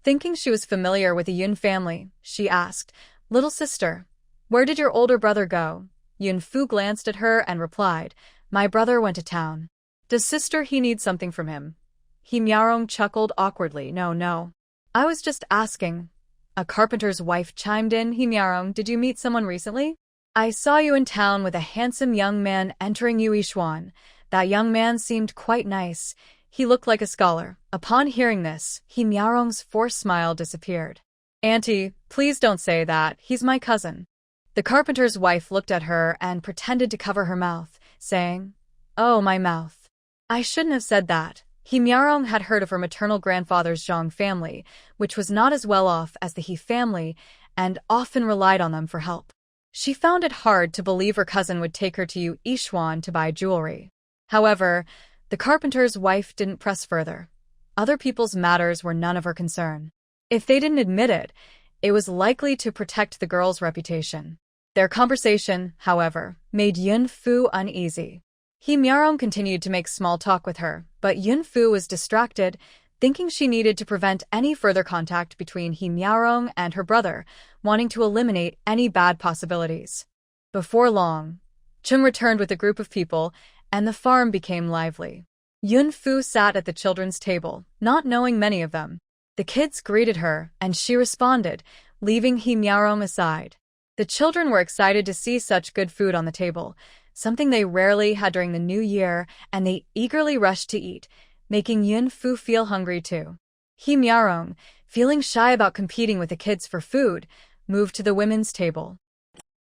Thinking she was familiar with the Yun family, she asked, "Little sister, where did your older brother go?" Yun Fu glanced at her and replied, "My brother went to town." "Does sister He need something from him?" He Miarong chuckled awkwardly. No. I was just asking." A carpenter's wife chimed in, "He Miarong, did you meet someone recently?" I saw you in town with a handsome young man entering Yuishuan. That young man seemed quite nice. He looked like a scholar. Upon hearing this, He Miaorong's forced smile disappeared. Auntie, please don't say that. He's my cousin. The carpenter's wife looked at her and pretended to cover her mouth, saying, Oh, my mouth. I shouldn't have said that. He Miaorong had heard of her maternal grandfather's Zhang family, which was not as well off as the He family, and often relied on them for help. She found it hard to believe her cousin would take her to Yishuan to buy jewelry. However, the carpenter's wife didn't press further. Other people's matters were none of her concern. If they didn't admit it, it was likely to protect the girl's reputation. Their conversation, however, made Yun Fu uneasy. He Miaorong continued to make small talk with her, but Yun Fu was distracted, thinking she needed to prevent any further contact between He Miaorong and her brother, wanting to eliminate any bad possibilities. Before long, Chung returned with a group of people, and the farm became lively. Yun Fu sat at the children's table, not knowing many of them. The kids greeted her, and she responded, leaving He Miaorong aside. The children were excited to see such good food on the table, something they rarely had during the new year, and they eagerly rushed to eat, making Yun Fu feel hungry too. He Miaorong, feeling shy about competing with the kids for food, moved to the women's table.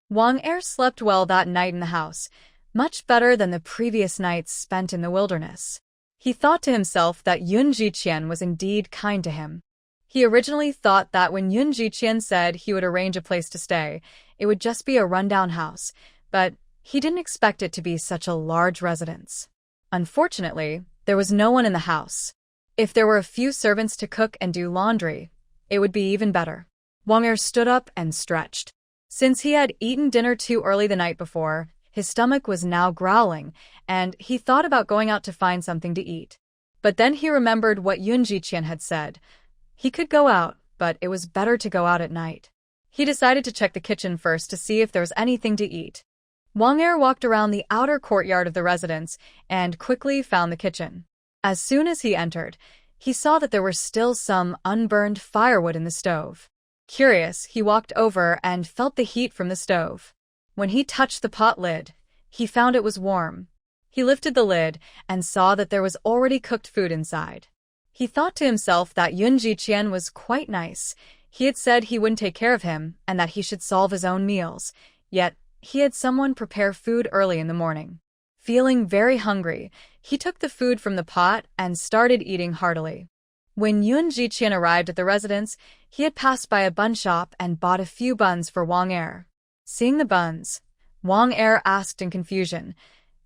Wang Er slept well that night in the house, much better than the previous nights spent in the wilderness. He thought to himself that Yun Jiqian was indeed kind to him. He originally thought that when Yun Jiqian said he would arrange a place to stay, it would just be a rundown house, but he didn't expect it to be such a large residence. Unfortunately, there was no one in the house. If there were a few servants to cook and do laundry, it would be even better. Wang Er stood up and stretched. Since he had eaten dinner too early the night before, his stomach was now growling, and he thought about going out to find something to eat. But then he remembered what Yun Jiqian had said. He could go out, but it was better to go out at night. He decided to check the kitchen first to see if there was anything to eat. Wang Er walked around the outer courtyard of the residence and quickly found the kitchen. As soon as he entered, he saw that there were still some unburned firewood in the stove. Curious, he walked over and felt the heat from the stove. When he touched the pot lid, he found it was warm. He lifted the lid and saw that there was already cooked food inside. He thought to himself that Yun Jiqian was quite nice. He had said he wouldn't take care of him and that he should solve his own meals, yet he had someone prepare food early in the morning. Feeling very hungry, he took the food from the pot and started eating heartily. When Yun Jiqian arrived at the residence, he had passed by a bun shop and bought a few buns for Wang Er. Seeing the buns, Wang Er asked in confusion,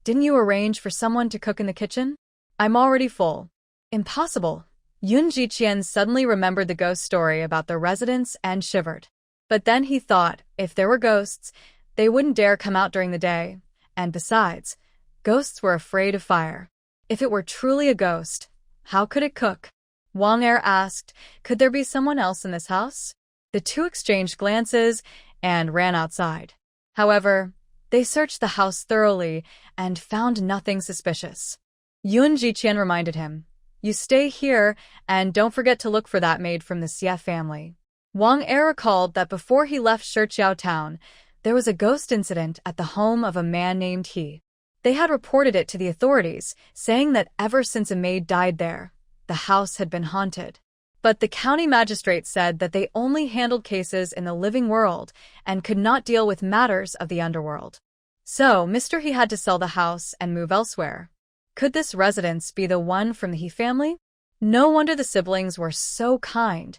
Didn't you arrange for someone to cook in the kitchen? I'm already full. Impossible. Yun Jiqian suddenly remembered the ghost story about the residence and shivered. But then he thought, if there were ghosts, they wouldn't dare come out during the day, and besides, ghosts were afraid of fire. If it were truly a ghost, how could it cook? Wang Er asked, could there be someone else in this house? The two exchanged glances and ran outside. However, they searched the house thoroughly and found nothing suspicious. Yun Jiqian reminded him, You stay here and don't forget to look for that maid from the Xie family. Wang Er recalled that before he left Shiqiao town, there was a ghost incident at the home of a man named He. They had reported it to the authorities, saying that ever since a maid died there, the house had been haunted. But the county magistrate said that they only handled cases in the living world and could not deal with matters of the underworld. So Mr. He had to sell the house and move elsewhere. Could this residence be the one from the He family? No wonder the siblings were so kind.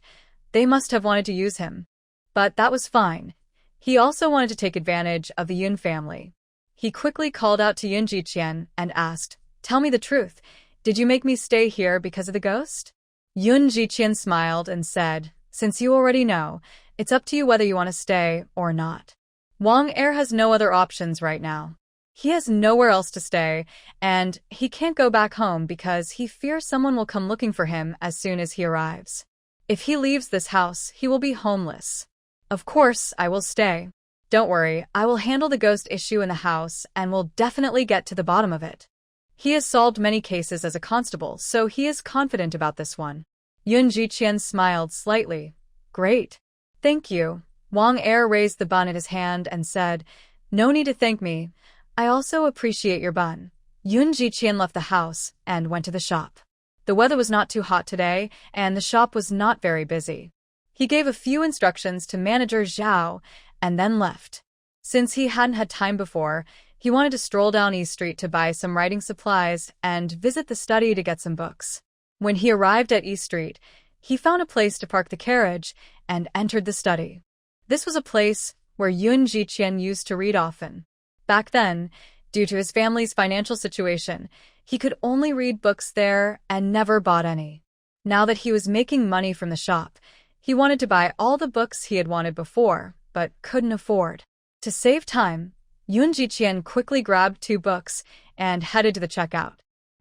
They must have wanted to use him. But that was fine. He also wanted to take advantage of the Yun family. He quickly called out to Yun Jiqian and asked, Tell me the truth. Did you make me stay here because of the ghost? Yun Jiqian smiled and said, Since you already know, it's up to you whether you want to stay or not. Wang Er has no other options right now. He has nowhere else to stay, and he can't go back home because he fears someone will come looking for him as soon as he arrives. If he leaves this house, he will be homeless. Of course, I will stay. Don't worry, I will handle the ghost issue in the house and will definitely get to the bottom of it. He has solved many cases as a constable, so he is confident about this one. Yun Jiqian smiled slightly. Great. Thank you. Wang Er raised the bun in his hand and said, No need to thank me. I also appreciate your bun. Yoon Ji-chien left the house and went to the shop. The weather was not too hot today, and the shop was not very busy. He gave a few instructions to manager Zhao and then left. Since he hadn't had time before, he wanted to stroll down East Street to buy some writing supplies and visit the study to get some books. When he arrived at East Street, he found a place to park the carriage and entered the study. This was a place where Yoon Ji-chien used to read often. Back then, due to his family's financial situation, he could only read books there and never bought any. Now that he was making money from the shop, he wanted to buy all the books he had wanted before, but couldn't afford. To save time, Yoon Ji-chien quickly grabbed 2 books and headed to the checkout.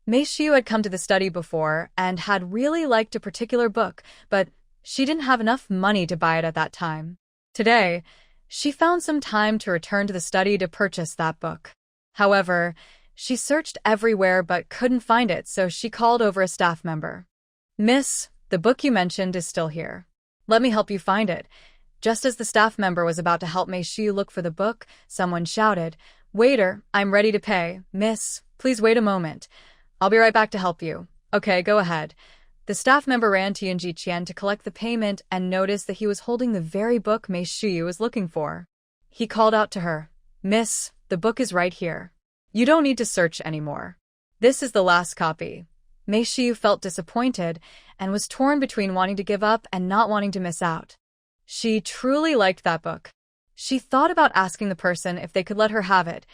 Mei Shiu had come to the study before and had really liked a particular book, but she didn't have enough money to buy it at that time. Today, she found some time to return to the study to purchase that book. However, she searched everywhere but couldn't find it, so she called over a staff member. "Miss, the book you mentioned is still here. Let me help you find it." Just as the staff member was about to help Mei Shiu look for the book, someone shouted, "Waiter, I'm ready to pay. Miss, please wait a moment. I'll be right back to help you." "Okay, go ahead." The staff member ran to Yoon Ji-chien to collect the payment and noticed that he was holding the very book Mei Shiu was looking for. He called out to her, "Miss, the book is right here. You don't need to search anymore. This is the last copy." Mei Shiu felt disappointed and was torn between wanting to give up and not wanting to miss out. She truly liked that book. She thought about asking the person if they could let her have it,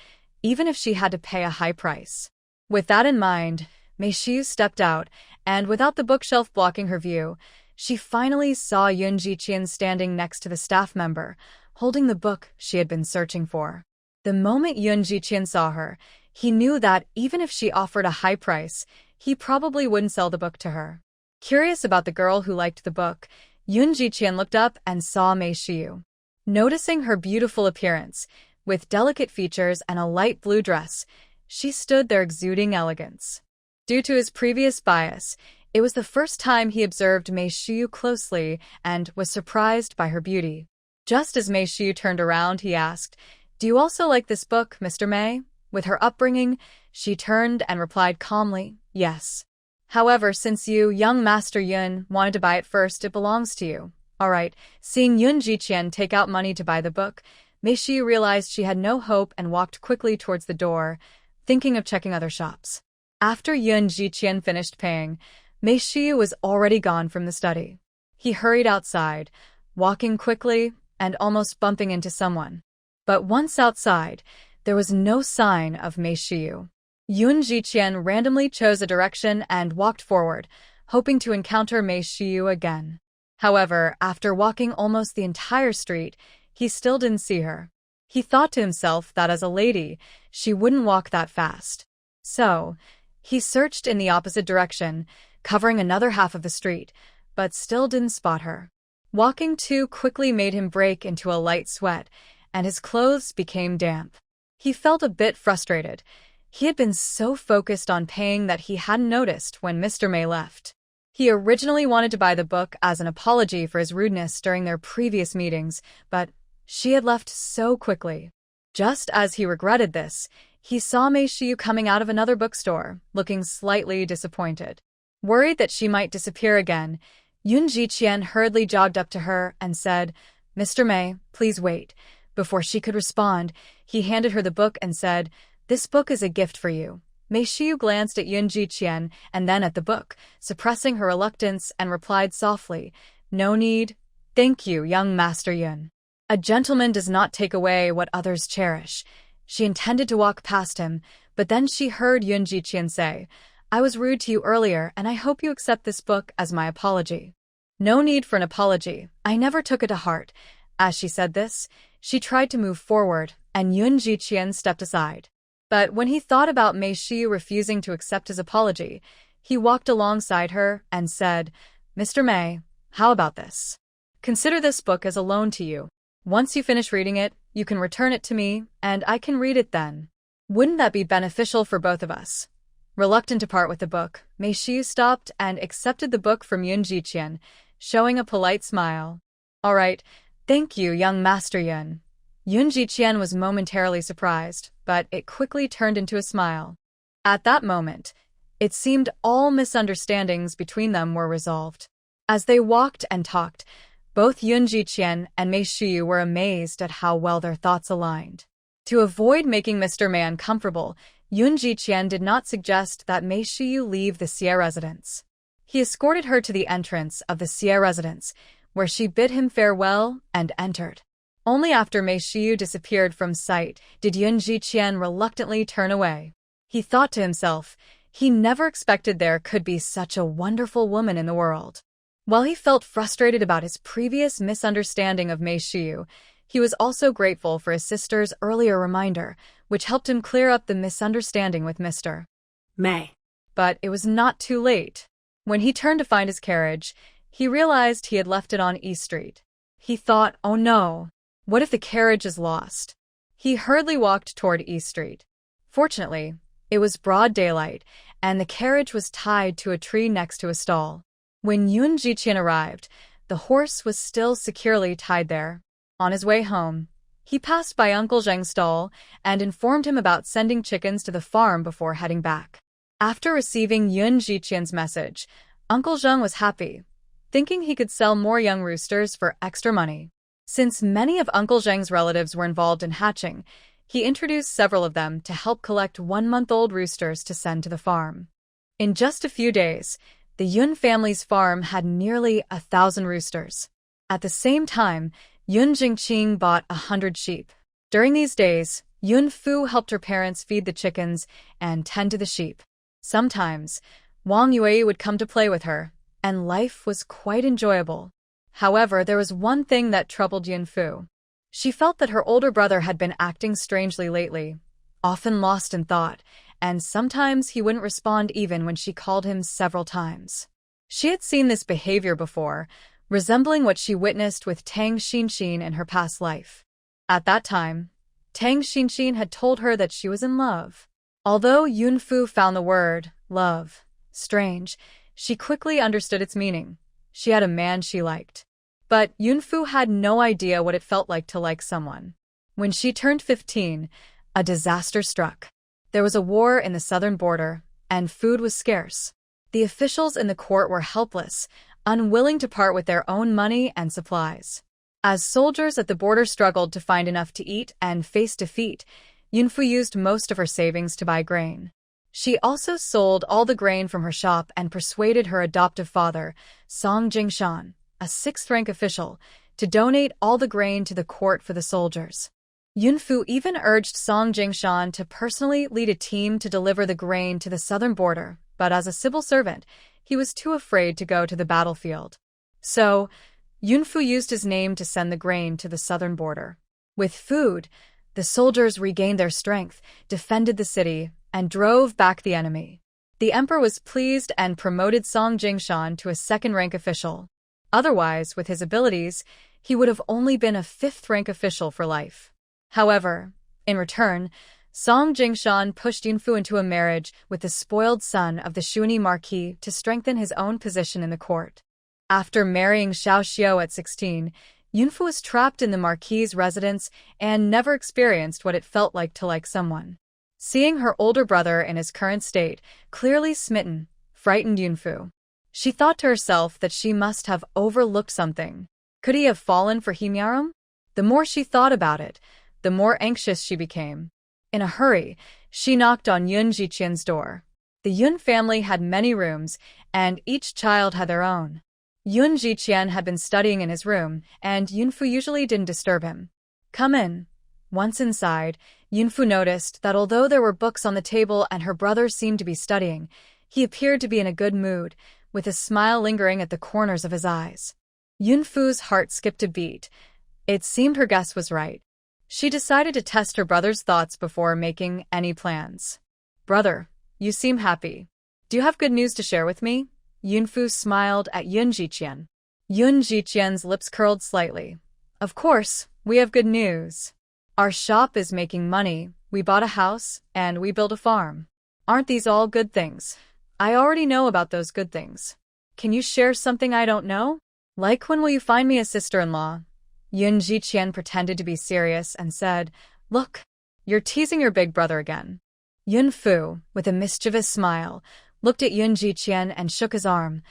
even if she had to pay a high price. With that in mind, Mei Shiu stepped out, and without the bookshelf blocking her view, she finally saw Yoon Ji-chien standing next to the staff member, holding the book she had been searching for. The moment Yoon Ji-chien saw her, he knew that even if she offered a high price, he probably wouldn't sell the book to her. Curious about the girl who liked the book, Yoon Ji-chien looked up and saw Mei Shiu. Noticing her beautiful appearance, with delicate features and a light blue dress, she stood there exuding elegance. Due to his previous bias, it was the first time he observed Mei Shiu closely and was surprised by her beauty. Just as Mei Shiu turned around, he asked, "Do you also like this book, Mr. Mei?" With her upbringing, she turned and replied calmly, "Yes. However, since you, young Master Yun, wanted to buy it first, it belongs to you." All right. Seeing Yoon Ji-chien take out money to buy the book, Mei Shiu realized she had no hope and walked quickly towards the door, thinking of checking other shops. After Yoon Ji-chien finished paying, Mei Shiu was already gone from the study. He hurried outside, walking quickly and almost bumping into someone. But once outside, there was no sign of Mei Shiu. Yoon Ji-chien randomly chose a direction and walked forward, hoping to encounter Mei Shiu again. However, after walking almost the entire street, he still didn't see her. He thought to himself that as a lady, she wouldn't walk that fast. So, he searched in the opposite direction, covering another half of the street, but still didn't spot her. Walking too quickly made him break into a light sweat, and his clothes became damp. He felt a bit frustrated. He had been so focused on paying that he hadn't noticed when Mr. Mei left. He originally wanted to buy the book as an apology for his rudeness during their previous meetings, but she had left so quickly. Just as he regretted this, he saw Mei Shiu coming out of another bookstore, looking slightly disappointed. Worried that she might disappear again, Yoon Ji-chien hurriedly jogged up to her and said, "Mr. Mei, please wait." Before she could respond, he handed her the book and said, "This book is a gift for you." Mei Shiu glanced at Yoon Ji-chien and then at the book, suppressing her reluctance, and replied softly, "No need. Thank you, young Master Yun. A gentleman does not take away what others cherish." She intended to walk past him, but then she heard Yoon Ji-chien say, "I was rude to you earlier, and I hope you accept this book as my apology." "No need for an apology. I never took it to heart." As she said this, she tried to move forward, and Yoon Ji-chien stepped aside. But when he thought about Mei Shiu refusing to accept his apology, he walked alongside her and said, "Mr. Mei, how about this? Consider this book as a loan to you. Once you finish reading it, you can return it to me, and I can read it then. Wouldn't that be beneficial for both of us?" Reluctant to part with the book, Mei Shiu stopped and accepted the book from Yoon Ji-chien, showing a polite smile. "All right, thank you, young Master Yun." Yun Jiqian was momentarily surprised, but it quickly turned into a smile. At that moment, it seemed all misunderstandings between them were resolved. As they walked and talked, both Yun Jiqian and Mei Shiyu were amazed at how well their thoughts aligned. To avoid making Mr. Mei uncomfortable, Yun Jiqian did not suggest that Mei Shiyu leave the Xie residence. He escorted her to the entrance of the Xie residence, where she bid him farewell and entered. Only after Mei Shiyu disappeared from sight did Yun Jiqian reluctantly turn away. He thought to himself, he never expected there could be such a wonderful woman in the world. While he felt frustrated about his previous misunderstanding of Mei Shiyu, he was also grateful for his sister's earlier reminder, which helped him clear up the misunderstanding with Mr. Mei. But it was not too late. When he turned to find his carriage, he realized he had left it on E Street. He thought, oh no, what if the carriage is lost? He hurriedly walked toward E Street. Fortunately, it was broad daylight, and the carriage was tied to a tree next to a stall. When Yun Jiqian arrived, the horse was still securely tied there. On his way home, he passed by Uncle Zheng's stall and informed him about sending chickens to the farm before heading back. After receiving Yun Jiqian's message, Uncle Zheng was happy, thinking he could sell more young roosters for extra money. Since many of Uncle Zheng's relatives were involved in hatching, he introduced several of them to help collect 1-month-old roosters to send to the farm. In just a few days, the Yun family's farm had nearly 1,000 roosters. At the same time, Yun Jingqing bought 100 sheep. During these days, Yun Fu helped her parents feed the chickens and tend to the sheep. Sometimes, Wang Yue would come to play with her, and life was quite enjoyable. However, there was one thing that troubled Yun Fu. She felt that her older brother had been acting strangely lately, often lost in thought, and sometimes he wouldn't respond even when she called him several times. She had seen this behavior before, resembling what she witnessed with Tang Xinxin in her past life. At that time, Tang Xinxin had told her that she was in love. Although Yun Fu found the word, love, strange, she quickly understood its meaning. She had a man she liked. But Yun Fu had no idea what it felt like to like someone. When she turned 15, a disaster struck. There was a war in the southern border, and food was scarce. The officials in the court were helpless, unwilling to part with their own money and supplies. As soldiers at the border struggled to find enough to eat and face defeat, Yun Fu used most of her savings to buy grain. She also sold all the grain from her shop and persuaded her adoptive father, Song Jingshan, a 6th-rank official, to donate all the grain to the court for the soldiers. Yun Fu even urged Song Jingshan to personally lead a team to deliver the grain to the southern border, but as a civil servant, he was too afraid to go to the battlefield. So, Yun Fu used his name to send the grain to the southern border. With food, the soldiers regained their strength, defended the city, and drove back the enemy. The emperor was pleased and promoted Song Jingshan to a 2nd-rank official. Otherwise, with his abilities, he would have only been a 5th-rank official for life. However, in return, Song Jingshan pushed Yun Fu into a marriage with the spoiled son of the Shuani Marquis to strengthen his own position in the court. After marrying Xiao Xiao at 16, Yun Fu was trapped in the Marquis's residence and never experienced what it felt like to like someone. Seeing her older brother in his current state, clearly smitten, frightened Yun Fu. She thought to herself that she must have overlooked something. Could he have fallen for Himyaram? The more she thought about it, the more anxious she became. In a hurry, she knocked on Yun Jiqian's door. The Yun family had many rooms, and each child had their own. Yun Jiqian had been studying in his room, and Yun Fu usually didn't disturb him. Come in. Once inside, Yun Fu noticed that although there were books on the table and her brother seemed to be studying, he appeared to be in a good mood, with a smile lingering at the corners of his eyes. Yun Fu's heart skipped a beat. It seemed her guess was right. She decided to test her brother's thoughts before making any plans. Brother, you seem happy. Do you have good news to share with me? Yun Fu smiled at Yun Jiqian. Yun Jiqian's lips curled slightly. Of course, we have good news. Our shop is making money, we bought a house, and we built a farm. Aren't these all good things? I already know about those good things. Can you share something I don't know? Like when will you find me a sister-in-law? Yun Jiqian pretended to be serious and said, "Look, you're teasing your big brother again." Yun Fu, with a mischievous smile, looked at Yun Jiqian and shook his arm.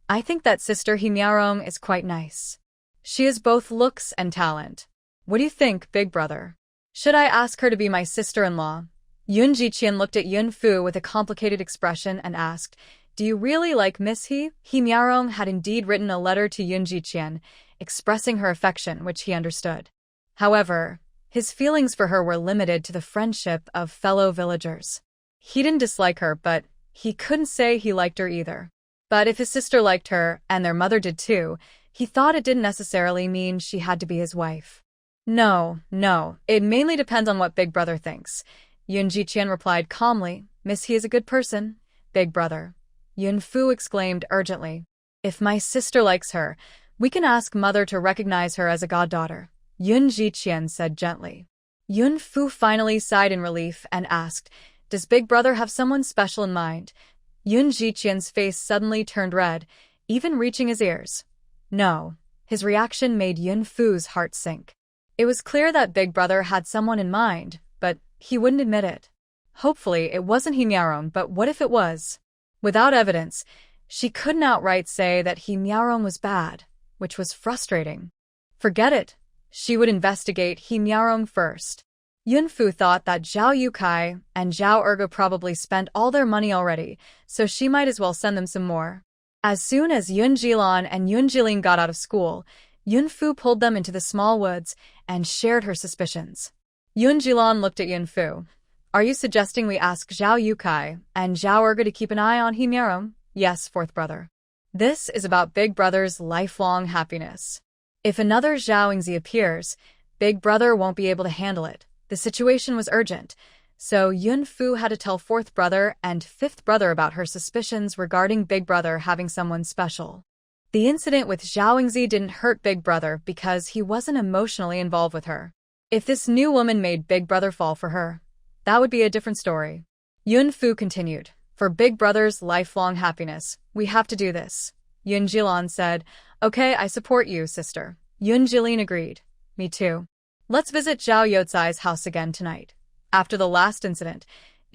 "I think that sister He Miaorong is quite nice. She has both looks and talent. What do you think, big brother? Should I ask her to be my sister-in-law?" Yun Jiqian looked at Yun Fu with a complicated expression and asked, "Do you really like Miss He?" He Miaorong had indeed written a letter to Yun Jiqian, expressing her affection, which he understood. However, his feelings for her were limited to the friendship of fellow villagers. He didn't dislike her, but he couldn't say he liked her either. But if his sister liked her, and their mother did too, he thought it didn't necessarily mean she had to be his wife. No, it mainly depends on what big brother thinks," Yun Jiqian replied calmly. "Miss He is a good person, big brother." Yun Fu exclaimed urgently, "If my sister likes her, we can ask mother to recognize her as a goddaughter," Yun Jiqian said gently. Yun Fu finally sighed in relief and asked, "Does big brother have someone special in mind?" Yun Jiqian's face suddenly turned red, even reaching his ears. No. His reaction made Yun Fu's heart sink. It was clear that big brother had someone in mind, but he wouldn't admit it. Hopefully it wasn't He Miaorong, but what if it was? Without evidence, she couldn't outright say that He Miaorong was bad, which was frustrating. Forget it. She would investigate He Miaorong first. Yun Fu thought that Zhao Yukai and Zhao Erge probably spent all their money already, so she might as well send them some more. As soon as Yun Jilan and Yun Jilin got out of school, Yun Fu pulled them into the small woods and shared her suspicions. Yun Jilan looked at Yun Fu. "Are you suggesting we ask Zhao Yukai and Zhao Erge to keep an eye on He Miaorong?" "Yes, fourth brother. This is about big brother's lifelong happiness. If another Zhao Yingzi appears, big brother won't be able to handle it." The situation was urgent, so Yun Fu had to tell fourth brother and fifth brother about her suspicions regarding big brother having someone special. The incident with Zhao Yingzi didn't hurt big brother because he wasn't emotionally involved with her. If this new woman made big brother fall for her, that would be a different story. Yun Fu continued, "For big brother's lifelong happiness, we have to do this." Yun Jilan said, "Okay, I support you, sister." Yun Jilin agreed. "Me too. Let's visit Zhao Youcai's house again tonight." After the last incident,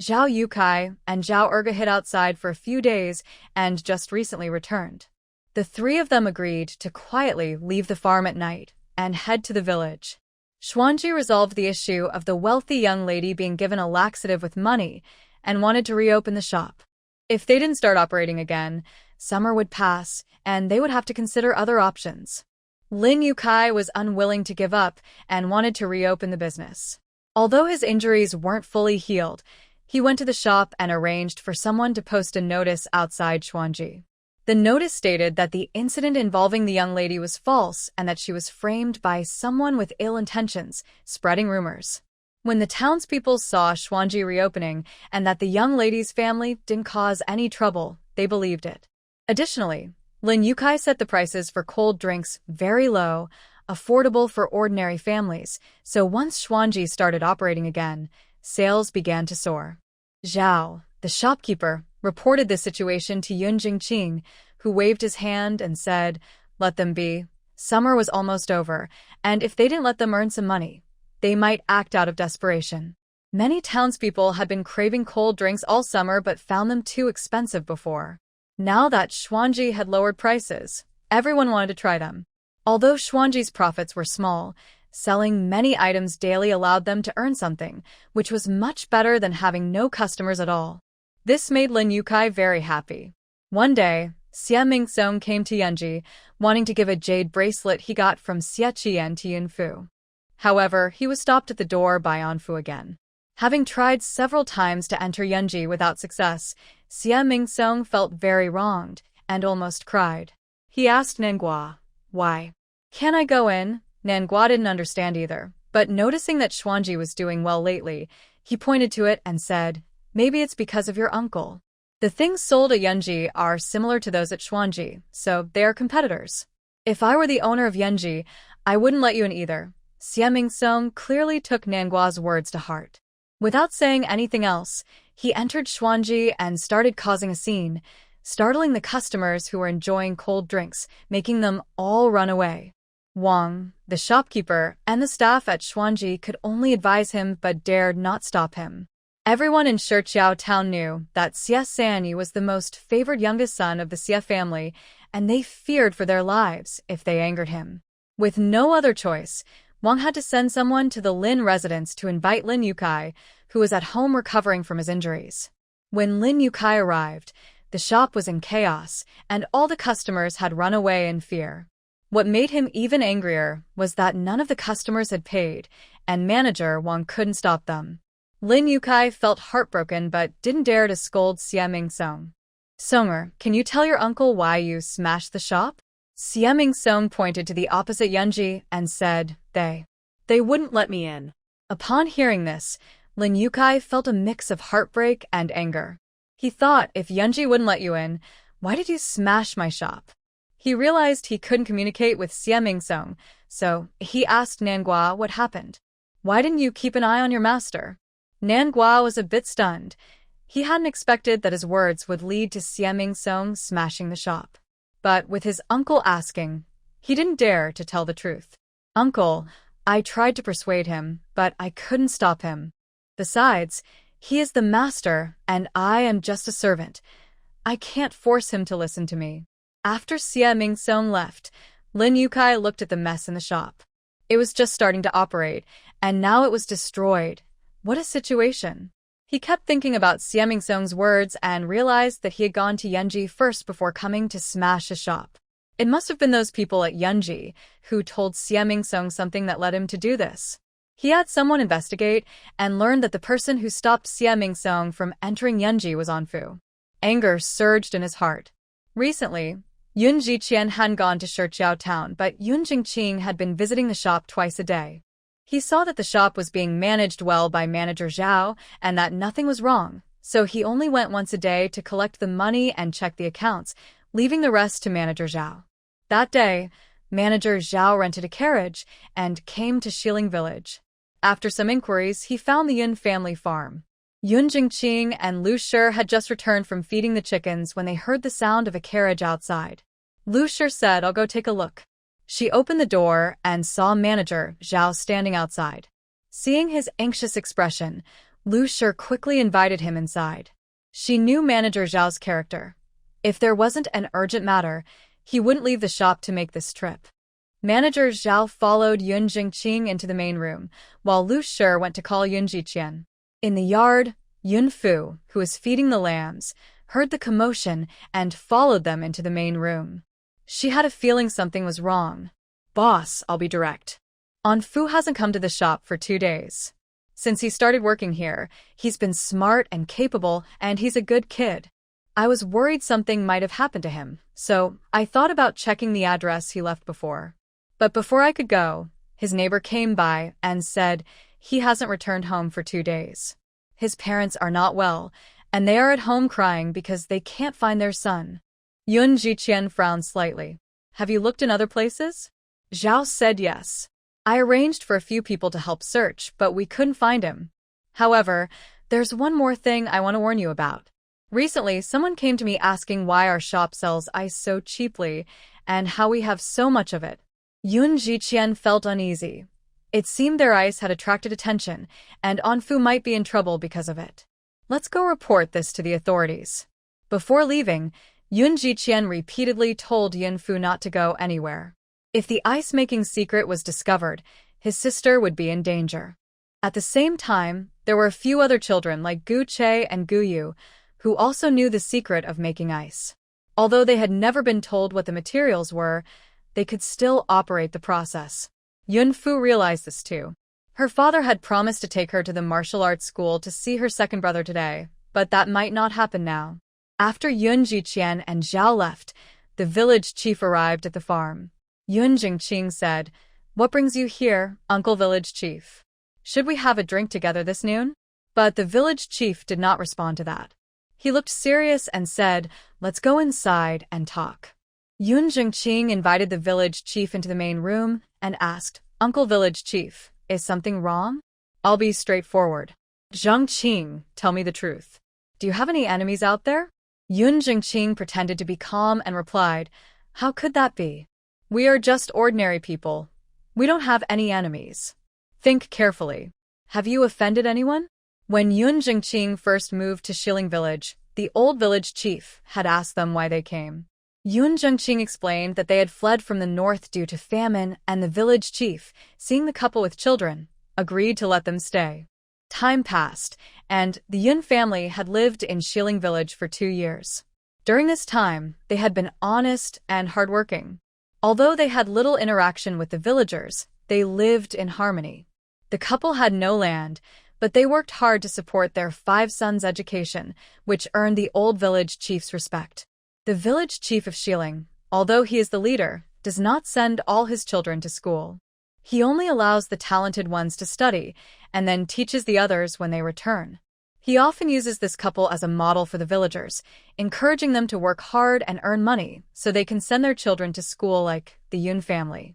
Zhao Yukai and Zhao Erge hid outside for a few days and just recently returned. The three of them agreed to quietly leave the farm at night and head to the village. Xuanji resolved the issue of the wealthy young lady being given a laxative with money and wanted to reopen the shop. If they didn't start operating again, summer would pass and they would have to consider other options. Lin Yukai was unwilling to give up and wanted to reopen the business. Although his injuries weren't fully healed, he went to the shop and arranged for someone to post a notice outside Xuanji. The notice stated that the incident involving the young lady was false and that she was framed by someone with ill intentions, spreading rumors. When the townspeople saw Xuanji reopening and that the young lady's family didn't cause any trouble, they believed it. Additionally, Lin Yukai set the prices for cold drinks very low, affordable for ordinary families, so once Xuanji started operating again, sales began to soar. Zhao, the shopkeeper, reported the situation to Yun Jingqing, who waved his hand and said, "Let them be. Summer was almost over, and if they didn't let them earn some money, they might act out of desperation." Many townspeople had been craving cold drinks all summer but found them too expensive before. Now that Xuanji had lowered prices, everyone wanted to try them. Although Xuanji's profits were small, selling many items daily allowed them to earn something, which was much better than having no customers at all. This made Lin Yukai very happy. One day, Xie Mingsong came to Yunji, wanting to give a jade bracelet he got from Xie Qian to Yun Fu. However, he was stopped at the door by Anfu again. Having tried several times to enter Yunji without success, Xie Mingsong felt very wronged and almost cried. He asked Nangua, "Why can't I go in?" Nangua didn't understand either, but noticing that Xuanji was doing well lately, he pointed to it and said, "Maybe it's because of your uncle. The things sold at Yunji are similar to those at Xuanji, so they are competitors. If I were the owner of Yunji, I wouldn't let you in either." Xie Mingsong clearly took Nangua's words to heart. Without saying anything else, he entered Xuanji and started causing a scene, startling the customers who were enjoying cold drinks, making them all run away. Wang, the shopkeeper, and the staff at Xuanji could only advise him but dared not stop him. Everyone in Shichiao town knew that Xie Sanyi was the most favored youngest son of the Xie family, and they feared for their lives if they angered him. With no other choice, Wang had to send someone to the Lin residence to invite Lin Yukai, who was at home recovering from his injuries. When Lin Yukai arrived, the shop was in chaos, and all the customers had run away in fear. What made him even angrier was that none of the customers had paid, and manager Wang couldn't stop them. Lin Yukai felt heartbroken but didn't dare to scold Xie Mingsong. "Songer, can you tell your uncle why you smashed the shop?" Xie Mingsong pointed to the opposite Yunji and said, They wouldn't let me in." Upon hearing this, Lin Yukai felt a mix of heartbreak and anger. He thought, if Yunji wouldn't let you in, why did you smash my shop? He realized he couldn't communicate with Xie Mingsong, so he asked Nanhua what happened. "Why didn't you keep an eye on your master?" Nanhua was a bit stunned. He hadn't expected that his words would lead to Xie Mingsong smashing the shop. But with his uncle asking, he didn't dare to tell the truth. "Uncle, I tried to persuade him, but I couldn't stop him. Besides, he is the master, and I am just a servant. I can't force him to listen to me." After Xie Mingsong left, Lin Yukai looked at the mess in the shop. It was just starting to operate, and now it was destroyed. What a situation. He kept thinking about Xie Mingsong's words and realized that he had gone to Yunji first before coming to smash his shop. It must have been those people at Yunji who told Xie Mingsong something that led him to do this. He had someone investigate and learned that the person who stopped Xie Mingsong from entering Yunji was Anfu. Anger surged in his heart. Recently, Yun Jiqian hadn't gone to Shichiao town, but Yun Jingqing had been visiting the shop twice a day. He saw that the shop was being managed well by manager Zhao and that nothing was wrong, so he only went once a day to collect the money and check the accounts, leaving the rest to manager Zhao. That day, manager Zhao rented a carriage and came to Xiling village. After some inquiries, he found the Yun family farm. Yun Jingqing and Lu Shi had just returned from feeding the chickens when they heard the sound of a carriage outside. Lu Shi said, "I'll go take a look." She opened the door and saw manager Zhao standing outside. Seeing his anxious expression, Lu Shi quickly invited him inside. She knew manager Zhao's character. If there wasn't an urgent matter, he wouldn't leave the shop to make this trip. Manager Zhao followed Yun Jingqing into the main room, while Lu Shi went to call Yun Jiqian. In the yard, Yun Fu, who was feeding the lambs, heard the commotion and followed them into the main room. She had a feeling something was wrong. "Boss, I'll be direct. Anfu hasn't come to the shop for 2 days. Since he started working here, he's been smart and capable, and he's a good kid. I was worried something might have happened to him, so I thought about checking the address he left before. But before I could go, his neighbor came by and said he hasn't returned home for 2 days. His parents are not well, and they are at home crying because they can't find their son." Yun Jiqian frowned slightly. "Have you looked in other places?" Zhao said yes. "I arranged for a few people to help search, but we couldn't find him. However, there's one more thing I want to warn you about. Recently, someone came to me asking why our shop sells ice so cheaply and how we have so much of it." Yun Jiqian felt uneasy. It seemed their ice had attracted attention, and Anfu might be in trouble because of it. "Let's go report this to the authorities." Before leaving, Yun Jiqian repeatedly told Yun Fu not to go anywhere. If the ice-making secret was discovered, his sister would be in danger. At the same time, there were a few other children like Gu Che and Gu Yu, who also knew the secret of making ice. Although they had never been told what the materials were, they could still operate the process. Yun Fu realized this too. Her father had promised to take her to the martial arts school to see her second brother today, but that might not happen now. After Yun Jiqian and Zhao left, the village chief arrived at the farm. Yun Jingqing said, "What brings you here, Uncle Village Chief? Should we have a drink together this noon?" But the village chief did not respond to that. He looked serious and said, "Let's go inside and talk." Yun Jingqing invited the village chief into the main room and asked, "Uncle Village Chief, is something wrong?" "I'll be straightforward. Zhang Qing, tell me the truth. Do you have any enemies out there?" Yun Jingqing pretended to be calm and replied, "How could that be? We are just ordinary people. We don't have any enemies. Think carefully. Have you offended anyone? When Yun Jingqing first moved to Xiling village, the old village chief had asked them why they came. Yun Jingqing explained that they had fled from the north due to famine, and the village chief, seeing the couple with children, agreed to let them stay. Time passed, and the Yun family had lived in Xiling village for 2 years. During this time, they had been honest and hardworking. Although they had little interaction with the villagers, they lived in harmony. The couple had no land, but they worked hard to support their 5 sons' education, which earned the old village chief's respect. The village chief of Xiling, although he is the leader, does not send all his children to school. He only allows the talented ones to study, and then teaches the others when they return. He often uses this couple as a model for the villagers, encouraging them to work hard and earn money so they can send their children to school like the Yun family.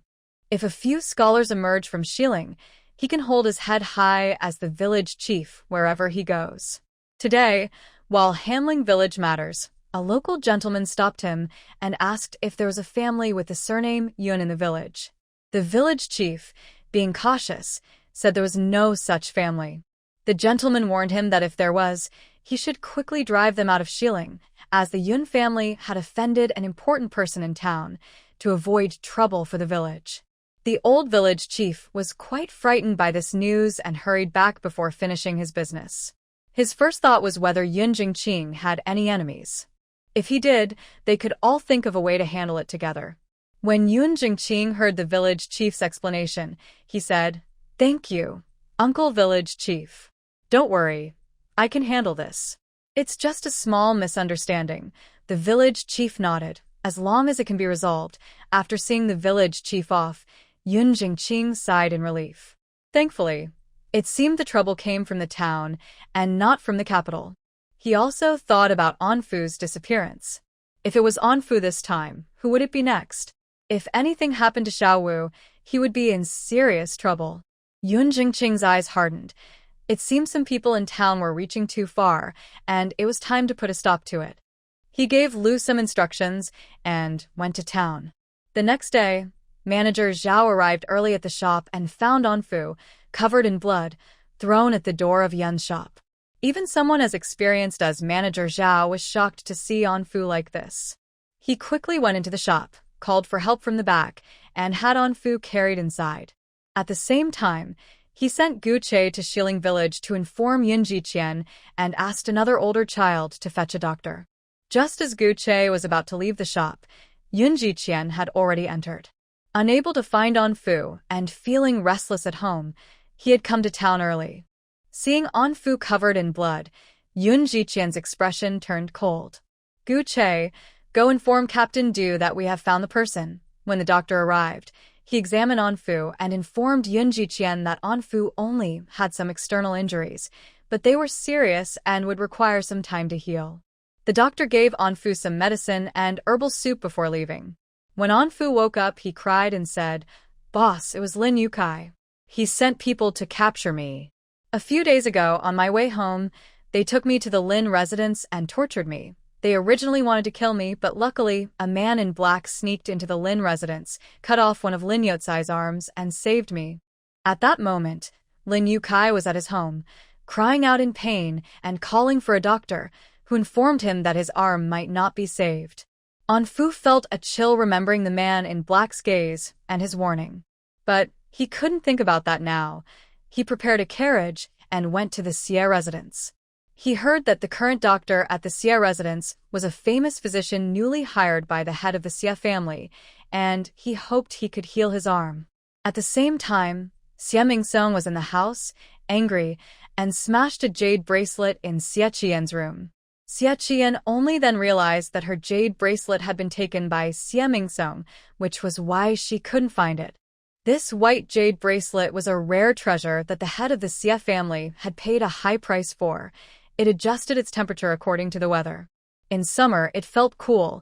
If a few scholars emerge from Xiling, he can hold his head high as the village chief wherever he goes. Today, while handling village matters, a local gentleman stopped him and asked if there was a family with the surname Yun in the village. The village chief, being cautious, said there was no such family. The gentleman warned him that if there was, he should quickly drive them out of Xiling, as the Yun family had offended an important person in town, to avoid trouble for the village. The old village chief was quite frightened by this news and hurried back before finishing his business. His first thought was whether Yun Jingqing had any enemies. If he did, they could all think of a way to handle it together. When Yun Jingqing heard the village chief's explanation, he said, "Thank you, Uncle Village Chief. Don't worry, I can handle this. It's just a small misunderstanding." The village chief nodded, as long as it can be resolved. After seeing the village chief off, Yun Jingqing sighed in relief. Thankfully, it seemed the trouble came from the town and not from the capital. He also thought about Anfu's disappearance. If it was Anfu this time, who would it be next? If anything happened to Xiaowu, he would be in serious trouble. Yun Jingqing's eyes hardened. It seemed some people in town were reaching too far, and it was time to put a stop to it. He gave Lu some instructions and went to town. The next day, Manager Zhao arrived early at the shop and found Anfu, covered in blood, thrown at the door of Yun's shop. Even someone as experienced as Manager Zhao was shocked to see Anfu like this. He quickly went into the shop, called for help from the back, and had Anfu carried inside. At the same time, he sent Gu Che to Xiling village to inform Yun Jiqian and asked another older child to fetch a doctor. Just as Gu Che was about to leave the shop, Yun Jiqian had already entered. Unable to find Anfu and feeling restless at home, he had come to town early. Seeing Anfu covered in blood, Yun Jiqian's expression turned cold. "Gu Che, go inform Captain Du that we have found the person." When the doctor arrived, he examined Anfu and informed Yun Jiqian that Anfu only had some external injuries, but they were serious and would require some time to heal. The doctor gave Anfu some medicine and herbal soup before leaving. When Anfu woke up, he cried and said, "Boss, it was Lin Yukai. He sent people to capture me. A few days ago, on my way home, they took me to the Lin residence and tortured me. They originally wanted to kill me, but luckily, a man in black sneaked into the Lin residence, cut off one of Lin Yotsai's arms, and saved me." At that moment, Lin Yukai was at his home, crying out in pain and calling for a doctor, who informed him that his arm might not be saved. Anfu felt a chill remembering the man in black's gaze and his warning. But he couldn't think about that now. He prepared a carriage and went to the Xie residence. He heard that the current doctor at the Xie residence was a famous physician newly hired by the head of the Xie family, and he hoped he could heal his arm. At the same time, Xie Mingsong was in the house, angry, and smashed a jade bracelet in Xie Qian's room. Xie Qian only then realized that her jade bracelet had been taken by Xie Mingsong, which was why she couldn't find it. This white jade bracelet was a rare treasure that the head of the Xie family had paid a high price for. It adjusted its temperature according to the weather. In summer, it felt cool,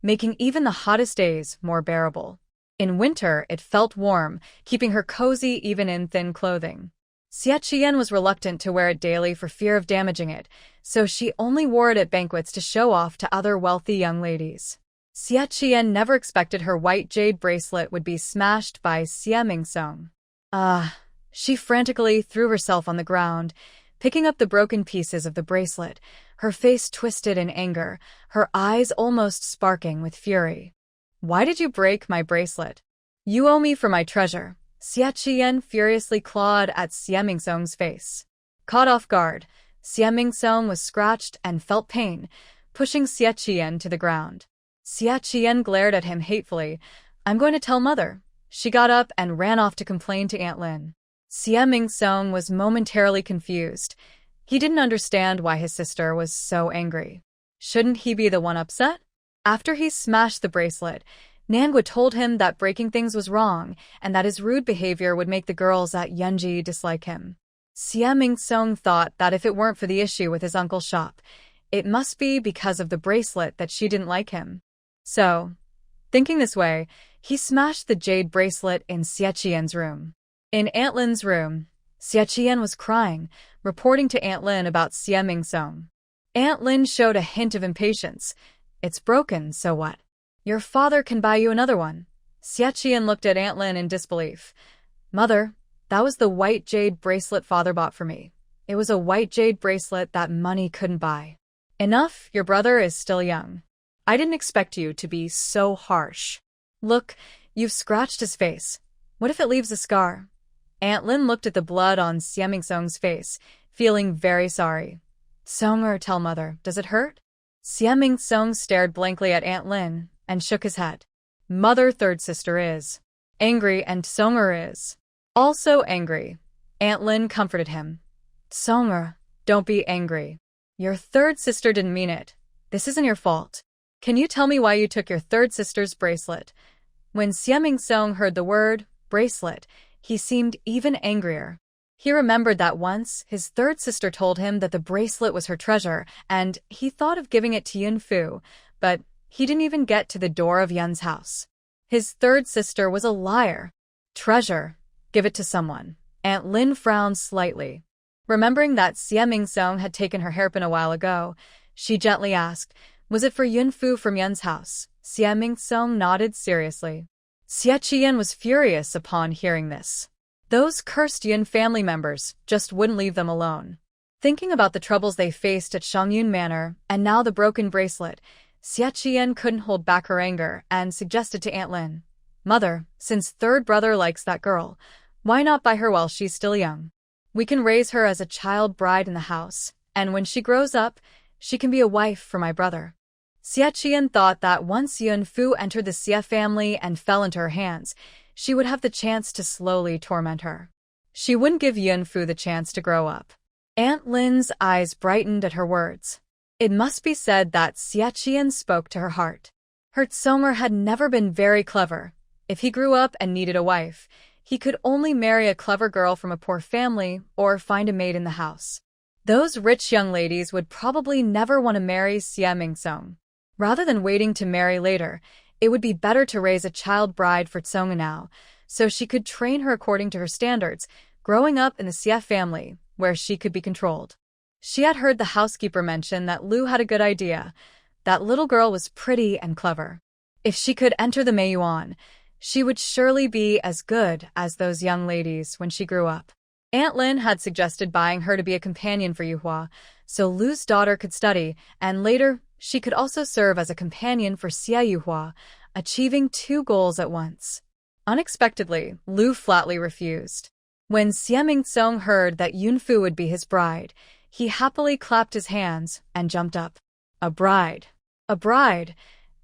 making even the hottest days more bearable. In winter, it felt warm, keeping her cozy even in thin clothing. Xie Qian was reluctant to wear it daily for fear of damaging it, so she only wore it at banquets to show off to other wealthy young ladies. Xie Qian never expected her white jade bracelet would be smashed by Xie Mingsong. She frantically threw herself on the ground, picking up the broken pieces of the bracelet, her face twisted in anger, her eyes almost sparking with fury. Why did you break my bracelet? You owe me for my treasure. Xie Qian furiously clawed at Xie Mingsong's face. Caught off guard, Xie Mingsong was scratched and felt pain, pushing Xie Qian to the ground. Xie Qian glared at him hatefully. I'm going to tell Mother. She got up and ran off to complain to Aunt Lin. Xie Mingsong was momentarily confused. He didn't understand why his sister was so angry. Shouldn't he be the one upset? After he smashed the bracelet, Manhwa told him that breaking things was wrong and that his rude behavior would make the girls at Yunji dislike him. Xie Mingsong thought that if it weren't for the issue with his uncle's shop, it must be because of the bracelet that she didn't like him. So, thinking this way, he smashed the jade bracelet in Xie Qian's room. In Aunt Lin's room, Xie Qian was crying, reporting to Aunt Lin about Xie Mingsong. Aunt Lin showed a hint of impatience. It's broken, so what? Your father can buy you another one. Xie Qian looked at Aunt Lin in disbelief. Mother, that was the white jade bracelet father bought for me. It was a white jade bracelet that money couldn't buy. Enough, your brother is still young. I didn't expect you to be so harsh. Look, you've scratched his face. What if it leaves a scar? Aunt Lin looked at the blood on Xie Mingsong's face, feeling very sorry. Songer, tell Mother, does it hurt? Xie Mingsong stared blankly at Aunt Lin and shook his head. Mother, third sister is angry and Songer is also angry. Aunt Lin comforted him. Songer, don't be angry. Your third sister didn't mean it. This isn't your fault. Can you tell me why you took your third sister's bracelet? When Xie Mingsong heard the word bracelet, he seemed even angrier. He remembered that once his third sister told him that the bracelet was her treasure, and he thought of giving it to Yun Fu, but he didn't even get to the door of Yun's house. His third sister was a liar. Treasure. Give it to someone. Aunt Lin frowned slightly. Remembering that Xie Mingsong had taken her hairpin a while ago, she gently asked, was it for Yun Fu from Yun's house? Xie Mingsong nodded seriously. Xie Qian was furious upon hearing this. Those cursed Yun family members just wouldn't leave them alone. Thinking about the troubles they faced at Shangyun Manor, and now the broken bracelet, Xie Qian couldn't hold back her anger and suggested to Aunt Lin, Mother, since third brother likes that girl, why not buy her while she's still young? We can raise her as a child bride in the house, and when she grows up, she can be a wife for my brother. Xie Qian thought that once Yun Fu entered the Xie family and fell into her hands, she would have the chance to slowly torment her. She wouldn't give Yun Fu the chance to grow up. Aunt Lin's eyes brightened at her words. It must be said that Xie Qian spoke to her heart. Her Tsonger had never been very clever. If he grew up and needed a wife, he could only marry a clever girl from a poor family or find a maid in the house. Those rich young ladies would probably never want to marry Xie Mingsong. Rather than waiting to marry later, it would be better to raise a child bride for Tsonga now, so she could train her according to her standards, growing up in the Xie family, where she could be controlled. She had heard the housekeeper mention that Lu had a good idea. That little girl was pretty and clever. If she could enter the Meiyuan, she would surely be as good as those young ladies when she grew up. Aunt Lin had suggested buying her to be a companion for Yuhua, so Lu's daughter could study, and later she could also serve as a companion for Xie Yuhua, achieving two goals at once. Unexpectedly, Lu flatly refused. When Xie Mingsong heard that Yun Fu would be his bride, he happily clapped his hands and jumped up. A bride. A bride.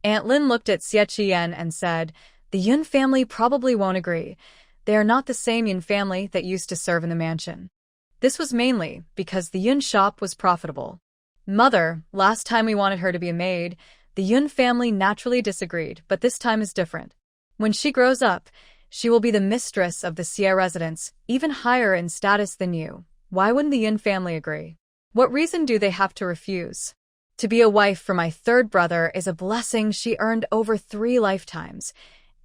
Aunt Lin looked at Xie Qian and said, the Yun family probably won't agree. They are not the same Yun family that used to serve in the mansion. This was mainly because the Yun shop was profitable. Mother, last time we wanted her to be a maid, the Yun family naturally disagreed, but this time is different. When she grows up, she will be the mistress of the Xie residence, even higher in status than you. Why wouldn't the Yun family agree? What reason do they have to refuse? To be a wife for my third brother is a blessing she earned over 3 lifetimes.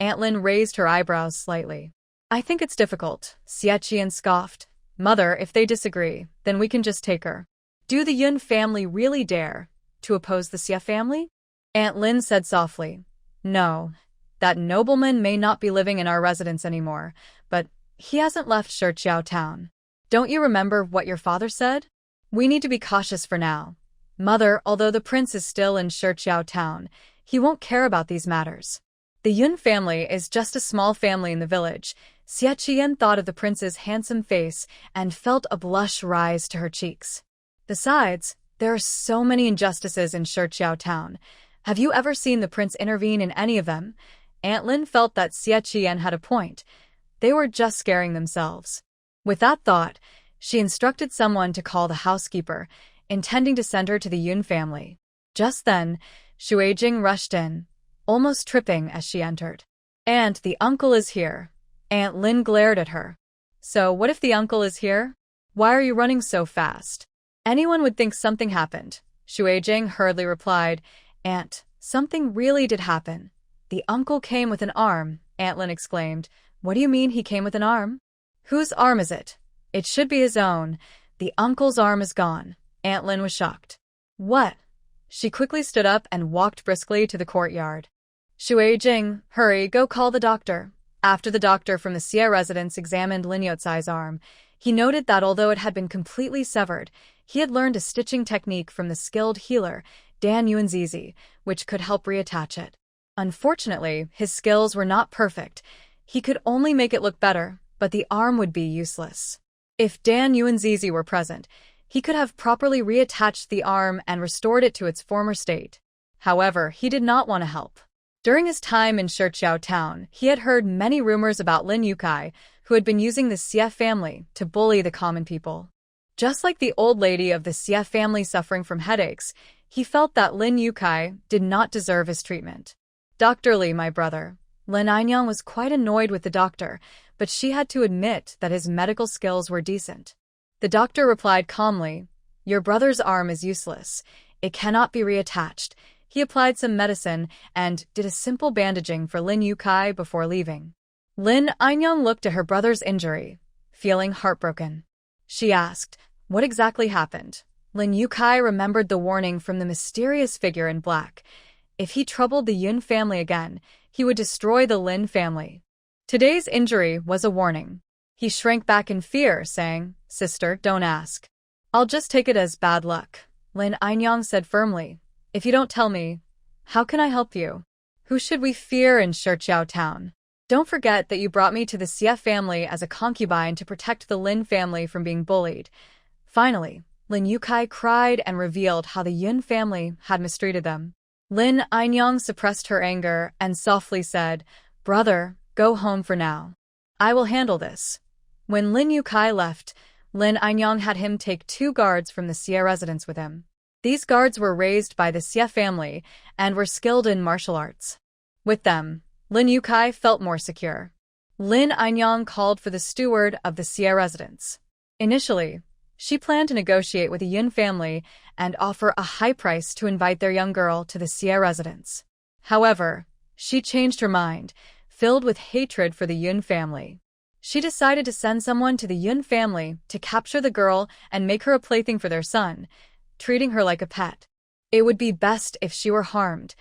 Aunt Lin raised her eyebrows slightly. I think it's difficult, Xie Qian scoffed. Mother, if they disagree, then we can just take her. Do the Yun family really dare to oppose the Xie family? Aunt Lin said softly. No, that nobleman may not be living in our residence anymore, but he hasn't left Shichiao town. Don't you remember what your father said? We need to be cautious for now. Mother, although the prince is still in Shichiao town, he won't care about these matters. The Yun family is just a small family in the village. Xie Qian thought of the prince's handsome face and felt a blush rise to her cheeks. Besides, there are so many injustices in Shichiao town. Have you ever seen the prince intervene in any of them? Aunt Lin felt that Xie Qian had a point. They were just scaring themselves. With that thought, she instructed someone to call the housekeeper, intending to send her to the Yun family. Just then, Shuijing rushed in, almost tripping as she entered. "Aunt, the uncle is here." Aunt Lin glared at her. "So what if the uncle is here? Why are you running so fast?" "Anyone would think something happened," Shuijing hurriedly replied. "Aunt, something really did happen. The uncle came with an arm," Aunt Lin exclaimed. "What do you mean he came with an arm? Whose arm is it? It should be his own. The uncle's arm is gone." Aunt Lin was shocked. "What?" She quickly stood up and walked briskly to the courtyard. "Shuijing, hurry, go call the doctor." After the doctor from the Xie residence examined Lin Youcai's arm, he noted that although it had been completely severed, he had learned a stitching technique from the skilled healer, Dan Yuanzizi, which could help reattach it. Unfortunately, his skills were not perfect. He could only make it look better, but the arm would be useless. If Dan Yuanzizi were present, he could have properly reattached the arm and restored it to its former state. However, he did not want to help. During his time in Shichiao town, he had heard many rumors about Lin Youcai, who had been using the Xie family to bully the common people. Just like the old lady of the Xie family suffering from headaches, he felt that Lin Youcai did not deserve his treatment. "Dr. Li, my brother." Lin Anyang was quite annoyed with the doctor, but she had to admit that his medical skills were decent. The doctor replied calmly, "Your brother's arm is useless. It cannot be reattached." He applied some medicine and did a simple bandaging for Lin Youcai before leaving. Lin Anyang looked at her brother's injury, feeling heartbroken. She asked, "What exactly happened?" Lin Youcai remembered the warning from the mysterious figure in black. If he troubled the Yun family again, he would destroy the Lin family. Today's injury was a warning. He shrank back in fear, saying, "Sister, don't ask. I'll just take it as bad luck." Lin Anyang said firmly, "If you don't tell me, how can I help you? Who should we fear in Shichiao town? Don't forget that you brought me to the Xie family as a concubine to protect the Lin family from being bullied." Finally, Lin Youcai cried and revealed how the Yun family had mistreated them. Lin Anyang suppressed her anger and softly said, "Brother, go home for now. I will handle this." When Lin Youcai left, Lin Anyang had him take 2 guards from the Xie residence with him. These guards were raised by the Xie family and were skilled in martial arts. With them, Lin Youcai felt more secure. Lin Anyang called for the steward of the Xie residence. Initially, she planned to negotiate with the Yun family and offer a high price to invite their young girl to the Xie residence. However, she changed her mind, filled with hatred for the Yun family. She decided to send someone to the Yun family to capture the girl and make her a plaything for their son, treating her like a pet. It would be best if she were harmed.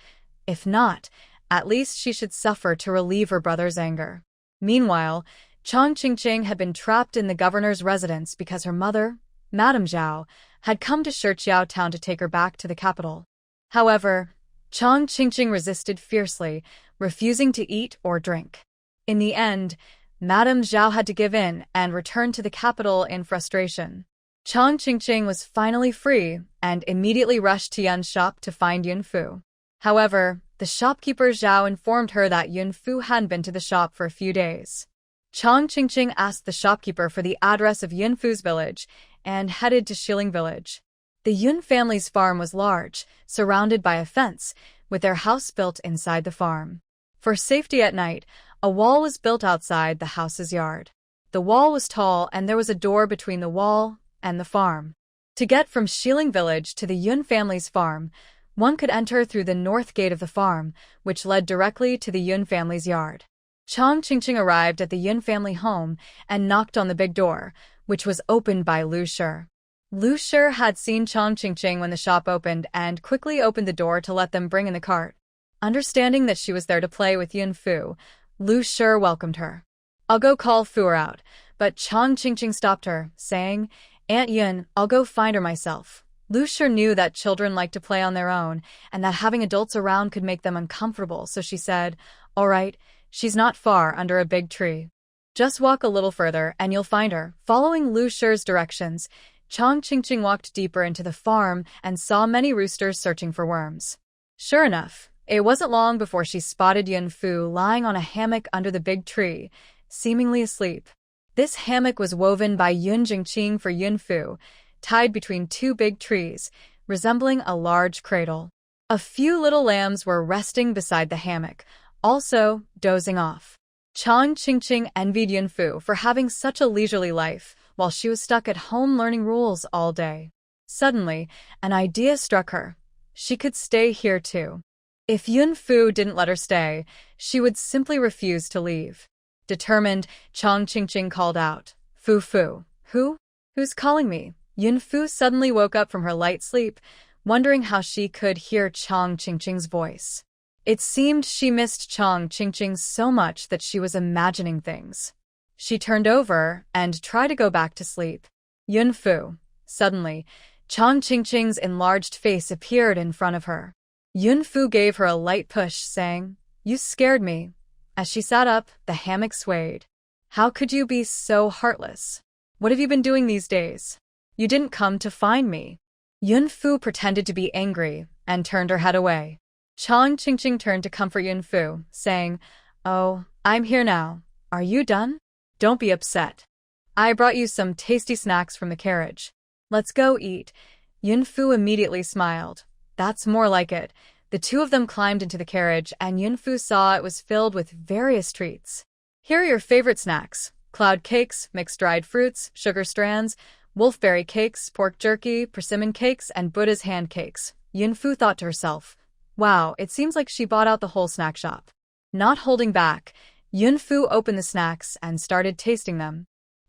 If not, at least she should suffer to relieve her brother's anger. Meanwhile, Chang Qingqing had been trapped in the governor's residence because her mother, Madame Zhao, had come to Shichiao town to take her back to the capital. However, Chang Qingqing resisted fiercely, refusing to eat or drink. In the end, Madame Zhao had to give in and return to the capital in frustration. Chang Qingqing was finally free and immediately rushed to Yun's shop to find Yun Fu. However, the shopkeeper Zhao informed her that Yun Fu hadn't been to the shop for a few days. Chang Qingqing asked the shopkeeper for the address of Yun Fu's village and headed to Xiling village. The Yun family's farm was large, surrounded by a fence, with their house built inside the farm. For safety at night, a wall was built outside the house's yard. The wall was tall and there was a door between the wall and the farm. To get from Xiling village to the Yun family's farm, one could enter through the north gate of the farm, which led directly to the Yun family's yard. Chang Qingqing arrived at the Yun family home and knocked on the big door, which was opened by Lu Shi. Lu Shi had seen Chang Qingqing when the shop opened and quickly opened the door to let them bring in the cart. Understanding that she was there to play with Yun Fu, Lu Shi welcomed her. I'll go call Fu out, but Chang Qingqing stopped her, saying, Aunt Yun, I'll go find her myself. Lu Shi knew that children like to play on their own, and that having adults around could make them uncomfortable, so she said, All right, she's not far, under a big tree. Just walk a little further, and you'll find her. Following Lu Shi's directions, Chang Qingqing walked deeper into the farm and saw many roosters searching for worms. Sure enough, it wasn't long before she spotted Yun Fu lying on a hammock under the big tree, seemingly asleep. This hammock was woven by Yun Jingqing for Yun Fu, tied between two big trees, resembling a large cradle. A few little lambs were resting beside the hammock, also dozing off. Chang Qingqing envied Yun Fu for having such a leisurely life, while she was stuck at home learning rules all day. Suddenly, an idea struck her. She could stay here too. If Yun Fu didn't let her stay, she would simply refuse to leave. Determined, Chang Qingqing called out, Fu Fu. Who? Who's calling me? Yun Fu suddenly woke up from her light sleep, wondering how she could hear Chang Qingqing's voice. It seemed she missed Chang Qingqing so much that she was imagining things. She turned over and tried to go back to sleep. Yun Fu. Suddenly, Chang Qingqing's enlarged face appeared in front of her. Yun Fu gave her a light push, saying, You scared me. As she sat up, the hammock swayed. How could you be so heartless? What have you been doing these days? You didn't come to find me. Yun Fu pretended to be angry and turned her head away. Chang Qingqing turned to comfort Yun Fu, saying, Oh, I'm here now. Are you done? Don't be upset. I brought you some tasty snacks from the carriage. Let's go eat. Yun Fu immediately smiled. That's more like it. The two of them climbed into the carriage, and Yun Fu saw it was filled with various treats. Here are your favorite snacks: cloud cakes, mixed dried fruits, sugar strands, wolfberry cakes, pork jerky, persimmon cakes, and Buddha's hand cakes. Yun Fu thought to herself, Wow, it seems like she bought out the whole snack shop. Not holding back, Yun Fu opened the snacks and started tasting them.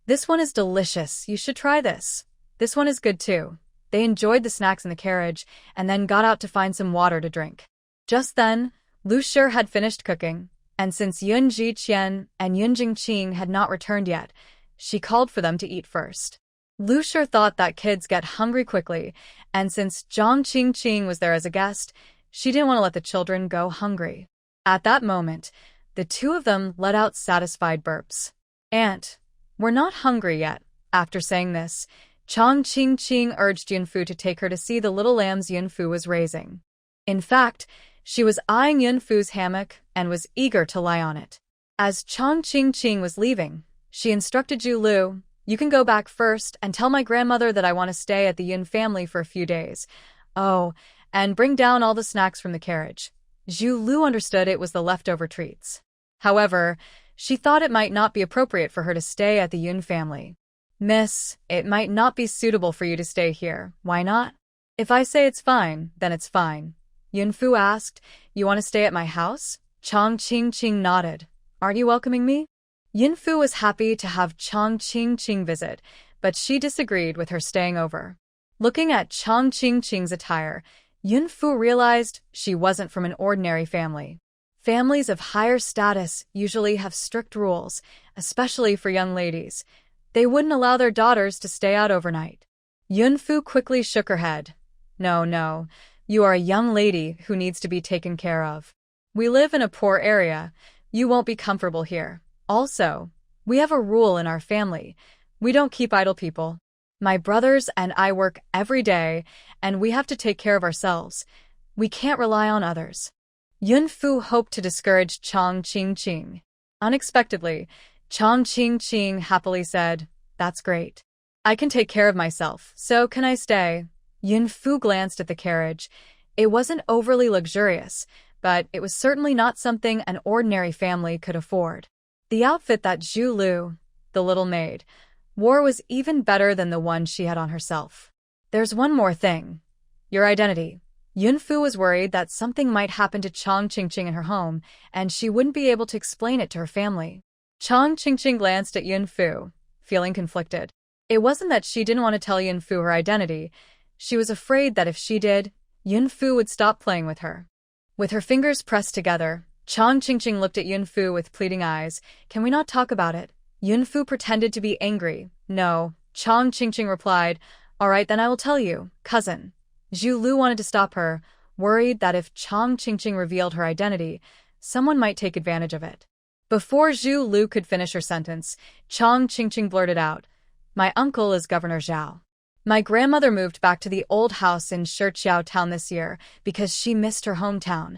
This one is delicious. You should try this. This one is good too. They enjoyed the snacks in the carriage and then got out to find some water to drink. Just then, Lu Shi had finished cooking, and since Yun Jiqian and Yun Jingqing had not returned yet, she called for them to eat first. Lu Shi thought that kids get hungry quickly, and since Zhang Qingqing was there as a guest, she didn't want to let the children go hungry. At that moment, the two of them let out satisfied burps. Aunt, we're not hungry yet. After saying this, Chang Qingqing urged Yun Fu to take her to see the little lambs Yun Fu was raising. In fact, she was eyeing Yun Fu's hammock and was eager to lie on it. As Chang Qingqing was leaving, she instructed Zhu Lu, You can go back first and tell my grandmother that I want to stay at the Yun family for a few days. Oh, and bring down all the snacks from the carriage. Zhu Lu understood it was the leftover treats. However, she thought it might not be appropriate for her to stay at the Yun family. Miss, it might not be suitable for you to stay here. Why not? If I say it's fine, then it's fine. Yun Fu asked, You want to stay at my house? Chang Qingqing nodded. Aren't you welcoming me? Yun Fu was happy to have Chang Qingqing visit, but she disagreed with her staying over. Looking at Chang Qingqing's attire, Yun Fu realized she wasn't from an ordinary family. Families of higher status usually have strict rules, especially for young ladies. They wouldn't allow their daughters to stay out overnight. Yun Fu quickly shook her head. No, you are a young lady who needs to be taken care of. We live in a poor area. You won't be comfortable here. Also, we have a rule in our family. We don't keep idle people. My brothers and I work every day, and we have to take care of ourselves. We can't rely on others. Yun Fu hoped to discourage Chang Qingqing. Unexpectedly, Chang Qingqing happily said, That's great. I can take care of myself, so can I stay? Yun Fu glanced at the carriage. It wasn't overly luxurious, but it was certainly not something an ordinary family could afford. The outfit that Zhu Lu, the little maid, wore was even better than the one she had on herself. There's one more thing. Your identity. Yun Fu was worried that something might happen to Chang Qingqing in her home, and she wouldn't be able to explain it to her family. Chang Qingqing glanced at Yun Fu, feeling conflicted. It wasn't that she didn't want to tell Yun Fu her identity. She was afraid that if she did, Yun Fu would stop playing with her. With her fingers pressed together, Chang Qingqing looked at Yun Fu with pleading eyes. Can we not talk about it? Yun Fu pretended to be angry. No, Chang Qingqing replied. All right, then I will tell you, cousin. Zhu Lu wanted to stop her, worried that if Chang Qingqing revealed her identity, someone might take advantage of it. Before Zhu Lu could finish her sentence, Chang Qingqing blurted out, My uncle is Governor Zhao. My grandmother moved back to the old house in Shiqiao town this year because she missed her hometown.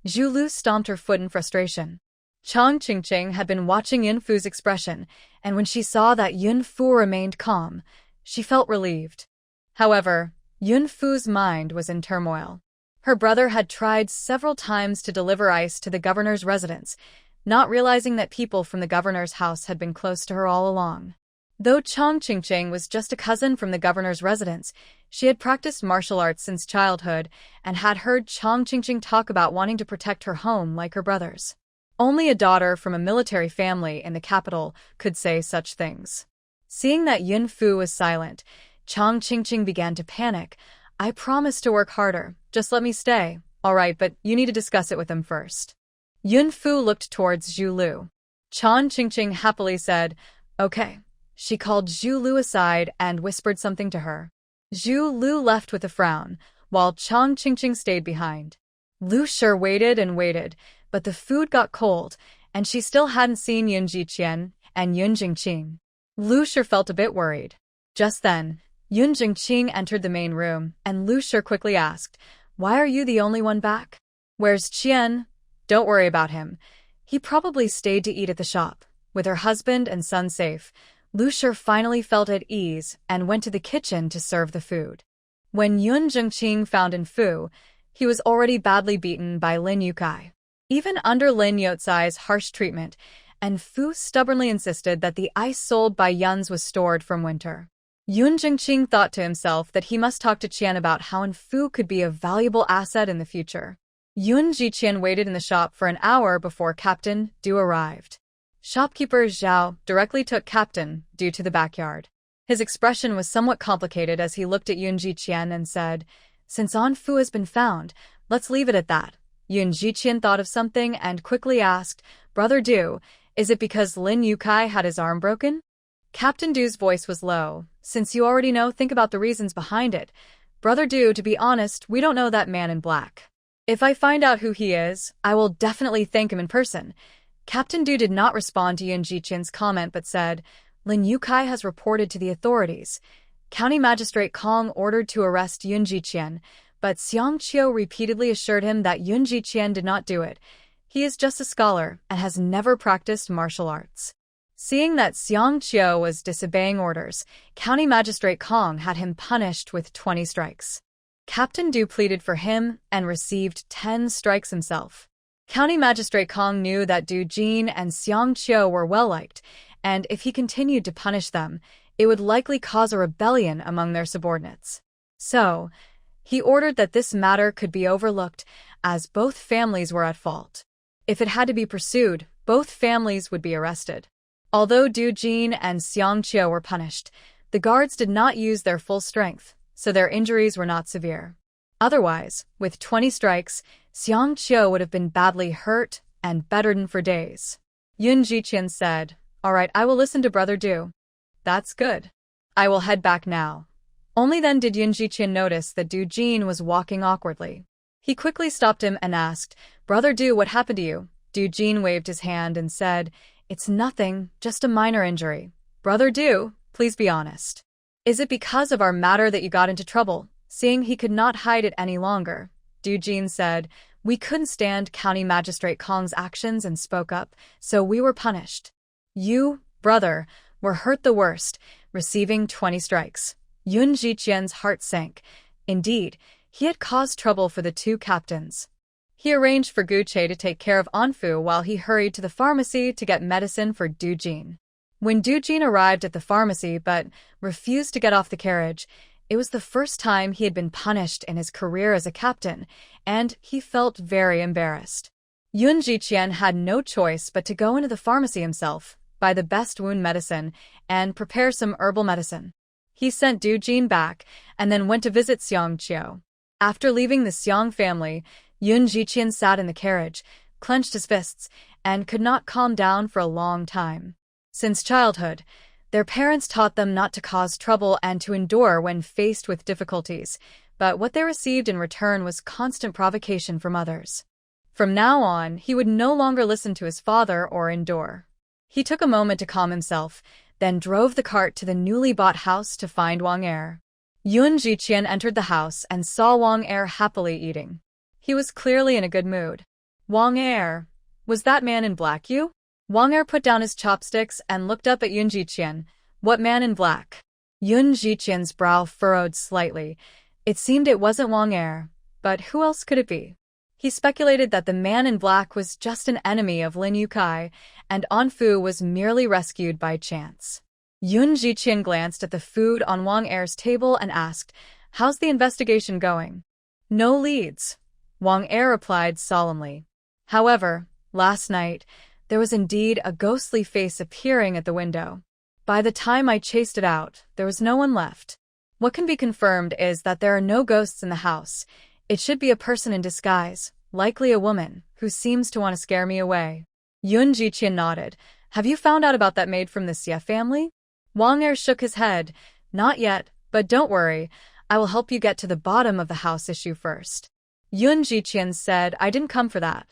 Zhu Lu stomped her foot in frustration. Chang Qingqing had been watching Yun Fu's expression, and when she saw that Yun Fu remained calm, she felt relieved. However, Yun Fu's mind was in turmoil. Her brother had tried several times to deliver ice to the governor's residence, not realizing that people from the governor's house had been close to her all along. Though Chang Qingqing was just a cousin from the governor's residence, she had practiced martial arts since childhood and had heard Chang Qingqing talk about wanting to protect her home like her brothers. Only a daughter from a military family in the capital could say such things. Seeing that Yun Fu was silent, Chang Qingqing began to panic. I promised to work harder. Just let me stay. All right, but you need to discuss it with him first. Yun Fu looked towards Zhu Lu. Chang Qingqing happily said, Okay. She called Zhu Lu aside and whispered something to her. Zhu Lu left with a frown, while Chang Qingqing stayed behind. Lu Shi waited and waited, but the food got cold, and she still hadn't seen Yun Jiqian and Yun Jingqing. Lu Shi felt a bit worried. Just then, Yun Jingqing entered the main room, and Lu Shi quickly asked, Why are you the only one back? Where's Qian? Don't worry about him. He probably stayed to eat at the shop. With her husband and son safe, Lu Shi finally felt at ease and went to the kitchen to serve the food. When Yun Jingqing found Yun Fu, he was already badly beaten by Lin Yukai. Even under Lin Youcai's harsh treatment, Yun Fu stubbornly insisted that the ice sold by Yun's was stored from winter. Yun Jingqing thought to himself that he must talk to Qian about how Yun Fu could be a valuable asset in the future. Yun Jiqian waited in the shop for an hour before Captain Du arrived. Shopkeeper Zhao directly took Captain Du to the backyard. His expression was somewhat complicated as he looked at Yun Jiqian and said, Since Yun Fu has been found, let's leave it at that. Yun Jiqian thought of something and quickly asked, Brother Du, is it because Lin Yukai had his arm broken? Captain Du's voice was low. Since you already know, think about the reasons behind it. Brother Du, to be honest, we don't know that man in black. If I find out who he is, I will definitely thank him in person. Captain Du did not respond to Yun Jiqian's comment but said, Lin Yukai has reported to the authorities. County Magistrate Kong ordered to arrest Yun Jiqian, but Xiang Qiu repeatedly assured him that Yun Jiqian did not do it. He is just a scholar and has never practiced martial arts. Seeing that Xiang Qiu was disobeying orders, County Magistrate Kong had him punished with 20 strikes. Captain Du pleaded for him and received 10 strikes himself. County Magistrate Kong knew that Du Jin and Xiang Qiu were well-liked, and if he continued to punish them, it would likely cause a rebellion among their subordinates. So, he ordered that this matter could be overlooked, as both families were at fault. If it had to be pursued, both families would be arrested. Although Du Jin and Xiang Qiu were punished, the guards did not use their full strength, so their injuries were not severe. Otherwise, with 20 strikes, Xiang Qiu would have been badly hurt and bedridden for days. Yun Jiqian said, All right, I will listen to Brother Du. That's good. I will head back now. Only then did Yun Jiqian notice that Du Jin was walking awkwardly. He quickly stopped him and asked, Brother Du, what happened to you? Du Jin waved his hand and said, It's nothing, just a minor injury. Brother Du, please be honest. Is it because of our matter that you got into trouble? Seeing he could not hide it any longer, Du Jin said, We couldn't stand County Magistrate Kong's actions and spoke up, so we were punished. You, brother, were hurt the worst, receiving 20 strikes. Yun Jiqian's heart sank. Indeed, he had caused trouble for the two captains. He arranged for Gu Che to take care of Yun Fu while he hurried to the pharmacy to get medicine for Du Jin. When Du Jin arrived at the pharmacy but refused to get off the carriage, it was the first time he had been punished in his career as a captain, and he felt very embarrassed. Yun Jiqian had no choice but to go into the pharmacy himself, buy the best wound medicine, and prepare some herbal medicine. He sent Du Jin back, and then went to visit Xiang Qiu. After leaving the Xiang family, Yun Jiqian sat in the carriage, clenched his fists, and could not calm down for a long time. Since childhood, their parents taught them not to cause trouble and to endure when faced with difficulties, but what they received in return was constant provocation from others. From now on, he would no longer listen to his father or endure. He took a moment to calm himself, then drove the cart to the newly bought house to find Wang Er. Yun Jiqian entered the house and saw Wang Er happily eating. He was clearly in a good mood. Wang Er, was that man in black you? Wang Er put down his chopsticks and looked up at Yun Jiqian. What man in black? Yun Jiqian's brow furrowed slightly. It seemed it wasn't Wang Er, but who else could it be? He speculated that the man in black was just an enemy of Lin Yukai, and Anfu was merely rescued by chance. Yun Jiqian glanced at the food on Wang Er's table and asked, "How's the investigation going?" "No leads," Wang Er replied solemnly. However, last night, there was indeed a ghostly face appearing at the window. By the time I chased it out, there was no one left. What can be confirmed is that there are no ghosts in the house. It should be a person in disguise, likely a woman, who seems to want to scare me away. Yun Jiqian nodded. Have you found out about that maid from the Xie family? Wang Er shook his head. Not yet, but don't worry. I will help you get to the bottom of the house issue first. Yun Jiqian said, I didn't come for that.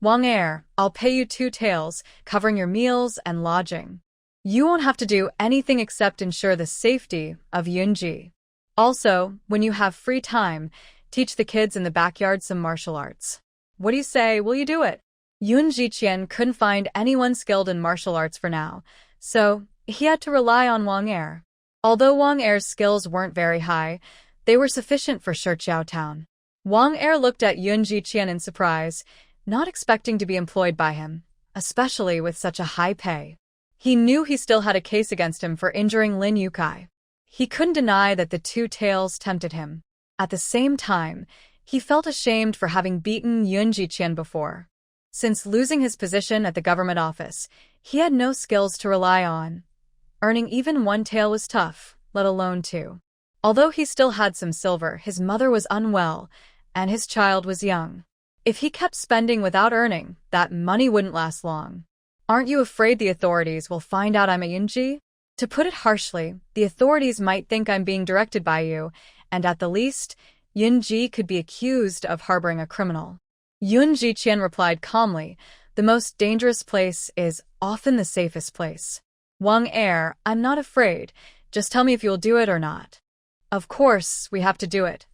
Wang Er, I'll pay you 2 taels, covering your meals and lodging. You won't have to do anything except ensure the safety of Yunji. Also, when you have free time, teach the kids in the backyard some martial arts. What do you say, will you do it? Yun Jiqian couldn't find anyone skilled in martial arts for now, so he had to rely on Wang Er. Although Wang Er's skills weren't very high, they were sufficient for Shiqiao Town. Wang Er looked at Yun Jiqian in surprise, not expecting to be employed by him, especially with such a high pay. He knew he still had a case against him for injuring Lin Yukai. He couldn't deny that the 2 taels tempted him. At the same time, he felt ashamed for having beaten Yun Jiqian before. Since losing his position at the government office, he had no skills to rely on. Earning even 1 tael was tough, let alone 2. Although he still had some silver, his mother was unwell, and his child was young. If he kept spending without earning, that money wouldn't last long. Aren't you afraid the authorities will find out I'm a Yunji? To put it harshly, the authorities might think I'm being directed by you, and at the least, Yunji could be accused of harboring a criminal. Yun Jiqian replied calmly, the most dangerous place is often the safest place. Wang Er, I'm not afraid. Just tell me if you'll do it or not. Of course, we have to do it.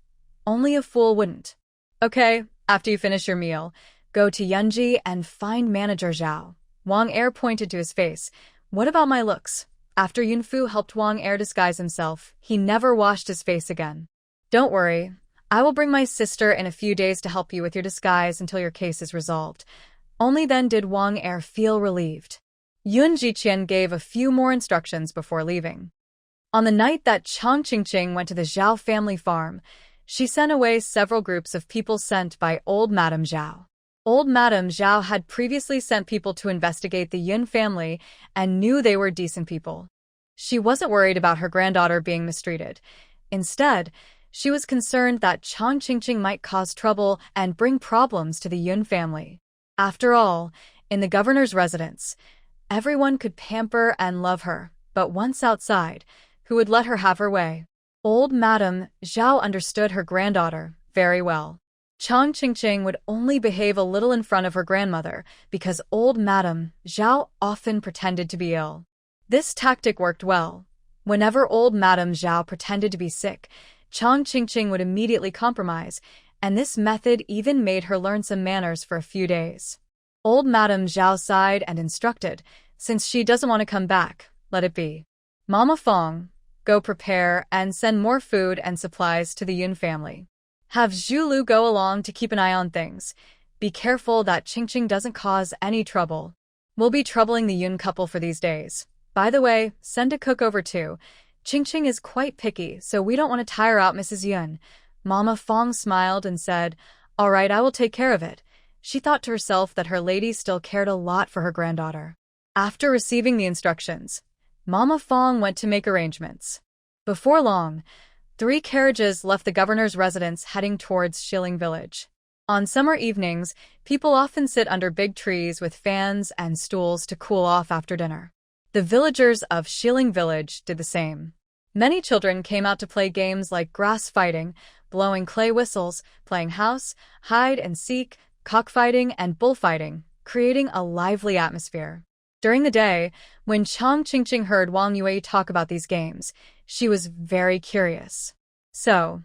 Only a fool wouldn't. Okay, after you finish your meal, go to Yunji and find Manager Zhao. Wang Er pointed to his face. What about my looks? After Yunfu helped Wang Er disguise himself, he never washed his face again. Don't worry. I will bring my sister in a few days to help you with your disguise until your case is resolved. Only then did Wang Er feel relieved. Yun Jiqian gave a few more instructions before leaving. On the night that Chang Qingqing went to the Zhao family farm, she sent away several groups of people sent by old Madame Zhao. Old Madame Zhao had previously sent people to investigate the Yun family and knew they were decent people. She wasn't worried about her granddaughter being mistreated. Instead, she was concerned that Chang Qingqing might cause trouble and bring problems to the Yun family. After all, in the governor's residence, everyone could pamper and love her, but once outside, who would let her have her way? Old Madame Zhao understood her granddaughter very well. Chang Qingqing would only behave a little in front of her grandmother because old Madame Zhao often pretended to be ill. This tactic worked well. Whenever old Madame Zhao pretended to be sick, Chang Qingqing would immediately compromise, and this method even made her learn some manners for a few days. Old Madame Zhao sighed and instructed, since she doesn't want to come back, let it be. Mama Fong, go prepare and send more food and supplies to the Yun family. Have Zhu go along to keep an eye on things. Be careful that Qingqing doesn't cause any trouble. We'll be troubling the Yun couple for these days. By the way, send a cook over too. Qingqing is quite picky, so we don't want to tire out Mrs. Yun. Mama Fong smiled and said, all right, I will take care of it. She thought to herself that her lady still cared a lot for her granddaughter. After receiving the instructions, Mama Fong went to make arrangements. Before long, 3 carriages left the governor's residence heading towards Shilling village. On summer evenings, people often sit under big trees with fans and stools to cool off after dinner. The villagers of Xiling Village did the same. Many children came out to play games like grass fighting, blowing clay whistles, playing house, hide and seek, cockfighting, and bullfighting, creating a lively atmosphere. During the day, when Chang Qingqing heard Wang Yue talk about these games, she was very curious. So,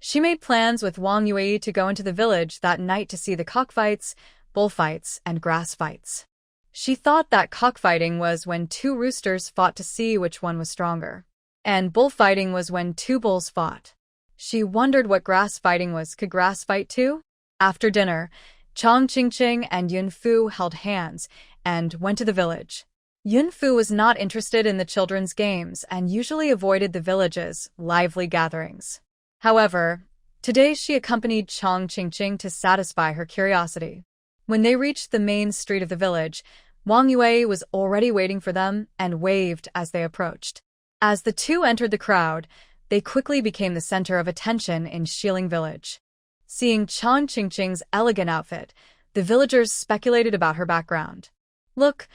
she made plans with Wang Yue to go into the village that night to see the cockfights, bullfights, and grass fights. She thought that cockfighting was when two roosters fought to see which one was stronger, and bullfighting was when two bulls fought. She wondered what grass fighting was. Could grass fight too? After dinner, Chang Qingqing and Yun Fu held hands and went to the village. Yun Fu was not interested in the children's games and usually avoided the village's lively gatherings. However, today she accompanied Chang Qingqing to satisfy her curiosity. When they reached the main street of the village, Wang Yue was already waiting for them and waved as they approached. As the two entered the crowd, they quickly became the center of attention in Xiling Village. Seeing Chang Qingqing's elegant outfit, the villagers speculated about her background. "Look,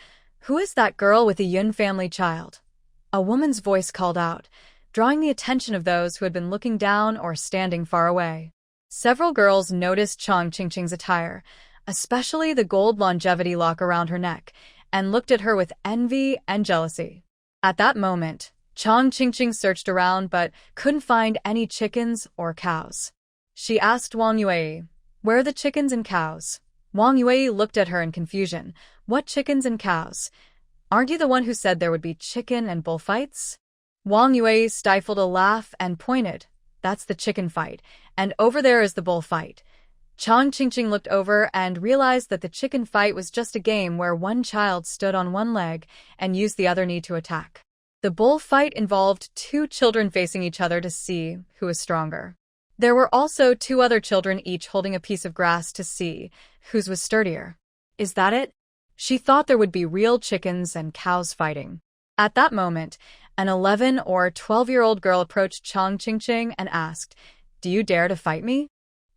who is that girl with the Yun family child?" A woman's voice called out, drawing the attention of those who had been looking down or standing far away. Several girls noticed Chang Qingqing's attire, especially the gold longevity lock around her neck, and looked at her with envy and jealousy. At that moment, Chang Qingqing searched around but couldn't find any chickens or cows. She asked Wang Yue, "Where are the chickens and cows?" Wang Yue looked at her in confusion. "What chickens and cows? Aren't you the one who said there would be chicken and bullfights?" Wang Yue stifled a laugh and pointed. "That's the chicken fight, and over there is the bullfight." Chang Qingqing looked over and realized that the chicken fight was just a game where one child stood on one leg and used the other knee to attack. The bullfight involved two children facing each other to see who was stronger. There were also two other children each holding a piece of grass to see whose was sturdier. Is that it? She thought there would be real chickens and cows fighting. At that moment, an 11 or 12-year-old girl approached Chang Qingqing and asked, "Do you dare to fight me?"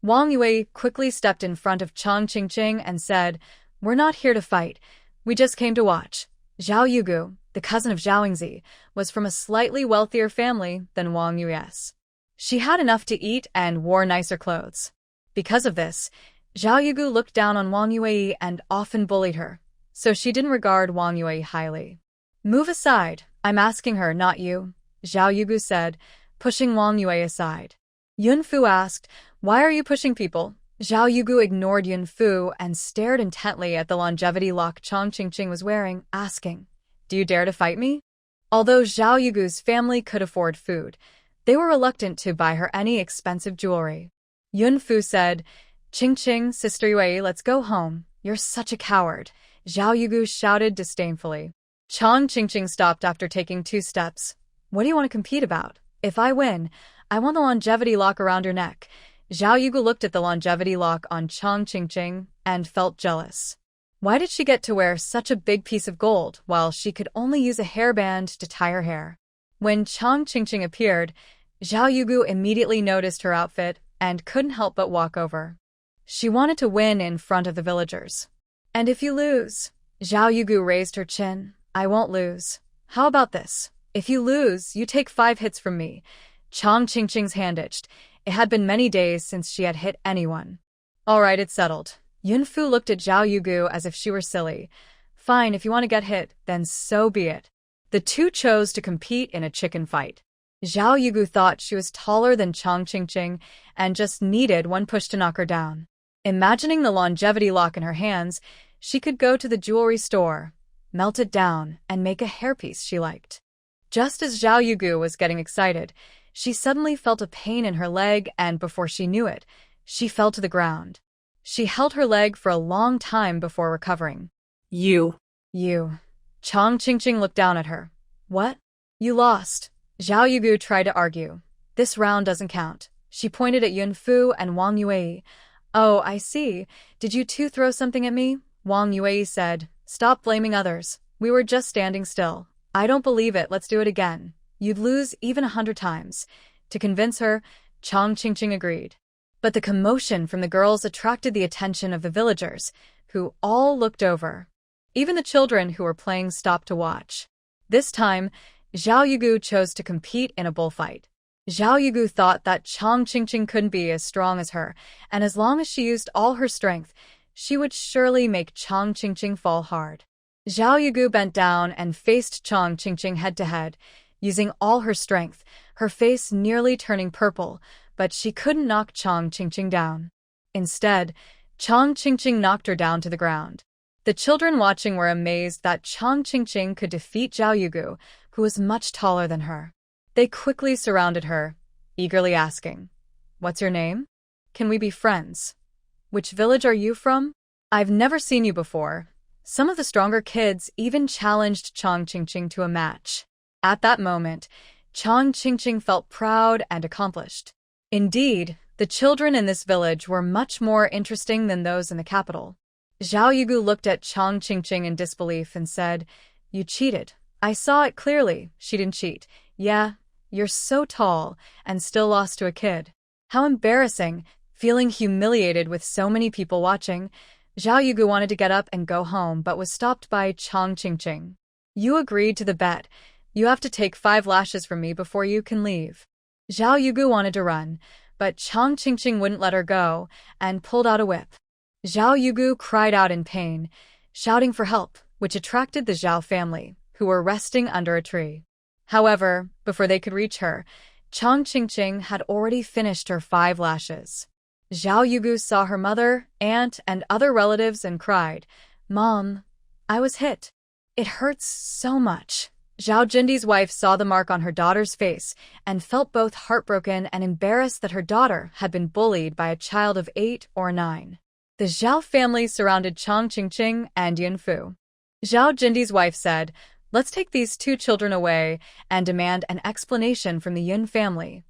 Wang Yue quickly stepped in front of Chang Qingqing and said, "We're not here to fight. We just came to watch." Zhao Yugu, the cousin of Zhao Yingzi, was from a slightly wealthier family than Wang Yue's. She had enough to eat and wore nicer clothes. Because of this, Zhao Yugu looked down on Wang Yue and often bullied her, so she didn't regard Wang Yue highly. "Move aside, I'm asking her, not you," Zhao Yugu said, pushing Wang Yue aside. Yun Fu asked, "Why are you pushing people?" Zhao Yugu ignored Yun Fu and stared intently at the longevity lock Chang Qingqing was wearing, asking, "Do you dare to fight me?" Although Zhao Yugu's family could afford food, they were reluctant to buy her any expensive jewelry. Yun Fu said, "Qingqing, Sister Yue, let's go home. You're such a coward," Zhao Yugu shouted disdainfully. Chang Qingqing stopped after taking 2 steps. "What do you want to compete about? If I win, I want the longevity lock around your neck." Zhao Yugu looked at the longevity lock on Chang Qingqing and felt jealous. Why did she get to wear such a big piece of gold while she could only use a hairband to tie her hair? When Chang Qingqing appeared, Zhao Yugu immediately noticed her outfit and couldn't help but walk over. She wanted to win in front of the villagers. "And if you lose?" Zhao Yugu raised her chin. "I won't lose. How about this? If you lose, you take 5 hits from me." Chang Qingqing's hand itched. It had been many days since she had hit anyone. "All right, it's settled." Yun Fu looked at Zhao Yugu as if she were silly. "Fine, if you want to get hit, then so be it." The two chose to compete in a chicken fight. Zhao Yugu thought she was taller than Chang Qingqing and just needed one push to knock her down. Imagining the longevity lock in her hands, she could go to the jewelry store, melt it down, and make a hairpiece she liked. Just as Zhao Yugu was getting excited, she suddenly felt a pain in her leg and before she knew it, she fell to the ground. She held her leg for a long time before recovering. You. Chang Qingqing looked down at her. "What? You lost." Zhao Yugu tried to argue. "This round doesn't count." She pointed at Yun Fu and Wang Yue. "Oh, I see. Did you two throw something at me?" Wang Yue said. "Stop blaming others. We were just standing still." "I don't believe it. Let's do it again." "You'd lose even 100 times." To convince her, Chang Qingqing agreed. But the commotion from the girls attracted the attention of the villagers, who all looked over. Even the children who were playing stopped to watch. This time, Zhao Yugu chose to compete in a bullfight. Zhao Yugu thought that Chang Qingqing couldn't be as strong as her, and as long as she used all her strength, she would surely make Chang Qingqing fall hard. Zhao Yugu bent down and faced Chang Qingqing head-to-head, using all her strength, her face nearly turning purple, but she couldn't knock Chang Qingqing down. Instead, Chang Qingqing knocked her down to the ground. The children watching were amazed that Chang Qingqing could defeat Zhao Yugu, who was much taller than her. They quickly surrounded her, eagerly asking, "What's your name? Can we be friends? Which village are you from? I've never seen you before." Some of the stronger kids even challenged Chang Qingqing to a match. At that moment, Chang Qingqing felt proud and accomplished. Indeed, the children in this village were much more interesting than those in the capital. Zhao Yugu looked at Chang Qingqing in disbelief and said, "You cheated. I saw it clearly." "She didn't cheat. Yeah, you're so tall and still lost to a kid." How embarrassing. Feeling humiliated with so many people watching, Zhao Yugu wanted to get up and go home but was stopped by Chang Qingqing. "You agreed to the bet. You have to take 5 lashes from me before you can leave." Zhao Yugu wanted to run, but Chang Qingqing wouldn't let her go and pulled out a whip. Zhao Yugu cried out in pain, shouting for help, which attracted the Zhao family, who were resting under a tree. However, before they could reach her, Chang Qingqing had already finished her 5 lashes. Zhao Yugu saw her mother, aunt, and other relatives and cried, "Mom, I was hit. It hurts so much." Zhao Jindi's wife saw the mark on her daughter's face and felt both heartbroken and embarrassed that her daughter had been bullied by a child of 8 or 9. The Zhao family surrounded Chang Qingqing and Yunfu. Zhao Jindi's wife said, "Let's take these 2 children away and demand an explanation from the Yun family."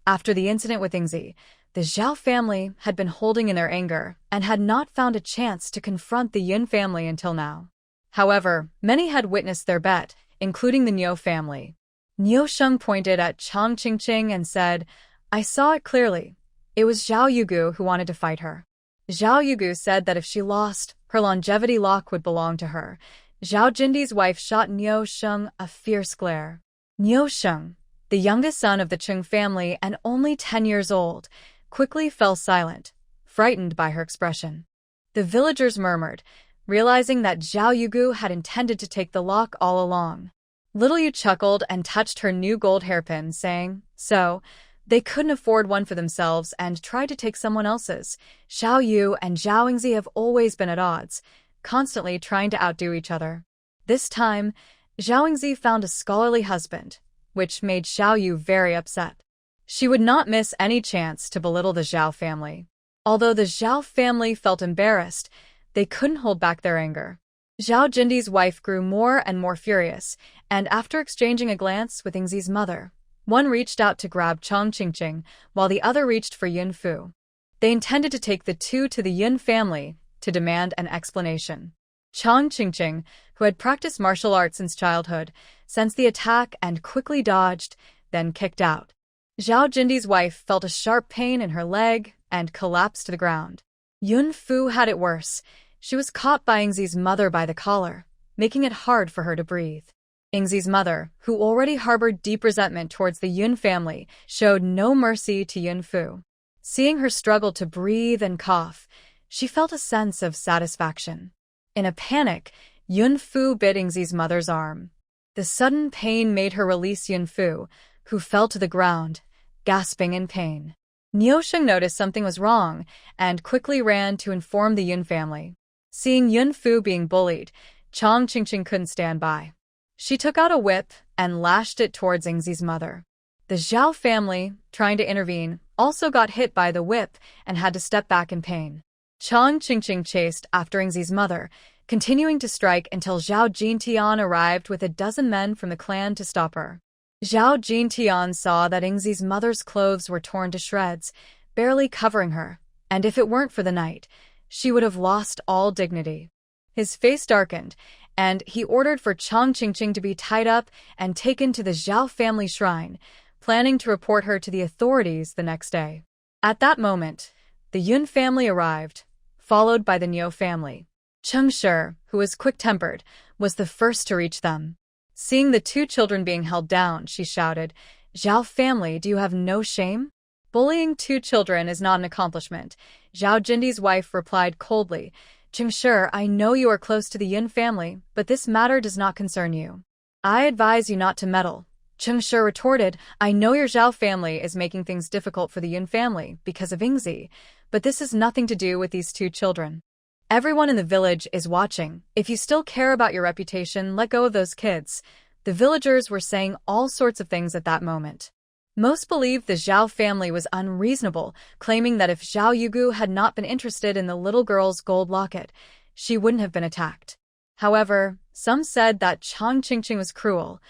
After the incident with Yingzi, the Zhao family had been holding in their anger and had not found a chance to confront the Yun family until now. However, many had witnessed their bet, including the Niu family. Niu Sheng pointed at Chang Qingqing and said, "I saw it clearly. It was Zhao Yugu who wanted to fight her." Zhao Yugu said that if she lost, her longevity lock would belong to her. Zhao Jindi's wife shot Niu Sheng a fierce glare. Niu Sheng, the youngest son of the Chung family and only 10 years old, quickly fell silent, frightened by her expression. The villagers murmured, realizing that Zhao Yugu had intended to take the lock all along. Little Yu chuckled and touched her new gold hairpin, saying, "So, they couldn't afford one for themselves and tried to take someone else's." Xiao Yu and Zhao Yingzi have always been at odds, constantly trying to outdo each other. This time, Zhao Yingzi found a scholarly husband, which made Xiao Yu very upset. She would not miss any chance to belittle the Zhao family. Although the Zhao family felt embarrassed, they couldn't hold back their anger. Zhao Jindi's wife grew more and more furious, and after exchanging a glance with Yingzi's mother, one reached out to grab Chang Qingqing, while the other reached for Yun Fu. They intended to take the 2 to the Yun family to demand an explanation. Chang Qingqing, who had practiced martial arts since childhood, sensed the attack and quickly dodged, then kicked out. Zhao Jindi's wife felt a sharp pain in her leg and collapsed to the ground. Yun Fu had it worse. She was caught by Yingzi's mother by the collar, making it hard for her to breathe. Yingzi's mother, who already harbored deep resentment towards the Yun family, showed no mercy to Yun Fu. Seeing her struggle to breathe and cough, she felt a sense of satisfaction. In a panic, Yun Fu bit Yingzi's mother's arm. The sudden pain made her release Yun Fu, who fell to the ground, gasping in pain. Niu Sheng noticed something was wrong and quickly ran to inform the Yun family. Seeing Yun Fu being bullied, Chang Qingqing couldn't stand by. She took out a whip and lashed it towards Yingzi's mother. The Zhao family, trying to intervene, also got hit by the whip and had to step back in pain. Chang Qingqing chased after Yingzi's mother, continuing to strike until Zhao Jintian arrived with a dozen men from the clan to stop her. Zhao Jintian saw that Yingzi's mother's clothes were torn to shreds, barely covering her, and if it weren't for the night, she would have lost all dignity. His face darkened, and he ordered for Chang Qingqing to be tied up and taken to the Zhao family shrine, planning to report her to the authorities the next day. At that moment, The Yun family arrived, followed by the Niu family. Cheng Shi, who was quick-tempered, was the first to reach them. Seeing the two children being held down, she shouted, "Zhao family, do you have no shame?" Bullying two children is not an accomplishment, Zhao Jindi's wife replied coldly. Cheng Shi, I know you are close to the Yun family, but this matter does not concern you. I advise you not to meddle. Cheng Shi retorted, I know your Zhao family is making things difficult for the Yun family because of Yingzi, but this has nothing to do with these two children. Everyone in the village is watching. If you still care about your reputation, let go of those kids. The villagers were saying all sorts of things at that moment. Most believed the Zhao family was unreasonable, claiming that if Zhao Yugu had not been interested in the little girl's gold locket, she wouldn't have been attacked. However, some said that Chang Qingqing was cruel.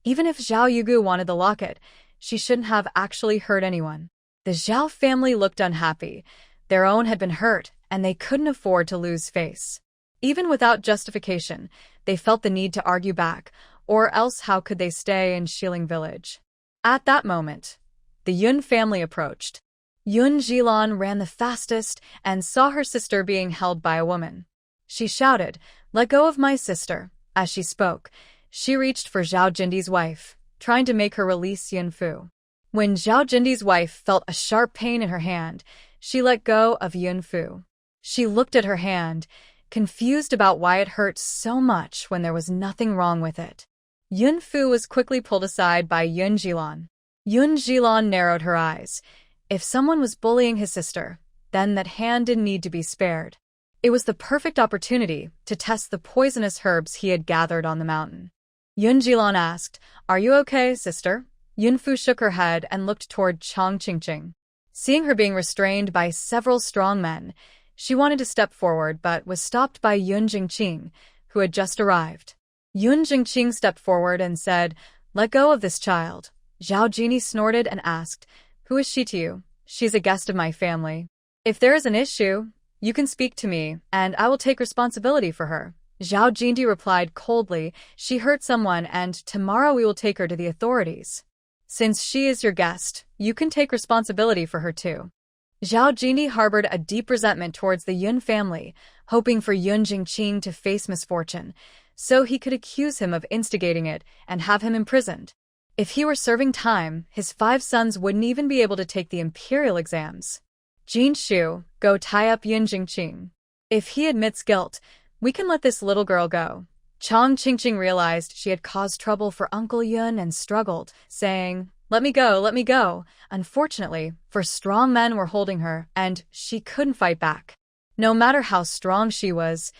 Even if Zhao Yugu wanted the locket, she shouldn't have actually hurt anyone. The Zhao family looked unhappy. Their own had been hurt, and they couldn't afford to lose face. Even without justification, they felt the need to argue back, or else how could they stay in Xiling village? At that moment, the Yun family approached. Yun Jilan ran the fastest and saw her sister being held by a woman. She shouted, "Let go of my sister." As she spoke, she reached for Zhao Jindi's wife, trying to make her release Yun Fu. When Zhao Jindi's wife felt a sharp pain in her hand, she let go of Yun Fu. She looked at her hand, confused about why it hurt so much when there was nothing wrong with it. Yun Fu was quickly pulled aside by Yun Jilan. Yun Jilan narrowed her eyes. If someone was bullying his sister, then that hand didn't need to be spared. It was the perfect opportunity to test the poisonous herbs he had gathered on the mountain. Yun Jilan asked, "Are you okay, sister?" Yun Fu shook her head and looked toward Chang Qingqing. Seeing her being restrained by several strong men, she wanted to step forward but was stopped by Yun Jingqing, who had just arrived. Yun Jingqing stepped forward and said, "Let go of this child." Zhao Jini snorted and asked, "Who is she to you?" "She's a guest of my family. If there is an issue, you can speak to me, and I will take responsibility for her." Zhao Jindi replied coldly, "She hurt someone, and tomorrow we will take her to the authorities. Since she is your guest, you can take responsibility for her too." Zhao Jindi harbored a deep resentment towards the Yun family, hoping for Yun Jingqing to face misfortune, so he could accuse him of instigating it and have him imprisoned. If he were serving time, his 5 sons wouldn't even be able to take the imperial exams. Jin Shu, go tie up Yun Jingqing. If he admits guilt, we can let this little girl go. Chang Qingqing realized she had caused trouble for Uncle Yun and struggled, saying, let me go, let me go." Unfortunately, for strong men were holding her, and she couldn't fight back. No matter how strong she was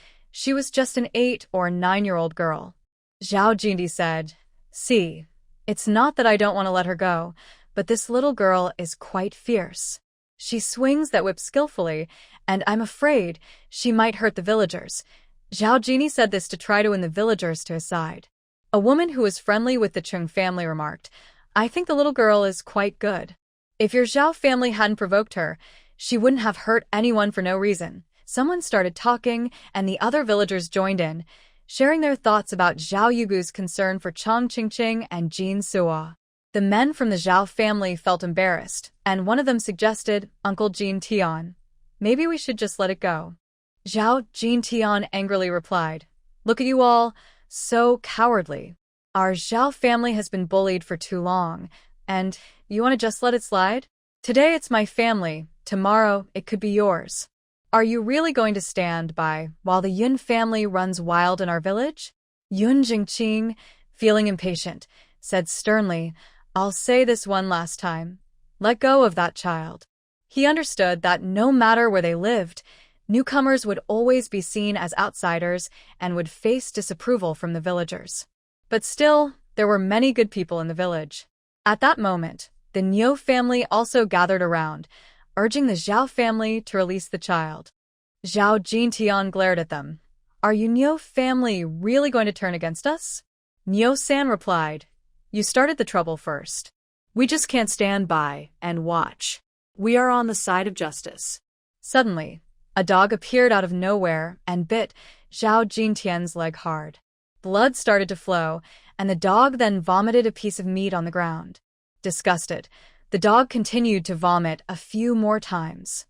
just an 8 or 9-year-old girl. Zhao Jindi said, "See, it's not that I don't want to let her go, but this little girl is quite fierce. She swings that whip skillfully, and I'm afraid she might hurt the villagers." Zhao Jini said this to try to win the villagers to his side. A woman who was friendly with the Chung family remarked, "I think the little girl is quite good. If your Zhao family hadn't provoked her, she wouldn't have hurt anyone for no reason." Someone started talking, and the other villagers joined in, sharing their thoughts about Zhao Yugu's concern for Chang Qingqing and Jin Suo. The men from the Zhao family felt embarrassed, and one of them suggested, "Uncle Jin Tian, maybe we should just let it go." Zhao Jin Tian angrily replied, "Look at you all, so cowardly. Our Zhao family has been bullied for too long, and you want to just let it slide? Today it's my family, tomorrow it could be yours. Are you really going to stand by while the Yun family runs wild in our village?" Yun Jingqing, feeling impatient, said sternly, "I'll say this one last time. Let go of that child." He understood that no matter where they lived, newcomers would always be seen as outsiders and would face disapproval from the villagers. But still, there were many good people in the village. At that moment, the Niu family also gathered around, urging the Zhao family to release the child. Zhao Jintian glared at them. "Are you Niu family really going to turn against us?" Niu-san replied, "You started the trouble first. We just can't stand by and watch. We are on the side of justice." Suddenly, a dog appeared out of nowhere and bit Zhao Jintian's leg hard. Blood started to flow, and the dog then vomited a piece of meat on the ground. Disgusted, the dog continued to vomit a few more times.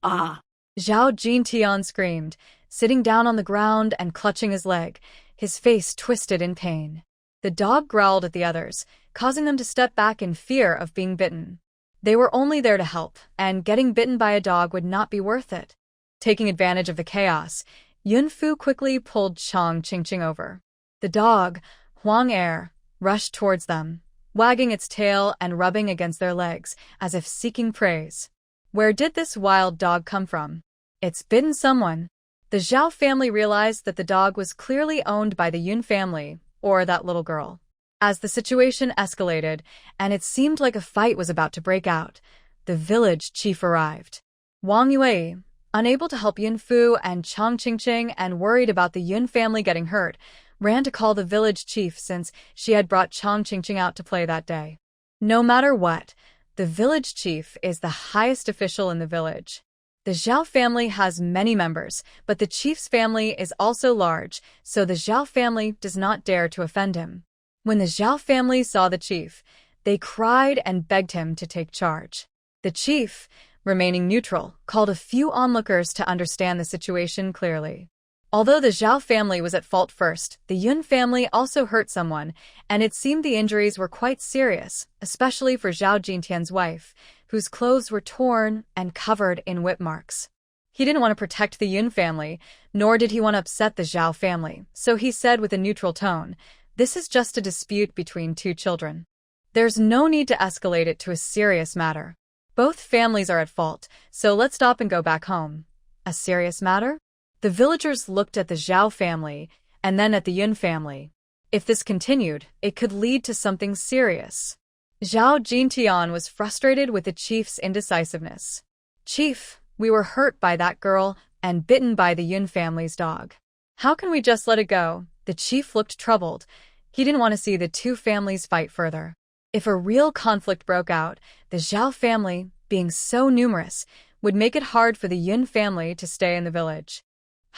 Ah! Zhao Jintian screamed, sitting down on the ground and clutching his leg, his face twisted in pain. The dog growled at the others, causing them to step back in fear of being bitten. They were only there to help, and getting bitten by a dog would not be worth it. Taking advantage of the chaos, Yunfu quickly pulled Chang Qingqing over. The dog, Huang Er, rushed towards them, wagging its tail and rubbing against their legs, as if seeking praise. Where did this wild dog come from? It's bitten someone. The Zhao family realized that the dog was clearly owned by the Yun family, or that little girl. As the situation escalated, and it seemed like a fight was about to break out, the village chief arrived. Wang Yue, unable to help Yunfu and Chang Qingqing and worried about the Yun family getting hurt, ran to call the village chief since she had brought Chang Qingqing out to play that day. No matter what, the village chief is the highest official in the village. The Zhao family has many members, but the chief's family is also large, so the Zhao family does not dare to offend him. When the Zhao family saw the chief, they cried and begged him to take charge. The chief, remaining neutral, called a few onlookers to understand the situation clearly. Although the Zhao family was at fault first, the Yun family also hurt someone, and it seemed the injuries were quite serious, especially for Zhao Jintian's wife, whose clothes were torn and covered in whip marks. He didn't want to protect the Yun family, nor did he want to upset the Zhao family, so he said with a neutral tone, "This is just a dispute between two children. There's no need to escalate it to a serious matter. Both families are at fault, so let's stop and go back home." A serious matter? The villagers looked at the Zhao family and then at the Yun family. If this continued, it could lead to something serious. Zhao Jintian was frustrated with the chief's indecisiveness. "Chief, we were hurt by that girl and bitten by the Yun family's dog. How can we just let it go?" The chief looked troubled. He didn't want to see the two families fight further. If a real conflict broke out, the Zhao family, being so numerous, would make it hard for the Yun family to stay in the village.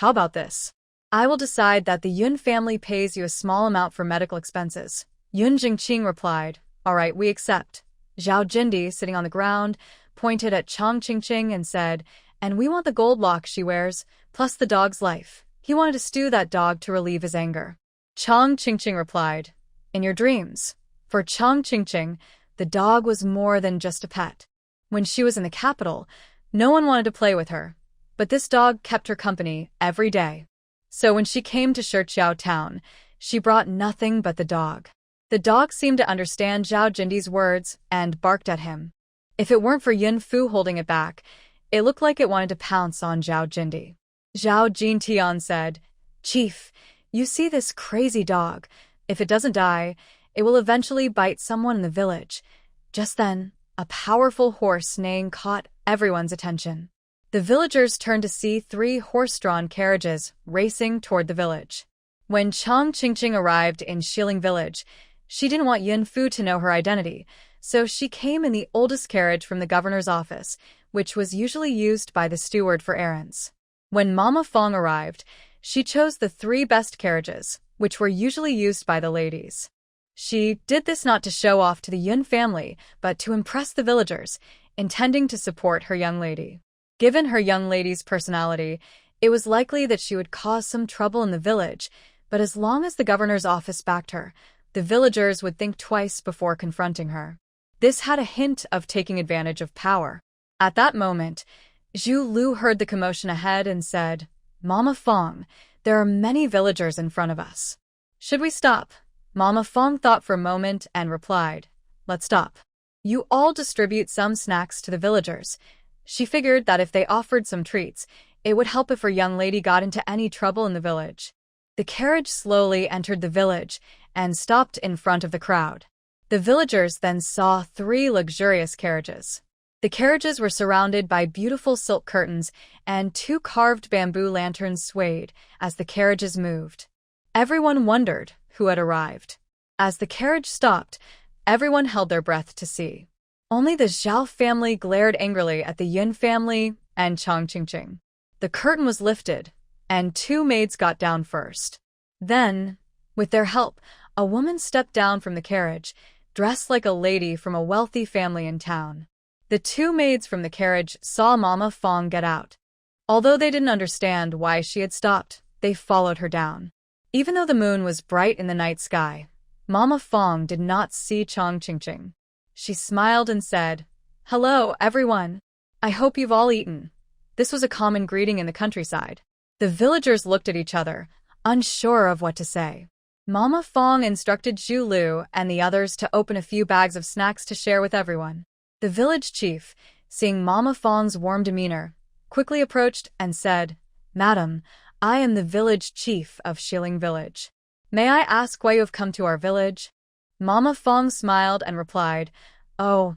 "How about this? I will decide that the Yun family pays you a small amount for medical expenses." Yun Jingqing replied, "All right, we accept." Zhao Jindi, sitting on the ground, pointed at Chang Qingqing and said, "And we want the gold lock she wears, plus the dog's life." He wanted to stew that dog to relieve his anger. Chang Qingqing replied, "In your dreams." For Chang Qingqing, the dog was more than just a pet. When she was in the capital, no one wanted to play with her, but this dog kept her company every day. So when she came to Shiqiao town, she brought nothing but the dog. The dog seemed to understand Zhao Jindi's words and barked at him. If it weren't for Yunfu holding it back, it looked like it wanted to pounce on Zhao Jindi. Zhao Jintian said, "Chief, you see this crazy dog. If it doesn't die, it will eventually bite someone in the village." Just then, a powerful horse neighing caught everyone's attention. The villagers turned to see 3 horse-drawn carriages racing toward the village. When Chang Qingqing arrived in Xiling village, she didn't want Yunfu to know her identity, so she came in the oldest carriage from the governor's office, which was usually used by the steward for errands. When Mama Fong arrived, she chose the 3 best carriages, which were usually used by the ladies. She did this not to show off to the Yun family, but to impress the villagers, intending to support her young lady. Given her young lady's personality, it was likely that she would cause some trouble in the village, but as long as the governor's office backed her, the villagers would think twice before confronting her. This had a hint of taking advantage of power. At that moment, Zhu Lu heard the commotion ahead and said, "Mama Fong, there are many villagers in front of us. Should we stop?" Mama Fong thought for a moment and replied, "Let's stop. You all distribute some snacks to the villagers." She figured that if they offered some treats, it would help if her young lady got into any trouble in the village. The carriage slowly entered the village and stopped in front of the crowd. The villagers then saw 3 luxurious carriages. The carriages were surrounded by beautiful silk curtains, and 2 carved bamboo lanterns swayed as the carriages moved. Everyone wondered who had arrived. As the carriage stopped, everyone held their breath to see. Only the Zhao family glared angrily at the Yun family and Chang Qingqing. The curtain was lifted, and 2 maids got down first. Then, with their help, a woman stepped down from the carriage, dressed like a lady from a wealthy family in town. The two maids from the carriage saw Mama Fong get out. Although they didn't understand why she had stopped, they followed her down. Even though the moon was bright in the night sky, Mama Fong did not see Chong Ching-ching. She smiled and said, "Hello, everyone. I hope you've all eaten." This was a common greeting in the countryside. The villagers looked at each other, unsure of what to say. Mama Fong instructed Zhu Lu and the others to open a few bags of snacks to share with everyone. The village chief, seeing Mama Fong's warm demeanor, quickly approached and said, "Madam, I am the village chief of Shiling Village. May I ask why you have come to our village?" Mama Fong smiled and replied, "Oh,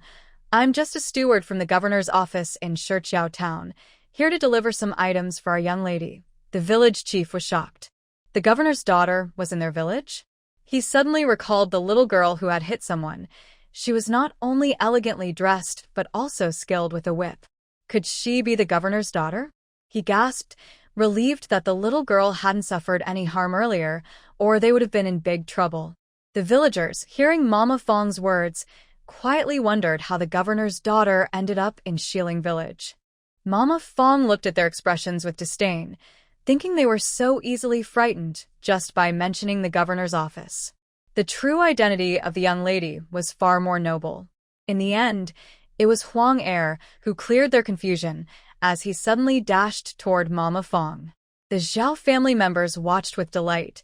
I'm just a steward from the governor's office in Shichiao Town, here to deliver some items for our young lady." The village chief was shocked. The governor's daughter was in their village? He suddenly recalled the little girl who had hit someone. She was not only elegantly dressed, but also skilled with a whip. Could she be the governor's daughter? He gasped, relieved that the little girl hadn't suffered any harm earlier, or they would have been in big trouble. The villagers, hearing Mama Fong's words, quietly wondered how the governor's daughter ended up in Shiling Village. Mama Fong looked at their expressions with disdain, thinking they were so easily frightened just by mentioning the governor's office. The true identity of the young lady was far more noble. In the end, it was Huang Er who cleared their confusion as he suddenly dashed toward Mama Fong. The Zhao family members watched with delight,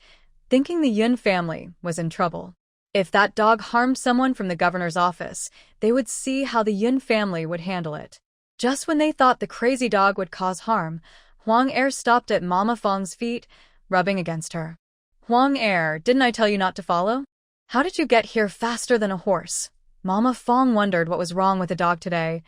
thinking the Yun family was in trouble. If that dog harmed someone from the governor's office, they would see how the Yun family would handle it. Just when they thought the crazy dog would cause harm, Huang Er stopped at Mama Fong's feet, rubbing against her. "Huang Er, didn't I tell you not to follow? How did you get here faster than a horse?" Mama Fong wondered what was wrong with the dog today.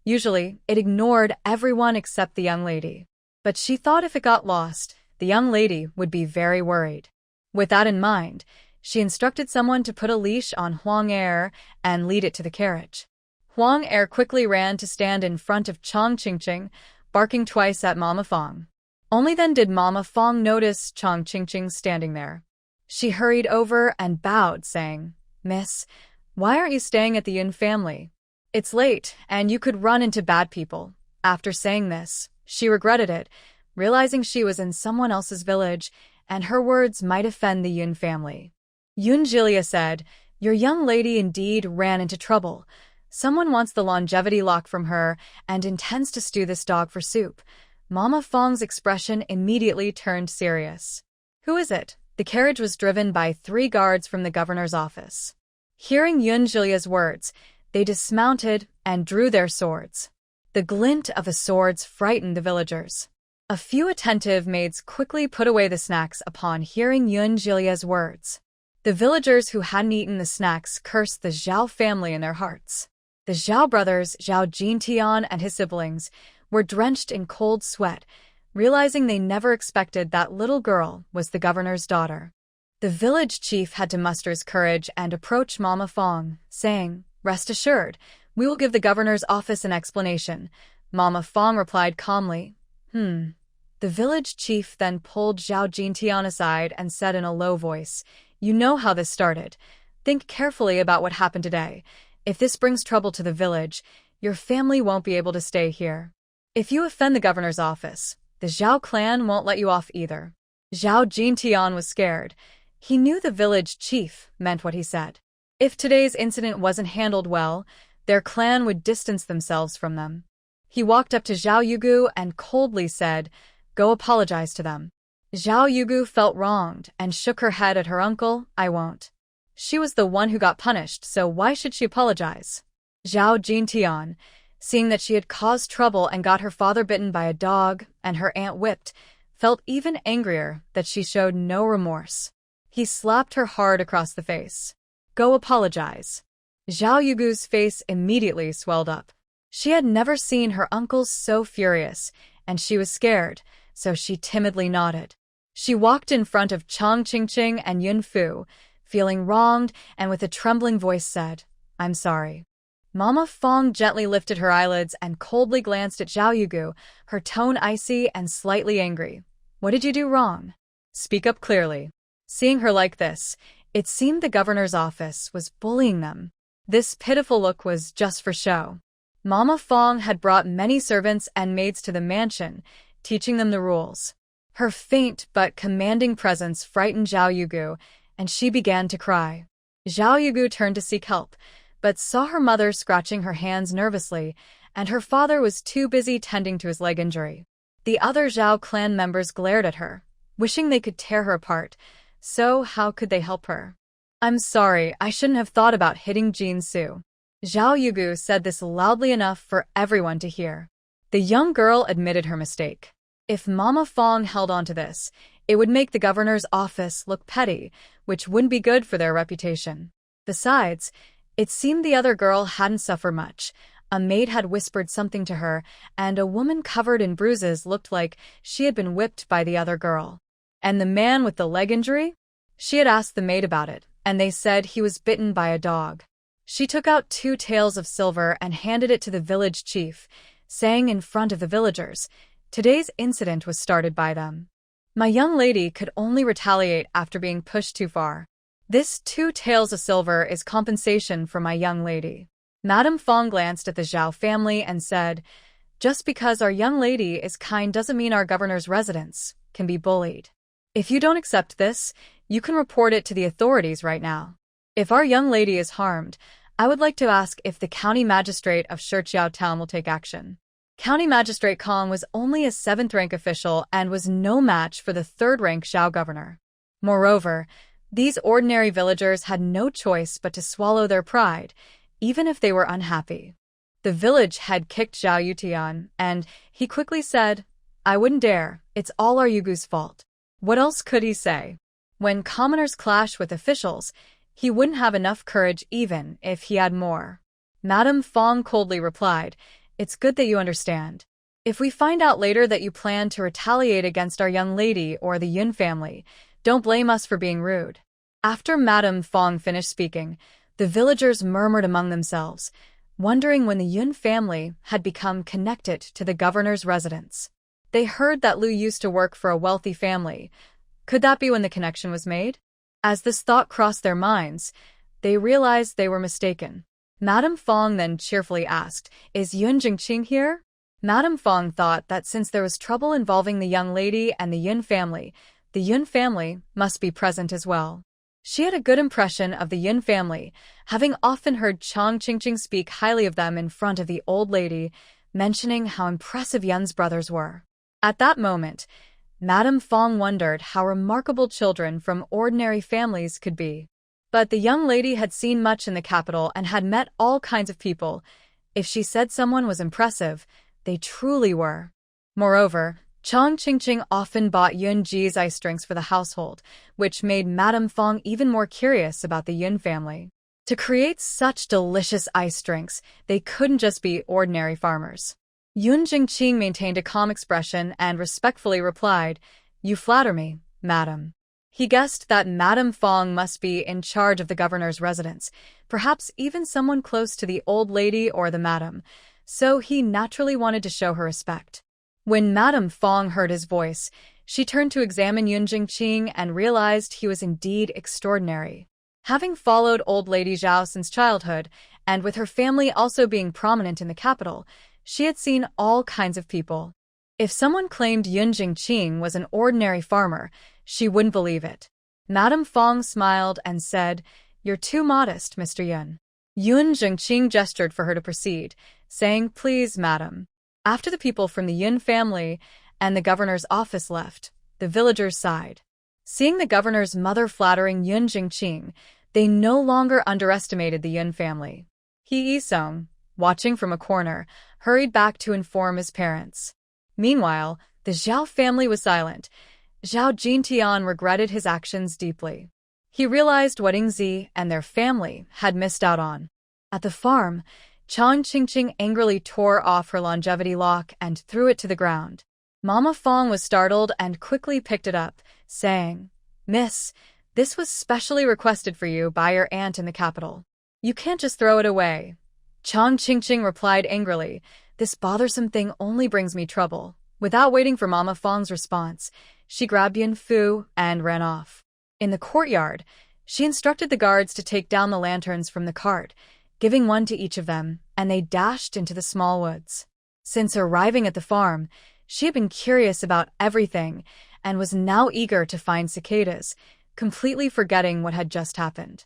Usually, it ignored everyone except the young lady. But she thought if it got lost, the young lady would be very worried. With that in mind, she instructed someone to put a leash on Huang Er and lead it to the carriage. Huang Er quickly ran to stand in front of Chong Ching-ching, barking twice at Mama Fong. Only then did Mama Fong notice Chong Ching-ching standing there. She hurried over and bowed, saying, "Miss, why aren't you staying at the Yun family? It's late, and you could run into bad people." After saying this, she regretted it, realizing she was in someone else's village, and her words might offend the Yun family. Yun Jilia said, "Your young lady indeed ran into trouble. Someone wants the longevity lock from her and intends to stew this dog for soup." Mama Fong's expression immediately turned serious. "Who is it?" The carriage was driven by 3 guards from the governor's office. Hearing Yun Jilia's words, they dismounted and drew their swords. The glint of the swords frightened the villagers. A few attentive maids quickly put away the snacks upon hearing Yun Jilia's words. The villagers who hadn't eaten the snacks cursed the Zhao family in their hearts. The Zhao brothers, Zhao Jintian and his siblings, were drenched in cold sweat, realizing they never expected that little girl was the governor's daughter. The village chief had to muster his courage and approach Mama Fong, saying, "Rest assured, we will give the governor's office an explanation." Mama Fong replied calmly, The village chief then pulled Zhao Jintian aside and said in a low voice, "You know how this started. Think carefully about what happened today. If this brings trouble to the village, your family won't be able to stay here. If you offend the governor's office, the Zhao clan won't let you off either." Zhao Jintian was scared. He knew the village chief meant what he said. If today's incident wasn't handled well, their clan would distance themselves from them. He walked up to Zhao Yugu and coldly said, "Go apologize to them." Zhao Yugu felt wronged and shook her head at her uncle. "I won't. She was the one who got punished, so why should she apologize?" Zhao Jintian, seeing that she had caused trouble and got her father bitten by a dog and her aunt whipped, felt even angrier that she showed no remorse. He slapped her hard across the face. "Go apologize." Zhao Yugu's face immediately swelled up. She had never seen her uncle so furious, and she was scared, so she timidly nodded. She walked in front of Chong Ching-ching and Yun Fu, feeling wronged, and with a trembling voice said, "I'm sorry." Mama Fong gently lifted her eyelids and coldly glanced at Zhao Yugu, her tone icy and slightly angry. "What did you do wrong? Speak up clearly." Seeing her like this, it seemed the governor's office was bullying them. This pitiful look was just for show. Mama Fong had brought many servants and maids to the mansion, teaching them the rules. Her faint but commanding presence frightened Zhao Yugu, and she began to cry. Zhao Yugu turned to seek help, but saw her mother scratching her hands nervously, and her father was too busy tending to his leg injury. The other Zhao clan members glared at her, wishing they could tear her apart, so how could they help her? "I'm sorry, I shouldn't have thought about hitting Jin Su." Zhao Yugu said this loudly enough for everyone to hear. The young girl admitted her mistake. If Mama Fong held on to this, it would make the governor's office look petty, which wouldn't be good for their reputation. Besides, it seemed the other girl hadn't suffered much. A maid had whispered something to her, and a woman covered in bruises looked like she had been whipped by the other girl. And the man with the leg injury? She had asked the maid about it, and they said he was bitten by a dog. She took out 2 taels of silver and handed it to the village chief, saying in front of the villagers, "Today's incident was started by them. My young lady could only retaliate after being pushed too far. This 2 taels of silver is compensation for my young lady." Madame Fong glanced at the Zhao family and said, "Just because our young lady is kind doesn't mean our governor's residents can be bullied. If you don't accept this, you can report it to the authorities right now. If our young lady is harmed, I would like to ask if the county magistrate of Shichiao town will take action." County Magistrate Kong was only a 7th-rank official and was no match for the 3rd-rank Zhao governor. Moreover, these ordinary villagers had no choice but to swallow their pride, even if they were unhappy. The village had kicked Zhao Yutian, and he quickly said, "I wouldn't dare, it's all our Yugu's fault." What else could he say? When commoners clash with officials, he wouldn't have enough courage even if he had more. Madame Fong coldly replied, "It's good that you understand. If we find out later that you plan to retaliate against our young lady or the Yun family, don't blame us for being rude." After Madame Fong finished speaking, the villagers murmured among themselves, wondering when the Yun family had become connected to the governor's residence. They heard that Lu used to work for a wealthy family. Could that be when the connection was made? As this thought crossed their minds, they realized they were mistaken. Madame Fong then cheerfully asked, "Is Yun Jingqing here?" Madame Fong thought that since there was trouble involving the young lady and the Yun family must be present as well. She had a good impression of the Yun family, having often heard Chang Qingqing speak highly of them in front of the old lady, mentioning how impressive Yun's brothers were. At that moment, Madame Fong wondered how remarkable children from ordinary families could be. But the young lady had seen much in the capital and had met all kinds of people. If she said someone was impressive, they truly were. Moreover, Chang Qingqing often bought Yun Ji's ice drinks for the household, which made Madame Fong even more curious about the Yun family. To create such delicious ice drinks, they couldn't just be ordinary farmers. Yun Jingqing maintained a calm expression and respectfully replied, "You flatter me, madam." He guessed that Madame Fong must be in charge of the governor's residence, perhaps even someone close to the old lady or the madam, so he naturally wanted to show her respect. When Madame Fong heard his voice, she turned to examine Yun Jingqing and realized he was indeed extraordinary. Having followed old lady Zhao since childhood, and with her family also being prominent in the capital, she had seen all kinds of people. If someone claimed Yun Jingqing was an ordinary farmer, she wouldn't believe it. Madame Fong smiled and said, "You're too modest, Mr. Yun." Yun Jingqing gestured for her to proceed, saying, "Please, madam." After the people from the Yun family and the governor's office left, the villagers sighed. Seeing the governor's mother flattering Yun Jingqing, they no longer underestimated the Yun family. He Yisong, watching from a corner, hurried back to inform his parents. Meanwhile, the Zhao family was silent. Zhao Jintian regretted his actions deeply. He realized what Yingzi and their family had missed out on. At the farm, Chang Qingqing angrily tore off her longevity lock and threw it to the ground. Mama Fong was startled and quickly picked it up, saying, "Miss, this was specially requested for you by your aunt in the capital. You can't just throw it away." Chang Qingqing replied angrily, "This bothersome thing only brings me trouble." Without waiting for Mama Fong's response, she grabbed Yin Fu and ran off. In the courtyard, she instructed the guards to take down the lanterns from the cart, giving one to each of them, and they dashed into the small woods. Since arriving at the farm, she had been curious about everything and was now eager to find cicadas, completely forgetting what had just happened.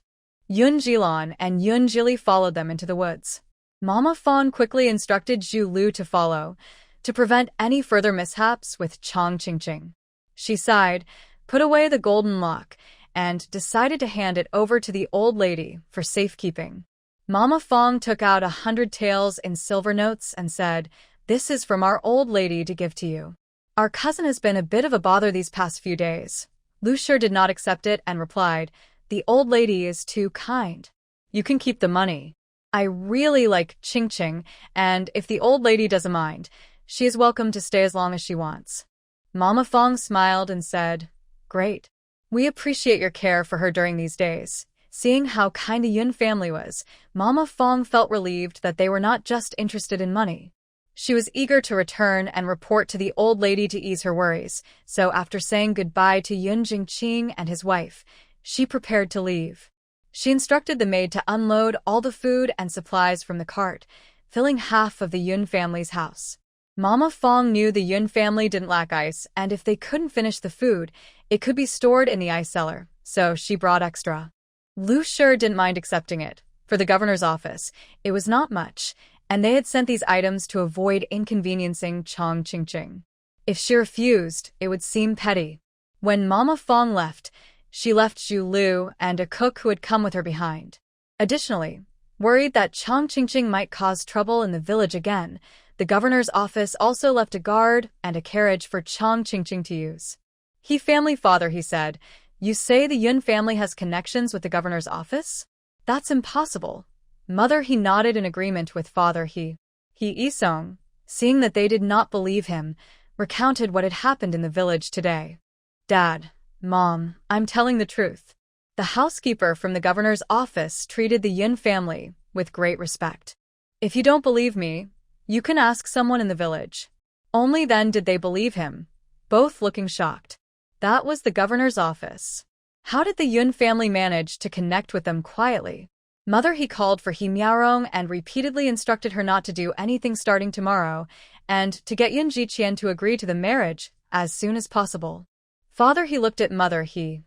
Yun Jilon and Yun Jili followed them into the woods. Mama Fawn quickly instructed Zhu Lu to follow, to prevent any further mishaps with Chang Qingqing. She sighed, put away the golden lock, and decided to hand it over to the old lady for safekeeping. Mama Fong took out 100 taels in silver notes and said, "This is from our old lady to give to you. Our cousin has been a bit of a bother these past few days." Lu Shi did not accept it and replied, "The old lady is too kind. You can keep the money. I really like Qingqing, and if the old lady doesn't mind, she is welcome to stay as long as she wants." Mama Fong smiled and said, "Great. We appreciate your care for her during these days." Seeing how kind the Yun family was, Mama Fong felt relieved that they were not just interested in money. She was eager to return and report to the old lady to ease her worries, so after saying goodbye to Yun Jingqing and his wife, she prepared to leave. She instructed the maid to unload all the food and supplies from the cart, filling half of the Yun family's house. Mama Fong knew the Yun family didn't lack ice, and if they couldn't finish the food, it could be stored in the ice cellar, so she brought extra. Lu Shi didn't mind accepting it. For the governor's office, it was not much, and they had sent these items to avoid inconveniencing Chang Qingqing. If she refused, it would seem petty. When Mama Fong left, she left Zhu Lu and a cook who had come with her behind. Additionally, worried that Chang Qingqing might cause trouble in the village again, the governor's office also left a guard and a carriage for Chang Qingqing to use. "He family father," he said, "you say the Yun family has connections with the governor's office? That's impossible." Mother he nodded in agreement with father he Isong, seeing that they did not believe him, recounted what had happened in the village today. "Dad, Mom, I'm telling the truth. The housekeeper from the governor's office treated the Yun family with great respect. If you don't believe me, you can ask someone in the village." Only then did they believe him, both looking shocked. That was the governor's office. How did the Yun family manage to connect with them quietly? Mother he called for He Miaorong and repeatedly instructed her not to do anything starting tomorrow, and to get Yun Jiqian to agree to the marriage as soon as possible. Father he looked at Mother he.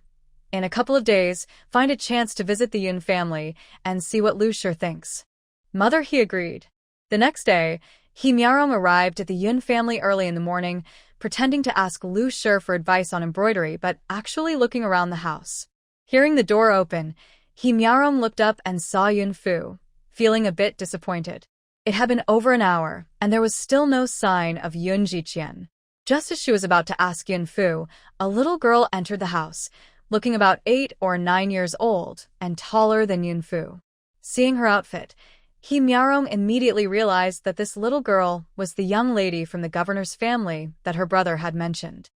"In a couple of days, find a chance to visit the Yun family and see what Lu Shi thinks." Mother he agreed. The next day, He Miaorong arrived at the Yun family early in the morning, pretending to ask Lu Shi for advice on embroidery but actually looking around the house. Hearing the door open, He Miaorong looked up and saw Yun Fu, feeling a bit disappointed. It had been over an hour, and there was still no sign of Yun Jiqian. Just as she was about to ask Yun Fu, a little girl entered the house, looking about 8 or 9 years old and taller than Yun Fu. Seeing her outfit, He Miaorong immediately realized that this little girl was the young lady from the governor's family that her brother had mentioned.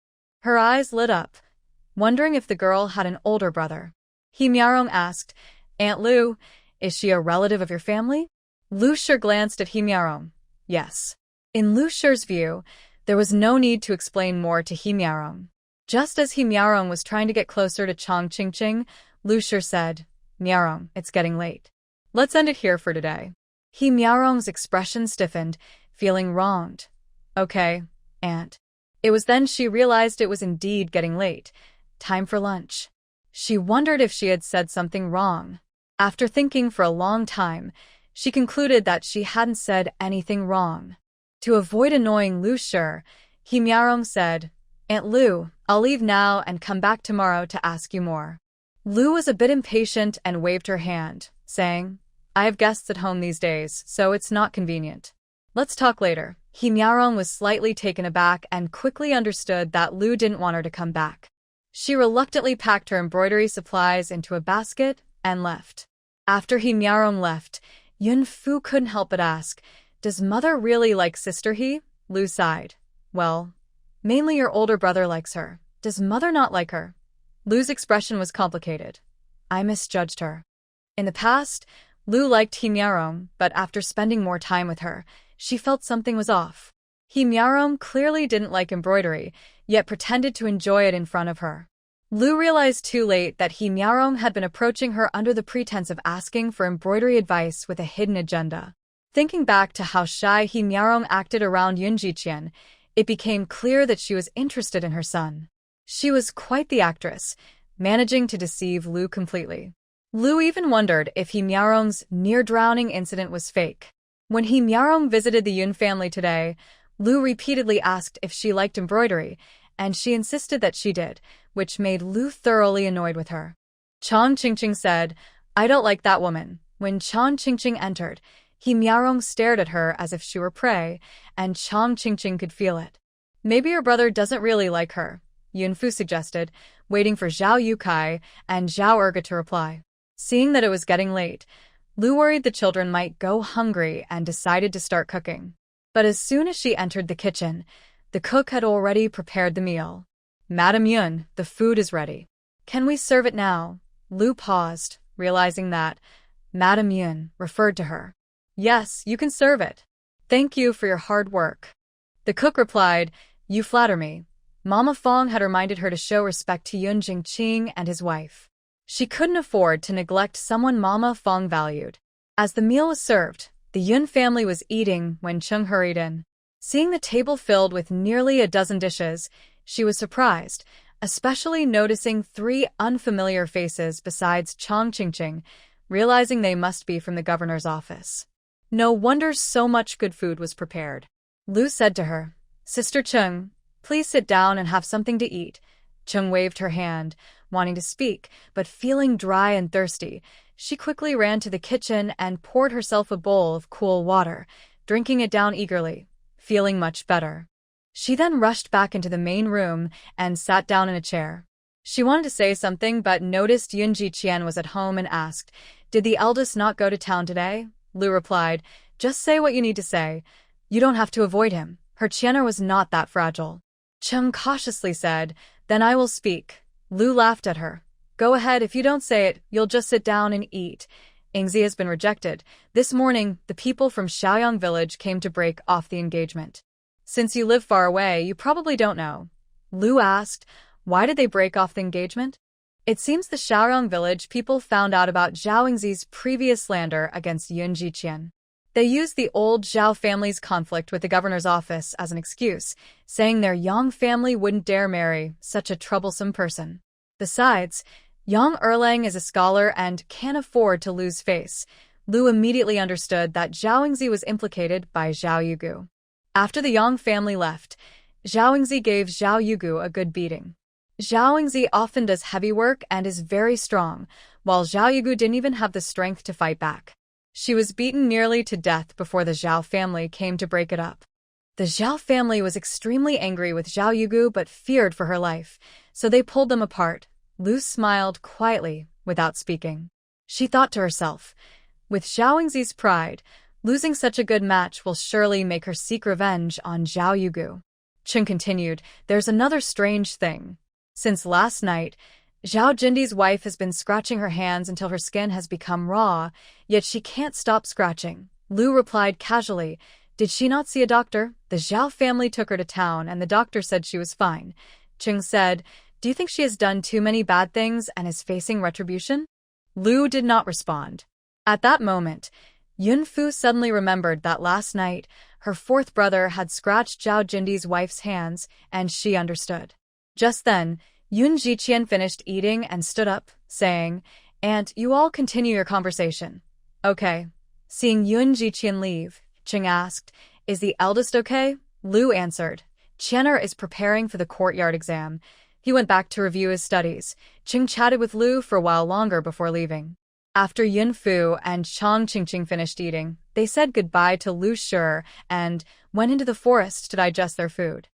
Her eyes lit up, wondering if the girl had an older brother. He Miaorong asked, "Aunt Lu, is she a relative of your family?" Lu Shi glanced at He Miaorong. Yes. In Lu Shi's view, there was no need to explain more to He Miaorong. Just as He Miaorong was trying to get closer to Chang Qingqing, Lu Shi said, "Miaorong, it's getting late. Let's end it here for today." He Miaorong's expression stiffened, feeling wronged. "Okay, Aunt." It was then she realized it was indeed getting late. Time for lunch. She wondered if she had said something wrong. After thinking for a long time, she concluded that she hadn't said anything wrong. To avoid annoying Lu Shi, He Miaorong said, "Aunt Lu, I'll leave now and come back tomorrow to ask you more." Lu was a bit impatient and waved her hand, saying, "I have guests at home these days, so it's not convenient. Let's talk later." He Miaorong was slightly taken aback and quickly understood that Lu didn't want her to come back. She reluctantly packed her embroidery supplies into a basket and left. After He Miaorong left, Yun Fu couldn't help but ask, "Does Mother really like Sister He?" Lu sighed. "Well, mainly your older brother likes her. Does Mother not like her?" Lu's expression was complicated. "I misjudged her." In the past, Lu liked He Miaorong, but after spending more time with her, she felt something was off. He Miaorong clearly didn't like embroidery, yet pretended to enjoy it in front of her. Lu realized too late that He Miaorong had been approaching her under the pretense of asking for embroidery advice with a hidden agenda. Thinking back to how shy He Miaorong acted around Yun Jiqian, it became clear that she was interested in her son. She was quite the actress, managing to deceive Lu completely. Lu even wondered if He Miaorong's near-drowning incident was fake. When He Miaorong visited the Yun family today, Lu repeatedly asked if she liked embroidery, and she insisted that she did, which made Lu thoroughly annoyed with her. Chang Qingqing said, "I don't like that woman." When Chang Qingqing entered, He Miaorong stared at her as if she were prey, and Chang Qingqing could feel it. "Maybe your brother doesn't really like her," Yunfu suggested, waiting for Zhao Yukai and Zhao Erga to reply. Seeing that it was getting late, Lu worried the children might go hungry and decided to start cooking. But as soon as she entered the kitchen, the cook had already prepared the meal. "Madam Yun, the food is ready. Can we serve it now?" Lu paused, realizing that Madam Yun referred to her. "Yes, you can serve it. Thank you for your hard work." The cook replied, "You flatter me." Mama Fong had reminded her to show respect to Yun Jingqing and his wife. She couldn't afford to neglect someone Mama Fong valued. As the meal was served, the Yun family was eating when Chung hurried in. Seeing the table filled with nearly a dozen dishes, she was surprised, especially noticing 3 unfamiliar faces besides Chang Qingqing, realizing they must be from the governor's office. No wonder so much good food was prepared. Lu said to her, "Sister Chung, please sit down and have something to eat." Chung waved her hand, wanting to speak, but feeling dry and thirsty, she quickly ran to the kitchen and poured herself a bowl of cool water, drinking it down eagerly, feeling much better. She then rushed back into the main room and sat down in a chair. She wanted to say something but noticed Yun Jiqian was at home and asked, "Did the eldest not go to town today?" Lu replied, "Just say what you need to say. You don't have to avoid him. Her Qianer was not that fragile." Chung cautiously said, "Then I will speak." Lu laughed at her. "Go ahead, if you don't say it, you'll just sit down and eat. Ingzi has been rejected. This morning, the people from Shaoyang village came to break off the engagement." "Since you live far away, you probably don't know." Lu asked, "Why did they break off the engagement?" It seems the Shaoyang village people found out about Zhao Ingzi's previous slander against Yun Jiqian. They used the old Zhao family's conflict with the governor's office as an excuse, saying their Yang family wouldn't dare marry such a troublesome person. Besides, Yang Erlang is a scholar and can't afford to lose face. Lu immediately understood that Zhao Ingzi was implicated by Zhao Yugu. After the Yang family left, Zhao Ingzi gave Zhao Yugu a good beating. Zhao Ingzi often does heavy work and is very strong, while Zhao Yugu didn't even have the strength to fight back. She was beaten nearly to death before the Zhao family came to break it up. The Zhao family was extremely angry with Zhao Yugu but feared for her life, so they pulled them apart. Lu smiled quietly, without speaking. She thought to herself, with Zhao Ingzi's pride, losing such a good match will surely make her seek revenge on Zhao Yugu. Chun continued, "There's another strange thing. Since last night, Zhao Jindi's wife has been scratching her hands until her skin has become raw, yet she can't stop scratching." Lu replied casually, "Did she not see a doctor? The Zhao family took her to town and the doctor said she was fine." Chung said, "Do you think she has done too many bad things and is facing retribution?" Lu did not respond. At that moment, Yun Fu suddenly remembered that last night, her 4th brother had scratched Zhao Jindi's wife's hands, and she understood. Just then, Yun Jiqian finished eating and stood up, saying, "And you all continue your conversation." "Okay." Seeing Yun Jiqian leave, Ching asked, "Is the eldest okay?" Lu answered, "Qianer is preparing for the courtyard exam." He went back to review his studies. Ching chatted with Lu for a while longer before leaving. After Yun Fu and Chang Qingqing finished eating, they said goodbye to Lu Shi and went into the forest to digest their food.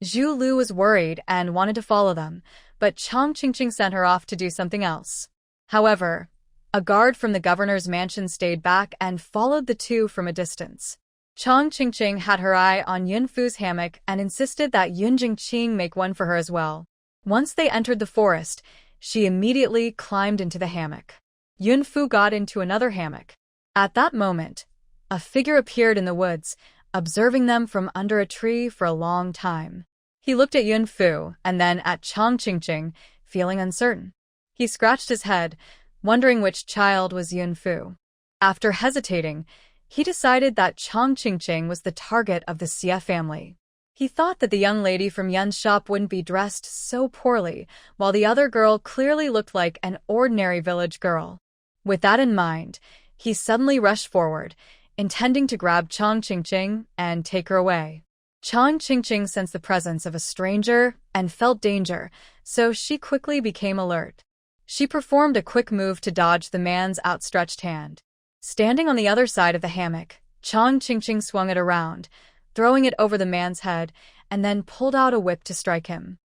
Zhu Lu was worried and wanted to follow them, but Chang Qingqing sent her off to do something else. However, a guard from the governor's mansion stayed back and followed the two from a distance. Chang Qingqing had her eye on Yun Fu's hammock and insisted that Yun Jingqing make one for her as well. Once they entered the forest, she immediately climbed into the hammock. Yun Fu got into another hammock. At that moment, a figure appeared in the woods, observing them from under a tree for a long time. He looked at Yun Fu and then at Chang Qingqing. feeling uncertain. He scratched his head, wondering which child was Yunfu. After hesitating, he decided that Chang Qingqing was the target of the Xie family. He thought that the young lady from Yun's shop wouldn't be dressed so poorly, while the other girl clearly looked like an ordinary village girl. With that in mind, he suddenly rushed forward, intending to grab Chang Qingqing and take her away. Chang Qingqing sensed the presence of a stranger and felt danger, so she quickly became alert. She performed a quick move to dodge the man's outstretched hand. Standing on the other side of the hammock, Chang Qingqing swung it around, throwing it over the man's head, and then pulled out a whip to strike him.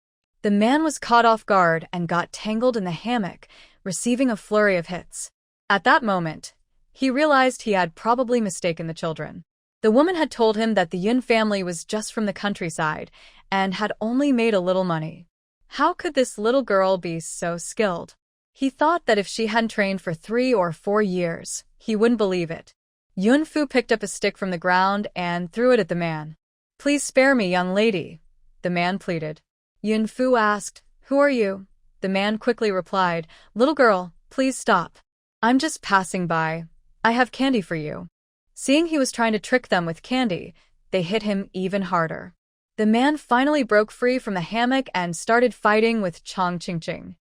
The man was caught off guard and got tangled in the hammock, receiving a flurry of hits. At that moment, he realized he had probably mistaken the children. The woman had told him that the Yun family was just from the countryside and had only made a little money. How could this little girl be so skilled? He thought that if she hadn't trained for 3 or 4 years, he wouldn't believe it. Yunfu picked up a stick from the ground and threw it at the man. "Please spare me, young lady," the man pleaded. Yunfu asked, "Who are you?" The man quickly replied, "Little girl, please stop. I'm just passing by. I have candy for you." Seeing he was trying to trick them with candy, they hit him even harder. The man finally broke free from the hammock and started fighting with Chang Qingqing.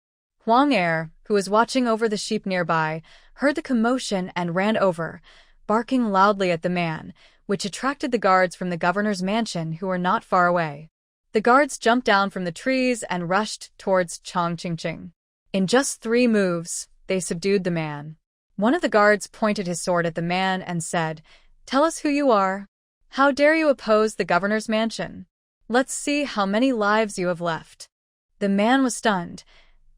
Huang Er, who was watching over the sheep nearby, heard the commotion and ran over, barking loudly at the man, which attracted the guards from the governor's mansion who were not far away. The guards jumped down from the trees and rushed towards Chang Qingqing. In just 3 moves, they subdued the man. One of the guards pointed his sword at the man and said, "Tell us who you are. How dare you oppose the governor's mansion? Let's see how many lives you have left." The man was stunned.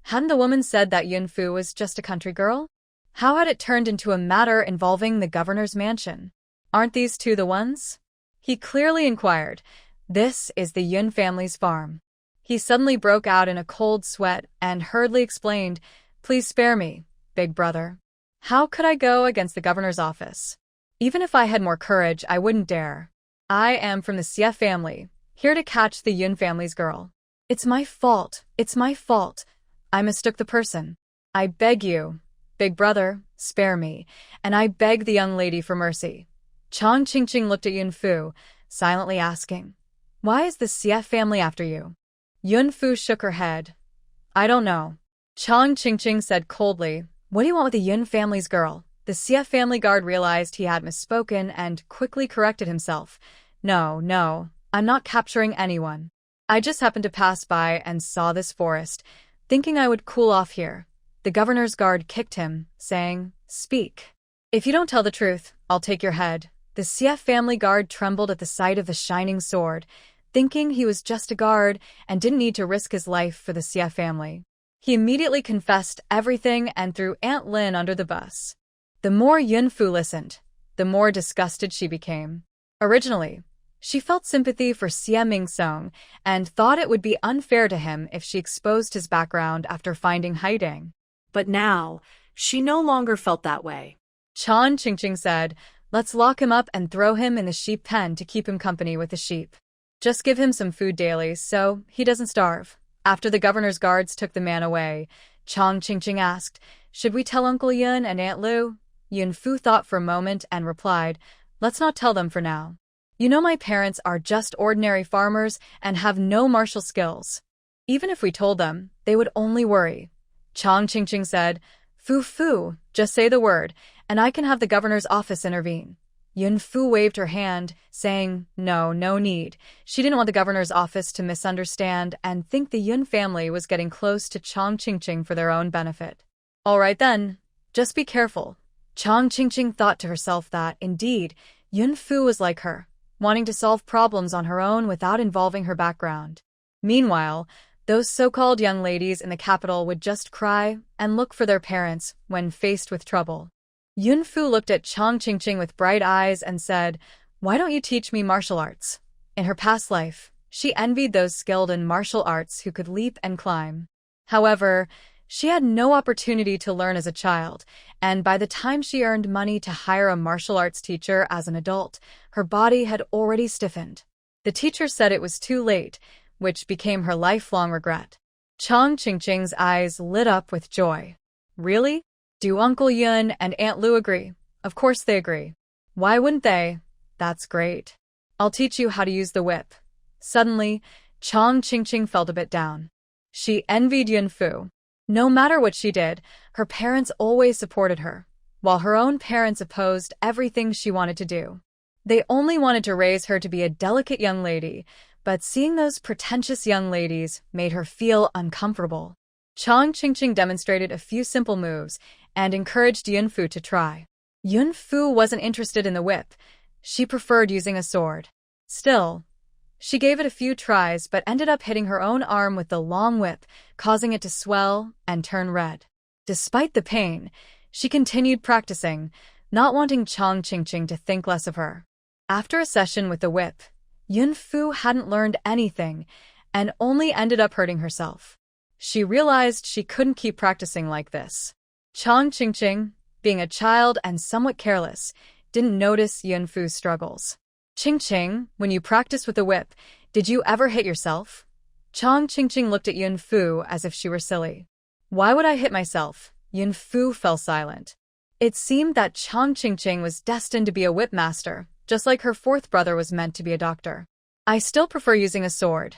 Hadn't the woman said that Yunfu was just a country girl? How had it turned into a matter involving the governor's mansion? Aren't these two the ones? He clearly inquired. This is the Yun family's farm. He suddenly broke out in a cold sweat and hurriedly explained, "Please spare me, big brother. How could I go against the governor's office? Even if I had more courage, I wouldn't dare. I am from the Xie family, here to catch the Yun family's girl. It's my fault. It's my fault. I mistook the person. I beg you, big brother, spare me, and I beg the young lady for mercy." Chang Qingqing looked at Yunfu, silently asking, "Why is the Xie family after you?" Yunfu shook her head. "I don't know." Chang Qingqing said coldly, "What do you want with the Yun family's girl?" The Xie family guard realized he had misspoken and quickly corrected himself. No, I'm not capturing anyone. I just happened to pass by and saw this forest, thinking I would cool off here." The governor's guard kicked him, saying, "Speak. If you don't tell the truth, I'll take your head." The Xie family guard trembled at the sight of the shining sword, thinking he was just a guard and didn't need to risk his life for the Xie family. He immediately confessed everything and threw Aunt Lin under the bus. The more Yunfu listened, the more disgusted she became. Originally, she felt sympathy for Xie Mingsong and thought it would be unfair to him if she exposed his background after finding hiding. But now, she no longer felt that way. Chang Qingqing said, "Let's lock him up and throw him in the sheep pen to keep him company with the sheep. Just give him some food daily so he doesn't starve." After the governor's guards took the man away, Chang Qingqing asked, "Should we tell Uncle Yun and Aunt Lu?" Yunfu thought for a moment and replied, "Let's not tell them for now. You know my parents are just ordinary farmers and have no martial skills. Even if we told them, they would only worry." Chang Qingqing said, Fu, just say the word, and I can have the governor's office intervene." Yunfu waved her hand, saying, No need. She didn't want the governor's office to misunderstand and think the Yun family was getting close to Chang Qingqing for their own benefit. "All right then, just be careful." Chang Qingqing thought to herself that, indeed, Yunfu was like her, wanting to solve problems on her own without involving her background. Meanwhile, those so-called young ladies in the capital would just cry and look for their parents when faced with trouble. Yunfu looked at Chang Qingqing with bright eyes and said, "Why don't you teach me martial arts?" In her past life, she envied those skilled in martial arts who could leap and climb. However, she had no opportunity to learn as a child, and by the time she earned money to hire a martial arts teacher as an adult, her body had already stiffened. The teacher said it was too late, which became her lifelong regret. Chang Qingqing's eyes lit up with joy. Really? Do Uncle Yun and Aunt Lu agree? Of course they agree. Why wouldn't they? That's great. I'll teach you how to use the whip. Suddenly, Chang Qingqing felt a bit down. She envied Yun Fu. No matter what she did, her parents always supported her, while her own parents opposed everything she wanted to do. They only wanted to raise her to be a delicate young lady, but seeing those pretentious young ladies made her feel uncomfortable. Chang Qingqing demonstrated a few simple moves and encouraged Yun Fu to try. Yun Fu wasn't interested in the whip. She preferred using a sword. Still, she gave it a few tries but ended up hitting her own arm with the long whip, causing it to swell and turn red. Despite the pain, she continued practicing, not wanting Chang Qingqing to think less of her. After a session with the whip, Yun Fu hadn't learned anything and only ended up hurting herself. She realized she couldn't keep practicing like this. Chang Qingqing, being a child and somewhat careless, didn't notice Yun Fu's struggles. Qingqing, when you practice with the whip, did you ever hit yourself? Chang Qingqing looked at Yun Fu as if she were silly. Why would I hit myself? Yun Fu fell silent. It seemed that Chang Qingqing was destined to be a whip master, just like her fourth brother was meant to be a doctor. I still prefer using a sword.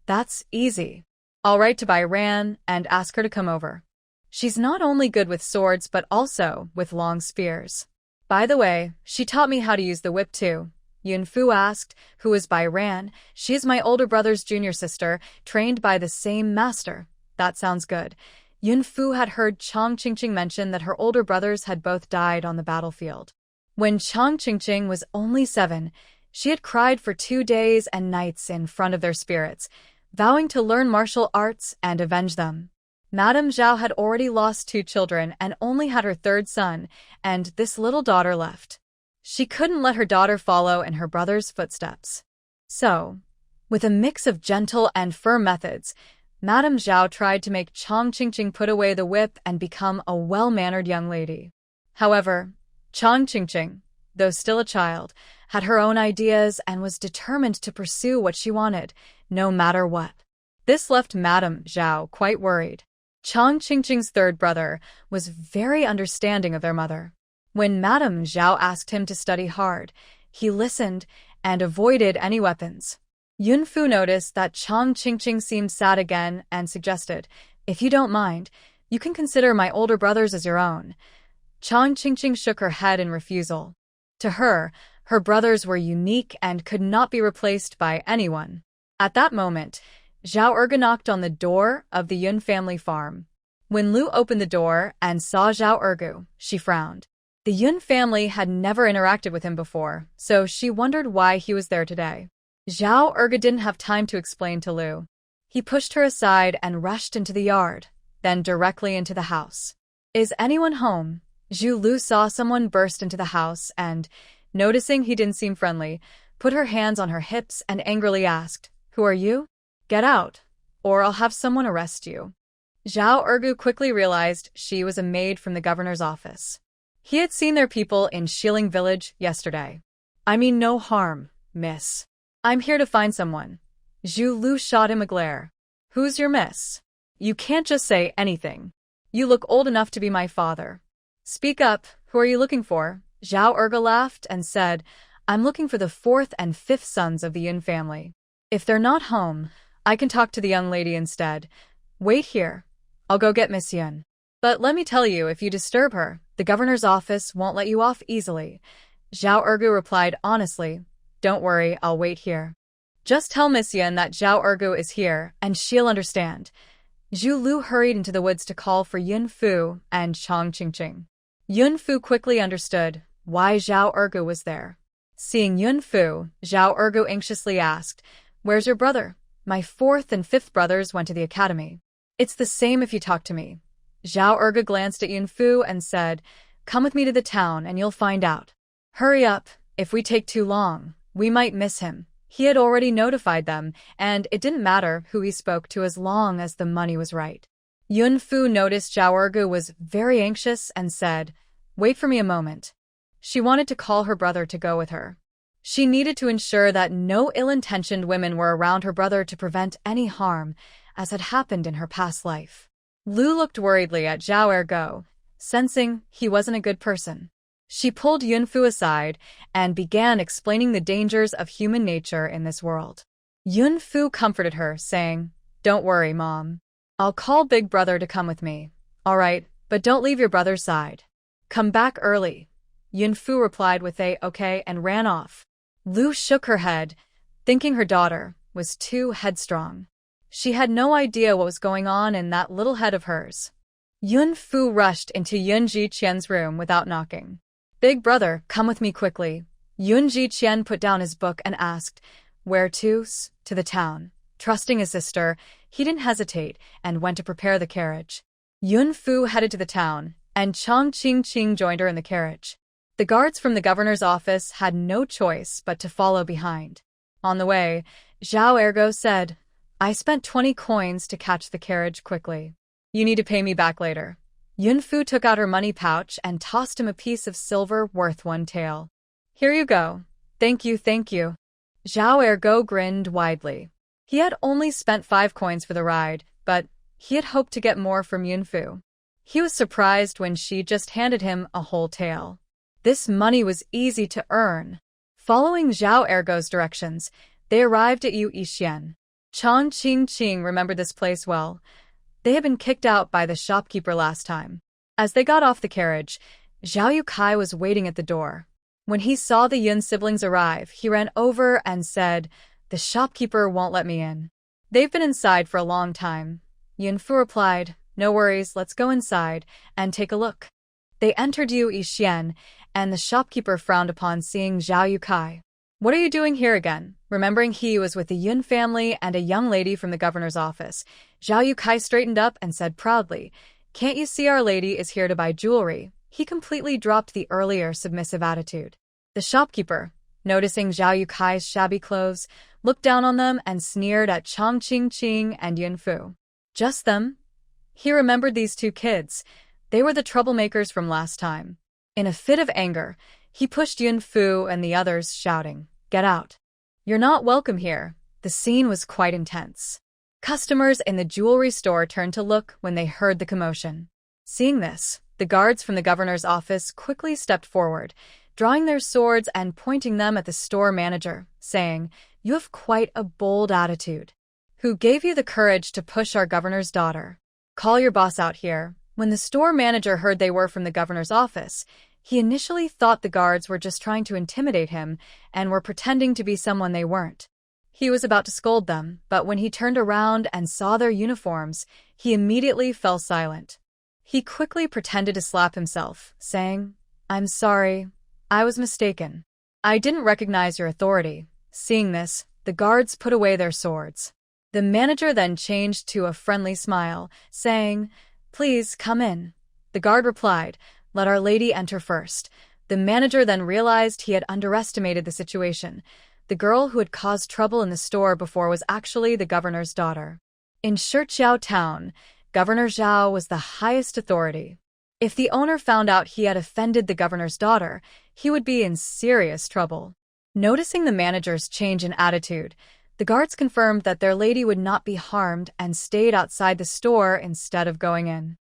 That's easy. I'll write to Bai Ran and ask her to come over. She's not only good with swords but also with long spears. By the way, she taught me how to use the whip too. Yun Fu asked, who is Bai Ran? She is my older brother's junior sister, trained by the same master. That sounds good. Yun Fu had heard Chang Qingqing mention that her older brothers had both died on the battlefield. When Chang Qingqing was only 7, she had cried for 2 days and nights in front of their spirits, vowing to learn martial arts and avenge them. Madame Zhao had already lost 2 children and only had her 3rd son, and this little daughter left. She couldn't let her daughter follow in her brother's footsteps. So, with a mix of gentle and firm methods, Madame Zhao tried to make Chang Qingqing put away the whip and become a well-mannered young lady. However, Chang Qingqing, though still a child, had her own ideas and was determined to pursue what she wanted, no matter what. This left Madame Zhao quite worried. Chang Qingqing's 3rd brother was very understanding of their mother. When Madame Zhao asked him to study hard, he listened and avoided any weapons. Yun Fu noticed that Chang Qingqing seemed sad again and suggested, if you don't mind, you can consider my older brothers as your own. Chang Qingqing shook her head in refusal. To her, her brothers were unique and could not be replaced by anyone. At that moment, Zhao Erge knocked on the door of the Yun family farm. When Lu opened the door and saw Zhao Erge, she frowned. The Yun family had never interacted with him before, so she wondered why he was there today. Zhao Erge didn't have time to explain to Lu. He pushed her aside and rushed into the yard, then directly into the house. Is anyone home? Zhu Lu saw someone burst into the house and, noticing he didn't seem friendly, put her hands on her hips and angrily asked, Who are you? Get out, or I'll have someone arrest you. Zhao Erge quickly realized she was a maid from the governor's office. He had seen their people in Xiling village yesterday. I mean no harm, miss. I'm here to find someone. Zhu Lu shot him a glare. Who's your miss? You can't just say anything. You look old enough to be my father. Speak up, who are you looking for? Zhao Erge laughed and said, I'm looking for the 4th and 5th sons of the Yun family. If they're not home, I can talk to the young lady instead. Wait here. I'll go get Miss Yun. But let me tell you, if you disturb her, the governor's office won't let you off easily. Zhao Erge replied honestly, Don't worry, I'll wait here. Just tell Miss Yun that Zhao Erge is here, and she'll understand. Zhu Lu hurried into the woods to call for Yun Fu and Chang Qingqing. Yun Fu quickly understood why Zhao Erge was there. Seeing Yun Fu, Zhao Erge anxiously asked, Where's your brother? My 4th and 5th brothers went to the academy. It's the same if you talk to me. Zhao Erge glanced at Yun Fu and said, Come with me to the town and you'll find out. Hurry up, if we take too long, we might miss him. He had already notified them, and it didn't matter who he spoke to as long as the money was right. Yun Fu noticed Zhao Erge was very anxious and said, Wait for me a moment. She wanted to call her brother to go with her. She needed to ensure that no ill-intentioned women were around her brother to prevent any harm, as had happened in her past life. Lu looked worriedly at Zhao Ergo, sensing he wasn't a good person. She pulled Yunfu aside and began explaining the dangers of human nature in this world. Yunfu comforted her, saying, "Don't worry, Mom. I'll call Big Brother to come with me. All right, but don't leave your brother's side. Come back early." Yunfu replied with a okay and ran off. Lu shook her head, thinking her daughter was too headstrong. She had no idea what was going on in that little head of hers. Yunfu rushed into Yun Jiqian's room without knocking. "Big brother, come with me quickly." Yun Jiqian put down his book and asked, "Where to?" "To the town." Trusting his sister, he didn't hesitate and went to prepare the carriage. Yunfu headed to the town, and Chang Qingqing joined her in the carriage. The guards from the governor's office had no choice but to follow behind. On the way, Zhao Ergo said, "I spent 20 coins to catch the carriage quickly. You need to pay me back later." Yunfu took out her money pouch and tossed him a piece of silver worth 1 tael. "Here you go. Thank you, thank you." Zhao Ergo grinned widely. He had only spent 5 coins for the ride, but he had hoped to get more from Yunfu. He was surprised when she just handed him a whole tael. This money was easy to earn. Following Zhao Ergo's directions, they arrived at Yu Yixian. Chang Qingqing remembered this place well. They had been kicked out by the shopkeeper last time. As they got off the carriage, Zhao Yukai was waiting at the door. When he saw the Yun siblings arrive, he ran over and said, "The shopkeeper won't let me in." "They've been inside for a long time." Yunfu replied, "No worries, let's go inside and take a look." They entered Yu Yixian, and the shopkeeper frowned upon seeing Zhao Yukai. "What are you doing here again?" Remembering he was with the Yun family and a young lady from the governor's office, Zhao Yukai straightened up and said proudly, "Can't you see our lady is here to buy jewelry?" He completely dropped the earlier submissive attitude. The shopkeeper, noticing Zhao Yukai's shabby clothes, looked down on them and sneered at Chang Qingqing and Yunfu. Just them? He remembered these 2 kids. They were the troublemakers from last time. In a fit of anger, he pushed Yunfu and the others, shouting, "Get out. You're not welcome here." The scene was quite intense. Customers in the jewelry store turned to look when they heard the commotion. Seeing this, the guards from the governor's office quickly stepped forward, drawing their swords and pointing them at the store manager, saying, "You have quite a bold attitude. Who gave you the courage to push our governor's daughter? Call your boss out here." When the store manager heard they were from the governor's office, he initially thought the guards were just trying to intimidate him and were pretending to be someone they weren't. He was about to scold them, but when he turned around and saw their uniforms, he immediately fell silent. He quickly pretended to slap himself, saying, "I'm sorry. I was mistaken. I didn't recognize your authority." Seeing this, the guards put away their swords. The manager then changed to a friendly smile, saying, "Please come in." The guard replied, "Let our lady enter first." The manager then realized he had underestimated the situation. The girl who had caused trouble in the store before was actually the governor's daughter. In Shichiao town, Governor Zhao was the highest authority. If the owner found out he had offended the governor's daughter, he would be in serious trouble. Noticing the manager's change in attitude, the guards confirmed that their lady would not be harmed and stayed outside the store instead of going in.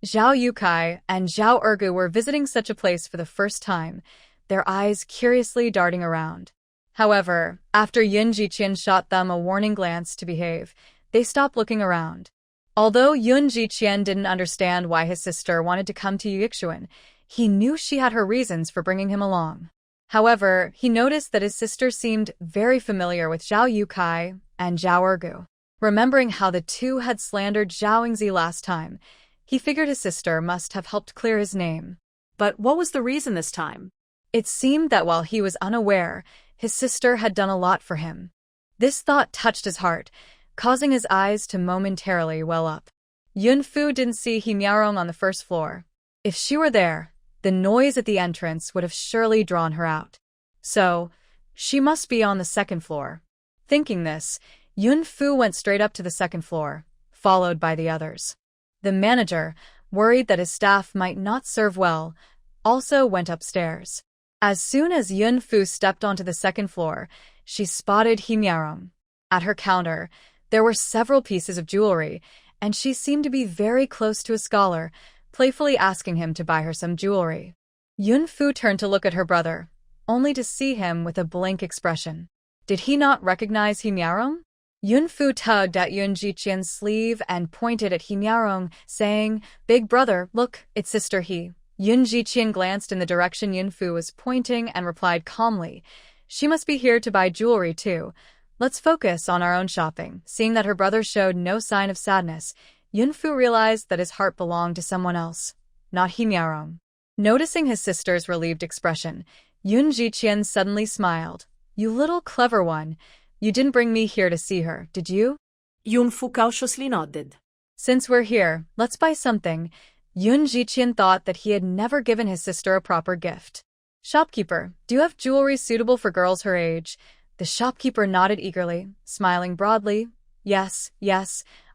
Zhao Yukai and Zhao Ergu were visiting such a place for the first time, their eyes curiously darting around. However, after Yun Jiqian shot them a warning glance to behave, they stopped looking around. Although Yun Jiqian didn't understand why his sister wanted to come to Yixuan, he knew she had her reasons for bringing him along. However, he noticed that his sister seemed very familiar with Zhao Yukai and Zhao Ergu. Remembering how the 2 had slandered Zhao Yingzi last time, he figured his sister must have helped clear his name. But what was the reason this time? It seemed that while he was unaware, his sister had done a lot for him. This thought touched his heart, causing his eyes to momentarily well up. Yunfu didn't see He Miaorong on the first floor. If she were there, the noise at the entrance would have surely drawn her out. So, she must be on the 2nd floor. Thinking this, Yunfu went straight up to the 2nd floor, followed by the others. The manager, worried that his staff might not serve well, also went upstairs. As soon as Yun Fu stepped onto the second floor, she spotted Hee Myarong. At her counter, there were several pieces of jewelry, and she seemed to be very close to a scholar, playfully asking him to buy her some jewelry. Yun Fu turned to look at her brother, only to see him with a blank expression. Did he not recognize Hee Myarong? Yun Fu tugged at Yun Jiqian's sleeve and pointed at Hee Myarong, saying, "Big brother, look, it's Sister Hee." Yun Jiqian glanced in the direction Yun Fu was pointing and replied calmly, "She must be here to buy jewelry too. Let's focus on our own shopping." Seeing that her brother showed no sign of sadness, Yun Fu realized that his heart belonged to someone else, not Hee Myarong. Noticing his sister's relieved expression, Yun Jiqian suddenly smiled. "You little clever one. You didn't bring me here to see her, did you?" Yun Fu cautiously nodded. "Since we're here, let's buy something." Yun Jiqian thought that he had never given his sister a proper gift. "Shopkeeper, do you have jewelry suitable for girls her age?" The shopkeeper nodded eagerly, smiling broadly. Yes,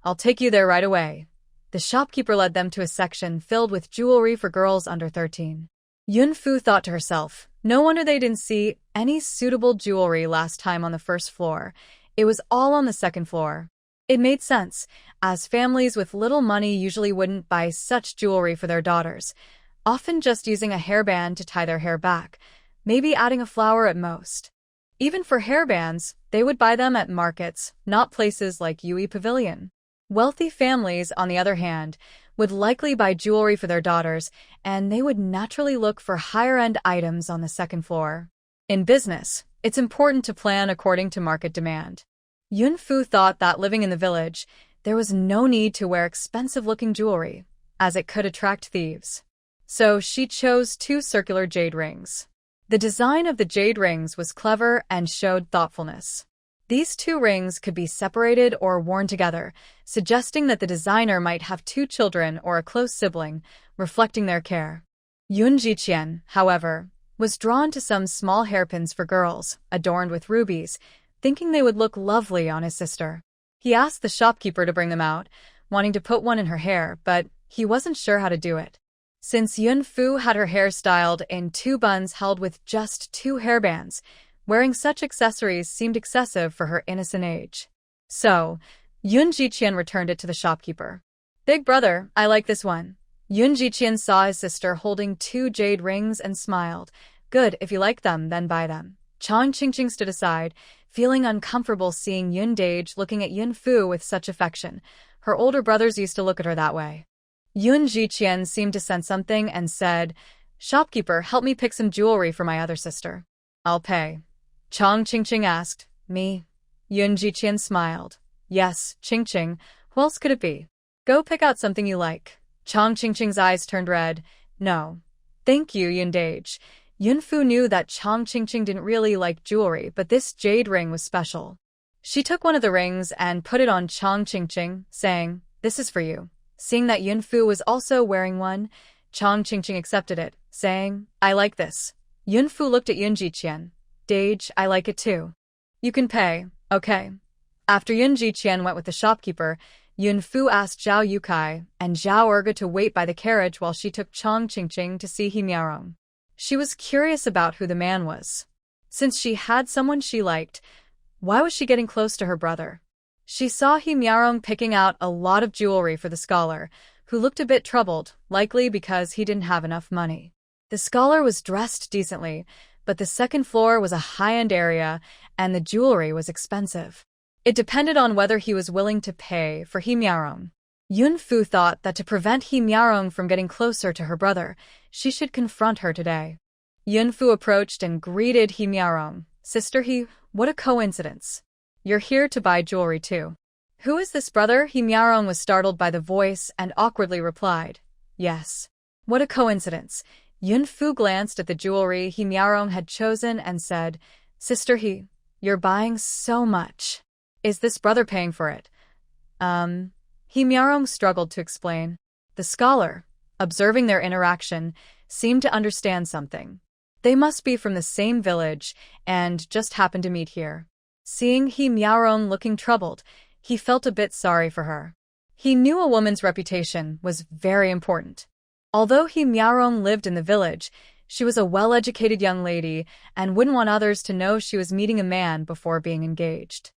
I'll take you there right away." The shopkeeper led them to a section filled with jewelry for girls under 13. Yun Fu thought to herself, no wonder they didn't see any suitable jewelry last time on the first floor. It was all on the second floor. It made sense, as families with little money usually wouldn't buy such jewelry for their daughters, often just using a hairband to tie their hair back, maybe adding a flower at most. Even for hairbands, they would buy them at markets, not places like Yui Pavilion. Wealthy families, on the other hand, would likely buy jewelry for their daughters, and they would naturally look for higher-end items on the second floor. In business, it's important to plan according to market demand. Yun Fu thought that living in the village, there was no need to wear expensive-looking jewelry, as it could attract thieves. So she chose 2 circular jade rings. The design of the jade rings was clever and showed thoughtfulness. These 2 rings could be separated or worn together, suggesting that the designer might have 2 children or a close sibling, reflecting their care. Yun Jiqian, however, was drawn to some small hairpins for girls, adorned with rubies, thinking they would look lovely on his sister. He asked the shopkeeper to bring them out, wanting to put one in her hair, but he wasn't sure how to do it. Since Yun Fu had her hair styled in 2 buns held with just 2 hairbands, wearing such accessories seemed excessive for her innocent age. So, Yun Jiqian returned it to the shopkeeper. "Big brother, I like this one." Yun Jiqian saw his sister holding 2 jade rings and smiled. "Good, if you like them, then buy them." Chang Qingqing stood aside, feeling uncomfortable seeing Yun Dage looking at Yun Fu with such affection. Her older brothers used to look at her that way. Yun Jiqian seemed to sense something and said, "Shopkeeper, help me pick some jewelry for my other sister." "I'll pay." Chang Qingqing asked, "Me?" Yun Jiqian smiled. "Yes, Qingqing, who else could it be? Go pick out something you like." Chang Qingqing's eyes turned red. "No. Thank you, Yun Dage." Yun Fu knew that Chang Qingqing didn't really like jewelry, but this jade ring was special. She took one of the rings and put it on Chang Qingqing, saying, "This is for you." Seeing that Yun Fu was also wearing one, Chang Qingqing accepted it, saying, "I like this." Yun Fu looked at Yun Jiqian. "Dage, I like it too." "You can pay, okay." After Yun Jiqian went with the shopkeeper, Yun Fu asked Zhao Yukai and Zhao Erga to wait by the carriage while she took Chang Qingqing to see Hee Myarong. She was curious about who the man was. Since she had someone she liked, why was she getting close to her brother? She saw Hee Myarong picking out a lot of jewelry for the scholar, who looked a bit troubled, likely because he didn't have enough money. The scholar was dressed decently, but the second floor was a high-end area, and the jewelry was expensive. It depended on whether he was willing to pay for Hee Myarong. Yun Fu thought that to prevent Hee Myarong from getting closer to her brother, she should confront her today. Yun Fu approached and greeted Hee Myarong. "Sister Hee, what a coincidence. You're here to buy jewelry too." "Who is this brother?" Hee Myarong was startled by the voice and awkwardly replied, "Yes." "What a coincidence." Yun Fu glanced at the jewelry Hee Myarong had chosen and said, "Sister Hee, you're buying so much. Is this brother paying for it?" Hee Myarong struggled to explain. The scholar, observing their interaction, seemed to understand something. They must be from the same village and just happened to meet here. Seeing Hee Myarong looking troubled, he felt a bit sorry for her. He knew a woman's reputation was very important. Although Hee Myarong lived in the village, She was a well-educated young lady and wouldn't want others to know she was meeting a man before being engaged.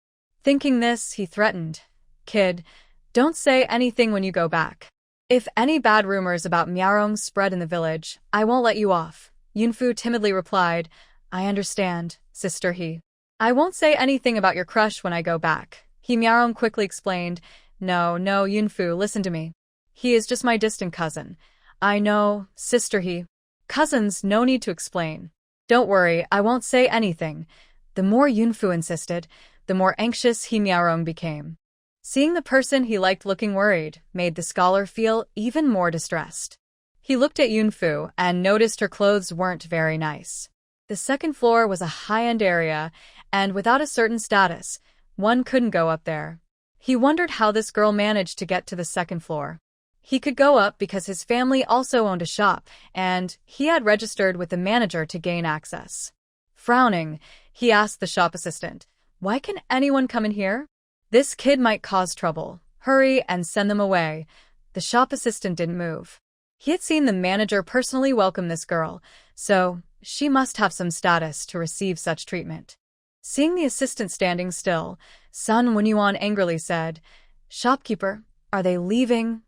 Thinking this, he threatened, "Kid, don't say anything when you go back. If any bad rumors about Miarong spread in the village, I won't let you off." Yunfu timidly replied, "I understand, Sister He. I won't say anything about your crush when I go back." Miarong quickly explained, No, Yunfu, listen to me. He is just my distant cousin. I know, Sister He. Cousins, no need to explain. Don't worry, I won't say anything. The more Yunfu insisted, the more anxious Miarong became. Seeing the person he liked looking worried made the scholar feel even more distressed. He looked at Yunfu and noticed her clothes weren't very nice. The second floor was a high-end area, and without a certain status, one couldn't go up there. He wondered how this girl managed to get to the second floor. He could go up because his family also owned a shop, and he had registered with the manager to gain access. Frowning, he asked the shop assistant, "Why can anyone come in here? This kid might cause trouble. Hurry and send them away." The shop assistant didn't move. He had seen the manager personally welcome this girl, so she must have some status to receive such treatment. Seeing the assistant standing still, Sun Wenyuan angrily said, "Shopkeeper, are they leaving?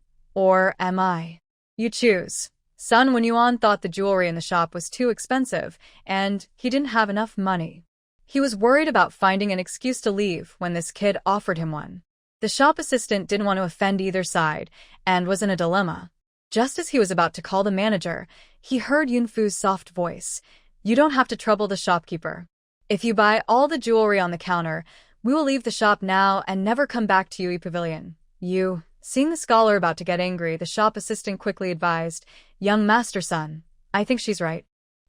Or am I?" "You choose." Sun Wenyuan thought the jewelry in the shop was too expensive, and he didn't have enough money. He was worried about finding an excuse to leave when this kid offered him one. The shop assistant didn't want to offend either side, and was in a dilemma. Just as he was about to call the manager, he heard Yunfu's soft voice, "You don't have to trouble the shopkeeper. If you buy all the jewelry on the counter, we will leave the shop now and never come back to Yui Pavilion." Seeing the scholar about to get angry, the shop assistant quickly advised, "Young master son, I think she's right.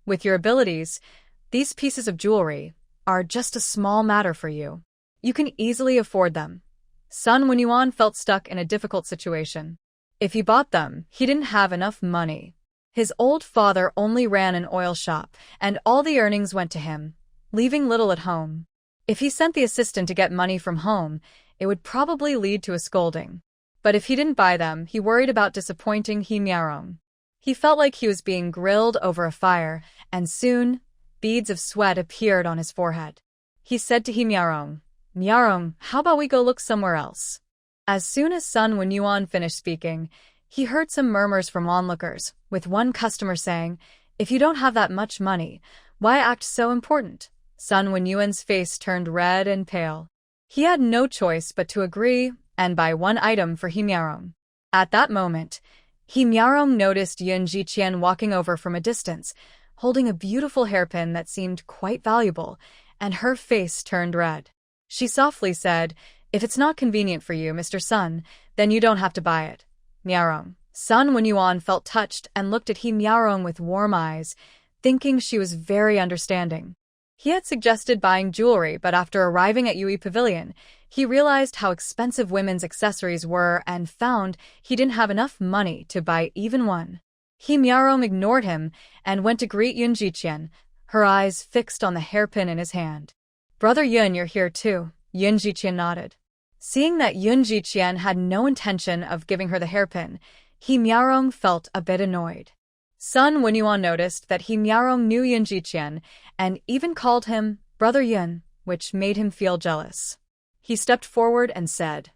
With your abilities, these pieces of jewelry are just a small matter for you. You can easily afford them." Sun Wenyuan felt stuck in a difficult situation. If he bought them, he didn't have enough money. His old father only ran an oil shop, and all the earnings went to him, leaving little at home. If he sent the assistant to get money from home, it would probably lead to a scolding. But if he didn't buy them, he worried about disappointing Miarong. He felt like he was being grilled over a fire, and soon, beads of sweat appeared on his forehead. He said to Miarong, "Miarong, how about we go look somewhere else?" As soon as Sun Wenyuan finished speaking, he heard some murmurs from onlookers, with one customer saying, "If you don't have that much money, why act so important?" Sun Wenyuan's face turned red and pale. He had no choice but to agree and buy one item for Miarong. At that moment, Miarong noticed Yun Jiqian walking over from a distance, holding a beautiful hairpin that seemed quite valuable, and her face turned red. She softly said, "If it's not convenient for you, Mr. Sun, then you don't have to buy it." Miarong. Sun Wenyuan felt touched and looked at Miarong with warm eyes, thinking she was very understanding. He had suggested buying jewelry, but after arriving at Yui Pavilion, he realized how expensive women's accessories were and found he didn't have enough money to buy even one. Miarong ignored him and went to greet Yun Jiqian, her eyes fixed on the hairpin in his hand. "Brother Yun, you're here too." Yun Jiqian nodded. Seeing that Yun Jiqian had no intention of giving her the hairpin, Miarong felt a bit annoyed. Sun Wenyuan noticed that Miarong knew Yun Jiqian and even called him Brother Yun, which made him feel jealous. He stepped forward and said,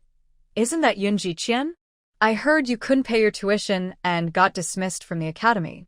"Isn't that Yun Jiqian? I heard you couldn't pay your tuition and got dismissed from the academy.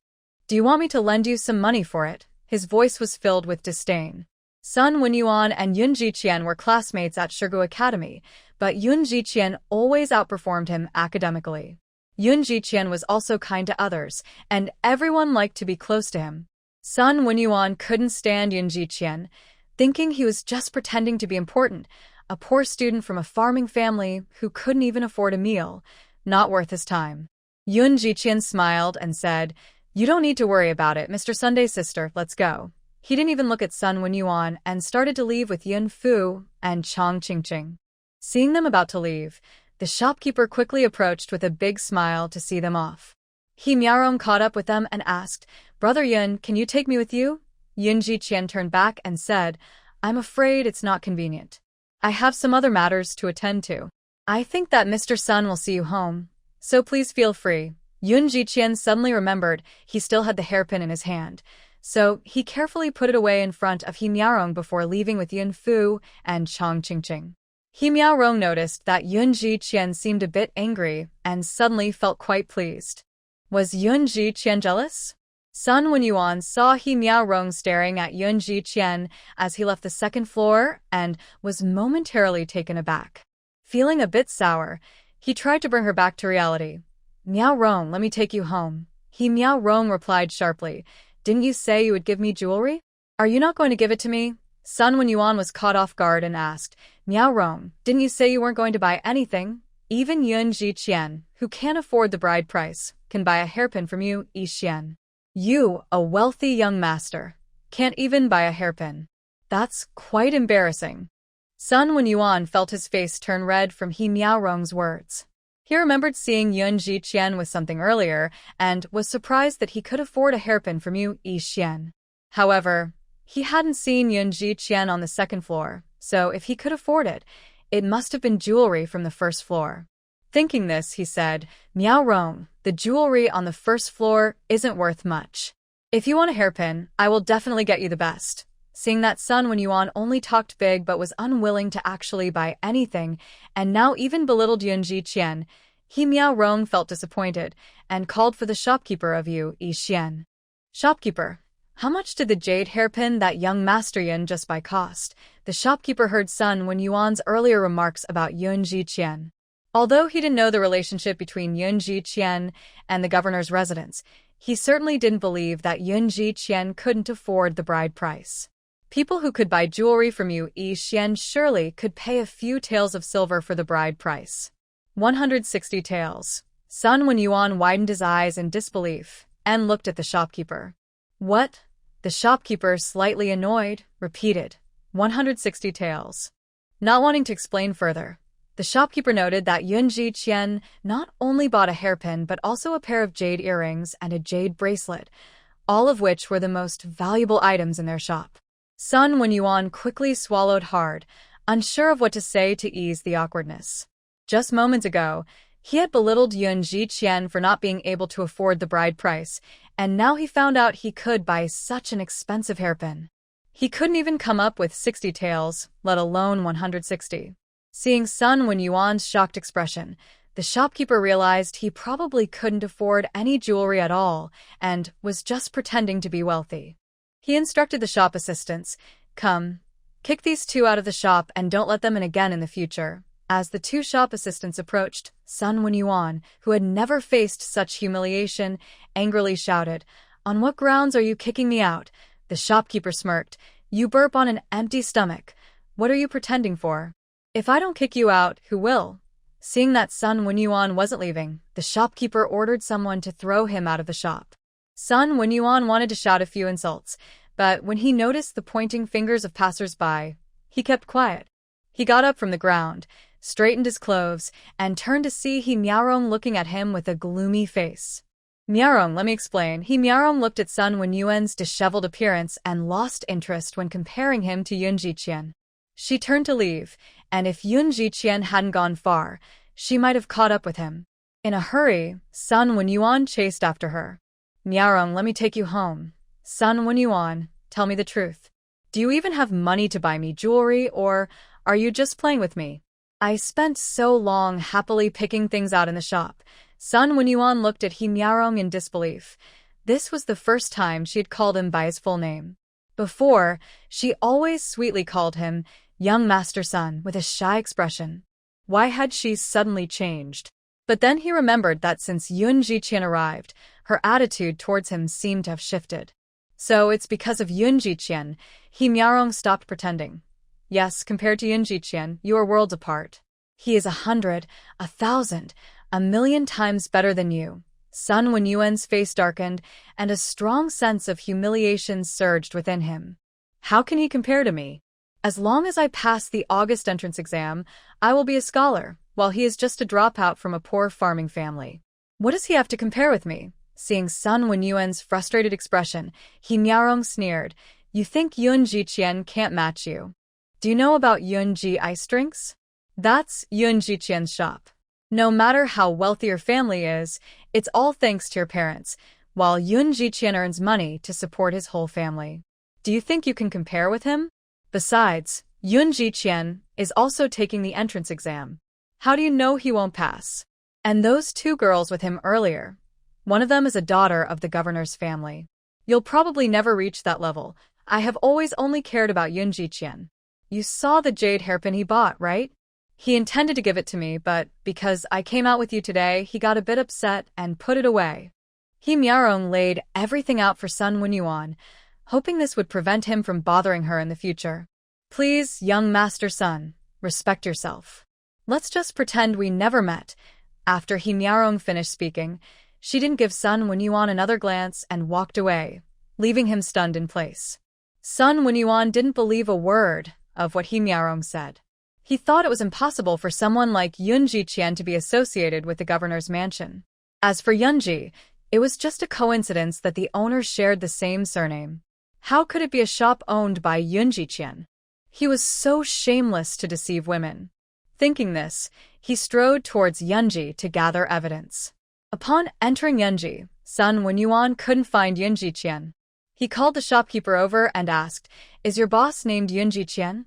Do you want me to lend you some money for it?" His voice was filled with disdain. Sun Wenyuan and Yun Jiqian were classmates at Shigu Academy, but Yun Jiqian always outperformed him academically. Yun Jiqian was also kind to others, and everyone liked to be close to him. Sun Wenyuan couldn't stand Yun Jiqian, thinking he was just pretending to be important, a poor student from a farming family who couldn't even afford a meal, not worth his time. Yun Jiqian smiled and said, "You don't need to worry about it, Mr. Sunday's sister, let's go." He didn't even look at Sun Wenyuan and started to leave with Yun Fu and Chang Qingqing. Seeing them about to leave, the shopkeeper quickly approached with a big smile to see them off. Miarong caught up with them and asked, "Brother Yun, can you take me with you?" Yun Jiqian turned back and said, "I'm afraid it's not convenient. I have some other matters to attend to. I think that Mr. Sun will see you home, so please feel free." Yun Jiqian suddenly remembered he still had the hairpin in his hand, so he carefully put it away in front of He Miaorong before leaving with Yun Fu and Chang Qingqing. He Miaorong noticed that Yun Jiqian seemed a bit angry and suddenly felt quite pleased. Was Yun Jiqian jealous? Sun Wenyuan saw He Miaorong staring at Yun Jiqian as he left the second floor and was momentarily taken aback. Feeling a bit sour, he tried to bring her back to reality. Miaorong, let me take you home. He Miaorong replied sharply. Didn't you say you would give me jewelry? Are you not going to give it to me? Sun Wenyuan was caught off guard and asked, Miaorong, didn't you say you weren't going to buy anything? Even Yun Jiqian, who can't afford the bride price, can buy a hairpin from you, Yi Xian. You, a wealthy young master, can't even buy a hairpin. That's quite embarrassing. Sun Wenyuan felt his face turn red from He Miaorong's words. He remembered seeing Yun Jiqian with something earlier and was surprised that he could afford a hairpin from Yi Xian. However, he hadn't seen Yun Jiqian on the second floor, so if he could afford it, it must have been jewelry from the first floor. Thinking this, he said, Miaorong, the jewelry on the first floor isn't worth much. If you want a hairpin, I will definitely get you the best. Seeing that Sun Wenyuan only talked big but was unwilling to actually buy anything, and now even belittled Yun Jiqian, He Miaorong felt disappointed and called for the shopkeeper of Yi Xian. Shopkeeper, how much did the jade hairpin that young Master Yun just buy cost? The shopkeeper heard Sun Wenyuan's earlier remarks about Yun Jiqian. Although he didn't know the relationship between Yun Jiqian and the governor's residence, he certainly didn't believe that Yun Jiqian couldn't afford the bride price. People who could buy jewelry from Yi Xian surely could pay a few taels of silver for the bride price. 160 taels. Sun Wenyuan widened his eyes in disbelief and looked at the shopkeeper. What? The shopkeeper, slightly annoyed, repeated. 160 taels. Not wanting to explain further, the shopkeeper noted that Yun Jiqian not only bought a hairpin but also a pair of jade earrings and a jade bracelet, all of which were the most valuable items in their shop. Sun Wenyuan quickly swallowed hard, unsure of what to say to ease the awkwardness. Just moments ago, he had belittled Yun Jiqian for not being able to afford the bride price, and now he found out he could buy such an expensive hairpin. He couldn't even come up with 60 taels, let alone 160. Seeing Sun Wenyuan's shocked expression, the shopkeeper realized he probably couldn't afford any jewelry at all and was just pretending to be wealthy. He instructed the shop assistants, Come, kick these two out of the shop and don't let them in again in the future. As the two shop assistants approached, Sun Wenyuan, who had never faced such humiliation, angrily shouted, On what grounds are you kicking me out? The shopkeeper smirked, You burp on an empty stomach. What are you pretending for? If I don't kick you out, who will? Seeing that Sun Wenyuan wasn't leaving, the shopkeeper ordered someone to throw him out of the shop. Sun Wenyuan wanted to shout a few insults, but when he noticed the pointing fingers of passers-by, he kept quiet. He got up from the ground, straightened his clothes, and turned to see He Miaorong looking at him with a gloomy face. Miaorong, let me explain. He Miaorong looked at Sun Wenyuan's disheveled appearance and lost interest when comparing him to Yun Jiqian. She turned to leave, and if Yun Jiqian hadn't gone far, she might have caught up with him. In a hurry, Sun Wenyuan chased after her. Miaorong, let me take you home. Sun Wenyuan, tell me the truth. Do you even have money to buy me jewelry, or are you just playing with me? I spent so long happily picking things out in the shop. Sun Wenyuan looked at He Miaorong in disbelief. This was the first time she had called him by his full name. Before, she always sweetly called him Young Master Sun with a shy expression. Why had she suddenly changed? But then he remembered that since Yun Jiqian arrived, her attitude towards him seemed to have shifted. So it's because of Yun Jiqian. He Miaorong stopped pretending. Yes, compared to Yun Jiqian, you are worlds apart. He is 100, 1,000, 1,000,000 times better than you. Sun Wenyuan's face darkened, and a strong sense of humiliation surged within him. How can he compare to me? As long as I pass the August entrance exam, I will be a scholar, while he is just a dropout from a poor farming family. What does he have to compare with me? Seeing Sun Wenyuan's frustrated expression, He Miaorong sneered, You think Yun Jiqian can't match you? Do you know about Yun Ji ice drinks? That's Yun Jiqian's shop. No matter how wealthy your family is, it's all thanks to your parents, while Yun Jiqian earns money to support his whole family. Do you think you can compare with him? Besides, Yun Jiqian is also taking the entrance exam. How do you know he won't pass? And those two girls with him earlier. One of them is a daughter of the governor's family. You'll probably never reach that level. I have always only cared about Yun Jiqian. You saw the jade hairpin he bought, right? He intended to give it to me, but because I came out with you today, he got a bit upset and put it away. He Miarong laid everything out for Sun Wenyuan, hoping this would prevent him from bothering her in the future. Please, young Master Sun, respect yourself. Let's just pretend we never met. After He Miarong finished speaking, she didn't give Sun Wenyuan another glance and walked away, leaving him stunned in place. Sun Wenyuan didn't believe a word of what He Miarong said. He thought it was impossible for someone like Yun Jiqian to be associated with the governor's mansion. As for Yunji, it was just a coincidence that the owners shared the same surname. How could it be a shop owned by Yun Jiqian? He was so shameless to deceive women. Thinking this, he strode towards Yunji to gather evidence. Upon entering Yunji, Sun Wenyuan couldn't find Yun Jiqian. He called the shopkeeper over and asked, "Is your boss named Yun Jiqian?"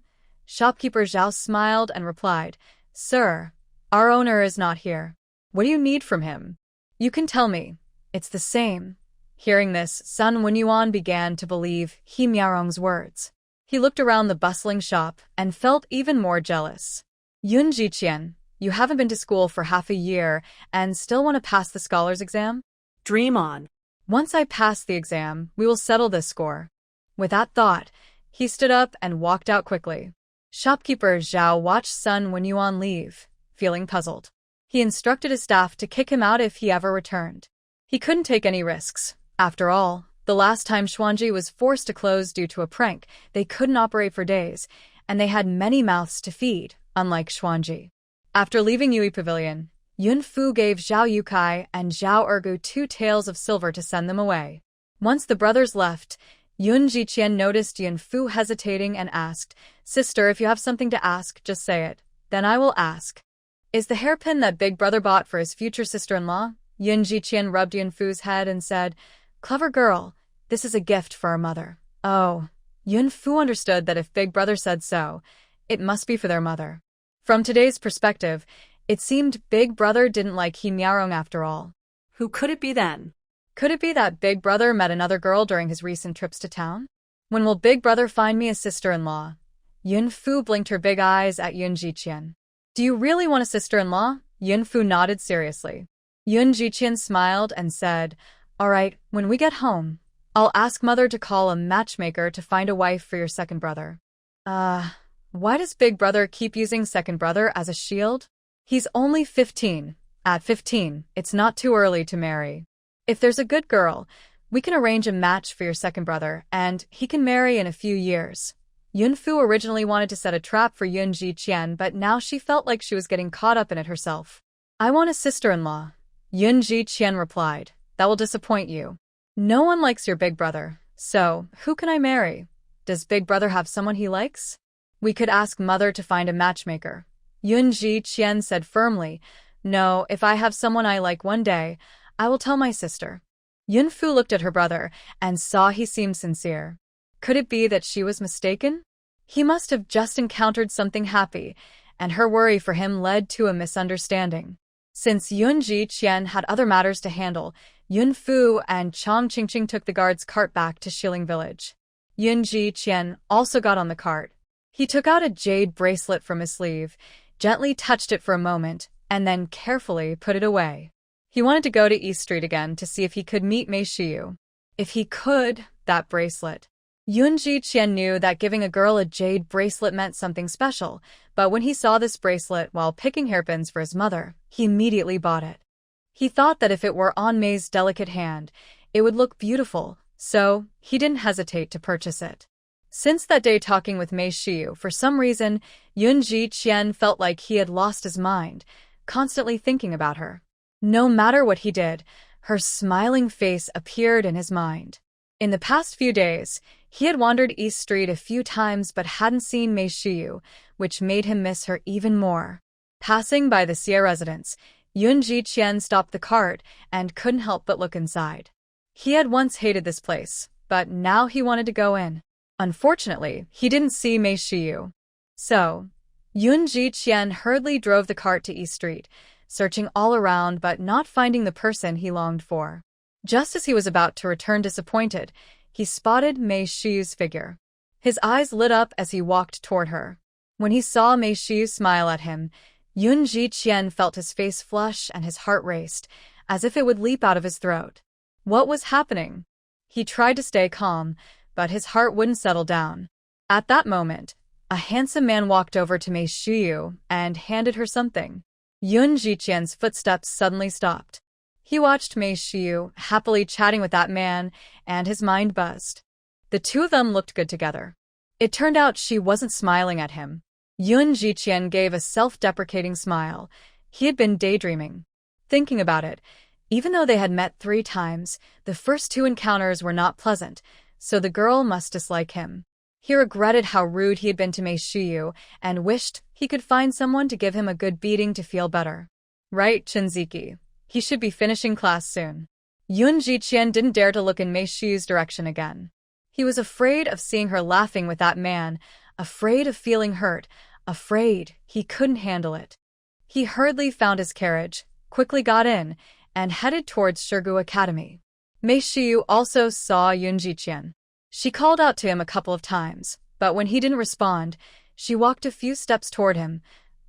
Shopkeeper Zhao smiled and replied, "Sir, our owner is not here. What do you need from him? You can tell me. It's the same." Hearing this, Sun Wenyuan began to believe He Miarong's words. He looked around the bustling shop and felt even more jealous. Yun Jiqian, you haven't been to school for half a year and still want to pass the scholars exam? Dream on. Once I pass the exam, we will settle this score. With that thought, he stood up and walked out quickly. Shopkeeper Zhao watched Sun Wenyuan leave, feeling puzzled. He instructed his staff to kick him out if he ever returned. He couldn't take any risks. After all, the last time Xuanji was forced to close due to a prank, they couldn't operate for days, and they had many mouths to feed, unlike Xuanji. After leaving Yui Pavilion, Yun Fu gave Zhao Yukai and Zhao Ergu 2 taels of silver to send them away. Once the brothers left, Yun Jiqian noticed Yun Fu hesitating and asked, "Sister, if you have something to ask, just say it. Then I will ask. Is the hairpin that Big Brother bought for his future sister-in-law?" Yun Jiqian rubbed Yun Fu's head and said, "Clever girl, this is a gift for our mother." Oh, Yun Fu understood that if Big Brother said so, it must be for their mother. From today's perspective, it seemed Big Brother didn't like He Miarong after all. Who could it be then? Could it be that Big Brother met another girl during his recent trips to town? When will Big Brother find me a sister-in-law? Yun Fu blinked her big eyes at Yun Jiqian. Do you really want a sister-in-law? Yun Fu nodded seriously. Yun Jiqian smiled and said, "All right, when we get home, I'll ask Mother to call a matchmaker to find a wife for your second brother." Why does Big Brother keep using second brother as a shield? He's only 15. At 15, it's not too early to marry. If there's a good girl, we can arrange a match for your second brother, and he can marry in a few years. Yun Fu originally wanted to set a trap for Yun Jiqian, but now she felt like she was getting caught up in it herself. "I want a sister-in-law," Yun Jiqian replied. "That will disappoint you. No one likes your big brother, so who can I marry? Does Big Brother have someone he likes? We could ask Mother to find a matchmaker." Yun Jiqian said firmly, "No, if I have someone I like one day, I will tell my sister." Yun Fu looked at her brother and saw he seemed sincere. Could it be that she was mistaken? He must have just encountered something happy, and her worry for him led to a misunderstanding. Since Yun Jiqian had other matters to handle, Yun Fu and Chong Qingqing took the guard's cart back to Shilling Village. Yun Jiqian also got on the cart. He took out a jade bracelet from his sleeve, gently touched it for a moment, and then carefully put it away. He wanted to go to East Street again to see if he could meet Mei Shiyu. If he could, that bracelet. Yun Jiqian knew that giving a girl a jade bracelet meant something special, but when he saw this bracelet while picking hairpins for his mother, he immediately bought it. He thought that if it were on Mei's delicate hand, it would look beautiful, so he didn't hesitate to purchase it. Since that day talking with Mei Shiyu, for some reason, Yun Jiqian felt like he had lost his mind, constantly thinking about her. No matter what he did, her smiling face appeared in his mind. In the past few days, he had wandered East Street a few times but hadn't seen Mei Shiyu, which made him miss her even more. Passing by the Xie residence, Yun Ji-qian stopped the cart and couldn't help but look inside. He had once hated this place, but now he wanted to go in. Unfortunately, he didn't see Mei Shiyu. So, Yun Ji-qian hurriedly drove the cart to East Street, searching all around but not finding the person he longed for. Just as he was about to return disappointed, he spotted Mei Shiyu's figure. His eyes lit up as he walked toward her. When he saw Mei Shiyu smile at him, Yun Ji-qian felt his face flush and his heart raced, as if it would leap out of his throat. What was happening? He tried to stay calm, but his heart wouldn't settle down. At that moment, a handsome man walked over to Mei Shiyu and handed her something. Yun Ji-qian's footsteps suddenly stopped. He watched Mei Shiyu happily chatting with that man, and his mind buzzed. The two of them looked good together. It turned out she wasn't smiling at him. Yun Ji-qian gave a self-deprecating smile. He had been daydreaming. Thinking about it, even though they had met 3 times, the first 2 encounters were not pleasant, so the girl must dislike him. He regretted how rude he had been to Mei Shiyu and wished he could find someone to give him a good beating to feel better. Right, Shinziki. He should be finishing class soon. Yun Ji-qian didn't dare to look in Mei Shiyu's direction again. He was afraid of seeing her laughing with that man, afraid of feeling hurt, afraid he couldn't handle it. He hurriedly found his carriage, quickly got in, and headed towards Shirgu Academy. Mei Shiyu also saw Yun Ji-qian. She called out to him a couple of times, but when he didn't respond, she walked a few steps toward him,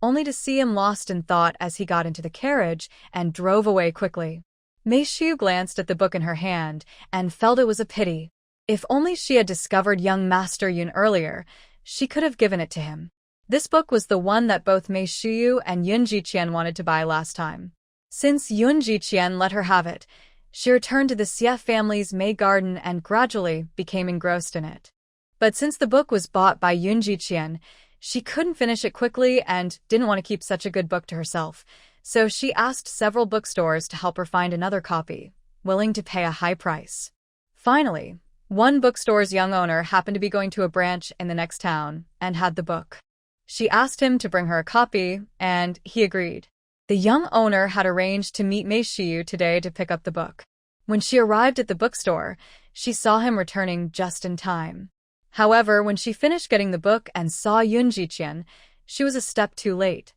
only to see him lost in thought as he got into the carriage and drove away quickly. Mei Shiyu glanced at the book in her hand and felt it was a pity. If only she had discovered young Master Yun earlier, she could have given it to him. This book was the one that both Mei Shiyu and Yun Ji-qian wanted to buy last time. Since Yun Ji-qian let her have it, she returned to the Xie family's May garden and gradually became engrossed in it. But since the book was bought by Yun Ji-qian, she couldn't finish it quickly and didn't want to keep such a good book to herself, so she asked several bookstores to help her find another copy, willing to pay a high price. Finally, one bookstore's young owner happened to be going to a branch in the next town and had the book. She asked him to bring her a copy, and he agreed. The young owner had arranged to meet Mei Shiyu today to pick up the book. When she arrived at the bookstore, she saw him returning just in time. However, when she finished getting the book and saw Yun Ji-qian, she was a step too late.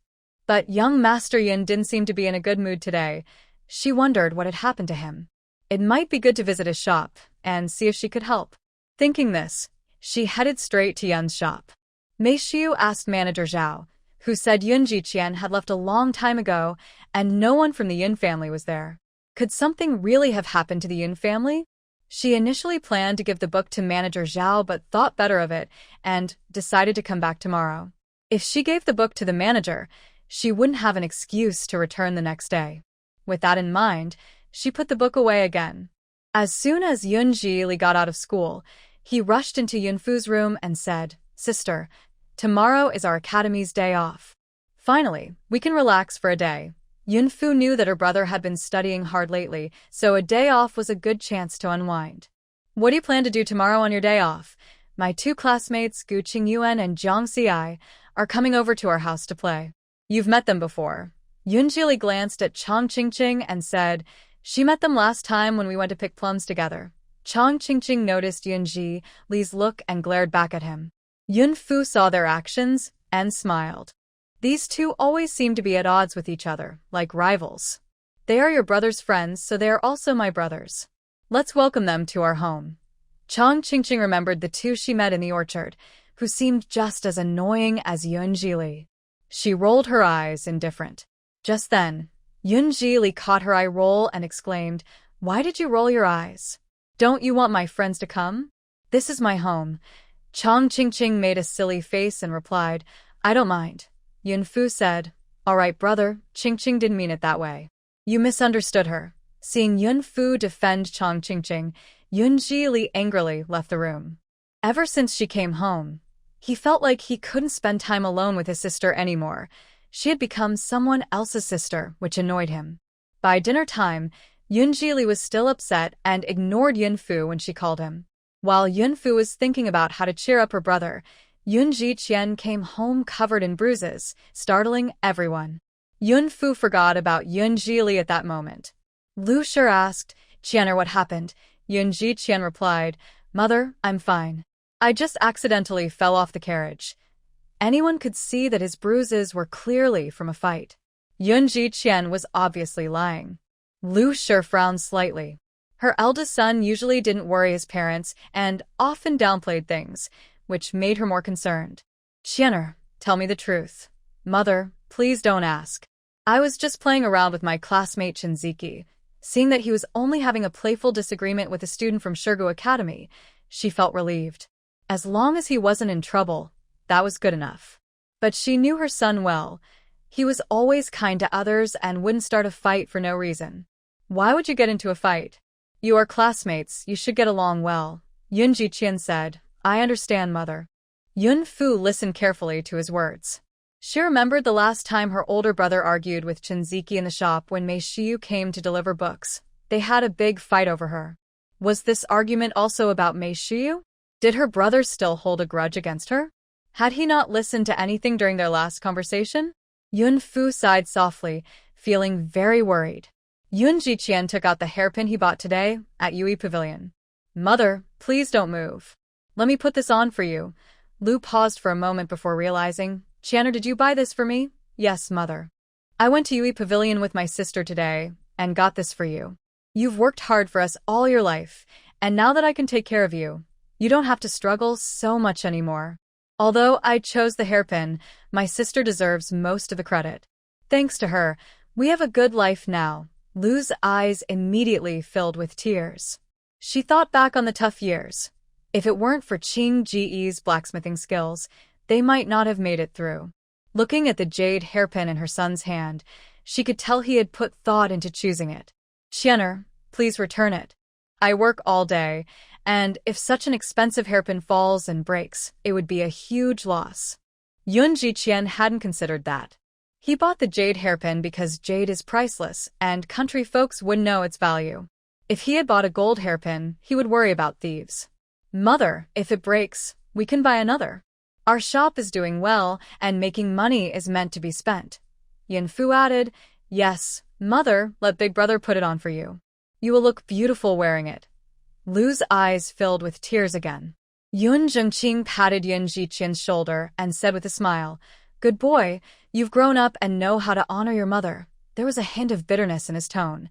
But young Master Yun didn't seem to be in a good mood today. She wondered what had happened to him. It might be good to visit his shop and see if she could help. Thinking this, she headed straight to Yun's shop. Mei Shiyu asked manager Zhao, who said Yun Ji-qian had left a long time ago and no one from the Yun family was there. Could something really have happened to the Yun family? She initially planned to give the book to manager Zhao but thought better of it and decided to come back tomorrow. If she gave the book to the manager, she wouldn't have an excuse to return the next day. With that in mind, she put the book away again. As soon as Yun Ji-li got out of school, he rushed into Yun Fu's room and said, "Sister, tomorrow is our academy's day off. Finally, we can relax for a day." Yun Fu knew that her brother had been studying hard lately, so a day off was a good chance to unwind. "What do you plan to do tomorrow on your day off? My 2 classmates, Gu Qingyuan and Jiang Xiai, are coming over to our house to play. You've met them before." Yun Ji-li glanced at Chang Qingqing and said, "She met them last time when we went to pick plums together." Chang Qingqing noticed Yun Ji-li's look and glared back at him. Yun Fu saw their actions and smiled. These two always seem to be at odds with each other, like rivals. "They are your brother's friends, so they are also my brothers. Let's welcome them to our home." Chang Qingqing remembered the 2 she met in the orchard, who seemed just as annoying as Yun Ji-li. She rolled her eyes, indifferent. Just then, Yun Ji-li caught her eye roll and exclaimed, "Why did you roll your eyes? Don't you want my friends to come? This is my home." Chang Qingqing made a silly face and replied, "I don't mind." Yun Fu said, "All right, brother, Qingqing didn't mean it that way. You misunderstood her." Seeing Yun Fu defend Chang Qingqing, Yun Ji-li angrily left the room. Ever since she came home, he felt like he couldn't spend time alone with his sister anymore. She had become someone else's sister, which annoyed him. By dinner time, Yun Ji-li was still upset and ignored Yun Fu when she called him. While Yun Fu was thinking about how to cheer up her brother, Yun Ji-qian came home covered in bruises, startling everyone. Yun Fu forgot about Yun Jili at that moment. Lu Shi asked, "Qianer, what happened?" Yun Jiqian replied, "Mother, I'm fine. I just accidentally fell off the carriage." Anyone could see that his bruises were clearly from a fight. Yun Jiqian was obviously lying. Lu Shi frowned slightly. Her eldest son usually didn't worry his parents and often downplayed things, which made her more concerned. "Qianer, tell me the truth." "Mother, please don't ask. I was just playing around with my classmate Shinziki." Seeing that he was only having a playful disagreement with a student from Shirgu Academy, she felt relieved. As long as he wasn't in trouble, that was good enough. But she knew her son well. He was always kind to others and wouldn't start a fight for no reason. "Why would you get into a fight? You are classmates, you should get along well," Yun Jiqian said. "I understand, mother." Yun Fu listened carefully to his words. She remembered the last time her older brother argued with Shinziki in the shop when Mei Shiyu came to deliver books. They had a big fight over her. Was this argument also about Mei Shiyu? Did her brother still hold a grudge against her? Had he not listened to anything during their last conversation? Yun Fu sighed softly, feeling very worried. Yun Jiqian took out the hairpin he bought today at Yui Pavilion. "Mother, please don't move. Let me put this on for you." Lu paused for a moment before realizing, "Qianer, did you buy this for me?" "Yes, mother. I went to Yui Pavilion with my sister today and got this for you. You've worked hard for us all your life, and now that I can take care of you, you don't have to struggle so much anymore. Although I chose the hairpin, my sister deserves most of the credit. Thanks to her, we have a good life now." Lu's eyes immediately filled with tears. She thought back on the tough years. If it weren't for Qing Ji's blacksmithing skills, they might not have made it through. Looking at the jade hairpin in her son's hand, she could tell he had put thought into choosing it. "Qianer, please return it. I work all day, and if such an expensive hairpin falls and breaks, it would be a huge loss." Yun Jiqian hadn't considered that. He bought the jade hairpin because jade is priceless, and country folks wouldn't know its value. If he had bought a gold hairpin, he would worry about thieves. "Mother, if it breaks, we can buy another. Our shop is doing well, and making money is meant to be spent." Yun Fu added, "Yes, mother, let Big Brother put it on for you. You will look beautiful wearing it." Lu's eyes filled with tears again. Yun Zhengqing patted Yun Jiqian's shoulder and said with a smile, "Good boy, you've grown up and know how to honor your mother." There was a hint of bitterness in his tone.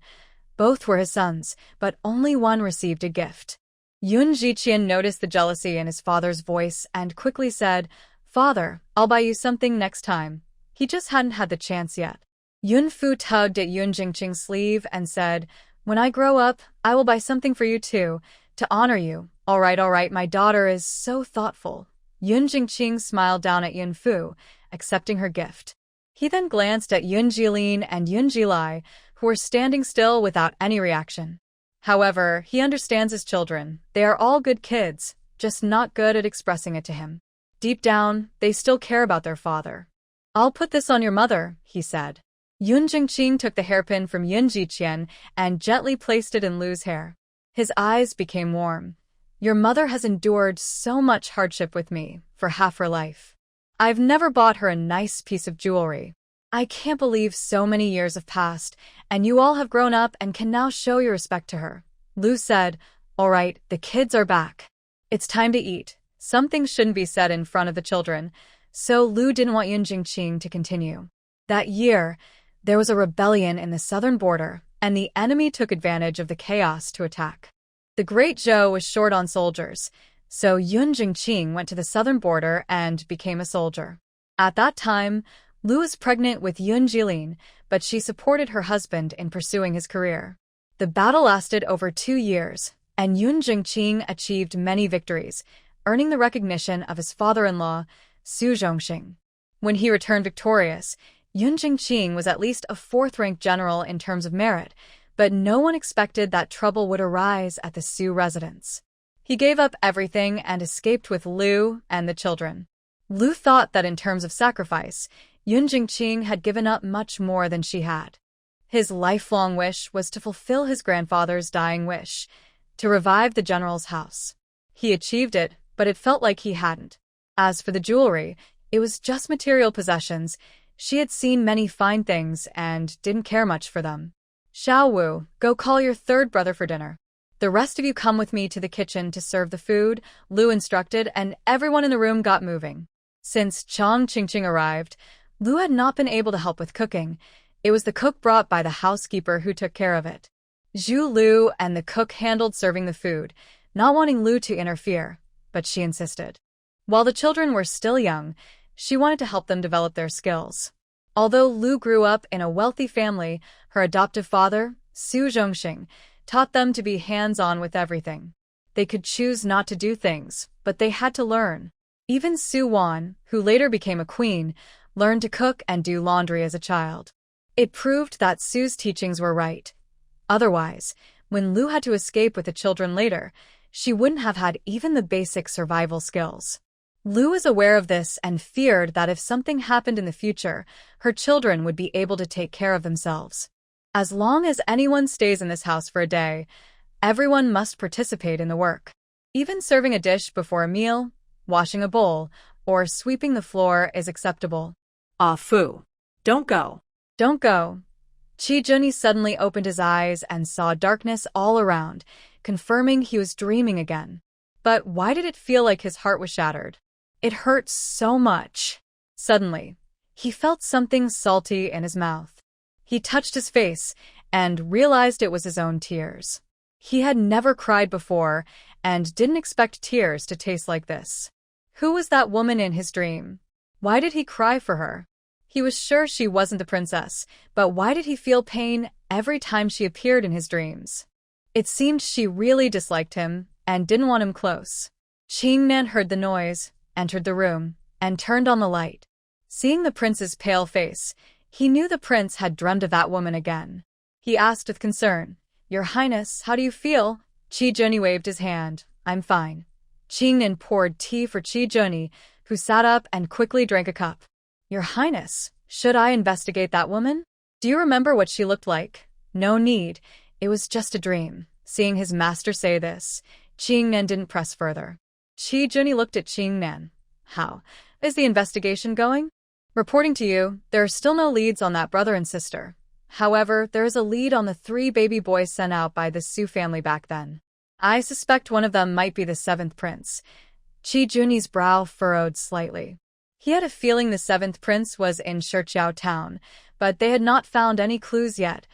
Both were his sons, but only one received a gift. Yun Jiqian noticed the jealousy in his father's voice and quickly said, "Father, I'll buy you something next time." He just hadn't had the chance yet. Yun Fu tugged at Yun Jingqing's sleeve and said, "When I grow up, I will buy something for you too, to honor you." All right, my daughter is so thoughtful." Yun Jingqing smiled down at Yun Fu, accepting her gift. He then glanced at Yun Jilin and Yun Jilai, who were standing still without any reaction. However, he understands his children. They are all good kids, just not good at expressing it to him. Deep down, they still care about their father. "I'll put this on your mother," he said. Yun Jingqing took the hairpin from Yun Jiqian and gently placed it in Lu's hair. His eyes became warm. "Your mother has endured so much hardship with me for half her life. I've never bought her a nice piece of jewelry. I can't believe so many years have passed, and you all have grown up and can now show your respect to her." Lu said, "All right, the kids are back. It's time to eat." Something shouldn't be said in front of the children, so Lu didn't want Yun Jingqing to continue. That year, there was a rebellion in the southern border, and the enemy took advantage of the chaos to attack. The Great Zhou was short on soldiers, so Yun Jingqing went to the southern border and became a soldier. At that time, Lu was pregnant with Yun Jilin, but she supported her husband in pursuing his career. The battle lasted over 2 years, and Yun Jingqing achieved many victories, earning the recognition of his father-in-law, Su Zhongxing. When he returned victorious, Yun Jingqing was at least a 4th-ranked general in terms of merit, but no one expected that trouble would arise at the Su residence. He gave up everything and escaped with Lu and the children. Lu thought that in terms of sacrifice, Yun Jingqing had given up much more than she had. His lifelong wish was to fulfill his grandfather's dying wish, to revive the general's house. He achieved it, but it felt like he hadn't. As for the jewelry, it was just material possessions. She had seen many fine things and didn't care much for them. Xiao Wu, go call your third brother for dinner. The rest of you come with me to the kitchen to serve the food, Lu instructed, and everyone in the room got moving. Since Chang Qingqing arrived, Lu had not been able to help with cooking. It was the cook brought by the housekeeper who took care of it. Zhu Lu and the cook handled serving the food, not wanting Lu to interfere, but she insisted. While the children were still young, she wanted to help them develop their skills. Although Lu grew up in a wealthy family, her adoptive father, Su Zhongxing, taught them to be hands-on with everything. They could choose not to do things, but they had to learn. Even Su Wan, who later became a queen, learned to cook and do laundry as a child. It proved that Su's teachings were right. Otherwise, when Lu had to escape with the children later, she wouldn't have had even the basic survival skills. Lu was aware of this and feared that if something happened in the future, her children would be able to take care of themselves. As long as anyone stays in this house for a day, everyone must participate in the work. Even serving a dish before a meal, washing a bowl, or sweeping the floor is acceptable. Ah, Fu. Don't go. Don't go. Qi Junyi suddenly opened his eyes and saw darkness all around, confirming he was dreaming again. But why did it feel like his heart was shattered? It hurt so much. Suddenly, he felt something salty in his mouth. He touched his face and realized it was his own tears. He had never cried before and didn't expect tears to taste like this. Who was that woman in his dream? Why did he cry for her? He was sure she wasn't the princess, but why did he feel pain every time she appeared in his dreams? It seemed she really disliked him and didn't want him close. Qingnan heard the noise, entered the room, and turned on the light. Seeing the prince's pale face, he knew the prince had dreamed of that woman again. He asked with concern, "Your Highness, how do you feel?" Qi Junyi waved his hand. "I'm fine." Qingnan poured tea for Qi Junyi, who sat up and quickly drank a cup. "Your Highness, should I investigate that woman? Do you remember what she looked like?" "No need. It was just a dream." Seeing his master say this, Qingnan didn't press further. Qi Junyi looked at Qingnan. "How is the investigation going?" "Reporting to you, there are still no leads on that brother and sister. However, there is a lead on the 3 baby boys sent out by the Su family back then. I suspect one of them might be the 7th prince." Qi Junyi's brow furrowed slightly. He had a feeling the 7th prince was in Shiqiao town, but they had not found any clues yet.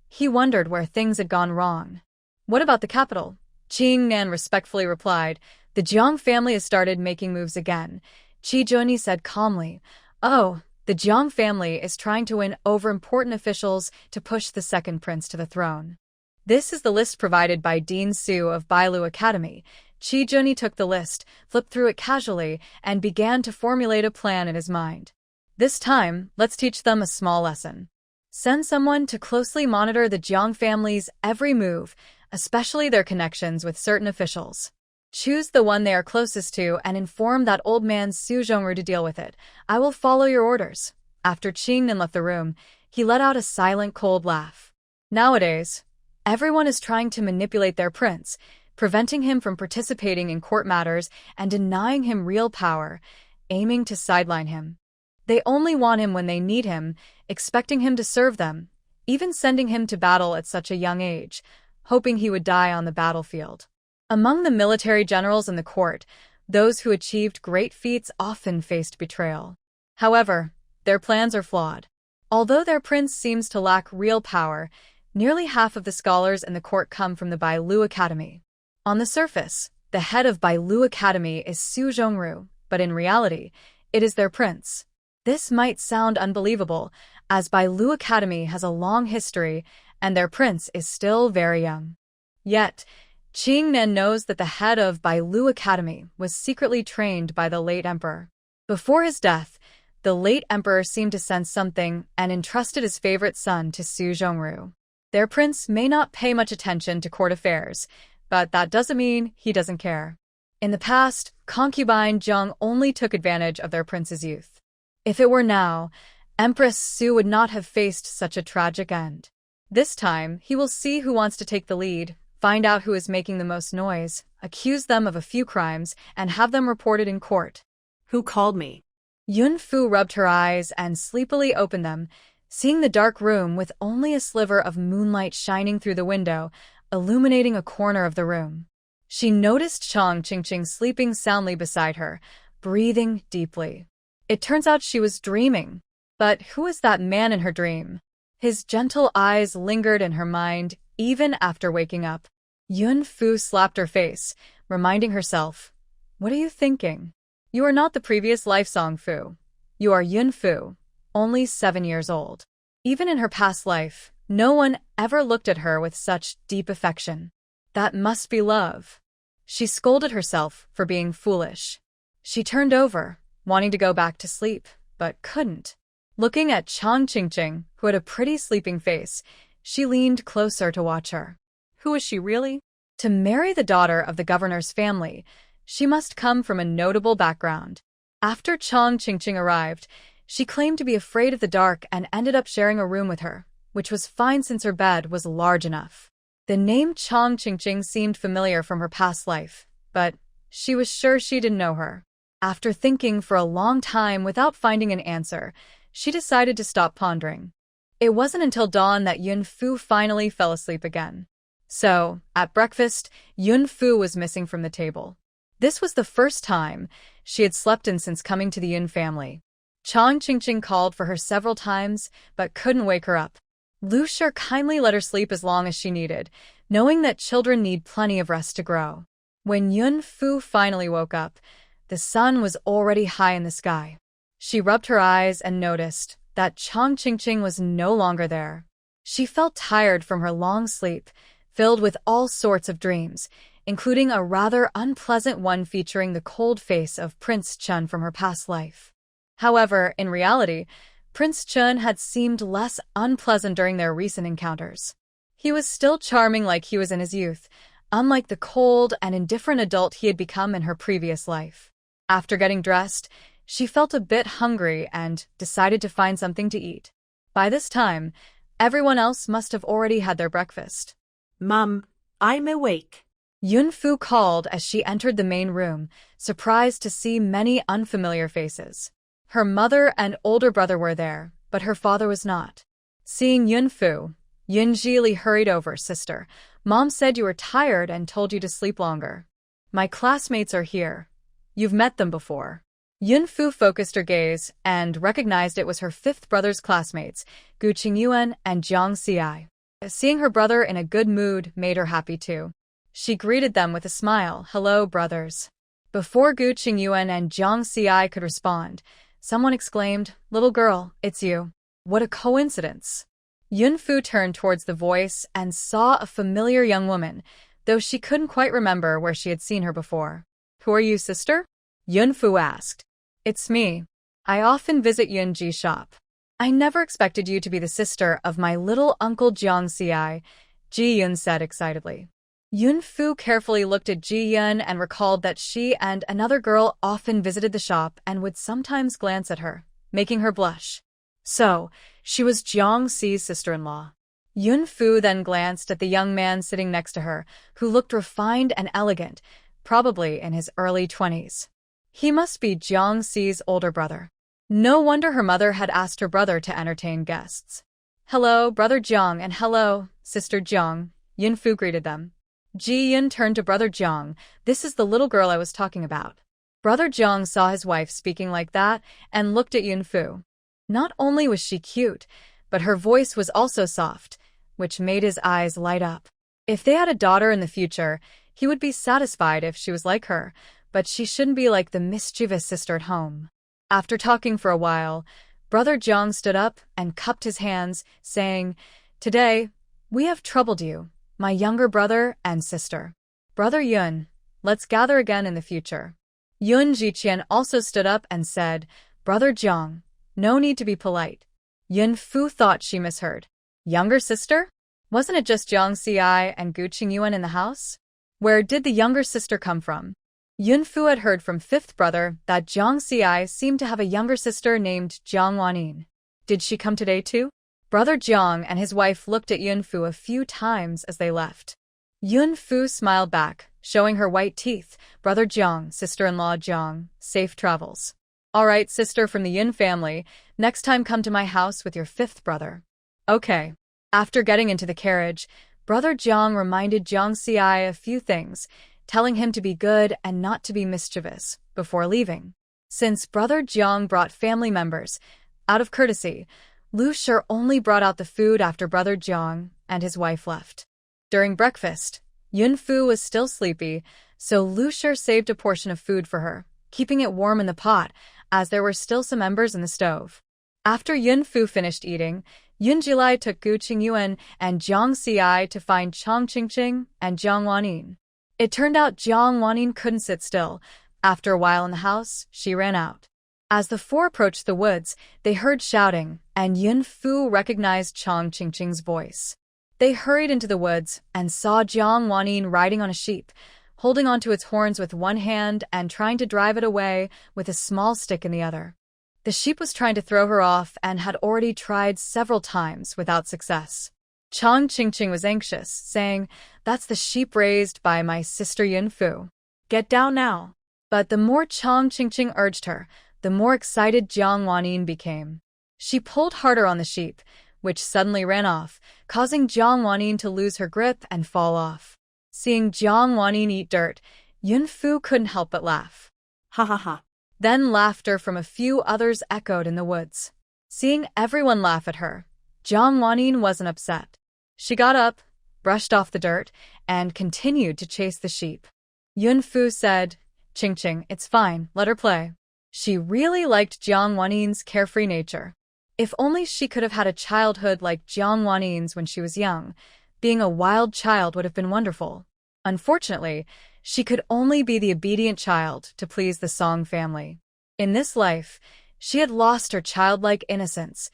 He wondered where things had gone wrong. "What about the capital?" Qingnan respectfully replied. "The Jiang family has started making moves again." Qi Junyi said calmly, "Oh, the Jiang family is trying to win over important officials to push the 2nd prince to the throne." This is the list provided by Dean Su of Bailu Academy. Qi Junyi took the list, flipped through it casually, and began to formulate a plan in his mind. "This time, let's teach them a small lesson. Send someone to closely monitor the Jiang family's every move, especially their connections with certain officials. Choose the one they are closest to and inform that old man Su Zhongru to deal with it. I will follow your orders." After Qingnan left the room, he let out a silent, cold laugh. Nowadays, everyone is trying to manipulate their prince, preventing him from participating in court matters and denying him real power, aiming to sideline him. They only want him when they need him, expecting him to serve them, even sending him to battle at such a young age, hoping he would die on the battlefield. Among the military generals in the court, those who achieved great feats often faced betrayal. However, their plans are flawed. Although their prince seems to lack real power, nearly half of the scholars in the court come from the Bailu Academy. On the surface, the head of Bailu Academy is Su Zhongru, but in reality, it is their prince. This might sound unbelievable, as Bailu Academy has a long history and their prince is still very young. Yet, Qingnan knows that the head of Bailu Academy was secretly trained by the late emperor. Before his death, the late emperor seemed to sense something and entrusted his favorite son to Su Zhongru. Their prince may not pay much attention to court affairs, but that doesn't mean he doesn't care. In the past, concubine Zheng only took advantage of their prince's youth. If it were now, Empress Su would not have faced such a tragic end. This time, he will see who wants to take the lead, find out who is making the most noise, accuse them of a few crimes, and have them reported in court. Who called me? Yun-fu rubbed her eyes and sleepily opened them, seeing the dark room with only a sliver of moonlight shining through the window, illuminating a corner of the room. She noticed Chang Qingqing sleeping soundly beside her, breathing deeply. It turns out she was dreaming. But who was that man in her dream? His gentle eyes lingered in her mind even after waking up. Yun-fu slapped her face, reminding herself, "What are you thinking? You are not the previous life Song Fu. You are Yun-fu, only 7 years old." Even in her past life, no one ever looked at her with such deep affection. That must be love. She scolded herself for being foolish. She turned over, wanting to go back to sleep, but couldn't. Looking at Chang Qingqing, who had a pretty sleeping face, she leaned closer to watch her. Who was she really? To marry the daughter of the governor's family, she must come from a notable background. After Chang Qingqing arrived, she claimed to be afraid of the dark and ended up sharing a room with her, which was fine since her bed was large enough. The name Chang Qingqing seemed familiar from her past life, but she was sure she didn't know her. After thinking for a long time without finding an answer, she decided to stop pondering. It wasn't until dawn that Yun-fu finally fell asleep again. So, at breakfast, Yun-fu was missing from the table. This was the first time she had slept in since coming to the Yun family. Chang Qingqing called for her several times, but couldn't wake her up. Lu Shi kindly let her sleep as long as she needed, knowing that children need plenty of rest to grow. When Yun-fu finally woke up, the sun was already high in the sky. She rubbed her eyes and noticed that Chang Qingqing was no longer there. She felt tired from her long sleep, filled with all sorts of dreams, including a rather unpleasant one featuring the cold face of Prince Chun from her past life. However, in reality, Prince Chun had seemed less unpleasant during their recent encounters. He was still charming like he was in his youth, unlike the cold and indifferent adult he had become in her previous life. After getting dressed, she felt a bit hungry and decided to find something to eat. By this time, everyone else must have already had their breakfast. Mum, I'm awake. Yun-fu called as she entered the main room, surprised to see many unfamiliar faces. Her mother and older brother were there, but her father was not. Seeing Yun-fu, Yun-ji hurried over. "Sister, Mom said you were tired and told you to sleep longer. My classmates are here. You've met them before." Yun-fu focused her gaze and recognized it was her fifth brother's classmates, Gu Qingyuan and Jiang Xi. Seeing her brother in a good mood made her happy too. She greeted them with a smile. "Hello, brothers." Before Gu Qingyuan and Jiang Xi could respond, someone exclaimed, "Little girl, it's you. What a coincidence." Yun-fu turned towards the voice and saw a familiar young woman, though she couldn't quite remember where she had seen her before. "Who are you, sister?" Yun-fu asked. "It's me. I often visit Yunji's shop." "I never expected you to be the sister of my little uncle Jiang Xi," Ji-yun said excitedly. Yun-fu carefully looked at Ji-yun and recalled that she and another girl often visited the shop and would sometimes glance at her, making her blush. So, she was Jiang Xi's sister-in-law. Yun-fu then glanced at the young man sitting next to her, who looked refined and elegant, probably in his early 20s. He must be Jiang Xi's older brother. No wonder her mother had asked her brother to entertain guests. "Hello, Brother Jiang, and hello, Sister Jiang," Yun-fu greeted them. Ji-yun turned to Brother Jiang. "This is the little girl I was talking about." Brother Jiang saw his wife speaking like that and looked at Yun-fu. Not only was she cute, but her voice was also soft, which made his eyes light up. If they had a daughter in the future, he would be satisfied if she was like her, but she shouldn't be like the mischievous sister at home. After talking for a while, Brother Jiang stood up and cupped his hands, saying, "Today, we have troubled you, my younger brother and sister. Brother Yun, let's gather again in the future." Yun Jiqian also stood up and said, "Brother Jiang, no need to be polite." Yun-fu thought she misheard. Younger sister? Wasn't it just Jiang Xi and Gu Qingyuan in the house? Where did the younger sister come from? Yun-fu had heard from fifth brother that Jiang Xi seemed to have a younger sister named Jiang Wanin. Did she come today too? Brother Jiang and his wife looked at Yun-fu a few times as they left. Yun-fu smiled back, showing her white teeth. "Brother Jiang, sister-in-law Jiang, safe travels." All right, sister from the Yin family, next time come to my house with your fifth brother. Okay. After getting into the carriage, Brother Jiang reminded Jiang Xiai a few things, telling him to be good and not to be mischievous before leaving. Since Brother Jiang brought family members, out of courtesy, Lu Shi only brought out the food after Brother Jiang and his wife left. During breakfast, Yun Fu was still sleepy, so Lu Shi saved a portion of food for her, keeping it warm in the pot, as there were still some embers in the stove. After Yun Fu finished eating, Yun Jilai took Gu Qingyuan and Jiang Xiai to find Chang Qingqing and Jiang Wanyin. It turned out Jiang Wanyin couldn't sit still. After a while in the house, she ran out. As the four approached the woods, they heard shouting, and Yun Fu recognized Chang Qingqing's voice. They hurried into the woods and saw Jiang Wanyin riding on a sheep, holding onto its horns with one hand and trying to drive it away with a small stick in the other. The sheep was trying to throw her off and had already tried several times without success. Chang Qingqing was anxious, saying, "That's the sheep raised by my sister Yun Fu. Get down now." But the more Chang Qingqing urged her, the more excited Jiang Wanyin became. She pulled harder on the sheep, which suddenly ran off, causing Jiang Wanyin to lose her grip and fall off. Seeing Jiang Wanyin eat dirt, Yun Fu couldn't help but laugh. Ha ha ha. Then laughter from a few others echoed in the woods. Seeing everyone laugh at her, Jiang Wanyin wasn't upset. She got up, brushed off the dirt, and continued to chase the sheep. Yun Fu said, "Qingqing, it's fine, let her play." She really liked Jiang Wanyin's carefree nature. If only she could have had a childhood like Jiang Wanyin's when she was young. Being a wild child would have been wonderful. Unfortunately, she could only be the obedient child to please the Song family. In this life, she had lost her childlike innocence.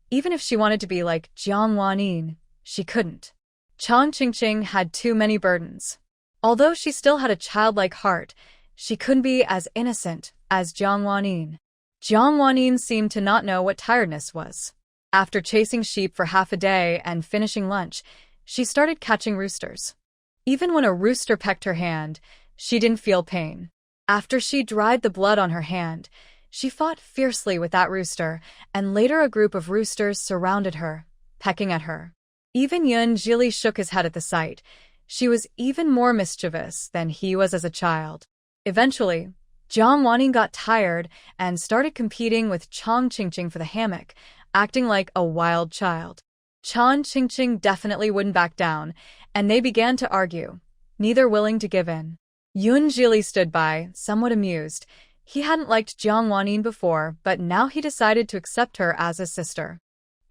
Even if she wanted to be like Jiang Wanyin, she couldn't. Chang Qingqing had too many burdens. Although she still had a childlike heart, she couldn't be as innocent as Jiang Wanyin. Jiang Wanyin seemed to not know what tiredness was. After chasing sheep for half a day and finishing lunch, she started catching roosters. Even when a rooster pecked her hand, she didn't feel pain. After she dried the blood on her hand, she fought fiercely with that rooster, and later a group of roosters surrounded her, pecking at her. Even Yun Jili shook his head at the sight. She was even more mischievous than he was as a child. Eventually, Jiang Wanyin got tired and started competing with Chang Qingqing for the hammock, acting like a wild child. Chang Qingqing definitely wouldn't back down, and they began to argue, neither willing to give in. Yun Jili stood by, somewhat amused. He hadn't liked Jiang Wanyin before, but now he decided to accept her as his sister.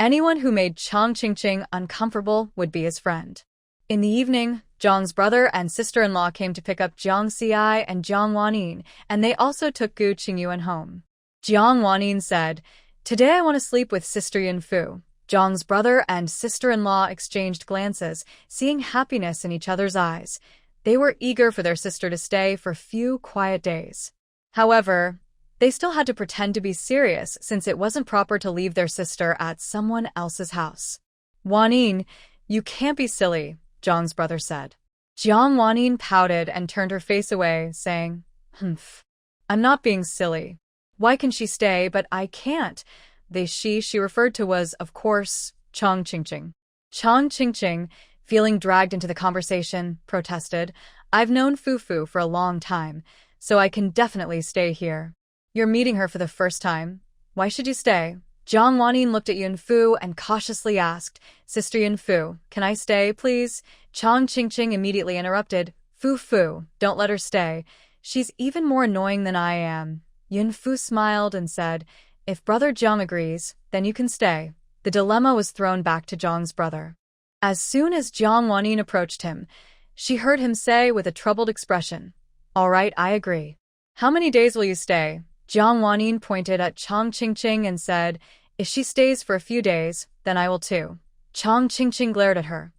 Anyone who made Chang Qingqing uncomfortable would be his friend. In the evening, Jiang's brother and sister-in-law came to pick up Jiang Xiai and Jiang Wanyin, and they also took Gu Qingyuan home. Jiang Wanyin said, "Today I want to sleep with Sister Yun Fu." Jiang's brother and sister-in-law exchanged glances, seeing happiness in each other's eyes. They were eager for their sister to stay for a few quiet days. However, they still had to pretend to be serious since it wasn't proper to leave their sister at someone else's house. "Wanyin, you can't be silly," Jiang's brother said. Jiang Wanyin pouted and turned her face away, saying, "Humph. I'm not being silly. Why can she stay, but I can't?" The she referred to was, of course, Chang Qingqing. Chang Qingqing, feeling dragged into the conversation, protested, "I've known Fufu for a long time, so I can definitely stay here." "You're meeting her for the first time. Why should you stay?" Jiang Wanyin looked at Yun Fu and cautiously asked, "Sister Yun Fu, can I stay, please?" Chang Qingqing immediately interrupted, "Fufu, don't let her stay. She's even more annoying than I am." Yun Fu smiled and said, "If Brother Jiang agrees, then you can stay." The dilemma was thrown back to Jiang's brother. As soon as Jiang Wanyin approached him, she heard him say with a troubled expression, "All right, I agree." "How many days will you stay?" Jiang Wanyin pointed at Chang Qingqing and said, "If she stays for a few days, then I will too." Chang Qingqing glared at her.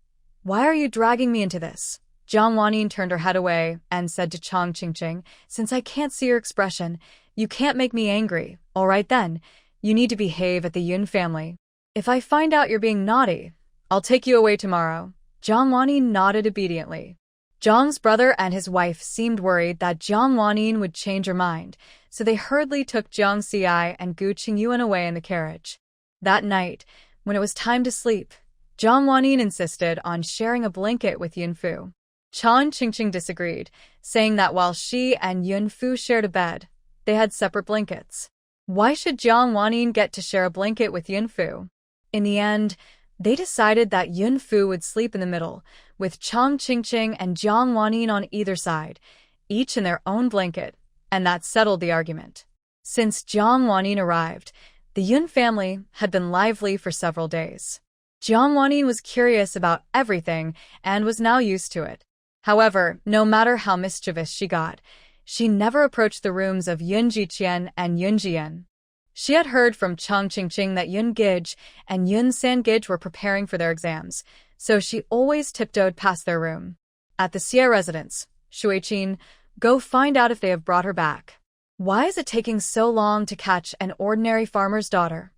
"Why are you dragging me into this?" Jiang Wanyin turned her head away and said to Chang Qingqing, "Since I can't see your expression, you can't make me angry. All right then, you need to behave at the Yun family. If I find out you're being naughty, I'll take you away tomorrow." Jiang Wanyin nodded obediently. Jiang's brother and his wife seemed worried that Jiang Wanyin would change her mind, so they hurriedly took Jiang Xiai and Gu Qingyuan away in the carriage. That night, when it was time to sleep, Jiang Wanyin insisted on sharing a blanket with Yunfu. Chang Qingqing disagreed, saying that while she and Yunfu shared a bed, they had separate blankets. Why should Jiang Wanyin get to share a blanket with Yunfu? In the end, they decided that Yunfu would sleep in the middle, with Chang Qingqing and Jiang Wanyin on either side, each in their own blanket, and that settled the argument. Since Jiang Wanyin arrived, the Yun family had been lively for several days. Jiang Wanyin was curious about everything and was now used to it. However, no matter how mischievous she got, she never approached the rooms of Yun Jiqian and Yun Jian. She had heard from Chang Qingqing that Yun Gij and Yun Sangij were preparing for their exams, so she always tiptoed past their room. At the Xie residence, Shuiqin, go find out if they have brought her back. Why is it taking so long to catch an ordinary farmer's daughter?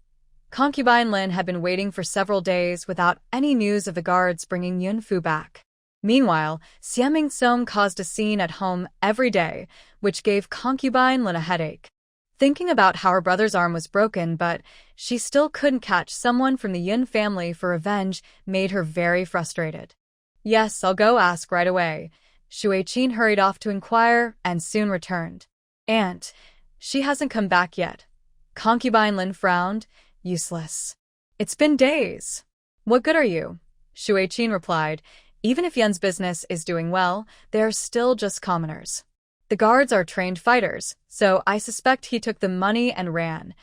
Concubine Lin had been waiting for several days without any news of the guards bringing Yunfu back. Meanwhile, Xiaming Song caused a scene at home every day, which gave Concubine Lin a headache. Thinking about how her brother's arm was broken but she still couldn't catch someone from the Yun family for revenge made her very frustrated. Yes, I'll go ask right away. Shuiqin hurried off to inquire and soon returned. Aunt, she hasn't come back yet. Concubine Lin frowned. Useless. It's been days. What good are you? Shuiqin replied. Even if Yun's business is doing well, they are still just commoners. The guards are trained fighters, so I suspect he took the money and ran.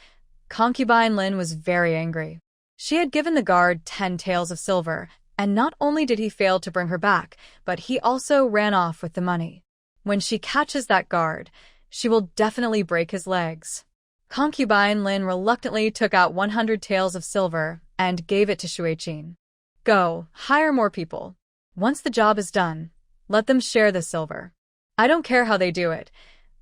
Concubine Lin was very angry. She had given the guard 10 taels of silver, and not only did he fail to bring her back, but he also ran off with the money. When she catches that guard, she will definitely break his legs. Concubine Lin reluctantly took out 100 taels of silver and gave it to Shuiqin. Go, hire more people. Once the job is done, let them share the silver. I don't care how they do it.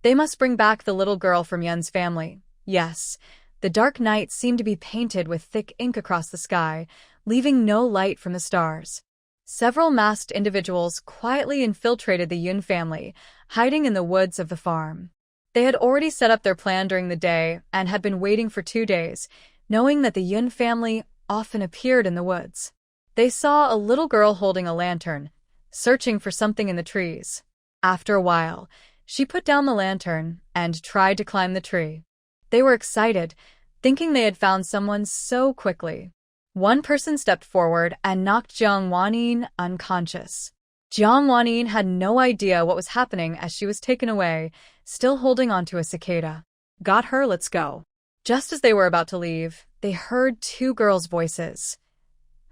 They must bring back the little girl from Yun's family. Yes, the dark night seemed to be painted with thick ink across the sky, leaving no light from the stars. Several masked individuals quietly infiltrated the Yun family, hiding in the woods of the farm. They had already set up their plan during the day and had been waiting for 2 days, knowing that the Yun family often appeared in the woods. They saw a little girl holding a lantern, searching for something in the trees. After a while, she put down the lantern and tried to climb the tree. They were excited, thinking they had found someone so quickly. One person stepped forward and knocked Jiang Wanyin unconscious. Jiang Wanyin had no idea what was happening as she was taken away, still holding onto a cicada. Got her, let's go. Just as they were about to leave, they heard 2 girls' voices.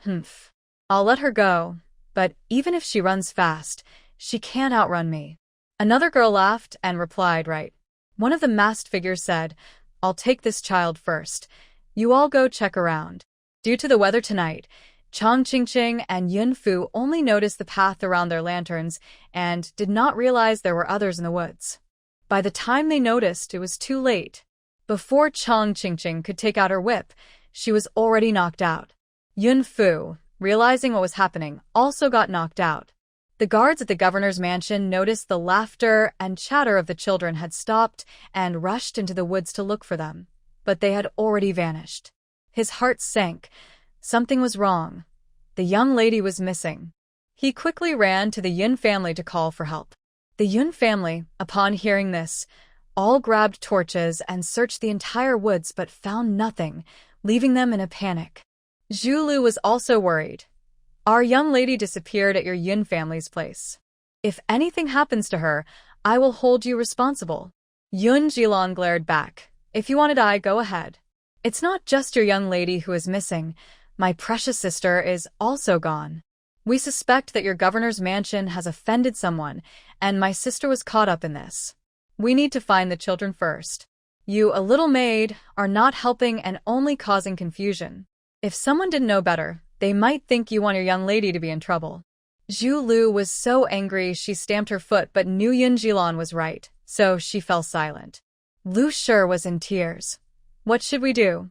Humph. I'll let her go, but even if she runs fast, she can't outrun me. Another girl laughed and replied, right. One of the masked figures said, I'll take this child first. You all go check around. Due to the weather tonight, Chang Qingqing and Yunfu only noticed the path around their lanterns and did not realize there were others in the woods. By the time they noticed, it was too late. Before Chang Qingqing could take out her whip, she was already knocked out. Yunfu, realizing what was happening, also got knocked out. The guards at the governor's mansion noticed the laughter and chatter of the children had stopped and rushed into the woods to look for them, but they had already vanished. His heart sank. Something was wrong. The young lady was missing. He quickly ran to the Yun family to call for help. The Yun family, upon hearing this, all grabbed torches and searched the entire woods but found nothing, leaving them in a panic. Zhu Lu was also worried. Our young lady disappeared at your Yun family's place. If anything happens to her, I will hold you responsible. Yun Jilong glared back. If you want to die, go ahead. It's not just your young lady who is missing. My precious sister is also gone. We suspect that your governor's mansion has offended someone, and my sister was caught up in this. We need to find the children first. You, a little maid, are not helping and only causing confusion. If someone didn't know better, they might think you want your young lady to be in trouble. Zhu Lu was so angry she stamped her foot but knew Yun Jilong was right, so she fell silent. Lu Shi was in tears. What should we do?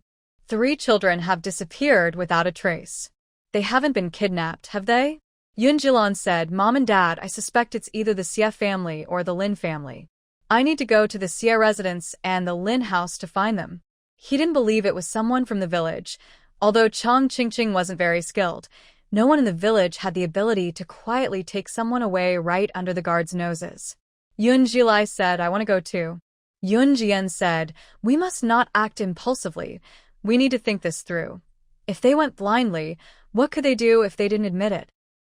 3 children have disappeared without a trace. They haven't been kidnapped, have they? Yun Jilong said, Mom and Dad, I suspect it's either the Xie family or the Lin family. I need to go to the Xie residence and the Lin house to find them. He didn't believe it was someone from the village. Although Chang Qingqing wasn't very skilled, no one in the village had the ability to quietly take someone away right under the guards' noses. Yun Jilai said, I want to go too. Yun Jian said, we must not act impulsively. We need to think this through. If they went blindly, what could they do if they didn't admit it?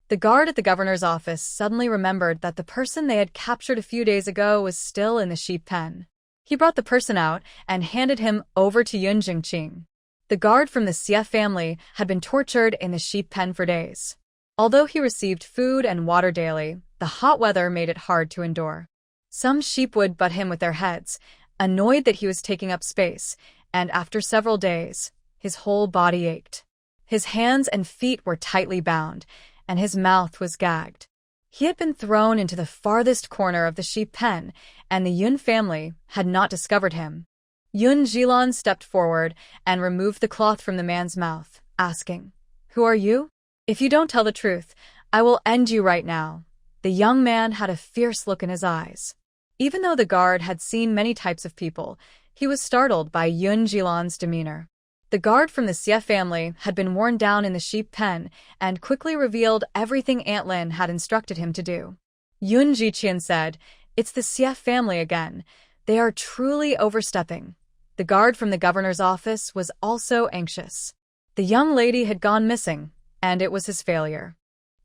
The guard at the governor's office suddenly remembered that the person they had captured a few days ago was still in the sheep pen. He brought the person out and handed him over to Yun Jingqing. The guard from the Xie family had been tortured in the sheep pen for days. Although he received food and water daily, the hot weather made it hard to endure. Some sheep would butt him with their heads, annoyed that he was taking up space, and after several days, his whole body ached. His hands and feet were tightly bound, and his mouth was gagged. He had been thrown into the farthest corner of the sheep pen, and the Yun family had not discovered him. Yun Jilan stepped forward and removed the cloth from the man's mouth, asking, Who are you? If you don't tell the truth, I will end you right now. The young man had a fierce look in his eyes. Even though the guard had seen many types of people, he was startled by Yun Jilan's demeanor. The guard from the Xie family had been worn down in the sheep pen and quickly revealed everything Aunt Lin had instructed him to do. Yun Jiqian said, It's the Xie family again. They are truly overstepping. The guard from the governor's office was also anxious. The young lady had gone missing, and it was his failure.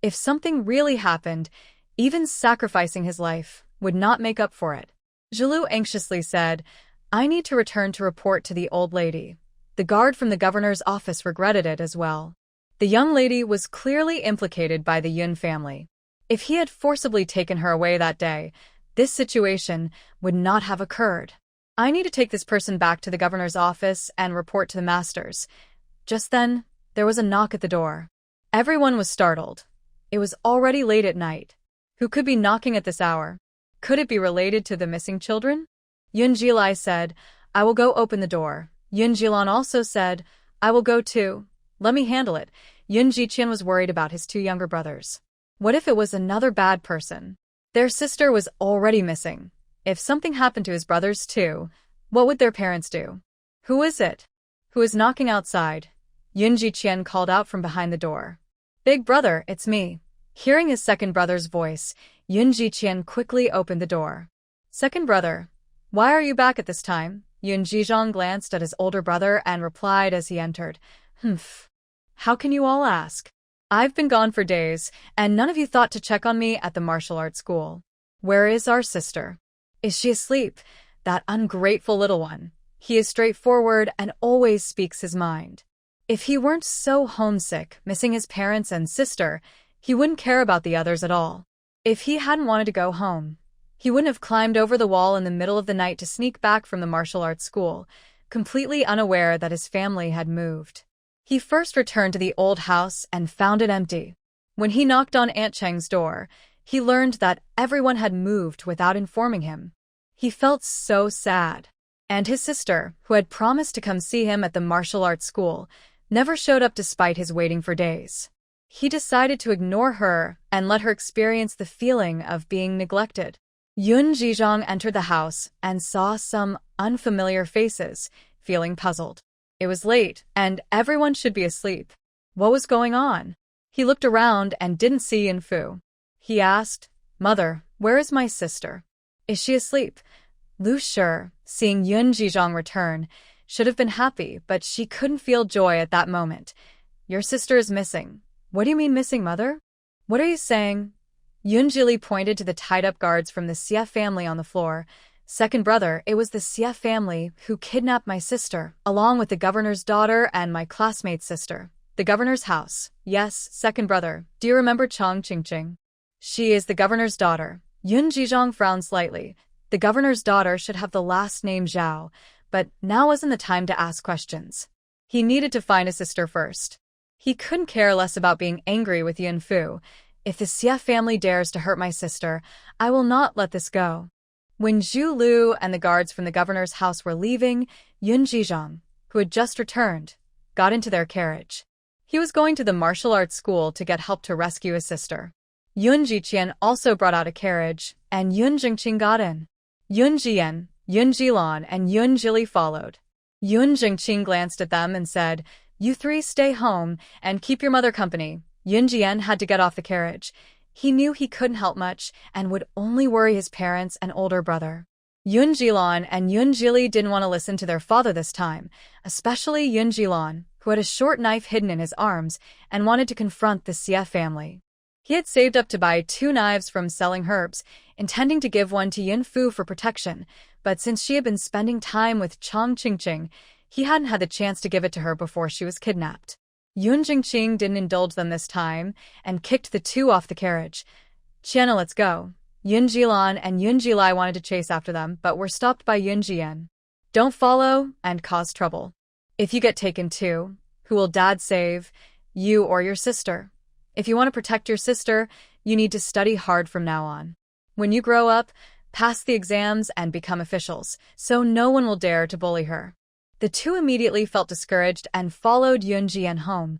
If something really happened, even sacrificing his life would not make up for it. Zhilu anxiously said, I need to return to report to the old lady. The guard from the governor's office regretted it as well. The young lady was clearly implicated by the Yun family. If he had forcibly taken her away that day, this situation would not have occurred. I need to take this person back to the governor's office and report to the masters. Just then, there was a knock at the door. Everyone was startled. It was already late at night. Who could be knocking at this hour? Could it be related to the missing children? Yun Jilai said, I will go open the door. Yun Jilan also said, I will go too. Let me handle it. Yun Jiqian was worried about his two younger brothers. What if it was another bad person? Their sister was already missing. If something happened to his brothers too, what would their parents do? Who is it? Who is knocking outside? Yun Jiqian called out from behind the door. Big brother, it's me. Hearing his second brother's voice, Yun Jiqian quickly opened the door. Second brother, why are you back at this time? Yun Jizhong glanced at his older brother and replied as he entered, Humph. How can you all ask? I've been gone for days, and none of you thought to check on me at the martial arts school. Where is our sister? Is she asleep? That ungrateful little one. He is straightforward and always speaks his mind. If he weren't so homesick, missing his parents and sister, he wouldn't care about the others at all. If he hadn't wanted to go home, he wouldn't have climbed over the wall in the middle of the night to sneak back from the martial arts school, completely unaware that his family had moved. He first returned to the old house and found it empty. When he knocked on Aunt Cheng's door, he learned that everyone had moved without informing him. He felt so sad. And his sister, who had promised to come see him at the martial arts school, never showed up despite his waiting for days. He decided to ignore her and let her experience the feeling of being neglected. Yun Jizhong entered the house and saw some unfamiliar faces, feeling puzzled. It was late, and everyone should be asleep. What was going on? He looked around and didn't see Yin Fu. He asked, Mother, where is my sister? Is she asleep? Lu Shi, seeing Yun Jizhong return, should have been happy, but she couldn't feel joy at that moment. Your sister is missing. What do you mean missing, Mother? What are you saying? Yun Jili pointed to the tied-up guards from the Xie family on the floor. Second brother, it was the Xie family who kidnapped my sister, along with the governor's daughter and my classmate's sister. The governor's house. Yes, second brother. Do you remember Chang Qingqing? She is the governor's daughter. Yun Jizhong frowned slightly. The governor's daughter should have the last name Zhao, but now wasn't the time to ask questions. He needed to find a sister first. He couldn't care less about being angry with Yin Fu. If the Xie family dares to hurt my sister, I will not let this go. When Zhu Lu and the guards from the governor's house were leaving, Yun Jizhong, who had just returned, got into their carriage. He was going to the martial arts school to get help to rescue his sister. Yun Jiqian also brought out a carriage, and Yun Jingqing got in. Yun Jian, Yun Jilan, and Yun Jili followed. Yun Jingqing glanced at them and said, "You three stay home and keep your mother company." Yun Jian had to get off the carriage. He knew he couldn't help much and would only worry his parents and older brother. Yun Jilan and Yun Jili didn't want to listen to their father this time, especially Yun Jilan, who had a short knife hidden in his arms and wanted to confront the Xie family. He had saved up to buy 2 knives from selling herbs, intending to give one to Yin Fu for protection, but since she had been spending time with Chang Qingqing, he hadn't had the chance to give it to her before she was kidnapped. Yun Jingqing didn't indulge them this time and kicked the 2 off the carriage. "Qianna, let's go." Yun Jilan and Yun Jilai wanted to chase after them, but were stopped by Yun Jian. "Don't follow and cause trouble. If you get taken too, who will Dad save, you or your sister? If you want to protect your sister, you need to study hard from now on. When you grow up, pass the exams and become officials, so no one will dare to bully her." The 2 immediately felt discouraged and followed Yun Jian home,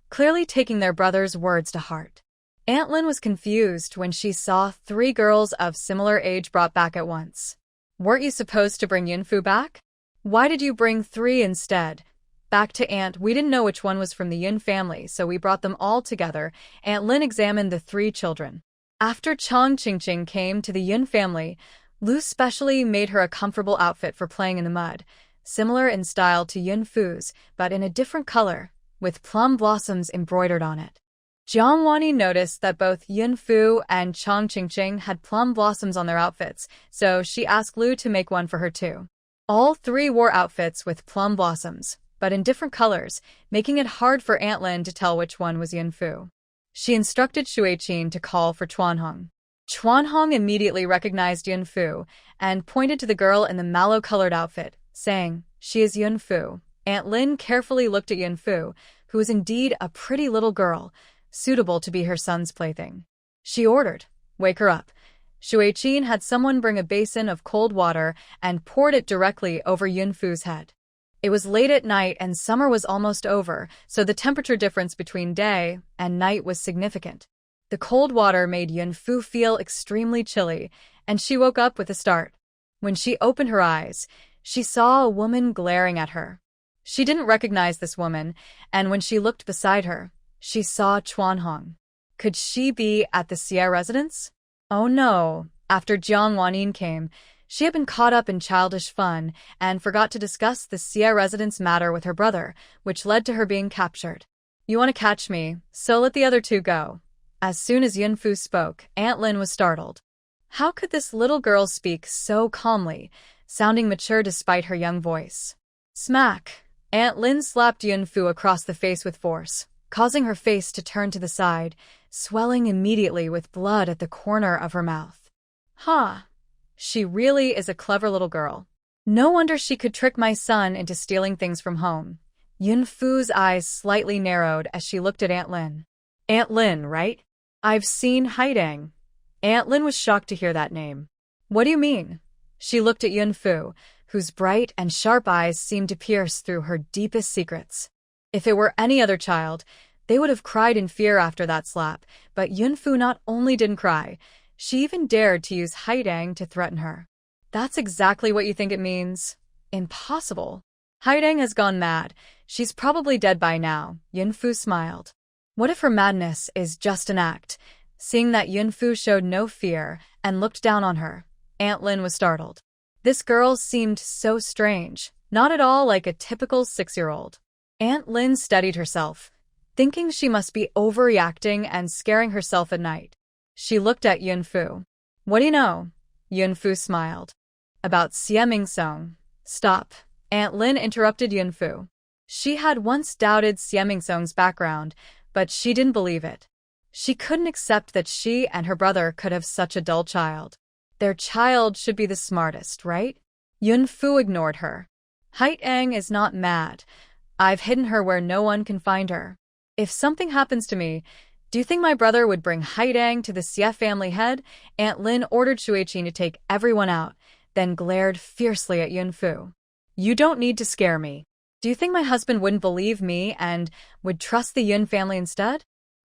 clearly taking their brother's words to heart. Aunt Lin was confused when she saw 3 girls of similar age brought back at once. "Weren't you supposed to bring Yin Fu back? Why did you bring 3 instead?" Back to Aunt, "We didn't know which one was from the Yin family, so we brought them all together." Aunt Lin examined the 3 children. After Chang Qingqing came to the Yin family, Lu specially made her a comfortable outfit for playing in the mud, similar in style to Yin Fu's, but in a different color, with plum blossoms embroidered on it. Jiang Wani noticed that both Yin Fu and Chang Qingqing had plum blossoms on their outfits, so she asked Lu to make one for her too. All 3 wore outfits with plum blossoms, but in different colors, making it hard for Aunt Lin to tell which one was Yin Fu. She instructed Xueqin to call for Chuanhong. Chuanhong immediately recognized Yin Fu and pointed to the girl in the mallow-colored outfit, saying, "She is Yin Fu." Aunt Lin carefully looked at Yin Fu, who was indeed a pretty little girl, suitable to be her son's plaything. She ordered, "Wake her up." Xueqin had someone bring a basin of cold water and poured it directly over Yin Fu's head. It was late at night and summer was almost over, so the temperature difference between day and night was significant. The cold water made Yin Fu feel extremely chilly, and she woke up with a start. When she opened her eyes, she saw a woman glaring at her. She didn't recognize this woman, and when she looked beside her, she saw Chuanhong. Could she be at the Xie residence? Oh no, after Jiang Wanin came, she had been caught up in childish fun and forgot to discuss the Xie residence matter with her brother, which led to her being captured. "You want to catch me, so let the other 2 go." As soon as Yin Fu spoke, Aunt Lin was startled. How could this little girl speak so calmly, sounding mature despite her young voice? Smack! Aunt Lin slapped Yin Fu across the face with force, causing her face to turn to the side, swelling immediately with blood at the corner of her mouth. "Huh. She really is a clever little girl. No wonder she could trick my son into stealing things from home." Yin Fu's eyes slightly narrowed as she looked at Aunt Lin. "Aunt Lin, right? I've seen Haidang." Aunt Lin was shocked to hear that name. "What do you mean?" She looked at Yin Fu, whose bright and sharp eyes seemed to pierce through her deepest secrets. If it were any other child, they would have cried in fear after that slap, but Yin Fu not only didn't cry, she even dared to use Haidang to threaten her. "That's exactly what you think it means? Impossible. Haidang has gone mad. She's probably dead by now." Yin Fu smiled. What if her madness is just an act? Seeing that Yin Fu showed no fear and looked down on her, Aunt Lin was startled. This girl seemed so strange, not at all like a typical 6-year-old. Aunt Lin steadied herself, thinking she must be overreacting and scaring herself at night. She looked at Yin Fu. "What do you know?" Yin Fu smiled. "About Xie Mingsong." "Stop." Aunt Lin interrupted Yin Fu. She had once doubted Xie Mingsong's background, but she didn't believe it. She couldn't accept that she and her brother could have such a dull child. Their child should be the smartest, right? Yin Fu ignored her. "Haidang is not mad. I've hidden her where no one can find her. If something happens to me, do you think my brother would bring Haidang to the Xie family head?" Aunt Lin ordered Xueqin to take everyone out, then glared fiercely at Yin Fu. "You don't need to scare me. Do you think my husband wouldn't believe me and would trust the Yin family instead?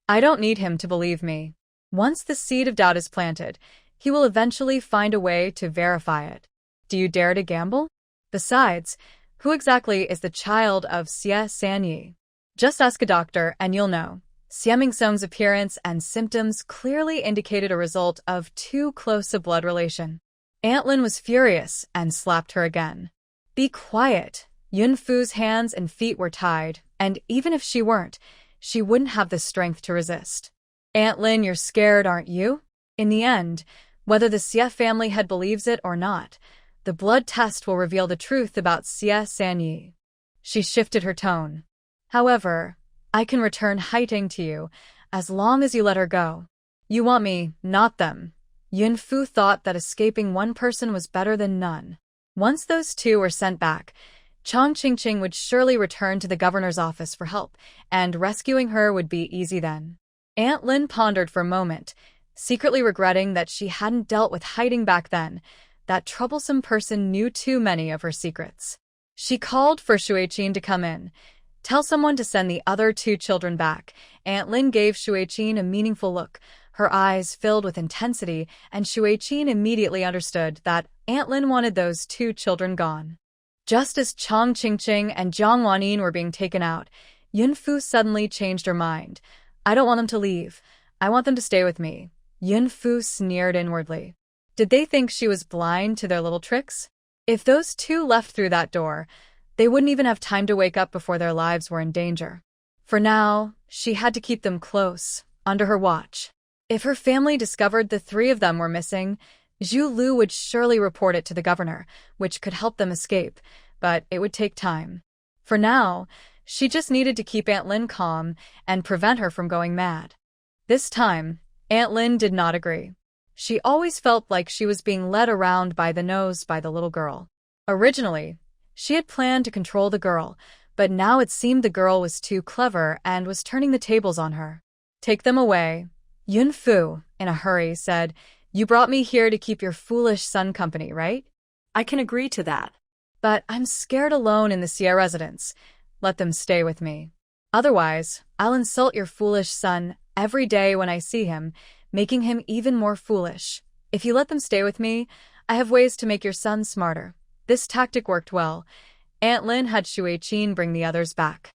I don't need him to believe me. Once the seed of doubt is planted, he will eventually find a way to verify it." Do you dare to gamble? Besides, who exactly is the child of Xie Sanyi? Just ask a doctor and you'll know. Xie Mingsong's appearance and symptoms clearly indicated a result of too close a blood relation. Aunt Lin was furious and slapped her again. Be quiet. Yun Fu's hands and feet were tied, and even if she weren't, she wouldn't have the strength to resist. Aunt Lin, you're scared, aren't you? In the end, whether the Xie family head believes it or not, the blood test will reveal the truth about Xie Sanyi. She shifted her tone. However, I can return Haiting to you as long as you let her go. You want me, not them. Yun Fu thought that escaping one person was better than none. Once those two were sent back, Chong Qingqing would surely return to the governor's office for help, and rescuing her would be easy then. Aunt Lin pondered for a moment, secretly regretting that she hadn't dealt with Haiting back then. That troublesome person knew too many of her secrets. She called for Shuiqin to come in. Tell someone to send the other two children back. Aunt Lin gave Shuiqin a meaningful look, her eyes filled with intensity, and Shuiqin immediately understood that Aunt Lin wanted those two children gone. Just as Chong Qingqing and Jiang Wanyin were being taken out, Yun Fu suddenly changed her mind. I don't want them to leave. I want them to stay with me. Yun Fu sneered inwardly. Did they think she was blind to their little tricks? If those two left through that door, they wouldn't even have time to wake up before their lives were in danger. For now, she had to keep them close, under her watch. If her family discovered the three of them were missing, Zhu Lu would surely report it to the governor, which could help them escape, but it would take time. For now, she just needed to keep Aunt Lin calm and prevent her from going mad. This time, Aunt Lin did not agree. She always felt like she was being led around by the nose by the little girl. Originally, she had planned to control the girl, but now it seemed the girl was too clever and was turning the tables on her. Take them away. Yun Fu, in a hurry, said, You brought me here to keep your foolish son company, right? I can agree to that. But I'm scared alone in the Xie residence. Let them stay with me. Otherwise, I'll insult your foolish son every day when I see him, making him even more foolish. If you let them stay with me, I have ways to make your son smarter. This tactic worked well. Aunt Lin had Shuiqin bring the others back.